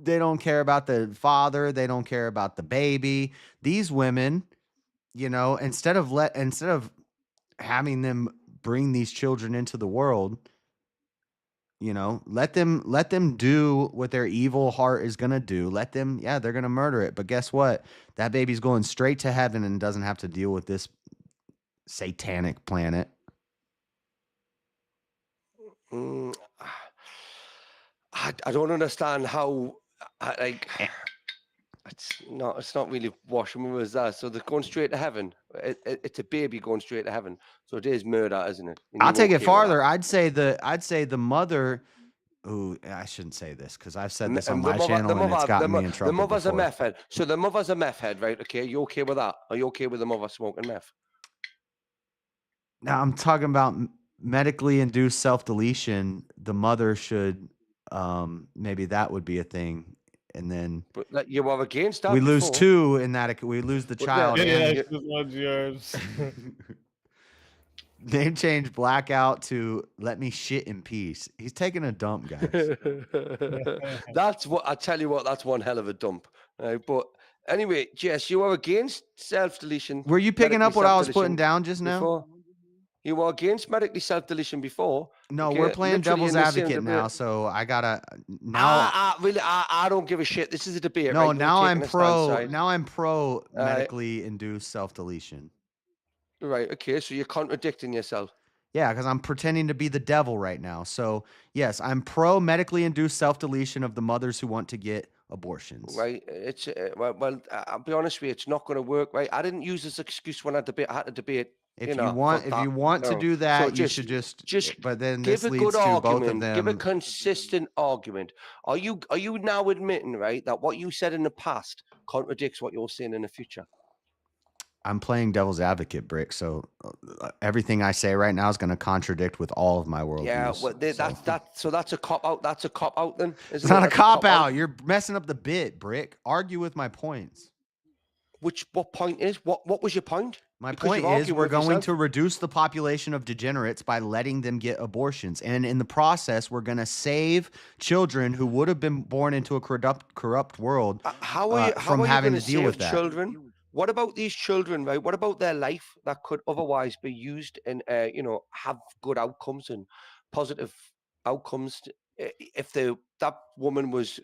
They don't care about the father. They don't care about the baby. These women, instead of having them bring these children into the world, let them do what their evil heart is going to do. Let them, they're going to murder it. But guess what? That baby's going straight to heaven and doesn't have to deal with this satanic planet. I don't understand how, it's not really washing with that. So they're going straight to heaven. It's a baby going straight to heaven. So it is murder, isn't it? And I'll you're take it okay with farther. that? I'd say the mother. Ooh, I shouldn't say this because I've said this on And my channel and it's gotten me in trouble. The mother's before. a meth head. So the mother's a meth head, right? Okay, you okay with that? Are you okay with the mother smoking meth? Now I'm talking about medically induced self-deletion. The mother should, maybe that would be a thing. And then But you were against that. we lose before. two in that we lose the child. Yeah, and this one's yours. Name change blackout to let me shit in peace. He's taking a dump, guys. That's what I tell you. What, that's one hell of a dump. Right? But anyway, Jess, you are against self-deletion. Were you picking up what I was putting down just now? Before? You were against medically self-deletion before. No, okay? we're playing Literally devil's in the same advocate now, debate. so I gotta now. I don't give a shit. This is a debate. No, right? now You're I'm taking a stance, pro. right? Now I'm pro medically induced self-deletion. Right. Okay. So you're contradicting yourself. Yeah, because I'm pretending to be the devil right now. So yes, I'm pro medically induced self-deletion of the mothers who want to get abortions. Right. It's well. I'll be honest with you. It's not going to work. Right. I didn't use this excuse when I had to debate. If you want to do that, you should just. But then give this a leads good to argument. both of them. Give a consistent argument. Are you now admitting, right, that what you said in the past contradicts what you're saying in the future? I'm playing devil's advocate, Brick. So everything I say right now is going to contradict with all of my worldviews. Yeah, well, so that's a cop out. That's a cop out. Then it's not a cop out. You're messing up the bit, Brick. Argue with my points. What point is what was your point? My point is we're going to reduce the population of degenerates by letting them get abortions. And in the process, we're going to save children who would have been born into a corrupt world from having to deal with that. Children? What about these children, right? What about their life that could otherwise be used and, have good outcomes and positive outcomes if that woman was...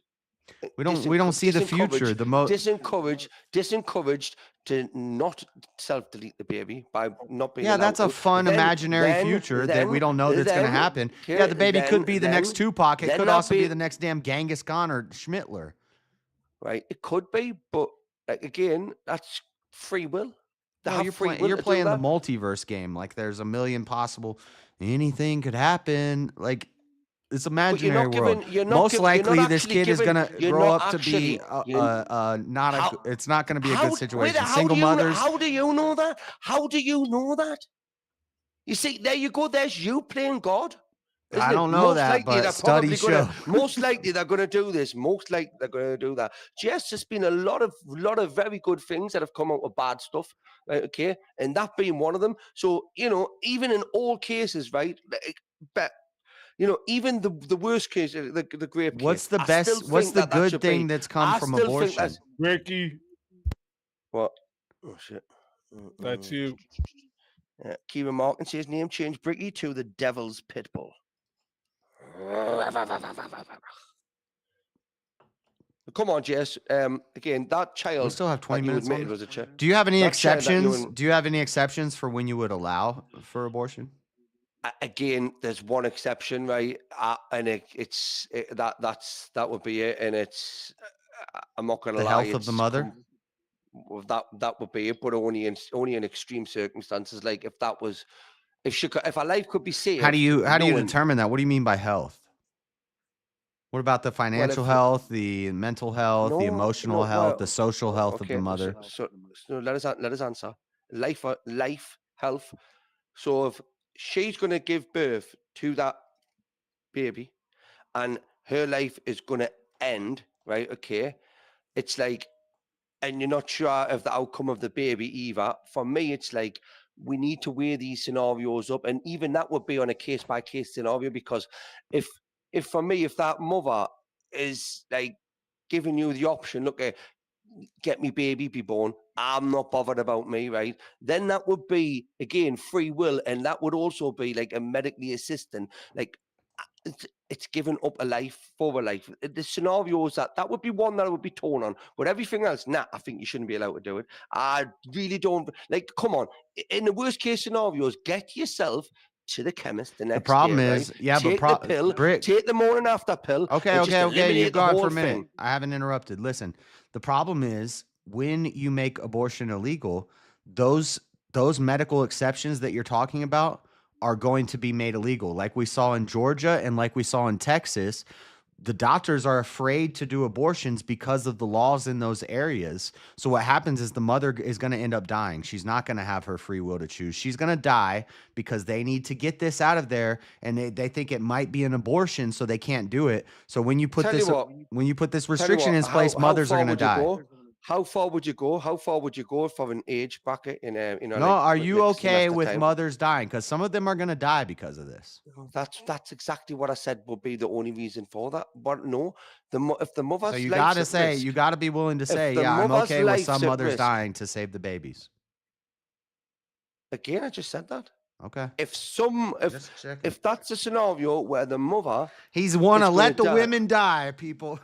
We don't see the future. Disencouraged to not self-delete the baby by not being. Yeah, that's a fun imaginary future that we don't know that's going to happen. Yeah, the baby could be the next Tupac. It could also be the next damn Genghis Khan or Schmittler. Right, it could be, but again, that's free will. They No, have you're, free will you're to do playing the that. multiverse game. Like there's a million possible, anything could happen. Like it's imaginary world. Most likely, this kid is gonna grow up to be not a. It's not gonna be a good situation. Single mothers. How do you know that? How do you know that? You see, there you go. There's you playing God. I don't know that, but studies show. Most likely they're going to do this. Most likely they're going to do that. Yes, there's been a lot of very good things that have come out of bad stuff, right? Okay, and that being one of them. So even in all cases, right? But even the worst case, the grape case. What's the best? What's the good thing that's come from abortion? Ricky. What? Oh shit. That's you. Kieran Markin says name change Bricky to the Devil's Pitbull. Come on, Jess. Again, that child. We still have 20 minutes. Was a child. Do you have any exceptions? Do you have any exceptions for when you would allow for abortion? Again, there's one exception, right? And that would be it. And it's I'm not going to lie. The health of the mother. That would be it, but only in extreme circumstances. Like if her life could be saved. How do you determine that? What do you mean by health? What about the financial health, the mental health, the emotional health, the social health of the mother? So let us answer. Life, health. So if she's going to give birth to that baby, and her life is going to end, right? Okay, it's like. And you're not sure of the outcome of the baby either. For me, it's like we need to weigh these scenarios up, and even that would be on a case-by-case scenario. Because if for me, if that mother is like giving you the option, look, get me baby, be born, I'm not bothered about me, right? Then that would be again free will, and that would also be like a medically assistant, like. It's given up a life for a life. The scenarios that would be one that I would be torn on, but everything else, I think you shouldn't be allowed to do it. I really don't come on. In the worst case scenarios, get yourself to the chemist the next problem day, is, right? yeah, take but the pill, take the morning after pill. Okay. You've gone for a minute. Thing. I haven't interrupted. Listen, the problem is when you make abortion illegal, those medical exceptions that you're talking about are going to be made illegal. Like we saw in Georgia and like we saw in Texas, the doctors are afraid to do abortions because of the laws in those areas. So what happens is the mother is going to end up dying. She's not going to have her free will to choose. She's going to die because they need to get this out of there, and they think it might be an abortion, so they can't do it. So when you put this restriction in place, mothers are going to die. How far would you go? How far would you go for an age bracket in No, are you okay with mothers dying? Because some of them are going to die because of this. That's exactly what I said would be the only reason for that. But no, if the mother's so you got to say you got to be willing to say, yeah, I'm okay with some mothers dying to save the babies. Again, I just said that. Okay. If that's a scenario where the mother, he's want to let the women die, people.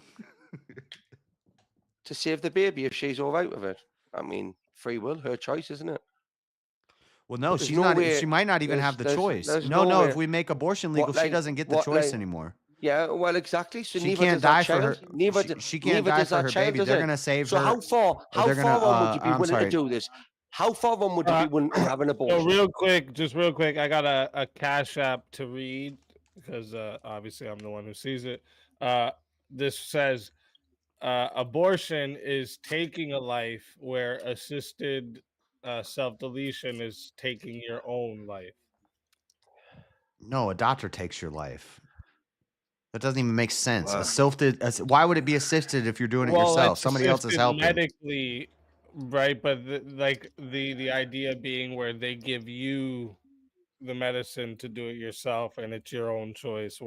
To save the baby if she's all right with it. I mean, free will, her choice, isn't it? Well, no, she's not. She might not even have the choice. No. If we make abortion legal, she doesn't get the choice anymore. Yeah, well, exactly. So she can't die for her. She can't die for her baby. They're gonna save her. So how far on would you be willing to do this? How far on would you be willing to have an abortion? So real quick, I got a Cashapp to read because obviously I'm the one who sees it. This says. Abortion is taking a life, where assisted self-deletion is taking your own life. No, a doctor takes your life. That doesn't even make sense. Assisted. Why would it be assisted if you're doing it yourself? Somebody else is helping. Medically, right? But the idea being where they give you the medicine to do it yourself, and it's your own choice.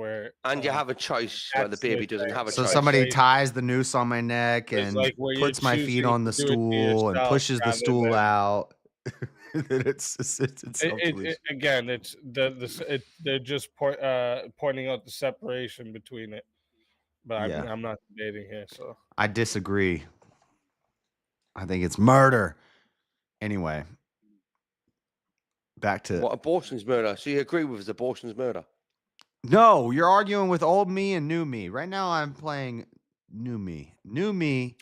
And you have a choice where the baby doesn't have a choice. So somebody ties the noose on my neck and puts my feet on the stool and pushes the stool out. It's assisted self-deletion. Again, it's they're just pointing out the separation between it. But I'm not debating here, so I disagree. I think it's murder. Anyway. Back to what abortion's murder. So you agree with us, abortion's murder? No, you're arguing with old me and new me. Right now I'm playing New me.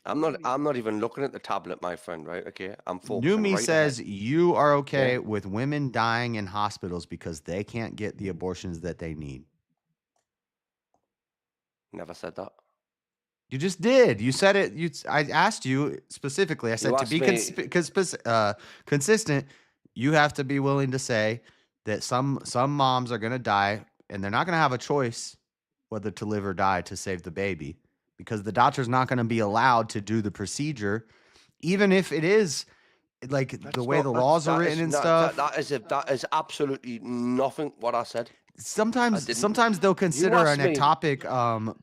I'm not even looking at the tablet, my friend. Right? Okay. I'm focusing. New me right says ahead. you are okay with women dying in hospitals because they can't get the abortions that they need. Never said that. You just did. You said it. I asked you specifically. I said to be consistent, you have to be willing to say that some moms are going to die and they're not going to have a choice whether to live or die to save the baby because the doctor's not going to be allowed to do the procedure, even if it is like the way the laws are written and stuff. That is absolutely nothing what I said. Sometimes they'll consider an ectopic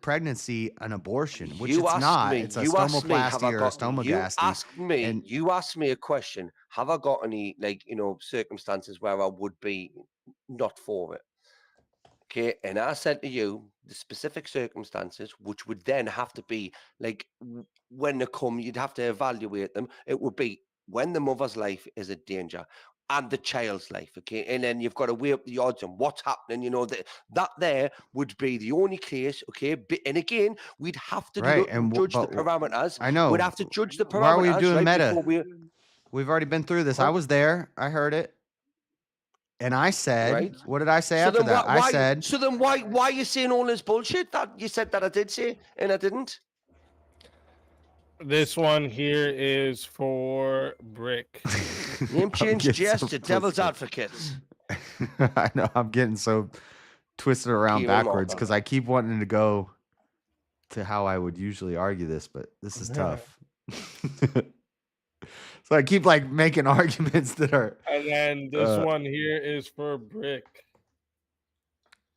pregnancy an abortion, which it's not. It's a stomoplasty or a stomogastry. You asked me a question. Have I got any circumstances where I would be not for it? Okay, and I said to you the specific circumstances, which would then have to be like when they come, you'd have to evaluate them. It would be when the mother's life is in danger and the child's life, okay? And then you've got to weigh up the odds on what's happening, that there would be the only case, okay? And again, we'd have to judge the parameters. I know. We'd have to judge the parameters. Why are we doing right, meta? We've already been through this. I was there. I heard it. And I said, what did I say after that? I said. So then why are you saying all this bullshit that you said that I did say and I didn't? This one here is for Brick. Name change jest to devil's advocates. I know. I'm getting so twisted around backwards because I keep wanting to go to how I would usually argue this, but this is tough. So I keep making arguments that are. And then this one here is for Brick.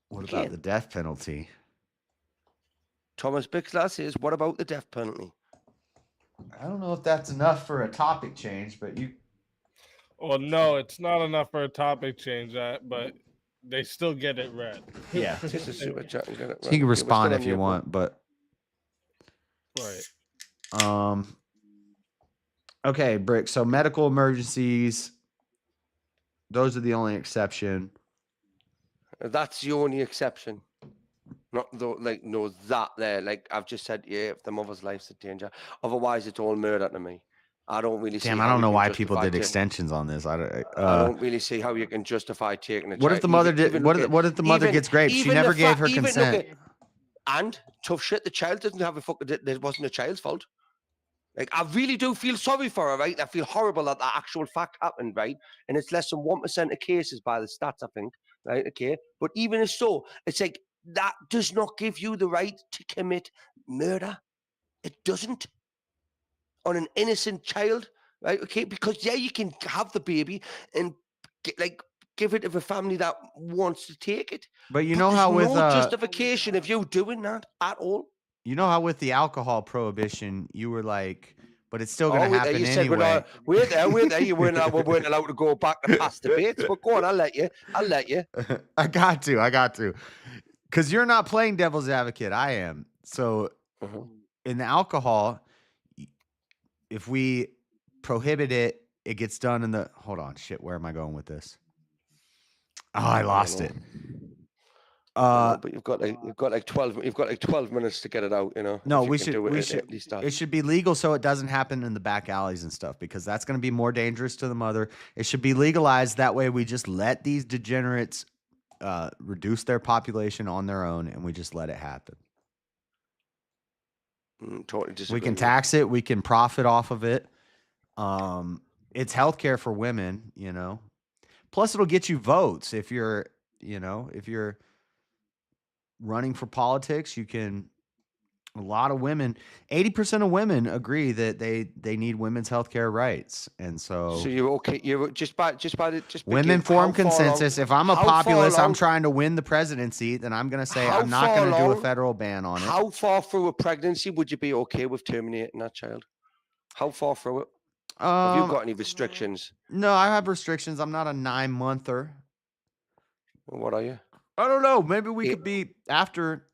What about the death penalty? Thomas Bixler says, what about the death penalty? I don't know if that's enough for a topic change, but you. Well, no, it's not enough for a topic change, but they still get it read. Yeah. This is super chat and get it You can respond if you want, but. Right. Okay, Brick. So medical emergencies, those are the only exception. That's the only exception. Not though, that there. Like I've just said, if the mother's life's in danger. Otherwise, it's all murder to me. I don't really see. Damn, I don't know why people did extensions on this. I don't really see how you can justify taking it. What if the mother did? What if the mother gets raped? She never gave her consent. And tough shit. The child doesn't have a fucking. It wasn't the child's fault. Like, I really do feel sorry for her, right? I feel horrible that the actual fact happened, right? And it's less than 1% of cases by the stats, I think, right? Okay. But even if so, it's like, that does not give you the right to commit murder. It doesn't. On an innocent child, right? Okay. Because, you can have the baby and, give it to the family that wants to take it. But you know how with no justification of you doing that at all. You know how with the alcohol prohibition, you were like, but it's still going to happen anyway. We're there. You weren't allowed to go back to past debates, but go on, I'll let you. I got to. Because you're not playing devil's advocate. I am. So in the alcohol, if we prohibit it, it gets done in the. Hold on. Shit. Where am I going with this? Oh, I lost it. But you've got 12 minutes to get it out, No, it should be legal so it doesn't happen in the back alleys and stuff, because that's going to be more dangerous to the mother. It should be legalized. That way we just let these degenerates reduce their population on their own, and we just let it happen. Totally disagree. We can tax it. We can profit off of it. It's healthcare for women, Plus, it'll get you votes if you're running for politics. You can. A lot of women, 80% of women agree that they need women's healthcare rights, and so you're okay. You're just by women form consensus. If I'm a populist, I'm trying to win the presidency, then I'm going to say I'm not going to do a federal ban on it. How far through a pregnancy would you be okay with terminating that child? How far through it? Have you got any restrictions? No, I have restrictions. I'm not a 9-monther. What are you? I don't know. Maybe we could be after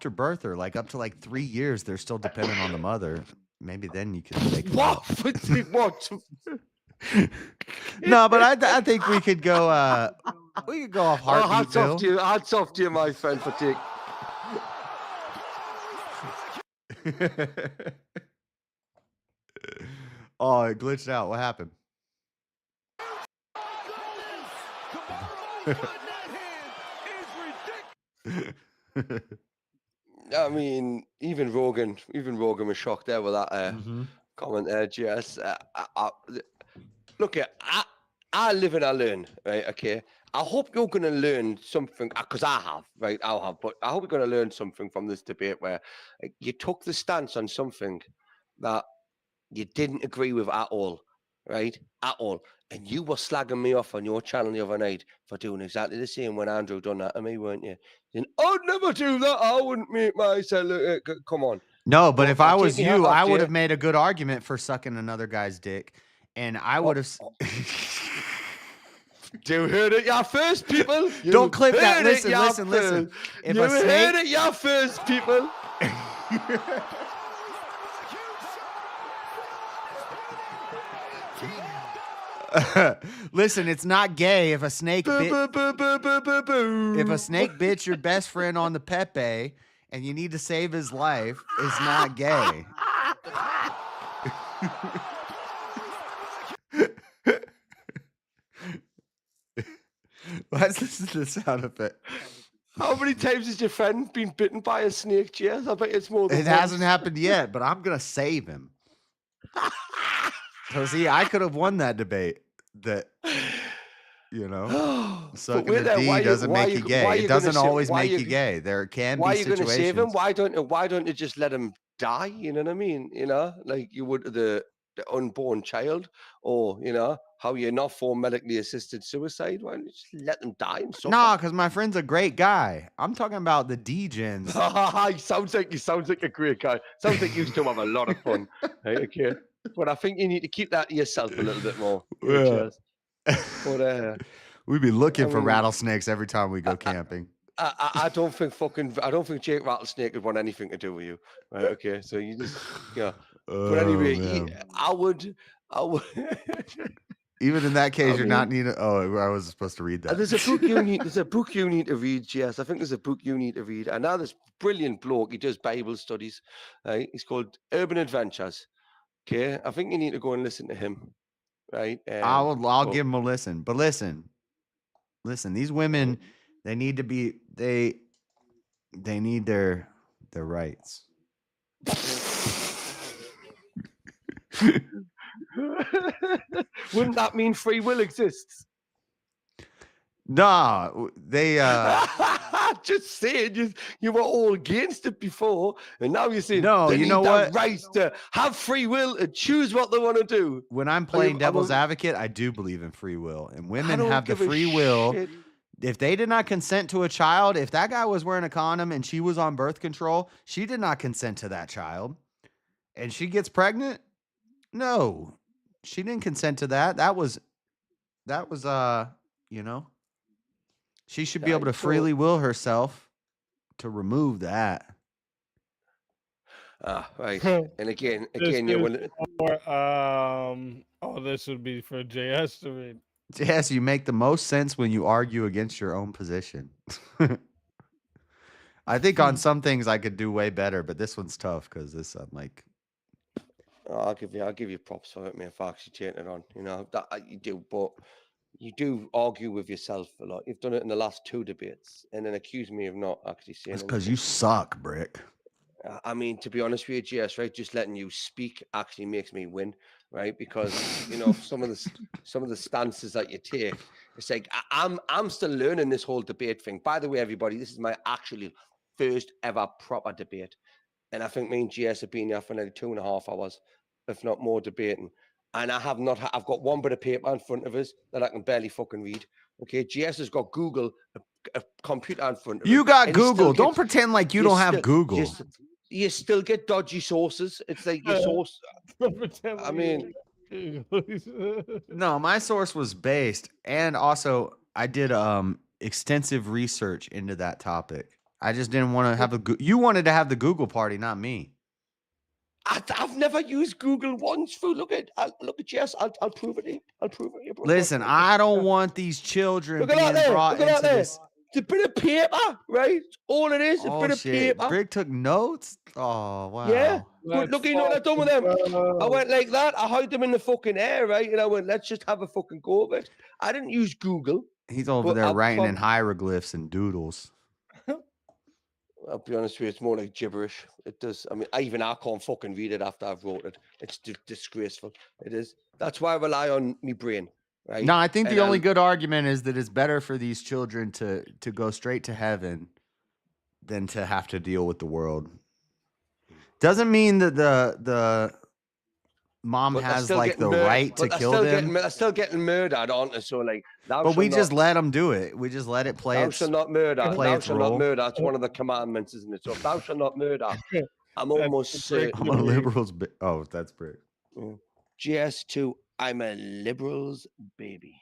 birth, or up to 3 years. They're still dependent on the mother. Maybe then you could take what? No, but I think we could go. We could go off heartbeat. Hats off to you, my friend, for taking. Oh, it glitched out. What happened? I mean, even Rogan was shocked there with that comment there, GS. Look, I live and I learn, right? Okay. I hope you're going to learn something, because I have, right? I have, but I hope you're going to learn something from this debate where you took the stance on something that you didn't agree with at all, right? At all. And you were slagging me off on your channel the other night for doing exactly the same when Andrew done that to me, weren't you? Saying, I'd never do that. I wouldn't make myself look. Come on. No, but if I was you, I would have have made a good argument for sucking another guy's dick. And I would have... You heard it, y'all first, people. Don't clip that. Listen. If you a snake... heard it, y'all first, people. Listen, it's not gay if a snake bit your best friend on the Pepe and you need to save his life. It's not gay. Let's listen to the sound effect. How many times has your friend been bitten by a snake, Jess? I bet it's more than It once. hasn't happened yet, but I'm gonna save him. So see, I could have won that debate. That sucking a D doesn't make you gay. It doesn't always make you gay. There can be situations. Why are you going to save him? Why don't you just let him die? You know what I mean? Like you would the unborn child, or how you're not for medically assisted suicide. Why don't you just let them die and suffer? Nah, because my friend's a great guy. I'm talking about the D-gens. He sounds like a great guy. Sounds like you two have a lot of fun. Right, okay. But I think you need to keep that to yourself a little bit more. Yeah. But we'd be looking for rattlesnakes every time we go camping. I don't think Jake Rattlesnake would want anything to do with you. Right, okay. So you just but anyway, I would even in that case, you're not needing. Oh, I was supposed to read that. There's a book you need to read, yes. I think there's a book you need to read. And now this brilliant bloke, he does Bible studies. Right? He's called Urban Adventures. Okay, I think you need to go and listen to him, right? I'll give him a listen. But listen, these women, they need to be they need their rights. Wouldn't that mean free will exists? Nah, they just saying you were all against it before, and now you're saying no. They you need know that what? Right to have free will and choose what they want to do. When I'm playing devil's advocate, I do believe in free will, and women have the free will. Shit. If they did not consent to a child, if that guy was wearing a condom and she was on birth control, she did not consent to that child, and she gets pregnant. No, she didn't consent to that. That was She should be able to freely will herself to remove that. Right. And again, you this would be for JS to read. Yes, you make the most sense when you argue against your own position. I think on some things I could do way better, but this one's tough because this I'm like. I'll give you props for it, man. For actually taking it on, that you do, but you do argue with yourself a lot. You've done it in the last 2 debates, and then accuse me of not actually saying. It's because you suck, Brick. I mean, to be honest with you, GS, right? Just letting you speak actually makes me win, right? Because some of the stances that you take, it's like I'm still learning this whole debate thing. By the way, everybody, this is my actually first ever proper debate, and I think me and GS have been here for nearly 2.5 hours, if not more, debating. And I've got one bit of paper in front of us that I can barely fucking read. Okay, GS has got Google, a computer in front of him. You got Google. Don't pretend like you don't have Google. You still get dodgy sources. It's like your source. I mean, no, my source was based, and also I did extensive research into that topic. I just didn't want to have you wanted to have the Google party, not me. I've never used Google once. Look at Jess. I'll prove it. I'll prove it. Listen, I don't want these children being brought into this. It's a bit of paper, right? All it is, a Oh bit of shit! paper. Brick took notes. Oh wow. Yeah, but look, you know what I done with them? I went like that. I hid them in the fucking air, right? And I went, let's just have a fucking go of it. I didn't use Google. He's over but there I writing in prob- hieroglyphs and doodles. I'll be honest with you, it's more like gibberish. It does. I mean, even I can't fucking read it after I've wrote it. It's disgraceful. It is. That's why I rely on my brain, right? No, I think And the only good argument is that it's better for these children to go straight to heaven than to have to deal with the world. Doesn't mean that the mom but they're has still like getting the mur- right to but they're kill still them. they're still getting murdered, aren't they? So like, thou But shalt we not, just let them do it. We just let it play thou its shalt not murder. play Thou its shalt role. not murder. That's one of the commandments, isn't it? So thou shalt not murder. I'm almost certain. I'm a liberal's. Oh, that's Brick. GS2. I'm a liberal's baby.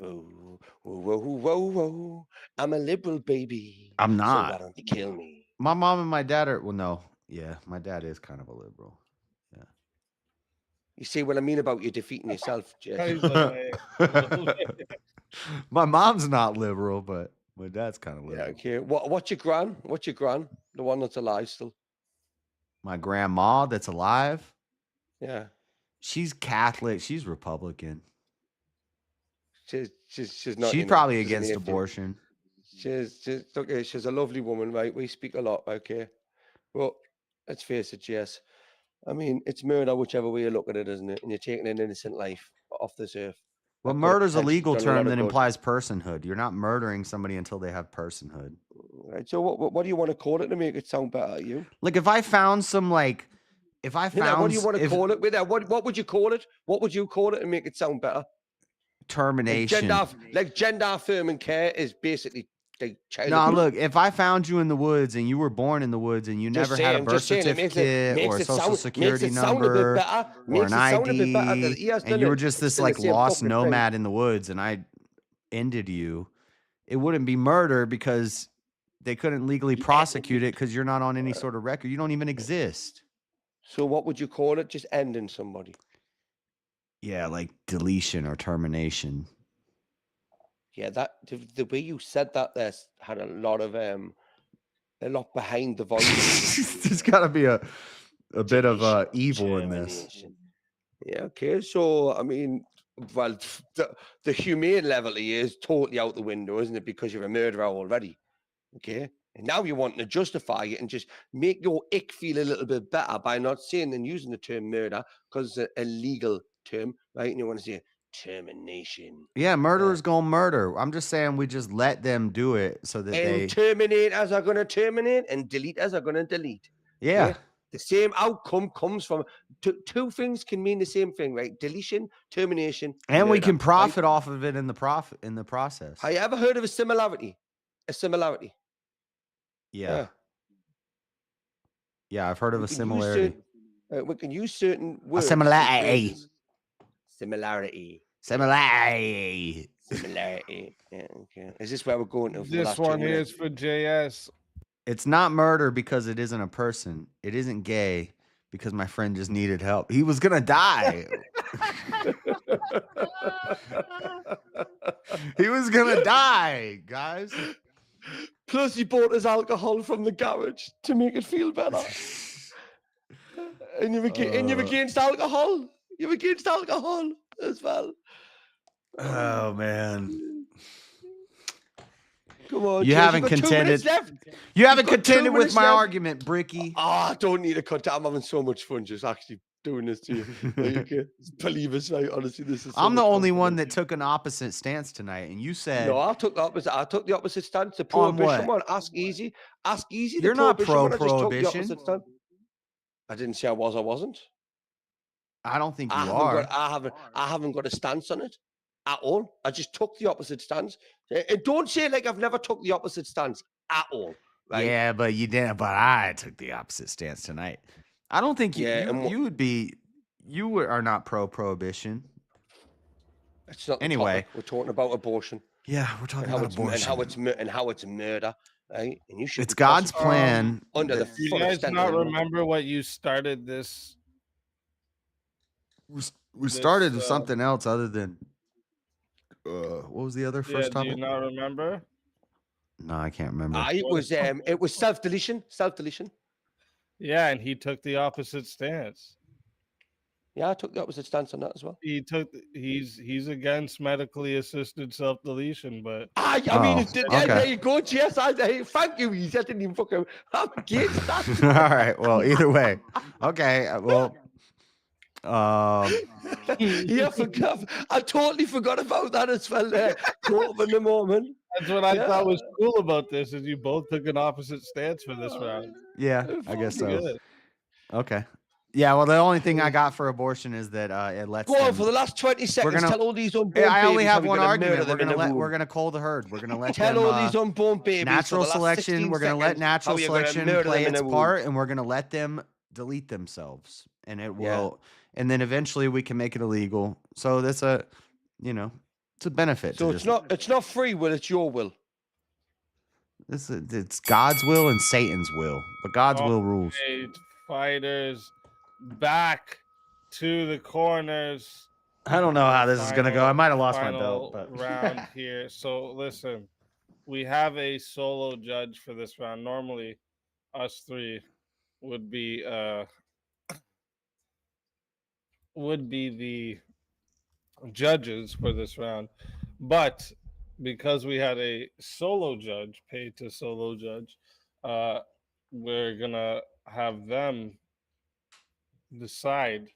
Oh, whoa, whoa, whoa! I'm a liberal baby. I'm So why not. don't you kill me? My mom and my dad are. Well, no. Yeah, my dad is kind of a liberal. You see what I mean about you defeating yourself, Jess? My mom's not liberal, but my dad's kind of Yeah, liberal. okay. What's your gran? What's your gran? The one that's alive still. My grandma that's alive, Yeah. she's Catholic. She's Republican. She's not. She's you know, probably she's an against atheist. abortion. She's a lovely woman, right? We speak a lot, okay? But let's face it, Jess. I mean, it's murder whichever way you look at it, isn't it? And you're taking an innocent life off this earth. Well, that could have murder's a potentially legal done a lot term of that good. implies personhood. You're not murdering somebody until they have personhood. Right. So what do you want to call it to make it sound better? You? Like if I found some like, if I Yeah, found what do you want to if call it? With that, what would you call it? What would you call it and make it sound better? termination. Gender affirming care is basically like child No, abuse. look, if I found you in the woods and you were born in the woods and you Just never had a saying, birth just saying, it certificate or a social security number or an ID, and you were just this like lost nomad in the woods and I ended you, it wouldn't be murder because they couldn't legally prosecute it because you're not on any sort of record. You don't even exist. So what would you call it? Just ending somebody. Yeah, like deletion or termination. Yeah, that the way you said that there had a lot behind the voice. There's got to be a bit of evil in this. Yeah, okay. So I mean, well, the humane level here is totally out the window, isn't it? Because you're a murderer already. Okay. And now you're wanting to justify it and just make your ick feel a little bit better by not saying and using the term murder because it's a legal term, right? And you want to say termination. Yeah, murderers gonna murder. I'm just saying we just let them do it so that And terminators are going to terminate and deleters are going to delete. Yeah. Okay? The same outcome comes from two things can mean the same thing, right? Deletion, termination, and we murder, can profit right? off of it in the process. Have you ever heard of a similarity? A similarity. Yeah. Yeah, I've heard of a We can use similarity. we can use certain words. similarity. Similarity. Similarity. Similarity. Yeah, okay. Is this where we're going to? For the This last 2 one here minutes? is for JS. It's not murder because it isn't a person. It isn't gay because my friend just needed help. He was gonna die. He was gonna die, guys. Plus, he bought his alcohol from the garage to make it feel better. And you're against alcohol. You're against alcohol as well. Oh man. Come on, You Jez, haven't you've got 2 minutes contended. left. You haven't You've got 2 contended with minutes my left. argument, Bricky. Oh, I don't need a content. I'm having so much fun just actually doing this to you. Like, okay? Believe us, right? Honestly, this is. So I'm the much only fun. one that took an opposite stance tonight, and you said No, I took the opposite. I took the opposite stance. The On prohibition what? one. Ask easy. Ask easy. You're the not prohibition one, I just took the pro-prohibition. opposite stance. I didn't say I was. I wasn't. I don't think you I are. haven't got a stance on it at all. I just took the opposite stance. And don't say like I've never took the opposite stance at all. Right? Yeah, but you didn't. But I took the opposite stance tonight. I don't think you. Yeah, You would be. You are not pro-prohibition. It's not the Anyway. topic. We're talking about abortion. Yeah, we're talking about abortion. And how it's murder. Right? And you should. It's be God's prosecuted plan. under the Do you full guys extent not of the law. remember what you started this? We started with something else other than What was the other Yeah, first do you topic? not remember? No, I can't remember. It was self-deletion. Self-deletion. Yeah, and he took the opposite stance. Yeah, I took the opposite stance on that as well. He's against medically assisted self-deletion, but I mean, there you go, Jess. Thank you. He didn't even fucking. I'm against that. All right. Well, either way. Okay. Well. Yeah, I totally forgot about that as well. Caught up in the moment. That's what I thought was cool about this, is you both took an opposite stance for this round. Yeah, I guess so. Good. Okay. Yeah, well, the only thing I got for abortion is that it lets. Go on for the last 20 seconds. Tell all these unborn babies. I only have how one we're gonna argument. murder them in a room. We're gonna cull the herd. We're gonna let Tell them, all these unborn babies. natural for the last selection. 16 We're gonna let seconds natural how you're gonna selection murder play them in its a room. part, and we're gonna let them delete themselves, and it will. And then eventually we can make it illegal. So that's a, it's a benefit. So it's not free will. It's your will. It's God's will and Satan's will, but God's will rules. Fighters back to the corners. I don't know how this is gonna go. I might have lost my belt, but round here. So listen, we have a solo judge for this round. Normally, us three would be the judges for this round, but because we had a solo judge paid to solo judge, we're gonna have them decide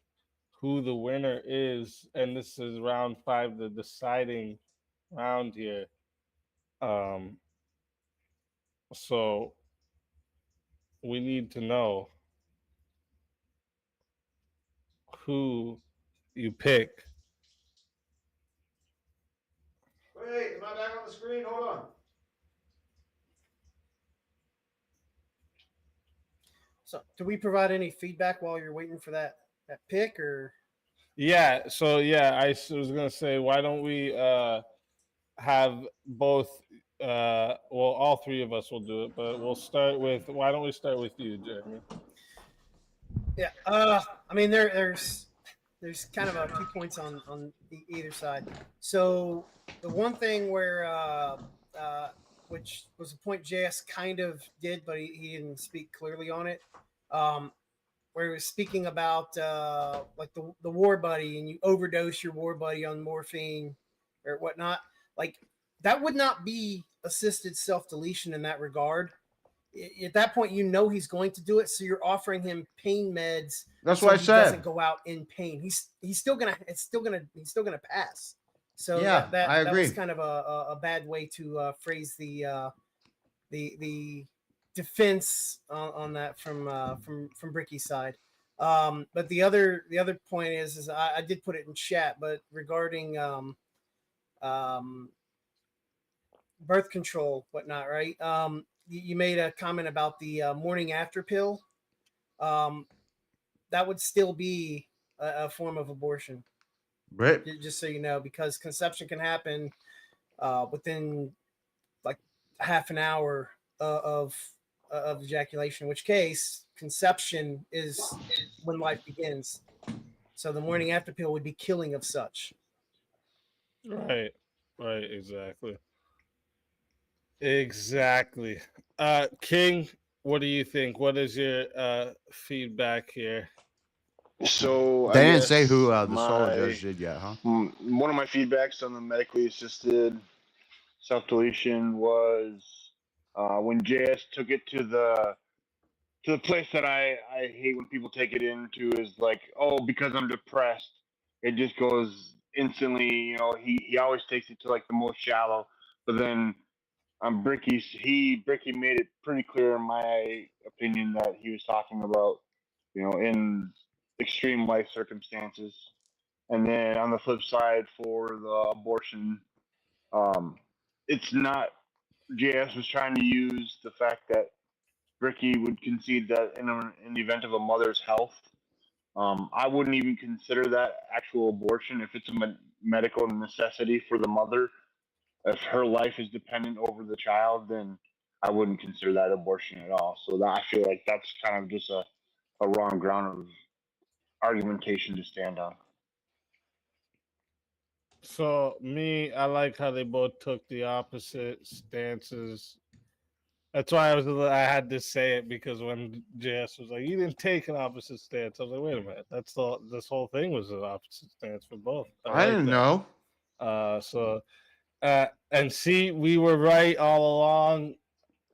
who the winner is, and this is round 5, the deciding round here. So we need to know who you pick. Wait, am I back on the screen? Hold on. So, do we provide any feedback while you're waiting for that pick, or? Yeah. So yeah, I was gonna say, why don't we have both? Well, all three of us will do it, but we'll start with. Why don't we start with you, Jeremy? Yeah. I mean, there's kind of a few points on either side. So the one thing where which was a point JS kind of did, but he didn't speak clearly on it. Where he was speaking about like the war buddy, and you overdose your war buddy on morphine or whatnot. Like that would not be assisted self-deletion in that regard. At that point, he's going to do it, so you're offering him pain meds. That's so what I he said. Doesn't go out in pain. He's still gonna pass. So yeah, I agree. That was kind of a bad way to phrase the defense on that from Bricky's side. But the other point is I did put it in chat, but regarding birth control, whatnot, right? You made a comment about the morning after pill. That would still be a form of abortion. Right. Just so you know, because conception can happen within like half an hour of ejaculation, in which case conception is when life begins. So the morning after pill would be killing of such. Right. Exactly. King, what do you think? What is your feedback here? So they didn't say who the solo judge did yet, huh? One of my feedbacks on the medically assisted self-deletion was when JS took it to the place that I hate when people take it into, is like, oh, because I'm depressed, it just goes instantly. He always takes it to like the most shallow, but then Bricky made it pretty clear, in my opinion, that he was talking about, in extreme life circumstances. And then on the flip side, for the abortion, it's not. JS was trying to use the fact that Bricky would concede that in the event of a mother's health, I wouldn't even consider that actual abortion if it's a medical necessity for the mother. If her life is dependent over the child, then I wouldn't consider that abortion at all. So I feel like that's kind of just a wrong ground of argumentation to stand on. So I like how they both took the opposite stances. That's why I had to say it, because when JS was like, "You didn't take an opposite stance," I was like, "Wait a minute, this whole thing was an opposite stance for both." I like didn't that. know. And see, we were right all along.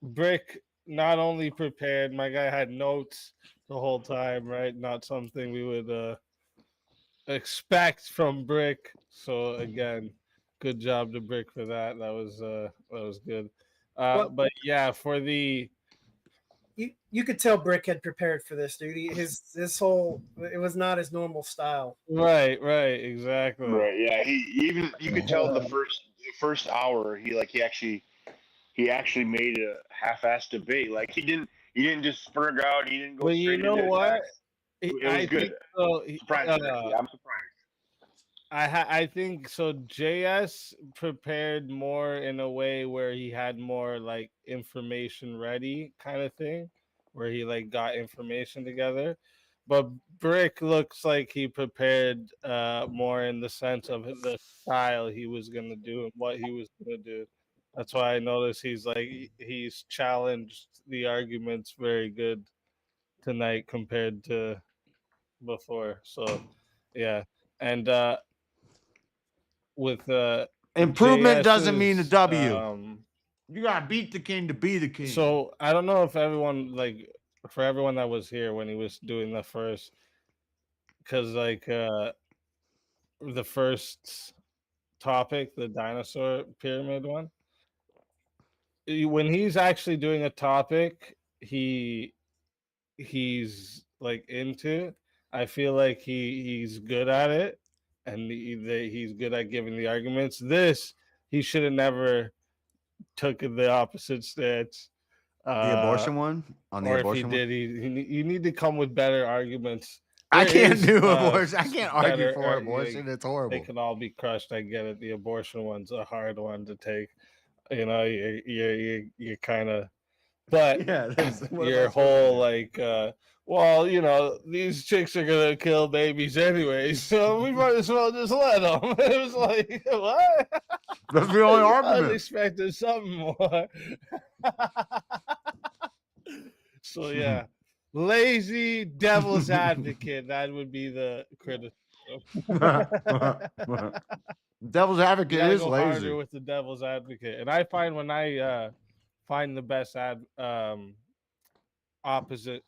Brick not only prepared, my guy had notes the whole time, right? Not something we would expect from Brick. So again, good job to Brick for that. That was good. But yeah, for the You could tell Brick had prepared for this, dude. This whole it was not his normal style. right, exactly. Right. Yeah. You could tell the first hour he actually made a half-assed debate. Like he didn't just spurg out. He didn't go But you straight know into what? attacks. It was I good. think so. Surprised, actually. I'm surprised. I think so. JS prepared more in a way where he had more like information ready kind of thing, where he like got information together. But Brick looks like he prepared more in the sense of the style he was gonna do and what he was gonna do. That's why I noticed he's challenged the arguments very good tonight compared to before. So yeah. And with Improvement doesn't mean a JS's, W. You gotta beat the king to be the king. So I don't know if everyone for everyone that was here when he was doing the first, because the first topic, the dinosaur pyramid one, when he's actually doing a topic he's like into, I feel like he's good at it, and he's good at giving the arguments. This, he should have never took the opposite stance. The abortion one? On the Or abortion if he one? did, you need to come with better arguments. I There can't is, do abortion. I can't argue better for abortion. It's horrible. They can all be crushed. I get it. The abortion one's a hard one to take. You know, you kind of, but Yeah, what am I your supposed to whole well, you know, these chicks are gonna kill babies anyway, so we might as well just let them. It was like, what? That's the only I was argument. expecting something more. So yeah, lazy devil's advocate. That would be the criticism. Devil's advocate You gotta is go lazy. harder with the devil's advocate, and I find when I find the best opposite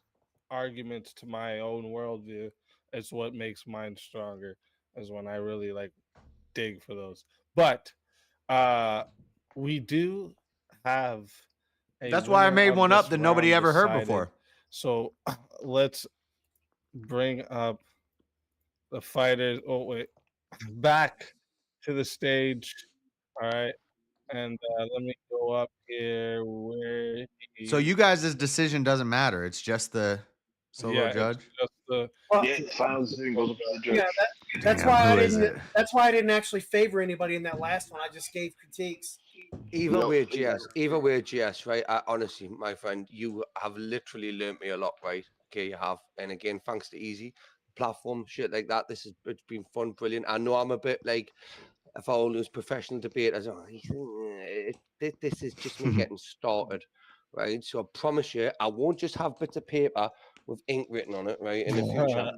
arguments to my own worldview, it's what makes mine stronger. Is when I really like dig for those. But we do have. That's why I made one up that nobody ever heard before. So let's bring up the fighters. Oh wait, back to the stage. All right, and let me go up here. Where? So you guys' decision doesn't matter. It's just the solo judge. It's just the final decision goes up to the judge. Yeah, that's Damn, why I who is didn't. it? That's why I didn't actually favor anybody in that last one. I just gave critiques. Either way, GS, right? Honestly, my friend, you have literally learnt me a lot, right? Okay, you have. And again, thanks to Easy platform, shit like that. It's been fun, brilliant. I know I'm a bit like, if I was professional debaters, this is just me getting started, right? So I promise you, I won't just have bits of paper with ink written on it, right? In the future.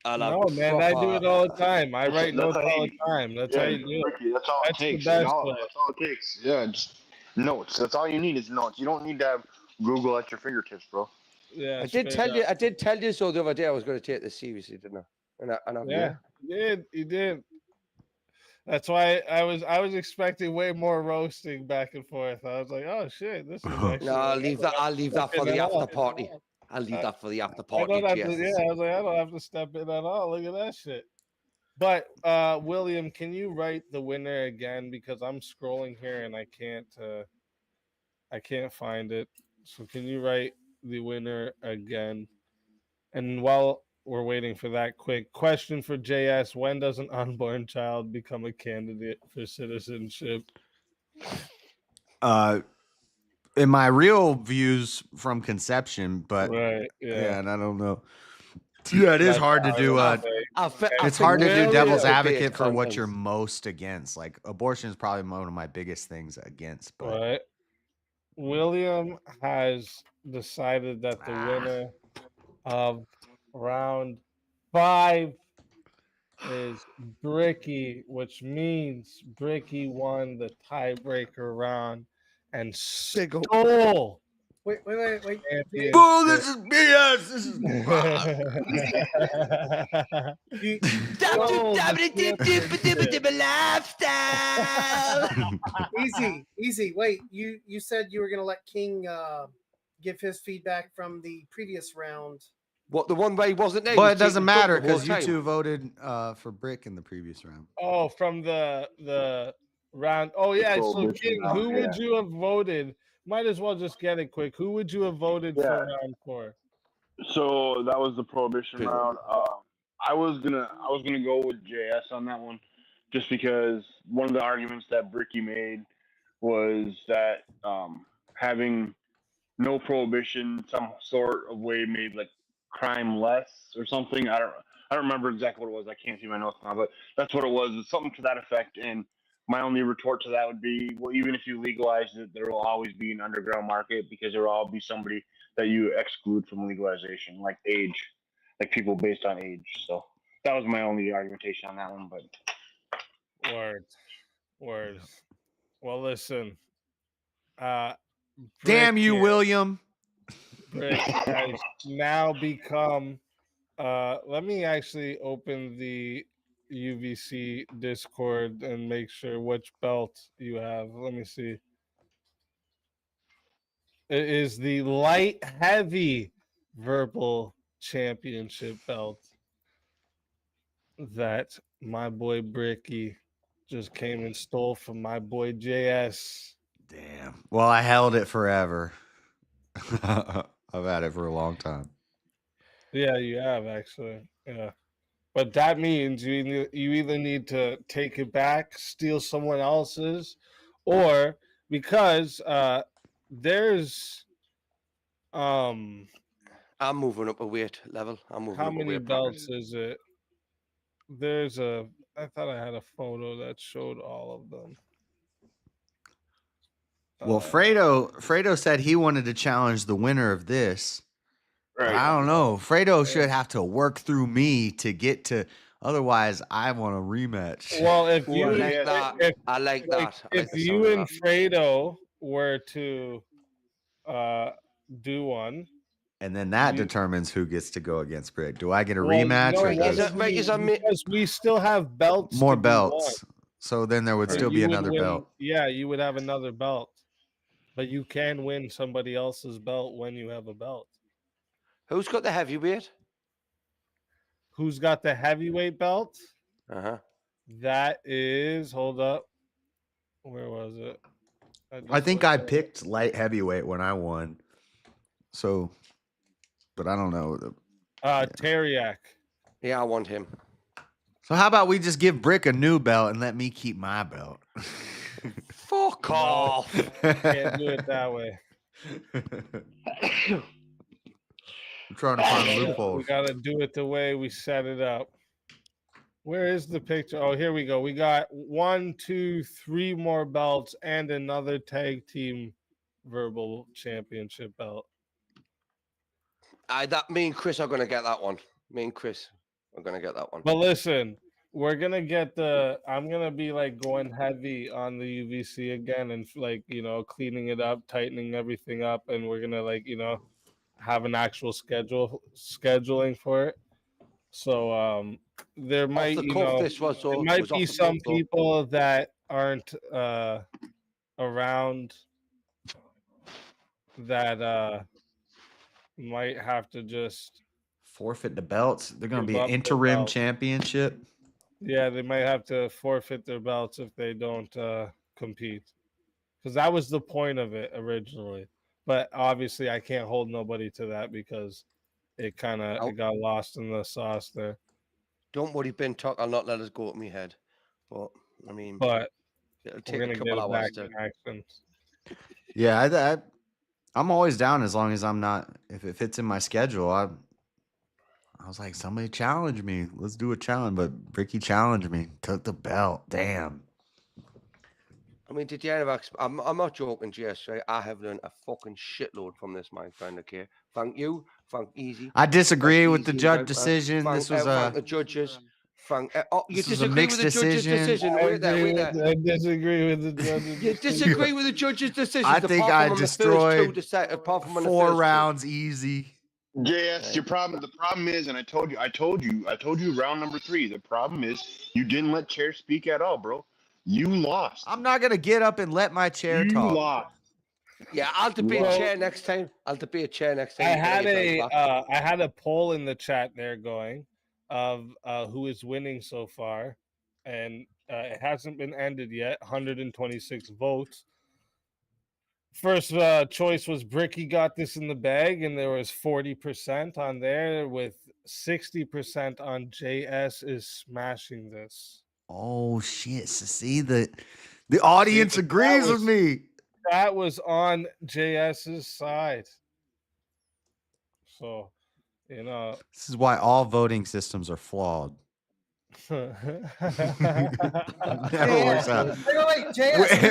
No, man, I do it all the time. I write notes all the time. That's how you do it. That's all it takes. That's all it takes. Yeah, just notes. That's all you need is notes. You don't need to have Google at your fingertips, bro. Yeah, I did tell you so the other day. I was going to take this seriously, didn't I? Yeah, you did. That's why I was expecting way more roasting back and forth. I was like, oh shit, this is actually. No, I'll leave that for the after party. I'll leave that for the after party. I was like, I don't have to step in at all. Look at that shit. But William, can you write the winner again? Because I'm scrolling here and I can't find it. So can you write the winner again? And while we're waiting for that, quick question for JS: when does an unborn child become a candidate for citizenship? In my real views from conception, but right, yeah, and I don't know. Yeah, it is That's hard to how do. it It's hard to do devil's advocate for what content. you're most against. Like abortion is probably one of my biggest things against. But Right. William has decided that the winner of round 5 is Bricky, which means Bricky won the tiebreaker round and stole. Wait. championship. Bull, this is BS. This is Easy. Wait, you said you were gonna let King give his feedback from the previous round. What, the one where he wasn't there? Well, it doesn't matter because you two voted for Brick in the previous round. Oh, from the round. Oh yeah. So prohibition King, round, who would yeah. you have voted? Might as well just get it quick. Who would you have voted for Yeah. round 4? So that was the prohibition round. I was gonna go with JS on that one, just because one of the arguments that Bricky made was that having no prohibition some sort of way made like crime less or something. I don't remember exactly what it was. I can't see my notes now, but that's what it was. It's something to that effect. And my only retort to that would be, well, even if you legalize it, there will always be an underground market because there will always be somebody that you exclude from legalization, like age, like people based on age. So that was my only argumentation on that one. But Word. Well, listen. Damn you, Brick William. has now become. Let me actually open the UVC Discord and make sure which belt you have. Let me see. It is the light heavy verbal championship belt that my boy Bricky just came and stole from my boy JS. Damn. Well, I held it forever. I've had it for a long time. Yeah, you have actually. Yeah. But that means you either need to take it back, steal someone else's, or because there's I'm moving up a weight level. I'm moving how up a many weight belts bracket. is it? I thought I had a photo that showed all of them. Well, Fredo said he wanted to challenge the winner of this. But I don't know. Fredo should have to work through me to get to. Otherwise, I want a rematch. Well, if Ooh, you I like that. I like that. I like if the you sound of and that. Fredo were to do one, And then that determines who gets to go against Brick. Do I get a well, rematch no, or what does if because we still have belts more to be won. belts? So then there would So still be you would another win- belt. Yeah, you would have another belt. But you can win somebody else's belt when you have a belt. Who's got the heavyweight? Who's got the heavyweight belt? Uh-huh. That is, hold up. Where was it? I think I picked light heavyweight when I won. So, but I don't know. Teriak. Yeah, I want him. So how about we just give Brick a new belt and let me keep my belt? Fuck off. Can't do it that way. I'm trying to find loopholes. We gotta do it the way we set it up. Where is the picture? Oh, here we go. We got 1, 2, 3 more belts and another tag team verbal championship belt. Me and Chris are gonna get that one. Me and Chris are gonna get that one. But listen, we're gonna get I'm gonna be like going heavy on the UVC again and like, cleaning it up, tightening everything up, and we're gonna like, have an actual scheduling for it. So there might the cuff, this was there all- might was be off the some cuff, though. people that aren't around that might have to just Forfeit the belts. They're going to give be an up their interim belt. championship. Yeah, they might have to forfeit their belts if they don't compete. Because that was the point of it originally. But obviously I can't hold nobody to that because it kind of it got lost in the sauce there. Don't worry, Ben Tuck. I'll not let us go at me head. But I mean, But it'll we're take a gonna get couple it hours back to. in action. Yeah, I'm always down as long as I'm not. If it fits in my schedule, I'll was like, somebody challenge me. Let's do a challenge. But Ricky challenged me, took the belt. Damn. I mean, did you ever? I'm not joking, Jess. Right? I have learned a fucking shitload from this, my friend. Okay, thank you, thank Easy. I disagree Thank with the Easy, judge right? decision. Thank, This was thank a the judges. Thank. Oh, you this was a disagree with mixed the judge's decision? I Wait there, agree wait with. there. I disagree with the judge's You disagree with the judge's decisions? I think apart I from on the first two, destroyed apart from on the 4 first rounds easy. Yes, your problem. The problem is, and I told you, round number 3. The problem is you didn't let Chair speak at all, bro. You lost. I'm not gonna get up and let my chair You talk. lost. Yeah, I'll debate Well, Chair next time. I'll debate Chair next time. I You can had have your belt back. I had a poll in the chat there going of who is winning so far, and it hasn't been ended yet. 126 votes. First choice was Bricky got this in the bag, and there was 40% on there, with 60% on JS is smashing this. Oh shit! So see the audience See, agrees with me. That was on JS's side. So, you know. This is why all voting systems are flawed. Never works out.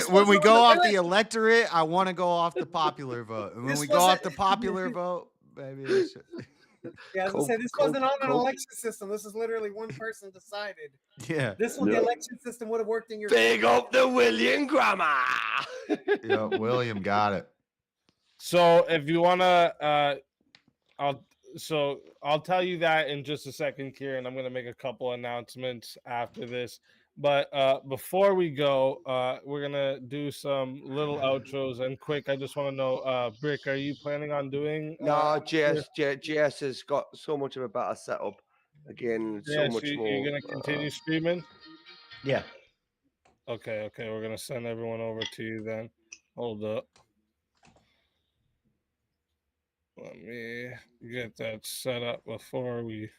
When we go off the electorate, I want to go off the popular vote, and when This we go off wasn't- the popular vote, maybe it should. Yeah, I was gonna say this wasn't on an election system. This is literally one person decided. Yeah. This one, the election system would have worked in your. Big up the William grammar. Yeah, William got it. So if you wanna, I'll tell you that in just a second, Kieran. I'm gonna make a couple announcements after this. But before we go, we're gonna do some little outros and quick. I just want to know, Brick, are you planning on doing? No, JS has got so much of a better setup. Again, so Yes, much more. you're gonna continue streaming. Yeah. Okay, we're gonna send everyone over to you then. Hold up. Let me get that set up before we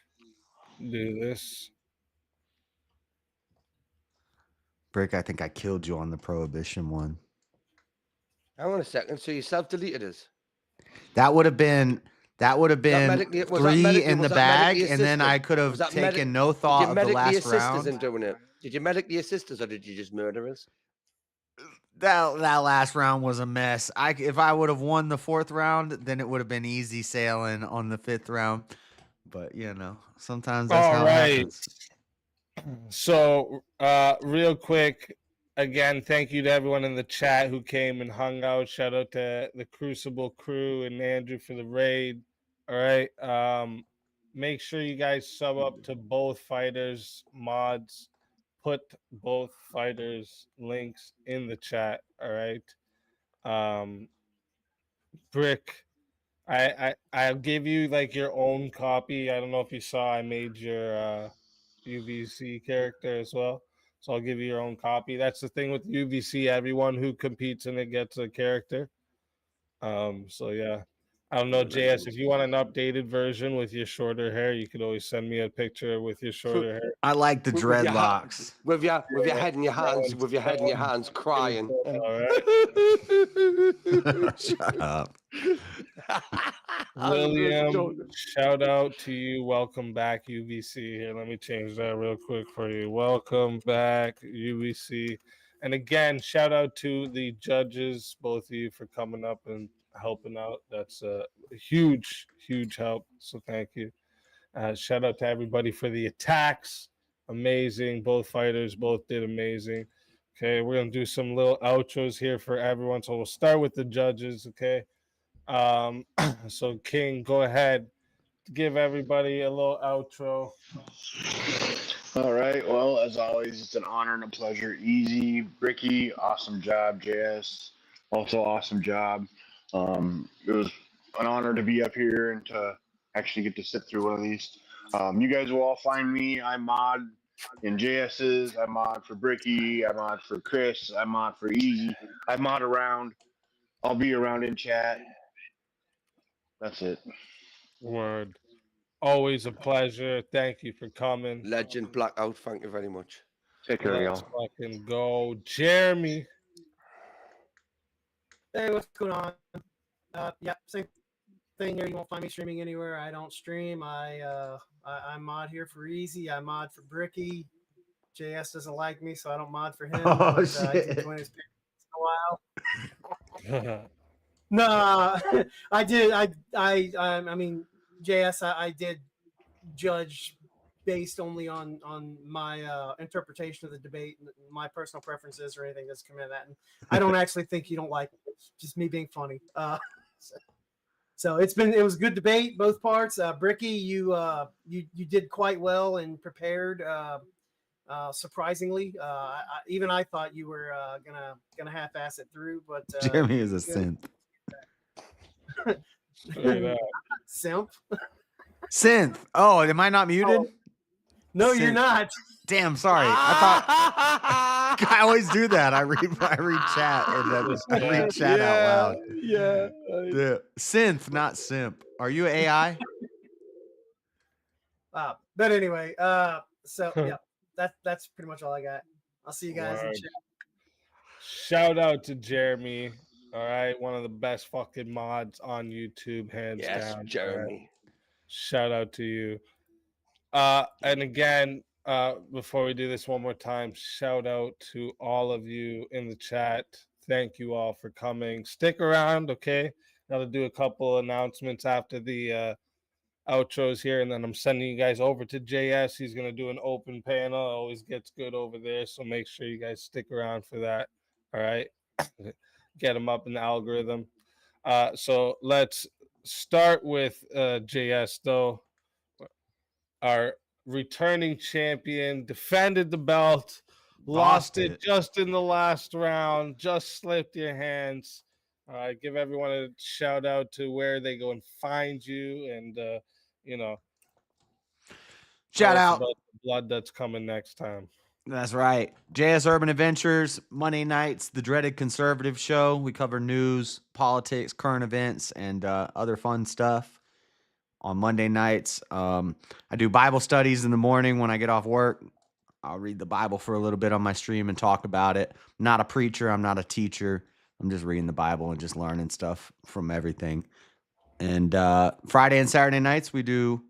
do this. Brick, I think I killed you on the prohibition one. Hang on a second. So you self-deleted us? That would have been was that 3 in the bag, medically and then I assisted? could have Was that taken no thought of the last assist us round. in doing it? Did you medically assist us, or did you just murder us? That last round was a mess. If I would have won the 4th round, then it would have been easy sailing on the 5th round. But you know, sometimes that's how it happens. So, real quick, again, thank you to everyone in the chat who came and hung out. Shout out to the Crucible crew and Andrew for the raid. All right. Make sure you guys sub up to both fighters' mods. Put both fighters' links in the chat. All right. Brick, I'll give you like your own copy. I don't know if you saw I made your UVC character as well. So I'll give you your own copy. That's the thing with UVC. Everyone who competes in it gets a character. So yeah. I don't know, JS, if you want an updated version with your shorter hair, you could always send me a picture with your shorter hair. I like the dreadlocks. With your head in your hands, crying. All right. Shut up. William, shout out to you. Welcome back, UVC. Here, let me change that real quick for you. Welcome back, UVC. And again, shout out to the judges, both of you, for coming up and helping out. That's a huge help. So thank you. Shout out to everybody for the attacks. Amazing. Both fighters both did amazing. Okay, we're gonna do some little outros here for everyone. So we'll start with the judges. Okay. So King, go ahead. Give everybody a little outro. All right. Well, as always, it's an honor and a pleasure. Easy, Bricky, awesome job. JS, also awesome job. It was an honor to be up here and to actually get to sit through one of these. You guys will all find me. I mod in JS's. I mod for Bricky. I mod for Chris. I mod for Easy. I mod around. I'll be around in chat. That's it. Word. Always a pleasure. Thank you for coming. Legend Blackout, thank you very much. Take care, Let's y'all. fucking go. Jeremy. Hey, what's going on? Yeah, same thing here. You won't find me streaming anywhere. I don't stream. I'm mod here for Easy. I mod for Bricky. JS doesn't like me, so I don't mod for him. Oh, but I do shit. join his page once in a while. No, I did. I mean, JS. I did judge based only on my interpretation of the debate, my personal preferences, or anything that's come in that. And I don't actually think you don't like it. It's just me being funny. So it was a good debate, both parts. Bricky, you did quite well and prepared. Surprisingly, even I thought you were gonna half-ass it through, but Jeremy is a synth. Simp. Synth. Oh, am I not muted? No, you're Synth. not. Damn, sorry. I thought I always do that. I read chat and then I read chat out loud. Yeah. Synth, not simp. Are you AI? But anyway, so yeah, that's pretty much all I got. I'll see you guys in Word. chat. Shout out to Jeremy. All right, one of the best fucking mods on YouTube, hands Yes, down. Jeremy. Right? Shout out to you. And again, before we do this one more time, shout out to all of you in the chat. Thank you all for coming. Stick around, okay? I'll do a couple announcements after the outros here, and then I'm sending you guys over to JS. He's gonna do an open panel. Always gets good over there, so make sure you guys stick around for that. All right, get him up in the algorithm. So let's start with JS though. Our returning champion defended the belt, lost it just in the last round, just slipped your hands. Give everyone a shout out to where they go and find you, and Shout tell us out. about the blood that's coming next time. That's right. JS Urban Adventures, Monday nights, the Dreaded Conservative show. We cover news, politics, current events, and other fun stuff on Monday nights. I do Bible studies in the morning when I get off work. I'll read the Bible for a little bit on my stream and talk about it. I'm not a preacher. I'm not a teacher. I'm just reading the Bible and just learning stuff from everything. And Friday and Saturday nights, we do...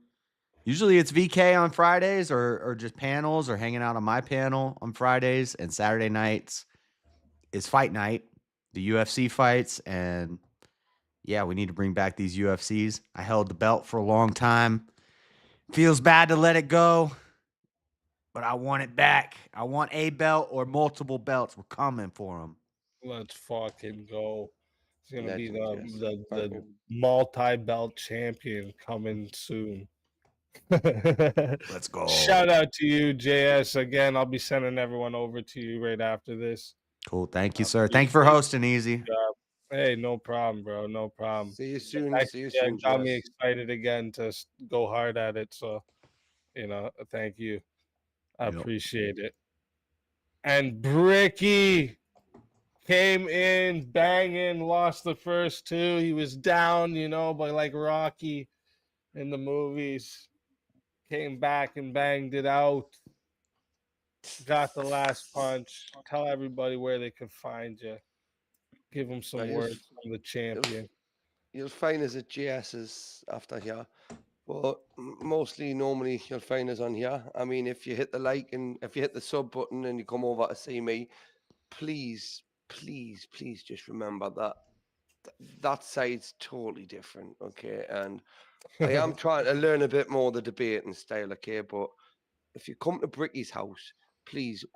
Usually it's VK on Fridays or just panels or hanging out on my panel on Fridays. And Saturday nights is Fight Night, the UFC fights. And yeah, we need to bring back these UFCs. I held the belt for a long time. Feels bad to let it go, but I want it back. I want a belt or multiple belts. We're coming for them. Let's fucking go. It's going to be Legend, the multi-belt champion coming soon. Let's go. Shout out to you, JS. Again, I'll be sending everyone over to you right after this. Cool. Thank you, sir. Thank you for hosting, Easy. Hey, no problem, bro. No problem. See you soon. See you Yeah, soon. got me Jess. excited again to go hard at it. So, thank you. I Yep. appreciate it. And Bricky came in banging, lost the first two. He was down, by like Rocky in the movies. Came back and banged it out. Got the last punch. Tell everybody where they can find you. Give them some Right, words from the champion. You'll find us at GS's after here, but normally you'll find us on here. I mean, if you hit the like and if you hit the sub button and you come over to see me, please just remember that side's totally different, okay? And I am trying to learn a bit more the debating style, okay? But if you come to Bricky's house, please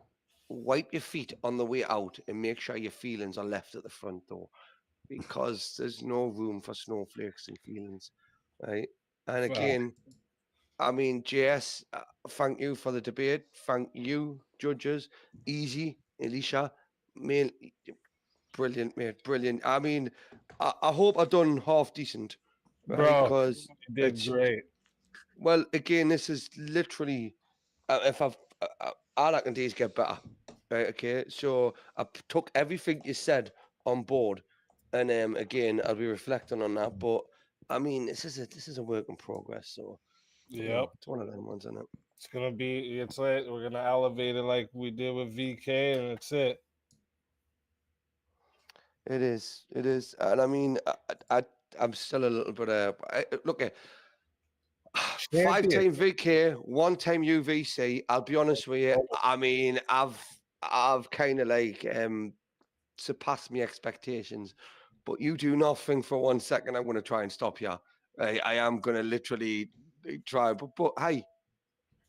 wipe your feet on the way out and make sure your feelings are left at the front door, because there's no room for snowflakes and feelings, right? And again, I mean, JS, thank you for the debate. Thank you, judges. Easy, Alicia, man, brilliant, mate, brilliant. I mean, I hope I've done half decent. Right? Bro, because you did great. Well, again, this is literally if I've all I can do is get better, right? Okay, so I took everything you said on board, and again, I'll be reflecting on that. But I mean, this is a work in progress. So Yep, it's one of them ones, isn't it? it's gonna be. It's like we're gonna elevate it like we did with VK, and that's it. It is, and I mean, I'm still a little bit. Look at Champion. 5-time VK, 1-time UVC. I'll be honest with you. I mean, I've kind of like surpassed my expectations. But you do not think for 1 second I'm going to try and stop you. I am going to literally try. But hey,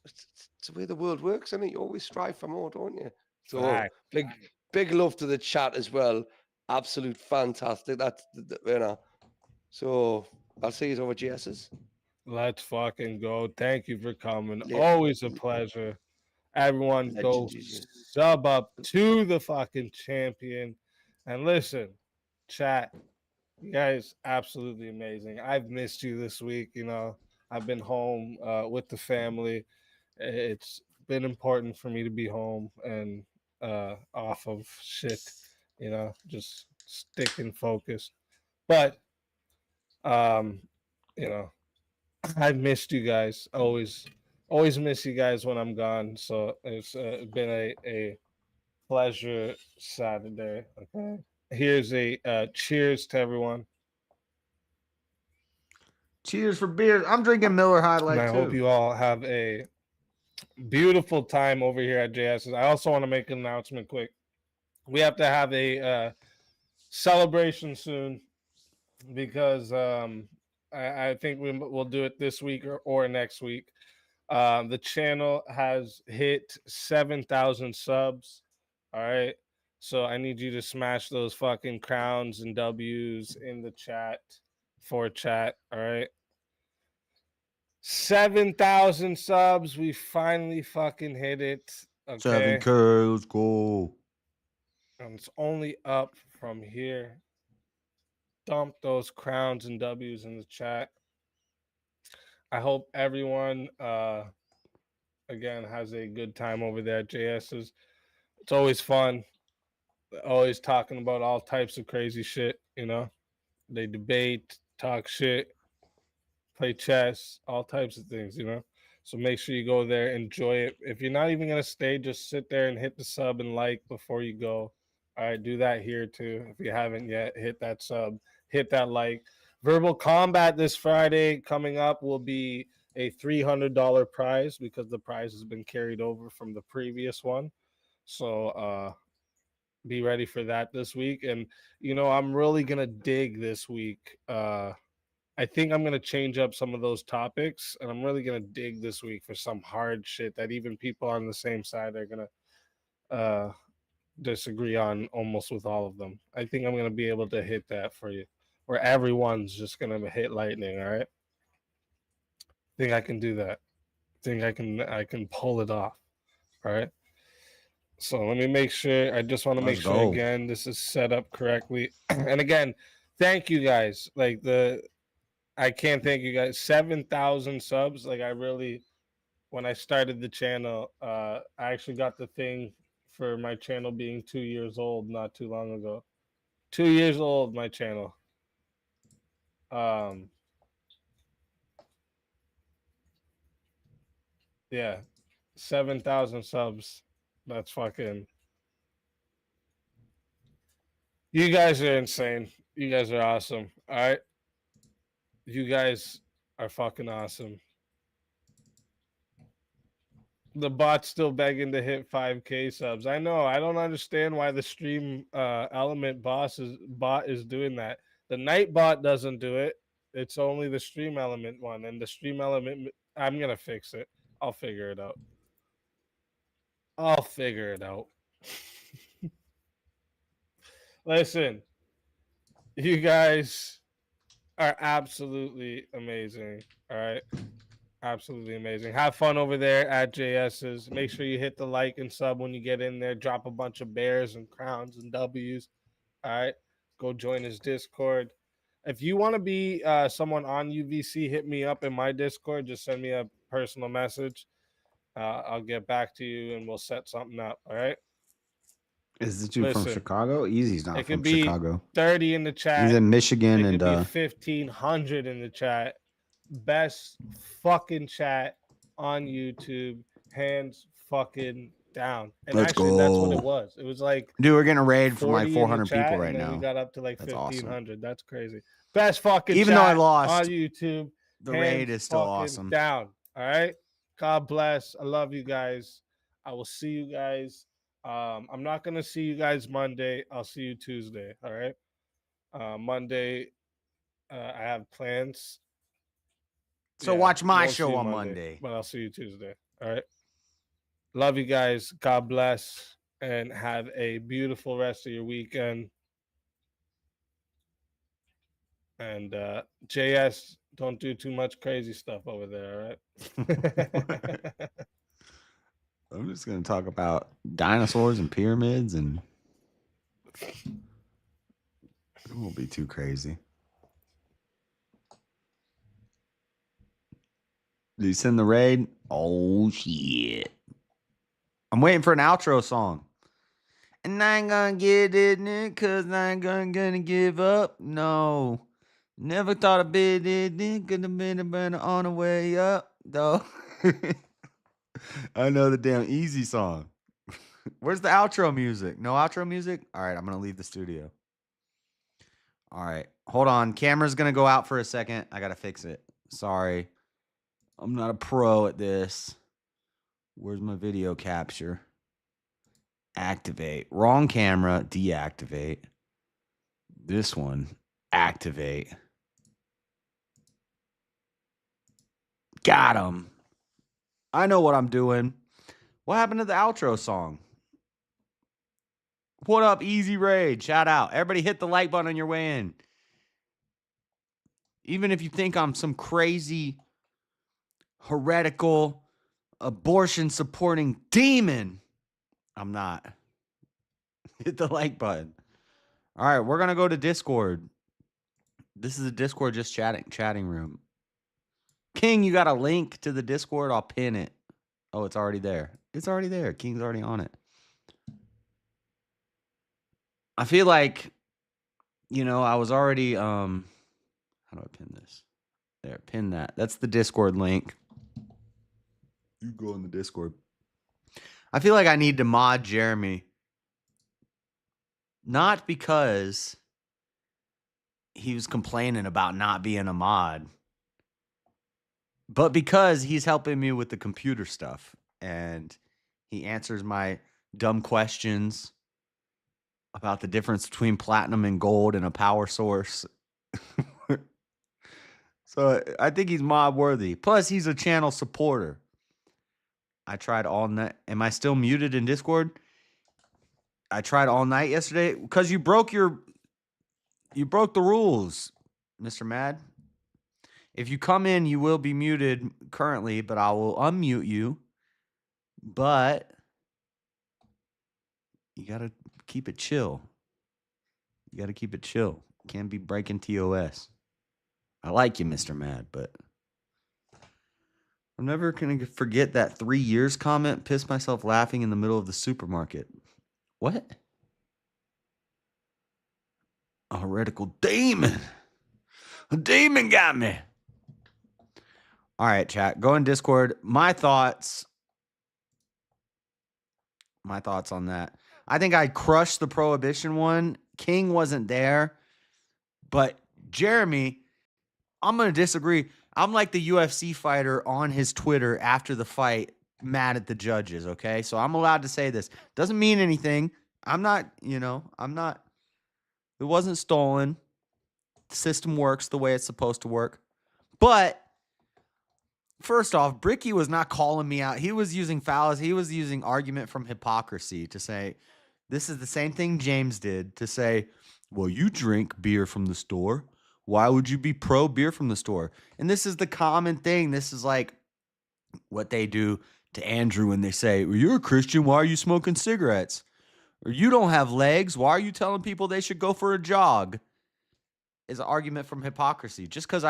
it's the way the world works, isn't it? You always strive for more, don't you? So Fact. big love to the chat as well. Absolute fantastic. That's you know. So I'll see you over GS's. Let's fucking go. Thank you for coming. Always a pleasure. Everyone go sub up to the fucking champion. And listen, chat, you guys absolutely amazing. I've missed you this week. You know, I've been home with the family. It's been important for me to be home and off of shit, you know, just sticking focused. But you know, I've missed you guys. Always miss you guys when I'm gone. So it's been a pleasure Saturday. Okay. Here's a cheers to everyone. Cheers for beers. I'm drinking Miller High Life And I hope too. you all have a beautiful time over here at JS's. I also want to make an announcement quick. We have to have a celebration soon because I think we'll do it this week or next week. The channel has hit 7,000 subs. All right. So I need you to smash those fucking crowns and W's in the chat for chat. All right. 7,000 subs. We finally fucking hit it. Okay. 7K, let's go. And it's only up from here. Dump those crowns and W's in the chat. I hope everyone again has a good time over there at JS's. It's always fun. Always talking about all types of crazy shit, you know. They debate, talk shit, play chess, all types of things, you know. So make sure you go there, enjoy it. If you're not even gonna stay, just sit there and hit the sub and like before you go. All right, do that here too. If you haven't yet, hit that sub, hit that like. Verbal Combat this Friday coming up will be a $300 prize because the prize has been carried over from the previous one. So be ready for that this week. And you know, I'm really gonna dig this week. I think I'm gonna change up some of those topics, and I'm really gonna dig this week for some hard shit that even people on the same side are gonna disagree on almost with all of them. I think I'm gonna be able to hit that for you, where everyone's just gonna hit lightning. All right. I think I can do that. I think I can pull it off. All right. So let me make sure. I just want to make sure again this is set up correctly. And again, thank you guys. Like I can't thank you guys. 7,000 subs. Like I really, when I started the channel, I actually got the thing for my channel being 2 years old not too long ago. 2 years old, my channel. Yeah, 7,000 subs. That's fucking. You guys are insane. You guys are awesome. All right. You guys are fucking awesome. The bot's still begging to hit 5K subs. I know. I don't understand why the stream element bot is doing that. The night bot doesn't do it. It's only the stream element one. And the stream element, I'm going to fix it. I'll figure it out. Listen, you guys are absolutely amazing. All right. Absolutely amazing. Have fun over there at JS's. Make sure you hit the like and sub when you get in there. Drop a bunch of bears and crowns and W's. All right. Go join his Discord. If you want to be someone on UVC, hit me up in my Discord. Just send me a personal message. I'll get back to you and we'll set something up. All right. Is the dude from Chicago? Easy's not it from could be Chicago. 30 in the chat. He's in Michigan it and could be 1,500 in the chat. Best fucking chat on YouTube, hands fucking down. And Let's actually, that's what it go. was. It was like, Dude, we're getting a raid from 40 like in the 400 chat, people right and then now. we got up to like That's awesome. 1,500. That's crazy. Best fucking Even chat though I lost, on YouTube. the raid Hands is still fucking awesome. down. All right. God bless. I love you guys. I will see you guys. I'm not gonna see you guys Monday. I'll see you Tuesday. All right. Monday, I have plans. So Yeah, watch my won't see show you on Monday. But I'll see you Tuesday. All right. Love you guys. God bless, and have a beautiful rest of your weekend. And JS, don't do too much crazy stuff over there, all right? I'm just going to talk about dinosaurs and pyramids, and it won't be too crazy. Did you send the raid? Oh, shit. I'm waiting for an outro song. And I ain't gonna get it because I ain't gonna give up. No. Never thought I'd be it. Could have been on the way up, though. I know the damn easy song. Where's the outro music? No outro music? All right, I'm going to leave the studio. All right. Hold on. Camera's going to go out for a second. I got to fix it. Sorry. I'm not a pro at this. Where's my video capture? Activate. Wrong camera. Deactivate. This one. Activate. Got him. I know what I'm doing. What happened to the outro song? What up, Easy Raid? Shout out. Everybody hit the like button on your way in. Even if you think I'm some crazy, heretical, abortion-supporting demon, I'm not. Hit the like button. All right, we're going to go to Discord. This is a Discord just chatting room. King, you got a link to the Discord? I'll pin it. Oh, it's already there. It's already there. King's already on it. I feel like, I was already, how do I pin this? There, pin that. That's the Discord link. You go in the Discord. I feel like I need to mod Jeremy. Not because he was complaining about not being a mod, but because he's helping me with the computer stuff. And he answers my dumb questions about the difference between platinum and gold and a power source. So I think he's mod worthy. Plus, he's a channel supporter. I tried all night. Am I still muted in Discord? I tried all night yesterday because you broke the rules, Mr. Mad. If you come in, you will be muted currently, but I will unmute you. But you got to keep it chill. You got to keep it chill. Can't be breaking TOS. I like you, Mr. Mad, but I'm never going to forget that 3 years comment. Pissed myself laughing in the middle of the supermarket. What? A heretical demon. A demon got me. All right, chat. Go in Discord. My thoughts on that. I think I crushed the Prohibition one. King wasn't there. But Jeremy, I'm going to disagree. I'm like the UFC fighter on his Twitter after the fight, mad at the judges, okay? So I'm allowed to say this. Doesn't mean anything. I'm not. It wasn't stolen. The system works the way it's supposed to work. But first off, Bricky was not calling me out. He was using fallacy. He was using argument from hypocrisy to say, this is the same thing James did, to say, well, you drink beer from the store. Why would you be pro beer from the store? And this is the common thing. This is like what they do to Andrew when they say, well, you're a Christian. Why are you smoking cigarettes? Or you don't have legs. Why are you telling people they should go for a jog? Is an argument from hypocrisy. Just because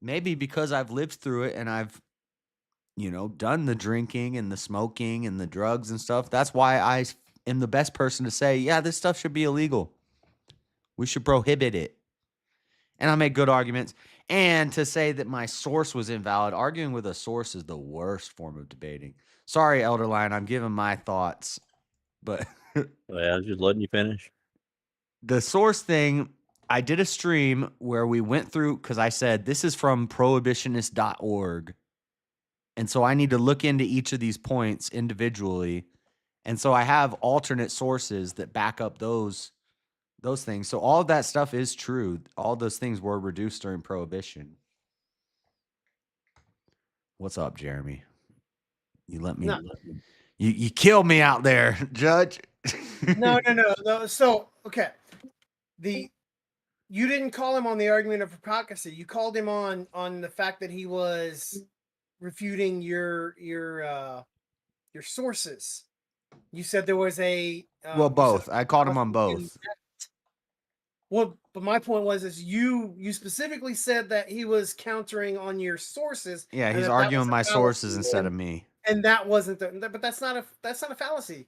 because I've lived through it and I've, done the drinking and the smoking and the drugs and stuff. That's why I am the best person to say, yeah, this stuff should be illegal. We should prohibit it. And I make good arguments. And to say that my source was invalid, arguing with a source is the worst form of debating. Sorry, Elderline, I'm giving my thoughts, but Well, I was just letting you finish. the source thing, I did a stream where we went through, because I said this is from prohibitionist.org. And so I need to look into each of these points individually. And so I have alternate sources that back up those things. So all of that stuff is true. All those things were reduced during Prohibition. What's up, Jeremy? You let me. No. You killed me out there, Judge. No. So okay, you didn't call him on the argument of hypocrisy. You called him on the fact that he was refuting your sources. You said there was a well, both. I called him on both. Well, but my point was you specifically said that he was countering on your sources. Yeah, he's arguing my sources instead of me. And that wasn't but that's not a fallacy.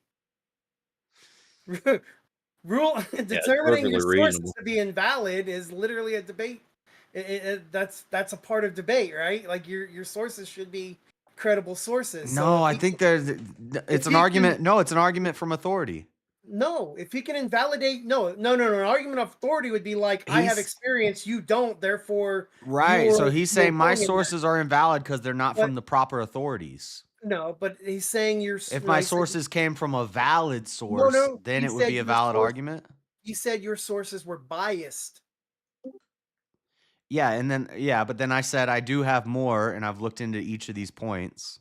Determining your sources to be invalid is literally a debate. That's a part of debate, right? Like your sources should be credible sources. No, I think it's an argument. No, it's an argument from authority. No, if he can invalidate, no. An argument of authority would be like, I have experience, you don't, therefore. Right. So he's saying my sources are invalid because they're not from the proper authorities. No, but he's saying if my sources came from a valid source, then it would be a valid argument. He said your sources were biased. Yeah, but then I said I do have more, and I've looked into each of these points.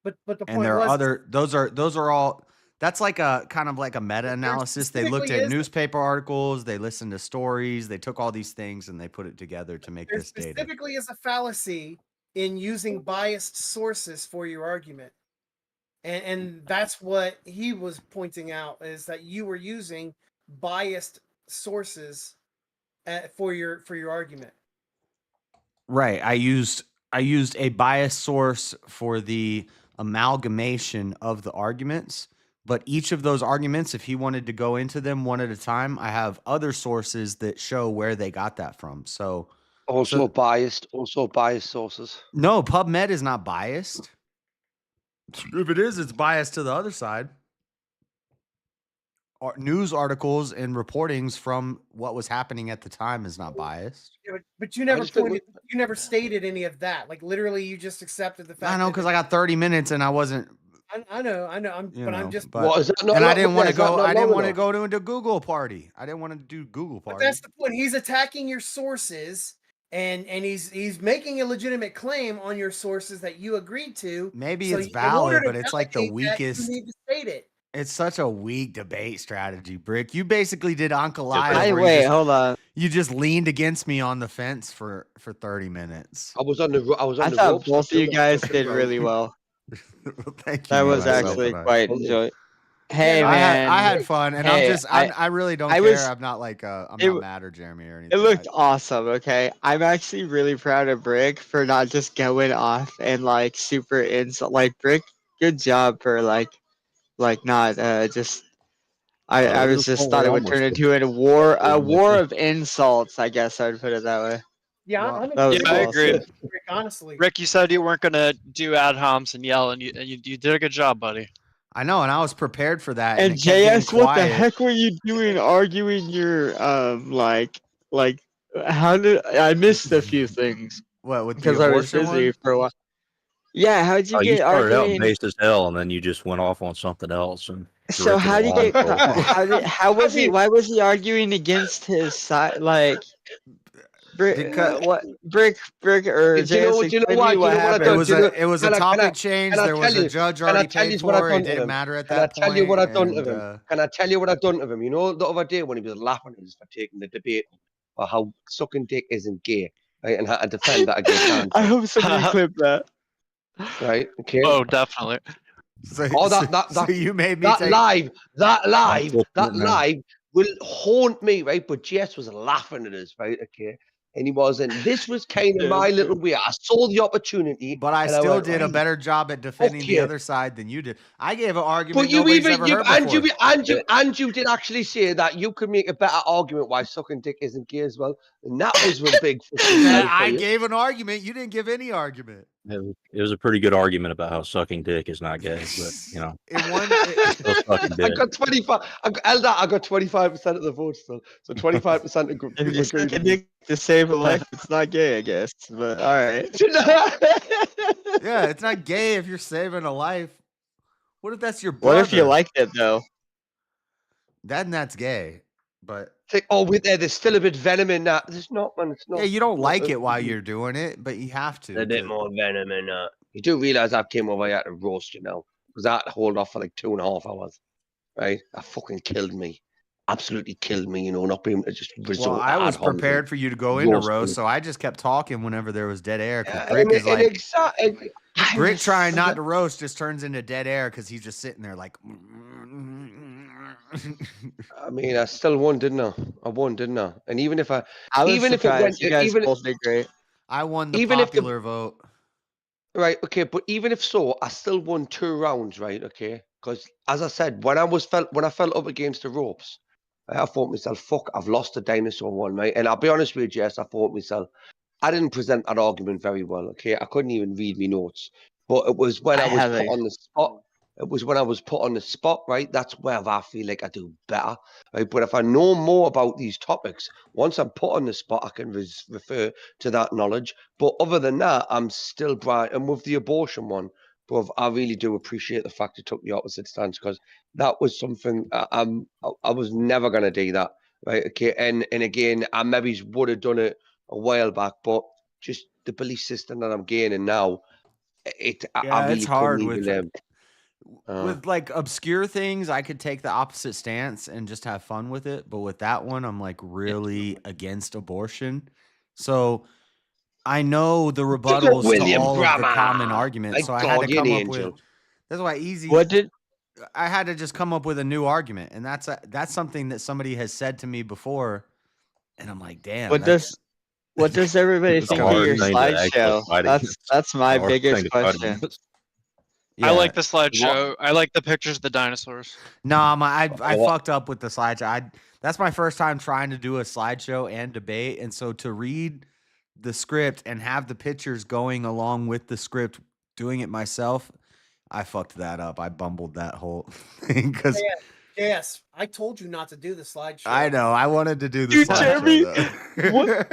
But the point and there are other. Those are all. That's like a kind of like a meta-analysis. They looked at newspaper articles, they listened to stories, they took all these things and they put it together to make this data. Specifically is a fallacy in using biased sources for your argument. And that's what he was pointing out, is that you were using biased sources for your argument. Right. I used a biased source for the amalgamation of the arguments. But each of those arguments, if he wanted to go into them one at a time, I have other sources that show where they got that from. So biased sources. No, PubMed is not biased. If it is, it's biased to the other side. News articles and reportings from what was happening at the time is not biased. Yeah, but you never stated any of that. Like literally, you just accepted the fact. I know, because I got 30 minutes and I wasn't. I know. I'm just. What, is that not and I didn't want to go. I didn't want to go to Google Party. I didn't want to do Google Party. But that's the point. He's attacking your sources, and he's making a legitimate claim on your sources that you agreed to. Maybe it's valid, but it's like the weakest. You need to state it. It's such a weak debate strategy, Brick. You basically did Uncle Hold on. You just leaned against me on the fence for 30 minutes. I thought both of you guys did really well. Thank you. That was actually quite enjoyable. Hey man, I had fun, and I really don't care. I'm not like I'm not mad or Jeremy or anything. It looked awesome. Okay, I'm actually really proud of Brick for not just going off and like super insult. Like Brick, good job for like not just. I was just thought it would turn into a war of insults. I guess I would put it that way. Yeah, I agree. Rick, honestly, Rick, you said you weren't gonna do ad homs and yell, and you did a good job, buddy. I know, and I was prepared for that. And JS, what the heck were you doing arguing your like how did I missed a few things? What with because I was busy for a while. Yeah, how'd you get you started arguing? out based as hell, and then you just went off on something else. And so how did you get? How was he? Why was he arguing against his side? Like. Brick or JS, it was a topic change. There was a judge already paid for it. It didn't matter at that point. Can I tell you what I've done to him? Can I tell you what I've done to him? You know, the other day when he was laughing at us for taking the debate about how sucking dick isn't gay, right? And how to defend that against Andy. I hope somebody clip that. Right? Okay. Oh, definitely. So you made me that live will haunt me, right? But Jess was laughing at us, right? Okay. and he wasn't. This was kind of my little way. I saw the opportunity, But I and still went, did a right, better job at defending the you. other side than you did. I gave an But argument you nobody's even ever you heard and before. you did actually say that you could make a better argument why sucking dick isn't gay as well, and that was a big fucking sell for I you. gave an argument. You didn't give any argument. It was a pretty good argument about how sucking dick is not gay, but you know, In one, still sucking I dick. got 25. Eldar, I got 25% of the vote still. So 25% of If you're sucking agreed. dick to save a life, it's not gay, I guess. But all right. yeah, it's not gay if you're saving a life. What if that's your What brother? if you liked it though? Then that's gay. But oh, wait there. There's still a bit venom in that. There's not, man. It's not. yeah, you don't not like a- it while you're doing it, but you have to. A bit more venom in that. You do realize I came over here to roast you now, because I had to hold off for like 2.5 hours, right? That fucking killed me. Absolutely killed me, you know, not being just resort. Well, I was prepared for you to go into roast, so I just kept talking whenever there was dead air. Because Brick is like, Brick trying not to roast just turns into dead air because he's just sitting there like. I mean, I still won, didn't I? I won, didn't I? And even if I was even if it surprised. went, You guys even both did great. I won the Even if the- popular vote. right, okay, but even if so, I still won 2 rounds, right? Okay, because as I said, when I felt up against the ropes, I thought myself, fuck, I've lost the dinosaur one, right? And I'll be honest with you, Jess, I thought myself, I didn't present that argument very well, okay? I couldn't even read me notes. But it was when I was put on the spot. It was when I was put on the spot, right? That's where I feel like I do better, right? But if I know more about these topics, once I'm put on the spot, I can refer to that knowledge. But other than that, I'm still bright. And with the abortion one, bruv, I really do appreciate the fact you took the opposite stance, because that was something I was never going to do that, right? Okay, and again, I maybe would have done it a while back, but just the belief system that I'm gaining now, I really it's hard couldn't even, with like obscure things. I could take the opposite stance and just have fun with it, but with that one, I'm like really against abortion. So I know the rebuttals to William all of the Brahma. common arguments, My so I had to guardian come up angel. with. That's why easy. What did? I had to just come up with a new argument, and that's something that somebody has said to me before, and I'm like, damn. What does everybody It's a think of hard your thing to actually slideshow? fight That's my Hard thing biggest to fight question. against. I like the slideshow. I like the pictures of the dinosaurs. No, I fucked up with the slideshow. That's my first time trying to do a slideshow and debate, and so to read the script and have the pictures going along with the script, doing it myself, I fucked that up. I bumbled that whole thing because Yes, I told you not to do the slideshow. I know I wanted to do the Dude, slideshow.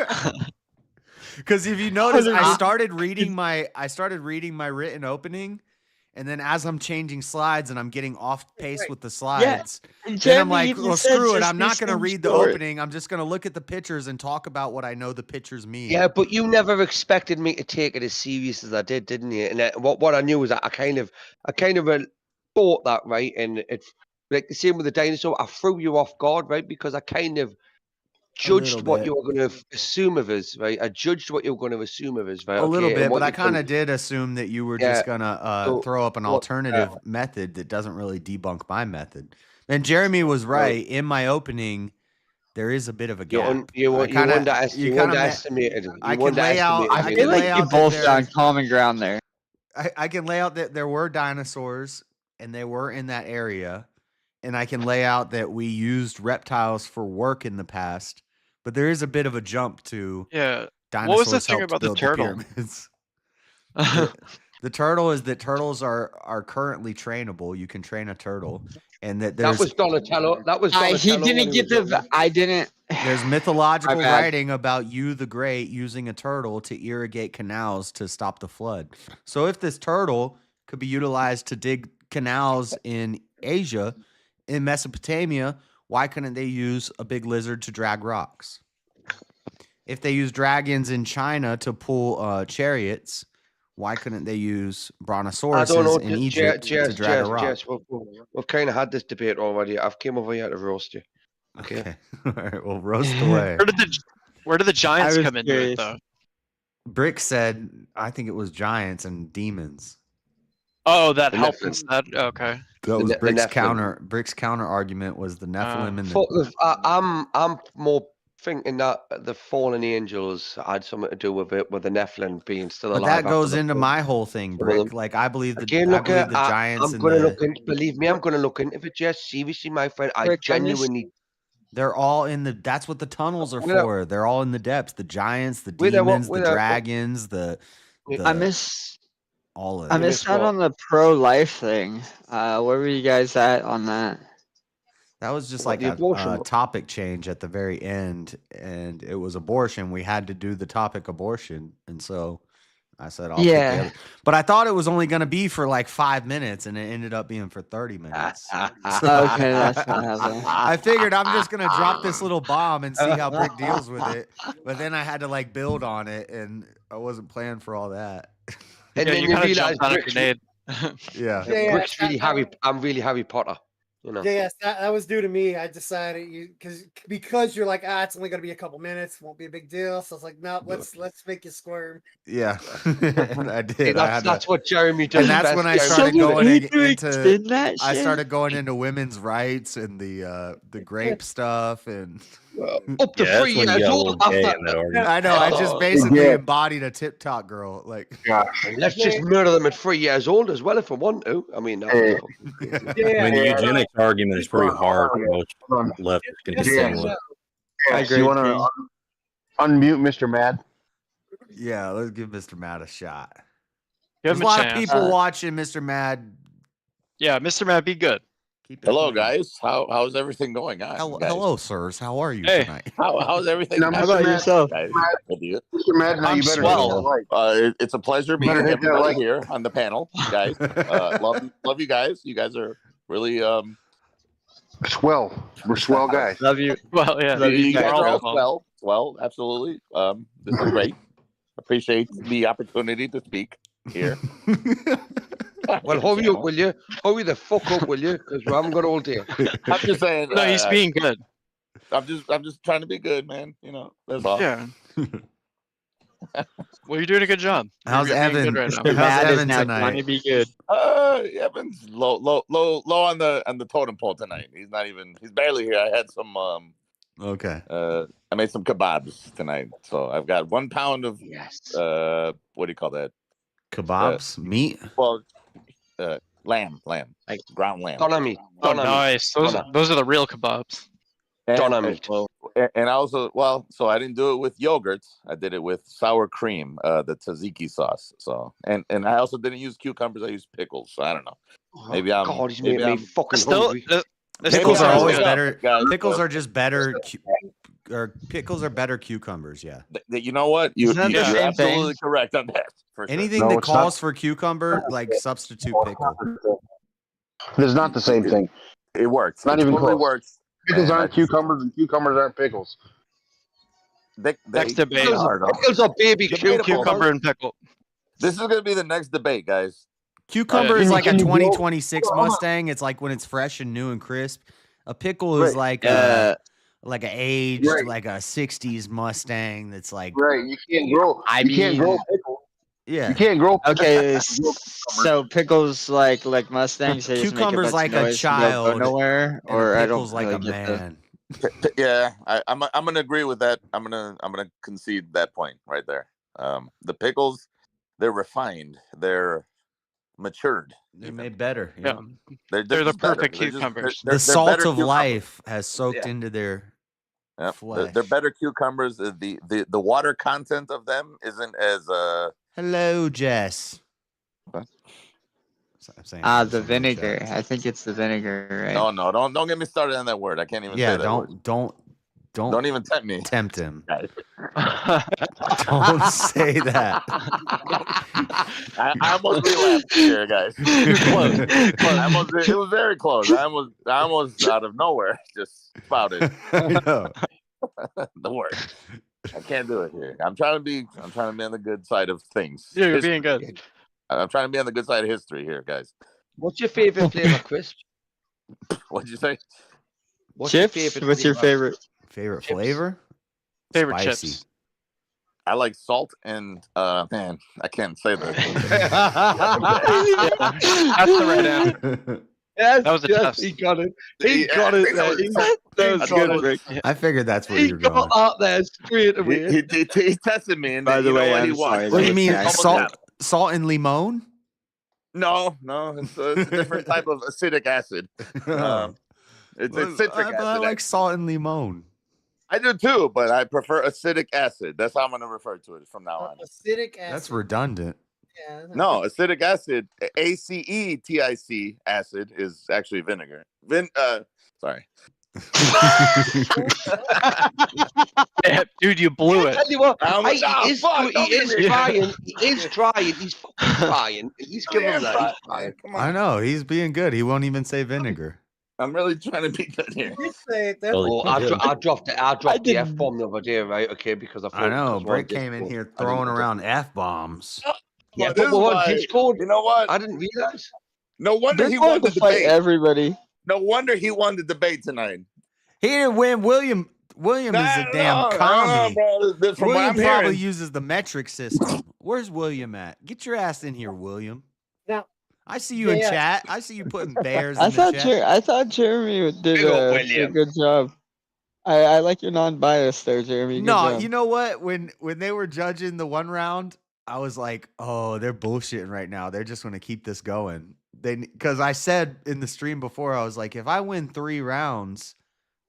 Because if you notice, I 100%. started reading my written opening, and then as I'm changing slides and I'm getting off pace with the slides, and then I'm Jeremy like, even well, said screw it. just I'm do not going to some read the story. opening. I'm just going to look at the pictures and talk about what I know the pictures mean. Yeah, but you never expected me to take it as serious as I did, didn't you? And what I knew was that I kind of thought that, right? And it's like the same with the dinosaur. I threw you off guard, right? Because I kind of judged what bit. you were going to assume of us, right? I judged what you were going to assume of us, right? A little Okay, bit, and what but I you've kind done- of did assume that you were Yeah, just gonna so throw up an what- alternative method that doesn't really debunk my method. And Jeremy was right. In my opening, there is a bit of a gap. You underestimated. I can lay out. I feel like you both found common ground there. I can lay out that there were dinosaurs and they were in that area, and I can lay out that we used reptiles for work in the past. But there is a bit of a jump to Yeah. dinosaurs. What was the thing helped about the build turtle? pyramids. The turtle is that turtles are currently trainable. You can train a turtle, and that there's That was Donatello. That was Donatello. He didn't when get was the. I didn't. there's mythological My bad. writing about you the Great using a turtle to irrigate canals to stop the flood. So if this turtle could be utilized to dig canals in Asia, in Mesopotamia, why couldn't they use a big lizard to drag rocks? If they use dragons in China to pull chariots, why couldn't they use I brontosauruses don't know. in Egypt to drag a rock? Jess, we've kind of had this debate already. I've came over here to roast you. Okay. All right, well, roast away. Where did the giants was come into it curious. though? Brick said, I think it was giants and demons. Oh, that The helped Nephilim. instead. Okay. That was the Brick's Nephilim. Brick's counter argument was the Nephilim and the I'm more thinking that the fallen angels had something to do with it, with the Nephilim being still But alive. that goes after the into fall. my whole thing, Some of them. Brick. Like I believe Again, I look believe at, the giants I'm and gonna the look in. Believe me, I'm gonna look into it. Just seriously, my friend. I Rick, I miss- genuinely. they're all in the. That's what the tunnels are Without- for. They're all in the depths. The giants, the Without what- demons, the without what- dragons, I miss all of I it. missed out on the pro-life thing. Where were you guys at on that? That was just What, like the a abortion? topic change at the very end, and it was abortion. We had to do the topic abortion, and so I said, "I'll pick the Yeah. other." But I thought it was only going to be for like 5 minutes, and it ended up being for 30 minutes. So Okay, that's what happened. I figured I'm just going to drop this little bomb and see how Brick deals with it. But then I had to like build on it, and I wasn't planning for all that. And Yeah, then you you kind of realize jumped on a Brick's, grenade. Yeah. Yeah, Brick's really Harry. I'm really Harry Potter. You know. Yes, that was due to me. I decided because you're like, it's only gonna be a couple minutes, won't be a big deal. So I was like, no, let's make you squirm. Yeah, and I did. Hey, I had that's to, what Jeremy does. and that's best, when I Jeremy. started going into. extend that I shit? started going into women's rights and the grape stuff and Up to Yeah, that's 3 when you years got a old. little gay After, in that argument. I know. I just basically embodied a TikTok girl. Like, let's just murder them at 3 years old as well if we want to. I mean, that was I mean, the eugenics argument is pretty hard for most leftists can contend with. I agree. You want to unmute Mr. Mad? yeah, let's give Mr. Mad a shot. Give There's him a a lot of chance. people watching Mr. Mad. Yeah, Mr. Matt, be good. Keep it Hello, clean. guys. How's everything going on? Hello, guys? hello, sirs. How are you Hey. tonight? How's everything? Now, How about yourself? Guys? Good to you. Mr. Mad, now I'm you better swell. hit that like. It's a pleasure Better meeting hit that everybody like. here on the panel, guys. Love you guys. You guys are really Swell. We're swell guys. Love you. Well, yeah. you guys We're are all all swell, absolutely. This is great. Appreciate the opportunity to speak here. well, hurry up, will you? Hurry the fuck up, will you? Because we haven't got all day. I'm just saying. No, he's being good. I'm just trying to be good, man. You know, that's all. Yeah. Well, you're doing a good job. How's You're being Evan? good right now. How's Mad is Evan now trying to tonight? be good. Evan's low on the totem pole tonight. He's barely here. I had some Okay. I made some kebabs tonight. So I've got 1 pound of what do you call that? Kebabs, meat. Well, lamb, like ground lamb. Donna meat. Oh, nice. Those are the real kebabs. Donna meat. And I also, so I didn't do it with yogurt. I did it with sour cream, the tzatziki sauce. So, and I also didn't use cucumbers. I used pickles. So I don't know. Maybe I'm. God, he's maybe making me I'm fucking Still, hungry. Pickles are I'm always good. better. Guys, Pickles are just better. Or pickles are better cucumbers. Yeah. You know what? You're Isn't that the same absolutely thing? correct on that. For sure. Anything No, that it's calls not. for cucumber, like substitute pickle. It's not the same thing. It works. Not It even totally close. works. Pickles And aren't cucumbers, and cucumbers aren't pickles. Next debate. Pickles are baby Cucumber and pickle. This is going to be the next debate, guys. Cucumber Yeah. is like a Can you go- 2026 Mustang. It's like when it's fresh and new and crisp. A pickle is like a aged, Right. like a 60s Mustang that's like, Right. You can't grow. You can't grow pickles. yeah. You can't grow. Okay, so pickles like Mustangs. They just make Cucumber's bunch like of a noise and don't go child, nowhere, and or a I don't pickle's like really a get the- man. Yeah, I'm gonna agree with that. I'm gonna concede that point right there. The pickles, they're refined, they're matured. They're made better. Yeah. They're They're the just better. perfect They're just- cucumbers. they're The salt better of cucumbers. life has soaked Yeah. into their Yep. flesh. They're better cucumbers. The water content of them isn't as Hello, Jess. What? I'm saying the something in vinegar. chat. I think it's the vineger, right? no, don't get me started on that word. I can't even Yeah, say that word. don't even tempt me. tempt him. Guys. Don't say that. I almost relapsed here, guys. Close. It was very close. I almost out of nowhere just spouted I know. the word. I can't do it here. I'm trying to be on the good side of things. Yeah, you're History. being good. I'm trying to be on the good side of history here, guys. What's your favorite flavor, Chris? What'd you say? Chips? What's your favorite? Favorite flavor? Favorite Spicy. chips. I like salt and man, I can't say that. That's the right answer. Yes, That was a yes, test. he got it. He got I it think there. that He was got good, it. Rick. I figured that's where He you're going. got out there straight away. He tested me, and By the you know way, what he I'm won. sorry, What do you that mean, was salt and limon? No, it's a different type of acidic acid. It's citric But I acid. like salt and limon. I do too, but I prefer acidic acid. That's how I'm going to refer to it from now on. Acidic acid. That's redundant. Yeah. No, acidic acid, ACETIC acid is actually vinegar. Sorry. Dude, you blew it. Tell you what, I'm he like, is, fuck, he don't is give me- trying. He is trying. He's fucking trying. He's giving him that. He's trying. Come I on. know he's being good. He won't even say vinegar. I'm really trying to be good here. Oh, I dropped it. I dropped the F bomb the other day, right? Okay, because I thought I know. because we're on Brick came in Discord. here I didn't throwing know around f bombs. Yeah, But but this we're on is why- Discord. You know what? I didn't realize. No wonder Brick he wanted won the to fight debate. everybody. No wonder he won the debate tonight. He didn't win. William is a damn commie. Bro. From what William I'm probably hearing, uses the metric system. Where's William at? Get your ass in here, William. Now, I see you in Yeah. chat. I see you putting bears I in the thought chat. I thought Jeremy did Big ol' a William. good job. I like your non-bias there, Jeremy. Good No, job. you know what? When they were judging the one round, I was like, "Oh, they're bullshitting right now. They're just going to keep this going." Because I said in the stream before, I was like, if I win 3 rounds,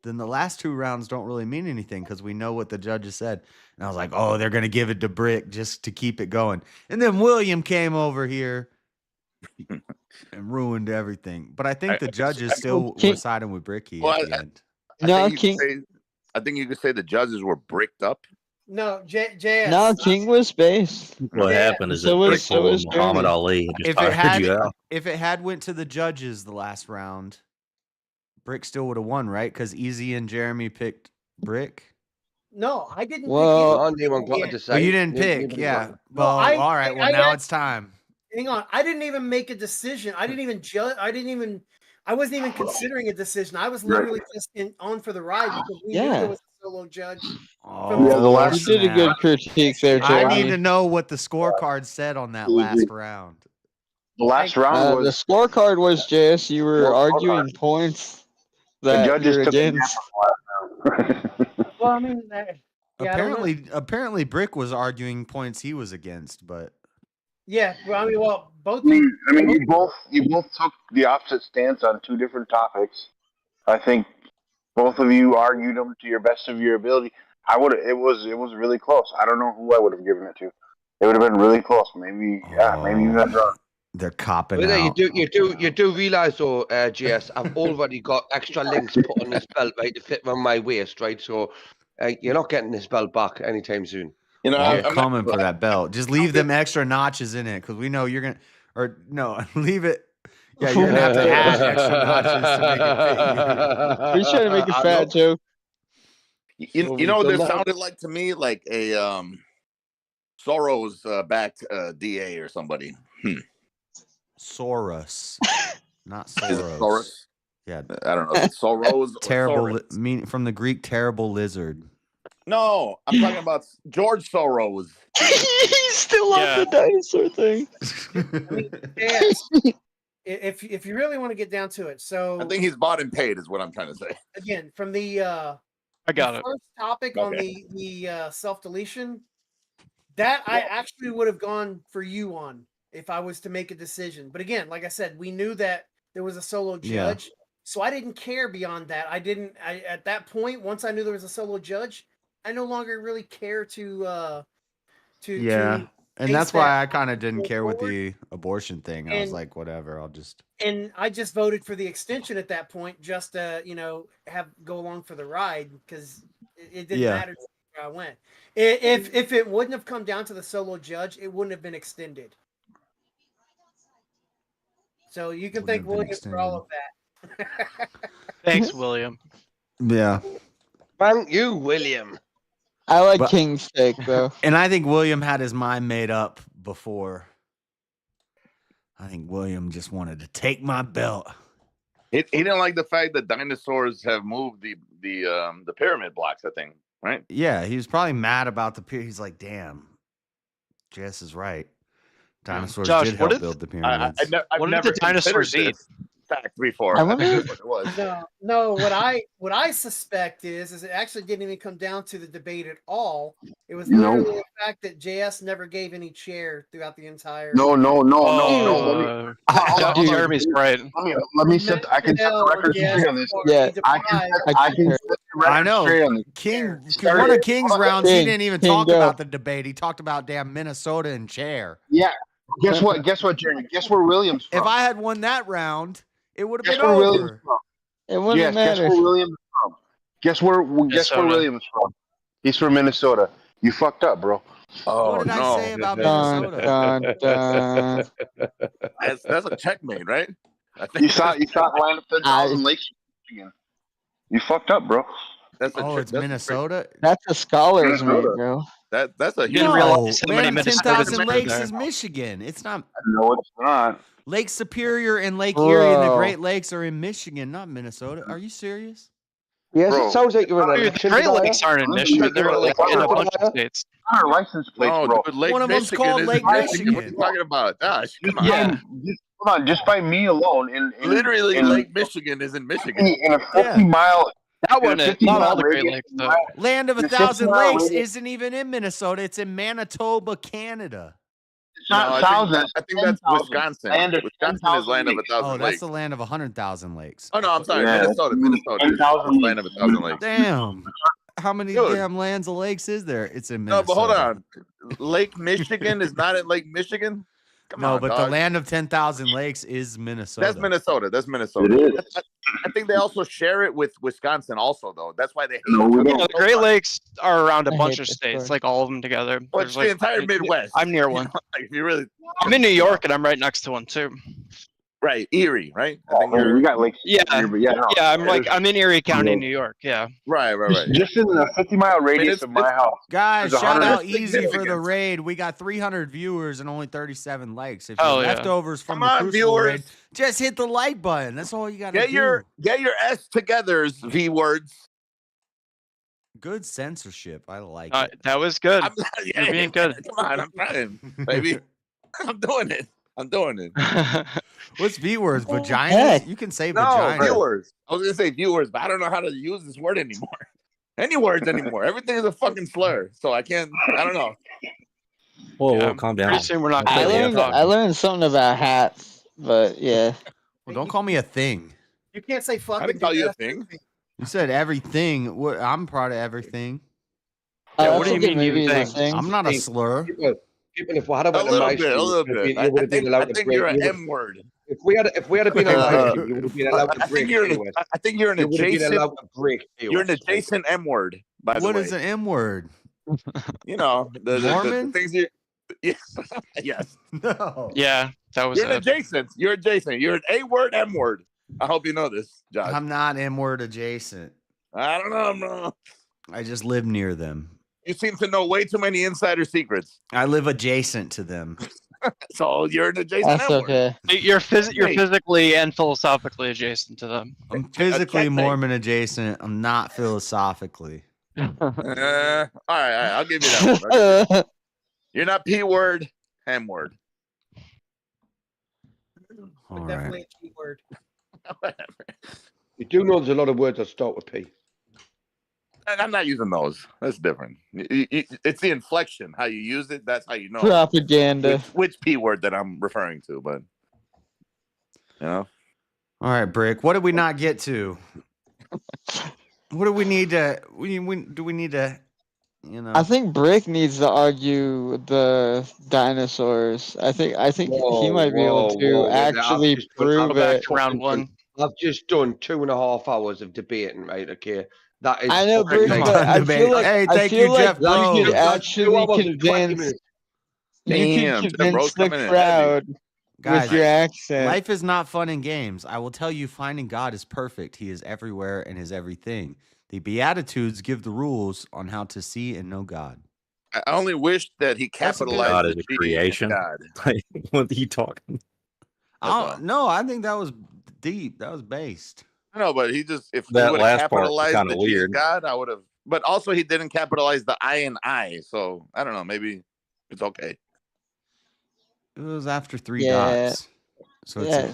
then the last 2 rounds don't really mean anything because we know what the judges said. And I was like, "Oh, they're going to give it to Brick just to keep it going." And then William came over here and ruined everything. But I think the judges still were siding with Bricky at the end. No, I think you could say the judges were bricked up. No, JS. No, King was based. What happened is So that Brick was pulled Muhammad Jeremy. Ali. Just If it tired you had out. if it had went to the judges the last round, Brick still would have won, right? Because Easy and Jeremy picked Brick. No, I didn't. Well, pick anyone got to Yeah. decide. Well, you didn't Nobody pick, yeah. got- Well, all right. Well, now got- it's time. Hang on. I didn't even make a decision. I didn't even judge. I wasn't even considering a decision. I was literally just on for the ride because we knew Yeah. there was a solo judge. Oh, You did a good critique there, I Jeremy. need to know what the scorecard said on that last round. The last round The was scorecard was JS. You were arguing points that the judges you're took it against. Well, I mean, yeah, I don't know. Apparently, Brick was arguing points he was against, but Yeah, well, I mean, both. I mean, you both took the opposite stance on 2 different topics. I think both of you argued them to your best of your ability. It was really close. I don't know who I would have given it to. It would have been really close. Maybe you guys are. they're copping But out. you do realize though, GS, I've already got extra links put on this belt, right, to fit around my waist, right? So you're not getting this belt back anytime soon. You know, I'm coming for that belt. Just leave them extra notches in it because we know you're gonna. Or no, leave it. Yeah, you're gonna have to add extra notches to make it fit. He's trying to make it fat, Joe. You know what this sounded like to me? Like a Soros backed DA or somebody. Soros, not Is it Soros. Soros? Yeah, I don't know. Soros. Or terrible. Soros? Mean from the Greek, terrible lizard. No, I'm talking about George Soros. He's still on the dinosaur thing. Yes. If you really want to get down to it, so I think he's bought and paid, is what I'm trying to say. again from the I got it. first topic on the self deletion, that I actually would have gone for you on if I was to make a decision. But again, like I said, we knew that there was a solo Yeah. judge, so I didn't care beyond that. I at that point, once I knew there was a solo judge, I no longer really care to Yeah, and face that's why that I kind of didn't go care with forward. the abortion thing. I was And- like, whatever. I'll just. And I just voted for the extension at that point, just to have go along for the ride because it didn't Yeah. matter where I went. If it wouldn't have come down to the solo judge, it wouldn't have been extended. So you can thank William for all of that. Thanks, William. Yeah. Thank you, William. I like But- King's steak though. And I think William had his mind made up before. I think William just wanted to take my belt. He didn't like the fact that dinosaurs have moved the pyramid blocks. I think, right? Yeah, he was probably mad about the pyramid. He's like, damn, Jess is right. Dinosaurs Josh, did what help did- build the pyramids. I've What did never the dinosaurs considered eat? this. fact before. I I think wonder- that's what it was. No. What I suspect is it actually didn't even come down to the debate at all. It was No. literally the fact that JS never gave any chair throughout the entire. No. Oh, Let me, Jeremy's right. let me set. I can set the record straight on this. Yeah, I can set the record I know. straight on this. King, Started- one of King's rounds, he King, didn't even King, talk go. about the debate. He talked about damn Minnesota and chair. Yeah. Guess what, Jeremy? Guess where Williams from? If I had won that round, it would have Guess been where over. Williams from? It wouldn't Yes. Guess matter. where Williams is from? Guess where Minnesota. Williams from? He's from Minnesota. You fucked up, bro. Oh, What did I say about Dun, Minnesota? dun, dun. That's a checkmate, right? I think You thought land of 10,000 lakes in Michigan. You fucked up, bro. that's a Oh, it's Minnesota. That's a scholar's Minnesota. mate, bro. That's a You huge. didn't No, realize how many Land of Minnesotans 10,000 live Lakes there. is Michigan. It's not. No, it's not. Lake Superior and Lake Erie and the Bro. Great Lakes are in Michigan, not Minnesota. Are you serious? Yes, Bro. it sounds like you're in Dude, the election Great today. Lakes aren't in Michigan. They're like in a bunch of states. Our license plates, No, bro. dude, Lake One of them's Michigan called is Lake What are Michigan. you talking about? Gosh, come on. Yeah. Hold on, just by me alone, in Literally, in, Lake Michigan is in Michigan. in a 50-mile. That one is not all the Great radius Lakes, of though. my- Land of It's 1,000 50-mile Lakes radius. isn't even in Minnesota. It's in Manitoba, Canada. It's not No, thousands. I think that's 10,000. Wisconsin. Land of Wisconsin is 10,000 land of lakes. 1,000 Oh, that's lakes. the land of 100,000 lakes. Oh no, I'm sorry, Yeah, Minnesota. Minnesota is 10,000 land of 1,000 lakes. Damn. How many Dude. damn lands of lakes is there? It's in No, Minnesota. but hold on. Lake Michigan is not in Lake Michigan. Come No, on, but the dog. land of 10,000 lakes is Minnesota. That's Minnesota. That's Minnesota. It is. I think they also share it with Wisconsin, also though. That's why they hate. No, we each Yeah, other the so Great much. Lakes are around a I bunch hate of this states, part. like all of them together. Well, There's it's like, the entire Midwest. I'm near You one. know, like if you really I'm in New York, and I'm right next to one too. right, Erie, right? I think Oh, you're we got lakes. Yeah, here, but yeah, no, yeah. I'm in Erie County, Yeah. New York. Yeah. right. Just in a 50-mile radius it's- of my house. Guys, There's shout 100 out Easy for the significant. raid. We got 300 viewers and only 37 likes. If Oh, you're yeah. leftovers from Come the on, Crucible raid, viewers. just hit the like button. That's all you got to Get do. your S togethers, V words. Good censorship. I like Uh, it. that was good. Yeah, You're being good. Come on, I'm trying, baby. I'm doing it. I'm doing it. What's V words? Vaginas? heck? You can say No, vagina. viewers. I was gonna say viewers, but I don't know how to use this word anymore. Any words anymore. Everything is a fucking slur. So I can't. I don't know. Whoa, Yeah, whoa, calm down. Pretty soon we're not I gonna be able to learned talk. I learned something about hats, but yeah. Well, don't call me a thing. You can't say fucking. I didn't call dude. you a That's thing. You said everything. What? I'm proud of everything. Yeah, I what do you think mean you maybe the think? thing. I'm not a slur. People, if we had A went to little my bit, a little bit. you would have been allowed I to think break. you're an you would- M word. If we had been on my stream, you would have been allowed to I break. think you're an. anyway. I think you're an You would have been adjacent. allowed to break. You're an adjacent M word. By the What way, is an M word? you know the Mormon? things you. Yes. Yes. No. Yeah, that was You're an it. adjacent. You're adjacent. You're an A word, M word. I hope you know this, Josh. I'm not M word adjacent. I don't know, bro. I just live near them. You seem to know way too many insider secrets. I live adjacent to them. So you're an adjacent That's M word. okay. You're Hey. physically and philosophically adjacent to them. I'm physically checkmate. Mormon adjacent. I'm not philosophically. All right, I'll give you that one. You're not P word, M word. All right. definitely a key word. You do know there's a lot of words that start with P. And I'm not using those. That's different. It's the inflection, how you use it. That's how you know Propaganda. which P word that I'm referring to. But you know, All right, Brick. What did we not get to? What do we need to? Do we need to? You know. I think Brick needs to argue the dinosaurs. I think he might be able to actually prove it. Round one. I've just done 2.5 hours of debating, right? Okay. That is I know, fucking Brick, like- but I feel like Hey, I thank feel you, like Jeff Bro. you could That's 2 actually hours and 20 convince minutes. you Damn, could Jeff convince Bro's the coming in crowd Guys, with your accent. life is not fun in games. I will tell you, finding God is perfect. He is everywhere and is everything. The Beatitudes give the rules on how to see and know God. I only wish that he That's a good- capitalized God the is a G in creation. God. Like, what are you talking? Oh no, I think that was deep. That was based. I know, but he just if That he would last have part was capitalized kinda the G in weird. God, I would have. But also, he didn't capitalize the I and I, so I don't know. Maybe it's okay. It was after three Yeah. dots. So it's Yeah.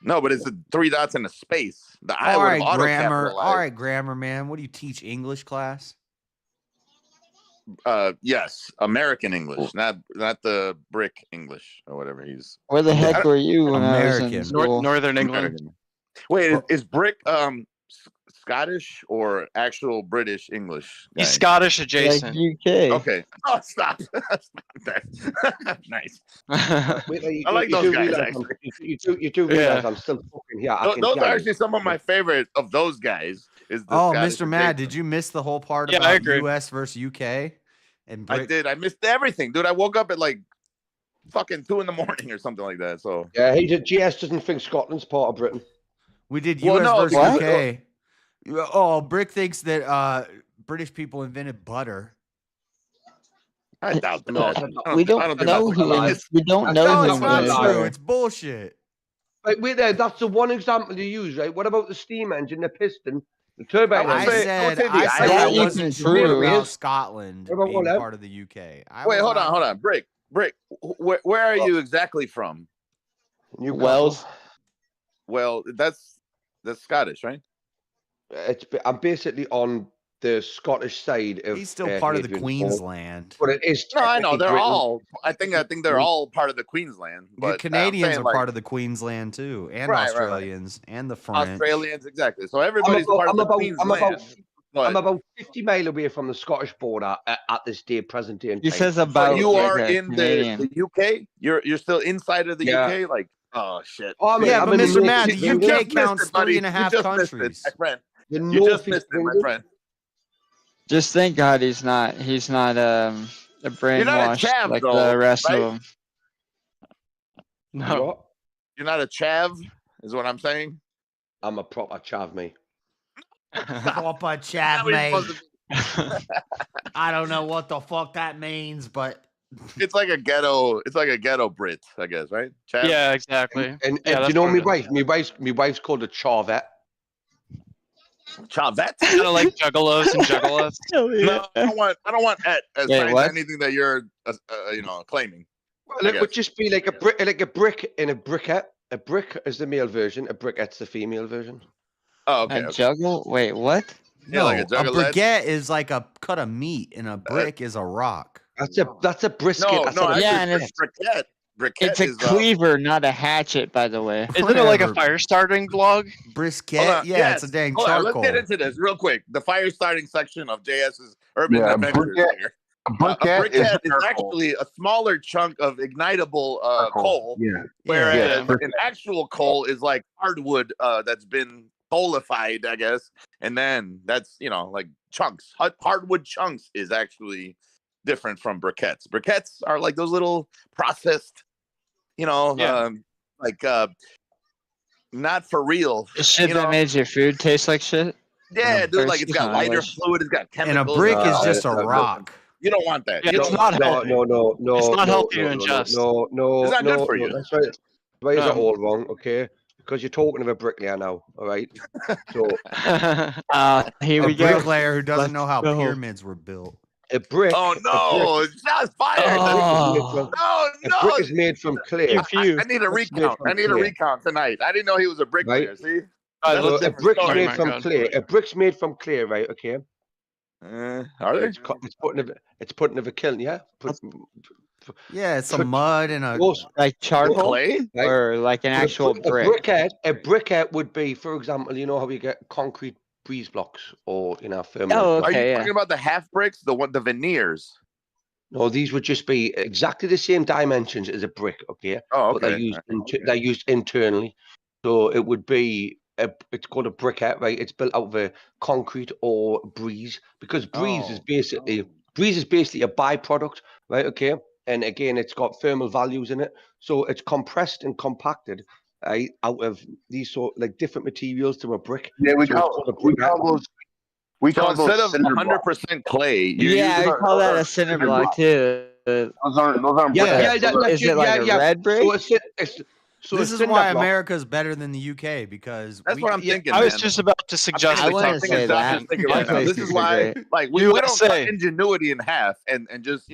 No, but it's the 3 dots in a space. The I All would right, have grammar. auto-capitalized. All right, grammar, man. What do you teach English class? Yes, American English, not the brick English or whatever he's. Where the heck were you when I was in American. school? Northern England. American. Wait, is brick Scottish or actual British English? He's guy? Scottish Like adjacent. UK. Okay. Oh, stop. Nice. Wait, I like those guys, You do realize I'm still fucking here. I can Those tell are you. actually some of my favorite of those guys. Is the Oh, Scottish Mr. Mad, adjacent. did you miss the whole part Yeah, I about agree. U.S. versus UK? And I brick? did. I missed everything, dude. I woke up at like fucking 2 a.m. or something like that. So Yeah, GS doesn't think Scotland's part of Britain. We did Well, U.S. no, versus because- UK. Oh, Brick thinks that British people invented butter. I doubt that. No, we don't think know that's who. alive. We don't That's know No, who it's not invented true. butter. It's bullshit. Right, wait there. That's the one example you use, right? What about the steam engine, the piston, the turbine I engine? said the I That wasn't isn't sure true. about Scotland What about being what, part of the UK. Wait, hold on. Brick. Where are you exactly from? Wells. Well, that's Scottish, right? I'm basically on the Scottish side of. He's still part of the Hadrian, Queensland. but it is. No, I know technically they're Britain. all. I think they're all part of the Queensland. The But Canadians are like, part of the Queensland too, and Right, right, right. Australians, and the French. Australians, exactly. So everybody's part of the Queensland. I'm about 50 miles away from the Scottish border at this day, present day. He says about. So you like are a in Canadian. the UK. You're still inside of the Yeah. UK. Like, oh shit. Oh, I mean, Yeah, I'm but in Mr. the Mad, North- the You UK just missed counts it, buddy. 3.5 You just missed it, countries. my friend. The You just North missed is it, my England. friend. Just thank God he's not a You're not a brainwashed chav, like though, the rest right? of them. No. What? You're not a chav, is what I'm saying. I'm a proper chav, me. Proper chat, mate. I don't know what the fuck that means, but It's like a ghetto. It's like a ghetto Brit, I guess, right? Chav? Yeah, exactly. And Yeah, do that's you know what my it is. wife? My wife's called a charvet. Chavette. Kind of like juggalos and juggalos. No, I don't want et as Wait, signs what? anything that you're claiming. Well, it would just be like a brick in a briquette. A brick is the male version. A briquette's the female version. Oh, okay. A okay. juggle? Wait, what? Yeah, no, like a a juggalette. briquette is like a cut of meat, and a brick is a rock. That's a brisket. No, That's no, not a Yeah, actually, and it's- briquette. Briquette It's a is cleaver, not a hatchet, by the way. Isn't it like a Whatever. fire starting blog? Brisket? Hold on, Yeah, yes. it's a dang Hold on, charcoal. let's get into this real quick. The fire starting section of JS's Urban Yeah, Adventures. briquette- Here. A A briquette is briquette is charcoal. actually a smaller chunk of ignitable coal, Yeah. whereas Yeah. an actual coal is like hardwood that's been coalified, I guess, and then that's like chunks. Hardwood chunks is actually different from briquettes. Briquettes are like those little processed, Yeah. not for real. The shit you that know? made your food taste like shit? Yeah, dude, like Thirsty it's got lighter knowledge. fluid, it's got And a chemicals. brick is No, just a no, rock. You don't want that. Yeah, You it's don't not want healthy. No. It's not no, healthy to no, ingest. No, It's not good for no, you. That's right. Ways are No. all wrong, okay? Because you're talking of a bricklayer now, all right? So Here A we go. bricklayer who doesn't Let's know how go. pyramids were built. a brick. Oh no, shots fired. Oh. A brick is made from clay. I need a It's made recount. from I need a clay. recount tonight. I didn't know he was a bricklayer. Right. See? All right, That's So a a different brick's story. made my from God. clay. A brick's made from clay, right? Okay. Are they? It's put into a kiln, yeah. Yeah, it's some mud and a. Like charcoal? Clay? Right. Or like an actual brick? A briquette would be, for example, you know how you get concrete breeze blocks or firm. Oh, Are okay, you yeah. talking about the half bricks, the veneers? No, these would just be exactly the same dimensions as a brick, okay? Oh, But okay. they're used internally. So it would be it's called a briquette, right? It's built out of a concrete or breeze, because breeze is basically a byproduct, right? Okay. And again, it's got thermal values in it. So it's compressed and compacted out of these different materials to a brick. Yeah, we So it's call called a briquette. those. We So call instead those of cinder blocks. 100% clay, you Yeah, use I call that a cinder block too. Those aren't Yeah, briquettes. Is it like a red brick? So This is why America's better than the UK because That's what I'm thinking. I was man. just about to suggest. I the wouldn't same say thing. that. Right now. This is why, like, we don't cut USA. ingenuity in half and just,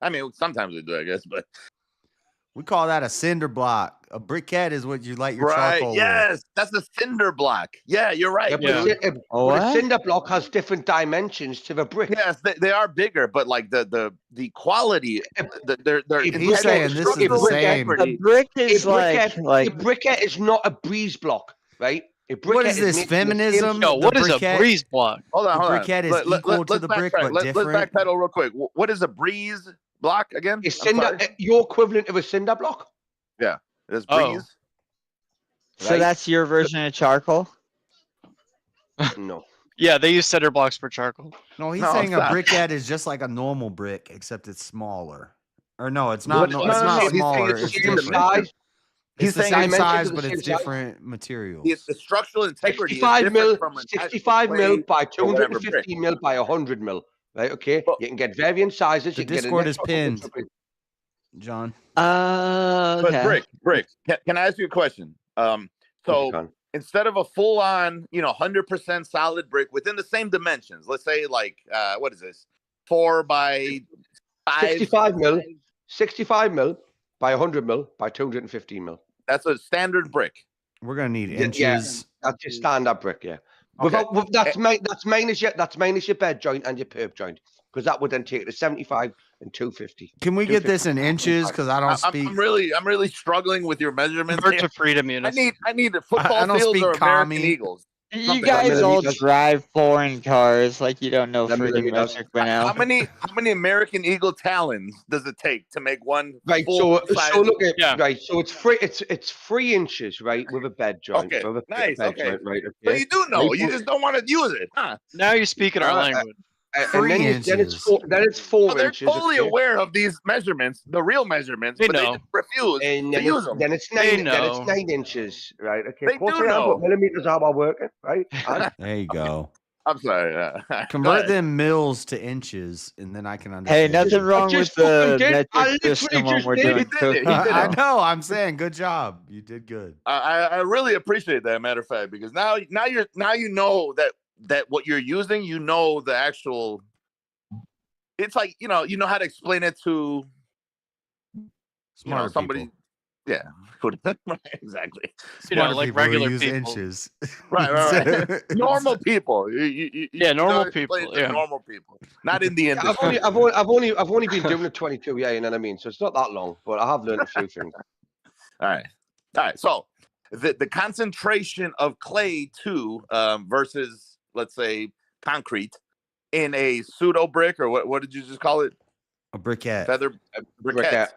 I mean, sometimes we do, I guess, but We call that a cinder block. A briquette is what you light your Right. charcoal with. Yes, that's a cinder block. Yeah, you're right. Yeah, but, dude. but a cinder block has different dimensions to the brick. Yes, they are bigger, but like the quality, they're He's saying this is the same. A brick is a like briquette is not a breeze block, right? A What briquette is this, made from the same- feminism? Yo, The what is a briquette- breeze block? Hold on, The hold on. briquette is equal to the brick, backtrack. but Let's different. backpedal real quick. What is a breeze block again? A cinder, your equivalent of a cinder block. Yeah, it's Oh. breeze. so that's your version of charcoal. No. Yeah, they use cinder blocks for charcoal. No, he's No, saying a stop. briquette is just like a normal brick, except it's smaller. Or no, it's No, not. no, No, no, it's no, not he's saying smaller. it's It's the same different. size. It's the saying same dimensions size, are the but same it's size. different materials. The structural integrity is 65 mil, different from an 65 mil actual by clay or whatever brick. 250 mil by 100 mil. Right, okay? You can get variant sizes. The You can get a Discord next is one, pinned. something- John. Oh, But Okay. brick. Can I ask you a question? So instead of a full-on, 100% solid brick within the same dimensions, let's say like what is this? 4 by 5. 65 mil, 65 mil by 100 mil by 215 mil. That's a standard brick. We're gonna need Yeah, inches. that's your standard brick, yeah. Okay. That's minus your bed joint and your perp joint, because that would then take it to 75 and 250. Can we get this in inches? Because I don't speak. I'm really struggling with your measurements. Convert here. to freedom units. I need the football I don't fields speak or American commie. Eagles. You Something guys like all that. drive foreign cars like you don't know Let me freaking know. metric by now. How many American Eagle talons does it take to make one Right, full size? so look at Yeah. right. So it's free. It's 3 inches, right, with a bed joint. Okay, with a nice, bed okay. joint, right? So Okay. you do know, Right, you just don't want to use it, huh? Now you're speaking our language. and then it's 4 Well, they're inches. totally okay? aware of these measurements, the real measurements, They but know. they just refuse And to then, use them. then it's They 9. Then it's know. 9 inches, right? Okay. They Of course do I am, know. but millimeters are our working, right? There you go. I'm sorry. Go Convert ahead. them mils to inches, and then I can Hey, understand. nothing wrong with just the fucking did. I metric literally system when just we're did. doing He did it. cooking. He did I it. know. I'm saying, good job. You did good. I really appreciate that. Matter of fact, because now you know that what you're using, the actual. It's like you know how to explain it to Smarter somebody. people. Yeah, right, exactly. Smarter like people who regular use people. inches. Right. Normal people. You normal explain people, it to yeah. Normal people, not in the Yeah, industry. I've only been doing it 22. Yeah, you know what I mean. So it's not that long, but I have learned a few things. All right. So the concentration of clay too versus let's say concrete in a pseudo brick or what did you just call it? A briquette. Feather briquette. Briquette.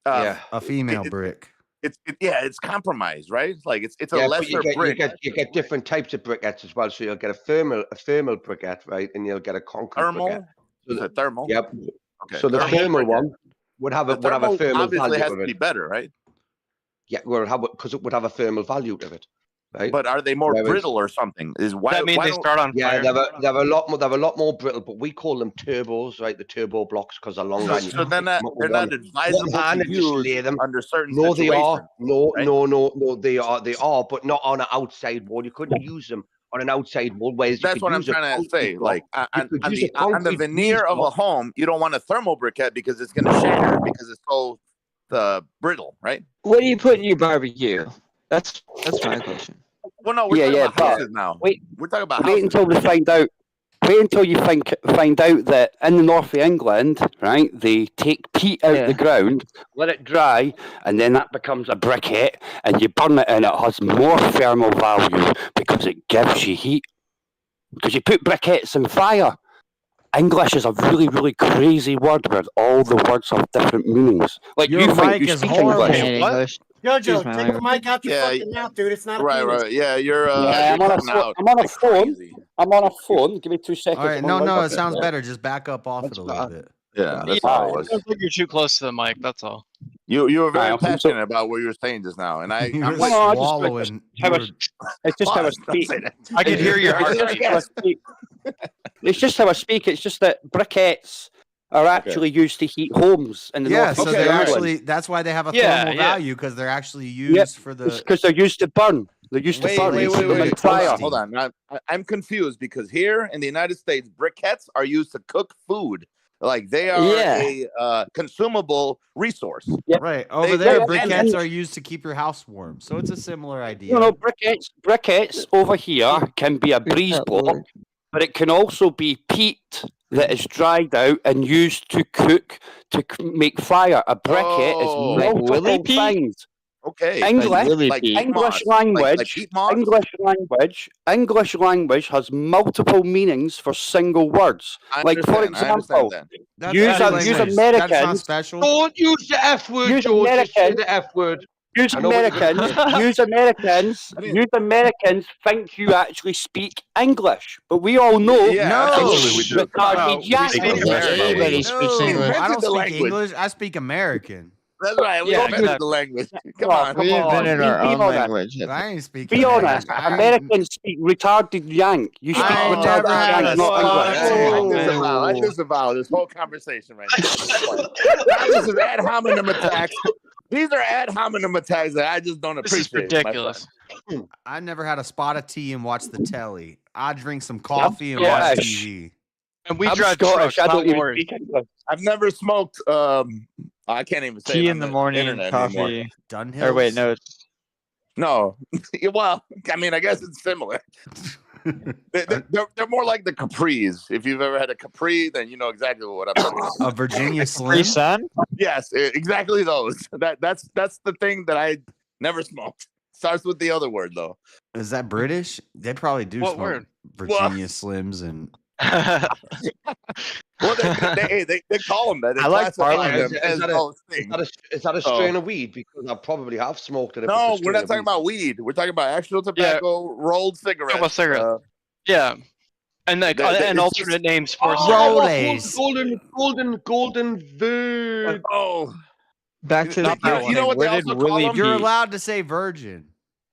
Yeah. A female brick. It's compromised, right? Like it's a Yeah, but lesser brick. you get different types of briquettes as well. So you'll get a thermal briquette, right, and you'll get a concrete Thermal. briquette. So It's a thermal. Yep. Okay. So the thermal one would have a The thermal thermal obviously value has of to be it. better, right? Yeah, because it would have a thermal value to it, right? But are they more Whereas- brittle or something? Is why That means why they don't- start on Yeah, fire. they're a lot more brittle, but we call them turbos, right? The turbo blocks because they're longer. and you So can then pick them up they're with not one advisable hand to and just use lay them. under certain No, they situations. are. No, right? no, they are, but not on an outside wall. You couldn't use them on an outside wall. Whereas you That's could what I'm use a trying to concrete say. block. Like You on could use the a concrete veneer of a block. home, you don't want a thermal briquette because it's going to shatter because it's so brittle, right? What do you put in your barbecue? That's my question. Well, no, we're Yeah, talking yeah, about but houses now. wait- We're talking about Wait houses. until we find out. Wait until you find out that in the north of England, right, they take peat out the ground, let it dry, and then that becomes a briquette, and you burn it, and it has more thermal value because it gives you heat. Because you put briquettes in fire. English is a really, really crazy word where all the words have different meanings. Like Your you think mic you is speak horrible. English. Jojo, my take the mic out your Yeah, fucking mouth, dude. It's not a Right, penis. right. Yeah, you're Yeah, you're cutting out. I'm on a like phone. crazy. I'm on a phone. Give me 2 seconds. All right. I'm No, on no, my it sounds phone. better. Just back up off it a little bit. Yeah, that's Yeah, all it it was. sounds like you're too close to the mic. That's all. You were very Alright, so- passionate about what you were saying just now, and You I'm were like, I swallowing. how you I- it's just how I pause, don't speak. say that. I can hear your heart It's rate. just how I speak. It's just how I speak. It's just that briquettes are actually used to heat homes in the Yeah, north. so of they're England. actually, that's why they have a Yeah, thermal yeah. value because they're actually used for the. because they're used to burn. They're used to burn. wait, You put them in wait. fire. Hold on. I'm confused because here in the United States, briquettes are used to cook food. Like they are a consumable resource. Right. Over They- there, they- briquettes are used to keep your house warm. So it's a similar idea. You know, briquettes over here can be a breeze block, but it can also be peat that is dried out and used to cook to make fire. A briquette Oh. is Like multiple willy peat? things. Okay. English, Like peat moss. Like peat moss? English language has multiple meanings for single words. I Like for understand, I understand example, that. use Americans. Don't use the F word, Use George. Just say Americans. the F word. Use I know what you're gonna Americans. say. Use Americans think you actually speak English, but we all know absolutely we do. retarded yank. Everybody speaks English. I don't speak English. I speak American. That's right. We invented the language. Come on. Come on. invented our Be own honest. language. I ain't speaking. Be honest. Americans speak retarded yank. You speak I retarded never had yank, a not spot. English. I disavow this whole conversation right now. This is ad hominem attacks. These are ad hominem attacks that I just don't This is appreciate. my ridiculous. friend. I never had a spot of tea and watch the telly. I drink some coffee and watch Scottish. TV. And we I'm drive Scottish. trucks. I don't Don't even worry. speak English. I've never smoked. I can't even say Tea it in on the morning, internet coffee. anymore. Dunhill. Or wait, no. No, well, I mean, I guess it's similar. They're more like the Capris. If you've ever had a Capri, then you know exactly what I'm talking about. A Virginia Free Slim. Sun? Yes, exactly those. That's the thing that I never smoked. Starts with the other word though. Is that British? They probably do What smoke word? Virginia Slims and Well, they call them that. They I like classify Parliament. them as those things. Is that a strain of weed? Because I probably have smoked it. if it's a No, we're strain not of talking weed. about weed. We're talking about actual tobacco, rolled cigarettes. Talk about cigarettes. Yeah. And like it's and just- alternate names for Oh, cigarettes. golden bird. Oh, Back to Not the that you know what they Where did also call Willie them? you're be? allowed to say virgin.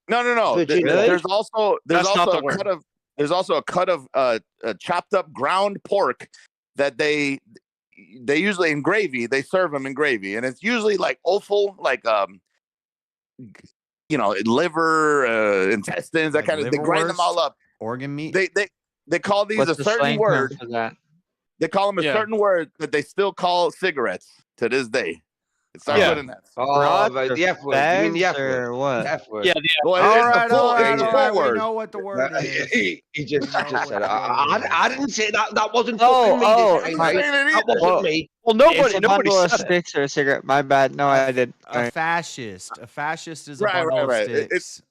no. Really? There's also That's not the a word. cut of a cut of chopped up ground pork that they usually in gravy. They serve them in gravy, and it's usually like offal, like liver, intestines, that Like kind of. They grind them all liverwurst? up. Organ meat. They call these What's a the certain slang term word. for that? They call them a Yeah. certain word that they still call cigarettes to this day. It starts Yeah. with an F. Oh, Rod right, or the F word. You mean the F fags word? or what? The F word. Yeah, Well, all it's right, the full, all right, it's the all full right. We word. know what the word is. He just know said what it. the I didn't say that. That wasn't Oh, fucking me. oh, this time, I right? ain't saying it That either. wasn't me. Well, It's a nobody bundle of said it. sticks or a cigarette. My bad. No, I did. A fascist. A fascist is a Right, bundle right, of right. sticks.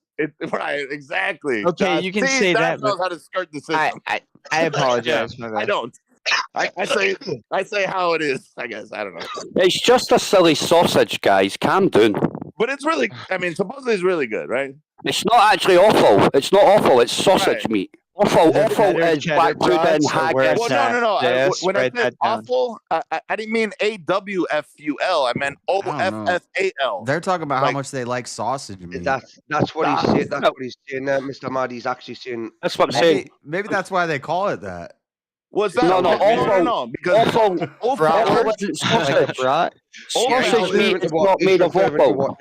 Right, exactly. Okay, you can say Josh that, knows but how to skirt the system. I apologize. My bad. I don't. I say how it is. I guess I don't know. It's just a silly sausage, guys. Calm down. But it's really. I mean, supposedly it's really good, right? It's not actually awful. It's not awful. It's sausage meat. Awful Is it awful better is cheddar black pudding, brats or where haggis. it's Well, no. JS, When I write said that down. awful, I didn't mean AWFUL. I meant OFFAL. They're talking about how Like- much they like sausage meat. That's what he's saying. That's what he's saying. Mr. Mad, he's actually saying. That's what I'm saying. Maybe that's why they call it that. What's that? No, Because awful. Brat Awful word? isn't Like a sausage. brat? Sausage meat is not made of offal.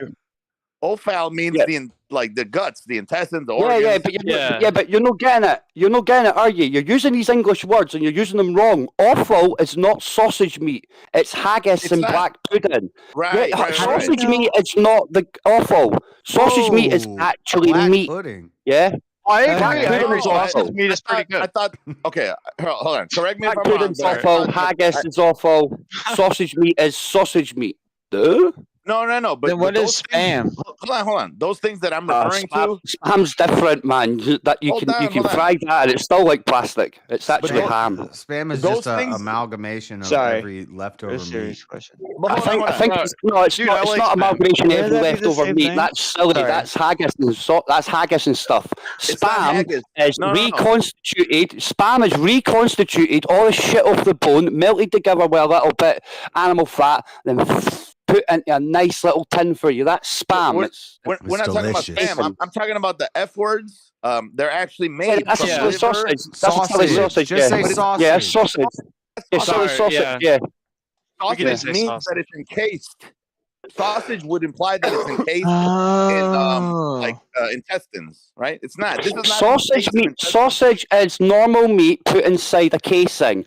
OFAL means the guts, the intestines, the Yeah, organs. but you're not getting it. You're not getting it, are you? You're using these English words and you're using them wrong. Offal is not sausage meat. It's haggis and not. black pudding. Right, Yeah, right, sausage meat is not the offal. Sausage meat is Whoa, actually black meat. pudding. Yeah. I Black agree. I pudding agree. is Sausage awful. meat is pretty good. I thought. Okay, hold on. Correct me if Black I'm wrong. pudding's but I awful. thought- Haggis is awful. Sausage meat is sausage meat. Duh. No. But Then what those is things- spam? Hold on. Those things that I'm referring to. Spam's different, man. That you Hold can on, hold on. fry that and it's still like plastic. It's actually those- ham. Spam is Those just an things- amalgamation of Sorry. every leftover Very serious meat. question. But I hold on, think hold on. it's not. It's Dude, not. I It's like not spam. amalgamation of Wouldn't every that be the leftover same meat. thing? That's silly. Sorry. That's haggis and that's haggis and stuff. It's not Spam haggis. is No. reconstituted. Spam is reconstituted. All the shit off the bone, melted together with a little bit animal fat, then put into a nice little tin for you. That's spam. We're not talking about delicious. spam. I'm talking about the F words. They're actually made That's from a silly liver. sausage. That's a silly Sausage. sausage. Just Yeah. say But it's- sausage. Yeah, it's sausage. Yeah, silly Sorry, sausage. yeah. Yeah. Sausage can say means sausage. that it's encased. Sausage would imply that it's encased Oh. in intestines, right? It's not. This is not Sausage encased in meat. intestines. Sausage is normal meat put inside a casing.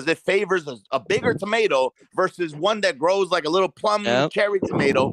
because it favors a bigger tomato versus one that grows like a little plum Yep. cherry tomato.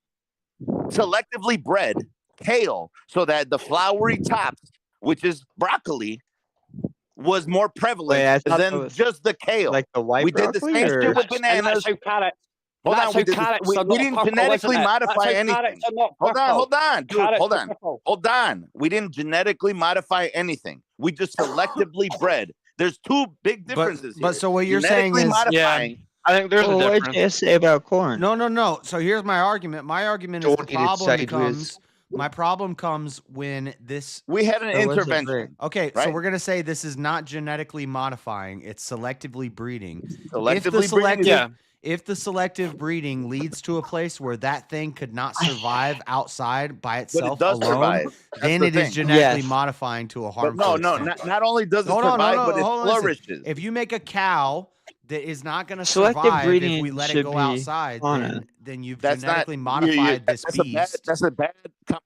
selectively bred kale so that the flowery tops, which is broccoli, was more prevalent Wait, I thought than that was just the kale. like the white We did the broccoli, same or shit with And that's bananas. how carrots. Hold That's on, how we, carrots we, are we not didn't purple, genetically isn't it? modify That's how anything. carrots are not Hold purple. on, dude. Carrots Hold are on. purple. Hold on. We didn't genetically modify anything. We just selectively bred. There's two big differences here. But so what you're saying Genetically is, modifying. I think there's Well, a what difference. did you say about corn? No. So here's my argument. My argument is Don't the eat it problem sideways. becomes. My problem comes when this. We had an So what's the intervention. break? Okay, right? so we're gonna say this is not genetically modifying; it's selectively breeding. Selectively If the selective breeding leads to a place where that thing could not survive outside by itself does alone, survive. That's then the it is thing. genetically Yes. modifying to a But harmful no, extent. not only does it Hold on, survive, but it hold on, listen. flourishes. If you make a cow that is not going to Selective survive if breeding we let it should go be outside, fauna. then you've That's genetically not you- modified this that's beast. That's a bad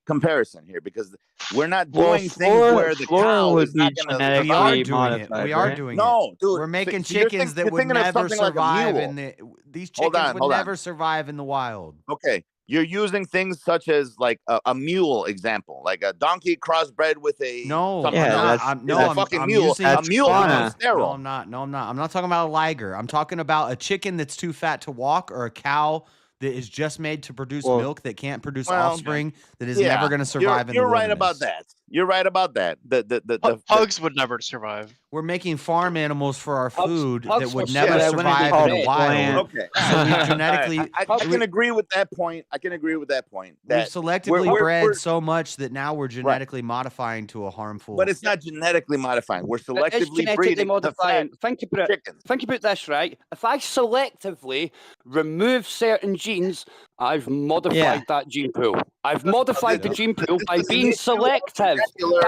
comparison here because we're not Well, doing things where the flora cow would is not be going to genetically We are survive. doing it. modified, We are right? doing it. No, dude. We're making so you're chickens that you're would thinking of never something like a survive mule. in the. These Hold chickens on, would hold on. never survive in the wild. Okay, you're using things such as like a mule example, like a donkey crossbred with a No, something Yeah, I'm else. not. that's- I'm, no, It's a I'm, fucking I'm mule. using. A That's mule is fauna. sterile. No, I'm not. No, I'm not. I'm not talking about a liger. I'm talking about a chicken that's too fat to walk, or a cow that is just made to produce Well- milk that can't produce Well, offspring that is never going to survive in the You're right wilderness. about that. You're right about that. The Pugs would never survive. We're making farm animals for our Pugs- food pugs that would will never survive when they survive get in the bred. wild. Okay. So we genetically, I can agree with that point. I can agree with that point. we've That selectively we're- bred we're- so much that now we're genetically modifying to a harmful. But it's not genetically modifying. We're It is selectively genetically breeding modifying. the Think about it. chickens. Think about this, right? If I selectively remove certain genes, I've modified Yeah. that gene pool. I've modified the gene pool by Listen, being you- selective.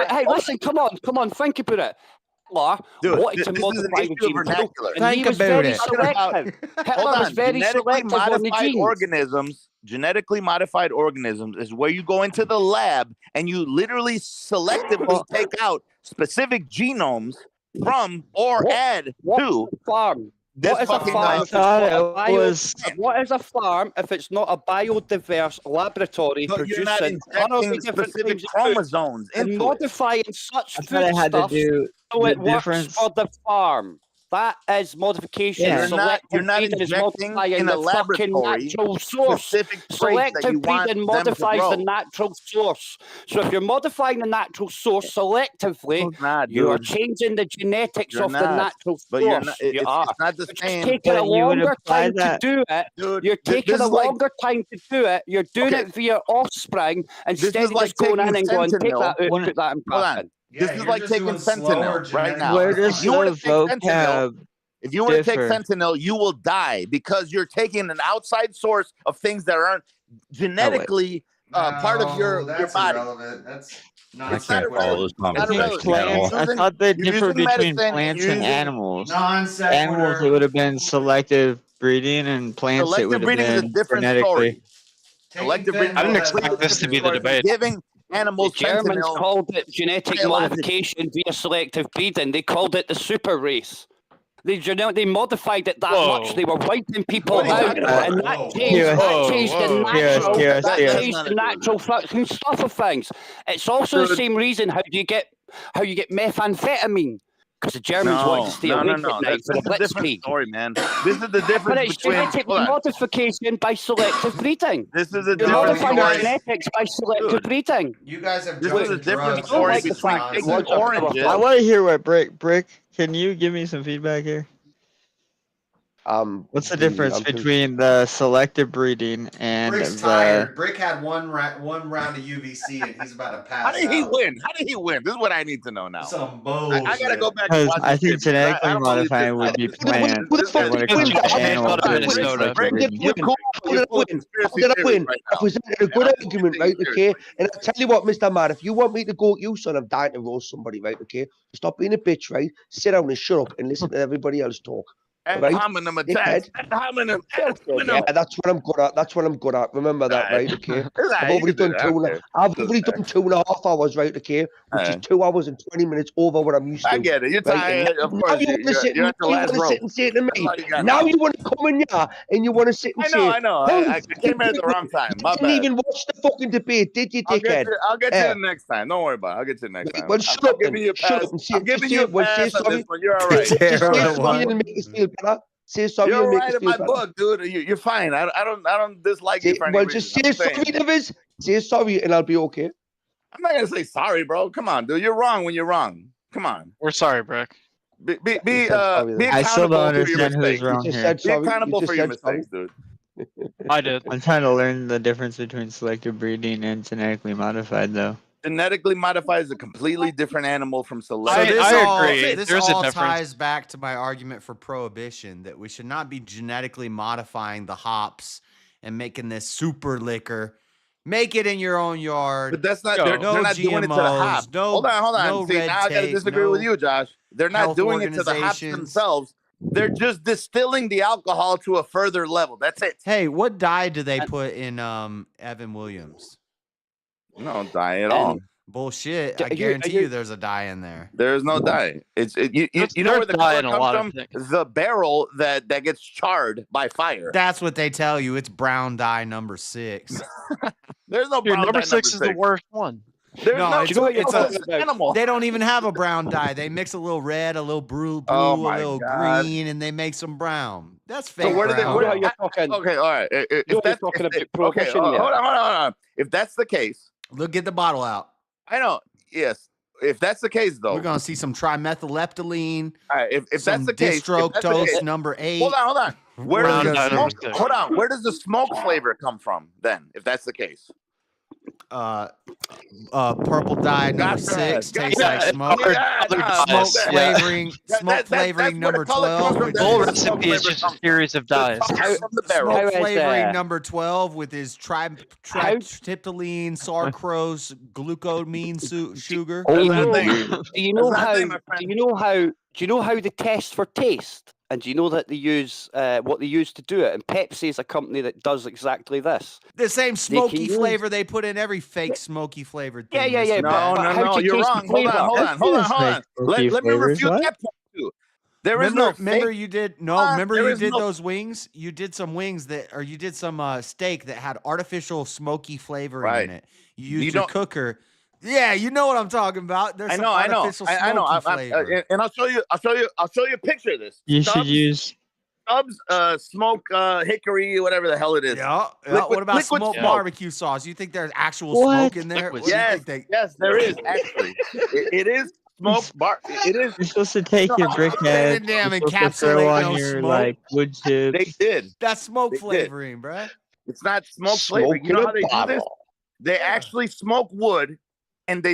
Hey, listen, come on, think about it. Hitler Dude, wanted to this is an modify issue the of gene pool, vernacular. and he Think was about very it. selective. Hold Hitler was on. very Genetically selective on the modified genes. organisms. Genetically modified organisms is where you go into the lab and you literally selectively take out specific genomes from or add to farm. this What is a fucking farm? I if it's thought not a it bio- was- What is a farm if it's not a biodiverse laboratory But you're not producing hundreds injecting of different specific kinds of food chromosomes and into it. modifying such I thought I had to foodstuffs do so the it works difference. for the farm? That is modification. Yeah. You're not Selective breeding is injecting modifying in a the fucking laboratory natural source. specific traits that Selective you want breeding them to modifies the grow. natural source. So if you're modifying the natural source selectively, Not, you are dude. changing the genetics You're of the not. natural But you're source. not. You are. It's not the It's same. taking a But you would longer apply time that- to do it. Dude, You're taking this a is like- longer time to do it. You're doing Okay. it via offspring instead is of like just going in taking and going, take fentanyl. that out, put that in Hold on. packet. This is like taking fentanyl right now. Where If does you the were to take fentanyl, vocab if you were to take differ? fentanyl, you will die because you're taking an outside source of things that aren't genetically part of your body. That's I can't follow this Not conversation at Plants, all. I thought the you're difference using between medicine, plants you're and using- animals. Non Animals, it would have been selective breeding, and plants, it Selective would have breeding is a been different genetically. story. Selective breeding. I didn't expect this to be the debate. Giving animals The Germans fentanyl. called it genetic biologically. modification via selective breeding. They called it the super race. They modified it that Whoa. much. They were wiping people What are you out, talking about? and that Whoa. changed, Whoa. that changed the Whoa. natural, Cheers, that cheers. changed the natural fucking stuff of things. It's also the Dude. same reason how you get methamphetamine, because the Germans wanted to stay awake at night That's for the a different blitzkrieg. story, man. This is the difference But it's between. genetic Hold on. modification by selective breeding. This is a You're difference. modifying you your guys- genetics by selective Dude. breeding. You guys have This jumped is a to different drugs. story like the between fact taking that- oranges. I want to hear what Brick. Can you give me some feedback here? What's the difference between the selective breeding and Brick's the? tired. Brick had one round of UVC and he's about to pass How did he out. win? How did he win? This is what I need to know now. Some I bullshit. gotta go back and Because watch I this think shit. genetically I don't believe modifying this. would be plants. Who the fuck and when it did comes win? to I animal thought of breeding, it's Minnesota. selective Who did breeding. You're win? cool. Who You're did full of win? conspiracy Who did I theories win? right I now. presented a good argument, right? Okay, and I tell you what, Mr. Mad, if you want me to go at you, son, I'm dying to roast somebody, right? Okay, stop being a bitch, right? Sit down and shut up and listen to everybody else talk. Ad Right? hominem attacks. Ad hominem. Ad hominem. Yeah, that's what I'm good at. That's what I'm good at. Remember that, right? Okay. I've already done I've already done 2.5 hours, right? Okay, which is 2 hours and 20 minutes over what I'm used to. I get it. You're right? And tired. Of now course, you want to sit you're and at the you last want to row. sit and say to me. That's all you got Now now. you want to come in here and you want to sit and I say, know, I know. I came here at the wrong time. My You didn't bad. even watch the fucking debate, did you, I'll get dickhead? to the next time. Don't worry about it. I'll get to the next time. Well, shut I'm up then. giving you a Shut pass. up and say, I'm giving just you say a it once, say pass on sorry. this one. You're all right. Just say Zero to sorry one. and make us feel better. Say sorry. You're and make right us in feel my better. book, dude. You're fine. I don't dislike you Say, for any well, reason. just say I'm saying- sorry, Davis. Say sorry, and I'll be okay. I'm not gonna say sorry, bro. Come on, dude. You're wrong when you're wrong. Come on. We're sorry, Brick. Be I still don't accountable for your understand who's mistakes. wrong You just here. said Be sorry. accountable You for just your said sorry. mistakes, dude. I did. I'm trying to learn the difference between selective breeding and genetically modified, though. Genetically modified is a completely different animal from So selective. this I all, agree. this There's a all difference. ties back to my argument for prohibition that we should not be genetically modifying the hops and making this super liquor. Make it in your own yard. But that's not. Yo, They're no not doing it to the hops. GMOs. No, Hold on. no See, red now I gotta tape, disagree with no you, Josh. They're not health doing it to the hops organizations. themselves. They're just distilling the alcohol to a further level. That's it. Hey, what dye do they put in Evan Williams? No dye at all. Bullshit. Are I you- guarantee are you- you there's a dye in there. There's no dye. You know where There's the dye color in a comes lot of from? things. The barrel that gets charred by fire. That's what they tell you. It's brown dye number 6. There's no Dude, brown number dye 6 is the worst one. There's No, no. it's, you know what you're it's talking a about? animal. They don't even have a brown dye. They mix a little red, a little blue, Oh a my little God. green, and they make some brown. That's So fake where do they? brown. Where, You're talking- okay, all right. You're If that's talking if about okay, prohibition hold here. on. If that's the case, Look, get the bottle out. I know. Yes. If that's the case, though, We're gonna see some trimethyleptyline. all right, if some that's the case, if that's the distro case- toast number 8. hold on. Where Brown does the dye number smoke, 6. hold on. Where does the smoke flavor come from then? If that's the case, Purple dye number Gotcha, 6 tastes gotcha. like smoke. Yeah, Smoke Yeah. flavoring, That- smoke that's flavoring where the number color comes 12. from. Which That's The whole where the is smoke recipe is flavor just a comes series of The dyes. fire from the barrel. smoke How is, flavoring number 12 with his tryptylene, sucrose, glucomine sugar. Oh, That's not a thing. do you know That's not how? a thing, my friend. Do you know how they test for taste? And do you know that they use what they use to do it? And Pepsi is a company that does exactly this. The same smoky use- flavor they put in every fake smoky flavored thing. Yeah, Mr. but No, how no, do you you're taste the wrong. Hold flavour? on. Let me flavors, refute what? that point too. There is Remember, no remember fake. you did there you is did no- those wings? You did some wings you did some steak that had artificial smoky flavoring Right. in it. You You used your don't- cooker. Yeah, you know what I'm talking about. There's I some know. artificial smoky flavor. And I'll show you a picture of this. You should use. Stubbs, smoke, hickory, whatever the hell it is. Yeah. Liquid- What about liquid smoked smoke. barbecue sauce? You think there's actual What? smoke in there? Liquid. What do you Yes, think yes, there is actually. It is smoked bar. It is. You're supposed to take your brickhead. damn You're supposed to throw encapsulate on no your smoke. like wood chips. They did. That's smoke They did. flavoring, bruh. It's not smoke Smoke flavoring. You in know a how they do this? bottle. They actually smoke wood, and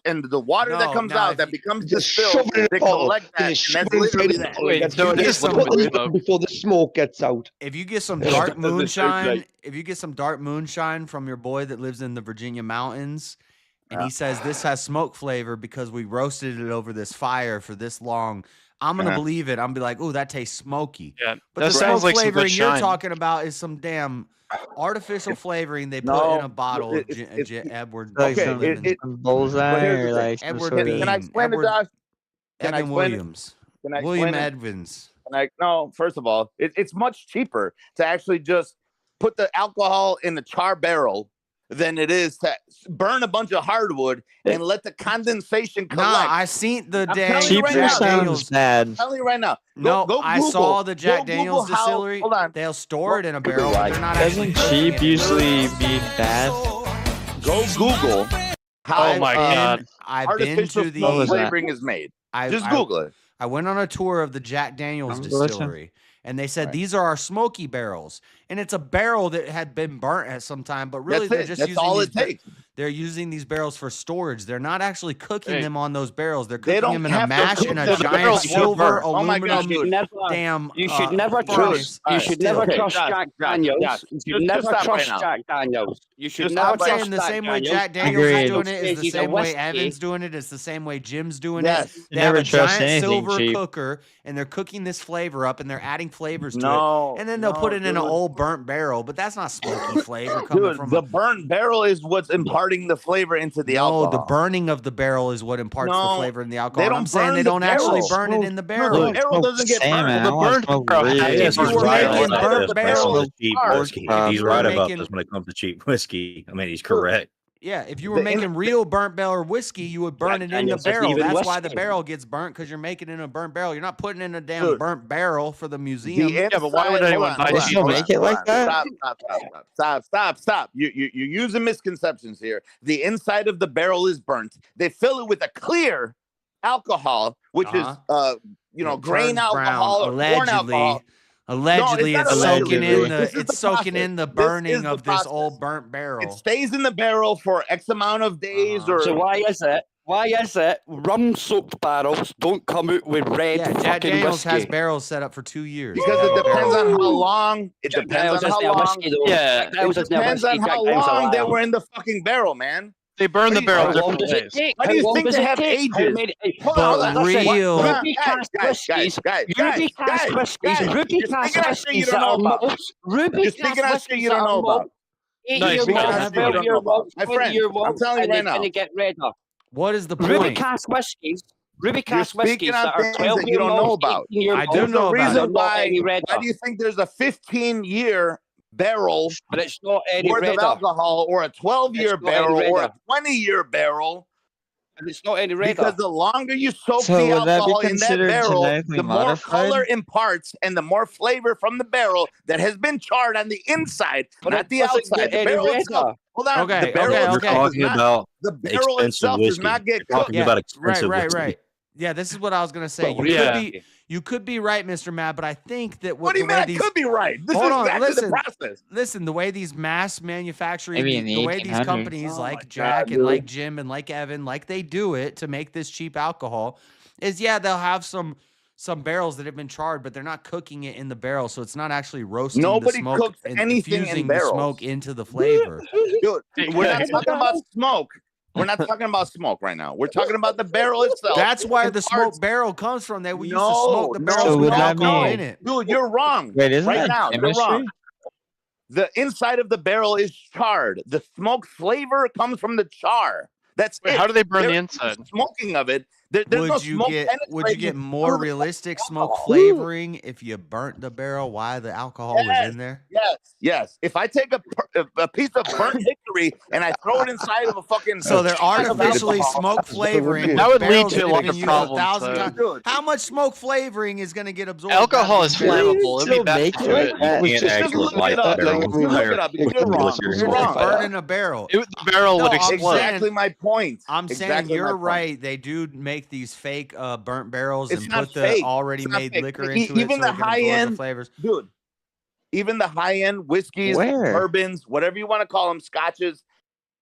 and the water No, that comes now out if that you- becomes Just distilled, shove it in they a bottle. collect that, and Just that's shove it inside literally the that. bottle. Wait, so it is Put liquid it in smoke. before the smoke gets out. If you get some Yeah, dark that doesn't moonshine, if you get some dark moonshine from your boy that lives in the Virginia mountains, and he says this has smoke flavor because we roasted it over this fire for this long, I'm gonna believe it. I'm gonna be like, oh, that tastes smoky. Yeah, But that the sounds smoke like some good flavoring you're shine. talking about is some damn artificial flavoring they put No, in a bottle of it's- Edward. Like Okay, some, it- some bullseye but here's the or thing. like some Edward sort of. Bean. Can I explain Edward- it, Josh? Can I Evan explain it? Williams. Can I William explain it? Edmonds. No, first of all, it's much cheaper to actually just put the alcohol in the char barrel than it is to burn a bunch of hardwood and let the condensation collect. Nah, I seen the I'm dang telling you right Cheaper now, Jack sounds Daniels. bad. I'm telling you right now. No, go I Google, saw the Jack go Daniels Google how- distillery. Hold on. They'll store it in a barrel, but they're not actually Doesn't cooking cheap it. usually mean bad? Go Google how Oh my God. I've been artificial to the What was that? flavoring is made. I, Just I- Google it. I went on a tour of the Jack Daniels I'm listening. distillery, and they said Right. these are our smoky barrels, and it's a barrel that had been burnt at some time, but really That's they're it. just That's using all these it takes. They're using these barrels for storage. They're not actually cooking Hey. them on those barrels. They're They cooking don't them in a have to mash cook in a them. The giant barrels won't silver burn. Oh my aluminum God, dude. damn. You should never furnace. trust. You Alright, should still. never Okay, trust Josh, Jack Josh, Daniels. Josh, You should just never stop right trust now. Jack Daniels. You should Just never stop right I'm trust saying the Jack same way Daniels. Jack Daniels is Agreed. doing it is the He's a same way whiskey. Evans doing it. It's the same way Jim's doing Yes. it. You They have never a trust giant anything silver cheap. cooker, and they're cooking this flavor up, and they're adding flavors to No, it. And then they'll no, put it in an dude. old burnt barrel, but that's not smoky flavor coming Dude, from the a burnt barrel is what's imparting the flavor into the alcohol. the burning of the barrel is what imparts the No, flavor in the alcohol. they And don't I'm saying burn they the don't actually barrel. burn it in the No, barrel. the barrel doesn't get salmon. burned. I The want burnt smoke barrel ribs. has Yes, to he's be were right making about burnt this. barrels. Cheap Ours. whiskey. Um, He's we're right about making- this when it comes to cheap whiskey. I mean, he's correct. Yeah, if you were making real burnt barrel whiskey, you would burn it in the barrel. That's why the barrel gets burnt, because you're making it in a burnt barrel. You're not putting it in a damn burnt barrel for the museum. Yeah, but why would anyone buy They still make it like that? Stop. You're using misconceptions here. The inside of the barrel is burnt. They fill it with a clear alcohol, which is grain alcohol or corn alcohol. Allegedly, No, it's soaking in the It's soaking in the burning of this old burnt barrel. It stays in the barrel for X amount of days, or So why is it rum-soaked barrels don't come out with red Jack fucking Daniels whiskey? has barrels set up for 2 years. because it depends on how long. It Jack depends on Daniels how is their long. whiskey, though. Jack Daniels It is their depends whiskey. on how Jack Daniels long they alive. were in the fucking barrel, man. They burn the barrel different does it ways. take? Why do you think they have ages? Hold on. real- Ruby cast whiskies, Ruby cast whiskies that are mulled, Ruby cast whiskies that are mulled, 8-year malts, 12-year malts, My friend, 20-year I'm malts, telling you and right they're now. going to get redder. What is the Ruby point? cast whiskies, Ruby You're cast whiskies speaking on that are things that 12-year you don't know malts, about. 18-year I malts, do know There's a about reason it. why do you think there's a 15-year barrel but it's not any worth of redder. alcohol, or a 12-year It's not any barrel, or a redder. 20-year barrel? And it's not any redder. Because the longer you soak So the would that be alcohol in that considered barrel, genetically the more modified? color imparts and the more flavor from the barrel that has been charred on the inside, But not it the doesn't outside. get The any barrel redder. itself. Hold on. Okay, The barrel okay, itself okay. does Talking not- about the barrel expensive itself does whiskey. not get You're talking cooked. Yeah, about right, expensive right, whiskey. right. Yeah, this is what I was gonna say. Well, You could be right, Mr. Matt, but I think that What do you the mean? way I these could be right. This Hold is on, exactly listen. the process. Listen, the way these mass manufacturing, Maybe in the the way these 1800s. companies Oh my like Jack God, and like dude. Jim and like Evan, like they do it to make this cheap alcohol, is they'll have some barrels that have been charred, but they're not cooking it in the barrel, so it's not actually roasting Nobody the smoke cooks and anything in infusing the barrels. smoke into the flavor. Dude, we're not talking about smoke. We're not talking about smoke right now. We're talking about the barrel itself. That's where and the parts- smoke barrel comes from. They used to No, smoke the no, barrels So with would that alcohol mean- in it. Dude, you're wrong. Wait, isn't right that now, you're chemistry? wrong. The inside of the barrel is charred. The smoke flavor comes from the char. That's Wait, it. how do they burn the There's inside? no smoking of it. There's no Would you smoke get penetrating more through the realistic smoke alcohol. flavoring if you burnt the barrel while the alcohol was in there? Yes. If I take a piece of burnt hickory and I throw it inside of a fucking So they're can of artificially alcohol, smoke flavoring. That would lead barrels to a that lot have of been used 1,000 problems, times. Dude, How much smoke flavoring is going to get absorbed? Alcohol out is of these barrels? flammable. It'd be Still bad make to it do like it. that? You can't just actually look light it up, that dude. barrel. You look it up. You're wrong. You're You're just wrong. burning a barrel. The barrel would No, I'm explode. saying- Exactly my point. I'm saying Exactly my you're point. right. They do make these fake burnt barrels It's and not put the fake. already It's not made fake. liquor into it Even so the it can high absorb the end flavors. dude. Even the high end whiskeys, Where? bourbons, whatever you want to call them, scotches,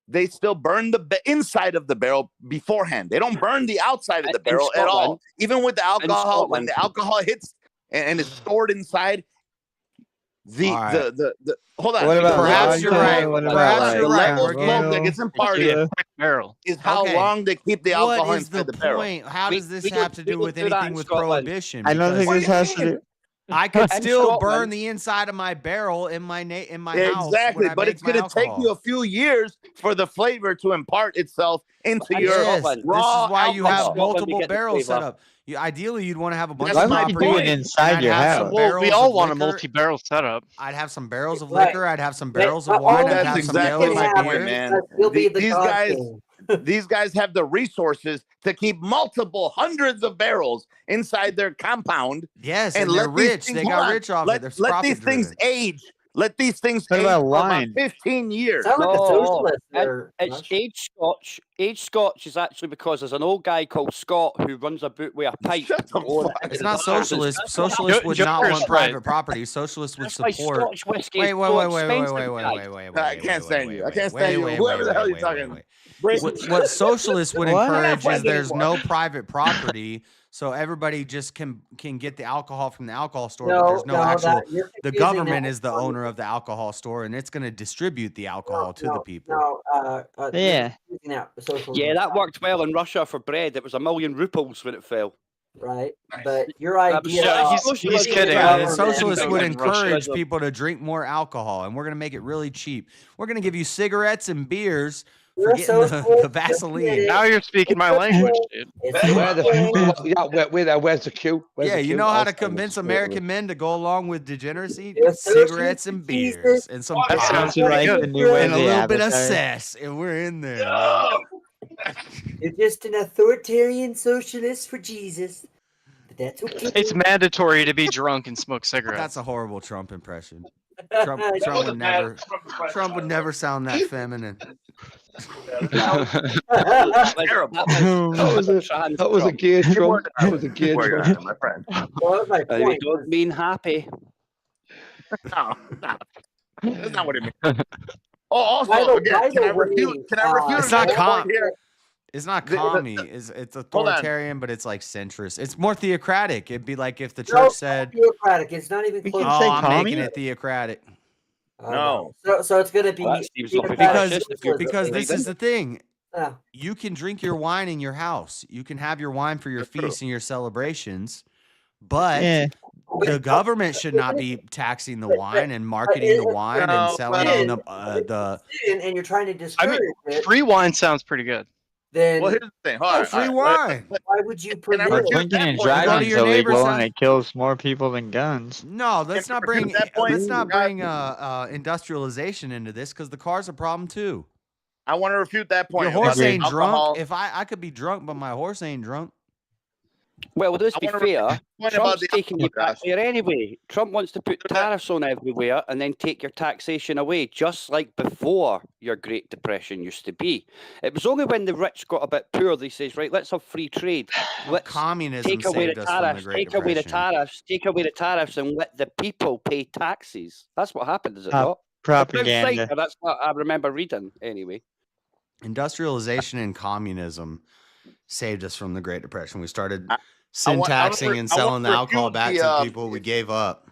they still burn the inside of the barrel beforehand. They don't burn the outside of the In barrel at all. Scotland. Even with the alcohol, when Scotland. the alcohol hits and it's stored inside, All right. the hold on. What about Perhaps you're right. vodka? What about Perhaps like you're the right. level We're of getting- smoke that gets It'd imparted be a quick barrel. is how Okay. long they keep the alcohol What is inside the the barrel. point? How We- does this we have don't- to we do don't with do that anything in with Scotland. prohibition? I don't think Because this has to do. I could In still burn Scotland- the inside of my barrel in my house. Exactly, when I but make it's going to my take alcohol. you a few years for the flavor to impart itself into And your Yes, Scotland. this raw is why you alcohol. have Scotland, we multiple get the barrels set flavor. up. Ideally, you'd want to have a bunch That's of my Why would you property. do point. it and inside I'd your have some house? Well, we barrels all of want a liquor. multi-barrel setup. I'd have some barrels of Right. liquor. I'd have some But barrels of all wine. I'd That's have some exactly barrels my of have point, beer. man. You'll be the These God guys, king. these guys have the resources to keep multiple hundreds of barrels inside their compound. Yes, and and they're let these rich. things- They hold got on. rich off let, it. They're let profit these things driven. age. Let these things What age about for about wine? 15 years. Sound like a No, socialist it- there. it's aged Scotch. Aged Scotch is actually because there's an old guy called Scott who runs about with a pipe. Shut the going fuck It's into not the houses. socialist. That's what Socialists happens. would Joker's not want right. private property. Socialists would That's why support. Scotch whiskey Wait, is wait, so wait, wait, wait, expensive, wait, wait, guys. wait, wait, I wait, can't wait, stand wait, you. I wait, can't wait, stand you. wait, Whoever wait, the hell wait, you're wait, talking wait, Break- what socialists would What? encourage is there's anymore. no private property, so everybody just can get the alcohol from the alcohol store. But No, there's no no, actual. that, you're The confusing government that is the one. owner of the alcohol store, and it's going to distribute the alcohol to the people. No, you're Yeah. confusing that with socialism. Yeah, that worked well in Russia for bread. It was 1,000,000 rubles when it fell. Right, but your was- idea. Yeah, of he's giving kidding. the Yeah, the government- socialists would in Russia. encourage people to drink more alcohol, and we're going to make it really cheap. We're going to give you cigarettes and beers Forgetting the Vaseline. Now you're speaking my language, dude. Where's the cue? Where's Yeah, the you cue? know how I'll to stand convince straight American men to go along with degeneracy? Yes, Cigarettes and beers and some That pot sounds like the new way and a they little bit of advertise. cess, and we're in there. Man. You're just an authoritarian socialist for Jesus. But that's okay. It's mandatory to be drunk and smoke cigarettes. That's a horrible Trump impression. Trump would never sound that feminine. Terrible. That was a gay Trump. That was a gay Where you're Trump. at, my friend. Well, my We point don't mean happy. No, that's not what it means. Oh, also, By the- again, by can I the way, refute? Can I refute? It's not another point here? It's not The- commie. It's authoritarian, but it's like centrist. It's more theocratic. It'd be like if the No, church it's said, not theocratic. It's not even close. "Oh, I'm making it theocratic." No. So it's going to be Well, that seems like a Because this is the thing. Yeah. You can drink your wine in your house. You can have your wine for your feasts and your celebrations, but Yeah. the government should not be taxing the wine and marketing the wine and selling it in the. And you're trying to I discourage mean, it. free wine sounds pretty good. Then Well, here's the thing. Hold on, free all right, wine. why would you Can I permit refute Drinking that and point? Go to driving is your neighbor's illegal, house. and it kills more people than guns. No, let's not bring that point, industrialization into this because the car's a problem too. I want to refute that point. Your horse about ain't alcohol. drunk. If I could be drunk, but my horse ain't drunk. Well, let's be wanna refute fair. the point about Trump's the taking you alcohol, back there anyway. Trump wants to put tariffs on everywhere and then take your taxation away, just like before your Great Depression used to be. It was only when the rich got a bit poor they says, right, let's have free trade. Let's Communism take away saved the us from the tariffs, Great take away the Depression. tariffs, take away the tariffs, and let the people pay taxes. That's what happened, is it Prop- not? propaganda. That's what I remember reading anyway. Industrialization and communism saved us from the Great Depression. We started I sin want- I wanna taxing re- and I wanna selling the alcohol refute back the, to people. We gave up.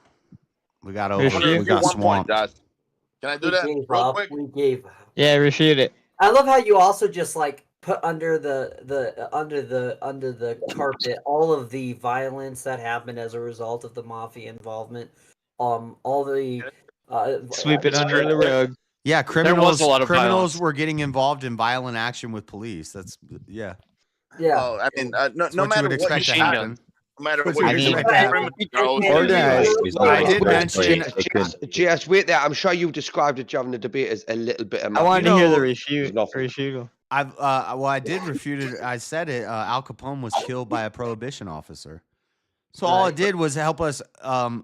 We got over. Refute- We Refute got one point, swamped. Josh. Can I do we that gave real up? quick? We gave up. Yeah, refute it. I love how you also just like put under the carpet all of the violence that happened as a result of the mafia involvement. All the Sweep it under the rug. Yeah, was criminals. a lot of Criminals violence. were getting involved in violent action with police. That's yeah. Yeah. Oh, I mean, no That's no what you matter would what expect to you happen. no matter That's what what you you do, expect to happen. Organized. I did mention. JS, wait there. I'm sure you described it during the debate as a little bit of I wanted to hear the There's nothing. refutal. I did refute it. I said it. Al Capone was killed by a prohibition officer. So all it did was help us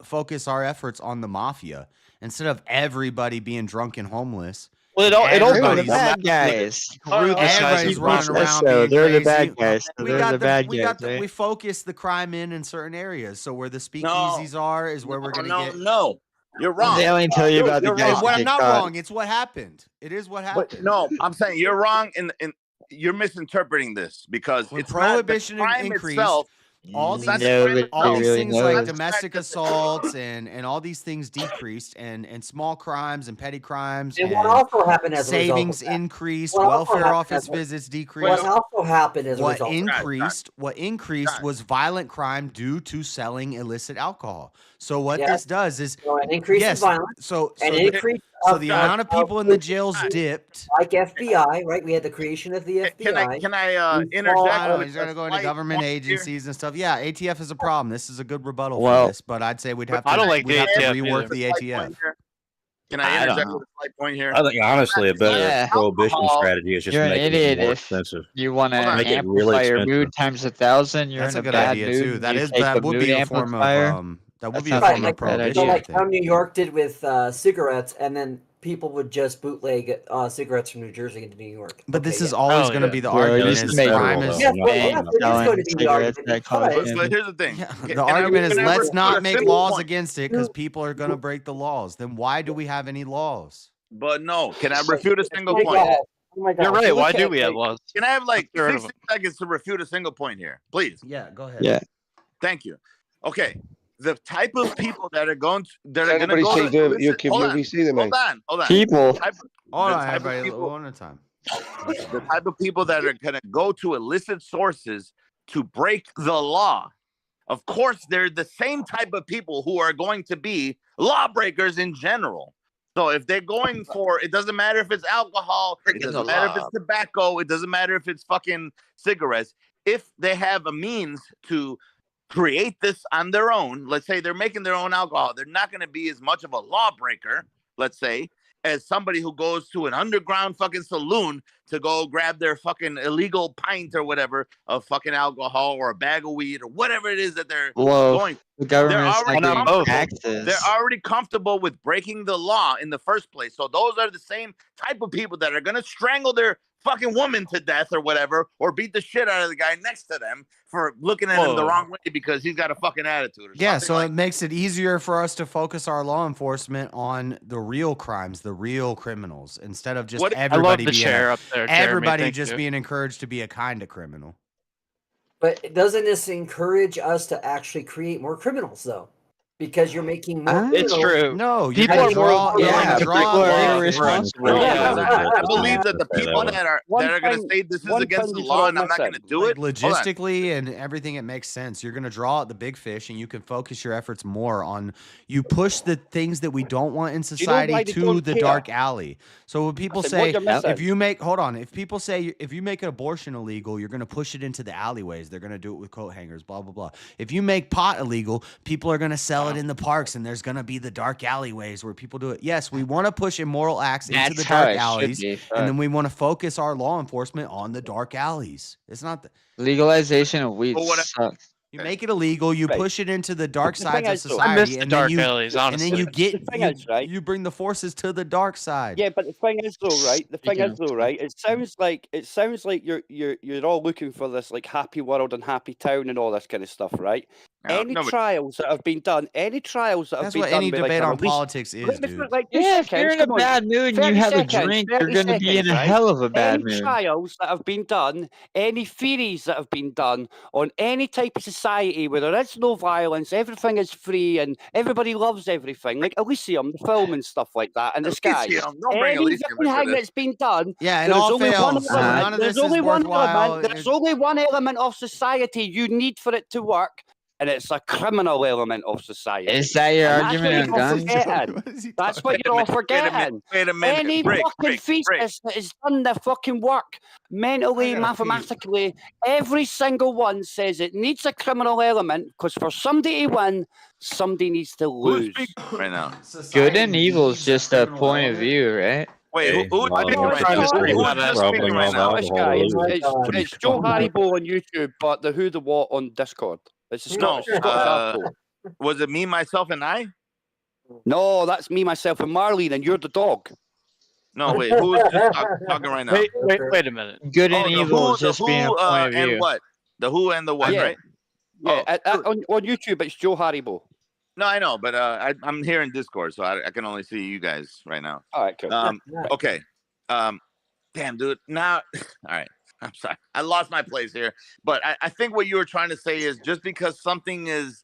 focus our efforts on the mafia instead of everybody being drunk and homeless. Well, it all They're the Everybody's- bad guys. Everybody's running around So being they're the crazy. bad guys. So We they're got the bad we guys. got the, right? we focus the crime in certain areas. So where the speakeasies are is where we're gonna get. No, you're wrong. They only tell you about the You're guys wrong. that I'm get not caught. wrong. It's what happened. It is what happened. But no, I'm saying you're wrong in you're misinterpreting this because When it's prohibition not the crime increased, itself. all It's these, not the crime Nobody all these really things like knows. domestic assaults and all these things decreased and small crimes and petty crimes And and what also happened as a result of savings that? increased, What also welfare happened office as a- visits What decreased. also happened as a What result? increased was violent crime due to selling illicit alcohol. So what Yeah. this does is So an increase yes, in violence, so an the, increase so of the amount of people in the jails dipped. like FBI, right? We had the creation of the FBI. Can I We saw- interject? I know with he's a going to go into slight government point here? agencies and stuff. Yeah, ATF is a problem. This is a good rebuttal Well- for this, but I'd say we'd have to. I don't like we'd the have to ATF rework either. the Slight ATF. point here. Can I I don't interject know. with a slight point here? I think honestly a better Yeah. prohibition Alcohol- strategy is just You're an make it idiot more if expensive. you want to Hold on. Make it really amplify your expensive. mood times 1,000. You're That's in a a good bad idea mood. too. and That you is take that the would mood be a form of amplifier. that would That be a sounds form like of a bad prohibition. So idea. I like think. how New York did with cigarettes, and then people would just bootleg cigarettes from New Jersey into New York. But this Okay, is yeah. always Oh, going to yeah. be the Well, it argument used to is make crime it is Yes, well, Bang, yes, it is selling going to be the cigarettes argument that because cause But here's the thing. yeah, Can- the can I- argument is can I let's refute not a make single laws point? against it because people are going to break the laws. Then why do we have any laws? But no, can I refute a single Oh my point? God. Oh my God. You're right. So Why look do at, we have laws? Can I have like Get rid of 60 seconds to refute a single point here, please? Yeah, go ahead. Yeah. Thank you. Okay, the type of people that are going to Anybody go say to you listen, keep hold your on, VC then, hold mate. on, hold on. People. The type Hold the on, type of everybody. people- One at a time. the type of people that are going to go to illicit sources to break the law. Of course, they're the same type of people who are going to be lawbreakers in general. So if they're going for, it doesn't matter if it's alcohol, it doesn't matter if it's tobacco, it doesn't matter if it's fucking cigarettes. If they have a means to create this on their own, let's say they're making their own alcohol, they're not going to be as much of a lawbreaker, let's say, as somebody who goes to an underground fucking saloon to go grab their fucking illegal pint or whatever of fucking alcohol or a bag of weed or whatever it is that they're going. The government's They're not already giving taxes. They're already comfortable with breaking the law in the first place. So those are the same type of people that are going to strangle their fucking woman to death or whatever, or beat the shit out of the guy next to them for looking at him the wrong way because he's got a fucking attitude. Or Yeah, something so like it makes it easier for us to focus our law enforcement on the real crimes, the real criminals, instead of just everybody everybody just being encouraged to be a kind of criminal. But doesn't this encourage us to actually create more criminals, though? Because you're making more. It's true. No, people are more. People are irresponsible. I believe that the people that are going to say this is against the law and I'm not going to do it. Logistically and everything, it makes sense. You're going to draw out the big fish, and you can focus your efforts more on. You push the things that we don't want in society to the dark alley. So when people say, if you make, if people say if you make an abortion illegal, you're going to push it into the alleyways. They're going to do it with coat hangers, blah blah blah. If you make pot illegal, people are going to sell it in the parks, and there's going to be the dark alleyways where people do it. Yes, we want to push immoral acts into the dark alleys, and then we want to focus our law enforcement on the dark alleys. It's not legalization of weed sucks. You make it illegal, you push it into the dark sides of society, and then you bring the forces to the dark side. Yeah, but the thing is though, right? It sounds like you're all looking for this like happy world and happy town and all this kind of stuff, right? Any trials that have been done, That's what any debate on politics is, dude. If you're in a bad mood and you have a drink, you're going to be in a hell of a bad mood. Any trials that have been done, any theories that have been done on any type of society where there is no violence, everything is free, and everybody loves everything, like Elysium, the film and stuff like that, and the sky. Anything that's been done, it all fails. None of this is worthwhile. There's only one element of society you need for it to work. And it's a criminal element of society. Is that your argument on guns? That's what you're all forgetting. Wait a minute. Any fucking thesis that has done the fucking work, mentally, mathematically, every single one says it needs a criminal element because for somebody to win, somebody needs to lose. Right now. Good and evil is just a point of view, right? Wait, who's It's Joe Haribo on YouTube, but the Who the What on Discord. It's a Scottish article. Was it me, myself, and I? No, that's me, myself, and Marlene, and you're the dog. No, wait, who is just talking right now? Wait a minute. Good and evil is just being a point of view. And what? The who and the what, right? Yeah, on YouTube, it's Joe Haribo. No, I know, but I'm here in Discord, so I can only see you guys right now. All right, cool. Okay. Damn, dude. Now, all right. I'm sorry. I lost my place here. But I think what you were trying to say is just because something is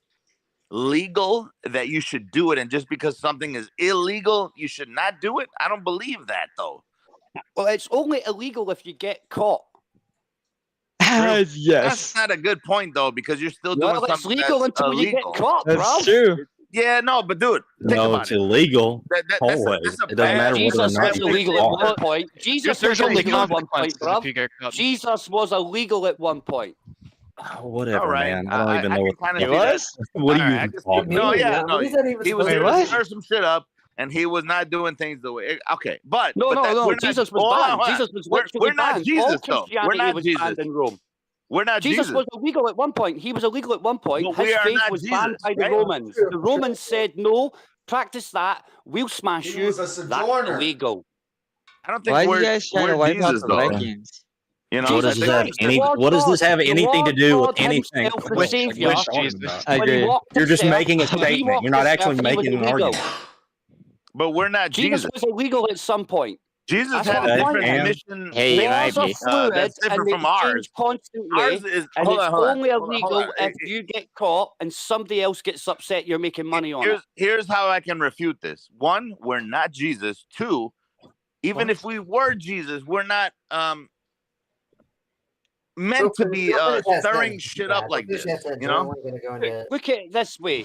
legal that you should do it, and just because something is illegal, you should not do it. I don't believe that, though. Well, it's only illegal if you get caught. Yes. That's not a good point, though, because you're still doing something it's legal that's until you get caught, bro. That's true. Yeah, no, but dude, think No, about it's it. illegal. That's Always. It doesn't matter whether or Jesus not was you illegal get at caught. one point. Jesus There's was only illegal at one point, consequences bro. if you get caught. Jesus was illegal at one point. Oh, whatever, All right. man. I don't even know what kinda the see fuck- that. What are All you right, I even can see- talking No, about? yeah, no. He's not even He was supposed here to- to stir some shit up, and he was not doing things the way. Okay, but No, we're Jesus was hold on, banned. hold on. Jesus was We're literally not banned. Jesus, All though. We're Christianity not was Jesus. banned in Rome. We're not Jesus Jesus. was illegal at one point. He was illegal at one point. But we His are faith not was banned Jesus, by the right? Romans. The Romans said, no, practice that. We'll smash He you. was a That's sojourner. illegal. I don't think Why do we're, you guys try to we're wipe out Jesus, the though. Vikings? You know, What does I this have think- any? Lord What does this God, have the anything to Lord do with God anything? himself, the Which Savior, Jesus? I when he agree. walked You're just this earth, making a when he statement. walked You're not this actually earth, he was making an illegal. argument. But we're not Jesus Jesus. was illegal at some point. Jesus That's had what a I'm different pointing. mission. Hey, you might Laws are be. fluid That's different and they from ours. change constantly. Ours is And hold it's on, hold on, only hold on, illegal hold on. if you get caught and somebody else gets upset you're making money on it. Here's how I can refute this. One, we're not Jesus. Two, even if we were Jesus, we're not meant to be stirring shit up like this. You know? Look at it this way.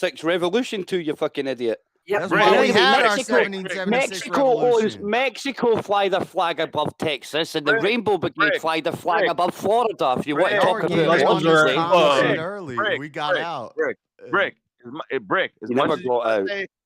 1776 revolution too, you fucking idiot. Yep. That's And why we anyway, had our Mexico, 1776 Mexico owns revolution. Mexico fly their flag above Texas, and the Rick, Rainbow Brigade Rick, fly their flag Rick. above Florida. If you want to Rick, Y'all talk were about getting those on are- this common shit Brick, early. Brick, We got Brick, out. Brick, Brick, as You never much as you got wanna out. say,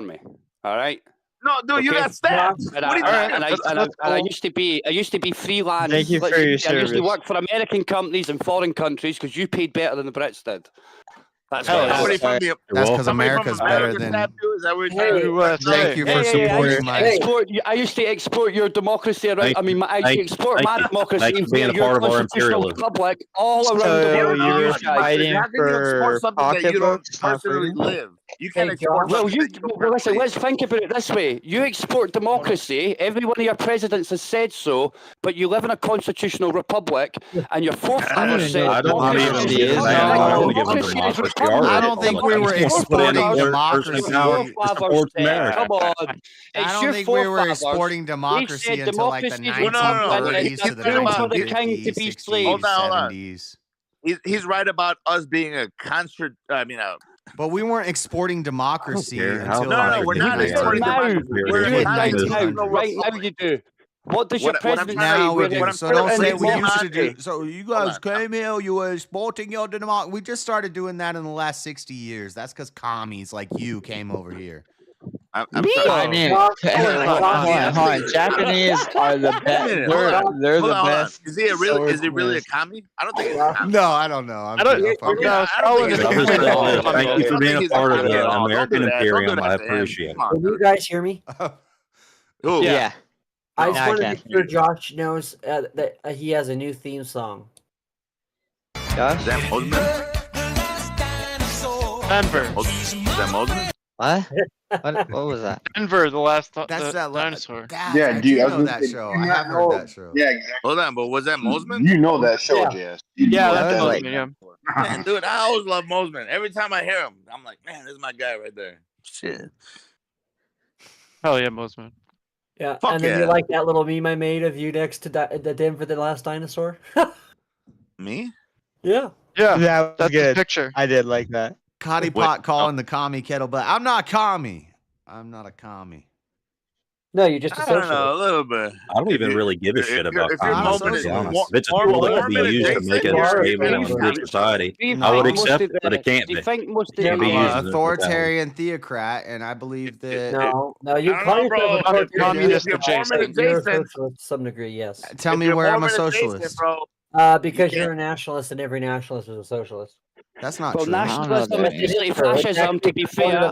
army. All right. No, dude, you Okay. got stabbed. And What I, is and I used to be freelance. Thank you for your I used to service. work for American companies in foreign countries because you paid better than the Brits did. That's Oh, what it is. Somebody from the That's because somebody from America's better America than. stabbed you? Is that what you're Hey, trying to Thank you for supporting my. I used to export your democracy around. Thank I mean, I used to thank- export thank my you. democracy Thank you for being a via your part of our constitutional imperialism. republic all around the So world. No, you're You dude, guys. fighting how can you export for something that you don't pocketbooks, not personally freedom? live? You can't Hey, export Josh. Well, something you that you don't well, listen. personally. Let's think about it this way: you export democracy. Every one of your presidents has said so, but you live in a constitutional republic, and your I don't forefathers even know said what democracy is. democracy is No. democracy is I don't think we were exporting democracy. Come on. I don't think we were exporting democracy until like the 1930s to the 1950s, 60s, Hold on. 70s. He's right about us being But we weren't exporting democracy until No, we're not exporting democracy. We're right now you do. What does your president now we say? do. So don't say we used to do. So you guys came here, you were exporting your democracy. We just started doing that in the last 60 years. That's because commies like you came over here. I'm sorry. Hold on. Japanese are the best. They're the best. Is he really a commie? I don't think he's a commie. No, I don't know. Thank you for being a part of the American Imperium. I appreciate it. Can you guys hear me? Yeah. I just want to make sure Josh knows that he has a new theme song. Josh? Is that Mosman? Denver. Is that Mosman? What was that? Denver, the last That's that dinosaur. Yeah, dude, I know that show. I have heard that show. Yeah, exactly. Hold on, but was that Mosman? You know that show, Jess. Yeah, that's Mosman, yeah. Man, dude, I always love Mosman. Every time I hear him, I'm like, man, this is my guy right there. Shit. Hell yeah, Mosman. Yeah, Fuck and then yeah. you like that little meme I made of you next to the Denver, the last dinosaur? Me? Yeah. Yeah, That was that's good. the picture. I did like that. Cotty pot calling the commie kettle black. I'm not a commie. I'm not a commie. No, you're just a I don't socialist. know, a little bit. I don't even really give a shit about if you're communism, to be honest. If it's a Mormon tool that can be used to make it a statement on adjacent, good society, I would accept it, but it can't be. Do you think most of Can't be the used as I'm a an authoritarian theocrat, and I believe that. No, you I don't call know, yourself bro. a If you're communist Mormon adjacent. You're a adjacent, socialist to some degree, yes. Tell if me you're where I'm a Mormon adjacent, socialist. bro. Because You you're a nationalist, and every nationalist is a socialist. That's not Well, true. nationalism that. is basically fascism, to be fair.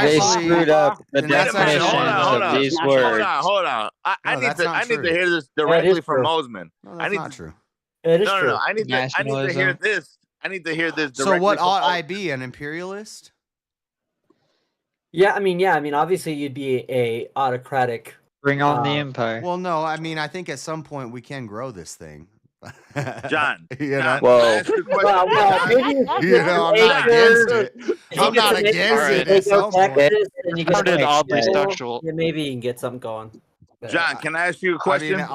They screwed up the that's actually- definitions hold of on. these Hold words. on. I No, need that's to. not I need true. to hear this That directly is from true. Mosman. No, I that's need not to. true. It is No, true. I need to hear Nationalism. this. I need to hear this directly. So what from ought I Mosman. be? An imperialist? Yeah, I mean, obviously you'd be a autocratic. Bring on the empire. Well, no. I mean, I think at some point we can grow this thing. John? You know? John, Whoa. can I ask you a question? Well, maybe You know, I'm not against it. I'm not against it at some point. And you Sounded oddly school, sexual. yeah, maybe you can get something going. But- John, can I ask you a I question? mean,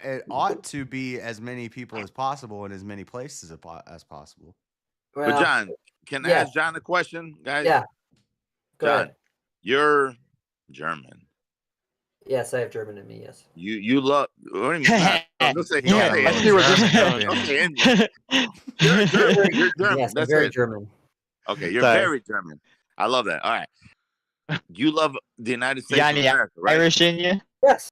it ought to be as many people as possible in as many places as possible. But well, John, can I yeah. ask John a question, guys? Yeah. Go John, ahead. you're German. Yes, I have German in me. Yes. You love. What do you mean? Don't say Yeah, Indian. let's see where this is going. Don't say Indian. You're German. You're German. Yes, I'm That's very it. German. Okay, you're Sorry. very German. I love that. All right. You love the United States Got of any America, right? Irish in you? Yes.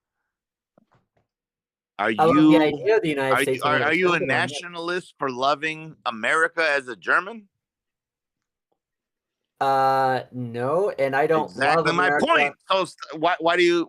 Are I love the you idea of the United States. of are America. you a Don't get me wrong. nationalist for loving America as a German? No, and I don't Exactly love my America. point. So why do you?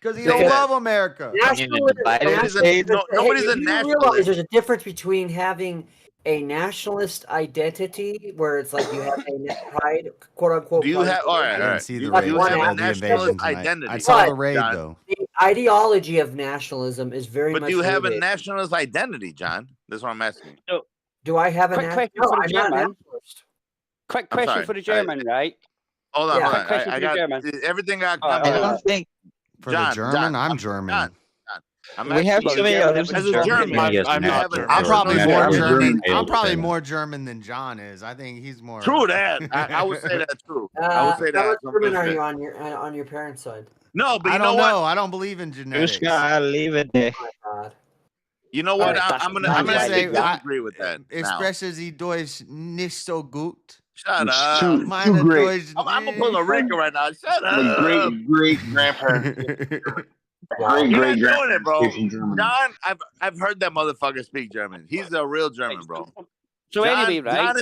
Because you Because- don't love America. Nationalism- Nobody's a nationalism- nobody's a you nationalist. realize there's a difference between having a nationalist identity, where it's like you have a pride, quote unquote. Do you pride have all I right? All didn't right. see You, the you raid. have I a saw the nationalist invasion tonight. identity. I saw the But- raid John. though. The ideology of nationalism is very But much. do you have a rooted- nationalist identity, John? That's what I'm asking. Do I have a Quick national? question for the I'm not a German. nationalist. Quick I'm question sorry. for the German, right? Hold on, Yeah. hold Quick on. question I for the got German. everything got All right, covered. all I right. don't think For John, the German, John, I'm German. John, I'm we have asking so many you, others as in a Germany. German, Yes, do you have a I'm probably nationalist more German. German. German. I'm probably more German than John is. I think he's more. True that. I would say that too. I would say that. How much German are 100%. you on your parents' side? No, but I you know don't what? know. I don't believe in genetics. Just gotta leave it there. Oh my God. You know what? Alright, I'm gonna I'm gonna actually say I disagree with that. Now. Expresses die Deutsch nicht so gut. Shut It's up. too Meine great. Deutsch. I'm gonna pull a Rico right now. Shut My up. great grandparents. Great You're great not doing it, bro. grandparents from Germany. John, I've heard that motherfucker speak German. He's a real German, bro. So John, anyway, right?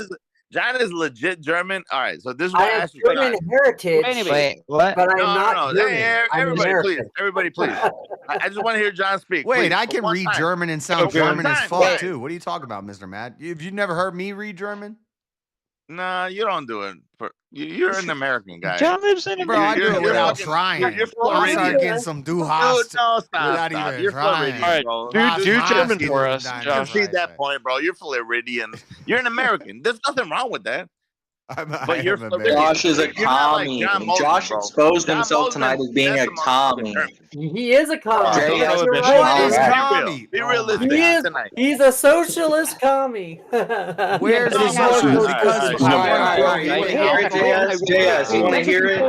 John is legit German. All right, so this is I what I have asked you. German heritage, Anyway, Wait, what? but I'm No, not no, German. hey, I'm everybody, American. please. Everybody, please. I just want to hear John speak. Wait, please, I for can one read time. German and sound For one German as time, fuck right. too. What are you talking about, Mr. Matt? Have you never heard me read German? Nah, you don't do it. You're an American guy. John lives in Bro, I do You're it without fucking- trying. You're I start Floridian. getting some Dude, Duhast no, stop, without stop. even You're trying. Floridian, All right, bro. do German you for us, can Josh. concede that point, bro. You're Floridian. You're an American. There's nothing wrong with that. But you're Floridian. Josh is a You're not like commie. John Mosley, Josh bro. exposed John himself Mosley, tonight as being that's a amongst the commie. Germans. He is a commie. Jay, You're that's right. What is commie? Be realistic He is. tonight. He's a socialist commie. Where's He's the socialist? socialist. Because JS, you want to hear it?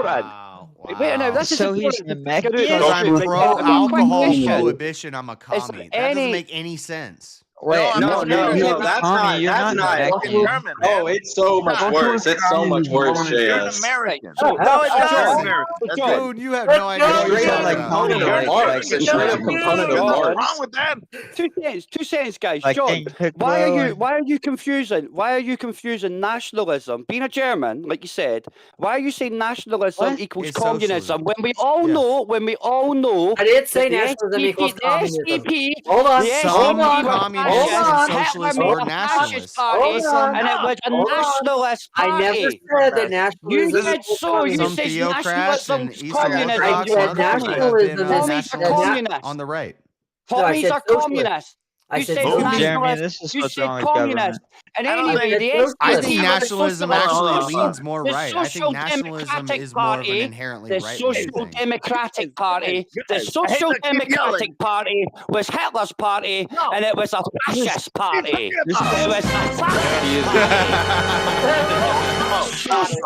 Wait, no, this is So he's important. an American. Because I'm Quick pro-alcohol question. prohibition, I'm a commie. That doesn't make any sense. Wait, no, that's Tommy, you're not. not That's American. not. Oh, it's so much worse. It's so much worse, You're an JS. American. No, it doesn't. That's Dude, you have no idea what you're Straight up talking like about. Tony, component of Marx. It's straight up component of What's Marx. wrong with that? 2 seconds, guys. Like John, King why are Piccolo you confusing nationalism, being a German, like you said? Why are you saying nationalism What? equals It's communism socialism. when we all know? I did say that nationalism equals the communism. SDP, Hold on. the Some SDP were communists fascist, and Hitler socialists made were a fascist nationalists. party, Hold on. and it was a Hold on. nationalist I party. never said that You nationalism said equals so. You Some said theocrats nationalism and is Eastern communism. I Orthodox said and others have nationalism been is Commies are nationalists communists. on the right. No, I Commies said are socialist. communists. I You said said socialist. Jeremy, nationalist. this is You what's said wrong with communist. government. And I don't anyway, think- the I SDP think were the nationalism socialists. actually leans more The right. I think Social nationalism Democratic is more of an Party, inherently the right-wing Social thing. Democratic Party, the guys, I hate Social to keep yelling. Democratic Party was Hitler's party, No. and it was a fascist party. It was a fascist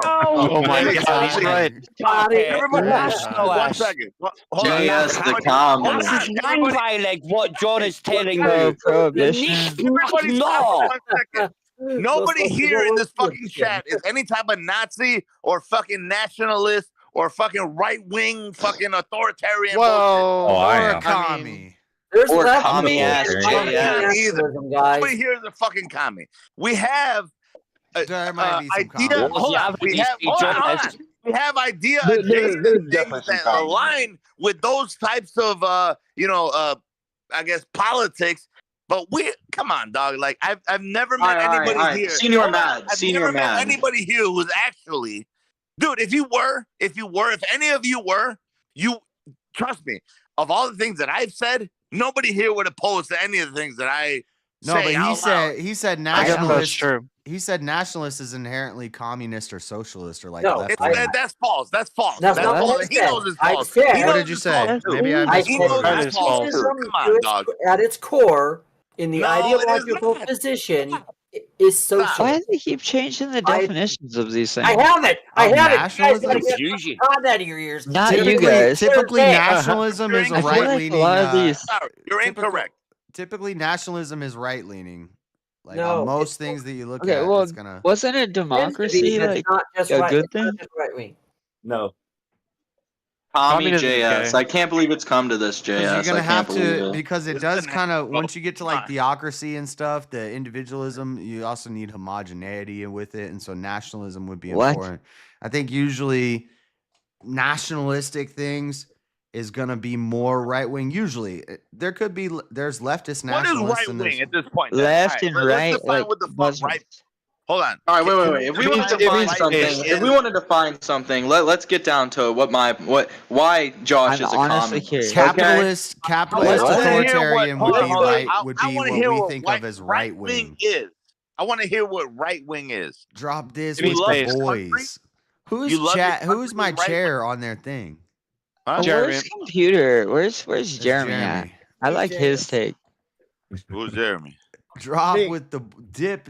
Oh my God, he's right. party. Everybody, one Nationalist. second. Hold on. JS, the Everybody- commie. hold This on. is non-violent, what John is telling you. Pro-prohibition. Everybody stop for 1 second. Nobody Those here in this fucking fucking chat is any type of Nazi or fucking nationalist or fucking right-wing fucking authoritarian bullshit. Whoa. Oh, I Or a am. commie. There's Or left commie wing ass and right-wing JS. nationalism, guys. Nobody here is a fucking commie. We have There might be some idea. commies. Hold on. We have we have idea adjacent things that align with those types of I guess politics. But come on, dog. Like I've never met anybody here. Senior mad. I've Senior never met mad. anybody here who's actually, dude. If any of you were, you trust me. Of all the things that I've said, nobody here would oppose to any of the things that I No, say but out loud. he said I guess that's nationalist. true. He said nationalist is inherently communist or socialist or like No, left. That's false. That's false. That's not what I He said. knows it's I false. said- He What knows did you it's say? false, too. Maybe I I missed He said knows That it's is false. false, too. fascism Come on, dog. at its core, in the No, it is ideological not. position, is socialist. Why do they keep changing the definitions of these things? I have it. I Of have it. You guys nationalism? gotta get the cod out of your ears. Not you Typically, guys. typically You're nationalism is a I feel like a right-leaning. lot of these. Sorry, you're incorrect. Typically, nationalism is right-leaning. Like No, on most it's- things that you look Okay, at, well, it's gonna. wasn't it Tends to be, democracy that's like not just a right. good It's not thing? just right wing. No. Commie Communism is JS. gay. I can't believe it's come to this, Because JS. you're gonna I have can't believe to, it. because it It's does the kind of national- once you get to like theocracy and stuff, the individualism, you also need homogeneity with it, and so nationalism would be What? important. I think usually nationalistic things is gonna be more right wing. Usually, there could be there's leftist What is nationalists right and wing there's at this point? then? Left All and let's right, define like what the fuck Muslims. right. Hold on. All right, wait. If we Can want to define define right something, wing if we is- want to define something, let's get down to why Josh I'm is a honestly communist. curious. capitalist What? authoritarian would be I what wanna we hear what think of as right wing. is. I want to hear what right wing is. Drop this You with love the this country? boys. You Who's love chat? your Who's country, my right chair on their thing? Huh? Where's computer? Where's It's Jeremy at? Jeremy. I like his take. Who's Jeremy? Drop Hey. with the dip.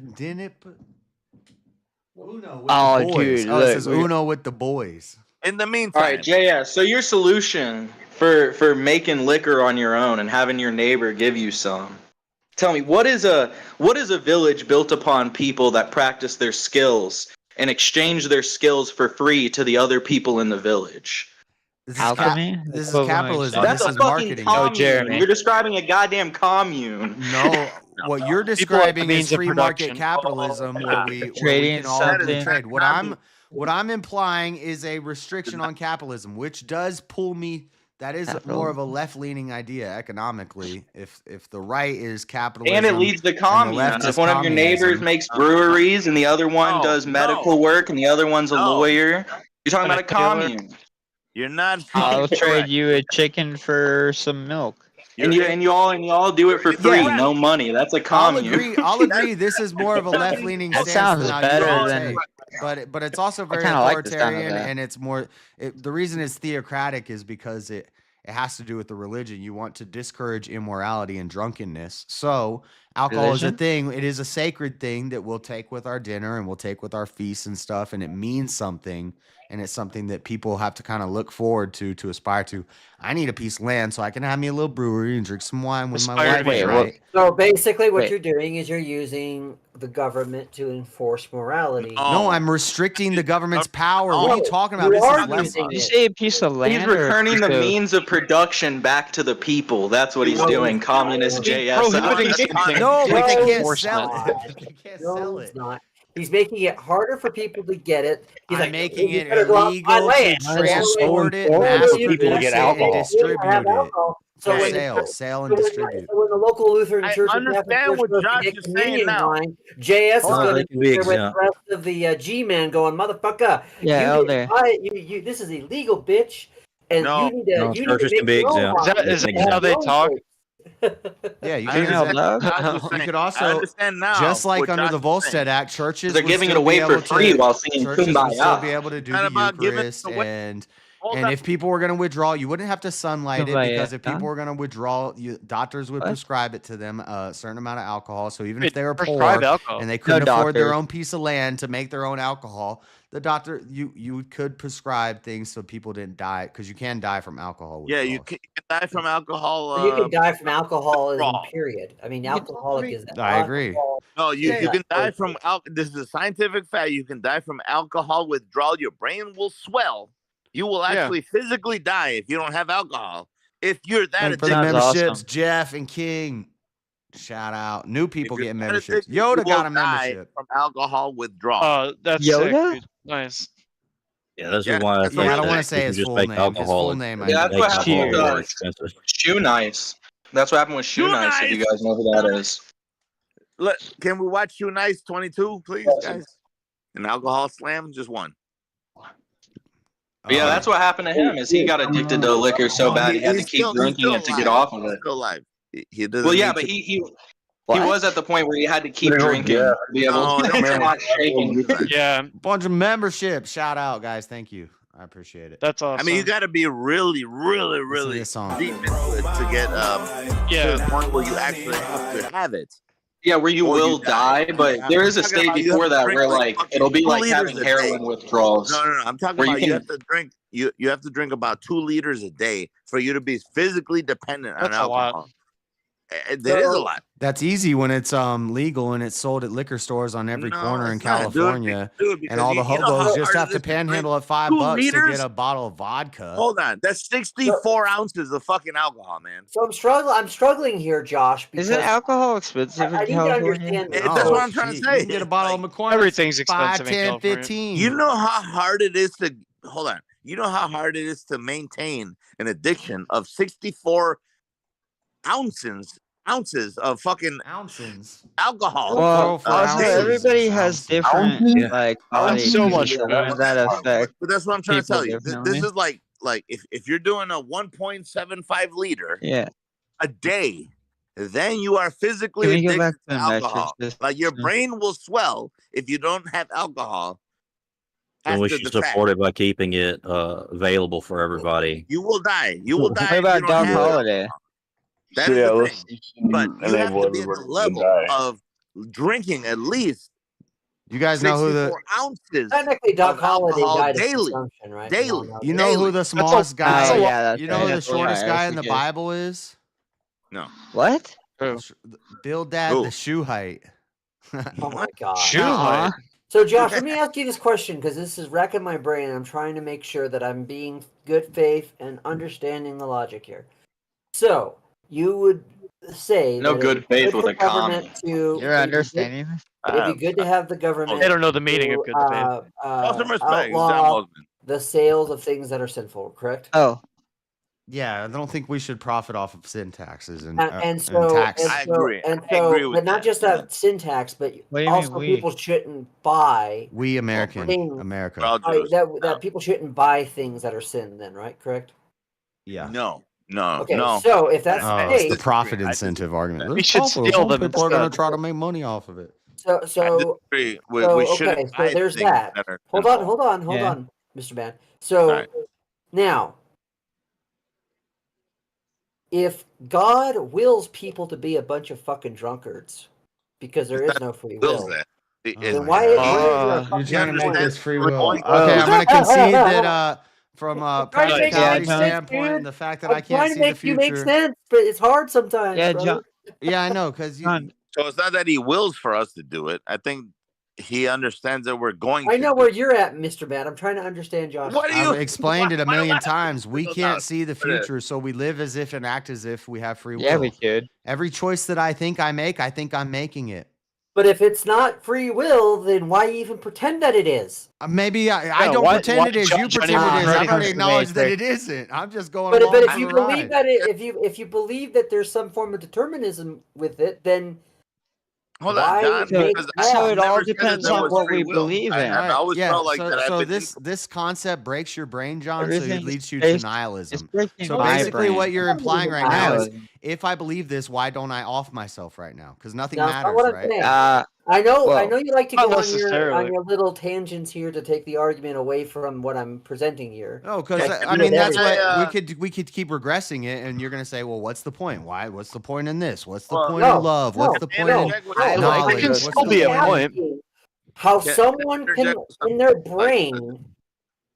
Uno with Oh, the boys. dude, Oh, it look, says we- Uno with the boys. In the All meantime, right, JS. So your solution for making liquor on your own and having your neighbor give you some. Tell me, what is a village built upon people that practice their skills and exchange their skills for free to the other people in the village? This Alchemy? This is Equivalent capitalism. exchange. That's This a is fucking marketing. commune. Jeremy. You're describing a goddamn commune. No, what you're People describing means is of free market production. capitalism, where we Trading can all agree to something. trade. What I'm implying is a restriction on capitalism, which does pull me That is After more all. of a left-leaning idea economically. If the right is capitalism And it leads to and the communism. left If is one of your neighbors communism, makes breweries and the other one No, does no, medical work and the other one's a no. lawyer, you're talking And about a a tailor. commune. You're not I'll fucking trade correct. you a chicken for some milk. And you all do it for free, Yeah. no money. That's a I'll commune. agree. I'll agree. This is more of a left-leaning That stance sounds than I better usually than. take. But it's also very kinda like the sound of authoritarian, that. and it's more. The reason it's theocratic is because it has to do with the religion. You want to discourage immorality and drunkenness. So alcohol is a Religion? thing. It is a sacred thing that we'll take with our dinner and we'll take with our feasts and stuff, and it means something. And it's something that people have to kind of look forward to aspire to. I need a piece of land so I can have me a little brewery and drink some wine with my Aspire wife, to Wait, drink. right? So basically, what Wait. you're doing is you're using the government to enforce morality. No, I'm restricting the government's power. What are you No, talking about? you This are is left. using Did you it. say a piece of land? He's or a returning the piece of- means of production back to the people. That's what he's No, doing, he's communist not. JS. prohibiting That's something. communist. No, but they No, can't he's sell not. it. They can't No, sell he's it. not. He's making it harder for people to get it. He's I'm like, making you it better go out and buy illegal to land. transport it, No, mass you people to produce get it, and alcohol. You have distribute it alcohol. So for when sale and distribute. when the local Lutheran I Church and Catholic understand Church what goes to Josh get is saying communion now. wine, JS is No, going they to can be be there with the exempt. rest of the G-man going, motherfucker, Yeah, you Elder. didn't buy it. This is illegal, bitch. And No. you need to, No, you need to churches make can be your own exempt. wine. Is They that can how exempt. they talk? Yeah, you I can Female exempt. love? Josh is You saying- could I also, understand now. just like what under Josh the is Volstead saying. Act, churches They're would giving it still away be for able free to. while singing Churches would still Kumbaya. be able to do Not the about giving it Eucharist, away. and Hold on. if people were going to withdraw, you wouldn't have to sunlight it, because if Kumbaya. people were going to withdraw, doctors would What? prescribe it to them a certain amount of alcohol. So even if Wait, they were prescribe poor alcohol? and they couldn't No afford their doctors. own piece of land to make their own alcohol, the doctor you could prescribe things so people didn't die, because you can die from alcohol Yeah, withdrawal. you can die from alcohol. You can die from alcoholism, withdrawal. period. I mean, alcoholic is I agree. No, you Yeah. can die from This is a scientific fact. You can die from alcohol withdrawal. Your brain will swell. You will actually physically die if you don't have alcohol. If you're that And for the addicted. memberships, awesome. Jeff and King, shout out. New people you're getting that memberships. addicted, you Yoda will got a die membership. from alcohol withdrawal. Oh, that's Yoda? sick, dude. Nice. Yeah, this Yeah, is why I that's think Yeah, I don't that want to you say can his just full make name. His alcohol full and name, I Yeah, that's know. what make happened alcohol with more expensive. Shoe Nice. That's what happened with Shoe Shoe Nice, if you Nice! guys know who that is. Can we watch Shoe Nice 22, please, guys? An alcohol slam, just one. But yeah, that's what happened to him. Is he got addicted to liquor so bad he had to keep drinking it to get off of it. Still alive. He doesn't Well, yeah, need but to- he was at the point where he had to keep drinking to be able No, to no, not shaking. Yeah, bunch of memberships. Shout out, guys. Thank you. I appreciate it. that's awesome. I mean, you got to be really, really, really this song. deep into it to get to the point where you actually have to have it. Yeah, where you Or will die, but there is a I'm talking state about you before have to that drink where like like it'll be 2 like liters having a day. heroin withdrawals. No, I'm talking where about you you can have to drink. You have to drink about 2 liters a day for you to be physically dependent on That's a lot. alcohol. That is a lot. That's easy when it's legal and it's sold at liquor stores on every No, corner in it's not, dude. California, Dude, because and all the you know hobos how just hard have it to is to drink panhandle at $5 2 to liters? get a bottle of vodka. Hold on, that's 64 ounces of fucking alcohol, man. So I'm struggling here, Josh. Because Isn't alcohol expensive I in need to California? understand this. That's what I'm trying to shit, say. You can get a bottle of McCormick. Everything's 5, expensive in 10, California. 15. You know how hard it is to hold on. You know how hard it is to maintain an addiction of 64 ounces of fucking alcohol. Well, also everybody has different like body so much types better. and that affect. But that's what I'm trying to people tell you. differently. This is like if you're doing a 1.75 liter Yeah. a day, then you are physically Can we go addicted back to to the metrics alcohol. this Like your time? brain will swell if you don't have alcohol. And we after should the fact. support it by keeping it available for everybody. You will die. You will die. What if about you don't Doc have Holiday? alcohol. That is the thing. But you have to be at the level of drinking at least You guys know who the 64 ounces Technically, Doc of Holiday alcohol died of daily. consumption, right? Daily. you know who the smallest guy? Oh, yeah, that's you know right. who the That's shortest right. guy I in the forget. Bible is? No. What? Bill Dad, Who? the shoe height. Oh my god. Shoe Uh-uh. height. So, Josh, let me ask you this question because this is wrecking my brain. I'm trying to make sure that I'm being good faith and understanding the logic here. So, you would say No that good it's faith good with for a commie. government to You're it'd be understanding this? It'd be good to have the government. They don't know the meaning to, of good faith. Show some respect, John outlaw Mosman. the sales of things that are sinful. Correct? Oh, Yeah, I don't think we should profit off of sin taxes and and tax. but not just that syntax, but What do you mean also we? people shouldn't buy We American things America. that people shouldn't buy things that are sin. Then, right? Correct. Yeah. No. Okay, no. so if that's Oh, the it's the case, profit incentive argument. We It's should profitable. steal Some them people are going to instead. try to make money off of it. so We okay, shouldn't so buy there's things that. that are Hold sinful. on, Yeah. Mr. Man. So Right. now, if God wills people to be a bunch of fucking drunkards because there is no free Wills will, that. then why is there a You're fucking trying to make point? this free will. Going- Okay, I'm going to concede that from a trying to make practicality sense, standpoint, dude. the fact that I'm I can't trying to see the make you make future. sense, but it's hard sometimes. Yeah, brother. John. Yeah, I know, because you. So it's not that he wills for us to do it. I think he understands that we're going I to. know where you're at, Mr. Man. I'm trying to understand Josh. What do you? I've explained it a million times. We Those can't out. see the What it is. future, so we live as if and act as if we have free will. Yeah, we could. Every choice that I think I make, I think I'm making it. But if it's not free will, then why even pretend that it is? Maybe I don't pretend it is. You pretend it is. I've already acknowledged that it isn't. I'm just going But along if for you the believe ride. that if you believe that there's some form of determinism with it, then Hold why on, John. make Because So I've it all never said that depends there on was what free we will. believe in. I always felt like that. So I've been this concept breaks your brain, John. So it Everything's leads you based- to nihilism. it's breaking So my basically, brain. what you're implying right now is, Nihilism. if I believe this, why don't I off myself right now? Because nothing No, that's not matters, what I'm right? saying. I know well, you like to not go on necessarily. your little tangents here to take the argument away from what I'm presenting here. No, because Like, I mean that's everything. what we could keep regressing it, and you're gonna say, well, what's the point? Why? What's the point in this? What's the point in love? What's the point in knowledge? There can What's still the be a point? point. How Yeah, someone can, in their brain,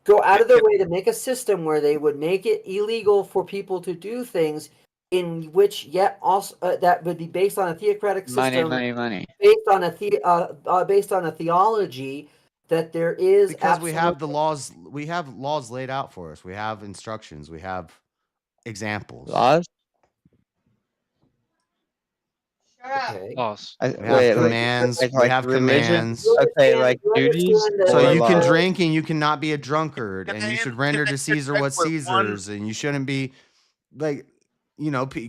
go out of their way to make a system where they would make it illegal for people to do things in which yet also that would be based on a theocratic system, Money. based on a theology that there is Because we have the laws. We have laws laid out for us. We have instructions. We have examples. Laws? Okay. Laws. We have commands. We have religion? commands. Okay, like duties. So or you can laws? drink and you cannot be a drunkard, and you should render to Caesar what's Caesar's, and you shouldn't be like,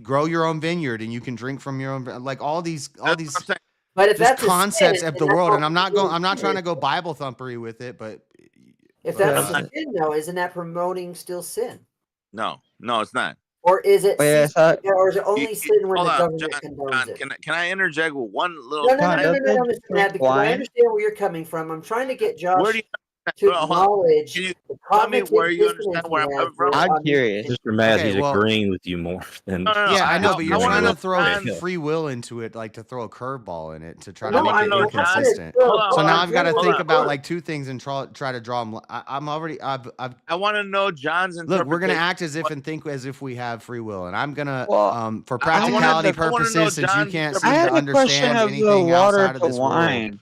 grow your own vineyard, and you can drink from your own, like all these But if just that's a concepts sin, of then the that's world. all And I'm not going. I'm not sin. trying to go Bible thumpery with it, but If that's a sin, though, isn't that promoting still sin? No, it's not. Or is it? Wait, I thought- Or is it only sin when Hold the on, government John, condones it? Can I interject with one little? No, Mr. Matt, because I wine? understand where you're coming from. I'm trying to get Josh Where do you to hold on. acknowledge Can you the tell me cognitive where you dissonance understand where I'm he coming has from? with- I'm curious. Mr. Maz, Okay, he's well- agreeing with you more than. No, yeah, I know, but you're wanna trying to know throw John- free will into it, like to throw a curveball in it to try No, to make I it know, John. inconsistent. Hold on, So hold now on, I've got to hold think on, about hold on. like two things and try to draw them. I'm already. I've I want to know John's interpretation. look. We're gonna act as if and think as if we have free will, and I'm gonna Well, for I wanna practicality know purposes, since you John's can't I seem had to a question understand of the anything water outside of to this world. wine.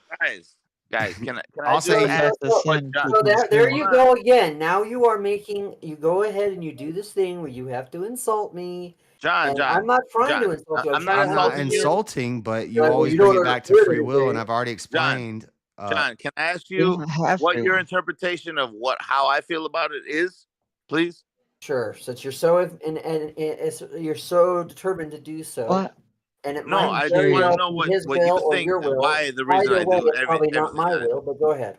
Guys, can I I'll just say ask the what sin John? So there you Hold go again. Now you are making. You go ahead and you do this thing where you have to insult me. John, I'm not trying to John, insult you. I'm not I'm not insulting you. insulting, but you Like, always you bring don't it back to understand free will, and anything. I've already explained. John, can I ask You you don't have what to. your interpretation of how I feel about it is, please? Sure, since you're so you're so determined to do so. What? And it No, might I just very want to well know be what his you will or think. your will. Why the reason Either I way, do it's probably not everything my that I do. will. But go ahead.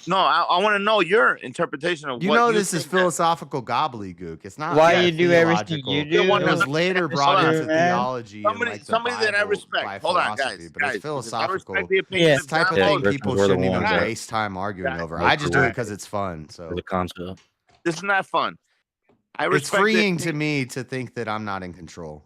No, I want to know your interpretation of You what know, you this is think that- philosophical gobbledygook. It's not. Why like you do everything theological. you It do? was later brought Hold on. into theology and Somebody, like the somebody that I Bible respect. by Hold on, philosophy, guys. but it's Because I philosophical. respect the opinion Yeah. of This type John of thing Moses. people We're the shouldn't even ones that- waste time arguing Guys, over. make I just do it the because it's fun. So the concept. This is not fun. I it's respect freeing the- to me to think that I'm not in control.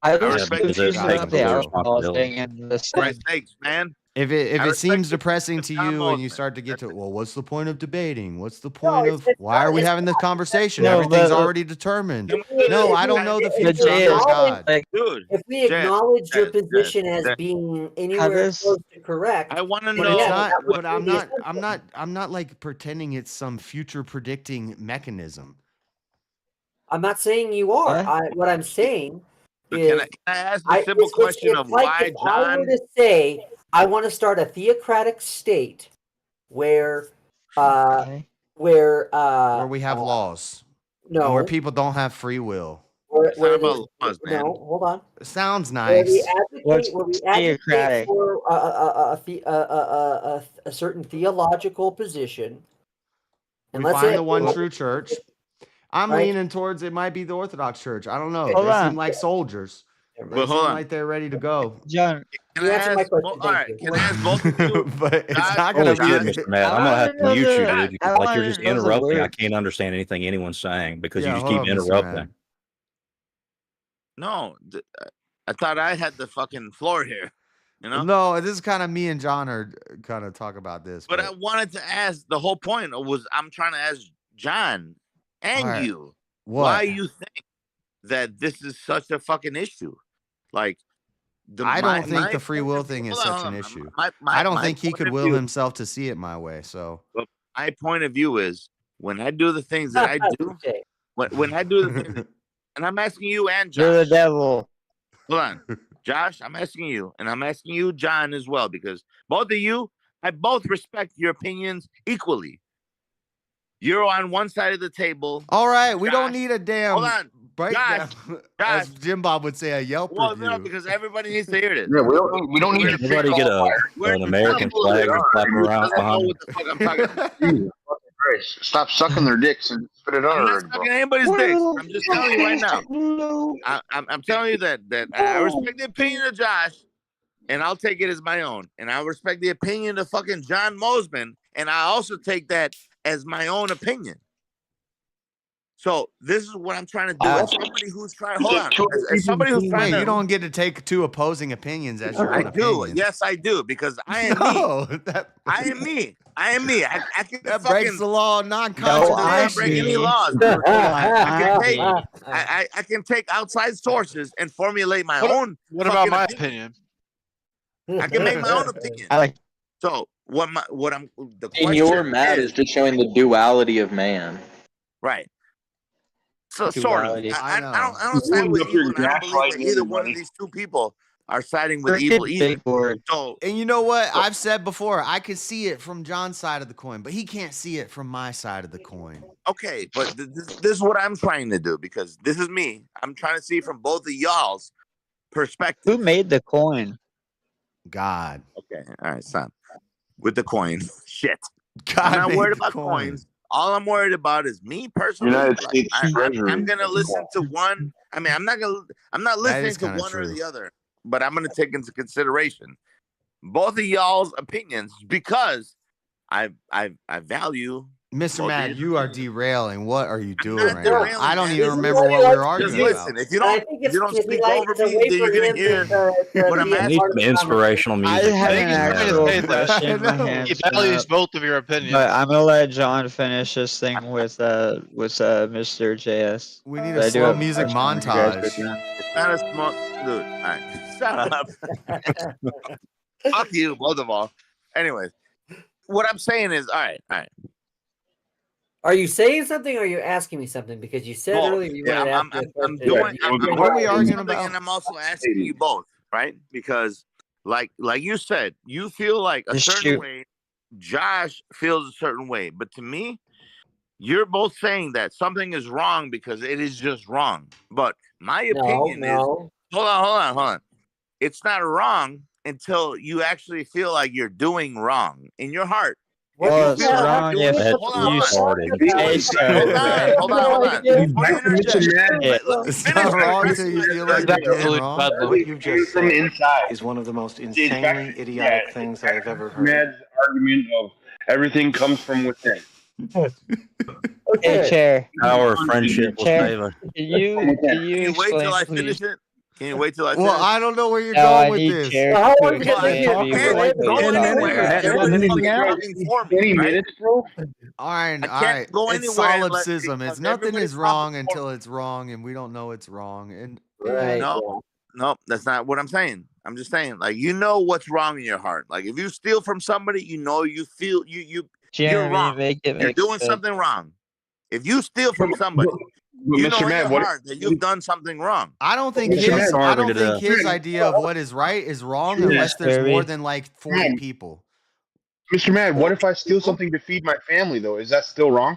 I I was respect confused the about the control. alcohol thing and the For my sin. sakes, man. If I it respect seems the depressing to John you and Moses. you start to get to, well, what's the point of debating? What's the No, point it's of why are we it's having this conversation? No, Everything's but- already determined. Can we- No, I don't know the If future. Jay I'm not is God. like, Dude, If we Jed, acknowledge your Jed, position as Jed. being How anywhere does- close to correct, I want to But know. it's yeah, not. that would But be I'm the not. assumption. I'm not like pretending it's some future predicting mechanism. I'm not saying you are. What? What I'm saying But is, can I ask the simple question it's of like why if I were John? to say I want to start a theocratic state where Okay. where Where we have laws. No. where people don't have free will. It's not about laws, man. No, hold on. It sounds Where nice. we advocate theocratic. for a certain theological position. We let's find say the one true church. I'm Right. leaning towards it might be the Orthodox Church. I don't know. Hold They on. seem like soldiers. They But hold seem on. like they're ready to go. John, Can You I answered my ask? question, All thank right. you. Can I ask both of you? But it's Josh, not going to Holy be. shit, Mr. Matt. I'm gonna have to wanna mute know you, the- dude. Because I like you're wanna just know the interrupting. I word. can't understand anything anyone's saying because Yeah, you just hold keep on, Mr. interrupting. Matt. No, I thought I had the fucking floor here. You know. No, this is kind of me and John are kind of talk about this. But I wanted to ask. The whole point was I'm trying to ask John and Alright. you What? why you think that this is such a fucking issue. Like, I don't think my the free point will of thing view- is hold on, such an hold on. issue. My I don't my think he point could of will view- himself to see it my way. So But my point of view is when I do the things that I do, Okay. when I do the things, and I'm asking you and Josh. You're the devil. Hold on, Josh. I'm asking you, and I'm asking you, John, as well, because both of you, I both respect your opinions equally. You're on one side of the table. all right, we don't Josh, need a damn hold on, breakdown, as Josh. Jim Bob would say, a Yelp Well, review. no, because everybody needs to hear this. Yeah, we don't need your Everybody get an American flag and slap Who around doesn't know behind. what the fuck I'm talking about. Jesus fucking Christ. Stop sucking their dicks and spit it out I'm not already, bro. sucking anybody's dicks. I'm just telling you right now. I'm telling you that I respect the opinion of Josh, and I'll take it as my own. And I respect the opinion of fucking John Mosman, and I also take that as my own opinion. So this is what I'm trying to do. As somebody who's trying, hold on. As somebody who's trying Wait, to, you don't get to take two opposing opinions as your own I do. opinion. Yes, I do, because I am No, me. that I am me. I am me. I can that fucking breaks the law of No, I non-contradiction. break any laws. Hold on, I can take outside sources and formulate my What- own. What about fucking my opinion. opinion? I can make my own opinion. I like So what I'm the And question your Matt is just showing the duality of man. right. So sort of. Duality. I know. don't side with Up here evil. And I don't believe that gaslighting either one of everybody. these two people are siding with Freaking evil either. big word. So And you know what? I've said before, I could see it from John's side of the coin, but he can't see it from my side of the coin. okay, but this is what I'm trying to do because this is me. I'm trying to see from both of y'all's perspective. Who made the coin? God. Okay, all right, son. With the coin, shit. God I'm not made worried the about coin. coins. All I'm worried about is me personally. United like, States Treasury. I'm gonna listen to one. I mean, I'm not That listening is to kinda one or true. the other, but I'm gonna take into consideration both of y'all's opinions because I value. Mr. both Matt, of you are derailing. What are you doing not right now? derailing, I don't man. even This is remember what he what we likes were to arguing Just do. listen. about. If you And I don't, think if you don't it's speak like over it's a me, way then for you're gonna him hear to what I'm be a I asking. need part some of the inspirational I music. had I an think he's trying to actual say that question to know. him, he values both of your opinions. but I'm gonna let John finish this thing with Mr. JS. We need But a I do slow have a music question when you guys are montage. done. It's not a small dude. All right, shut up. Fuck you, both of all. Anyways, what I'm saying is, all right. Are you saying something or are you asking me something? Because you said Both. earlier you Yeah, wanted to I'm ask me a question. doing. I'm What are we doing arguing something, about? and I'm also asking you both, right? Because, like you said, you feel like a Just certain shoot. way. Josh feels a certain way, but to me, you're both saying that something is wrong because it is just wrong. But my opinion is, No. hold on. It's not wrong until you actually feel like you're doing wrong in your heart. Well, If it's you feel like wrong you're doing, if hold on, you started. Hey, sir. hold on. Before you interject, It's not wrong till you feel like you're doing Absolute wrong. bedlam. What you've just said inside is one of the most it's insanely back, idiotic yeah, things it's I've ever back to heard. Mad's argument of everything comes from within. Hey, Chair. Our friendship will Chair, save us. can you Can you wait explain, till I please? finish it? Can you wait till I finish? Well, I don't know where you're No, going I with need this. Chair How to long is it gonna explain take to you? me Can't what go he's talking anywhere. about. Everybody's fucking talking for me, right? bro. All right, I all can't right. go It's anywhere unless solipsism. It's because nothing everybody's is wrong talking for until me. it's wrong, and we don't know it's wrong. And Right. No, that's not what I'm saying. I'm just saying, like, you know what's wrong in your heart. Like, if you steal from somebody, you know you feel you're Jeremy, wrong. make it You're make doing sense. something wrong. If you steal from somebody, But you know Mr. in Matt, your what? heart that you've done something wrong. I don't think Mr. Matt, I don't Targeted think up. his idea of what is right is wrong unless there's Jeremy. more than like 40 people. Mr. Matt, what if I steal something to feed my family though? Is that still wrong?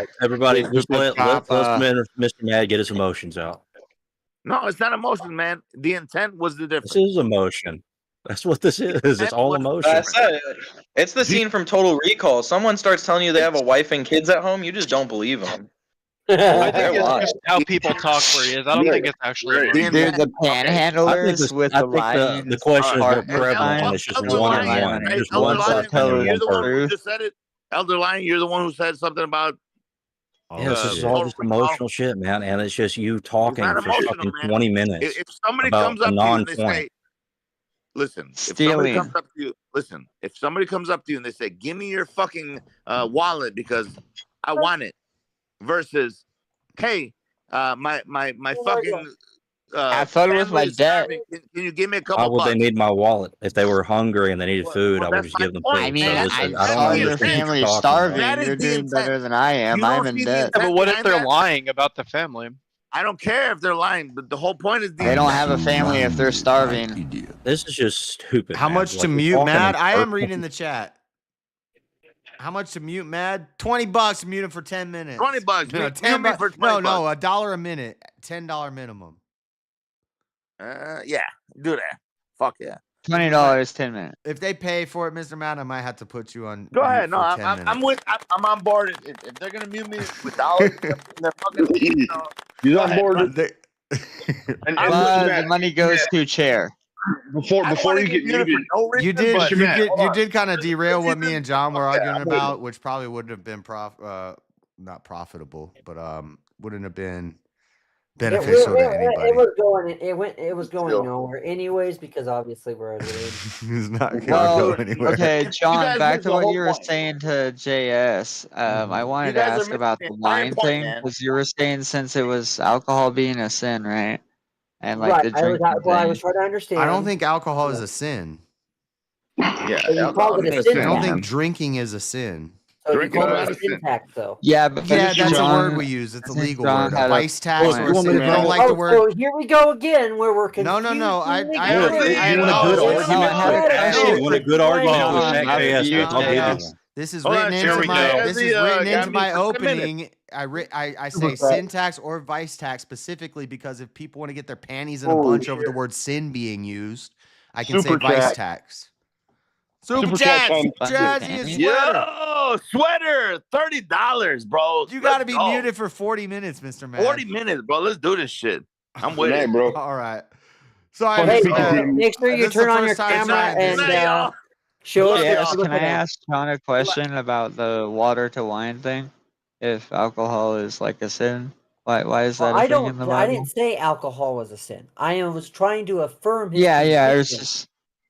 right, everybody, This just is let Papa. Mr. Mad get his emotions out. No, it's not emotion, man. The intent was the This difference. is emotion. That's what this is. It's all emotion. That's it. It's the scene from Total Recall. Someone starts telling you they have a wife and kids at home, you just don't believe them. I think it's just how people talk where he is. I don't think it's actually. Dude, the panhandlers with the lying the question is more partner prevalent, sign. and it's just Elder one Lion, on one. right? Just Elder one Lion, person and you're one the one who person. just said it. Elder Lion, you're the one who said something about. Yeah, this is all just emotional shit, man, and it's just you talking not for emotional, fucking man. 20 minutes If somebody about comes a up to you and they non-point. say, "Listen," if somebody Stealing. comes up to you, listen. If somebody comes up to you and they say, "Give me your fucking wallet because I want it," versus, "Hey, my fucking Have fun with family my is debt. starving. Can you give me a Why couple would they bucks?" need my wallet? If they were hungry and they needed food, I would just give them food. I mean, So I'm I don't sorry your understand what family you're is talking about. starving. You're doing better than I am. You don't I'm in see the debt. intent but what if behind they're that? lying about the family? I don't care if they're lying, but the whole point is the They don't intent. have a family if they're starving. This is just stupid. How man. much to Like, you're mute talking Mad? in I am circles. reading the chat. How much to mute Mad? $20 to mute him for 10 minutes. $20. No, Mute 10 me bu- for No, $20. no, $1 a minute. $10 minimum. Yeah, do that. Fuck yeah. $20, 10 minutes. If they pay for it, Mr. Mad, I might have to put you on. Go mute ahead. No, for I'm 10 minutes. I'm with. I'm on board. If they're gonna mute me with dollars, they're fucking. He's go on ahead, board. bro. And The money goes to chair. Before you get muted, no You reason, did, but- you did kind of derail what me and John were arguing about, which probably wouldn't have been not profitable, but wouldn't have been beneficial to anybody. It was going nowhere anyways because obviously we're already It's not gonna Well, go anywhere. okay, John, guys back missed to the what whole you were point. saying to JS. I wanted to guys are ask about missing the the entire line point, thing man. because you were saying since it was alcohol being a sin, right? And like right. the I drinking was thing. trying to understand. I don't think alcohol is a sin. Yeah, So you called it a I sin don't tax. think drinking is a sin. So you Drinking called is it not a a sin sin. tax, though. Yeah, but Yeah, that's John, a word we use. It's a I think legal John word. A had vice tax Look, or you a want me sin. to If you don't drink- like the Oh, word. so here we go again, where we're confused. No. I You want a good argument John, to attack up to JS? you, I'll give you JS. one. This is Hold on, written Jeremy, into my. JS, This is written got into me my for 10 minutes. opening. I say sin tax or vice tax specifically because if people want to get their panties in a bunch over the word sin being used, I can say Super vice chat. tax. Super Super chat, chat time. Jazzy and sweater. Yo, sweater, $30, bro. You got to Let's be go. muted for 40 minutes, Mr. Man. 40 minutes, bro. Let's do this shit. I'm with Good it, night, bro. All right. Sorry, Fun Mr. speaking to Man. you. Make sure you This is the turn on your first time camera trying this. and Good night, y'all. show us what JS, you're can I looking at. ask John a question about the water to wine thing? If alcohol is like a sin, why is that Well, a thing in the Bible? I didn't say alcohol was a sin. I was trying to affirm his Yeah, it was position. just.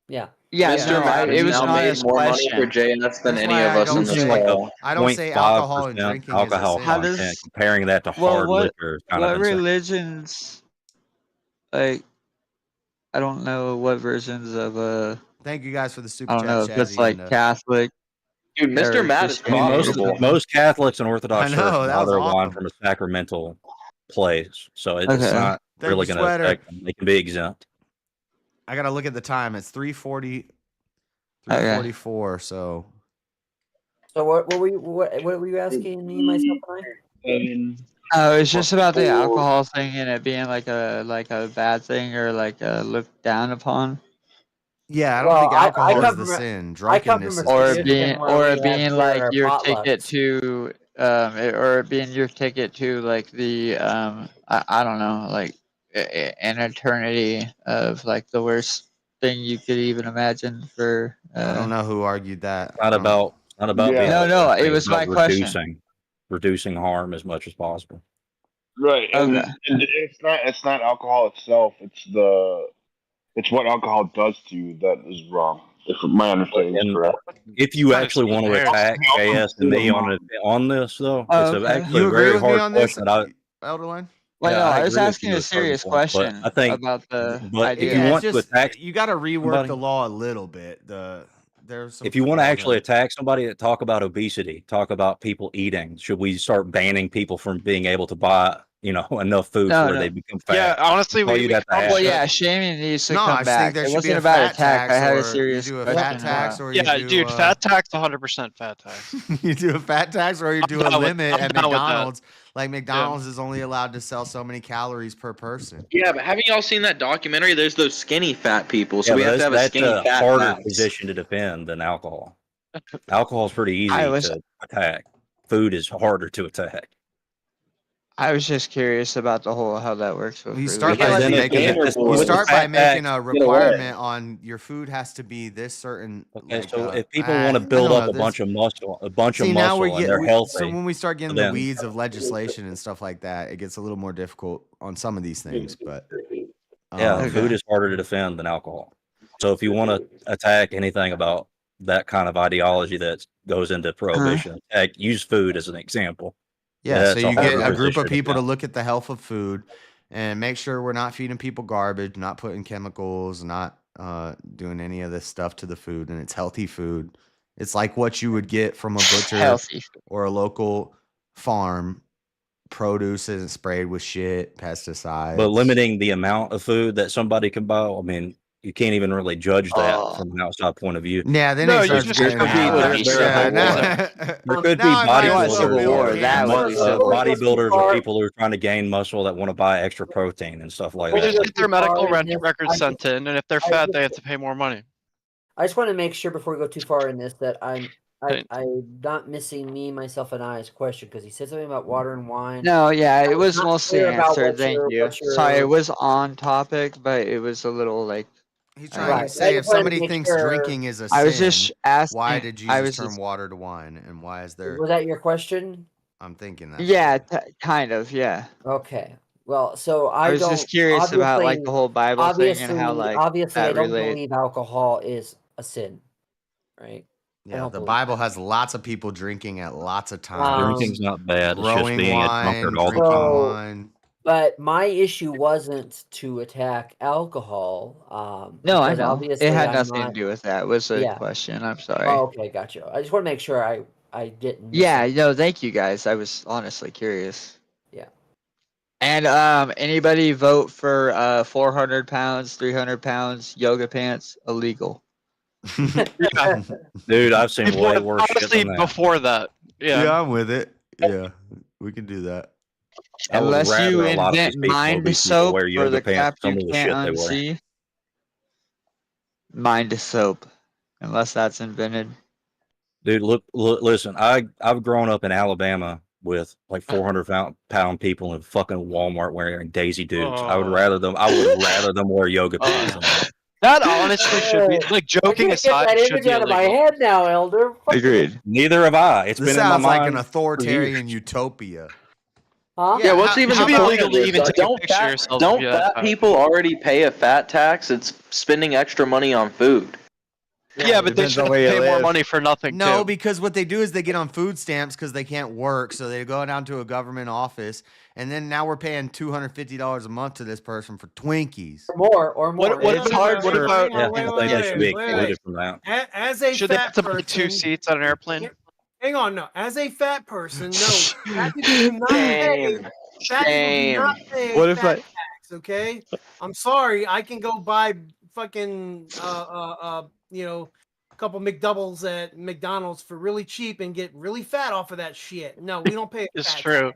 Yeah. Yeah, Yeah, no, no, I- it was now an honest question. JS That's why I don't This is say like a I don't say alcohol and 0.5% drinking is a alcohol sin. How content. does- Comparing that to Well, hard what liquor is kind of insane. religions? Like, I don't know what versions of Thank you guys for the super I don't chat, know if it's Chazzy, like and, Catholic. Dude, Mr. or Matt is I mean, Christianity. most Catholics and Orthodox I know, churches that buy was their wine awesome. from a sacramental place, so it's Okay. not Thank really you, going to Sweater. affect them. They can be exempt. I gotta look at the time. It's 3:40, Okay. 3:44. So So what were you asking me, myself, and I? Oh, it's just about the alcohol thing and it being like a bad thing or like looked down upon, yeah, I don't Well, think I alcohol is come the from a- sin. I come Drunkenness from is a or the sin. tradition being where we have being for like our your ticket potlucks. to or it being your ticket to like the I don't know, like an eternity of like the worst thing you could even imagine for I don't know who argued that. Not about Yeah. being No, it it's was my about question. reducing harm as much as possible. Right, and, Okay. and it's not alcohol itself. It's what alcohol does to you that is wrong. If my understanding is And correct. if you actually want to attack JS and me on this, though, it's Okay. actually You a agree very with me hard on this, question. Elderline? Well, Yeah, no, I was agree with asking you a to certain serious point, but question I think, about the but if idea. you Yeah, want it's to just attack you got to rework somebody, the law a little bit. There's some if you want to flaws in actually it. attack somebody, talk about obesity, talk about people eating. Should we start banning people from being able to buy, enough food No, where no. they become fat? Yeah, honestly, That's all we you'd have to probably ask. Well, should. yeah, shaming needs to No, I come just back. think there It should be wasn't a about fat attack. I tax, had a or you serious do a question fat tax, about. or you Yeah, do dude, fat tax, 100% fat tax. you do a fat tax, or you do a down with- limit I'm at down with that. McDonald's. Like McDonald's is only allowed to sell so many calories per person. Yeah, but haven't y'all seen that documentary? There's those skinny fat people, so Yeah, we but have to have a that's skinny a fat harder tax. position to defend than alcohol. Alcohol is pretty easy I wish- to attack. Food is harder to attack. I was just curious about the whole how that works with You food. start by Because then making if you with the start by fat making tax, a get away. requirement on your food has to be this certain. Okay, Like, so if people I want to don't build up know a this. bunch of muscle, See, now we're and they're getting so healthy, when we start getting the then weeds of legislation and stuff like that, it gets a little more difficult on some of these things. But yeah, food is harder to defend than alcohol. So if you want to attack anything about that kind of ideology that goes into prohibition, use food as an example. yeah, so That's a you get harder a group of position people to defend. look at the health of food and make sure we're not feeding people garbage, not putting chemicals, not doing any of this stuff to the food, and it's healthy food. It's like what you would get from a butcher Healthy. or a local farm. Produce isn't sprayed with shit, pesticides. But limiting the amount of food that somebody can buy, I mean, you can't even really judge that from an outside point of view. Yeah, then No, it you starts just getting could be out. there's Yeah, There could be now I might as well bodybuilders, build or camps. bodybuilders or people who are trying to gain muscle that want to buy extra protein and stuff like They just that. get their medical Sorry, miss, records sent in, and if they're I fat, just- they have to pay more money. I just want to make sure before we go too far in this that I'm Okay. not missing me, myself, and I's question because he said something about water and wine. No, yeah, it was not mostly clear about answered. what Thank your- you. what your- Sorry, it was on topic, but it was a little like. He's trying to say if somebody thinks drinking is a sin, I was just asking. why did I Jesus was turn just, water to wine, and why is there? Was that your question? I'm thinking that. yeah, kind of, yeah. Okay. Well, so I was just curious about like the whole Bible thing and how like obviously I that don't relates. believe alcohol is a sin, right? I Yeah, don't the believe Bible has lots of people drinking at lots of times. Drinking's not bad. It's just Growing being a wine, drunkard all the drinking time. wine. But my issue wasn't to attack alcohol. No, I because know. obviously It had I'm nothing to not- do with that. Was a Yeah. question. I'm sorry. Oh, okay, gotcha. I just want to make sure I didn't. miss Yeah, it. no, thank you guys. I was honestly curious. Yeah. And anybody vote for 400 pounds, 300 pounds yoga pants illegal? Yeah. Dude, I've seen way worse shit Honestly, than that. before that, Yeah, I'm with it. Yeah, we can do that. I would Unless you rather a lot of invent these people, mind obese people, soap wear for yoga the pants crap than you some of the can't shit they wear. unsee. Mind soap, unless that's invented. Dude, look, listen. I've grown up in Alabama with like 400-pound people in fucking Walmart wearing Daisy Dukes. I would rather them wear yoga pants. than that. that honestly should be like I joking can't get aside. that Should image be out of my illegal. head now, Elder. Fuck Agreed. Neither have I. It's This been in my sounds like mind an for authoritarian years. utopia. Huh? Yeah, what's even how be about- illegal to even take a Don't picture of fat, yourself? don't if you're that fat people already pay a fat tax? It's spending extra money on food. Yeah, but they depends should on have where to you pay more live. money for nothing No, too. because what they do is they get on food stamps because they can't work, so they go down to a government office, and then now we're paying $250 a month to this person for Twinkies. Or more. What It's if hard what for- about Yeah, Wait, I wait, think they should be wait, excluded from that. As a should they fat have to buy person, 2 seats on an airplane? hang on, no. As a fat person, no. Fat people do not pay. Fat people do not pay What if fat I- tax. Okay, I'm sorry. I can go buy fucking a couple McDoubles at McDonald's for really cheap and get really fat off of that shit. No, we don't pay. It's fat true.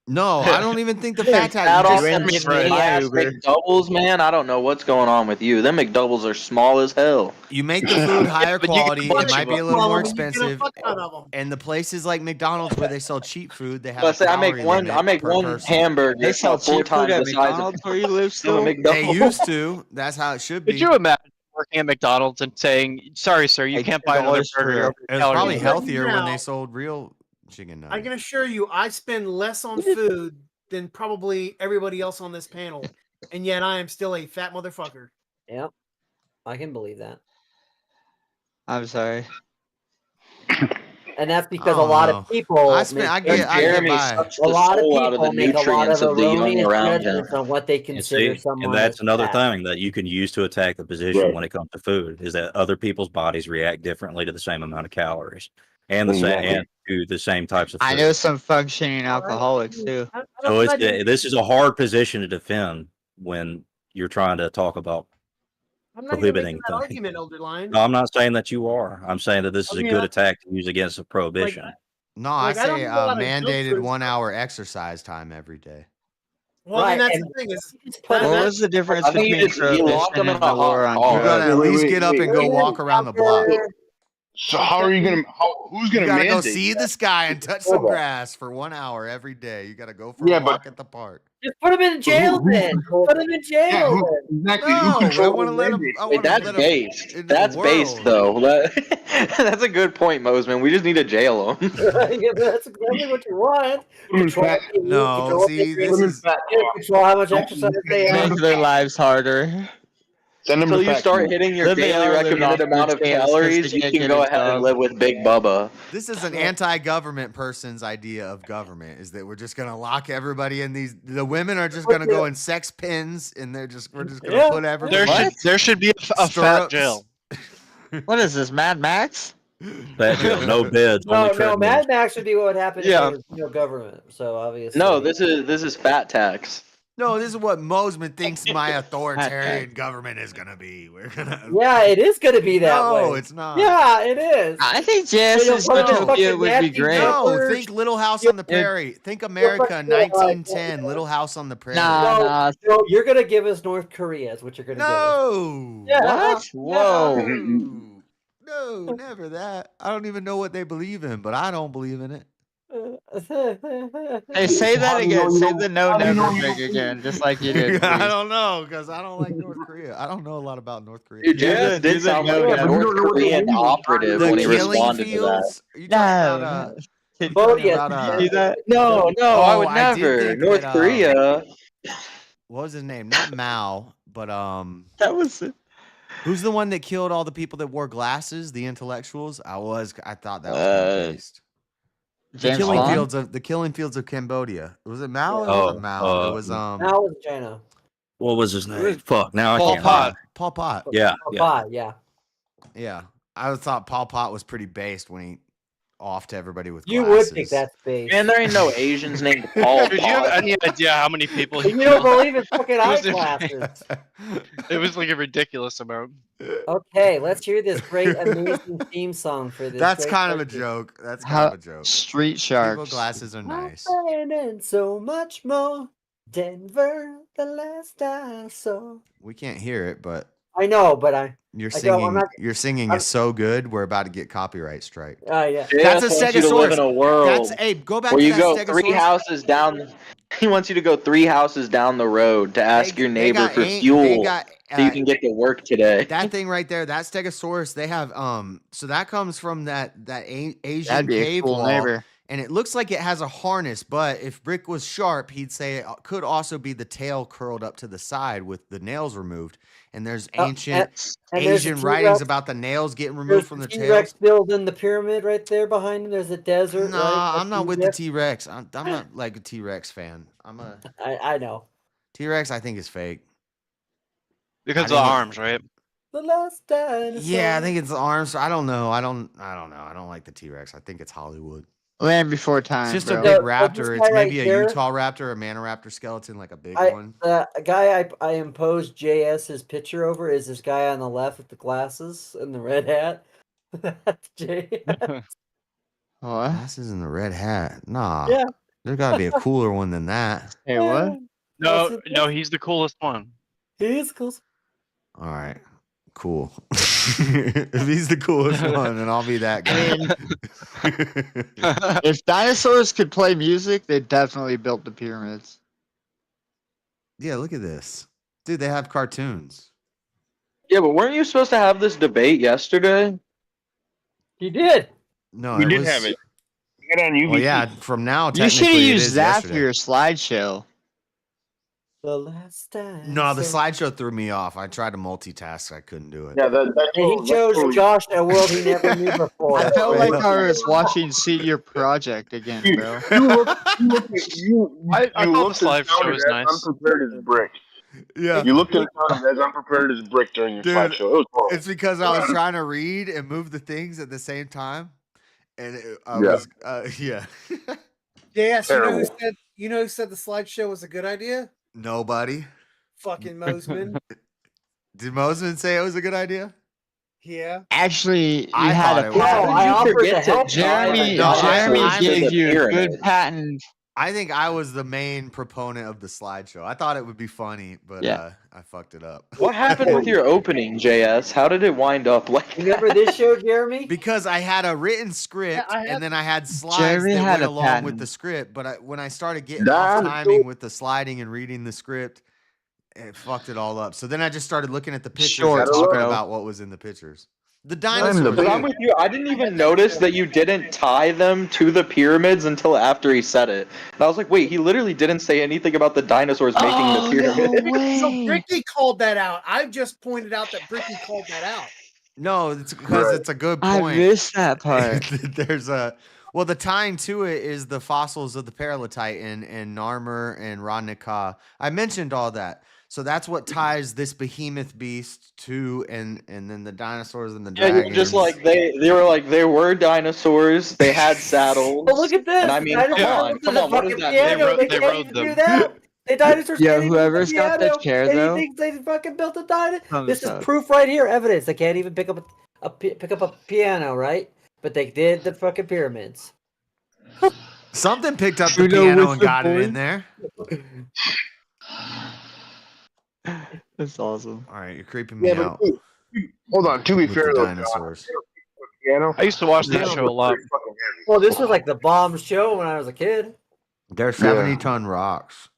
No, I don't even think the fat tax. Fat you off just- them just skinny buy ass Uber. McDoubles, man. I don't know what's going on with you. Them McDoubles are small as hell. You make the food higher but you get a quality. It bunch might of be a them. little more Well, you get a expensive. fuck ton of 'em. And the places like McDonald's where they sell cheap food, they have. But a say I make calorie one. limit I make per one person. hamburger. They sell about 4 cheap food times at the size McDonald's of where you live of a still? They McDouble. used to. That's how it should be. Could you imagine working at McDonald's and saying, "Sorry, sir, you Like can't buy another $10 for burger"? a- Over It was calorie probably limit." healthier when they Now- sold real chicken nuggets. I can assure you, I spend less on food than probably everybody else on this panel, and yet I am still a fat motherfucker. Yep. I can believe that. I'm sorry. And that's because I a lot don't of know. people I spend- I get Jeremy by. sucks a the lot of soul out of the people make a lot nutrients of of the young erroneous around him. judgments on what they And consider see, someone. and that's as another fat. thing that you can use to attack the position when it comes to food is that other people's bodies react differently to the same amount of calories and the same and to the same types of food. I know some functioning alcoholics too. So this is a hard position to defend when you're trying to talk about I'm not even prohibiting making that things. argument, Elder Lion. No, I'm not saying that you are. I'm saying that this is I a mean, good I- attack to use against a prohibition. No, Like, I I don't say do a lot of mandated jokes. 1 hour exercise time every day. Well, Right, and that's and- the thing is, What that- was the difference I think you between just- you locked prohibition them in and a the war hot on car. You drugs? gotta at least get up and go walk around the block. So how are you gonna? Who's You gonna gotta go mandate see that? the sky and touch some grass for 1 hour every day. You gotta go for Yeah, a but- walk at the park. Just put him in jail then. Put him in jail then. Exactly. No, Who I controls want to the let him. mandate? I Wait, want to that's let him based. into That's the based, world. though. That's a good point, Mosman. We just need to jail him. Yeah, that's exactly what you want. Control their food, No, control what see, they this drink, is control how much exercise they have. Make their lives harder. Send them Until to you fat start camp. hitting your Then they daily are living recommended off amount food of stamps 'cause calories, they you can't can get go a ahead and job. live with Big Bubba. this is an anti-government person's idea of government. Is that we're just gonna lock everybody in these? The women are just gonna go in sex pens, and we're just gonna put everybody. There should be a fat Stirrups. jail. What is this, Mad Max? Fat jail, no beds, only No, treadmills. Mad Max would be what would happen if Yeah. there was no government. So obviously. No, this is fat tax. No, this is what Mosman thinks my authoritarian government is gonna be. We're gonna. Yeah, it is going to be that way. No, it's not. Yeah, it is. I think So JS's you'll put him in utopia fucking would be Matthew great. No, Peppers. think Little House on the Prairie. Think America, 1910. Little House on the Prairie. Nah. No, you're going to give us North Korea is what you're going to No. give us. Yeah, What? Whoa. No, never that. I don't even know what they believe in, but I don't believe in it. Hey, say that again. Say the no how do you never know you thing don't again, just like you did. I please. don't know because I don't like North Korea. I don't know a lot about North Korea. Dude, JS did sound like a North Korean operative The when he killing responded to that. fields. Are you talking about? You Oh, talking yes. about, See that? No, I would I did never. think North that, Korea. What was his name? Not Mao, but That was it. who's the one that killed all the people that wore glasses? The intellectuals. I thought that was kind of based. James The Bond? killing fields of Cambodia. Was it Mao? Or Oh, was it Mao? It was Now was China. What was his name? Fuck, now I Pol can't. Pot. Pol Pot. Yeah, Oh, yeah. bye, yeah. Yeah, I thought Pol Pot was pretty based when he offed everybody with You glasses. would think that's space. Man, there ain't no Asians named Paul. Dude, you have Pot. any idea how many people he You don't killed? believe in fucking It was- eyeglasses. It was like a ridiculous amount. Okay, let's hear this great, amazing theme song for this. That's great kind of a country. joke. That's kind How of a joke. Street People Sharks. glasses are nice. And so much more. Denver, the last I saw. We can't hear it, but I know, but your I don't- I'm singing, not- your singing I'm- is so good. We're about to get copyright strike. yeah. That's a JS wants you to live in a Stegosaurus. world That's go back where to you that go Stegosaurus. 3 houses down. He wants you to go 3 houses down the road to ask your neighbor got for They fuel got so you can get to work today. that thing right there. That Stegosaurus. They have so that comes from that Asian That'd be a cave cool wall. neighbor. And it looks like it has a harness, but if Brick was sharp, he'd say it could also be the tail curled up to the side with the nails removed. And there's ancient and there's a Asian writings T-Rex. about the nails getting removed There's from the T-Rex tail. building the pyramid right there behind him. There's a desert. Nah, right? I'm not with the T-Rex. I'm not like a T-Rex fan. I'm a I know. T-Rex. I think is fake. Because I of the think it- arms, right? The last dinosaur. Yeah, I think it's the arms. I don't know. I don't know. I don't like the T-Rex. I think it's Hollywood. Land Before Time. It's just bro. a big So, raptor. this It's guy right maybe a here- Utah raptor, a Maniraptor skeleton, like a big one. The guy I imposed JS's picture over is this guy on the left with the glasses and the red hat. That's JS. What? Glasses and the red hat. Nah. Yeah. There's got to be a cooler one than that. Hey, what? No, he's the coolest one. He is cool. All right. Cool. If he's the coolest one, then I'll be that guy. If dinosaurs could play music, they definitely built the pyramids. Yeah, look at this. Dude, they have cartoons. Yeah, but weren't you supposed to have this debate yesterday? He did. No, We it did was, have it. We got it on UV. Well, yeah, from now, You should have technically, it used is that for yesterday. your slideshow. The last dinosaur. No, the slideshow threw me off. I tried to multitask. I couldn't do it. Yeah, that And he chose Josh a world he never knew before. I felt like I was watching See Your Project again, bro. I thought the looked and slideshow sounded was as nice. unprepared as Brick. Yeah. You looked and sounded as unprepared as Brick during your Dude, slideshow. It was horrible. It's because I was trying to read and move the things at the same time. And I Yeah. was, yeah. Yes, Terrible. you know who said the slideshow was a good idea? Nobody. Fucking Mosman. Did Mosman say it was a good idea? Yeah. Actually, you I had thought a it was. No, patent. I offered to help. Jeremy, No, Jeremy I'm gave the you a pyramid. good patent I think I was the main proponent of the slideshow. I thought it would be funny, but Yeah. I fucked it up. What happened with your opening, JS? How did it wind up like Remember this show, Jeremy? Because I had a written script and then I had slides Jeremy that had went a along with patent. the script. But when I started getting off timing with the sliding and reading the script, it fucked it all up. So then I just started looking at the pictures Shorts, and talking bro. about what was in the pictures. The Because dinosaurs. I'm with you. I didn't even notice that you didn't tie them to the pyramids until after he said it. And I was like, wait, he literally didn't say anything about the dinosaurs making the pyramid. So Bricky called that out. I just pointed out that Bricky called that out. No, it's because it's a good I point. missed that part. There's well, the tying to it is the fossils of the Paralotitan and Narmer and Rodnika. I mentioned all that. So that's what ties this behemoth beast to and then the dinosaurs and the Yeah, dragons. you're just like they were like they were dinosaurs. They had saddles. But look at this. And I mean, Dinosaurs come with on. the What does fucking that piano. mean? They can't even do that. The dinosaurs Yeah, can't even do the whoever's got the piano, chair, and though. he thinks they fucking built a dinosaur. Thumbs This is up. proof right here, evidence. They can't even pick up a piano, right? But they did the fucking pyramids. Something picked up the Trudeau piano with and the got it voice. in there. That's awesome. All right, you're creeping me out. Hold on. To be with fair, the though, dinosaurs. piano. I used to watch that piano show a was lot. pretty fucking heavy. Well, this was like the bomb show when I was a kid. They're 70-ton rocks.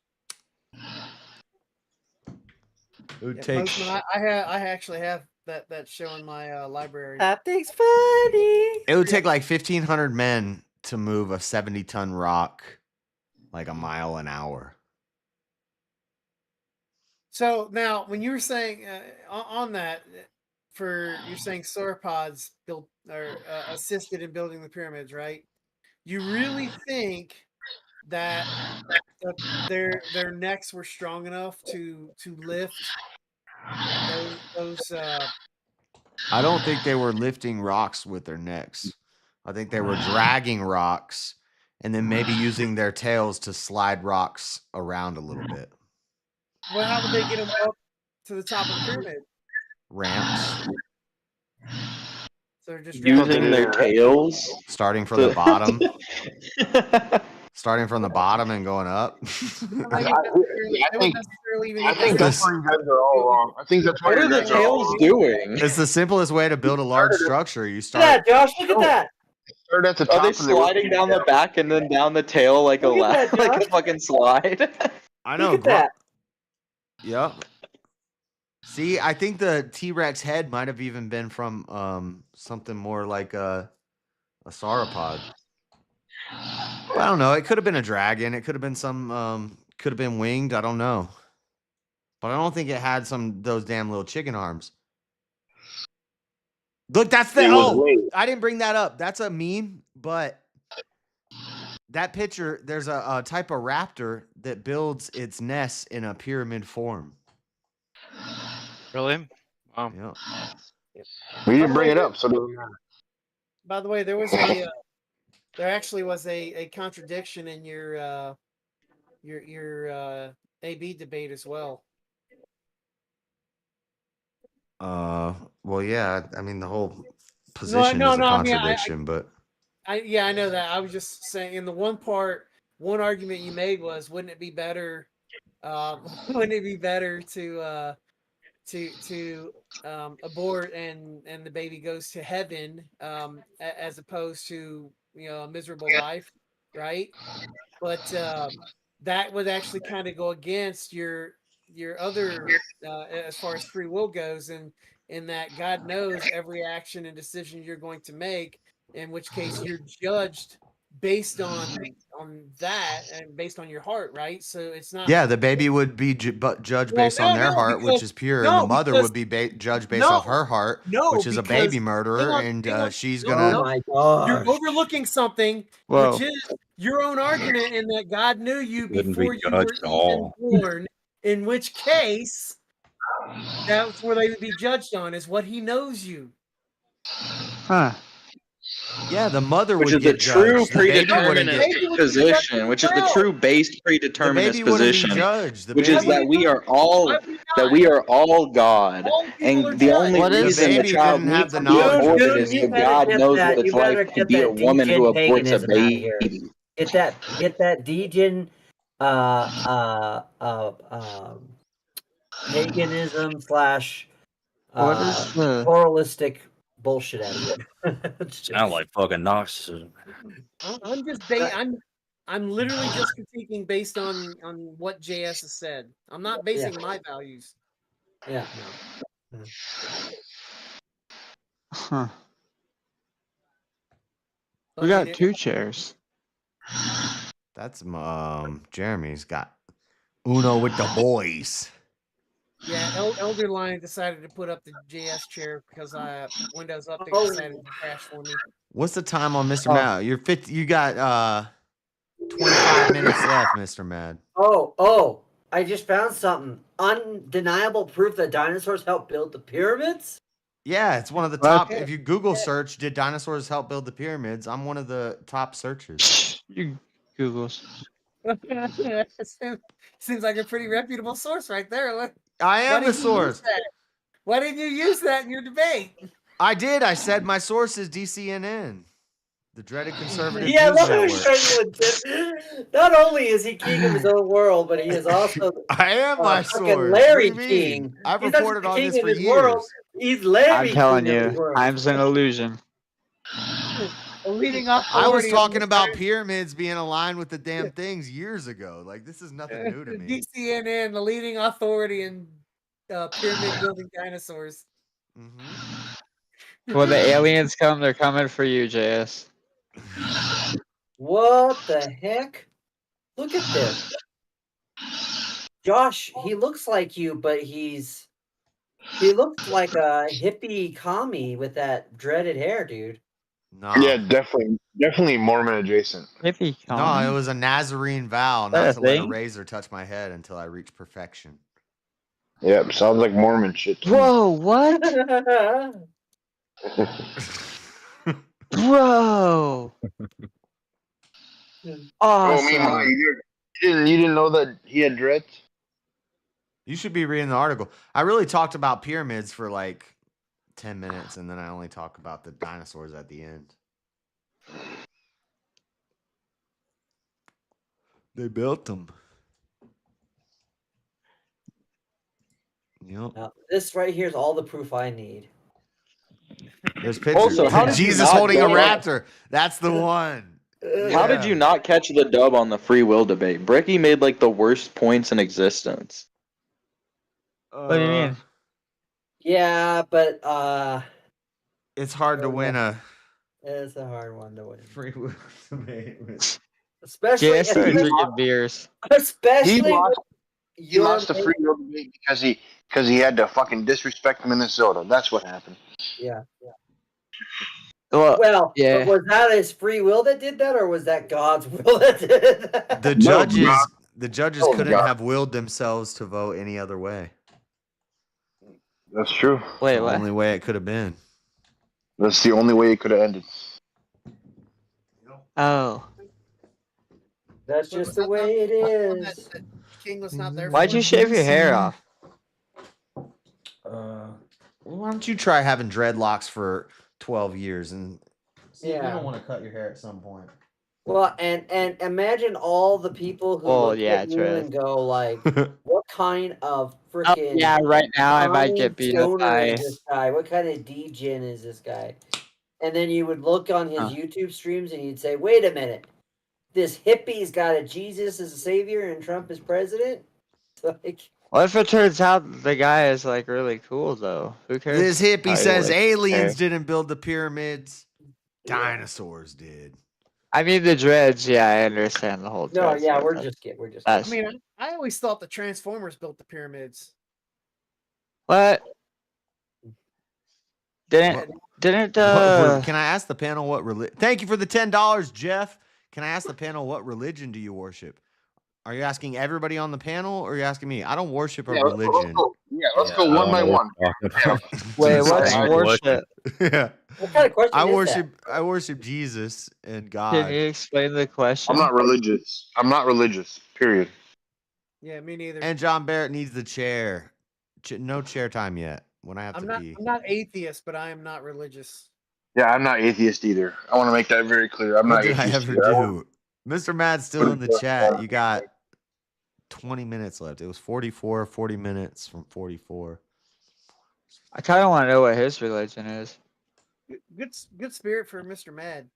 It would take. Postman, I actually have that show in my library. Optics funny. It would take like 1,500 men to move a 70-ton rock like a mile an hour. So now, when you were saying on that, you're saying sauropods built or assisted in building the pyramids, right? You really think that their necks were strong enough to lift those I don't think they were lifting rocks with their necks. I think they were dragging rocks and then maybe using their tails to slide rocks around a little bit. Well, how would they get them up to the top of the pyramid? Ramps. So they're just Using their tails. Starting from the bottom. Starting from the bottom and going up. I think that's where you guys are all wrong. I think that's where What are you the guys are all tails wrong. doing? It's the simplest way to build a large structure. You Look start. at that, Josh. Look at that. Start at the Are top they and they work sliding down the back and then down the tail like a Look at that, like a Josh. fucking slide? I know. Look at that. Yep. See, I think the T-Rex head might have even been from something more like a sauropod. Well, I don't know. It could have been a dragon. It could have been some could have been winged. I don't know. But I don't think it had those damn little chicken arms. Look, that's the I didn't bring that up. That's a meme, but that picture, there's a type of raptor that builds its nest in a pyramid form. Really? Wow. Yeah. We didn't bring it up, so it doesn't matter. By the way, there actually was a contradiction in your AB debate as well. Well, yeah. I mean, the whole position is a contradiction, but I know that. I was just saying, in the one argument you made was, wouldn't it be better? Wouldn't it be better to abort and the baby goes to heaven as opposed to a miserable life, right? But that would actually kind of go against your other as far as free will goes, and in that God knows every action and decision you're going to make, in which case you're judged based on that and based on your heart, right? So it's not. yeah, the baby would be judged based on their heart, which is pure, and the mother would be judged based off her heart, which is a baby murderer, and she's gonna. Oh my God! You're overlooking something, which is your own argument, in that God knew you before you were even born. In which case, that's where they would be judged on, is what He knows you. Huh. Yeah, the mother Which would is the get true judged. The baby wouldn't get- predeterminist position, which is the true based predeterminist baby wouldn't be position, judged. The which is baby- that we are all God, and the only reason the child needs to be aborted is because God knows what it's like to be a woman who aborts a baby. Get that Degen paganism slash What is the? pluralistic bullshit out of it. Sound like fucking Gnosticism. I'm just I'm literally just critiquing based on what JS has said. I'm not basing my values. Yeah. Huh. But We I mean, got 2 chairs. That's Jeremy's got Uno with the boys. Yeah, Elder Lion decided to put up the JS chair because Windows Update decided to crash for me. What's the time on Mr. Mad? You're 50. You got 25 minutes left, Mr. Mad. Oh! I just found something. Undeniable proof that dinosaurs helped build the pyramids. Yeah, it's one of the top. If you Google search, did dinosaurs help build the pyramids? I'm one of the top searchers. You Googles. Seems like a pretty reputable source right there. I am the source. Why didn't you use that in your debate? I did. I said my source is DCNN, the Dreaded Conservative Yeah, News look how Network. struggling. Not only is he king of his own world, but he is also I am my source. Larry What do you mean? King. I've He's not reported just on the this king for of his world, years. he's Larry I'm telling King of his you, world. time's an illusion. Leading off. I was talking about pyramids being aligned with the damn things years ago. Like, this is nothing new to me. DCNN, the leading authority in pyramid building dinosaurs. When the aliens come, they're coming for you, JS. What the heck? Look at this. Josh, he looks like you, but he looks like a hippie commie with that dreaded hair, dude. No. Yeah, definitely Mormon adjacent. Hippie No, it was a Nazarene vow not to let a razor touch my head until I reach perfection. Yep, sounds like Mormon shit. Whoa, what? Bro. Awesome. Meanwhile, you didn't know that he had dreads? You should be reading the article. I really talked about pyramids for like 10 minutes, and then I only talk about the dinosaurs at the end. They built them. Yep. Now, this right here is all the proof I need. There's pictures. Also, how did Jesus you not holding a get it? raptor. That's the one. How did you not catch the dub on the free will debate? Bricky made like the worst points in existence. What do you mean? Yeah, but it's hard to win a it's a hard one to win. free will debate. Especially JS started drinking beers. Especially He lost the free will debate because he had to fucking disrespect Minnesota. That's what happened. Yeah. Well, yeah. But was that his free will that did that, or was that God's will that did that? The judges couldn't have willed themselves to vote any other way. That's true. Wait, the what? only way it could have been. That's the only way it could have ended. Oh. That's just the way it is. King was not there. Why'd you shave your hair off? Why don't you try having dreadlocks for 12 years and see if you Yeah. don't want to cut your hair at some point. Well, and imagine all the people who look at you and go like, "What kind of freaking yeah, right now I might get beat up stoner by. is this guy? What kind of degen is this guy?" And then you would look on his YouTube streams and you'd say, "Wait a minute, this hippie's got a Jesus as a savior and Trump as president." It's like, What if it turns out the guy is like really cool though? Who cares? This hippie how he says looks? aliens didn't build the pyramids. Dinosaurs did. I mean the dreads. Yeah, I understand the whole. no, dreads yeah, thing, we're but just kidding. We're just. that's- I mean, I always thought the Transformers built the pyramids. What? Didn't Can I ask the panel what religion? Thank you for the $10, Jeff. Can I ask the panel what religion do you worship? Are you asking everybody on the panel, or are you asking me? I don't worship a religion. Let's go one by one. Wait, what's worship? Yeah. What kind of question I worship Jesus and God. Can you explain the question? I'm not religious. Period. Yeah, me neither. And John Barrett needs the chair. No chair time yet. When I have I'm to pee. not atheist, but I am not religious. Yeah, I'm not atheist either. I want to make that very clear. I'm What not did I atheist ever either. do? Mr. Mad's still in the chat. You got 20 minutes left. It was 40 minutes from 44. I kind of want to know what his religion is. Good spirit for Mr. Mad.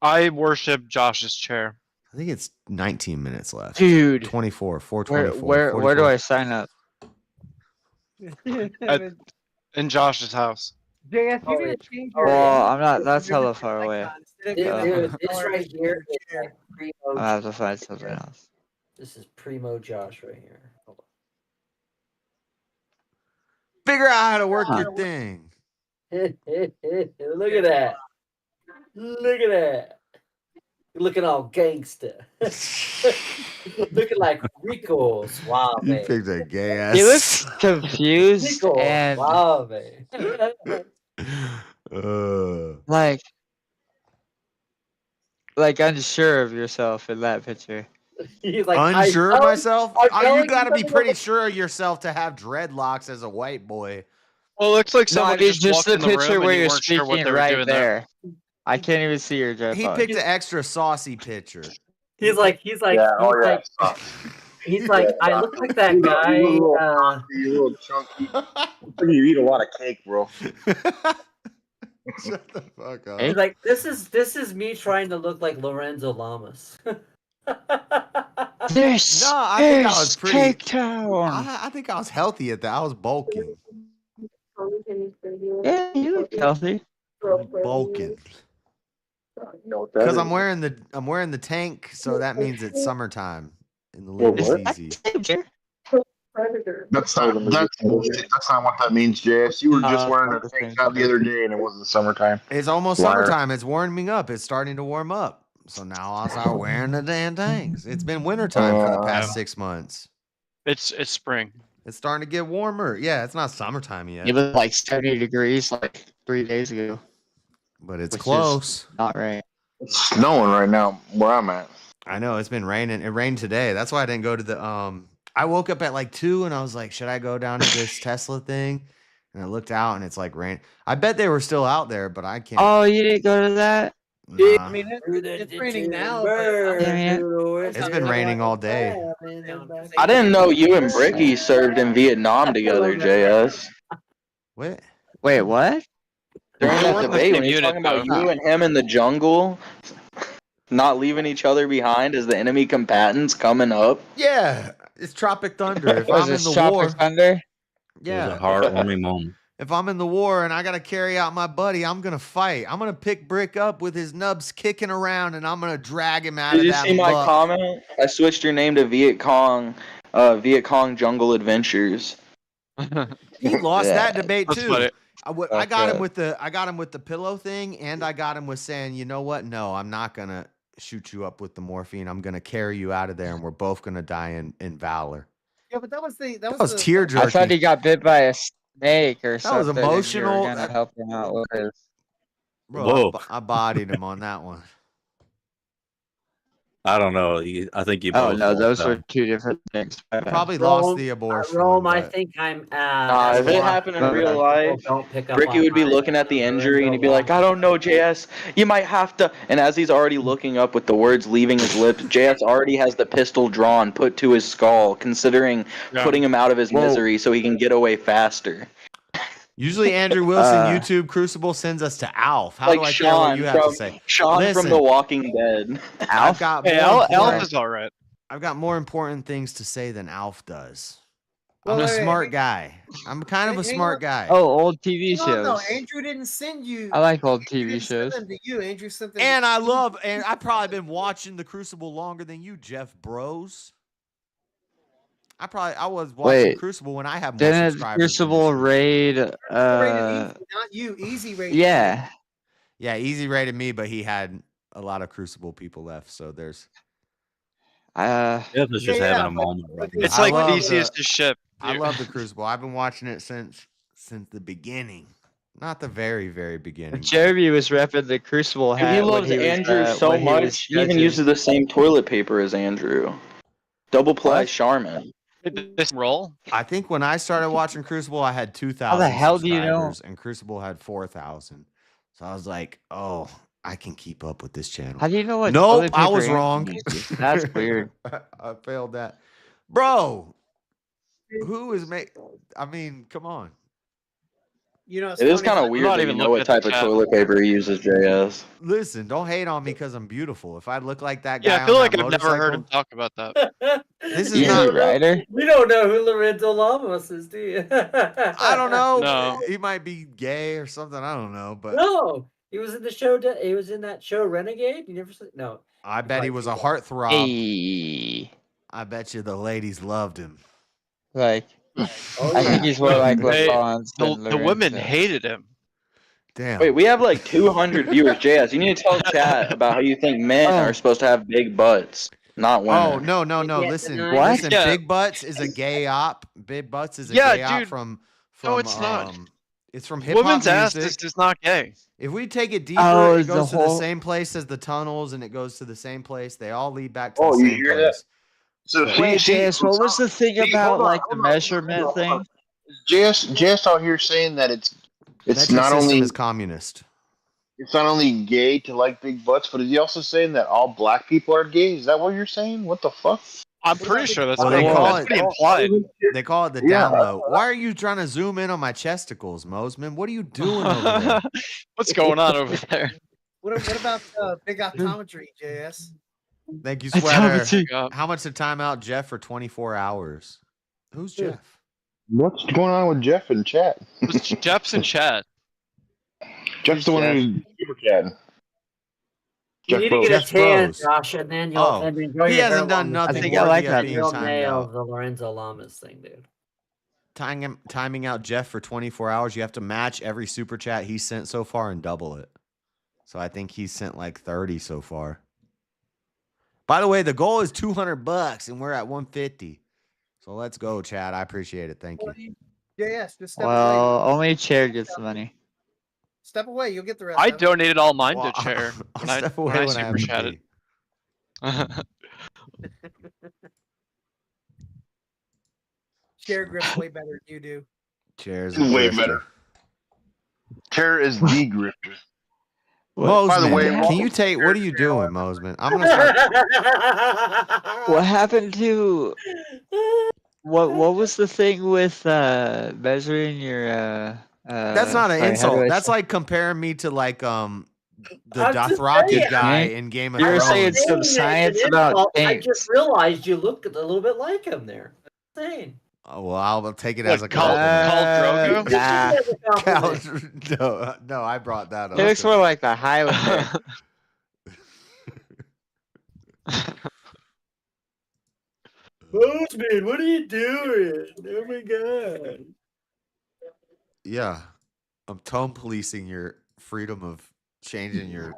I worship Josh's chair. I think it's 19 minutes left. Dude. 24, 424. Where do I sign up? In Josh's house. JS, you need to change your. Well, I'm not. That's hella far away. Dude, this right here is like primo. I'll have to find something else. This is primo Josh right here. Hold Figure out how to work your thing. on. Look at that. Look at that. You're looking all gangster. Looking like Rico Suave. You picked a gay ass. He looks confused Rico and Suave. like unsure of yourself in that picture. He's like, Unsure of myself? I'm Oh, you telling got to be something pretty about- sure of yourself to have dreadlocks as a white boy. Well, it looks like No, I someone mean just just walked the in the picture room where and you you're weren't sure what speaking they were right doing there. I can't even see your dreadlocks. He picked the extra saucy picture. He's like, Yeah, oh yeah. Stop. he's like, I look like that guy. You little chunky. You eat a lot of cake, bro. Shut the fuck up. He's like, this is me trying to look like Lorenzo Lamas. This No, I think I was is pretty. Cake Town. I think I was healthy at that. I was bulking. Yeah, you look healthy. Bulking. Because I'm wearing the tank, so that means it's summertime in the little easy. That's bullshit. That's not what that means, JS. You were just wearing a tank top the other day, and it wasn't summertime. It's almost Liar. summertime. It's warming up. It's starting to warm up. So now I'll start wearing the damn tanks. It's been wintertime for the past 6 months. It's spring. It's starting to get warmer. Yeah, it's not summertime yet. It was like 70 degrees like 3 days ago. But it's which is close. Not right. It's snowing right now where I'm at. I know it's been raining. It rained today. That's why I didn't go to the I woke up at like 2 and I was like, should I go down to this Tesla thing? And I looked out and it's like rain. I bet they were still out there, but I can't. Oh, you didn't go to that? Nah. I mean, it's raining now. It's been raining all day. I didn't know you and Bricky served in Vietnam together, JS. What? Wait, what? During They that weren't the debate, same when you're unit, talking about though. you and him in the jungle, not leaving each other behind as the enemy combatants coming up. Yeah, it's Tropic Thunder. If Was I'm in this the Tropic war, Thunder? It was yeah. a heartwarming moment. If I'm in the war and I gotta carry out my buddy, I'm gonna fight. I'm gonna pick Brick up with his nubs kicking around, and I'm gonna drag him out Did of you that see my muck. comment? I switched your name to Viet Cong Jungle Adventures. He lost Yeah. that debate That's too. funny. I got him with the pillow thing, and I got him with saying, you know what? No, I'm not gonna shoot you up with the morphine. I'm gonna carry you out of there, and we're both gonna die in valor. Yeah, but that was That was the tear I thought he jerking. got bit by a snake or That was something. emotional. And you were gonna help him out with his. Bro, Whoa. I bodied him on that one. I don't know. I think you Oh both no, lost those that were one. two different things. My bad. Probably Rome, lost the abortion. Rome, one, I but- think I'm. If it happened in real life, don't pick up Ricky on would be my- looking at the injury and he'd be like, I don't know, JS, you might have to. And as he's already looking up with the words leaving his lips, JS already has the pistol drawn, put to his skull, considering Yeah. putting him out of his misery so he can get away faster. Usually Andrew Wilson YouTube Crucible sends us to Alf. How Like do I care what Sean you have to from say? Sean Listen, from The Walking Dead. I've got Hey, more Elf important- is all right. I've got more important things to say than Alf does. Well, I'm a wait, wait, smart guy. I'm kind of a hang smart on. guy. Oh, old TV No, shows. no, Andrew didn't send you. I like old Andrew TV didn't send shows. them to you. Andrew sent them. And to I love, and I've probably been watching the Crucible longer than you, Jeff Bros. I was watching Wait, Crucible when I have more Didn't subscribers. than Crucible this. raid? Rated Easy, not you. Easy rated. Yeah. Yeah, Easy rated me, but he had a lot of Crucible people left, so there's. Jeff is just Yeah, having a but- moment right now. It's I like love Theseus' the- ship. I love the Crucible. I've been watching it since the beginning, not the very beginning. but- Jeremy was repping the Crucible hat. He when loves was, Andrew so when he was much, he even judging. uses the same toilet paper as Andrew. Double ply Charmin. This roll? I think when I started watching Crucible, I had 2,000 How the hell do you know? subscribers, and Crucible had 4,000. So I was like, oh, I can keep up with this channel. How do you know what? Nope, toilet I paper was Anthony wrong. uses? That's weird. I failed that. Bro, who is I mean, come on. You know, It is kind of weird that you know what type of toilet paper he uses, JS. Listen, don't hate on me because I'm beautiful. If I look like that guy, Yeah, I feel on like that I've never heard him motorcycle- talk about that. This is You not don't know- You don't know who Lorenzo Lamas is, do you? I don't know. No. He might be gay or something. I don't know, but No, he was in the show. He was in that show Renegade. You never said no. I bet he was a heartthrob. Hey. I bet you the ladies loved him. Like, Oh, I think he's more like They- LeBron's than the women Lorenzo. hated him. Damn. Wait, we have like 200 viewers, JS. You need to tell chat about how you think men are supposed to have big butts, not women. Oh no. Yeah, Listen, what? listen. Yeah. Big Butts is a gay op. Big Butts is a Yeah, gay op dude. from. No, it's not. It's from hip hop Woman's ass music. is not gay. If we take it deeper, Oh, it goes the to the whole- same place as the tunnels, and it goes to the same place. They all lead back to Oh, the you same hear place. that? So Wait, JS, what was the thing about like the measurement thing? JS out here saying that it's Metric not system only is communist. it's not only gay to like big butts, but is he also saying that all black people are gay? Is that what you're saying? What the fuck? I'm pretty sure that's Well, they pretty, call that's it- pretty implied. They call it the Yeah. down low. Why are you trying to zoom in on my chesticles, Mosman? What are you doing over there? What's going on over there? What about big optometry, JS? Thank you, That's Sweater. how it's- How much to time out Jeff for 24 hours? Who's Jeff? What's going on with Jeff in chat? Jeff's in chat. Jeff's the one who's super chatting. You Jeff need to Bros. get a Jeff tan, Bros. Josh, and then you'll Oh, and enjoy he your hasn't hair done longer. nothing I think I like that. being Real timed nail out. the Lorenzo Lamas thing, dude. Timing out Jeff for 24 hours, you have to match every super chat he sent so far and double it. So I think he's sent like 30 so far. By the way, the goal is $200 and we're at 150. So let's go, Chad. I appreciate it. Thank you. JS, just step away. Well, only Chair gets the money. Step away. You'll get the rest. I of it. donated all mine Well, to Chair I'll when I step when away I when I super have to chatted. Chair grips way better than you do. Cheers. Way better. Terror is the grifter. Mosman, By the way, can you take? What are you doing, Mosman? I'm gonna start. What happened to what was the thing with measuring your That's not an sorry, how do insult. I That's say- like comparing me to like the I'm just Dothraki saying. guy Man, in Game of you were Thrones. saying some science about I things. just realized you looked a little bit like him there. I'm saying. Oh, well, I'll take it What, as a Khal compliment. Drogo? Nah, As a compliment. no, I brought that up. he looks more like the Highlander. Boatman, what are you doing? Oh my god. Yeah, I'm tone policing your freedom of changing your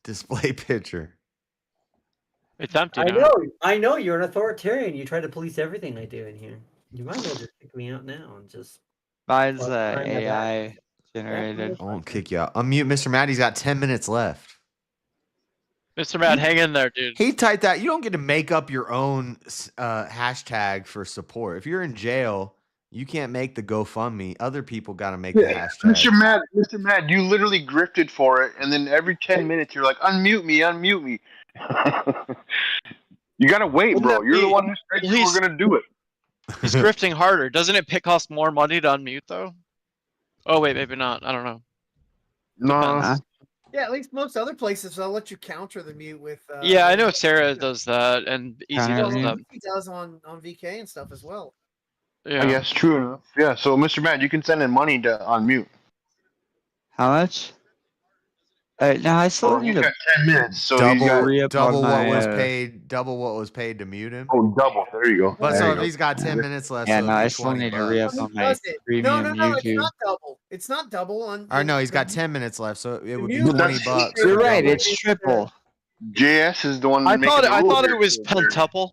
display picture. It's empty I now. know you're an authoritarian. You try to police everything I do in here. You might as well just kick me out now and just Mine's behind my back. AI generated. I won't kick you out. Unmute Mr. Matt. He's got 10 minutes left. Mr. Matt, hang in there, dude. He typed that. You don't get to make up your own hashtag for support. If you're in jail, you can't make the GoFundMe. Other people got to make the hashtag. Mr. Matt, you literally grifted for it, and then every 10 minutes you're like, unmute me. You gotta wait, bro. You're the one who said you were gonna do it. He's grifting harder. Doesn't it cost more money to unmute though? Oh wait, maybe not. I don't know. No. Yeah, at least most other places they'll let you counter the mute with. Yeah, I know Sarah does that, and Easy Kinda does that. He does on VK and stuff as well. Yeah. I guess true enough. Yeah, so Mr. Matt, you can send in money to unmute. How much? No, I still Well, need you a got 10 minutes, so he's got double what my, was paid. Double what was paid to mute him. Oh, double. There you go. But There so you if go. he's got 10 minutes left, Yeah, so no, it'd be I still $20 need to re-up bucks. on He my does it. premium No, it's YouTube. not double. It's not double on. Or no, he's got 10 minutes left, so it would be mute- $20 bucks. You're for right, double. it's triple. JS is the one. I making thought the rules it here. was pentuple.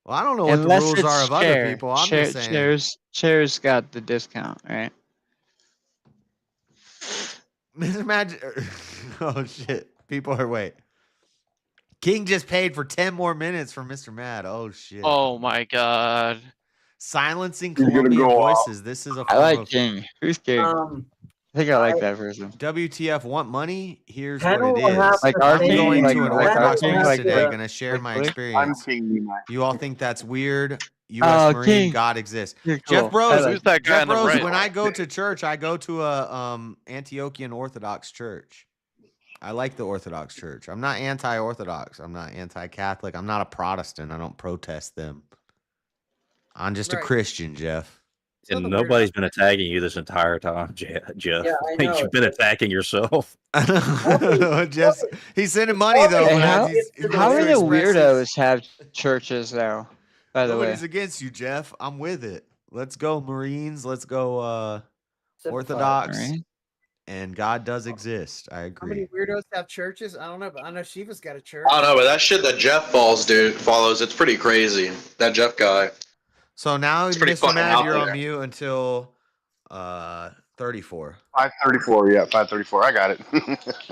Well, I don't know what Unless the rules it's are of other Chair. people. I'm just saying. Chair's got the discount, right? Mr. Magic. Oh shit! People are wait. King just paid for 10 more minutes for Mr. Mad. Oh shit! Oh my god. Silencing He's gonna Colombian go off. voices. This is a I form like of King. Who's King? think I like that person. WTF want money? Here's Panel what it will have is. Like our I'm king, going like to an our Orthodox king, priest like today, the- going to share my like experience. King Nimai. You all think that's weird? U.S. Marine, King. God exists. You're Jeff cool. Bros, I Who's that guy Jeff on the Bros, right? when I go to church, I go to a Antiochian Orthodox church. I like the Orthodox Church. I'm not anti-Orthodox. I'm not anti-Catholic. I'm not a Protestant. I don't protest them. I'm just a Right. Christian, Jeff. And the weird- nobody's been attacking you this entire time, Jeff. Yeah, I Like, know. you've been attacking yourself. Jeff's, he's sending money though, Hey, but how, he's how wants are to the express his- weirdos have churches though? By the way, Nobody's against you, Jeff. I'm with it. Let's go, Marines. Let's go, Orthodox. Marine? And God does exist. I How many agree. weirdos have churches? I don't know, but I know Shiva's got a church. I don't know, but that shit that Jeff follows, it's pretty crazy. That Jeff guy. So now, pretty Mr. fucking Mad, out you're on there. mute until 34. 534. Yeah, 534. I got it.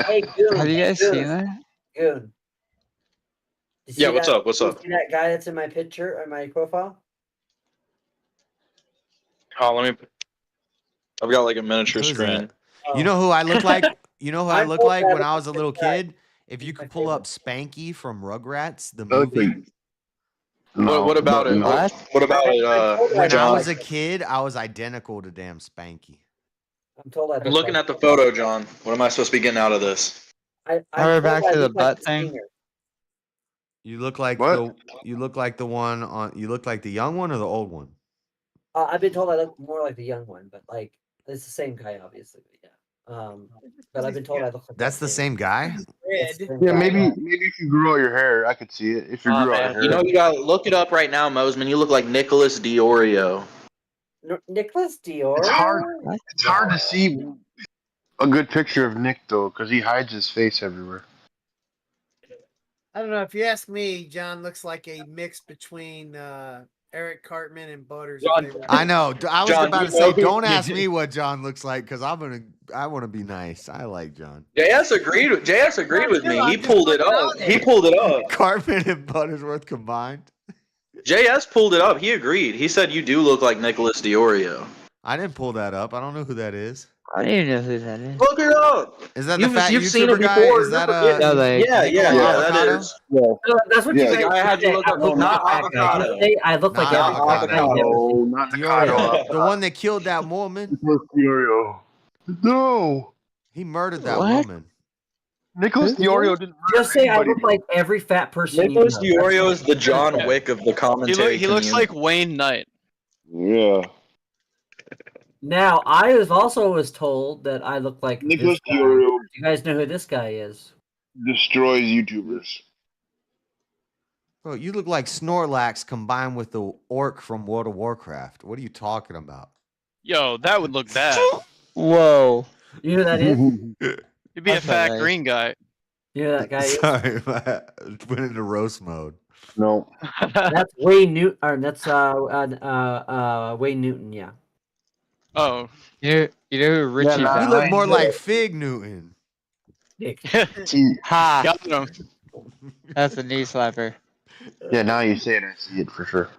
Hey, Goon. Have you guys Goon, seen that? Goon. You Yeah, see what's that- up? What's you up? See that guy that's in my picture or my profile? Oh, let me. I've got like a miniature Who's screen. that? You know who I look like? You know who I I look thought like that when I was was a the little guy. kid? If you could pull up Spanky from Rugrats, the Okay. movie. What about it? No. What about it, When I John? was a kid, I was identical to damn Spanky. I'm told I I'm looking at the photo, John. What am I supposed to be getting out of this? I Now we're told back I to the look like butt thing. singer. You look like What? you look like the one on. You look like the young one or the old one. I've been told I look more like the young one, but like it's the same guy, obviously. But yeah. But I've been told I look like That's that the same guy. It's the same Yeah, guy, maybe yeah. if you grew out your hair, I could see it. If you Oh, grew out man. your You hair. know, you gotta look it up right now, Mosman. You look like Nicholas Diorio. Nicholas Dior. It's hard. It's hard to see a good picture of Nick though, because he hides his face everywhere. I don't know. If you ask me, John looks like a mix between Eric Cartman and Butters. if they were- I know. I was John, about you to say, know who- don't ask me what John looks like because I want to be nice. I like John. JS agreed with me. He pulled it up. He pulled it up. Cartman and Buttersworth combined. JS pulled it up. He agreed. He said you do look like Nicholas Diorio. I didn't pull that up. I don't know who that is. I don't even know who that is. Look it up. Is that You've- the fat you've seen YouTuber it guy? before. Is that No, they- Yeah, that Avocado? is. Yeah. That's what Yeah. you The guys guy had you say. look I up. look Not like that guy. avocado. Just say I look Not like every avocado. guy you've ever No, seen. not Diorio, the one that killed that woman. Nicholas Diorio. No. He murdered that What? woman. Nicholas Diorio didn't murder Just say I anybody. look like every fat person. Nicholas you know. Diorio is the John Wick of the commentary. He looks community. like Wayne Knight. Yeah. Now I was told that I look like Nicholas this guy. Diorio You guys know who this guy is? destroys YouTubers. Bro, you look like Snorlax combined with the orc from World of Warcraft. What are you talking about? Yo, that would look bad. Whoa. You know who that is? He'd be a That's fat alright. green guy. You know who that guy is? Sorry, went into roast mode. No. That's Wayne Newton. Or that's Wayne Newton. Yeah. Oh. You know who Richie nah. You Valens look more is? like Fig Newton. Ha! Got him. That's a knee slapper. Yeah, now you say it, I see it for sure.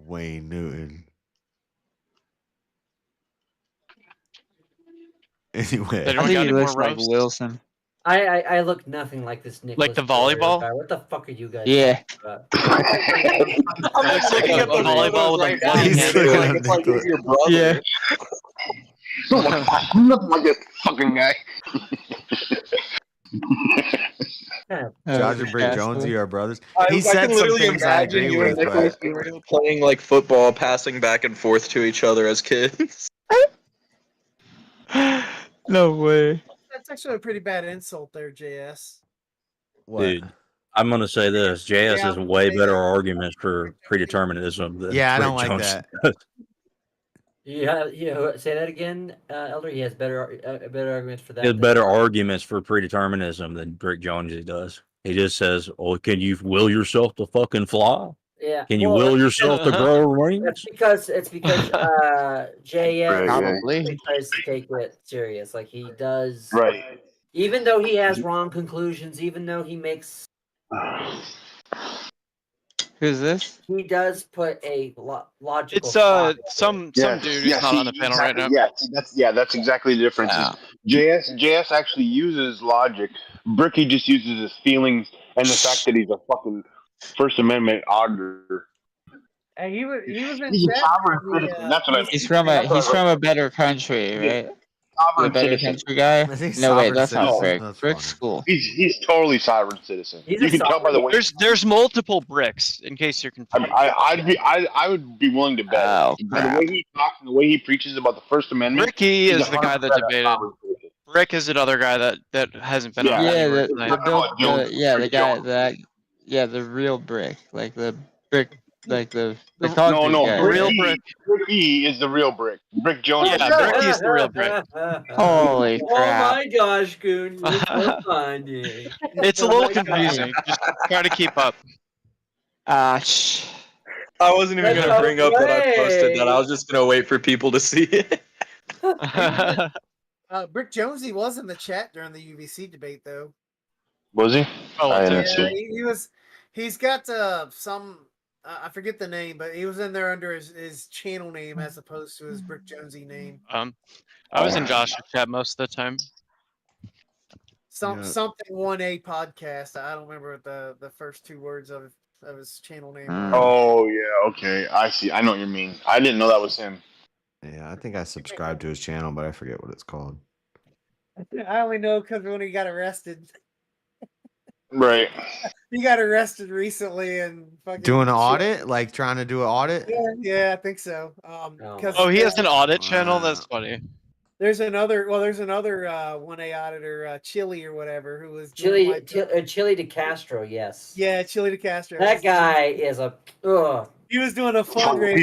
Wayne Newton. Anyway, I Anyone think got he any more looks like roast? Wilson. I look nothing like this Nicholas. Like the Diorio volleyball? guy. What the fuck are you guys? Yeah. talking about? I'm Looks like looking a at the volleyball with a photos right now. bloody He's hand. looking Like, at it's like Nicholas. your brother. Yeah. Nothing like this fucking guy. Josh and Brick Jonesy are brothers. I He said can some literally things I imagine agree you and with, Nicholas but Diorio playing like football, passing back and forth to each other as kids. No way. That's actually a pretty bad insult there, JS. what? Dude, I'm gonna say this: JS has way better arguments for predeterminism than Yeah, I Rick don't like Jones that. does. Yeah. Say that again, Elder. He has better arguments for that. He has than- better arguments for predeterminism than Rick Jonesy does. He just says, "Oh, can you will yourself to fucking fly? Yeah. Can you well, will yourself to grow wings?" It's because JS Probably. tries to take it serious. Like he does. Right. Even though he has wrong conclusions, even though he makes Who's this? He does put a logical. It's thought into it. some Yes, dude who's yes, not on the panel right exactly, now. that's exactly the difference. JS actually uses logic. Bricky just uses his feelings and the fact that he's a fucking First Amendment auditor. And he was in He's a chat sovereign for the, citizen. That's what I mean. He's from a better country, right? The Sovereign better citizen. country guy. I think No, wait, sovereign that's not citizen. Brick. That's Brick's cool. He's totally sovereign citizen. He's You a can tell by the way. There's multiple bricks, in case you're confused. I would be willing to bet. Oh, By the way he talks and the way he preaches about the First Amendment. Ricky he's is the guy that 100% debated. sovereign citizen. Brick is another guy that hasn't been on. Yeah, anywhere the tonight. guy the real Brick, like the Brick, like the No, concrete guy. real Brick. Bricky is the real Brick. Brick Jones. Yeah, Bricky's the real Brick. Holy Oh crap! my gosh, Goon, you're so funny. It's a Oh little my God. confusing. Just try to keep up. I wasn't even Let's gonna bring up that I posted that. play. I was just gonna wait for people to see it. Brick Jonesy was in the chat during the UVC debate, though. Was he? Oh, I didn't Yeah, see. he was. He's got some. I forget the name, but he was in there under his channel name as opposed to his Brick Jonesy name. I was in Josh's chat most of the time. Something 1A podcast. I don't remember what the first two words of his channel name. Oh yeah, okay. I see. I know what you mean. I didn't know that was him. Yeah, I think I subscribed to his channel, but I forget what it's called. I only know because when he got arrested. Right. He got arrested recently and fucking Doing an audit, like trying to do an audit. Yeah, I think so. Oh, he has an audit channel. That's funny. There's another 1A auditor, Chili or whatever, who was Chili de Castro, yes. Yeah, Chili de Castro. That guy is a. Ugh. He was doing a fundraiser.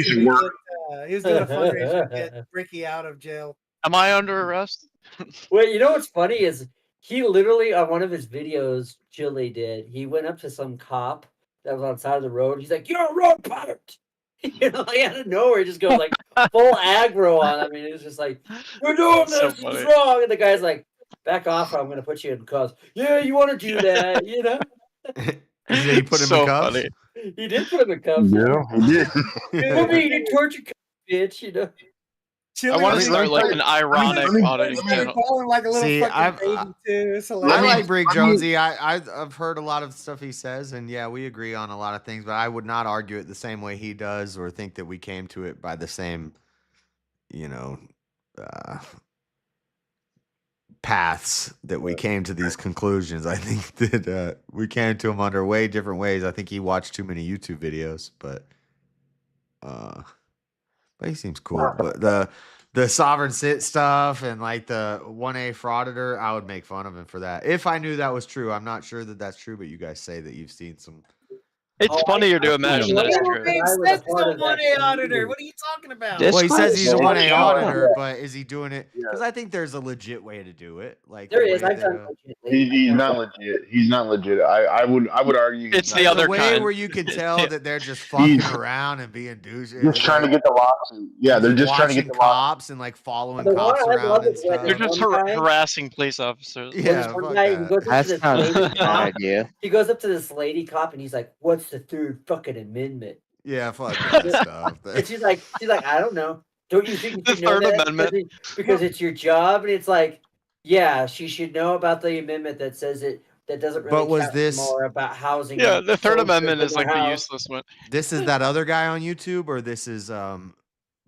He was doing a fundraiser to get Ricky out of jail. Am I under arrest? Well, you know what's funny is he literally on one of his videos, Chili did. He went up to some cop that was on the side of the road. He's like, "You're a road pirate." You know, like out of nowhere, he just goes like full aggro on him. I mean, it's just like, "We're doing this. So It's funny. wrong." And the guy's like, "Back off! Or I'm going to put you in cuffs." Yeah, you want to do that? You know. He put him So in cuffs. funny. He did put him in cuffs. Yeah, he did. Put me in torture cuffs, bitch. You know. I want to start like an ironic auditing channel. Falling like a little See, fucking baby too. It's I hilarious. like Brick Jonesy. I've heard a lot of stuff he says, and yeah, we agree on a lot of things. But I would not argue it the same way he does, or think that we came to it by the same, paths that we came to these conclusions. I think that we came to them under way different ways. I think he watched too many YouTube videos, but he seems cool. But the sovereign sit stuff and like the 1A frauditor, I would make fun of him for that. If I knew that was true. I'm not sure that that's true, but you guys say that you've seen some. It's funnier to imagine that it's true. He's a 1A auditor. What are you talking about? Well, he says he's a 1A show. auditor, but is he doing it? Because I think there's a legit way to do it. Like There the is. way I've that, done legit. He's not legit. He's not legit. I would argue. It's he's the not other way kind. where you can tell that they're just fucking around and being douches. just trying to get the lawsuit. Yeah, they're just trying to get the lawsuit. cops and like following The one cops I around love and is when stuff. They're just One guy- harassing police officers. Yeah, One fuck guy, he that. goes up That to this sounds lady like a bad cop. idea. He goes up to this lady cop and he's like, "What's the third fucking amendment?" Yeah, fuck that stuff. And she's like, "I don't know. Don't you think you The should know Third that Amendment. because it's your job?" And it's like, yeah, she should know about the amendment that says it. That doesn't really. But was count this- more about housing? Yeah, and the Third soldiers Amendment in is their like the house. useless one. This is that other guy on YouTube, or this is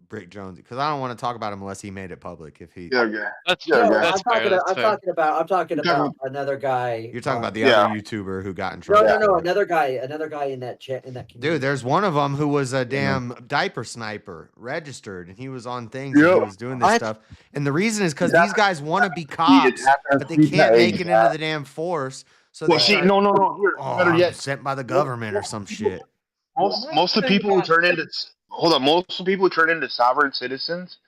Brick Jones? Because I don't want to talk about him unless he made it public. If he, Yeah, okay. That's Yeah, No, yeah. that's fair. That's I'm fair. talking about another guy. you're talking about the Yeah. other YouTuber who got in No, trouble. no, another guy in that chat in that community. Dude, there's one of them who was a damn diaper sniper, registered, and he was on things. And he Yep. was doing this What? stuff, and the reason is because He's these guys want to be cops, but they can't make it into the damn force. So Well, they see, start, no. Here, oh, better I'm yet, sent by the government or some shit. most of the people who turn into most of the people who turn into sovereign citizens,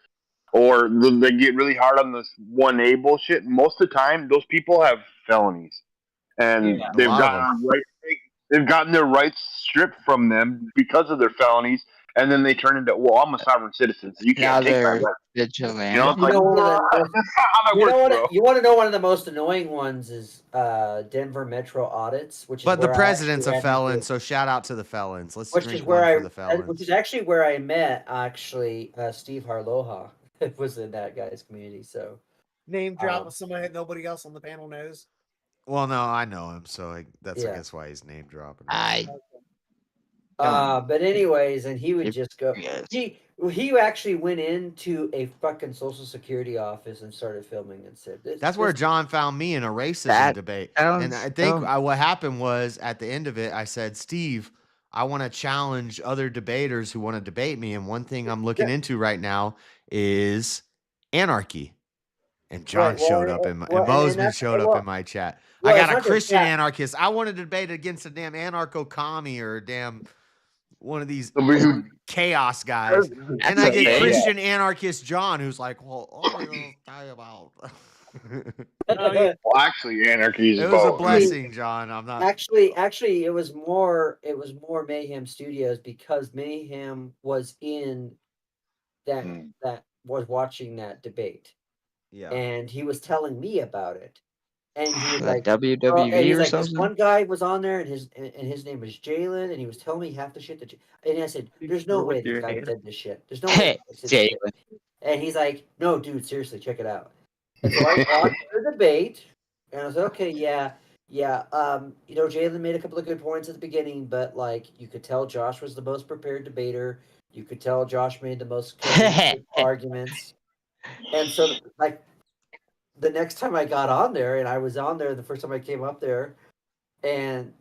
or they get really hard on this 1A bullshit. Most of the time, those people have felonies, and A lot of they've gotten their rights stripped from them because of their felonies, and then they turn into, well, I'm a sovereign citizen, so you Now can't take my they're right. vigilante. You know, it's like, one of the that's not how that you works, know bro. what? You want to know one of the most annoying ones is Denver Metro audits, which is But the where president's I a actually ran felon, into, so shout out to the felons. Let's which drink is where one I for the felons. which is actually where I met Steve Harloha. It was in that guy's community. So Name drop of somebody that nobody else on the panel knows. Well, no, I know him, so that's I Yeah. guess why he's name dropping. But anyways, and he would just go. He actually went into a fucking social security office and started filming and said, That's where John found me in a racism That debate. sounds And I think dumb. what happened was at the end of it, I said, Steve, I want to challenge other debaters who want to debate me. And one thing I'm looking into right now is anarchy. And John showed up in my, and Bozeman showed up in my chat. I got a Christian anarchist. I wanted to debate against a damn anarcho-commie or a damn one of these chaos guys. And I get Christian anarchist John, who's like, well, all you'll die about. Well, actually, anarchy is It was a about blessing, John. I'm not actually it was more Mayhem Studios because Mayhem was in that that was watching that debate. Yeah. And he was telling me about it. And he was Like like WWE and he's or like, this something? one guy was on there and his name was Jalen, and he was telling me half the shit that and I said, there's no way this guy said this shit. There's no way this guy said this shit. And he's like, no, dude, seriously, check it out. And so I watched the debate, and I was like, okay, yeah. You know, Jalen made a couple of good points at the beginning, but like you could tell Josh was the most prepared debater. You could tell Josh made the most arguments. And so like the next time I got on there, and I was on there the first time I came up there, and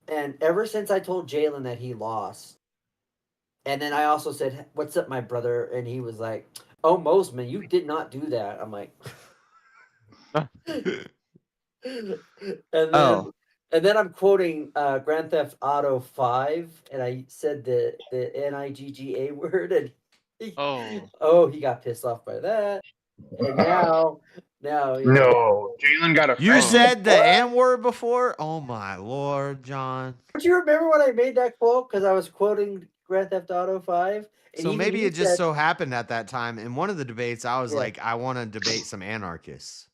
ever since I told Jalen that he lost, and then I also said, "What's up, my brother?" and he was like, "Oh, Mosman, you did not do that." I'm like, and then I'm quoting Grand Theft Auto 5, and I said the NIGGA word, and he got pissed off by that, and now No, Jalen got You offended. said the N word before? Oh my Lord, John. Don't you remember when I made that quote? Because I was quoting Grand Theft Auto 5. And So even maybe you it just said, so happened at that time in one of the debates, I was like, I want to debate some anarchists.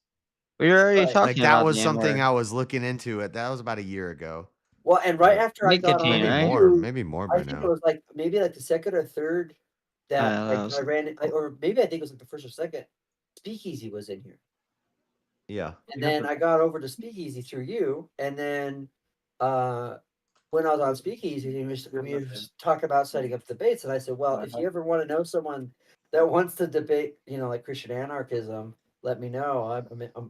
We were already Like talking that about was the something N-word. I was looking into. That was about a year ago. well, and right after I got on, maybe more I by think now. it was like maybe like the second or third that that like was- I ran, or maybe I think it was like the first or second. Speakeasy was in here, Yeah. and then I got over to Speakeasy through you, and then when I was on Speakeasy, we were talking about setting up debates, and I said, well, if you ever want to know someone that wants to debate, you know, like Christian anarchism, let me know.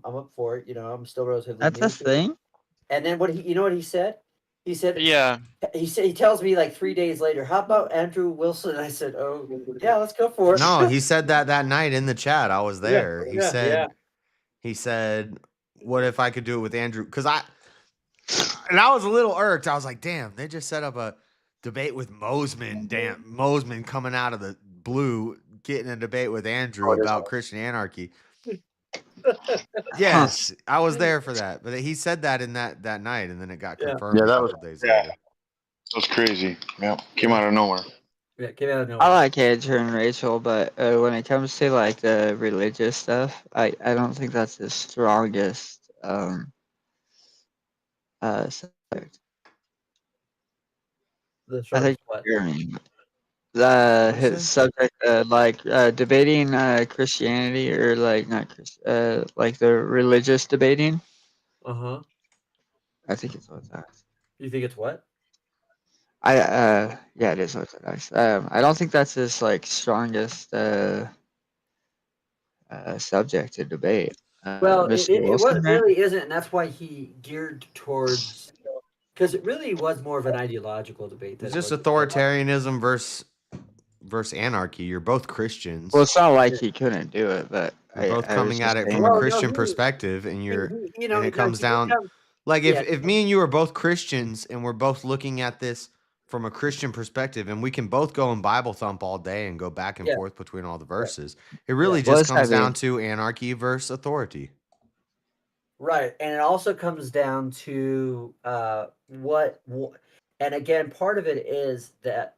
I'm up for it. You know, I'm still relatively That's new a to it. thing? And then you know what he said? He said, yeah. He tells me like 3 days later, how about Andrew Wilson? I said, oh yeah, let's go for it. No, he said that night in the chat. I was there. He said, what if I could do it with Andrew? Because I was a little irked. I was like, damn, they just set up a debate with Mosman. Damn, Mosman coming out of the blue, getting a debate with Andrew about Christian anarchy. Yes, I was there for that. But he said that in that night, and then it got confirmed Yeah, a that couple was days later. That was crazy. Yep, came out of nowhere. Yeah, came out of nowhere. I like Andrew and Rachel, but when it comes to like the religious stuff, I don't think that's the strongest subject. I think his subject like debating Christianity or like not like the religious debating. Uh-huh. I think it's Orthodox. You think it's what? Yeah, it is Orthodox. I don't think that's his like strongest subject to debate. Well, Mr. it Wilson, right? really isn't, and that's why he geared towards, because it really was more of an ideological debate. It's just authoritarianism versus anarchy. You're both Christians. Well, it's not like he couldn't do it, but You're both coming at it from a Christian perspective, and and it comes down like if me and you are both Christians and we're both looking at this from a Christian perspective, and we can both go and Bible thump all day and go back and forth between all the verses. It really just comes down to anarchy versus authority. Right, and it also comes down to what, and again, part of it is that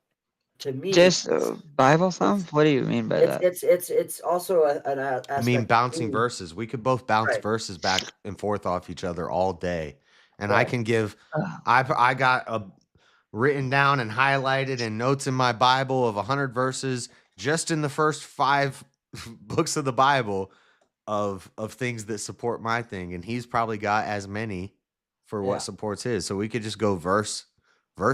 to me, Just Bible thump? What do you mean by that? it's also an aspect. I mean, bouncing too. verses. We could both bounce Right. verses back and forth off each other all day, and I Right. can give. I got a written down and highlighted and notes in my Bible of 100 verses just in the first 5 books of the Bible of things that support my thing, and he's probably got as many for Yeah. what supports his. So we could just go verse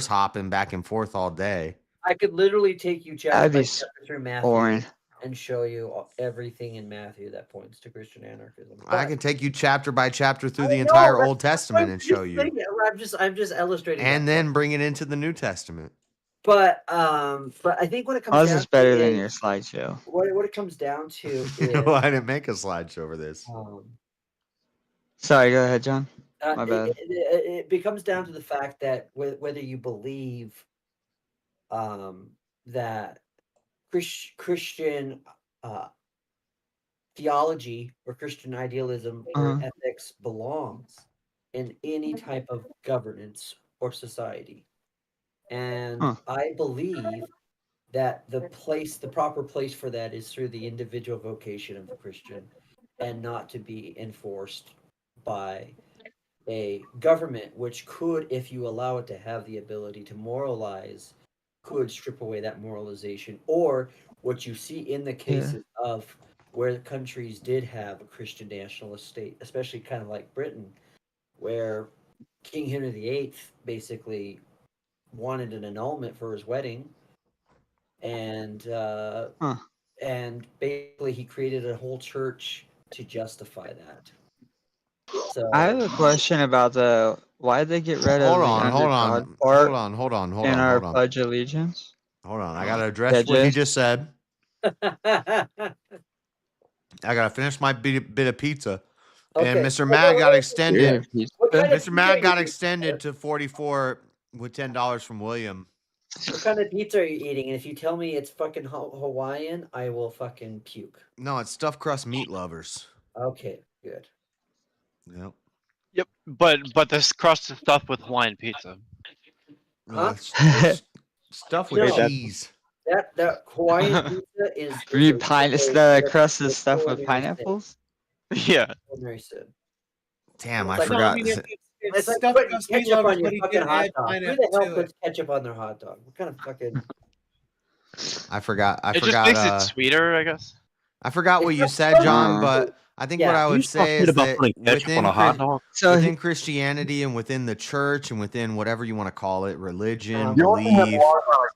hopping back and forth all day. I could literally take you chapter That'd by be chapter through Matthew boring. and show you everything in Matthew that points to Christian anarchism. I But can take you chapter by chapter through the I know, entire that's Old Testament and show you, I'm just illustrating that. and then bring it into the New Testament. But I think what it comes Ours down is better to than is your slideshow. what it comes down to is No, I didn't make a slideshow over this. Sorry, go ahead, John. My bad. it becomes down to the fact that whether you believe that Christian theology or Christian idealism or ethics belongs in any type of governance or society. And I believe that the proper place for that is through the individual vocation of the Christian and not to be enforced by a government, which could, if you allow it to have the ability to moralize, could strip away that moralization. Or what you see in the cases of where countries did have a Christian nationalist state, especially kind of like Britain, where King Henry VIII basically wanted an annulment for his wedding, and basically he created a whole church to justify that. So I have a question about why did they get rid of Hold the on, under hold God on, part hold on, in our hold on. Pledge of Allegiance? Hold on, I gotta address what he just said. I gotta finish my bit of pizza. And Okay. Mr. Mad got extended. What kind of Mr. Mad pizza got are you extended to 44 with $10 from William. What kind of pizza are you eating? And if you tell me it's fucking Hawaiian, I will fucking puke. No, it's stuffed crust meat lovers. Okay, good. Yep. Yep, but this crust is stuffed with Hawaiian pizza. No, it's stuffed with No. cheese. That Hawaiian pizza is The crust is stuffed with pineapples? Yeah. culinary sin. Damn, It's I like- forgot. I mean, it's It's like stuffed putting crust meat ketchup lovers, on your but he fucking did hot add dog. Who pineapple the hell to puts ketchup on their hot dog? What kind of fucking? I forgot. It just makes it sweeter, I guess. I forgot what It's you just said, John, but I think what Yeah. I You would just talk say shit is about that putting ketchup on a hot dog? within Christianity and within the church and within whatever you want to call it, religion, You only have belief,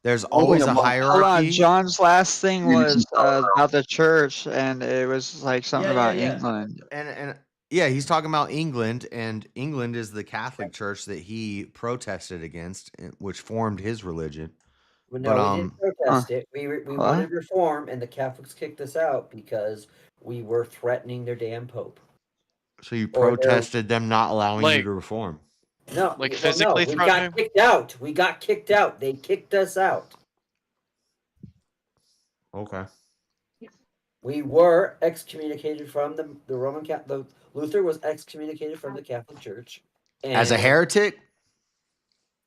there's always a Hold on, hierarchy. John's last thing was about the church, and it was like something about yeah. England. And yeah, he's talking about England, and England is the Catholic Church that he protested against, which formed his religion. Well, no, we didn't protest it. We What? wanted reform, and the Catholics kicked us out because we were threatening their damn pope. So you Or their- protested them not allowing you to reform. No, Like well, physically no, we threatening? got kicked out. We got kicked out. They kicked us out. Okay. We were excommunicated from the Roman Catholic. Luther was excommunicated from the Catholic Church. As a and- heretic?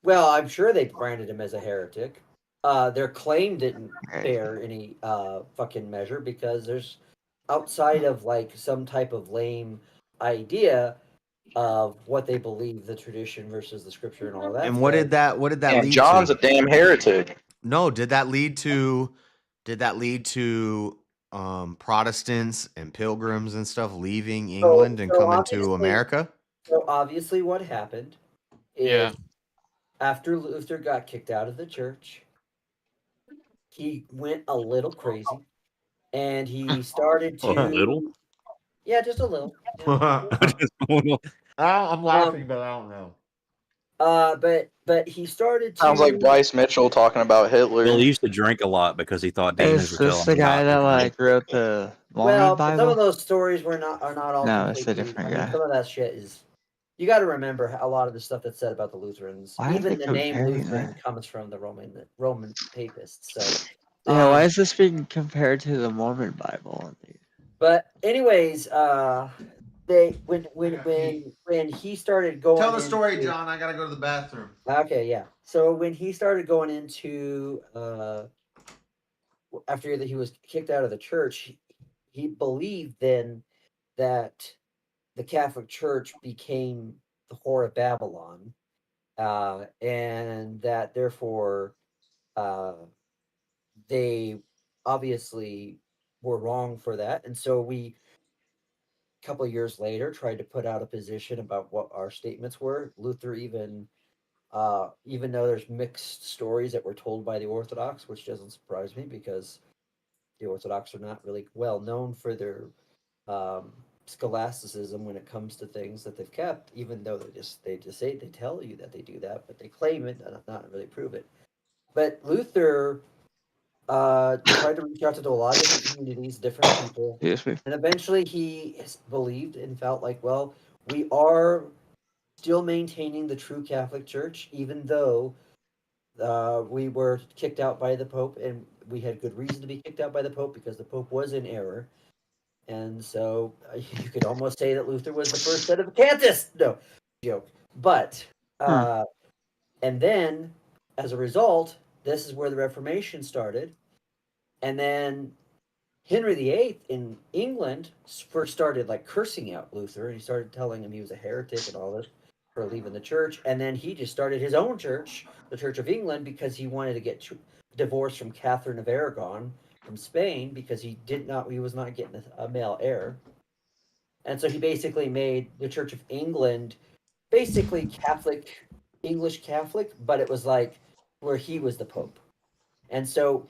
Well, I'm sure they branded him as a heretic. Their claim didn't bear any fucking measure because there's outside of like some type of lame idea of what they believe the tradition versus the scripture and all that. And what did that Damn, lead John's to? a damn heretic. No, did that lead to Protestants and pilgrims and stuff leaving England and coming to America? So obviously, what happened is after Luther got kicked out of the church, he went a little crazy, and he started to A little? Yeah, just a little. I'm laughing, but I don't know. But he started to Sounds like Bryce Mitchell talking about Hitler. Well, he used to drink a lot because he thought demons Is would tell this him the guy not that to like drink. wrote the Mormon Well, some of Bible? those stories are not all. No, it's a completely- different I mean, guy. some of that shit is. You got to remember a lot of the stuff that's said about the Lutherans. Why are Even they the name comparing Lutheran that? comes from the Roman papists. So, Yeah, why is this being compared to the Mormon Bible? but anyways, when he started going. Tell the story, into- John. I gotta go to the bathroom. Okay, yeah. So when he started going into after that he was kicked out of the church, he believed then that the Catholic Church became the whore of Babylon, and that therefore they obviously were wrong for that. And so we, a couple of years later, tried to put out a position about what our statements were. Luther even though there's mixed stories that were told by the Orthodox, which doesn't surprise me because the Orthodox are not really well known for their scholasticism when it comes to things that they've kept, even though they just say they tell you that they do that, but they claim it and not really prove it. But Luther tried to reach out to a lot of different communities, different people, and eventually he believed and felt like, well, we are still maintaining the true Catholic Church, even though we were kicked out by the Pope, and we had good reason to be kicked out by the Pope because the Pope was in error. And so you could almost say that Luther was the first sedevacantist. No, joke. But, and then as a result, this is where the Reformation started. And then Henry VIII in England first started like cursing out Luther. He started telling him he was a heretic and all this for leaving the church. And then he just started his own church, the Church of England, because he wanted to get divorced from Catherine of Aragon from Spain because he was not getting a male heir. And so he basically made the Church of England basically Catholic, English Catholic, but it was like where he was the Pope. And so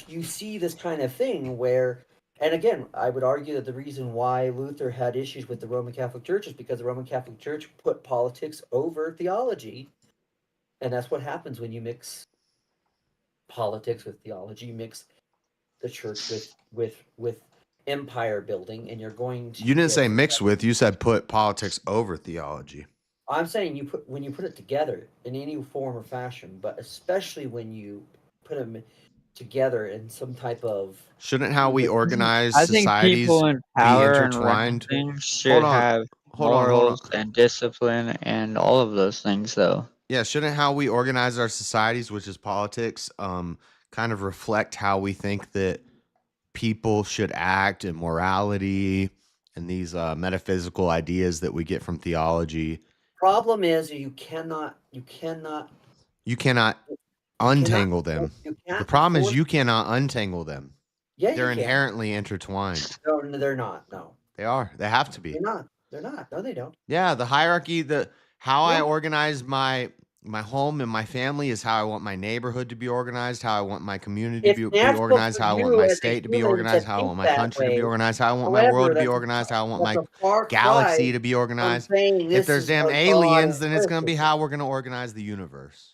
you see this kind of thing where, and again, I would argue that the reason why Luther had issues with the Roman Catholic Church is because the Roman Catholic Church put politics over theology. And that's what happens when you mix politics with theology. You mix the church with empire building, and you're going to. You didn't say mix with. You said put politics over theology. I'm saying when you put it together in any form or fashion, but especially when you put them together in some type of. Shouldn't how we organize I think societies people in be power and intertwined? running things should have morals and discipline and all of those things, though. Yeah, shouldn't how we organize our societies, which is politics, kind of reflect how we think that people should act and morality and these metaphysical ideas that we get from theology? Problem is you cannot untangle them. The problem is you cannot untangle them. Yeah, they're you can. inherently intertwined. No, they're not. No, they are. They have to be. They're not. They're not. No, they don't. Yeah, the hierarchy, how I organize my home and my family is how I want my neighborhood to be organized, how I want my community to be organized, how I want my state to be organized, how I want my country to be organized, how I want my world to be organized, how I want my galaxy to be organized. If there's damn aliens, then it's going to be how we're going to organize the universe.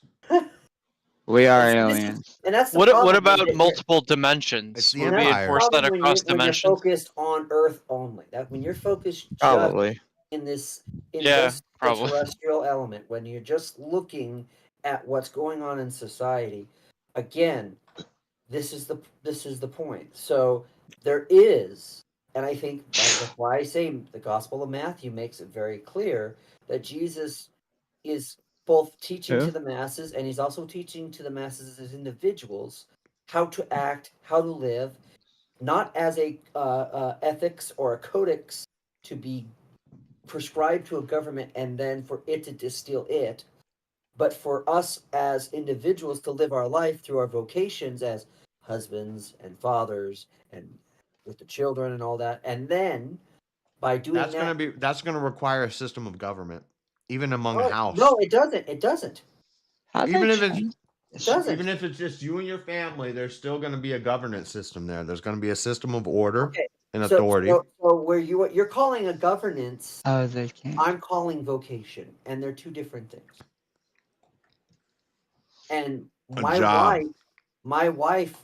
We are aliens. And that's the what problem, about multiple dimensions? Would we enforce that across dimensions? When you're focused on Earth only. That when you're focused Probably. just in this probably. terrestrial element, when you're just looking at what's going on in society, again, this is the point. So there is, and I think that's why I say the Gospel of Matthew makes it very clear that Jesus is both teaching to the masses, and he's also teaching to the masses as individuals how to act, how to live, not as a ethics or a codex to be prescribed to a government and then for it to distill it, but for us as individuals to live our life through our vocations as husbands and fathers and with the children and all that, and then by doing that's going to require a system of government. Even among house. No, it doesn't. It doesn't. Even if it's just you and your family, there's still going to be a governance system there. There's going to be a system of order and authority. So where you're calling a governance, they can't. I'm calling vocation, and they're two different things. And my wife,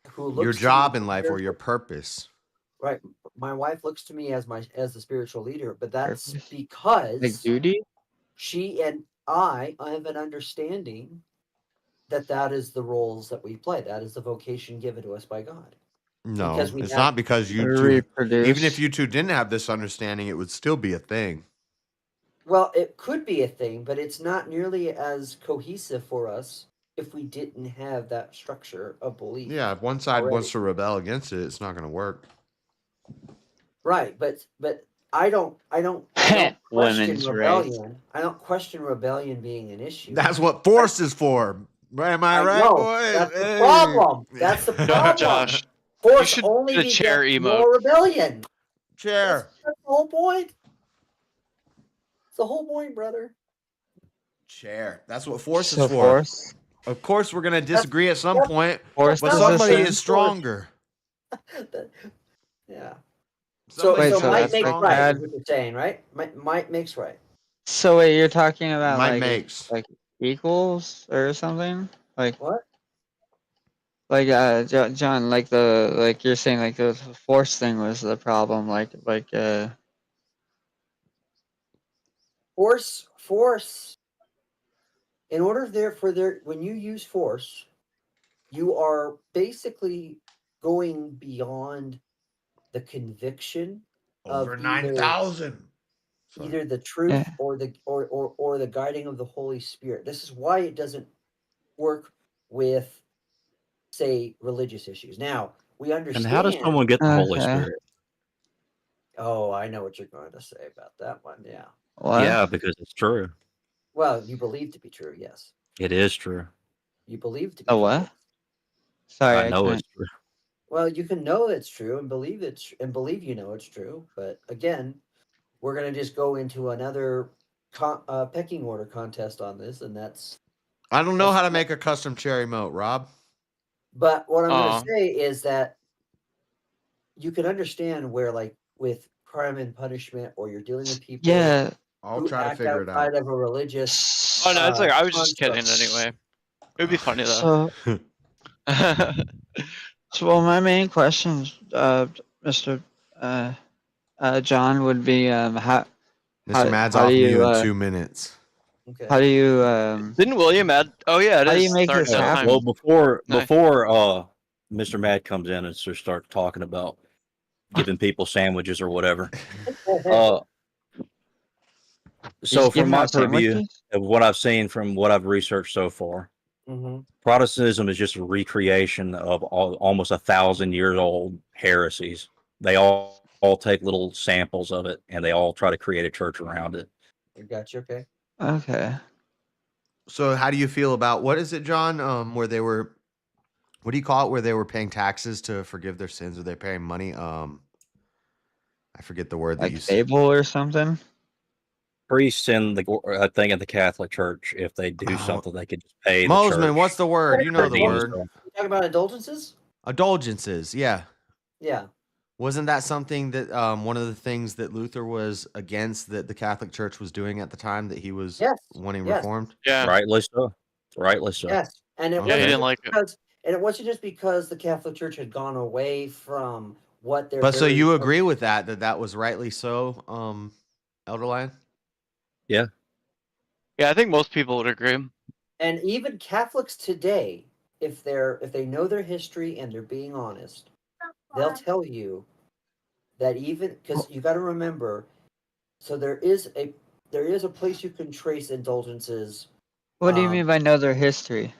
who looks your job in life or your purpose. Right. My wife looks to me as the spiritual leader, but that's because like duty. She and I have an understanding that is the roles that we play. That is the vocation given to us by God. No, Because we it's have not because you two. Reproduce. Even if you two didn't have this understanding, it would still be a thing. Well, it could be a thing, but it's not nearly as cohesive for us if we didn't have that structure of belief. Yeah, if one side already. wants to rebel against it, it's not going to work. Right, but I don't question Women's rights. rebellion. I don't question rebellion being an issue. That's what force is for. Am I right, know. boys? That's the Hey. problem. That's the problem. Josh, Force should only do the chair begets emote. more rebellion. Chair. That's the whole point. It's the whole point, brother. Chair. That's what force So is for. force. Of course, we're going to disagree at some point, Force but is a somebody sin? is stronger. Yeah. Somebody's So gotta might be makes stronger. right, is what you're saying, right? Might makes right. So wait, you're talking about Might like makes. like equals or something? Like what? Like John, like you're saying like the force thing was the problem, Force. In order when you use force, you are basically going beyond the conviction Over of 9,000. either the truth Yeah. or the guiding of the Holy Spirit. This is why it doesn't work with, say, religious issues. Now we And understand. how does someone get the Holy Spirit? Oh, I know what you're going to say about that one. Yeah. Yeah, because it's true. Well, you believe to be true. Yes. It is true. You believe to be a true. what? Sorry, I know couldn't- it's true. Well, you can know it's true and believe you know it's true, but again, we're going to just go into another pecking order contest on this, and that's. I don't know how to make a custom chair emote, Rob. But what I'm going to say is that you can understand where, like, with Crime and Punishment, or you're dealing with people. Yeah. I'll who try to act figure it outside out. of a religious. Oh no, it's like I was just kidding construct. anyway. It would be funny though. So my main questions, Mr. John, would be Mr. Mad's how off do mute you in 2 minutes. how do you Didn't William add? Oh yeah, it how do is you make start this that happen? time. Well, before Nice. Mr. Mad comes in and just starts talking about giving people sandwiches or whatever. So He's from giving my out purview sandwiches? of what I've seen from what I've researched so far, Mhm. Protestantism is just a recreation of almost 1,000 years old heresies. They all take little samples of it and they all try to create a church around it. I got you. Okay. Okay. So how do you feel about, what is it, John? Where they were, what do you call it? Where they were paying taxes to forgive their sins, or they're paying money? I forget the word that Like you said. fable or something? Priests in the thing at the Catholic Church, if they do something, they could just pay the Mosman, church. what's the word? You know the redeem word. stuff. You talking about indulgences? Indulgences, yeah. Yeah. Wasn't that something that one of the things that Luther was against, that the Catholic Church was doing at the time, that he was wanting reformed? Yeah. Rightly so. Rightly so. Yes, and it Okay. wasn't he didn't just like it. because, and it wasn't just because the Catholic Church had gone away from what they're. But so you agree with that was rightly so, Elderline? Yeah. Yeah, I think most people would agree. And even Catholics today, if they know their history and they're being honest, they'll tell you that, even because you got to remember, so there is a place you can trace indulgences. What do you mean by know their history?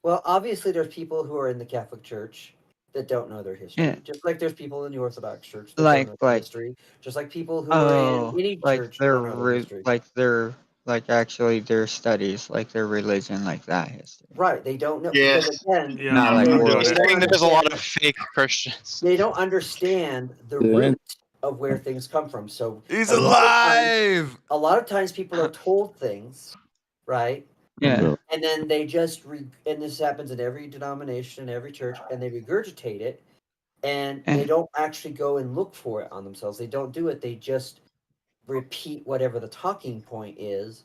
Well, obviously, there's people who are in the Catholic Church that don't know their history. Yeah. Just like there's people in the Orthodox Church that Like- don't know their like- history. Just like people who are in any church that don't know their history. actually their studies, like their religion, like that history. Right, they don't know, Yeah. because again, Yeah, Not like they we're- He's don't saying there's a lot understand- of fake Christians. they don't understand the root of where things come from. So He's a lot of times- alive! A lot of times people are told things, right? Yeah. And then they just and this happens in every denomination, every church, and they regurgitate it, and they don't actually go and look for it on themselves. They don't do it. They just repeat whatever the talking point is.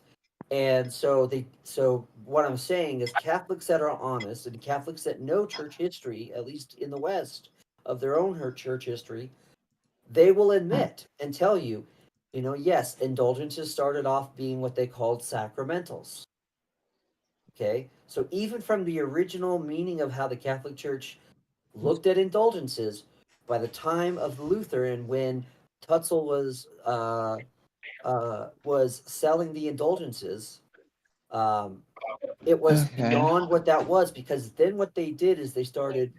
And so what I'm saying is, Catholics that are honest and Catholics that know church history, at least in the West, of their own church history, they will admit and tell you, yes, indulgences started off being what they called sacramentals. Okay, so even from the original meaning of how the Catholic Church looked at indulgences. By the time of Luther and when Tutzel was selling the indulgences, it was beyond what that was, because then what they did is they started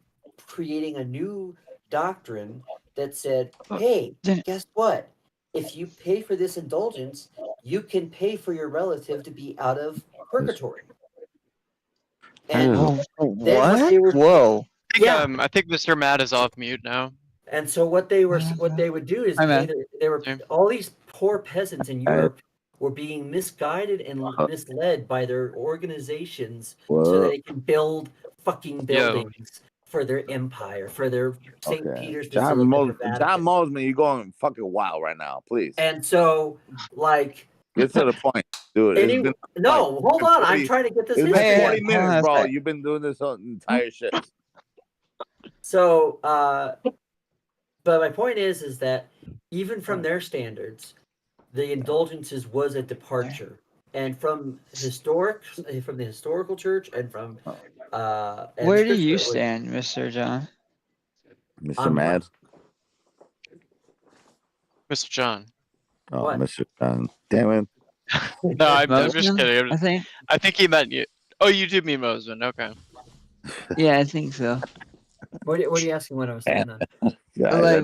creating a new doctrine that said, hey, guess what? If you pay for this indulgence, you can pay for your relative to be out of purgatory. And then what they were, Whoa. I think Mr. Matt is off mute now. and so what they would do is all these poor peasants in Europe were being misguided and misled by their organizations so that they can build fucking buildings for their empire, for their St. Peter's John Basilica, the Vatican. Mosman, you're going fucking wild right now. Please. And so, like, get to the point, dude. Hold on. I'm trying to get this. It's been 40 minutes, bro. Right. You've been doing this entire shit. So, but my point is that even from their standards, the indulgences was a departure, and from the historical church, and from Where do you stand, Mr. John? Mr. Mad. Mr. John. Oh, What? Mr. John. Damn it. No, I'm just Mosman, kidding. I think he meant you. Oh, you do mean Mosman. Okay. Yeah, I think so. What are you asking? What I was saying? Then? Like,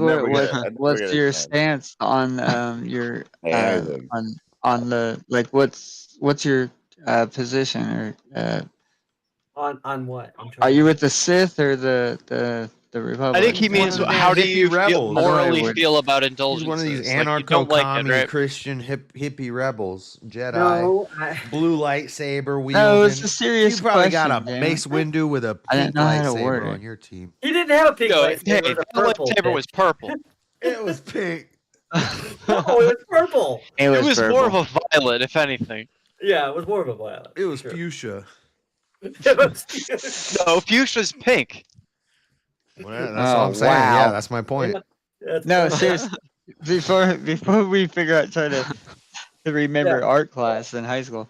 what's your stance on your on the like? What's your position or on what? Are you with the Sith or the Republic? I think he means how do you morally feel about indulgences? He's one of these Like, you don't like it, anarcho-commie right? Christian hippie rebels, Jedi, No, blue lightsaber wielding. No, it's a serious You probably got question, a James. Mace Windu with a I pink didn't know how to lightsaber word on it. your team. He didn't have a pink No, lightsaber. hey, It was a the purple. lightsaber was purple. It was pink. No, it was purple. It was purple. more of a violet, if anything. Yeah, it was more of a violet. It was fuchsia. No, fuchsia's pink. Well, that's all I'm saying. Yeah, that's my point. No, seriously. Before we figure out try to remember art class in high school.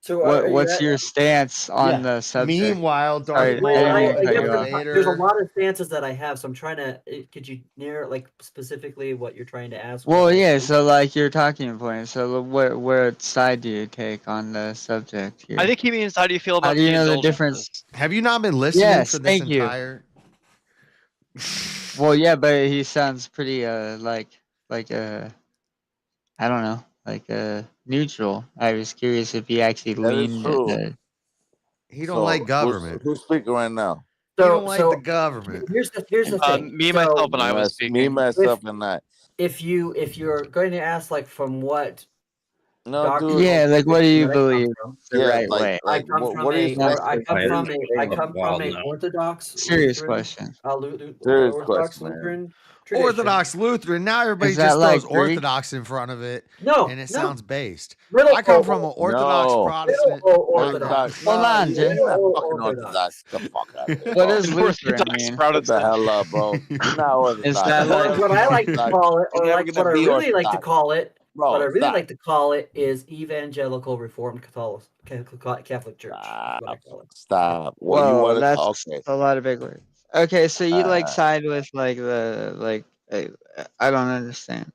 So what's your stance on the subject? Meanwhile, Sorry, there's a lot of stances that I have, so I'm trying to. Could you narrow, like, specifically what you're trying to ask? Well, yeah. So, like, your talking point. So, where side do you take on the subject here? I think he means how do you feel about How do you the know the indulgences? difference? Have you not been listening Yes, for this thank you. entire? Well, yeah, but he sounds pretty like I don't know, like neutral. I was curious if he actually That is leaned. true. He don't like government. Who's speaking right now? He don't like the government. Here's the thing. Me, myself, and I was speaking. Me, myself, and I. If you're going to ask, like, from what? No, dude. Yeah, like, what do you Where I come believe from. the right way? I come from an Orthodox. Serious Lutheran, question. Serious Orthodox question, man. Lutheran tradition. Orthodox Lutheran. Now everybody Is that just like throws Greek? Orthodox in front of it. No, and it no. sounds based. Riddle I come from Bowl. an Orthodox No. Protestant. Orthodox. Hold on, Jay. Fucking Orthodox. The fuck out of here. What does Lutheran Orthodox mean? What the hell up, bro? You're not Orthodox. Is that Well, what I like to call it, or You're like never what gonna I be really like to Orthodox. call it, Bro, what I really stop. like to call it is Evangelical Reformed Catholic Church. That's what I call it. Stop. What you Whoa, want that's okay. a lot of big words. Okay, so you like side with like the I don't understand.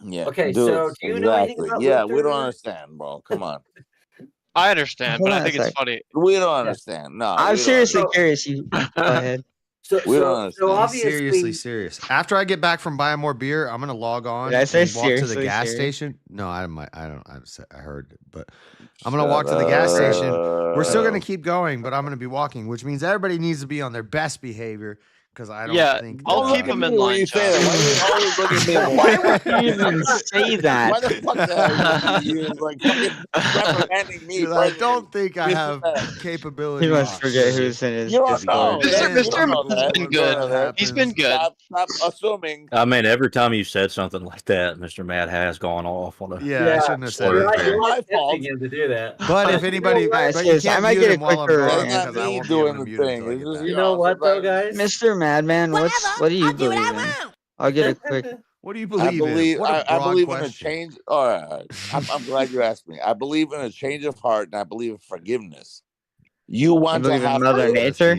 Yeah. Okay, dude, so do you know anything exactly. about Yeah, we don't Lutheran? understand, bro. Come on. I understand, but Hold I on a think it's sec. funny. We don't understand. No. I'm we don't seriously understand. curious. You go ahead. So, We don't so, understand. so He's obviously, seriously serious. After I get back from buying more beer, I'm gonna log on Did I say and walk to the seriously gas serious? station. No, I heard it, but I'm gonna walk to the gas station. We're still gonna keep going, but I'm gonna be walking, which means everybody needs to be on their best behavior because I don't Yeah, think. I'll that, keep him in When line, you say that, John. why do you always look at me? Why would you even say that? Why the fuck the hell you like fucking reprimanding me? Dude, I don't think I Mr. have Matt. capability. He must forget who's in his You don't know. Discord. man. Mr. You don't know Mr. that. been You good. don't know that. He's been good. Stop assuming. I mean, every time you said something like that, Mr. Matt has gone off on a. Yeah, I shouldn't have said Slur. it. you're My not fault. tempting him to do that. But if anybody, Alright, but you sis, I can't might mute get a him while I'm quicker gone That's answer. not because I me won't be able doing to the mute him thing. until I It's get just, back. You know what, though, sometimes- guys? Mr. Madman, what do you believe in? I'll get a quick. What do you I believe believe in? What a I broad believe in a question. change. All right. I'm glad you asked me. I believe in a change of heart, and I believe in forgiveness. You want to believe in have Mother to- Nature?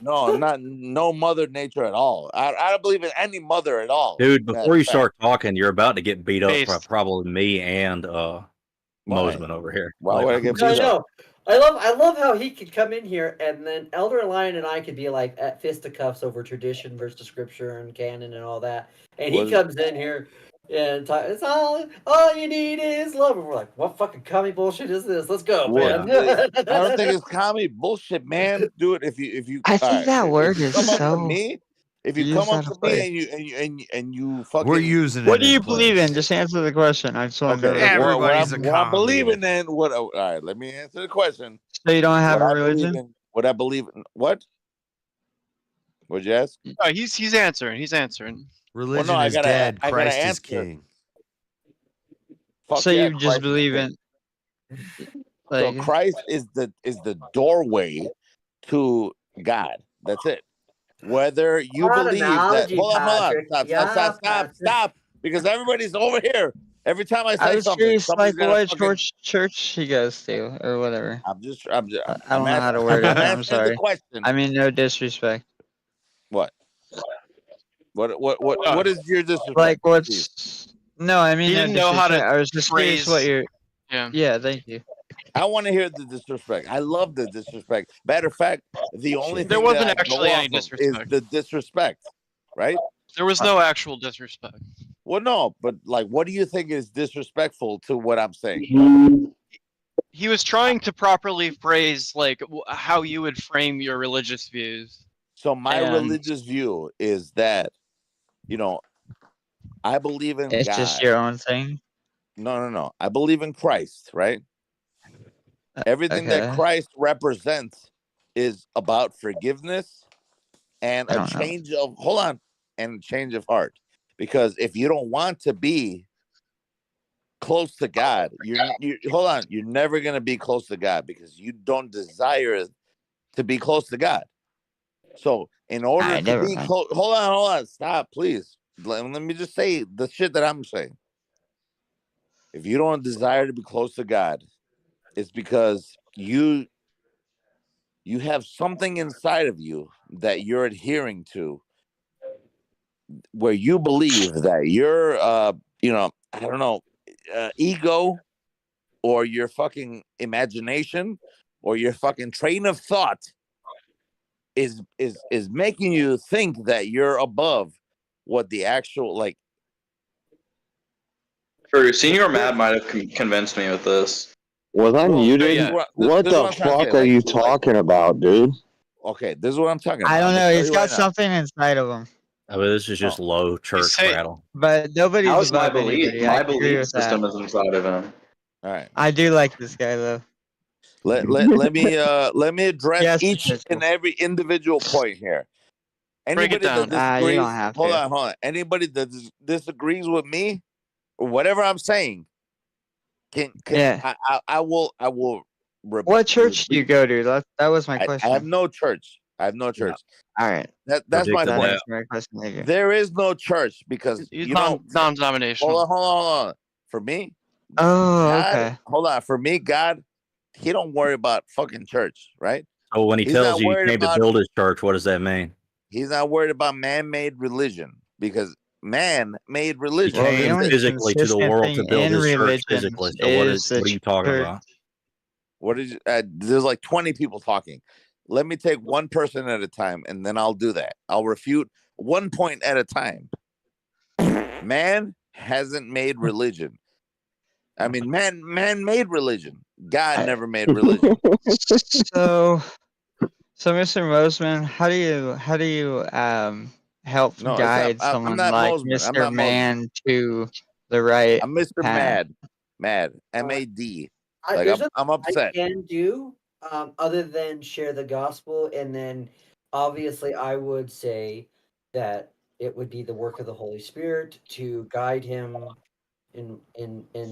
No, no Mother Nature at all. I don't believe in any mother at all. Dude, Matter before of you fact. start talking, you're about to get beat up by Based. probably me and Mosman over here. Why Like, would I get I beat up? know. I love how he could come in here and then Elder Lion and I could be like at fisticuffs over tradition versus scripture and canon and all that. And he Was- comes in here and it's all you need is love. And we're like, what fucking commie bullshit is this? Let's go, Well, man. I don't think it's comedy bullshit, man. Dude, if you I think alright, that if word you is come up to so me, if you used come up out to of me place. and you fucking We're using What it do you in believe place. in? Just answer the question. I just want to know. okay, real quick. Everybody's a what I believe commie. in then all right, let me answer the question. So you don't have What a I believe religion? in what I believe in what? What'd you ask? Oh, he's answering. He's answering. Religion I is gotta dead. I gotta Christ is answer. king. Fuck So yeah, you just Christ is believe king. in So like Christ is the doorway to God. That's it. Whether you What believe that analogy, hold on, Patrick. Yeah, stop. Because everybody's over here. Every time I I say was something, curious, somebody's like gonna what fucking church he goes to or whatever. I'm I don't know how to word it. I'm I'm answering the sorry. question. I mean, no disrespect. What? What is your disrespect? Like Steve? what's? No, I mean He no didn't know how to disrespect. I was just curious what phrase. you're. Yeah. Yeah, thank you. I want to hear the disrespect. I love the disrespect. Matter of fact, the only There thing wasn't that I actually go any off of is disrespect. the disrespect, right? There was no actual disrespect. Well, no, but like, what do you think is disrespectful to what I'm saying? He was trying to properly phrase like how you would frame your religious views. So my And- religious view is that, I believe in It's God. just your own thing. No. I believe in Christ, right? Everything that Okay. Christ represents is about forgiveness and I a don't know. change of and change of heart. Because if you don't want to be close to God, you're never gonna be close to God because you don't desire to be close to God. So in order Alright, to never be mind. close, hold on, stop, please. Let me just say the shit that I'm saying. If you don't desire to be close to God, it's because you have something inside of you that you're adhering to, where you believe that your I don't know, ego or your fucking imagination or your fucking train of thought is making you think that you're above what the actual like. True. Senior Mad might have convinced me with this. Was I muted? this is What this is the what I'm trying to fuck say, are you like, talking about, dude? okay, this is what I'm talking about. I don't I'm gonna know. tell He's you got right now. something inside of him, I mean, this is just low church prattle. but nobody's How's my above belief? anybody. I My agree belief with that. system is inside of him. All right. I do like this guy though. Let me address Yes, each potential. and every individual point here. Break it Anybody that down. You disagrees, don't have hold to. on. Anybody that disagrees with me or whatever I'm saying, can Yeah. I will What church do you go to? That was my I question. have no church. I have no church. All right. That's my That point. answered my question. Thank you. There is no church because He's hold non-denominational. on. For me, Oh, God, okay. hold on. For me, God, he don't worry about fucking church, right? So when he He's tells not you he worried came to about- build his church, what does that mean? He's not worried about man-made religion because man-made He religion. Well, the came only physically to the consistent world thing to build in his church religion physically. So what is the are you talking church. about? What is? There's like 20 people talking. Let me take one person at a time, and then I'll do that. I'll refute one point at a time. Man hasn't made religion. I mean, man made religion. God never made religion. So, Mr. Mosman, how do you help No, it's guide not, I'm someone not like Mosman. I'm Mr. not Man to the right I'm Mr. path? Mad. MAD. There's Like nothing I'm upset. I can do other than share the gospel, and then obviously I would say that it would be the work of the Holy Spirit to guide him in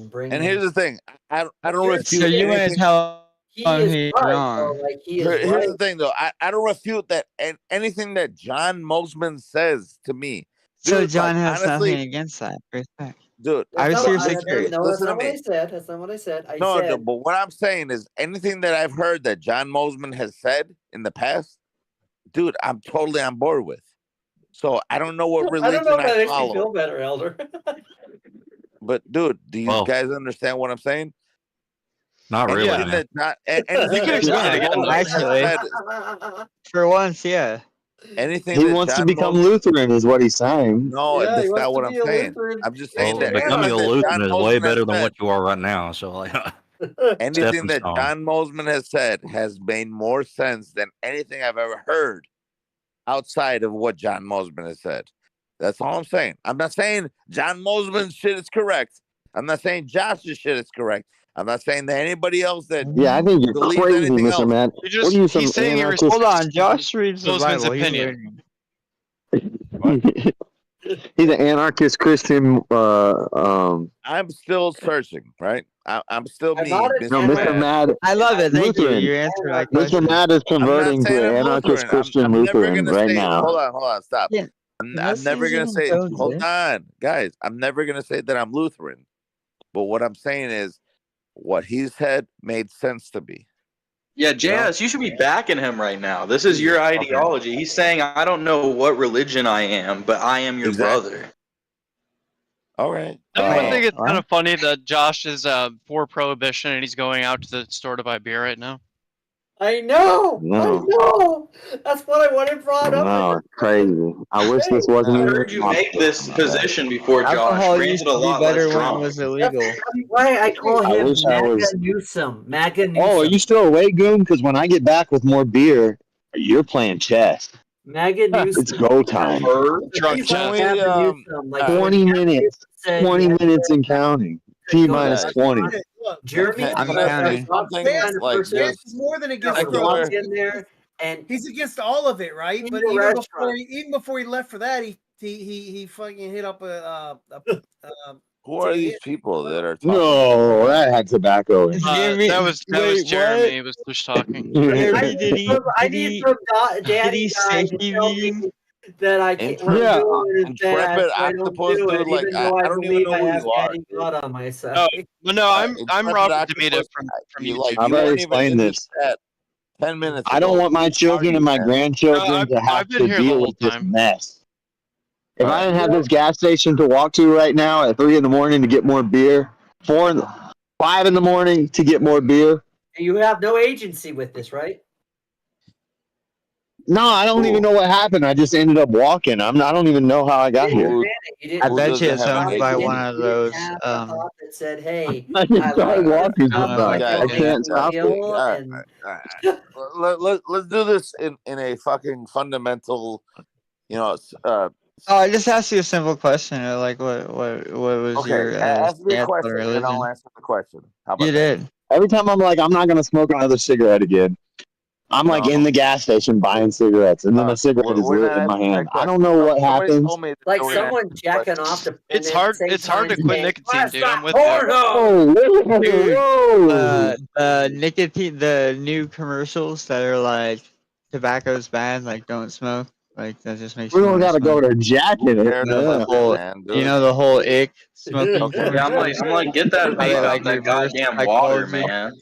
bringing. And here's the thing. I don't refute So you want to anything. tell He him is he's right, wrong? though, like he is Here's right. the thing, though. I don't refute that anything that John Mosman says to me. So Dude, John like, has honestly, nothing against that. Respect. dude. I was That's seriously not, curious. no, that's Listen to not what me. I said. That's not what I said. I No, said but what I'm saying is anything that I've heard that John Mosman has said in the past, dude, I'm totally on board with. So I don't know what I don't know religion if that I makes me follow. feel better, Elder. But dude, do you Well, guys understand what I'm saying? not really, Anything man. that anything You can that explain John it again, Mosman though. has Actually, said, for once, yeah. anything He that wants to John become Mosman. Lutheran, is what he's saying. No, Yeah, he that's wants not to what I'm be a saying. Lutheran. I'm just He's saying Well, that becoming a anything that John Lutheran is way Mosman has better than said, what you are right now. So, like, anything stepping that stone. John Mosman has said has made more sense than anything I've ever heard outside of what John Mosman has said. That's all I'm saying. I'm not saying John Mosman's shit is correct. I'm not saying Josh's shit is correct. I'm not saying that anybody else that Yeah, I think you're believes crazy, anything Mr. else. Matt. You just, What are you, some he's saying he anarchist? Hold respects on, Josh reads the Mosman's Bible. He's opinion. learning. He's an anarchist Christian. I'm still searching, right? I'm still I'm me, not an No, Mr. Mr. Matt. Matt, I love it. Thank you. Lutheran. You answered my Mr. question. Matt is I'm not converting saying to I'm anarchist Lutheran. Christian I'm never Lutheran gonna right say. now. Hold on, stop. Yeah. I'm never gonna say. Hold on, guys. I'm never gonna say that I'm Lutheran. But what I'm saying is, what he said made sense to me. Yeah, JS, you should be backing him right now. This is your ideology. He's saying, I don't know what religion I am, but I am your brother. All right. Don't you think it's kind of funny that Josh is for prohibition and he's going out to the store to buy beer right now? I know. No. I know. That's what I wanted brought up. No, it's crazy. I wish this wasn't I even heard you make this position before, Josh. Alcohol Granted, used a to be lot better less when it drunk. was illegal. That's why I call I him wish I MAGA was. Newsom. MAGA Newsom. Oh, are you still awake, Goon? Because when I get back with more beer, you're playing chess. MAGA Newsom. It's go time. Drunk He's like chess. MAGA Newsom. Like 20 when minutes. said 20 he had to minutes wear and counting. T minus 20. Jeremy, I'm counting. something kind of like person this. He's more than that against would I walk drugs. in there and He's against all of it, right? in But the even before he left for that, he fucking hit up a Who are these people that are talking? No, that had tobacco in it. That was Jeremy. It was just talking. Jeremy, I need some daddy guy to tell me that I can't. What Yeah. I'm doing is bad, Intrepid so I don't octopus, do it, dude. Like even though I I don't even believe know I who have you are. daddy God on my side. No, I'm Intrepid Robert octopus, Demita from you YouTube. like I've you already weren't even explained in this. the chat 10 minutes I don't ago. want my children and my No, grandchildren to have I've been to here the deal whole with this time. mess. If All I right. didn't have this gas station to walk to right now at 3 in the morning to get more beer, 5 in the morning to get more beer. You have no agency with this, right? No, I don't even know what happened. I just ended up walking. I don't even know how I got here. I bet you it's owned by one of those. That said, "Hey, I just started walking I don't know, sometimes. I can't stop it. All right. Let's do this in a fucking fundamental, Oh, I just asked you a simple question. Like, what was Okay, your ask me a stance on question and religion? I'll answer the question. How about You that? did. Every time I'm like, I'm not going to smoke another cigarette again. I'm like in the gas station buying cigarettes, and then a cigarette is lit in my hand. I don't know what happens. Like someone jacking off to." It's hard. It's hard to quit nicotine, dude. I'm with you. Oh, Dude, whoa! nicotine, the new commercials that are like, tobacco's bad, like don't smoke, like that just makes We you don't want to got to go smoke. to jacking it. You know the Yeah. whole, you know the whole ick smoking. Okay. Yeah, I'm like, get that How they, vape like, out that reverse goddamn water, psychology. man.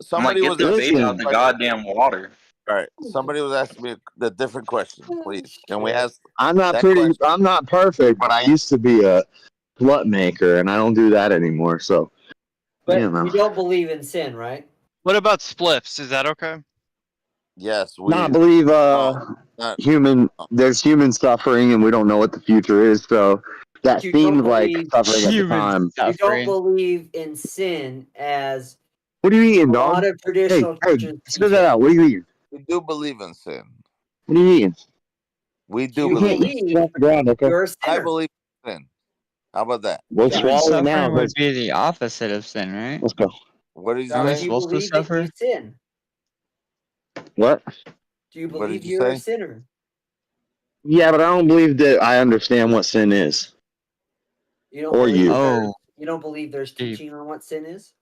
Somebody I'm was like, get the asking vape me a out the question. goddamn water. All right. Somebody was asking me the different question, please. Can we ask I'm not that pretty. question? I'm not perfect, but I used to be a slut maker, and I don't do that anymore. So, But you know, you don't believe in sin, right? What about spliffs? Is that okay? Yes, we not believe not, human. There's human suffering, and we don't know what the future is. So that You don't seemed like believe suffering at the human time. You don't suffering. believe in sin as What are you eating, a dog? lot of traditional Hey, churches spit that out. What are you eating? we do believe in sin. What are you eating? We do You believe in believe sin. Get off the ground, okay? you're a I sinner. believe in sin. How about that? We'll Human swallow it now. suffering would Let's, be the opposite of sin, right? let's go. What did you Are we Do say? you supposed to believe that you suffer? sin? What? Do you What believe did you you're a say? sinner? Yeah, but I don't believe that I understand what sin is. You don't Or believe you. Oh, you don't believe there's deep. teaching on what sin is?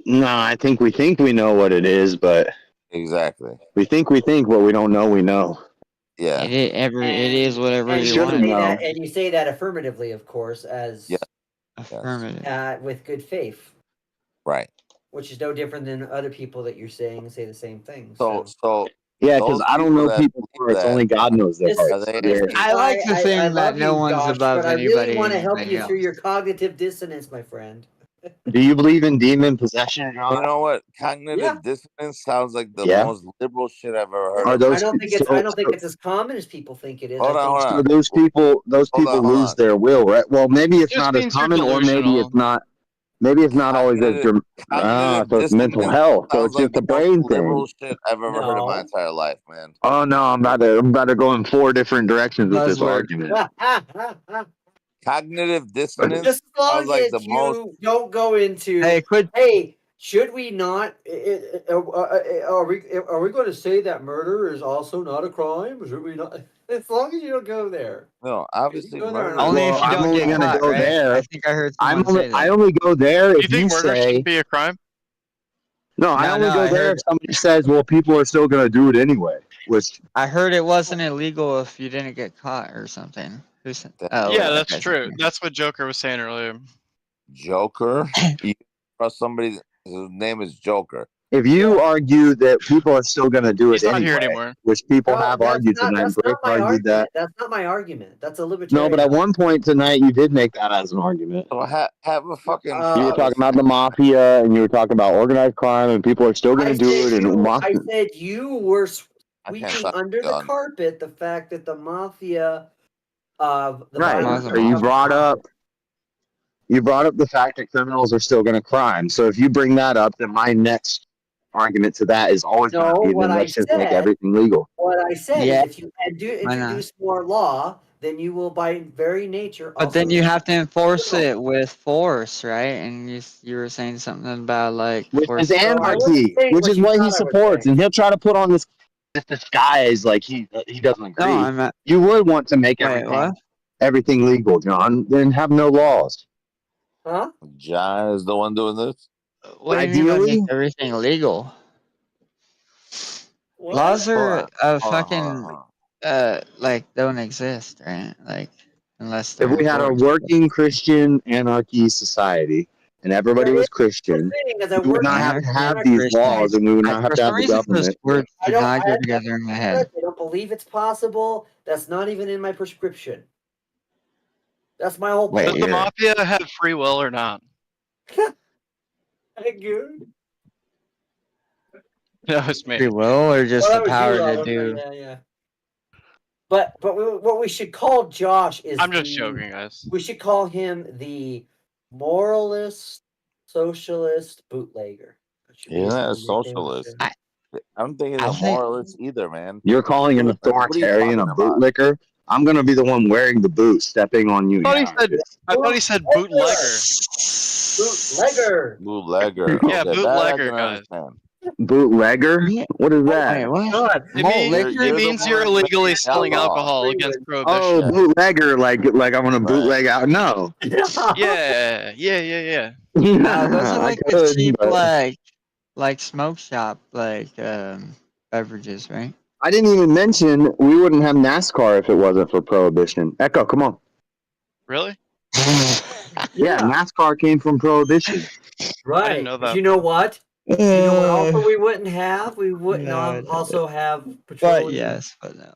No, I think we know what it is, but Exactly. we think, but we don't know we know. Yeah. It is whatever And you you want say to know. that, and you say that affirmatively, of course, as Affirmative. with good faith, Right. which is no different than other people that you're saying say the same thing. So Yeah, because those I don't know that people's believe hearts. that, Only God knows their This, hearts. they this is I why like to I think that love no you, one's Josh, above but I really anybody want to and help anybody you through else. your cognitive dissonance, my friend. Do you believe in demon possession, John? You know what? Cognitive dissonance sounds like the Yeah. most liberal shit I've ever heard. Are of. those I don't think it's as common as people think it is. Hold on, hold so on. those people Hold on, hold lose on. their will, right? Well, maybe it's Just not as means you're common, or maybe delusional. it's not. Maybe it's not always as Cognitive so it's mental dissonance health. So sounds it's like just the a most brain liberal thing. shit I've ever heard in my entire life, man. Oh no, I'm about to go in 4 different directions with this Buzzword. argument. Cognitive dissonance Just as long sounds like as the most. you don't go into, Hey, quit. hey, should we not? Are we going to say that murder is also not a crime? Should we not? As long as you don't go there. No, obviously Go there murder. and Only if you I'm don't only get gonna caught, go right? there. I think I heard someone say that. I only go there Do if you think you murder say. should be a crime? No, I No, only no, go I there heard. if somebody says, "Well, people are still gonna do it anyway." Which I heard it wasn't illegal if you didn't get caught or something. Who said? Oh, Yeah, that that's guy's true. okay. That's what Joker was saying earlier. Joker. You trust somebody whose name is Joker. if you argue that people are still gonna do it He's not here anyway, anymore. which people No, have that's argued not. tonight, That's Brick not my argued that. argument. That's not my argument. That's a libertarian. No, but at one point tonight, you did make that as an argument. So have a fucking. You were talking about the mafia, and you were talking about organized crime, and people are still going to do it. I said you were sweeping sign under the gun. carpet the fact that the mafia of the Right. violence So you brought up the fact that criminals are still going to crime. So if you bring that up, then my next argument to that is always going to be, then let's just make everything legal. What I said Yeah. is if you introduce more law, then you will by very nature But then also you have to enforce it with force, right? And you were saying something about like Which force. is anarchy, which is what he supports, and he'll try to put on this disguise like he doesn't agree. No, I'm not. You would want to make Wait, what? everything legal, John. Then have no laws. Huh? John is the one doing this. What do you mean by make everything legal? Laws are fucking like don't exist, right? Like unless they're If we had a enforced. working Christian anarchy society and everybody was Christian, we would not have to have these laws, and we would not have to have the government. Words I do don't. not go I together in my head. don't believe it's possible. That's not even in my prescription. That's my whole Wait, Does the mafia have free will or not? Thank you. No, it's me. Free will or just Well, the that was power you, to Robert, do? Yeah. But what we should call Josh is I'm just joking, guys. We should call him the moralist, socialist bootlegger. He's not a socialist. I don't think he's a moralist either, man. You're calling an What are you authoritarian a talking about? bootlicker? I'm gonna be the one wearing the boot, stepping on you. I thought he said bootlegger. Bootlegger. Bootlegger. Yeah, Okay, bootlegger, that I guys. can understand. Bootlegger? What is that? Wait, what? It means you're illegally selling alcohol against prohibition. Oh, bootlegger, like I'm gonna bootleg out. No. Yeah. Those are I like the could, cheap but- like smoke shop beverages, right? I didn't even mention we wouldn't have NASCAR if it wasn't for prohibition. Echo, come on. Really? Yeah, NASCAR came from prohibition. Right. didn't know that. You know what? You know what also we wouldn't have? We wouldn't No, also have But petroleum. yes, but no.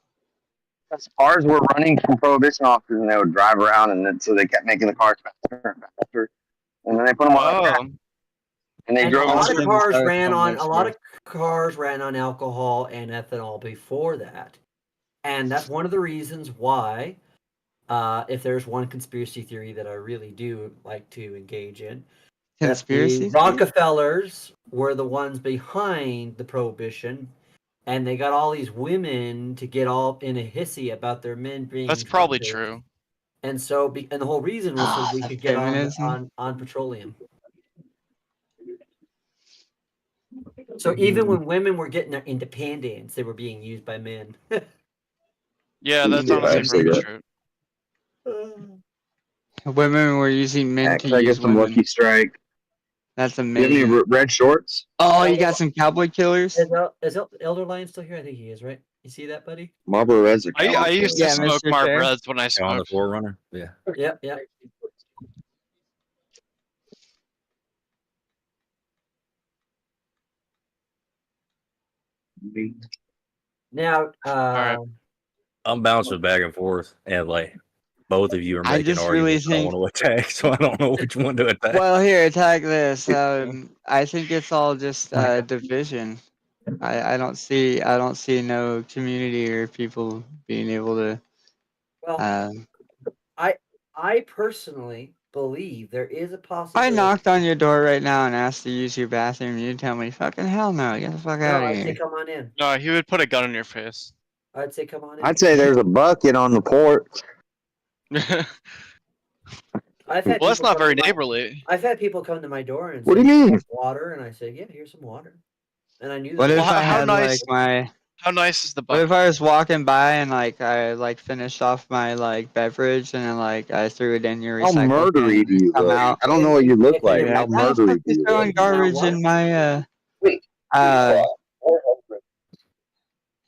Cars were running from prohibition officers, and they would drive around, and then, so they kept making the cars faster and faster, and then they put them on the track, and they And drove a lot them. of cars ran on alcohol and ethanol before that, and that's one of the reasons why. If there's one conspiracy theory that I really do like to engage in, Conspiracy the Rockefellers were the ones behind the prohibition, and they got all these women to get all in a hissy about their men being. That's probably drunkards. true. And so, and the whole reason was so we could get on petroleum. So even when women were getting their independence, they were being used by men. Yeah, that's honestly probably true. Women were using men to I use get some women. Lucky Strike. That's You have any amazing. red shorts? Oh, you got some cowboy killers? Is Elder Lion still here? I think he is, right? You see that, buddy? Marlboro Reds are I used to Yeah, smoke Mr. Marb Fair. Reds when I On the smoked. Forerunner. Yeah. Yep, yep. Now, I'm bouncing back and forth, and like both of you are I making just really arguments. I want to attack, so I don't know which one to attack. Well, here, attack this. I think it's all just division. I don't see no community or people being able to. Well, I personally believe there is a If possibility. I knocked on your door right now and asked to use your bathroom, you'd tell me, "Fucking hell no, get the fuck out of I'd say here." come on in. No, he would put a gun in your face. I'd say come on in. I'd say there's a bucket on the porch. I've had Well, that's people not come very to my- neighborly. I've had people come to my door and What say, do you mean? "Here's water," and I say, "Yeah, here's some water." And I knew. What that if I had nice- like my? How nice is the What if bucket? I was walking by and like I like finished off my like beverage and then like I threw it in your How recycle can murdery and do you come look? out? I don't know what you look If like. you're How like, Why the murdery fuck do is you throwing look? garbage in my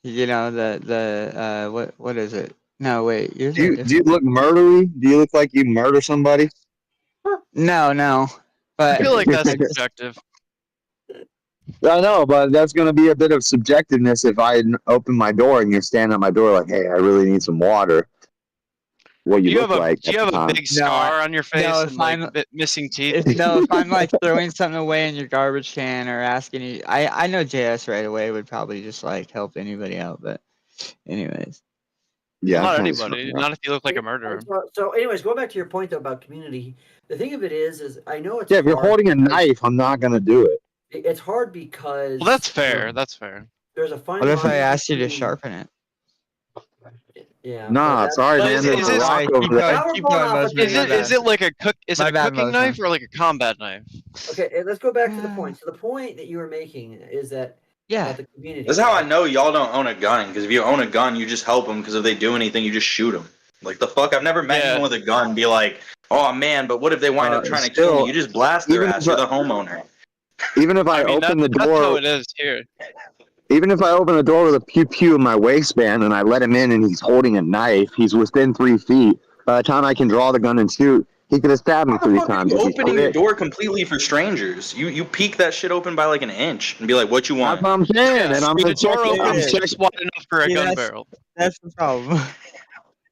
you know the what is it? No, wait, yours are Do you look murdery? Do you look like you murder somebody? No, I but feel like that's subjective. I know, but that's going to be a bit of subjectiveness if I open my door and you're standing at my door like, "Hey, I really need some water." What Do you you look have a like? Do you at have the a time. big scar on your face and like missing teeth? if I'm like throwing something away in your garbage can or asking you, I know JS right away would probably just like help anybody out, but anyways. Yeah, Not kinda anybody. smart. Not if you look like a murderer. So, anyways, going back to your point though about community, the thing of it is I know it's Yeah, if you're hard holding a because- knife, I'm not going to do it. It's hard because. Well, that's fair. That's fair. There's a fine What if line I asked you to between- sharpen it? Yeah. Nah, sorry, But man. is There's it- a rock Sorry, over keep there. going, keep going, Mosman, my Is bad. it like a cook? Is it My a bad, cooking Mosman. knife or like a combat knife? Okay, let's go back to the point. So the point that you were making is that about the community. This is how I know y'all don't own a gun. Because if you own a gun, you just help them. Because if they do anything, you just shoot them. Like the fuck, I've never met anyone with a gun be like, "Oh man," but what if they wind up trying to kill me? You just blast their ass. You're the homeowner. Even if I, mean, open the that's how door, it is here. even if I open the door with a pew pew in my waistband and I let him in and he's holding a knife, he's within 3 feet. By the time I can draw the gun and shoot, he could have stabbed me How the 3 fuck are times. you if he's opening your quick. door completely for strangers? You peek that shit open by like an inch and be like, "What you want?" That's what I'm saying, and I'm The gonna check. door I'm opens check- just wide enough for a Yeah, gun that's- barrel. That's the problem.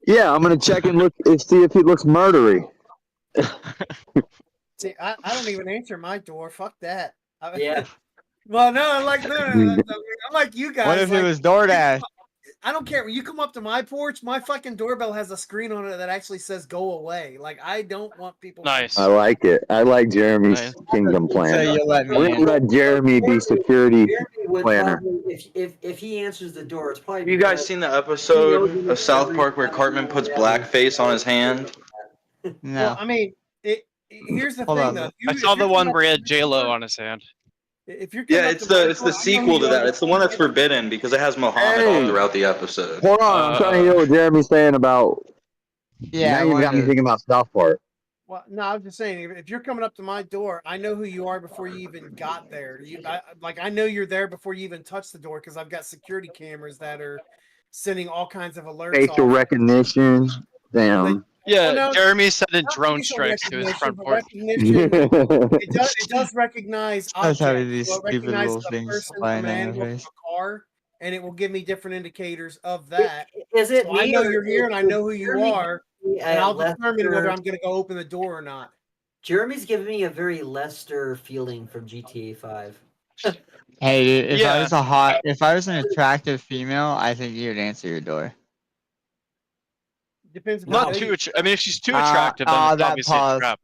Yeah, I'm gonna check and look and see if he looks murdery. See, I don't even answer my door. Fuck that. Yeah. Well, no, I'm like you guys. What if like, it was DoorDash? I don't care. When you come up to my porch, my fucking doorbell has a screen on it that actually says "Go away." Like I don't want people. Nice. I like it. I like Jeremy's kingdom So plan. you'll let me We're gonna in. let Jeremy be security Jeremy would planner. probably, if he answers the door, it's probably. Have you guys seen the episode of South Park where Cartman puts blackface on his hand? No. Well, I mean, here's the Hold thing on. though. I saw the one where he had J-Lo on his hand. If you're Yeah, it's the sequel to that. It's the one that's forbidden because it has Muhammad all throughout the episode. Hold on, I'm trying to hear what Jeremy's saying about. Yeah, now you got me thinking about South Park. Well, no, I was just saying, if you're coming up to my door, I know who you are before you even got there. I know you're there before you even touch the door because I've got security cameras that are sending all kinds of alerts. Facial off. recognition. Damn. Yeah, no, Jeremy sending not drone facial strikes to his recognition, front but porch. recognition. it does recognize That's how objects. these So it stupid recognizes little a things person fly from in an my angle face. from a car, and it will give me different indicators of that. Is it So I me know or you're here, and I know who you Jeremy are, giving me and a I'll determine whether Lester- I'm going to go open the door or not. Jeremy's giving me a very Lester feeling from GTA 5. Hey, dude, if Yeah. if I was an attractive female, I think you'd answer your door. Depends. Not too. I mean, if she's too attractive, then it's that obviously a pause. trap.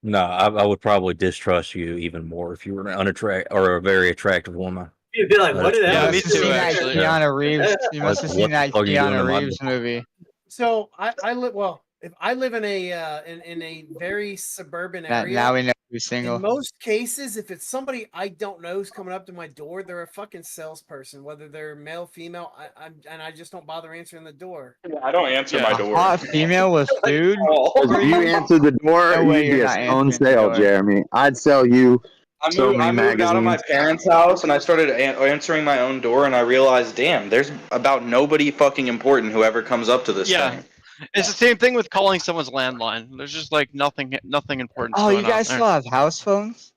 No, I would probably distrust you even more if you were an unattract or a very attractive woman. You'd be like, what did Yeah, that? me You must have too, seen that actually. Keanu Reeves. You must have What seen the that fuck are you doing in Keanu my Reeves movie. So I live well. If I live in a very suburban area, Now we know who's single. in most cases, if it's somebody I don't know who's coming up to my door, they're a fucking salesperson, whether they're male, female, I just don't bother answering the door. I don't answer Yeah. my A door. hot female with food? If you answered the door, No way you'd be you're a not stone answering the sale, door. Jeremy. I'd sell you so many I moved out of my magazines. parents' house and I started answering my own door, and I realized, damn, there's about nobody fucking important who ever comes up to this Yeah. thing. It's the same thing with calling someone's landline. There's just like nothing important Oh, you going on guys there. still have house phones?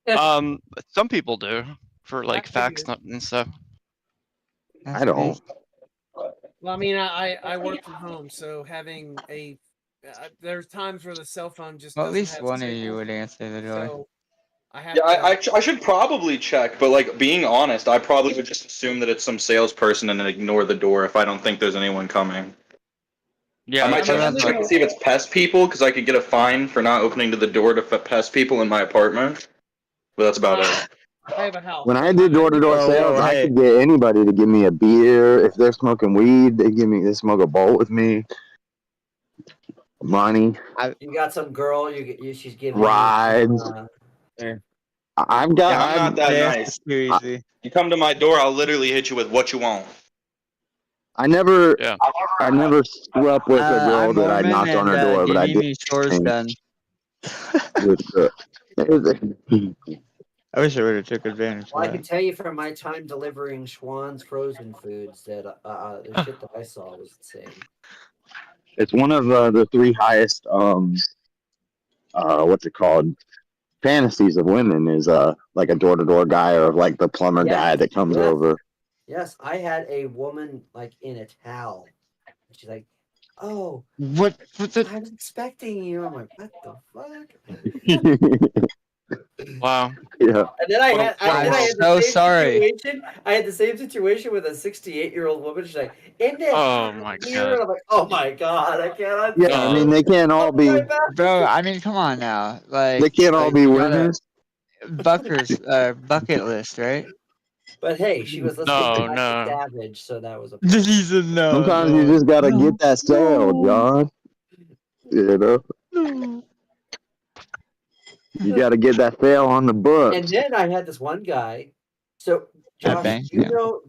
Some people do for like fax and stuff. I don't. Well, I mean, I work from home, so having there's times where the cell phone just Well, at doesn't least have one of signal, you would answer the door. so I have Yeah, to. I should probably check, but like being honest, I probably would just assume that it's some salesperson and then ignore the door if I don't think there's anyone coming. Yeah, I might check to see if it's pest people because I could get a fine for not opening to the door to pest people in my apartment. But that's about it. I have a house. When I did door-to-door sales, I hey. could get anybody to give me a beer. If they're smoking weed, they smoke a bolt with me. Money, You got some girl. She's giving rides. You, I've got. Yeah, I'm not that Yeah, nice. it's too easy. You come to my door, I'll literally hit you with what you want. I never slept with a girl I'm that I Mormon, knocked on her and door, do but I you need did. me chores done? I wish I would have took advantage Well, of I can that. tell you from my time delivering Schwann's frozen foods that the shit that I saw was insane. It's one of the three highest what's it called, fantasies of women is like a door-to-door guy or like the plumber guy that comes over. Yes, I had a woman like in a towel. She's like, "Oh, what I was expecting you." I'm like, "What the fuck?" Wow. Yeah. And then I had the so same sorry. situation. I had the same situation with a 68-year-old woman. She's like, "In this Oh my here," god. and I'm like, "Oh my god, I can't." Yeah, I mean they can't all be. Bro, I mean, come on now. Like, They can't all be you gotta- winners. bucket list, right? But hey, she was listening No, to no. Savage, so that was a. He said no. Sometimes you just gotta get that sale, John. You know. You gotta get that sale on the books. And then I had this one guy. So, Josh, bank, do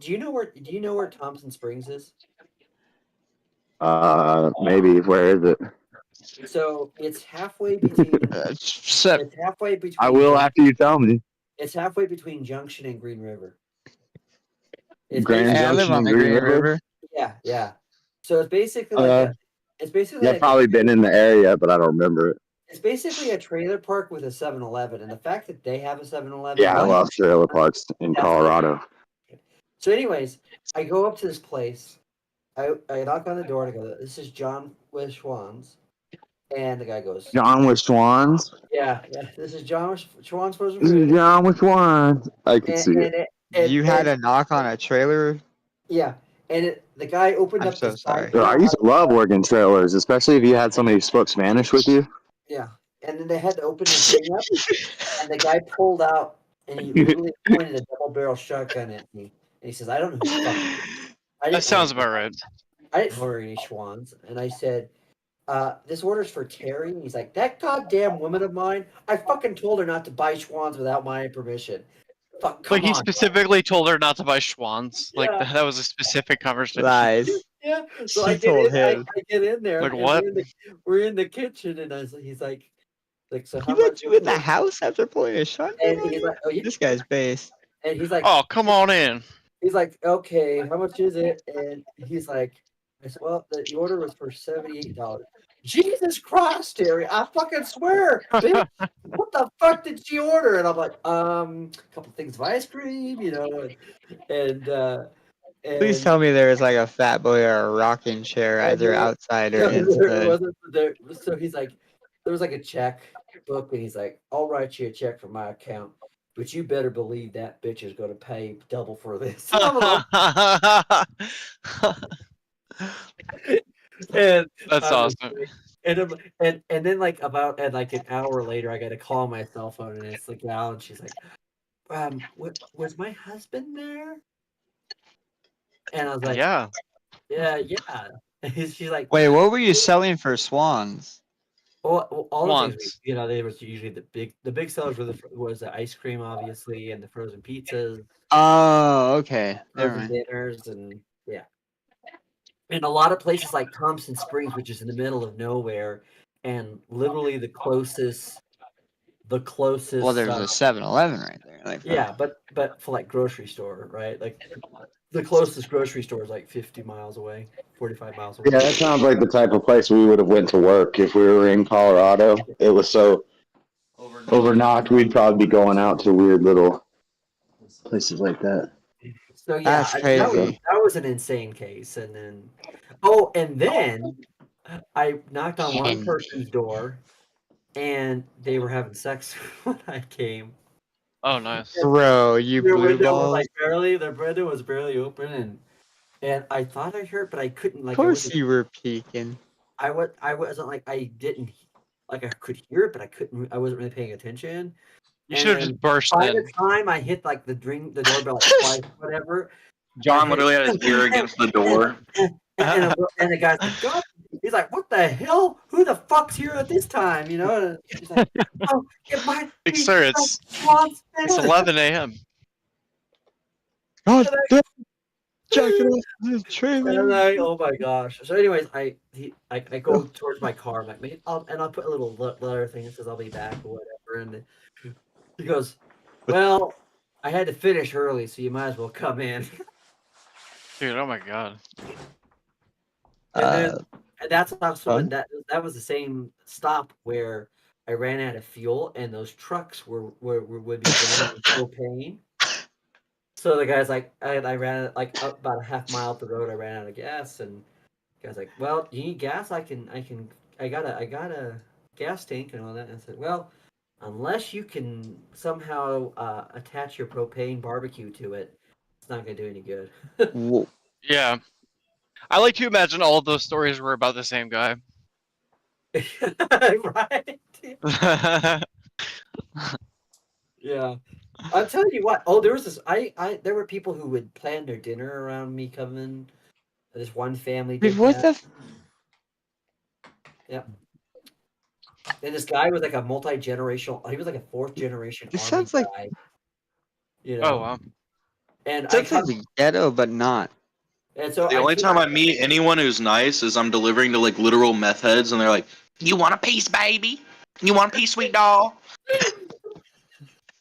you know where Thompson Springs is? Maybe where is it? So it's halfway between. It's halfway between. I will after you tell me. It's halfway between Junction and Green River. It's Grand basically- I live Junction on and the Green Green River. River. Yeah, yeah. So it's basically like it's basically Yeah, like I've probably been in the area, but I don't remember it. it's basically a trailer park with a 7-Eleven, and the fact that they have a 7-Eleven. Yeah, I love trailer parks in Colorado. So, anyways, I go up to this place. I knock on the door and I go, "This is John with Schwann's," and the guy goes, John with Swans. "Yeah, this is John with Schwann's frozen This is food." John with Swans. I can see it. You had a knock on a trailer? Yeah, and the guy opened I'm up. so this sorry. back Yo, I door. used to love working trailers, especially if you had somebody who spoke Spanish with you. Yeah, and then they had to open the thing up, and the guy pulled out, and he literally pointed a double-barrel shotgun at me, and he says, "I don't know who fuck you." That sounds about right. I didn't order any Schwann's, and I said, "This order's for Terry." And he's like, "That goddamn woman of mine, I fucking told her not to buy Schwann's without my permission." Fuck, come Like he on. specifically told her not to buy Schwann's. Like Yeah. that was a specific conversation. Lies. Yeah, so She I get told in. I him. get in there. Like and what? We're in the kitchen, and he's like, "So He how let much?" you in the house after pulling a shotgun? And on he's you? like, "Oh yeah." This guy's based. And he's like, Oh, come on in. he's like, "Okay, how much is it?" And he's like, I said, "Well, the order was for $78." Jesus Christ, Terry! I fucking swear, bitch, what the fuck did she order? And I'm like, a couple things of ice cream, and Please tell me there was like a fat boy or a rocking chair either outside or no, there inside. wasn't. There, so he's like, there was like a check book, and he's like, "I'll write you a check from my account, but you better believe that bitch is going to pay double for this." And That's I was awesome. like- and then like about and like an hour later, I got a call on my cell phone, and it's the gal, and she's like, was my husband there?" And I was like, Yeah. yeah. And she's like, Wait, what were you selling for Swans? well, all the things, Swans. they was usually the big sellers was the ice cream, obviously, and the frozen pizzas, Oh, okay. Never frozen mind. dinners, and yeah. And a lot of places like Thompson Springs, which is in the middle of nowhere, and literally the closest the closest. Well, there's a 7-Eleven right there. Like, yeah, but for like grocery store, right? Like the closest grocery store is like 50 miles away, 45 miles away. Yeah, that sounds like the type of place we would have went to work if we were in Colorado. It was so overknocked, we'd probably be going out to weird little places like that. So yeah, That's crazy. that was an insane case, and then I knocked on one person's door, and they were having sex when I came. Oh, nice. Bro, you Their blue window was balls. like their window was barely open, and I thought I heard, but I couldn't. Like, Of course you were peeking. I wasn't like I didn't like I could hear it, but I couldn't. I wasn't really paying attention. You should have just burst by in. the time I hit like the doorbell like twice, whatever. John literally had his ear against the door. And the guy's like, God, he's like, what the hell? Who the fuck's here at this time? You know? And he's like, oh, it might be Sir, it's 11 a.m. God damn. Jacking off the trailer. And I'm like, oh my gosh. So, anyways, I go towards my car. I'm like, maybe I'll put a little letter thing that says I'll be back or whatever. And he goes, well, I had to finish early, so you might as well come in. Dude, oh my god. And that's also that was the same stop where I ran out of fuel, and those trucks would be running propane. So the guy's like, I ran like up about a half mile up the road. I ran out of gas, and the guy's like, "Well, you need gas? I got a gas tank and all that." And I said, "Well, unless you can somehow attach your propane barbecue to it, it's not gonna do any good." Whoa. Yeah. I like to imagine all of those stories were about the same guy. Right? Yeah. I'll tell you what. Oh, there was this. There were people who would plan their dinner around me coming. This one family did Dude, what that. the? Yep. And this guy was like a multi-generational. He was like a fourth generation. This army sounds like. guy, you know. Oh wow. And It sounds like ghetto, but not. And so The only time I meet anyone who's nice is I'm delivering to like literal meth heads, and they're like, "You want a piece, baby? You want a piece, sweet doll?"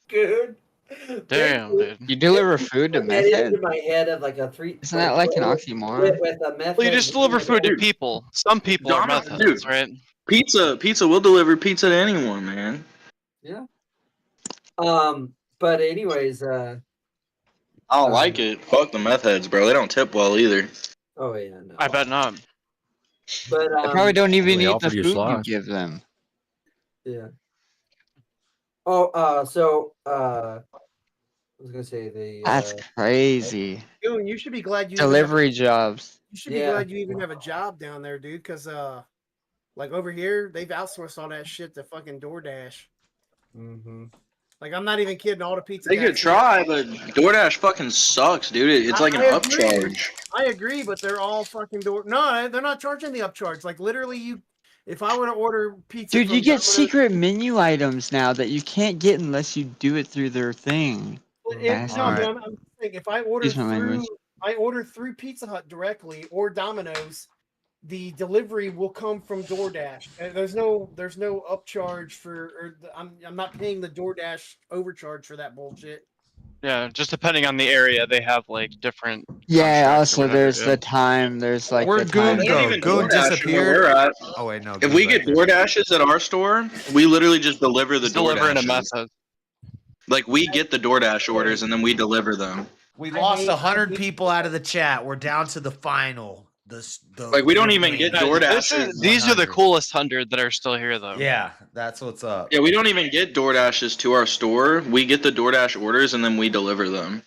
Good. Damn, dude. You deliver food to meth That heads? into my head of like a three. Isn't that like an oxymoron? With a meth Well, you head just deliver food to people. Some people are Dom- meth dude. heads, right? Pizza. We'll deliver pizza to anyone, man. Yeah. But anyways, I don't like it. Fuck the meth heads, bro. They don't tip well either. Oh yeah, no. I bet not. But They probably don't even They eat the offered you food you slots. give them. Yeah. Oh, so I was gonna say the. That's crazy. Dude, you should be glad you Delivery jobs. You should be glad you even have a job down there, dude. Because like over here, they've outsourced all that shit to fucking DoorDash. Mm-hmm. Like I'm not even kidding. All the pizza. They could guys- try, but DoorDash fucking sucks, dude. It's like an I agree. upcharge. I agree, but they're all fucking No, they're not charging the upcharge. Like literally, if I were to order pizza, Dude, from you get Domino's- secret menu items now that you can't get unless you do it through their thing. No, Bastard. but I'm saying if I order Excuse my language. through Pizza Hut directly or Domino's, the delivery will come from DoorDash. And there's no upcharge for. I'm not paying the DoorDash overcharge for that bullshit. Yeah, just depending on the area, they have like different. Yeah, contracts or also whatever, there's yeah. the time. There's like Where'd the time. Goon go? Goon disappeared. Oh wait, no. If Goon's we back get there. DoorDashes at our store, we literally just deliver the Just deliver in a DoorDashes. meth head. Like we get the DoorDash orders and then we deliver them. We lost 100 people out of the chat. We're down to the final. Like, we don't even get DoorDashes. These are the coolest 100 that are still here, though. Yeah, that's what's up. Yeah, we don't even get DoorDashes to our store. We get the DoorDash orders and then we deliver them.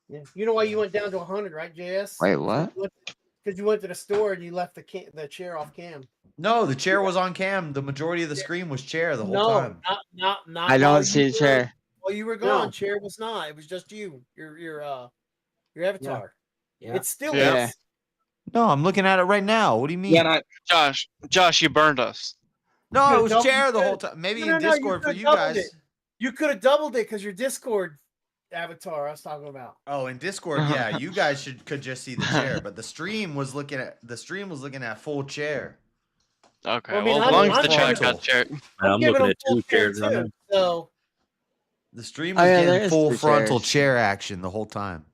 Yeah. You know why you went down to 100, right, JS? Wait, what? Because you went to the store and you left the chair off cam. No, the chair was on cam. The majority of the screen was chair the whole No, time. not. I don't while see you a chair. While you were gone, No. chair was not. It was just you. Your avatar. Yeah. It still Yeah. is. No, I'm looking at it right now. What do you mean? Yeah, Josh, you burned us. No, it was Double- chair the whole time. Maybe No, in no, Discord you for could've you doubled guys. it. You could have doubled it because your Discord avatar I was talking about. Oh, in Discord, yeah, you guys could just see the chair, but the stream was looking at full chair. Okay, Well, I mean, well, as I'm- long as I'm the chat giving got chair. I'm giving looking them at full two chair chairs right now. too, so The stream Oh, was yeah, there getting is full two frontal chairs. chair action the whole time.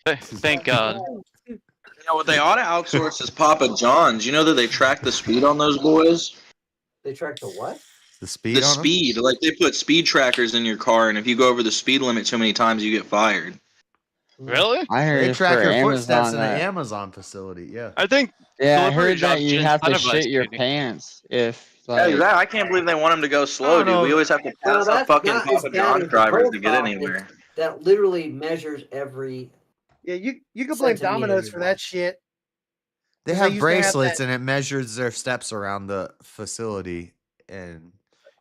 Thank God. You know what they ought to outsource is Papa John's. You know that they track the speed on those boys. They track the what? The speed The on 'em? speed, like they put speed trackers in your car, and if you go over the speed limit too many times, you get fired. Really? I heard They it's track for your footsteps Amazon in the that. Amazon facility. Yeah. I think Yeah, I delivery heard that jobs you should have to incentivize shit your speeding. pants if Yeah, like. exactly. I can't believe they want them to go I slow, don't dude. We know. always have to Well, pass up that's fucking not as Papa bad John's as the drivers to get Hilltop anywhere. that literally measures every. yeah, you can blame centimeter Domino's you for walk. that shit. They 'Cause have used to have bracelets that- and it measures their steps around the facility, and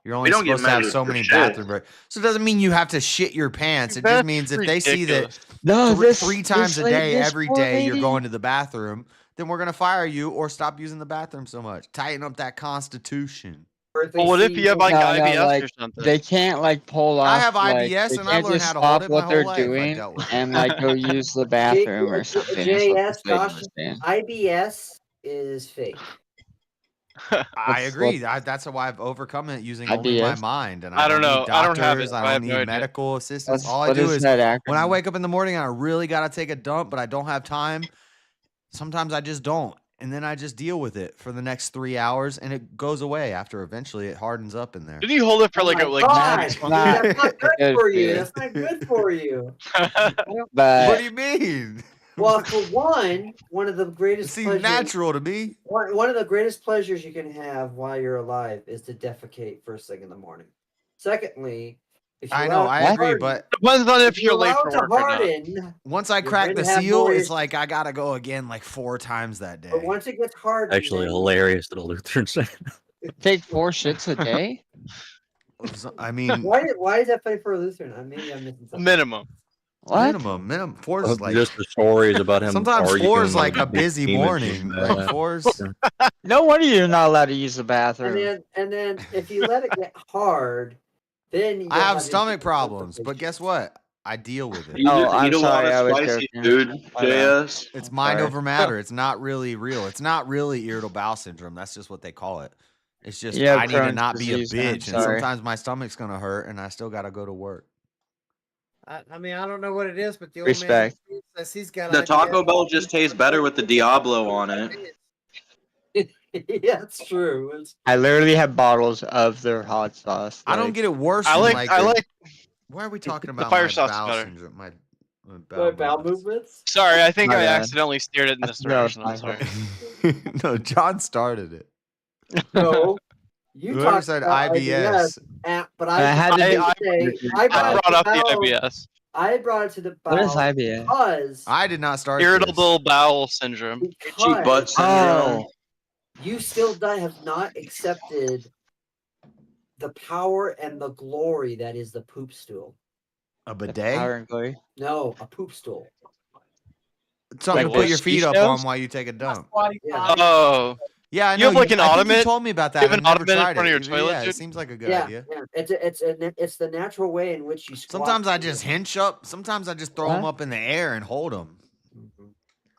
you're only don't get supposed to have measured so for many shit. bathroom breaks. So it doesn't mean you have to shit your pants. It just That's means if they see that ridiculous. No, three times a day, this every poor day, you're lady- going to the bathroom, then we're gonna fire you or stop using the bathroom so much. Tighten up that constitution. Well, what if you have like No, IBS like, or something? they can't like pull off. I have like, IBS they and I can't learned just how to hold stop it my what they're whole life. I doing dealt with it. and like go use the bathroom or something. is what JS, this lady Josh, was saying. IBS is fake. I agree. That's how I've overcome it using only my IBS? mind, and I don't need know. I don't have doctors. it. I I don't have need no idea. medical assistance. All I What do is is that when I acronym? wake up in the morning and I really gotta take a dump, but I don't have time. Sometimes I just don't, and then I just deal with it for the next 3 hours, and it goes away after eventually it hardens up in there. Didn't you hold it for Oh like my a like God, 6 dude, months? that's not good Good for for you. you. That's not good for you. What But do you mean? Well, for one of the It greatest seems pleasures, natural to me. one of the greatest pleasures you can have while you're alive is to defecate first thing in the morning. Secondly, if you I know, allow it I to agree, harden- but Depends on if if you you're late allow for it to work or not. harden, once I you're crack going the to have seal, more it's issues. like I gotta go again like 4 times that day. But once it gets hardened, Actually, then hilarious that a Lutheran saying. take 4 shits a day. I mean, why is that funny for a Lutheran? Maybe I'm missing something. Minimum. What? minimum. 4 is like Just the stories about him. sometimes arguing 4 is like with a busy demons morning. and Like that. 4's. No wonder you're not allowed to use the bathroom. And then if you let it get hard, then you I have issues stomach with problems, but constipation. guess what? I deal with it. You Oh, just I'm eat a sorry, lot I of was spicy joking. food, My bad. JS. It's I'm mind sorry. over matter. It's not really real. It's not really irritable bowel syndrome. That's just what they call it. It's just You have I need to Crohn's not be a disease, man, bitch, and sorry. sometimes my stomach's gonna hurt, and I still gotta go to work. I mean, I don't know what it is, but the old Respect. man says he's got The IBS. Taco Bell just tastes better with the Diablo on it. Yeah, it's true. I literally have bottles of their hot sauce. I don't like- get it worse. I than like like I like Why are we talking about fire my sauce bowel better. syndrome? My Bowel movements? Sorry, I think My I bad. accidentally steered it in this That was direction. I'm my sorry. fault. No, John started it. No. You Whoever talked said about IBS. but I had to I I brought up the bowel- IBS. I brought it to the bowel What is IBS? because I did not start this. Irritable bowel syndrome. Itchy butt syndrome. you still have not accepted the power and the glory that is the poop stool. A bidet? Power and glory. No, a poop stool. Something Like to put what? your feet Ski up shells? on while you take a dump. Yeah. Oh. Yeah, I You know. have like an I think ottoman? you told me about that. You have I've an never ottoman in tried front it. of your toilet, Yeah, it dude? seems like a good Yeah, idea. yeah. It's the natural way in which you squat. Sometimes I just hinge up. Sometimes I just throw them up in the air and hold them.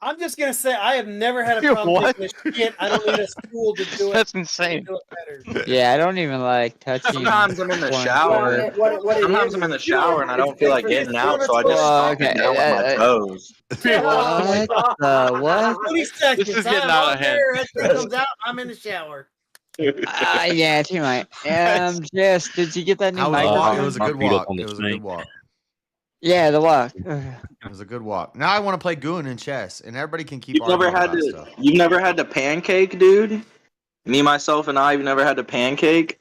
I'm just gonna say I have never had a Dude, problem what? taking a shit. I don't need a stool to do it. That's insane. Do it better. Yeah, I don't even like touching. Sometimes I'm in the one. shower. What it Sometimes is, I'm in the it's shower and I don't feel like getting out, so I just Well, stop okay, it down with my toes. What the what? 20 seconds. This is getting I'm out on of hand. there. That thing comes out. I'm in the shower. Yeah, too much. Jess, did you get that new How was the walk? microphone? It was a My good feet up walk. on the It was a good snake. walk. Yeah, the walk. It was a good walk. Now I want to play Goon and chess, and everybody can keep You've never arguing had about to. stuff. You've never had to pancake, dude. Me, myself, and I've never had to pancake.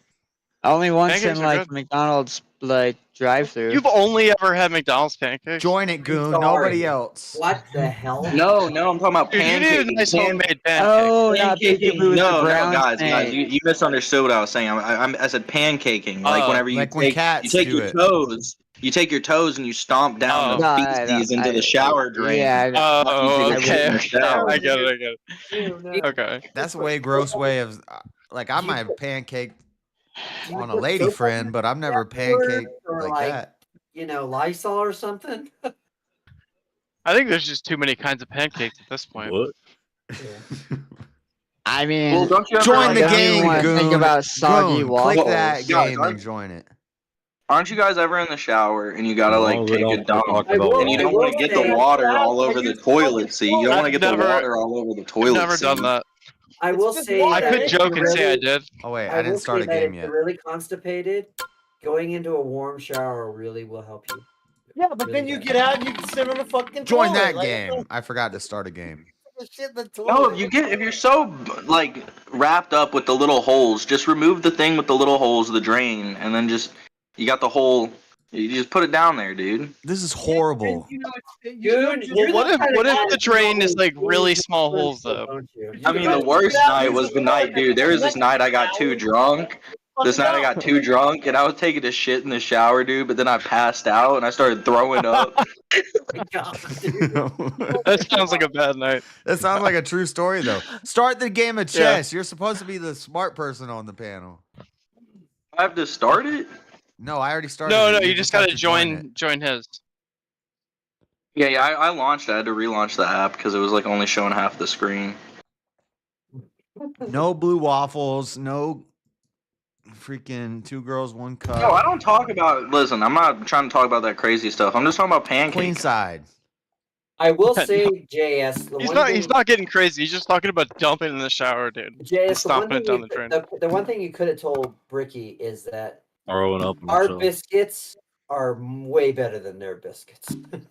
Only once Pancakes in are like good. McDonald's like drive-through. You've only ever had McDonald's pancakes? Join it, Goon. Sorry. Nobody else. What the hell? No, I'm talking about Dude, you pancake. need a nice homemade pancake. Oh, not Pancaking. peekaboo with the No, brown guys, snake. you misunderstood what I was saying. I said pancaking. Like Oh, whenever you like when take, cats you take do your it. toes. You take your toes and you stomp down Oh. the No, I feces don't- into the shower drain. Yeah, Oh, You take a shit in okay. the shower. I get it. Okay. That's a way gross way of like I might have pancaked on a lady friend, but I've never pancaked Or like like, that. Lysol or something. I think there's just too many kinds of pancakes at this point. What? I mean, Well, don't you have Join the to, game, want to think Goon. about soggy Goon, click waffles. that Guys, game and join it. aren't you guys ever in the shower and you gotta No, like we take a don't dump talk about and you don't want to get the water all over the toilet seat? You don't want to get the water all over the toilet Never seat. done that. I will say I that could if joke you're and say I really- did. Oh wait, I I didn't will start say a that game if yet. you're really constipated, going into a warm shower really will help you. Yeah, but then you get out and you can sit on the fucking Join toilet. that Like, game. I forgot to start a game. shit in the toilet. No, if you're so like wrapped up with the little holes, just remove the thing with the little holes, the drain, and then just you got the hole. You just put it down there, dude. This is horrible. Dude, Well, what if the drain is like really small holes though? I mean, the worst night was the night, dude. There was this night I got too drunk. This night I got too drunk and I was taking a shit in the shower, dude. But then I passed out and I started throwing up. That sounds like a bad night. That sounds like a true story, though. Start the game of Yeah. chess. You're supposed to be the smart person on the panel. I have to start it? No, I already started. No, it. you just have gotta to join his. Yeah, I launched it. I had to relaunch the app because it was like only showing half the screen. No blue waffles. No freaking 2 girls, 1 cup. No, I don't talk about. Listen, I'm not trying to talk about that crazy stuff. I'm just talking about pancakes. Queen side. I will say, JS. He's not getting crazy. He's just talking about dumping in the shower, dude. JS, And stomping it down the drain. The one thing you could have told Bricky is that Throwing up. our biscuits are way better than their biscuits. You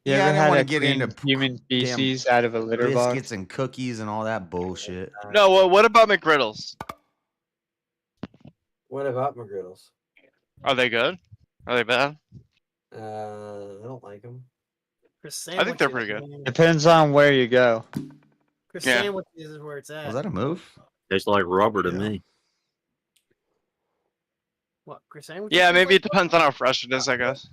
Yeah, I ever didn't had want to to get clean into human damn feces out of a litter box? biscuits and cookies and all that bullshit. No, what about McGriddles? What about McGriddles? Are they good? Are they bad? I don't like them. I think they're pretty good. Depends on where you go. Chris Yeah. sandwiches is where it's at. Was that a move? Tastes like rubber to me. What, Chris sandwiches? Yeah, maybe it depends on how fresh it is, I guess.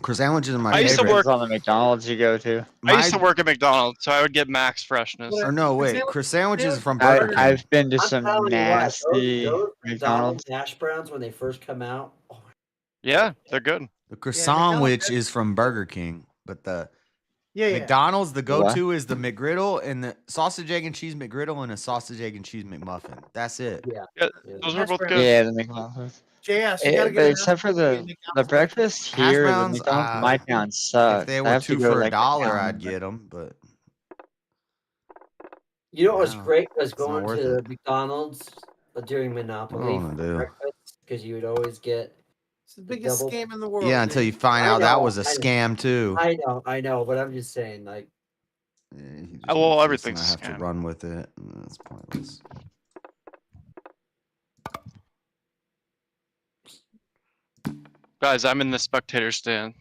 Chris sandwiches are my I used to favorite. work on the McDonald's you go to. I used to work at McDonald's, so I would get max freshness. Or no, wait. Chris sandwiches are from Burger King. I've been to I'm some telling you what, nasty those McDonald's. hash browns when they first come out. Yeah, they're good. The croissant sandwich is from Burger King, but the Yeah. McDonald's, the go-to is the McGriddle and the sausage, egg, and cheese McGriddle and a sausage, egg, and cheese McMuffin. That's it. Yeah. Those are both good. Yeah, the McDonald's. JS, you gotta But get except for the breakfast Hash here, the browns, McDonald's in my town sucks. If they I were have to 2 go for like $1, down I'd the- get them. But You know what was Wow. great was It's not going worth to McDonald's during Monopoly wanna for do. breakfast because you would always get It's the biggest double- scam in the world. yeah, until man. you find I out that know, was a I know. scam too. I know, but I'm just saying, like, He just Well, makes everything's this a and I have scam. to run with it. That's pointless. Guys, I'm in the spectator stand.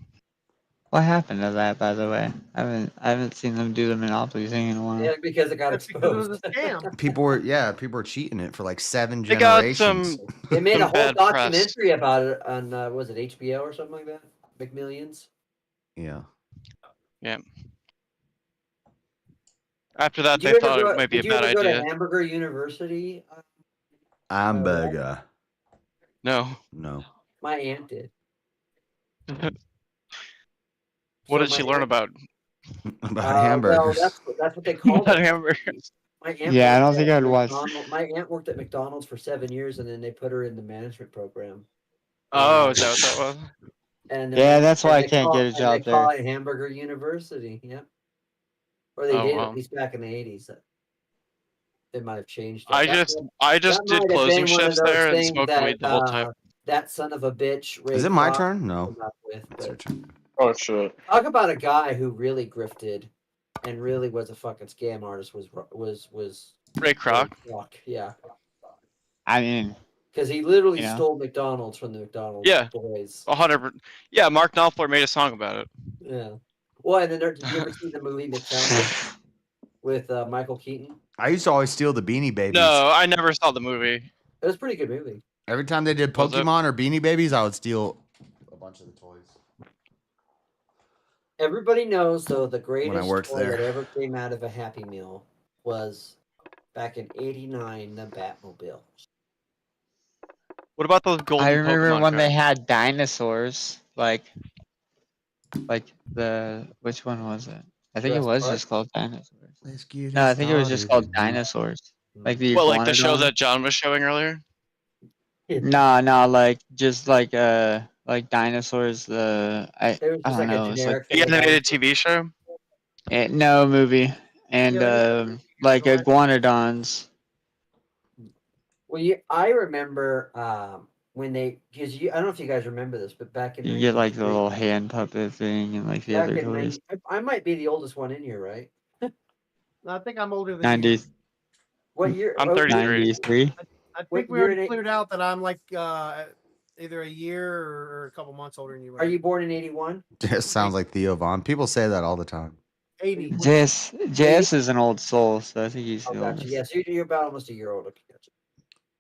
What happened to that, by the way? I haven't seen them do the Monopoly thing in a while. yeah, because it got That's because it was exposed. a scam. People were cheating it for like 7 They got generations. some. They made a some whole bad press. documentary about it on was it HBO or something like that? McMillions. Yeah. Yeah. After that, Did they you ever thought go- it might be a did you bad ever go idea. to Hamburger University? Hamburger. No. No. My aunt did. What So did she my learn aunt- about? About Well, hamburgers. that's what they call About it. hamburgers. My aunt Yeah, I worked don't think at I'd watch- My aunt worked at McDonald's for 7 years, and then they put her in the management program. Oh, is that what that was? And Yeah, that's why I they can't call- get a and job they call there. it Hamburger University. Yep. Or they Oh, did wow. at least back in the 80s. They might have changed. It. I That just might- I just that did might have closing been one of shifts those there and things smoked that, weed the whole time. That son of a bitch. Ray Is it my Kroc turn? No. came up with, It's your but- turn. Oh shit. Talk about a guy who really grifted and really was a fucking scam artist. Was Ray Kroc. Yeah, I mean, because he literally You know? stole McDonald's from the McDonald's Yeah. boys. 100. Yeah, Mark Knopfler made a song about it. Yeah. Well, and then did you ever see the movie McDonald's with Michael Keaton? I used to always steal the Beanie Babies. No, I never saw the movie. It was a pretty good movie. Every time they did Was it? Pokemon or Beanie Babies, I would steal a bunch of the toys. Everybody knows, though, the greatest worked toy there. that ever came out of a Happy Meal was back in '89, the Batmobile. What about those golden I remember Pokemon when they cards? had dinosaurs, like the which one was it? I think it Jurassic was Park? just called dinosaurs. Let's get No, I think it was just called Dinosaurs. Like the Well, like the show Iguanodon. that John was showing earlier. No, like just like dinosaurs. I It was I just don't like a know. It's like generic thing. The animated TV show. no movie and like iguanodons. Well, I remember when because I don't know if you guys remember this, but back in You get like the 1993 little hand puppet thing and like the back other in toys. 90 I might be the oldest one in here, right? I think I'm older than 90, you. What year? I'm 33. 93. I What think we year already in cleared out that I'm like either a year or a couple months older than you. Are you born in 81? Just sounds like Theo Vaughn. People say that all the time. 80? JS is an old soul, so I think he's Oh, the gotcha. oldest. Yes, you're about almost a year older. Gotcha.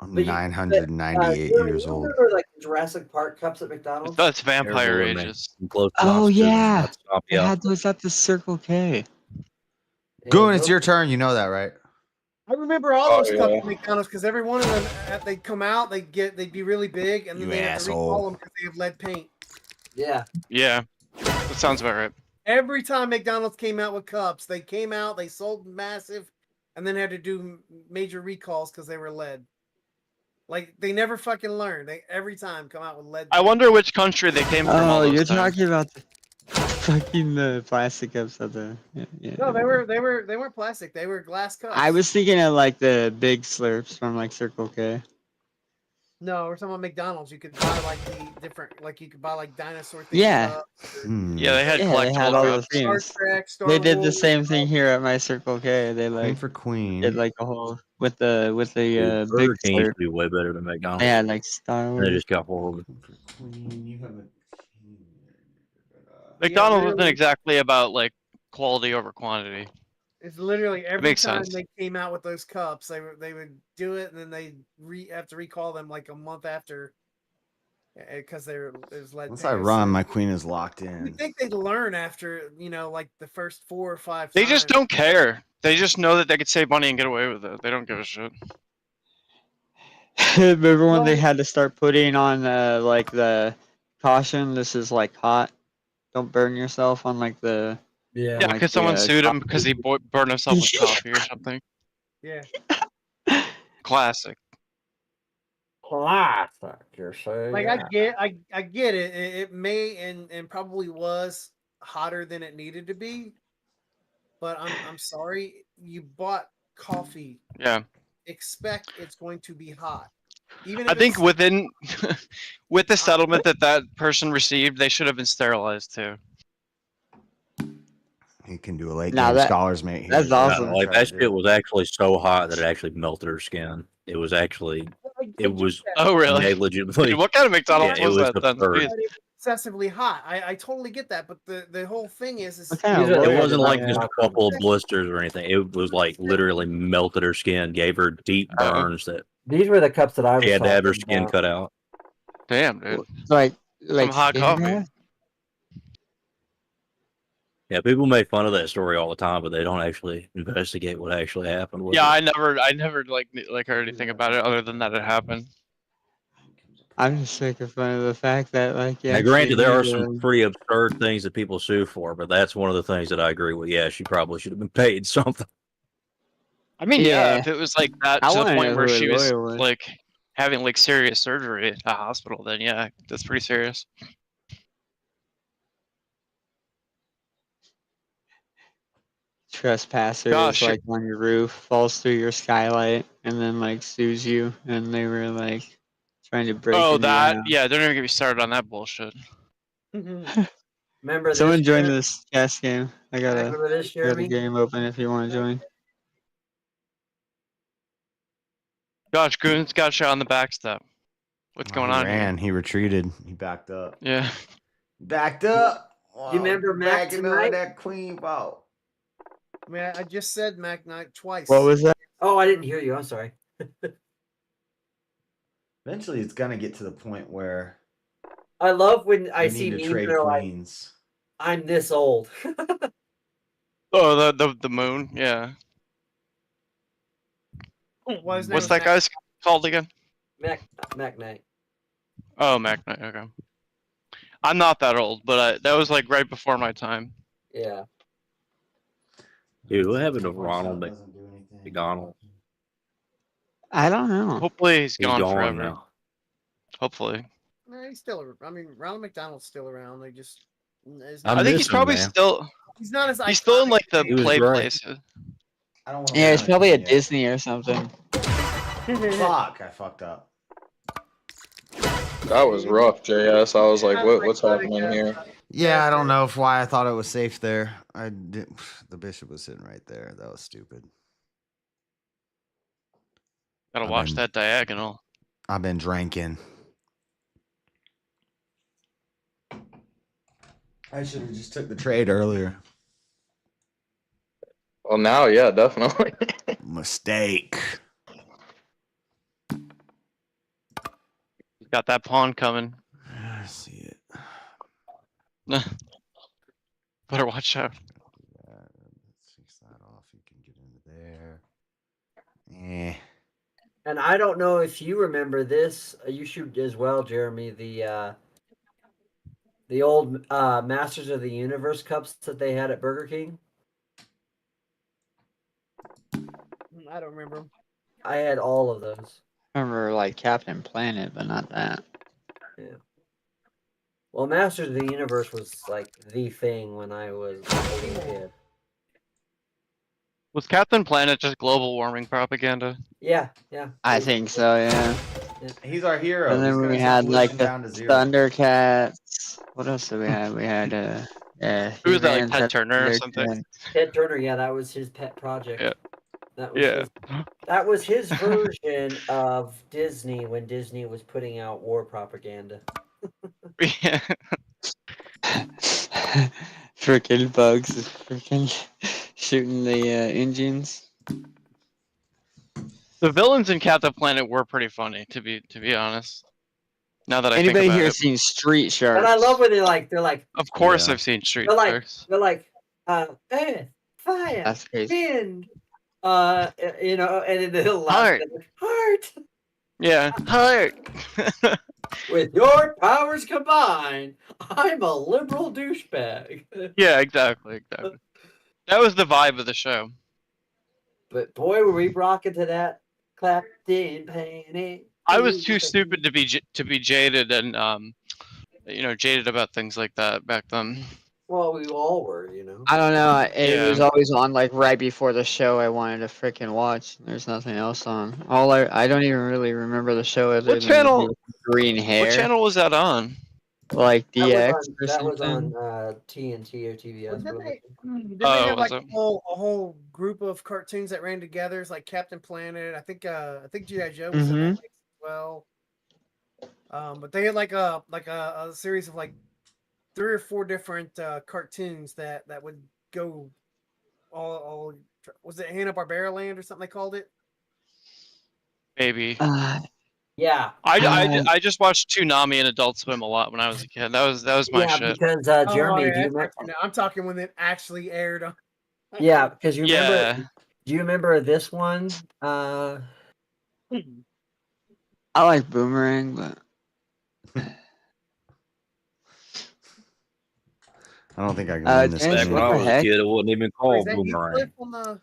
I'm But 998 Jeremy, years you old. remember like Jurassic Park cups at McDonald's? That's vampire Careful with me. ages. I'm close Oh enough to yeah, not stop they you. had those at the Circle K. Goon, it's your turn. You know that, right? I remember all Oh, those cups yeah. at McDonald's because every one of them, they'd come out, they'd be really big, and then You they have to recall asshole. them because they have lead paint. Yeah. Yeah, that sounds about right. Every time McDonald's came out with cups, they came out, they sold massive, and then had to do major recalls because they were lead. Like they never fucking learned. They every time come out with lead. I wonder which country they came from. All Oh, those you're times. talking about the fucking the plastic cups at the. Yeah. No, they weren't plastic. They were glass cups. I was thinking of like the big slurps from like Circle K. No, we're talking about McDonald's. You could buy like the different, like you could buy like dinosaur things. Yeah. Yeah, they had Yeah, they had collectible all the cups. Star things. Trek, Star They did the Wars. same thing here at my Circle K. They Queen like for queen. did like a whole with the Dude, big Burger King used slurp. to be way better than McDonald's. They had like Star They Wars. just got horrible. Queen, you have a McDonald's isn't literally- exactly about like quality over quantity. It's literally every makes time sense. they came out with those cups, they would do it, and then they have to recall them like a month after, because there's lead. Once paint. I run, my queen is locked You in. think they'd learn after like the first 4 or 5 They times? just don't care. They just know that they could save money and get away with it. They don't give a shit. Remember when they had to start putting on like the caution? This is like hot. Don't burn yourself on like the. Yeah, like because someone the, sued him because he burned himself with coffee or something. Yeah. Classic. Classic, you're saying. Like I get it. It may and probably was hotter than it needed to be, but I'm sorry. You bought coffee. Yeah. Expect it's going to be hot. Even if I think it's- within with the settlement that person received, they should have been sterilized too. He can do a late Nah, game that- scholars mate. that's here. awesome. Like that shit was actually so hot that it actually melted her skin. It was actually, it was Oh really? negligibly. Dude, what kind of McDonald's Yeah, it was was that then? absurd. Jeez. excessively hot. I totally get that, but the whole thing is What kind of It lawyer wasn't did like that just a have? couple of blisters or anything. It was like literally melted her skin, gave her deep burns that These were the cups that I was she had to have her talking skin about. cut out. Damn, dude. Like Some hot skin coffee. death? Yeah, people make fun of that story all the time, but they don't actually investigate what actually happened. With Yeah, it. I never like heard anything about it other than that it happened. I'm just making fun of the fact that like yeah. Now, granted, there are some pretty absurd things that people sue for, but that's one of the things that I agree with. Yeah, she probably should have been paid something. I mean, yeah, Yeah. if it was like that I to the wanna point know where who a she was lawyer was. like having like serious surgery at a hospital, then yeah, that's pretty serious. Trespasser Gosh, is like on your roof, falls through your skylight, and then like sues you, and they were like trying to break. Oh, into your that house. yeah, don't even get me started on that bullshit. Remember Someone this? join Jeremy? this chess game. I got Remember this, a Jeremy? game open if you want to join. Gosh, Goon's got shot on the backstep. What's going he on ran. He retreated. He backed up. here? Yeah. Backed up. You remember Mac backing up tonight? that queen ball. I mean, I just said Mac Knight twice. What was that? Oh, I didn't hear you. I'm sorry. Eventually, it's gonna get to the point where I love when I we see need to memes trade that are like, queens. "I'm this old." Oh, the moon. Yeah. Well, his name What's was that Mac- guy's called again? Mac Knight. Oh, Mac Knight. Okay. I'm not that old, but that was like right before my time. Yeah. Dude, what happened to Ronald McDonald? I don't know. Hopefully he's gone gone forever. now. Hopefully. Nah, he's still. I mean, Ronald McDonald's still around. They just. I think he's probably still. He's not as. He's still in like the He was play great. places. I don't want Yeah, it's probably at Disney or something. Fuck, I fucked up. That was rough, JS. I was like, what's happening here? Yeah, I don't know why I thought it was safe there. I did. The bishop was sitting right there. That was stupid. Gotta watch that diagonal. I've been drinking. I should have just took the trade earlier. Well, now, yeah, definitely. Mistake. Got that pawn coming. I see it. Better watch out. Let's fix that off. You can get into there. And I don't know if you remember this. You should as well, Jeremy. The old Masters of the Universe cups that they had at Burger King. I don't remember him. I had all of those. I remember like Captain Planet, but not that. Yeah. Well, Masters of the Universe was like the thing when I was a little kid. Was Captain Planet just global warming propaganda? Yeah, yeah. I think so, yeah. He's our hero. And He's then gonna we take had like pollution the down to zero. Thundercats. What else did we have? We had Who was that, like He-Man, Ted Turner or something? Thundercats. Ted Turner, yeah, that was his pet project. Yeah. That was that was his version of Disney when Disney was putting out war propaganda. Yeah. Freaking bugs, freaking shooting the engines. The villains in Captain Planet were pretty funny, to be honest. Now that I Anybody think about here it. seen Street Sharks? And I love when they're like Of course, I've seen Street Sharks. they're like earth, fire, That's crazy. wind, you know, and then they'll laugh. Heart. Yeah, heart. With your powers combined, I'm a liberal douchebag. Yeah, exactly. That was the vibe of the show. But boy, were we rocking to that Clapton Panic. I was too stupid to be jaded and jaded about things like that back then. Well, we all were, you know. I don't know. It Yeah. was always on like right before the show I wanted to freaking watch. There's nothing else on. I don't even really remember the show other What than channel? the green hair. What channel was that on? Like DX or That was something. on TNT or TBS. Did they have was like it? a whole group of cartoons that ran together? It's like Captain Planet. I think G.I. Joe was in that mix as well. But they had like a series of like 3 or 4 different cartoons that would go all was it Hanna-Barbera Land or something they called it? Maybe. Yeah. I just watched Toonami and Adult Swim a lot when I was a kid. That was my shit. Because Jeremy, do you remember? I'm talking when it actually aired on. Yeah, because you remember. Yeah. Do you remember this one? I like Boomerang, but I don't think I can win this James, game. what the heck? Kid, it wasn't even Is called that Boomerang. Heathcliff on the...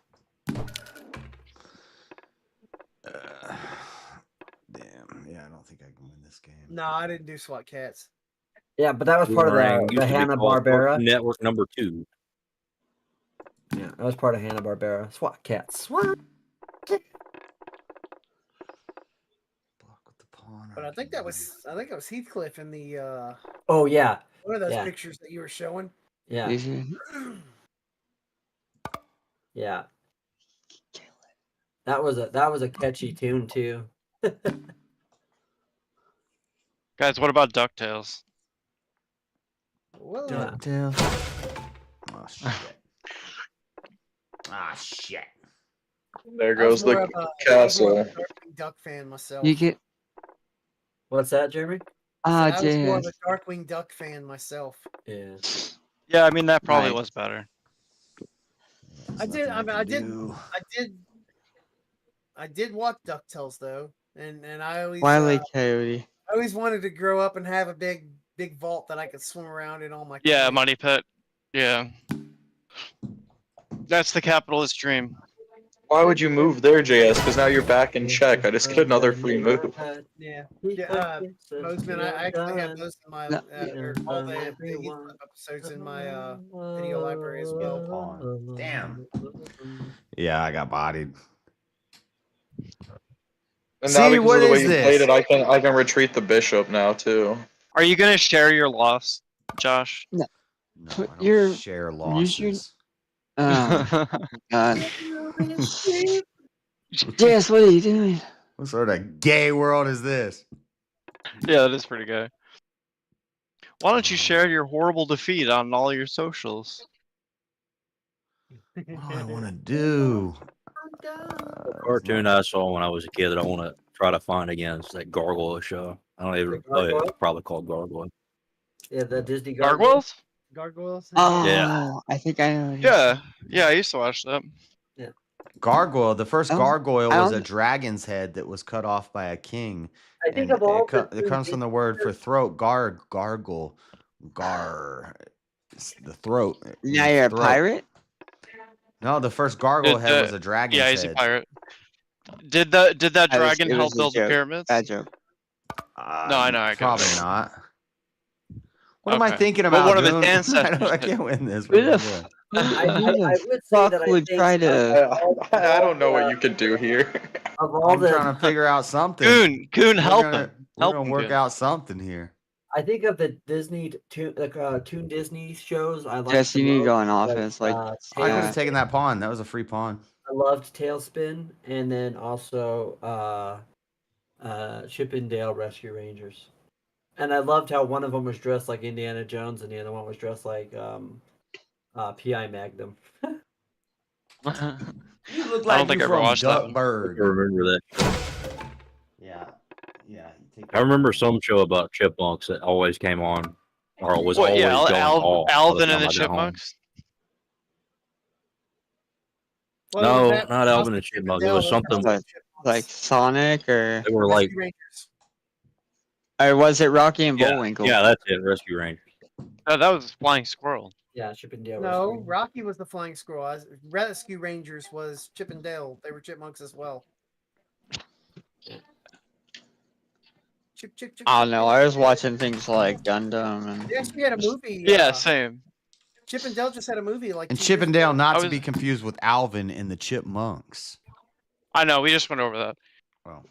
Damn. Yeah, I don't think I can win this game. No, I didn't do SWAT Cats. Yeah, but that was part of Boomerang used the to be called Hanna-Barbera. Cartoon Network number 2. Yeah, that was part of Hanna-Barbera. SWAT Cats. SWAT. But I think it was Heathcliff in the Oh yeah. one of those Yeah. pictures that you were showing. Yeah. Yeah. That was a catchy tune too. Guys, what about DuckTales? DuckTales. Oh shit. Ah shit. There I goes was more the of a castle. Darkwing Duck fan myself. you get What's that, Jeremy? I was more of JS. a Darkwing Duck fan myself. Yeah. Yeah, I mean that probably Right. was better. I did watch DuckTales though, and I always Wile E. Coyote. I always wanted to grow up and have a big vault that I could swim around in all my. Yeah, toys. Money Pit. Yeah. That's the capitalist dream. Why would you move there, JS? Because now you're back in check. I just get another free move. Yeah. Bozeman, I actually have those in my or all the Heat episodes in my video library as well. Damn. Yeah, I got bodied. And See, now because what of the way is you played this? it, I can retreat the bishop now too. Are you gonna share your loss, Josh? No, I don't share losses. Oh God. Yes, what are you doing? What sort of gay world is this? Yeah, that is pretty good. Why don't you share your horrible defeat on all your socials? What do I want to do? The cartoon I saw when I was a kid that I want to try to find again is that Gargoyle show. I don't even. Oh, yeah, it's probably called Gargoyle. Yeah, the Disney Gargoyles? Gargoyles. Oh, Yeah. I think I know. Yeah, I used to watch that. Yeah. Gargoyle. The first gargoyle I was a don't- dragon's head that was cut off by a king. I think And of all it comes from the word for throat. Gargle. It's the throat. It Now means you're a throat. pirate? No, the first gargoyle head was a dragon's Yeah, he's a head. pirate. Did that It dragon was help a build the joke. pyramids? Bad joke. No, I know. I get Probably it. not. What am I Okay. thinking Well, about? one of his Goon? ancestors I did. can't win this. Who What am I the doing? I would say that I would think try to? I don't know what you could do here. of all I'm the trying to figure out something. Goon, help We're him. We're Help gonna him, work Goon. out something here. I think of the Disney Toon Disney shows. I like. Jess, you need to go on offense. Like, I could have taken that pawn. That was a free pawn. I loved Tailspin, and then also Chip and Dale Rescue Rangers. And I loved how one of them was dressed like Indiana Jones, and the other one was dressed like P.I. Magnum. You look I like don't think I you're ever from watched that one. Duckburg. I remember that. Yeah. I remember some show about chipmunks that always came on, or was What, always yeah, going off. by Alvin the and the time I got home. Chipmunks? No, not Alvin and Chipmunks. It was something like Sonic or they were like. Or was it Rocky and Yeah, Bullwinkle? yeah, that's it. Rescue Rangers. No, that was Flying Squirrel. Yeah, Chip and Dale. No, Rocky was the Flying Squirrel. Rescue Rangers was Chip and Dale. They were chipmunks as well. Chip. I don't know. I was watching things like Gundam and. They actually had a movie. Yeah, same. Chip and Dale just had a movie like. And 2 Chip years and Dale, ago. not to be confused with Alvin and the Chipmunks. I know. We just went over that.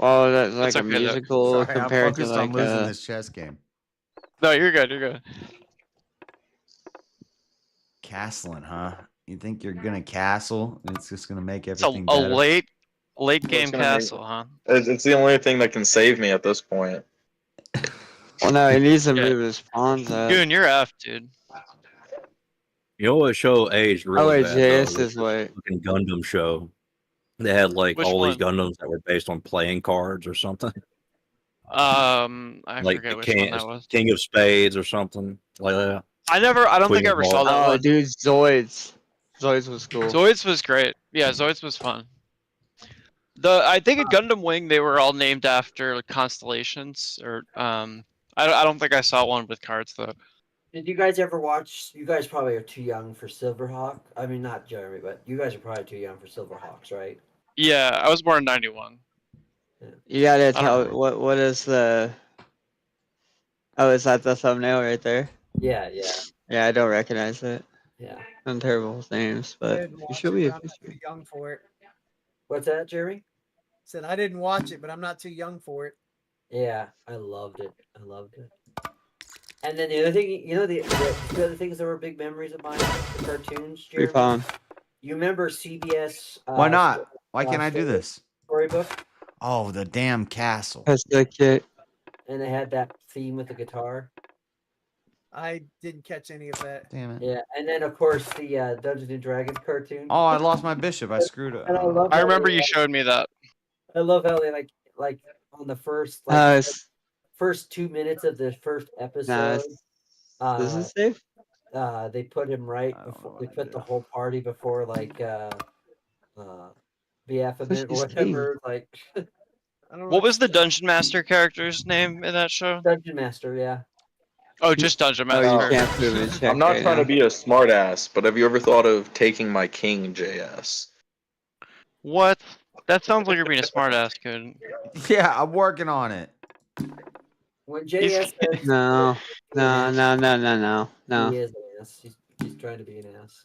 Oh, that's like It's a okay, though. musical Sorry, I'm compared to focused like on losing a. this chess game. No, you're good. You're good. Castling, huh? You think you're gonna castle? And it's just gonna make It's everything a better? late game gonna make- castle, huh? It's the only thing that can save me at this point. Well, no, he needs to Yeah. move his pawns up. Goon, you're F, dude. You know what show aged really Oh wait, bad? JS though? is what? Fucking Gundam show. They had like Which all these one? Gundams that were based on playing cards or something. I like forget the which King, one that was. King of Spades or something like that. I don't Queen think I of ever saw Hearts. that Oh, one. dude, Zoids. Zoids was cool. Zoids was great. Yeah, Zoids was fun. I think at Gundam Wing they were all named after constellations, or I don't think I saw one with cards though. Did you guys ever watch? You guys probably are too young for Silverhawk. I mean, not Jeremy, but you guys are probably too young for Silverhawks, right? Yeah, I was born in '91. You gotta don't tell know. what is the. Oh, is that the thumbnail right there? Yeah. Yeah, I don't recognize it. Yeah. I'm terrible with names, I but didn't it watch should it, be but a I'm not picture. too young for it. What's that, Jeremy? Said I didn't watch it, but I'm not too young for it. Yeah, I loved it. And then the other thing, you know, the two other things that were big memories of mine, the cartoons, Free Jeremy. pawn. You remember CBS? Why not? Why can't I do this? Storybook, Oh, the damn castle. That's the kid. and they had that theme with the guitar. I didn't catch any of that. Damn it. Yeah, and then of course the Dungeons and Dragons cartoon. Oh, I lost my bishop. I screwed up. And I love. I how remember they, you showed me that. I love how they like on the first first 2 minutes of the first episode. This is safe. They put him right before they put the whole party before like Beaphament or Push his whatever. Like What was the Dungeon Master character's name in that show? Dungeon Master, yeah. Oh, just Dungeon Oh, Master. you can't move and check I'm not right trying now. to be a smartass, but have you ever thought of taking my king, JS? What? That sounds like you're being a smartass, kid. Yeah, I'm working on it. When JS says No, no, no, no, no, no, no. he is an ass. He's trying to be an ass.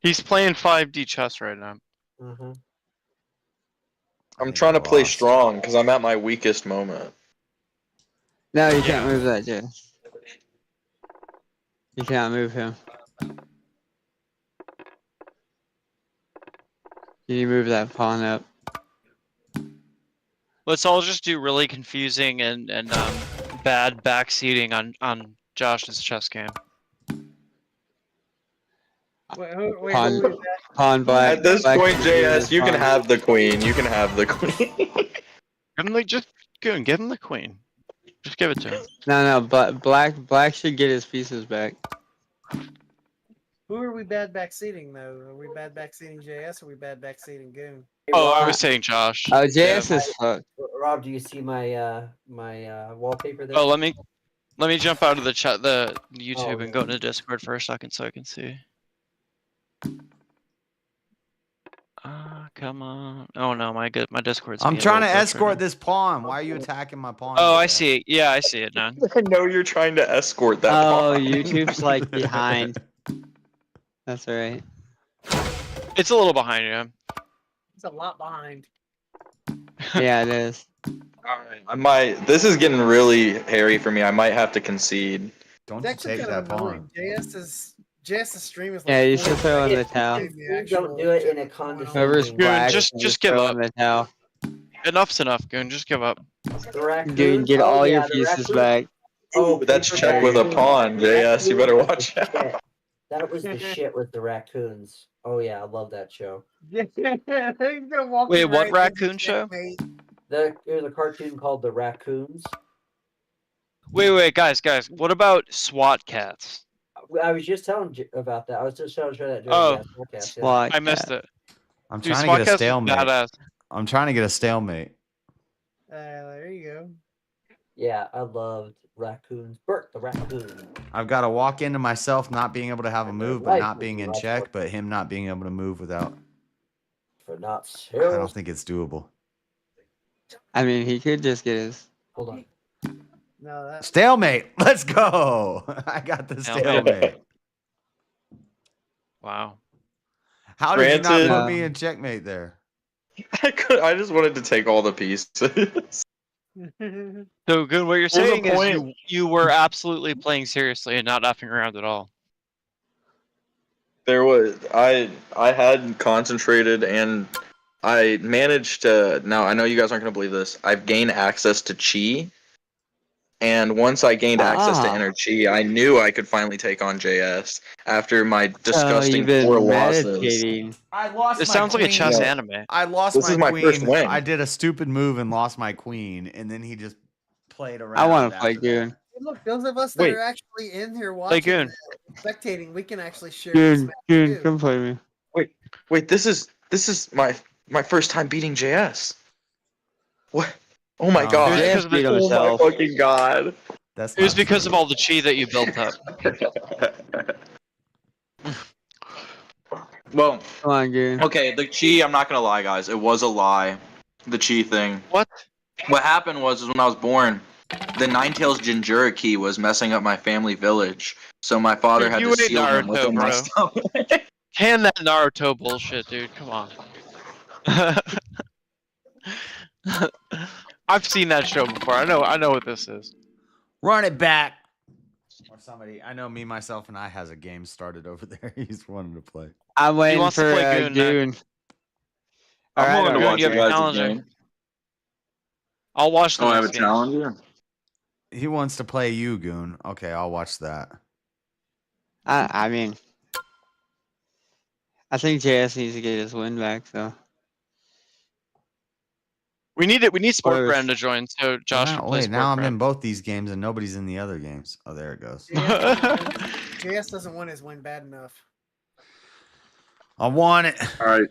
He's playing 5D chess right now. Mm-hmm. I'm trying to play strong because I'm at my weakest moment. No, you can't move that, Jay. You can't move him. You move that pawn up. Let's all just do really confusing and bad backseating on Josh's chess game. Pawn black. At this black point, JS, you can pawn. have the queen. You can have the queen. Give him the give him the queen. Just give it to him. No, but black should get his pieces back. Who are we bad backseating though? Are we bad backseating JS or are we bad backseating Goon? Oh, I was saying Josh. Oh, JS is fucked. Rob, do you see my my wallpaper there? Oh, let me jump out of the chat, the YouTube, Oh, and go into Discord for a second so I can see. Come on. Oh no, my Discord's. I'm being a trying to little bitch right escort now. this pawn. Why are you attacking my pawn? Oh, like I that? see it. Yeah, I see it now. I know you're trying to escort that. Oh, pawn. YouTube's like behind. That's alright. It's a little behind you. It's a lot behind. Yeah, it is. Alright, I might. This is getting really hairy for me. I might have to concede. Don't It's actually kind of annoying. JS's stream is like Yeah, you should 40 throw in the minutes towel. behind the You actual don't do it in a shit going on. Whoever's Goon, black, just give throw up. in the towel. Enough's enough, Goon. Just give up. The raccoon. Dude, get Oh, all yeah, your the pieces raccoon. back. Oh, That's paper check with a raccoon. pawn, JS. You better Raccoon was watch the out. shit. That was the shit with the raccoons. Oh yeah, I love that show. He's gonna walk Wait, you what right raccoon into show? checkmate. There's a cartoon called The Raccoons. Wait, guys. What about SWAT cats? I was just telling you about that. I was just trying to show that during Oh, the podcast. Yeah. SWAT I missed cat. it. I'm Dude, trying to SWAT get a cats was stalemate. badass. I'm trying to get a stalemate. There you go. Yeah, I loved raccoons. Bert the raccoon. I've got to walk into myself not being able to have a move, but life not would being be in much check, more- but him not being able to move without. For not I don't serious. think it's doable. I mean, he could just get his. Hold on. No, that Stalemate. Let's go. I got the stalemate. Wow. How did you not Granted- put me in checkmate there? I just wanted to take all the pieces. So good. What you're What was the saying is point? you were absolutely playing seriously and not effing around at all. There was I had concentrated and I managed to. Now I know you guys aren't gonna believe this. I've gained access to chi, and once I gained access to inner chi, I knew I could finally take on JS after my disgusting you've been four losses. meditating. I lost This my sounds like a queen. chess Yeah. anime. I lost This my is my queen. first win. I did a stupid move and lost my queen, and then he just played around. I want to play after that. Goon. Hey, look, those of us that Wait. are actually in here watching, Goon. spectating, we can actually share this Goon, match Goon, too. come play me. Wait, this is my first time beating JS. What? Oh my No. god! JS beat Oh my himself. fucking god! That's It was not because true. of all the chi that you built up. Well, Come on, Goon. okay, the chi. I'm not gonna lie, guys. It was a lie. The chi thing. What? What happened was when I was born, the Ninetales Jinjura key was messing up my family village, so my father Dude, had you to ain't seal them Naruto, within my bro. stomach. Can that Naruto bullshit, dude. Come on. I've seen that show before. I know what this is. Run it back. Or somebody. I know me, myself, and I has a game started over there. He's wanting to play. I'm waiting wants to for play Goon Goon. I'm Alright, willing to Goon, watch you you have a guys challenger. game. I'll watch the Oh, I have a next game. challenger. He wants to play you, Goon. Okay, I'll watch that. I mean, I think JS needs to get his win back, so. We need it. We need Sport Whatever. Brand to join, so Josh Now, can play wait, now I'm Sport in both these games and nobody's in the other games. Oh, there it goes. JS doesn't want his win bad enough. I want it. All right,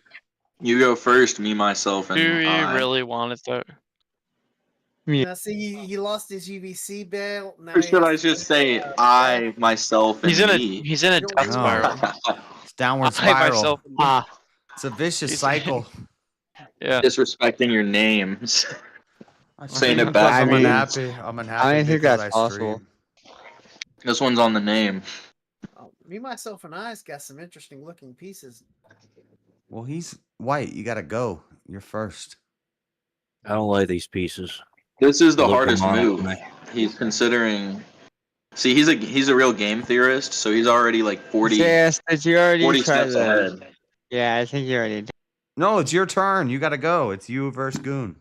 you go first. Me, myself, and Do you I. really want it though? Yeah. Now, see, he lost his UVC belt. Now Or he should has I to just take, say I, myself, and He's in a me? death spiral. It's downward I spiral. myself. It's a vicious He's- cycle. Yeah. Disrespecting your names. I Saying stream it back. because I'm I mean, unhappy. I'm unhappy I think because that's I possible. stream. This one's on the name. Me, myself, and I's got some interesting looking pieces. Well, he's white. You got to go. You're first. I don't like these pieces. This is the They look hardest demonic move. to me. He's considering. See, he's a real game theorist, so he's already like 40, Yes, did you already 40 try steps the? ahead. Yeah, I think you already did. No, it's your turn. You got to go. It's you versus Goon.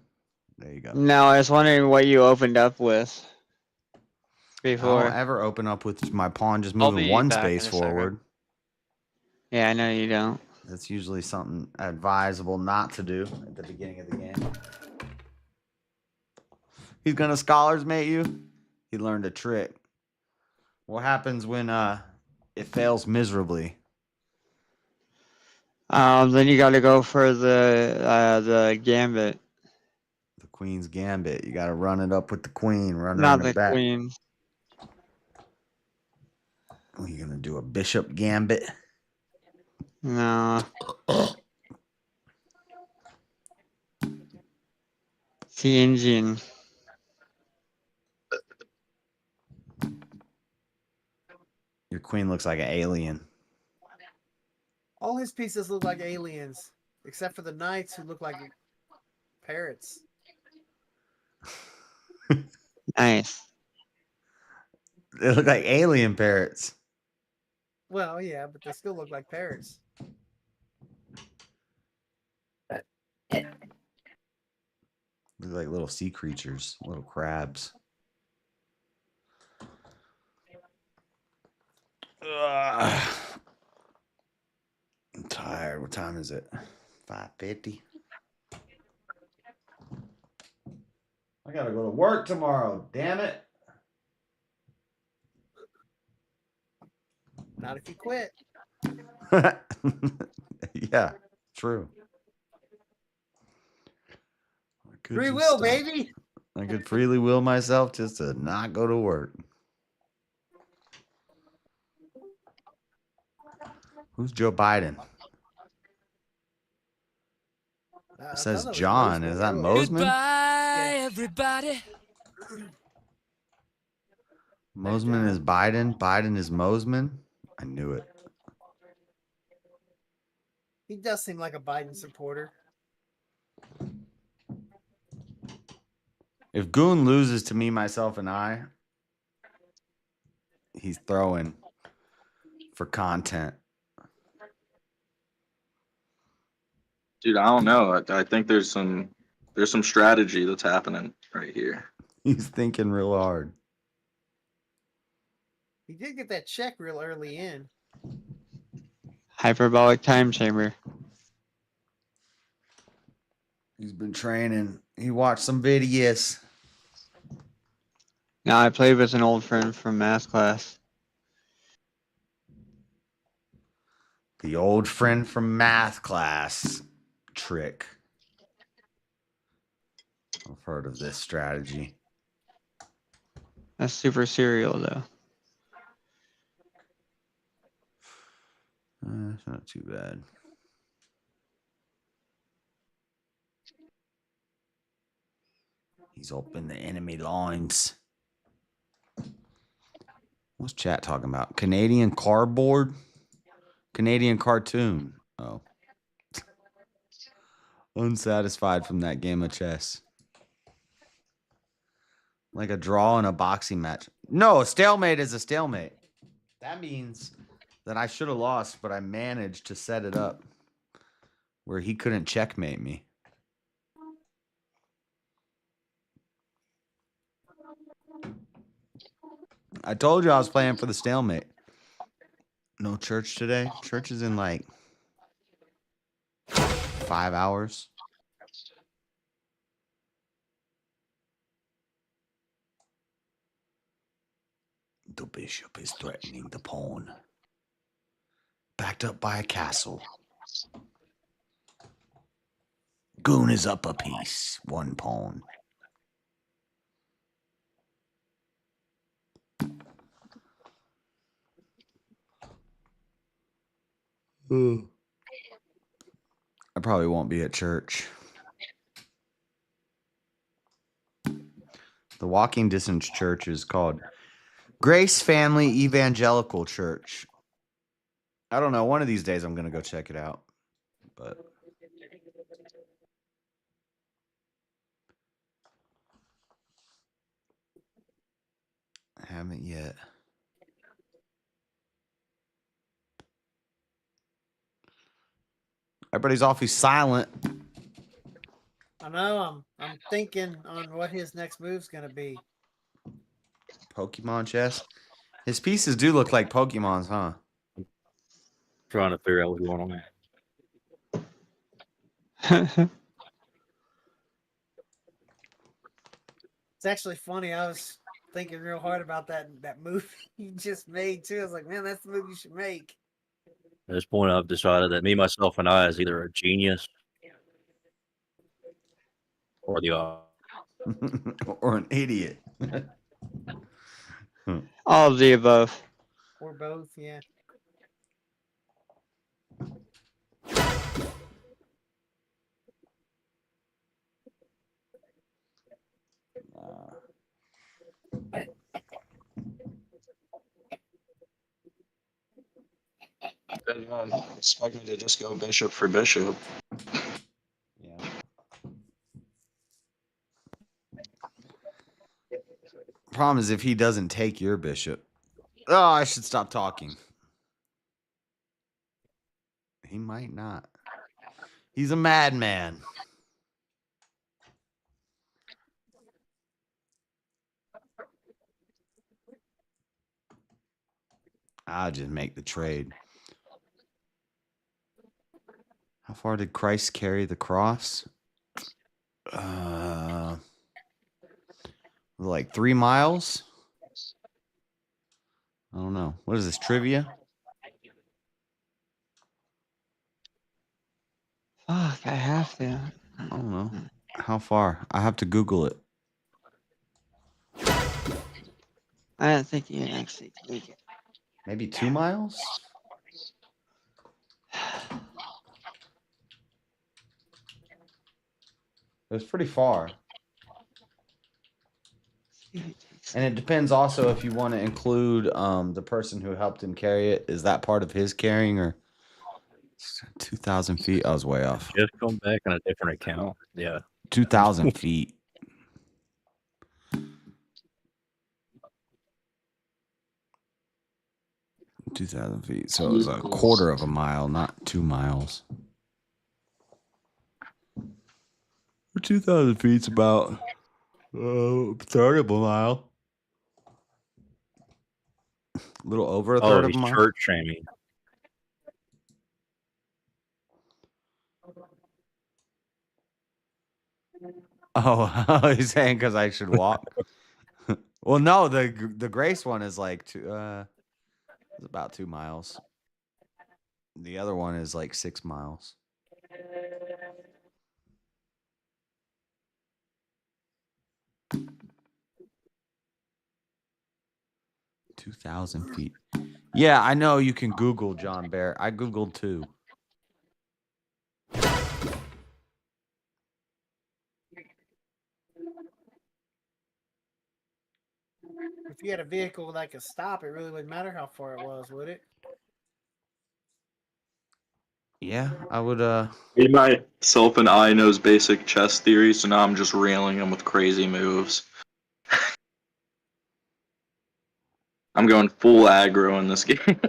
There you go. No, I was wondering what you opened up with I before. don't ever open up with my pawn just I'll moving be one back space in a second. forward. Yeah, I know you don't. That's usually something advisable not to do at the beginning of the game. He's gonna scholars mate you. He learned a trick. What happens when it fails miserably? Then you got to go for the gambit, The queen's gambit. You got to run it up with the queen. Run her not in the the back. queen. Are you gonna do a bishop gambit? No. The engine. Your queen looks like an alien. All his pieces look like aliens, except for the knights who look like parrots. Nice. They look like alien parrots. Well, yeah, but they still look like parrots. Look like little sea creatures, little crabs. I'm tired. What time is it? 5:50. I gotta go to work tomorrow. Damn it. Not if you quit. Yeah, true. I could Free just will, stop. baby. I could freely will myself just to not go to work. Who's Joe Biden? It says John. Is that Mosman? Goodbye, everybody. Mosman is Biden. Biden is Mosman. I knew it. He does seem like a Biden supporter. If Goon loses to me, myself, and I, he's throwing for content. Dude, I don't know. I think there's some strategy that's happening right here. He's thinking real hard. He did get that check real early in. Hyperbolic time chamber. He's been training. He watched some videos. No, I played with an old friend from math class. The old friend from math class trick. I've heard of this strategy. That's super serial though. It's not too bad. He's up in the enemy lines. What's chat talking about? Canadian cardboard? Canadian cartoon. Oh. Unsatisfied from that game of chess. Like a draw in a boxing match. No, a stalemate is a stalemate. That means that I should have lost, but I managed to set it up where he couldn't checkmate me. I told you I was playing for the stalemate. No church today. Church is in like 5 hours. The bishop is threatening the pawn. Backed up by a castle. Goon is up a piece. One pawn. I probably won't be at church. The walking distance church is called Grace Family Evangelical Church. I don't know. One of these days I'm going to go check it out. But I haven't yet. Everybody's awfully silent. I know. I'm thinking on what his next move's gonna be. Pokemon chess. His pieces do look like Pokemons, huh? Trying to figure out what's going on. It's actually funny. I was thinking real hard about that movie you just made too. I was like, man, that's the movie you should make. At this point, I've decided that me, myself, and I is either a genius or the or an idiot. All of the above. Or both, yeah. Expect me to just go bishop for bishop. Problem is if he doesn't take your bishop. Oh, I should stop talking. He might not. He's a madman. I'll just make the trade. How far did Christ carry the cross? Like 3 miles? I don't know. What is this, trivia? Fuck, I have to. I don't know. How far? I have to Google it. I don't think you can actually take it. Maybe 2 miles? It's pretty far. And it depends also if you want to include the person who helped him carry it. Is that part of his carrying or 2,000 feet? I was way off. Just come back on a different account. Yeah. 2,000 feet. $2,000 feet. So it was a quarter of a mile, not 2 miles. 2,000 feet's about a third of a mile. A little over a third of a he's mile. church shaming. Oh, he's saying because I should walk. Well, no, the Grace one is like it's about 2 miles. The other one is like 6 miles. $2,000 feet. Yeah, I know you can Google John Bear. I Googled too. If you had a vehicle that could stop, it really wouldn't matter how far it was, would it? Yeah, I would. Me, myself, and I knows basic chess theory, so now I'm just railing him with crazy moves. I'm going full aggro in this game.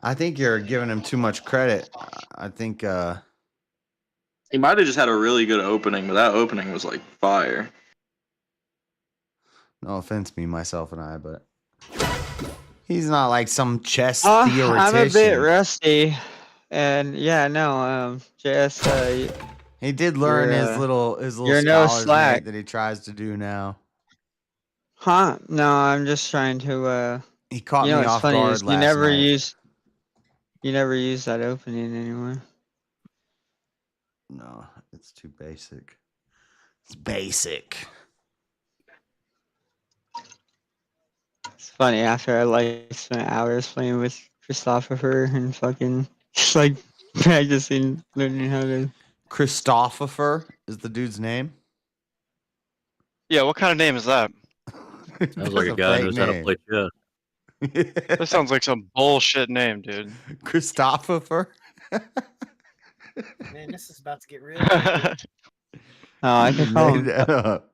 I think you're giving him too much credit. I think He might have just had a really good opening, but that opening was like fire. no offense, me, myself, and I, but he's not like some chess theoretician. I'm a bit rusty, and yeah, no, JS. He did learn his little you're no scholars slack. mate that he tries to do now. Huh? No, I'm just trying to. He caught you know me what's off funny guard is last you never use that opening anymore. No, it's too basic. It's basic. It's funny after I spent hours playing with Christopher and fucking It's like practicing learning how to. Christopher is the dude's name. Yeah, what kind of name is that? Sounds like a guy who knows how to play chess. That sounds like some bullshit name, dude. Christopher. Man, this is about to get real. tricky. Oh, I can call Made him. that up.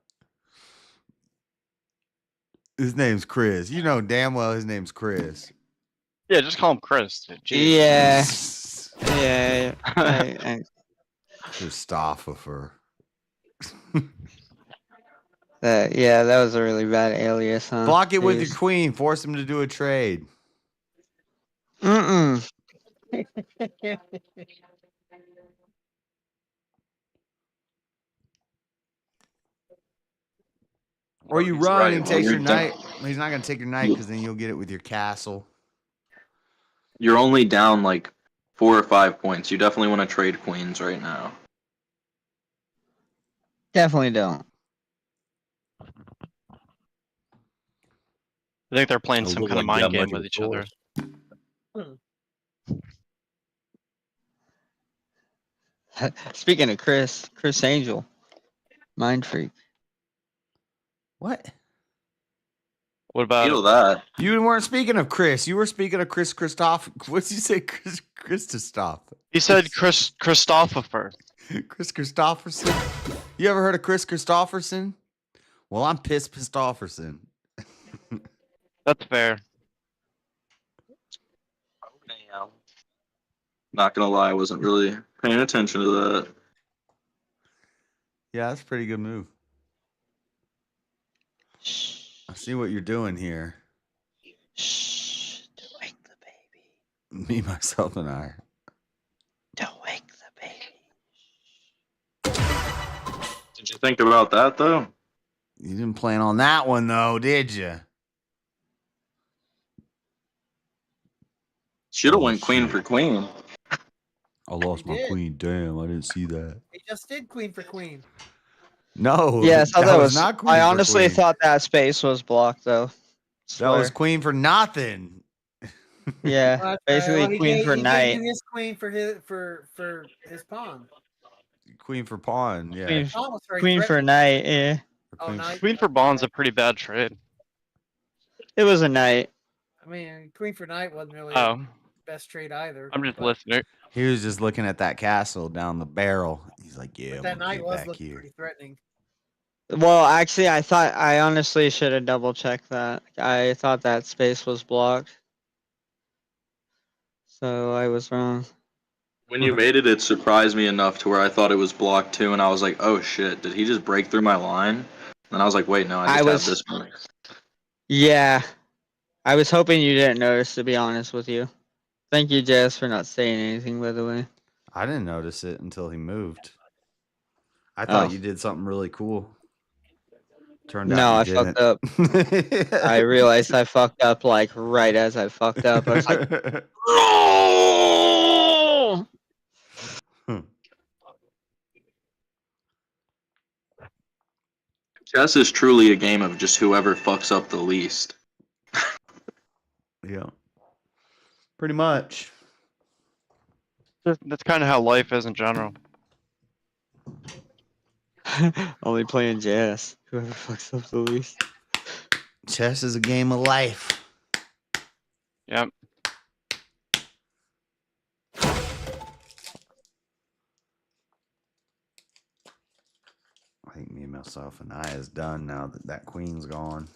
His name's Chris. You know damn well his name's Chris. Yeah, just call him Chris. Dude. Jeez. Yeah. Christopher. Yeah, that was a really bad alias, huh? Block it with Jeez. your queen. Force him to do a trade. Mm-mm. Or you He's run right. and Well, takes you're your down- knight. He's not going to take your knight because then you'll get it with your castle. You're only down like 4 or 5 points. You definitely want to trade queens right now. Definitely don't. I think they're playing Don't some look kind of like you mind got game much of with a each other. Speaking of Chris Angel, mind freak. What? What about Feel that. You weren't speaking of Chris. You were speaking of Chris Christoph. What did you say, Chris Christoph? He said Christopher. Chris Christopherson. You ever heard of Chris Christopherson? Well, I'm Pistofferson. That's fair. Not gonna lie, I wasn't really paying attention to that. Yeah, that's a pretty good move. I see what you're doing here. Shh. Don't wake the baby. Me, myself, and I. Don't wake the baby. Did you think about that though? You didn't plan on that one, though, did you? Should have went queen for queen. I lost my queen. Damn, I didn't see that. He just did queen for queen. No. Yes, I thought that was not queen I for honestly queen. thought that space was blocked, though. That was Swear. queen for nothing. Yeah, Well, basically he queen gave- for he gave knight. you his queen for his pawn. Queen for pawn, yeah. Queen, Pawn was very queen for threatening. knight. Yeah, Oh, knight. Queen for Bond's a pretty bad trade. it was a knight. I mean, queen for knight wasn't really Oh. the best trade either. I'm just but- listening. He was just looking at that castle down the barrel. He's like, yeah, But I'm that gonna knight get was back looking here. pretty threatening. Well, actually, I honestly should have double checked that. I thought that space was blocked, so I was wrong. When you made it, it surprised me enough to where I thought it was blocked too, and I was like, "Oh shit! Did he just break through my line?" And I was like, "Wait, no, I just have this one." Yeah, I was hoping you didn't notice. To be honest with you, thank you, Jess, for not saying anything. By the way, I didn't notice it until he moved. I thought Oh. you did something really cool. Turned no, out I you fucked didn't. up. I realized I fucked up like right as I fucked up. I was like, No! Chess is truly a game of just whoever fucks up the least. Yeah. Pretty much. That's kind of how life is in general. only playing Jess. Whoever fucks up the least. Chess is a game of life. Yep. I think me, myself, and I is done now that that queen's gone.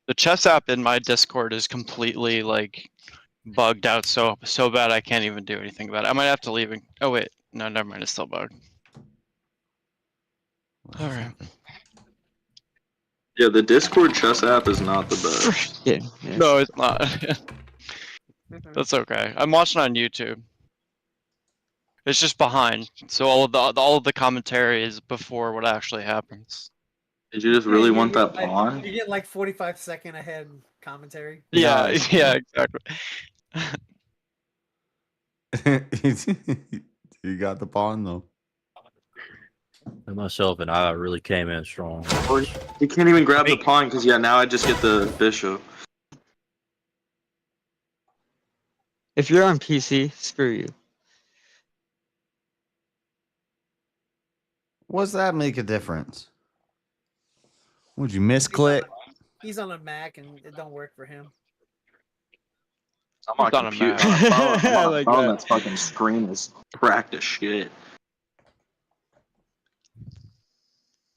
The chess app in my Discord is completely like bugged out so bad I can't even do anything about it. I might have to leave. Oh wait, no, never mind. It's still bugged. All right. Yeah, the Discord chess app is not the best. Yeah. No, it's not. That's okay. I'm watching on YouTube. It's just behind, so all of the commentary is before what actually happens. Did you just really You want get that pawn? You get like 45-second ahead commentary. Yeah, No. yeah, exactly. You got the pawn though. And myself and I really came in strong. Or you can't even grab the pawn because now I just get the bishop. If you're on PC, screw you. What's that make a difference? Would you misclick? He's on a Mac and it don't work for him. I'm on on a computer. Mac. I'm on a Like phone that. that's fucking screen is cracked as shit.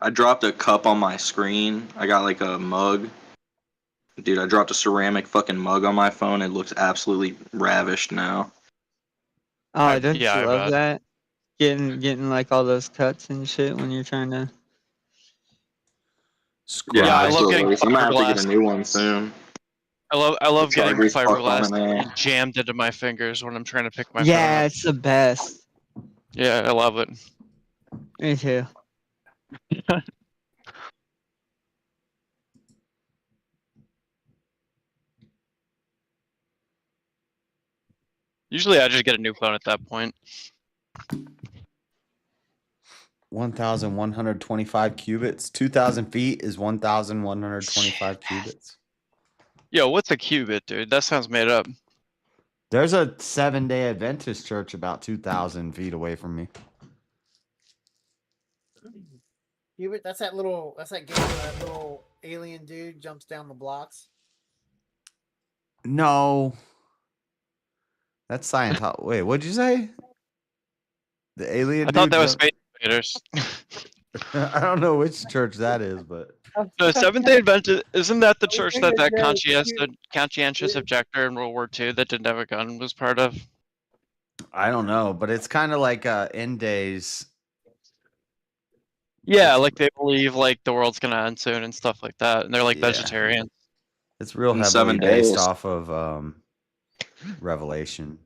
I dropped a cup on my screen. I got like a mug. Dude, I dropped a ceramic fucking mug on my phone. It looks absolutely ravished now. Oh, don't yeah, you I love bet. that? Getting like all those cuts and shit when you're trying to. Yeah, I love getting absolutely. I'm gonna have to get fiberglass. a new one soon. I love getting charger's fucked on fiberglass it now. jammed into my fingers when I'm trying to pick my phone Yeah, up. it's the best. Yeah, I love it. Me too. Usually I just get a new phone at that point. 1,125 cubits. 2,000 feet is 1,125 cubits. Yo, what's a cubit, dude? That sounds made up. There's a 7-day Adventist church about 2,000 feet away from me. Hubert, that's that game where that little alien dude jumps down the blocks. No. That's Scientology. Wait, what'd you say? The alien I thought dude that was jumped- Space Invaders. I don't know which church that is, but The Seventh-day Adventist, isn't that the church that thinking conscientious objector in World War II that didn't have a gun was part of? I don't know. But it's kind of like end days. Yeah, like they believe like the world's gonna end soon and stuff like that, and they're like Yeah. vegetarian. It's real In heavily 7 based days. off of Revelation.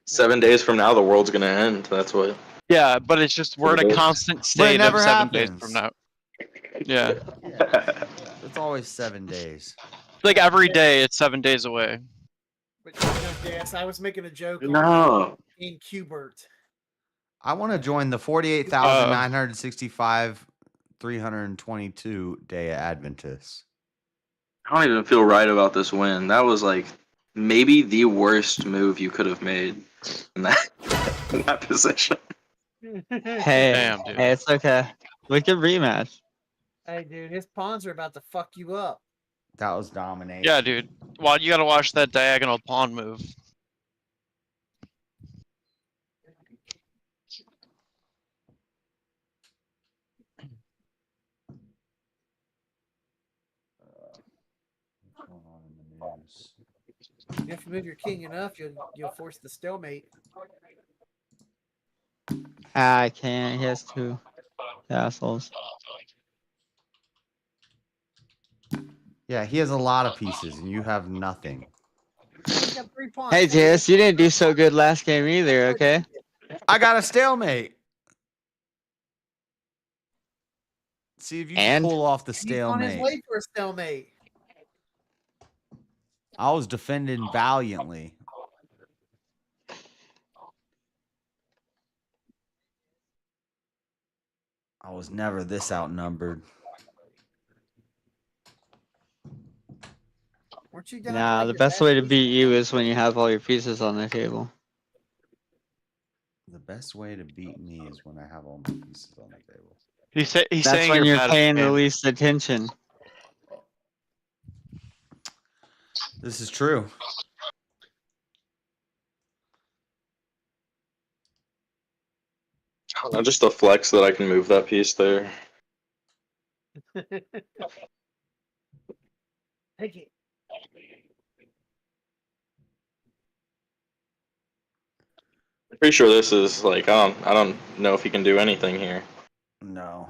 7 days from now, the world's gonna end. That's what. Yeah, but it's just we're in a constant But it state of never 7 days happens. from now. Yeah, It's always 7 days. like every day it's 7 days away. But yes, I was making a joke No. in Qbert. I want to join the 48,965 322 day Adventists. I don't even feel right about this win. That was like maybe the worst move you could have made in that position. Hey, Damn, dude. hey, it's okay. We can rematch. Hey, dude, his pawns are about to fuck you up. That was domination. Yeah, dude. Well, you gotta watch that diagonal pawn move. What's going on in the news? If you move your king enough, you'll force the stalemate. I can't. He has two castles. Yeah, he has a lot of pieces, and you have nothing. He's got 3 pawns. Hey, JS, you didn't do so good last game either, okay? I got a stalemate. See if you can pull off the He's on his stalemate. way for a stalemate. I was defending valiantly. I was never this outnumbered. Weren't you down? Nah, the best way to beat you is when you have all your pieces on the table. The best way to beat me is when I have all my pieces on the table. He's That's saying when you're bad at paying the game. least attention. This is true. Not just a flex that I can move that piece there. Take it. Pretty sure this is like I don't know if he can do anything here. No.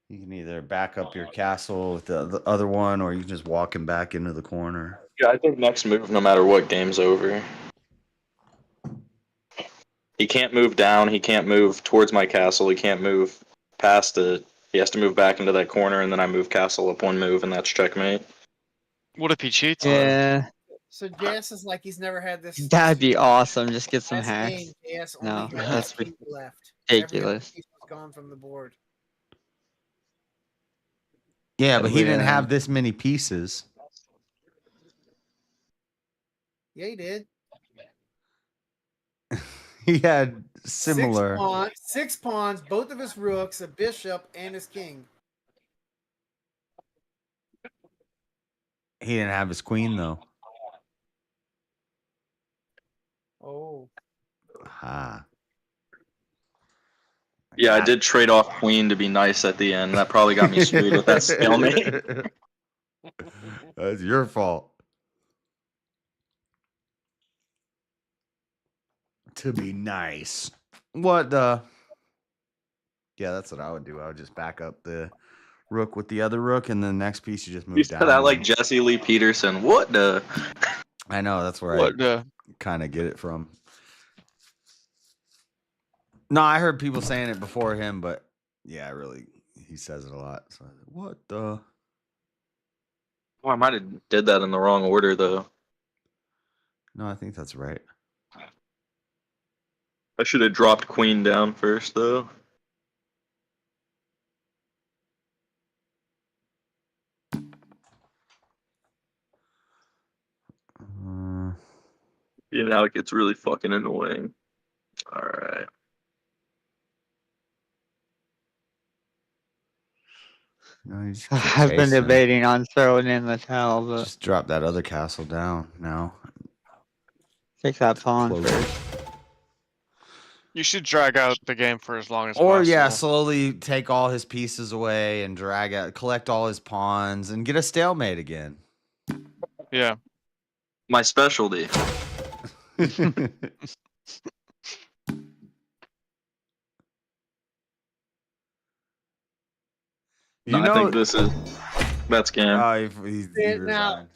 You can either back up your castle with the other one, or you can just walk him back into the corner. Yeah, I think next move, no matter what, game's over. He can't move down. He can't move towards my castle. He can't move past it. He has to move back into that corner, and then I move castle up one move, and that's checkmate. What if he cheats? Yeah. So JS is like he's never had this. That'd be awesome. Just get some Best hacks. game. JS No, only had that's this piece left. Every other ridiculous. piece was gone from the board. Yeah, but he didn't Yeah. have this many pieces. Yeah, he did. He had similar. Six pawns, both of his rooks, a bishop, and his king. He didn't have his queen though. Oh. Ah. Yeah, I did trade off queen to be nice at the end. That probably got me screwed with that stalemate. That's your fault. To be nice. What the? Yeah, that's what I would do. I would just back up the rook with the other rook, and then the next piece you just move You down. said that like one. Jesse Lee Peterson. What the? I know, that's where What I the? kind of get it from. No, I heard people saying it before him, but yeah, really, he says it a lot. So, what the? Oh, I might have did that in the wrong order though. No, I think that's right. I should have dropped queen down first though. Yeah, now it gets really fucking annoying. All right. No, you just keep I've been chasing. debating on throwing in the towel, but Just drop that other castle down now. take that pawn Close it. first. You should drag out the game for as long as Or possible. yeah, slowly take all his pieces away and drag out, collect all his pawns, and get a stalemate again. Yeah. My specialty. You I know, think this is that's game. oh, he Now, resigned.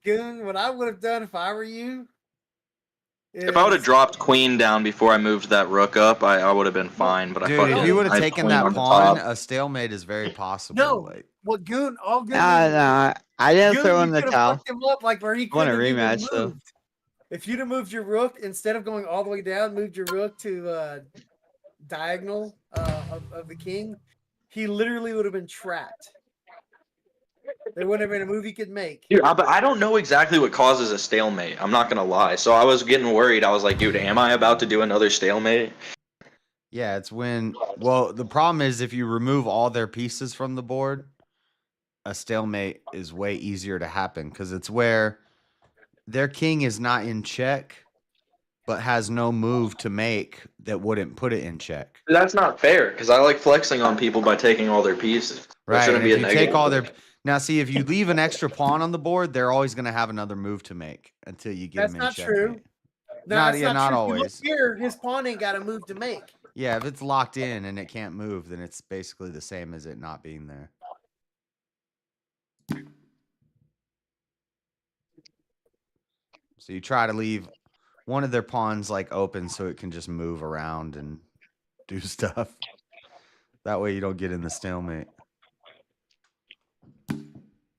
Goon, what I would have done if I were you. If I would have is- dropped queen down before I moved that rook up, I would have been fine. But Dude, I fucking if you would I have had taken queen that on the pawn, top. a stalemate is very possible. No, Like, what Goon? All Goon. No, I didn't Goon, throw you in the could have towel. fucked him up like where he I want a couldn't have even rematch, though. moved. If you'd have moved your rook instead of going all the way down, moved your rook to diagonal of the king, he literally would have been trapped. There wouldn't have been a move he could make. Dude, but I don't know exactly what causes a stalemate. I'm not gonna lie. So I was getting worried. I was like, dude, am I about to do another stalemate? yeah, it's when. Well, the problem is if you remove all their pieces from the board, a stalemate is way easier to happen because it's where their king is not in check, but has no move to make that wouldn't put it in check. That's not fair because I like flexing on people by taking all their pieces. That Right. shouldn't And be if a you negative. take all their now, see if you leave an extra pawn on the board, they're always going to have another move to make until you get That's them in not check. true. No, Not that's yeah, not true. If you look always. here, his pawn ain't got a move to make. Yeah, if it's locked in and it can't move, then it's basically the same as it not being there. So you try to leave one of their pawns like open so it can just move around and do stuff. That way you don't get in the stalemate.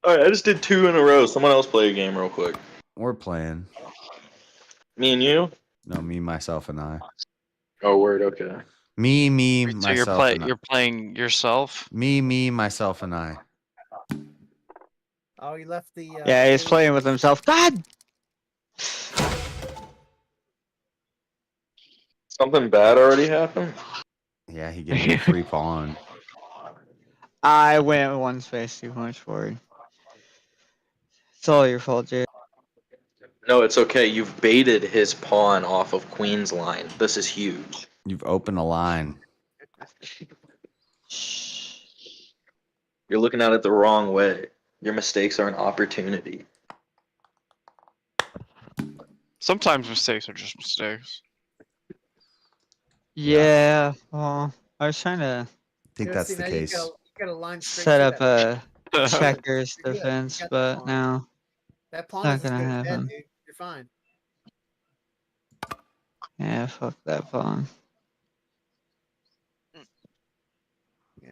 All right, I just did 2 in a row. Someone else play a game real quick. We're playing. Me and you? No, me, myself, and I. Oh, word. Okay. Me, So myself, and I. you're playing yourself. Me, myself, and I. Oh, he left the. Yeah, he's playing with himself. God! Something bad already happened? Yeah, he gave me a free pawn. I went one space too much forward. It's all your fault, Jay. No, it's okay. You've baited his pawn off of Queen's line. This is huge. You've opened a line. You're looking at it the wrong way. Your mistakes are an opportunity. Sometimes mistakes are just mistakes. Yeah, well, I was trying to I think that's the case. You got a line straight set to up that. a checkers You're good. You defense, got the but pawn. no. That pawn Not is as gonna good as dead, happen. dude. You're fine. Yeah, fuck that pawn. Yeah.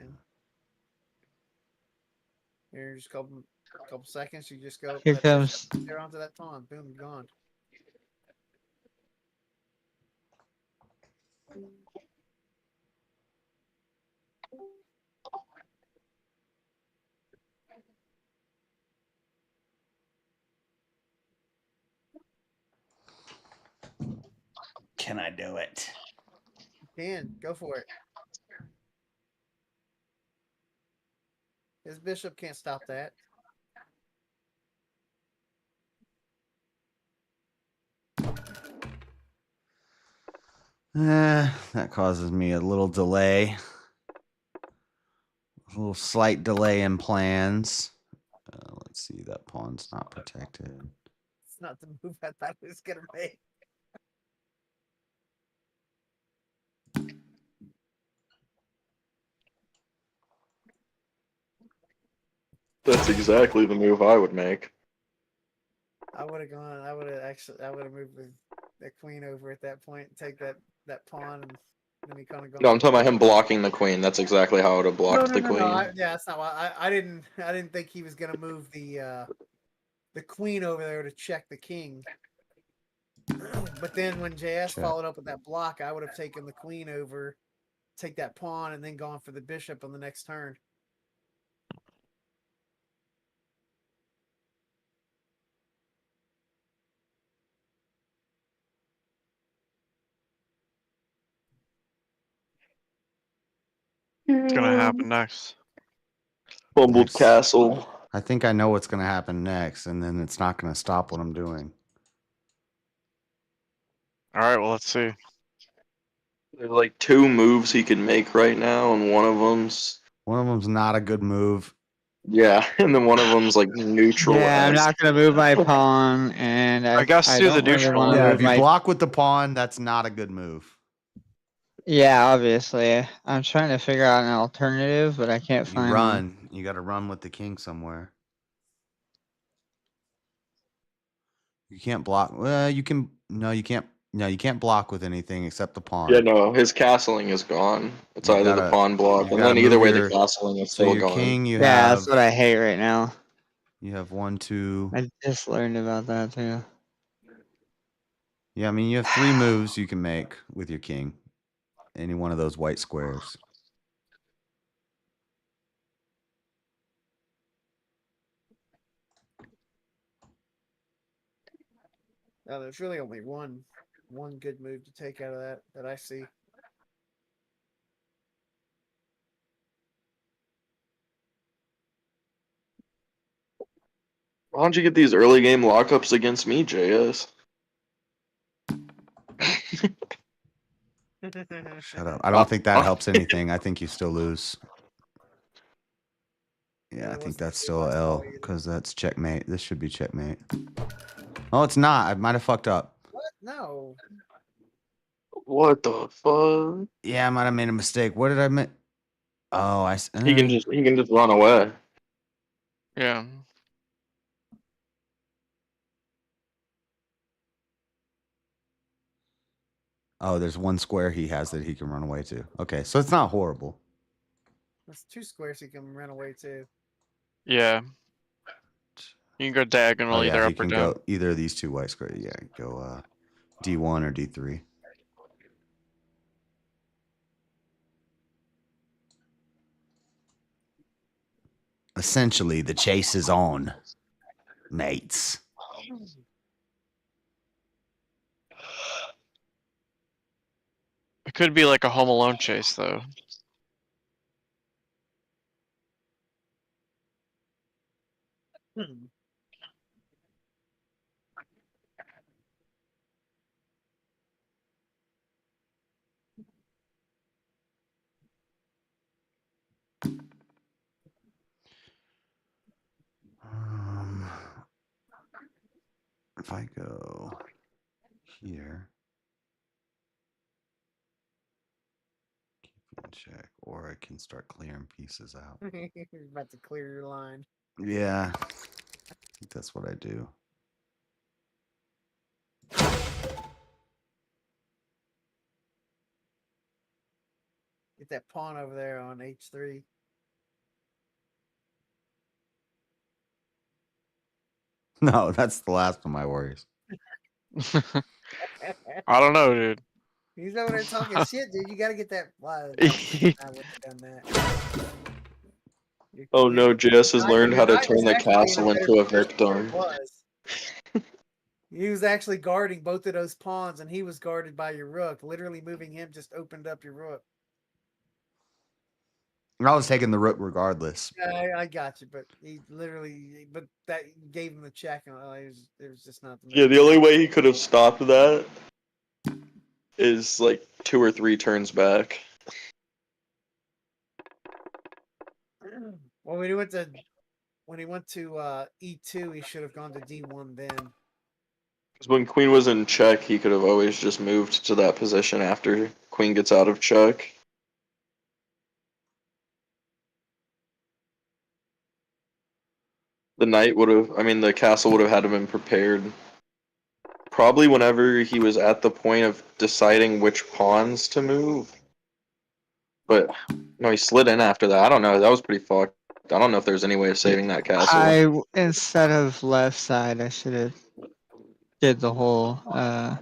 Here, just couple. A couple seconds, you just go. Here let bishop comes. There onto that pawn. Boom, gone. Can I do it? You can go for it. His bishop can't stop that. That causes me a little delay. A little slight delay in plans. Let's see, that pawn's not protected. It's not the move I thought it was gonna make. That's exactly the move I would make. I would have gone. I would have moved the queen over at that point and take that pawn, and then he kind of gone. No, I'm talking about him blocking the queen. That's exactly how I would have blocked the queen. Yeah, that's not why. I didn't think he was gonna move the queen over there to check the king. But then when JS followed up with that block, I would have taken the queen over, take that pawn, and then gone for the bishop on the next turn. What's gonna happen next? Fumbled castle. I think I know what's going to happen next, and then it's not going to stop what I'm doing. All right, well, let's see. There's like 2 moves he can make right now, and one of them's not a good move. Yeah, and then one of them's like neutral. Yeah, I'm not gonna move my pawn, and I guess do the don't really neutral. want to Yeah, move if you my. block with the pawn, that's not a good move. Yeah, obviously. I'm trying to figure out an alternative, but I can't You find one. run. You got to run with the king somewhere. You can't block. Well, you can. No, you can't. No, you can't block with anything except the pawn. Yeah, no, his castling is gone. It's You either the gotta- pawn block, you and gotta then either move way, your- the castling is so still your gone. king, you Yeah, have. that's what I hate right now. You have 1, 2. I just learned about that too. Yeah, I mean, you have 3 moves you can make with your king. Any one of those white squares. No, there's really only one good move to take out of that I see. Why don't you get these early game lockups against me, JS? Shut up. I don't think that helps anything. I think you still lose. Yeah, I think that's still a L because that's checkmate. This should be checkmate. Oh, it's not. I might have fucked up. What? No. What the fuck? Yeah, I might have made a mistake. What did I make? Oh, He can just run away. Yeah. Oh, there's one square he has that he can run away to. Okay, so it's not horrible. There's 2 squares he can run away to. Yeah. You can go diagonal Oh, yeah, either he up or can down. go either of these 2 white squares. Yeah, go D1 or D3. Essentially, the chase is on, mates. It could be like a Home Alone chase, though. If I go here, keep in check, or I can start clearing pieces out. You're about to clear your line. Yeah, I think that's what I do. Get that pawn over there on H3. No, that's the last of my worries. I don't know, dude. He's over there talking shit, dude. You got to get that. I wouldn't have done that. Oh no, JS has learned how to United turn was the actually in a castle better into a position than victim. it was. He was actually guarding both of those pawns, and he was guarded by your rook. Literally moving him just opened up your rook. I was taking the rook regardless. I got you, but he literally, but that gave him the check, and it was just not the Yeah, the only way he could have stopped that is like 2 or 3 turns back. Well, when he went to E2, he should have gone to D1 then. Because when queen was in check, he could have always just moved to that position after queen gets out of check. The knight would have, I mean, the castle would have had to been prepared. Probably whenever he was at the point of deciding which pawns to move. But, no, he slid in after that. I don't know, that was pretty fucked. I don't know if there's any way of saving that castle. Instead of left side, I should have did the whole, my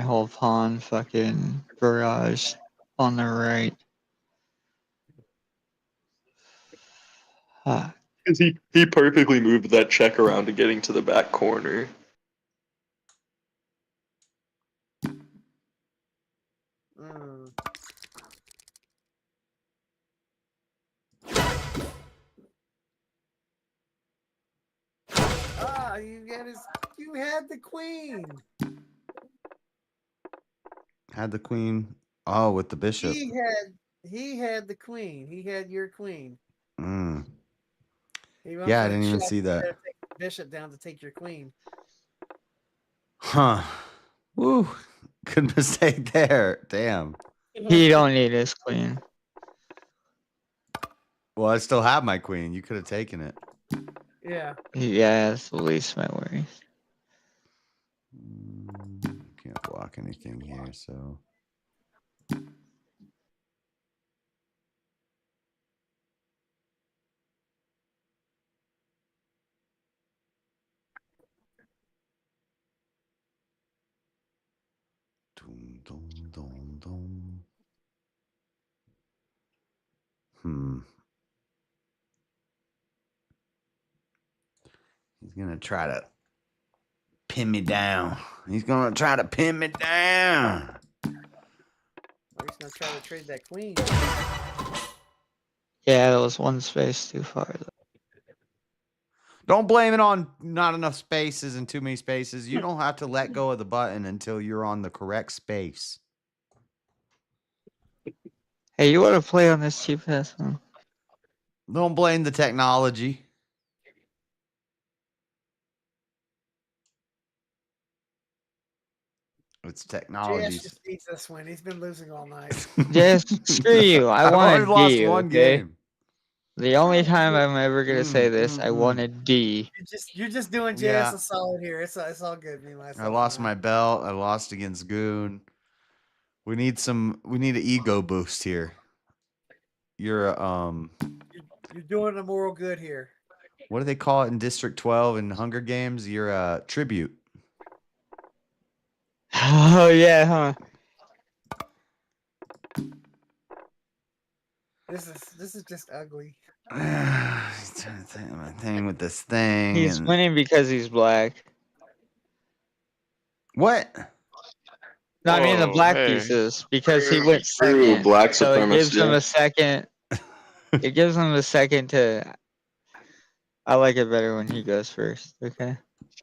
whole pawn fucking barrage on the right. Because he perfectly moved that check around to getting to the back corner. Ah, you had the queen. Had the queen. Oh, with the bishop. He had the queen. He had your queen. Mm. He went Yeah, I for the didn't even check see instead that. of taking the bishop down to take your queen. Huh. Woo. Good mistake there. Damn. He don't need his queen. Well, I still have my queen. You could have taken it. Yeah. Yeah, that's the least my worries. Can't block anything here, so. Dum, dum, dum, dum. He's gonna try to pin me down. He's gonna try to pin me down. Or he's gonna try to trade that queen. Yeah, that was one space too far. Don't blame it on not enough spaces and too many spaces. You don't have to let go of the button until you're on the correct space. Hey, you want to play on this cheap ass one? Don't blame the technology. It's technology. JS just needs this win. He's been losing all night. Just screw you. I I've wanted only lost D, one okay? game. The only time I'm ever gonna say this, I wanted D. You're just doing JS Yeah. a solid here. It's all good, me myself. I lost my belt. I lost against Goon. We need an ego boost here. You're You're doing a moral good here. what do they call it in District 12 in Hunger Games? You're a tribute. Oh yeah, huh? This is just ugly. He's trying to think of my thing with this thing. He's and- winning because he's black. What? No, I mean the Whoa, black hey. pieces because he went True, second. black so it gives supremacy. him a second. It gives him a second to. I like it better when he goes first. Okay.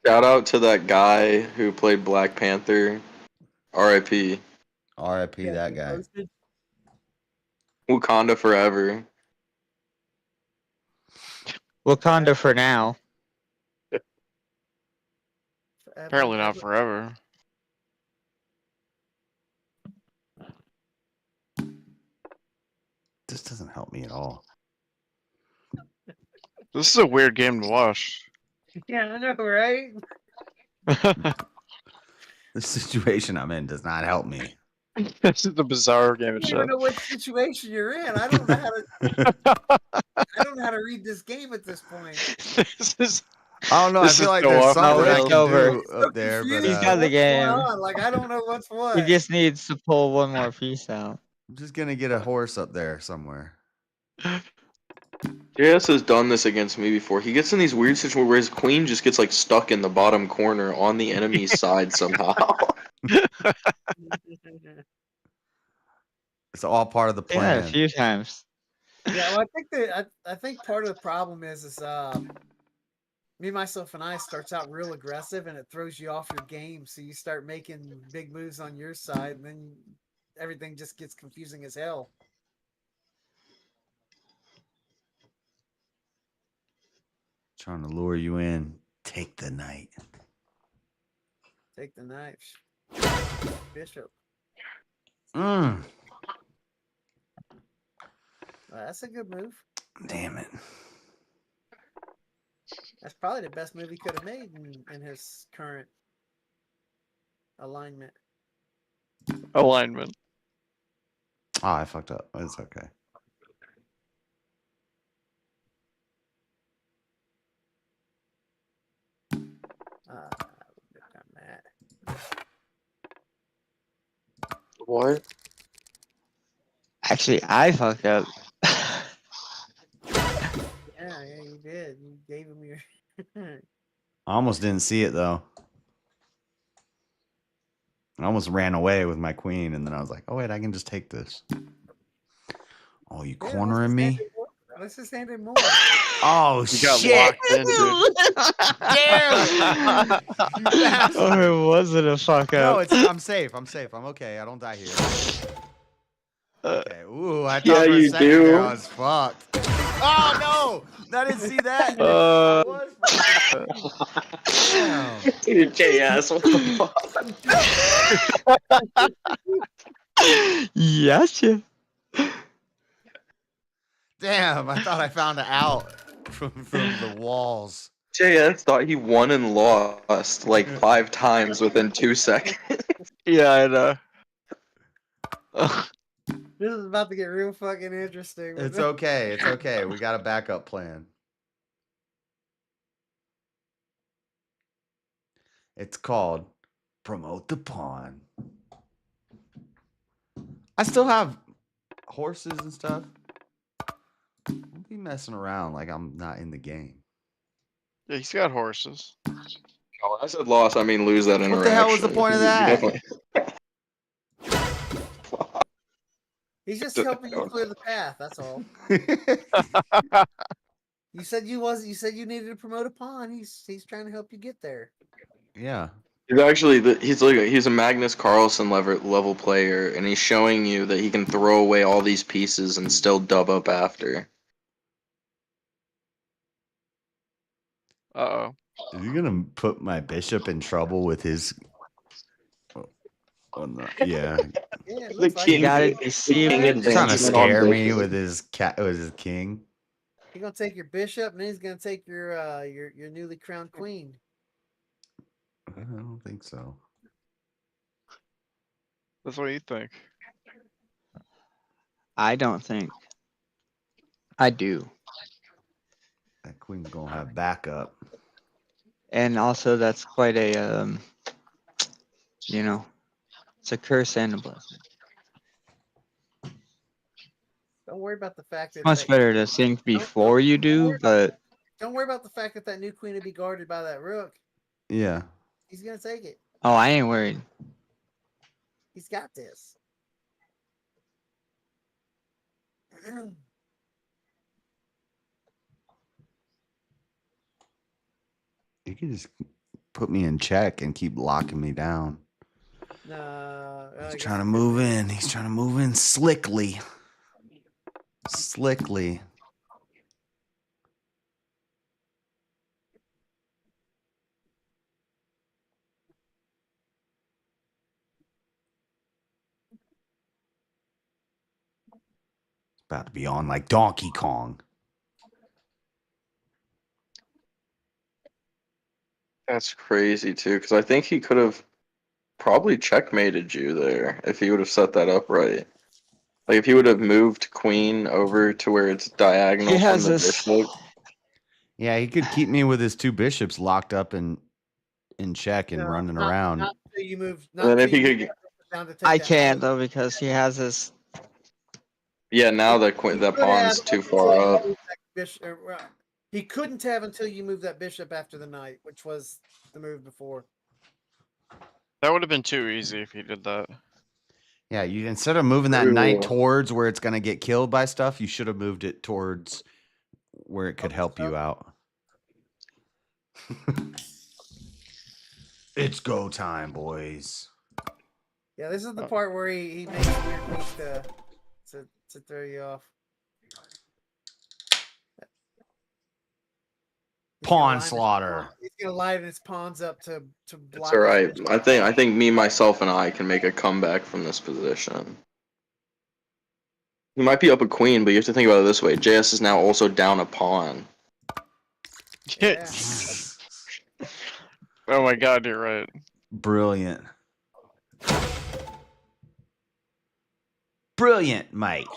Shout out to that guy who played Black Panther. R.I.P. R.I.P. that guy. Wakanda forever. Wakanda for now. Apparently not forever. This doesn't help me at all. This is a weird game to watch. Yeah, I know, right? The situation I'm in does not help me. This is the bizarre game I of don't even shit. know what situation you're in. I don't know how to. I don't know how to read this game at this point. This is I don't know. I This feel is like so there's off something the I rails. can over. do up there, but He's got the What's going game. on? Like I don't know what's what. He just needs to pull one more piece out. I'm just gonna get a horse up there somewhere. JS has done this against me before. He gets in these weird situations where his queen just gets like stuck in the bottom corner on the enemy's side somehow. It's all part of the Yeah, plan. a few times. Yeah, well, I think that I think part of the problem is me, myself, and I starts out real aggressive, and it throws you off your game. So you start making big moves on your side, and then everything just gets confusing as hell. Trying to lure you in. Take the knight. Take the knife, bishop. That's a good move. Damn it. That's probably the best move he could have made in his current alignment. Alignment. Oh, I fucked up. It's okay. What? Actually, I fucked up. Yeah, you did. You gave him your. I almost didn't see it though. I almost ran away with my queen, and then I was like, "Oh wait, I can just take this." Oh, you cornering me? Let's just hand him more. Oh You got shit! locked in, dude. Damn! Oh, it wasn't a fuck No, up. I'm safe. I'm safe. I'm okay. I don't die here. Okay. Ooh, I thought Yeah, for a you second do. there I was fucked. Oh no! I didn't see that. I was fucked. Damn. Dude, JS, what the fuck? Gotcha. Damn! I thought I found it out from the walls. JS thought he won and lost like 5 times within 2 seconds. Yeah, I know. This is about to get real fucking interesting. It's okay. It's okay. We got a backup plan. It's called Promote the Pawn. I still have horses and stuff. Don't be messing around like I'm not in the game. Yeah, he's got horses. Oh, I said loss, I mean lose that interaction. What the hell was the point of You that? definitely- He's just helping you clear the path. That's all. You said you said you needed to promote a pawn. He's trying to help you get there. Yeah. He's actually he's a Magnus Carlsen level player, and he's showing you that he can throw away all these pieces and still dub up after. Uh-oh. Is he gonna put my bishop in trouble with his? Oh, no. Yeah. Yeah, it The looks like king, gotta the deceive king it. He's trying to advancement on scare me bishops. with his cat, with his king. he's gonna take your bishop, and then he's gonna take your newly crowned queen. I don't think so. That's what you think. I don't think. I do. That queen's gonna have backup. And also, that's quite a, it's a curse and a blessing. Don't worry about the fact that Much better to think before you do, but don't worry about the fact that new queen would be guarded by that rook. Yeah. He's gonna take it. oh, I ain't worried. He's got this. You can just put me in check and keep locking me down. No, He's trying to move in. He's trying to move in slickly. Slickly. About to be on like Donkey Kong. That's crazy too, because I think he could have probably checkmated you there if he would have set that up right. Like if he would have moved queen over to where it's diagonal He from has the this. bishop. Yeah, he could keep me with his 2 bishops locked up in check and No, running not, around. Not until you move. And then if until he you could, move down to take I that can't knight. though because he has his. yeah, now the He the could have pawn's too until far you up. move that he couldn't have until you move that bishop after the knight, which was the move before. That would have been too easy if he did that. Yeah, you instead of moving that knight towards where it's gonna get killed by stuff, you should have moved it towards where it could help you out. It's go time, boys. Yeah, this is the part where he makes weird things to throw you off. Pawn slaughter. He's gonna line his pawns up to block. It's all right. I think me, myself, and I can make a comeback from this position. He might be up a queen, but you have to think about it this way: JS is now also down a pawn. Yeah. Oh my god, you're right. Brilliant. Brilliant, mate.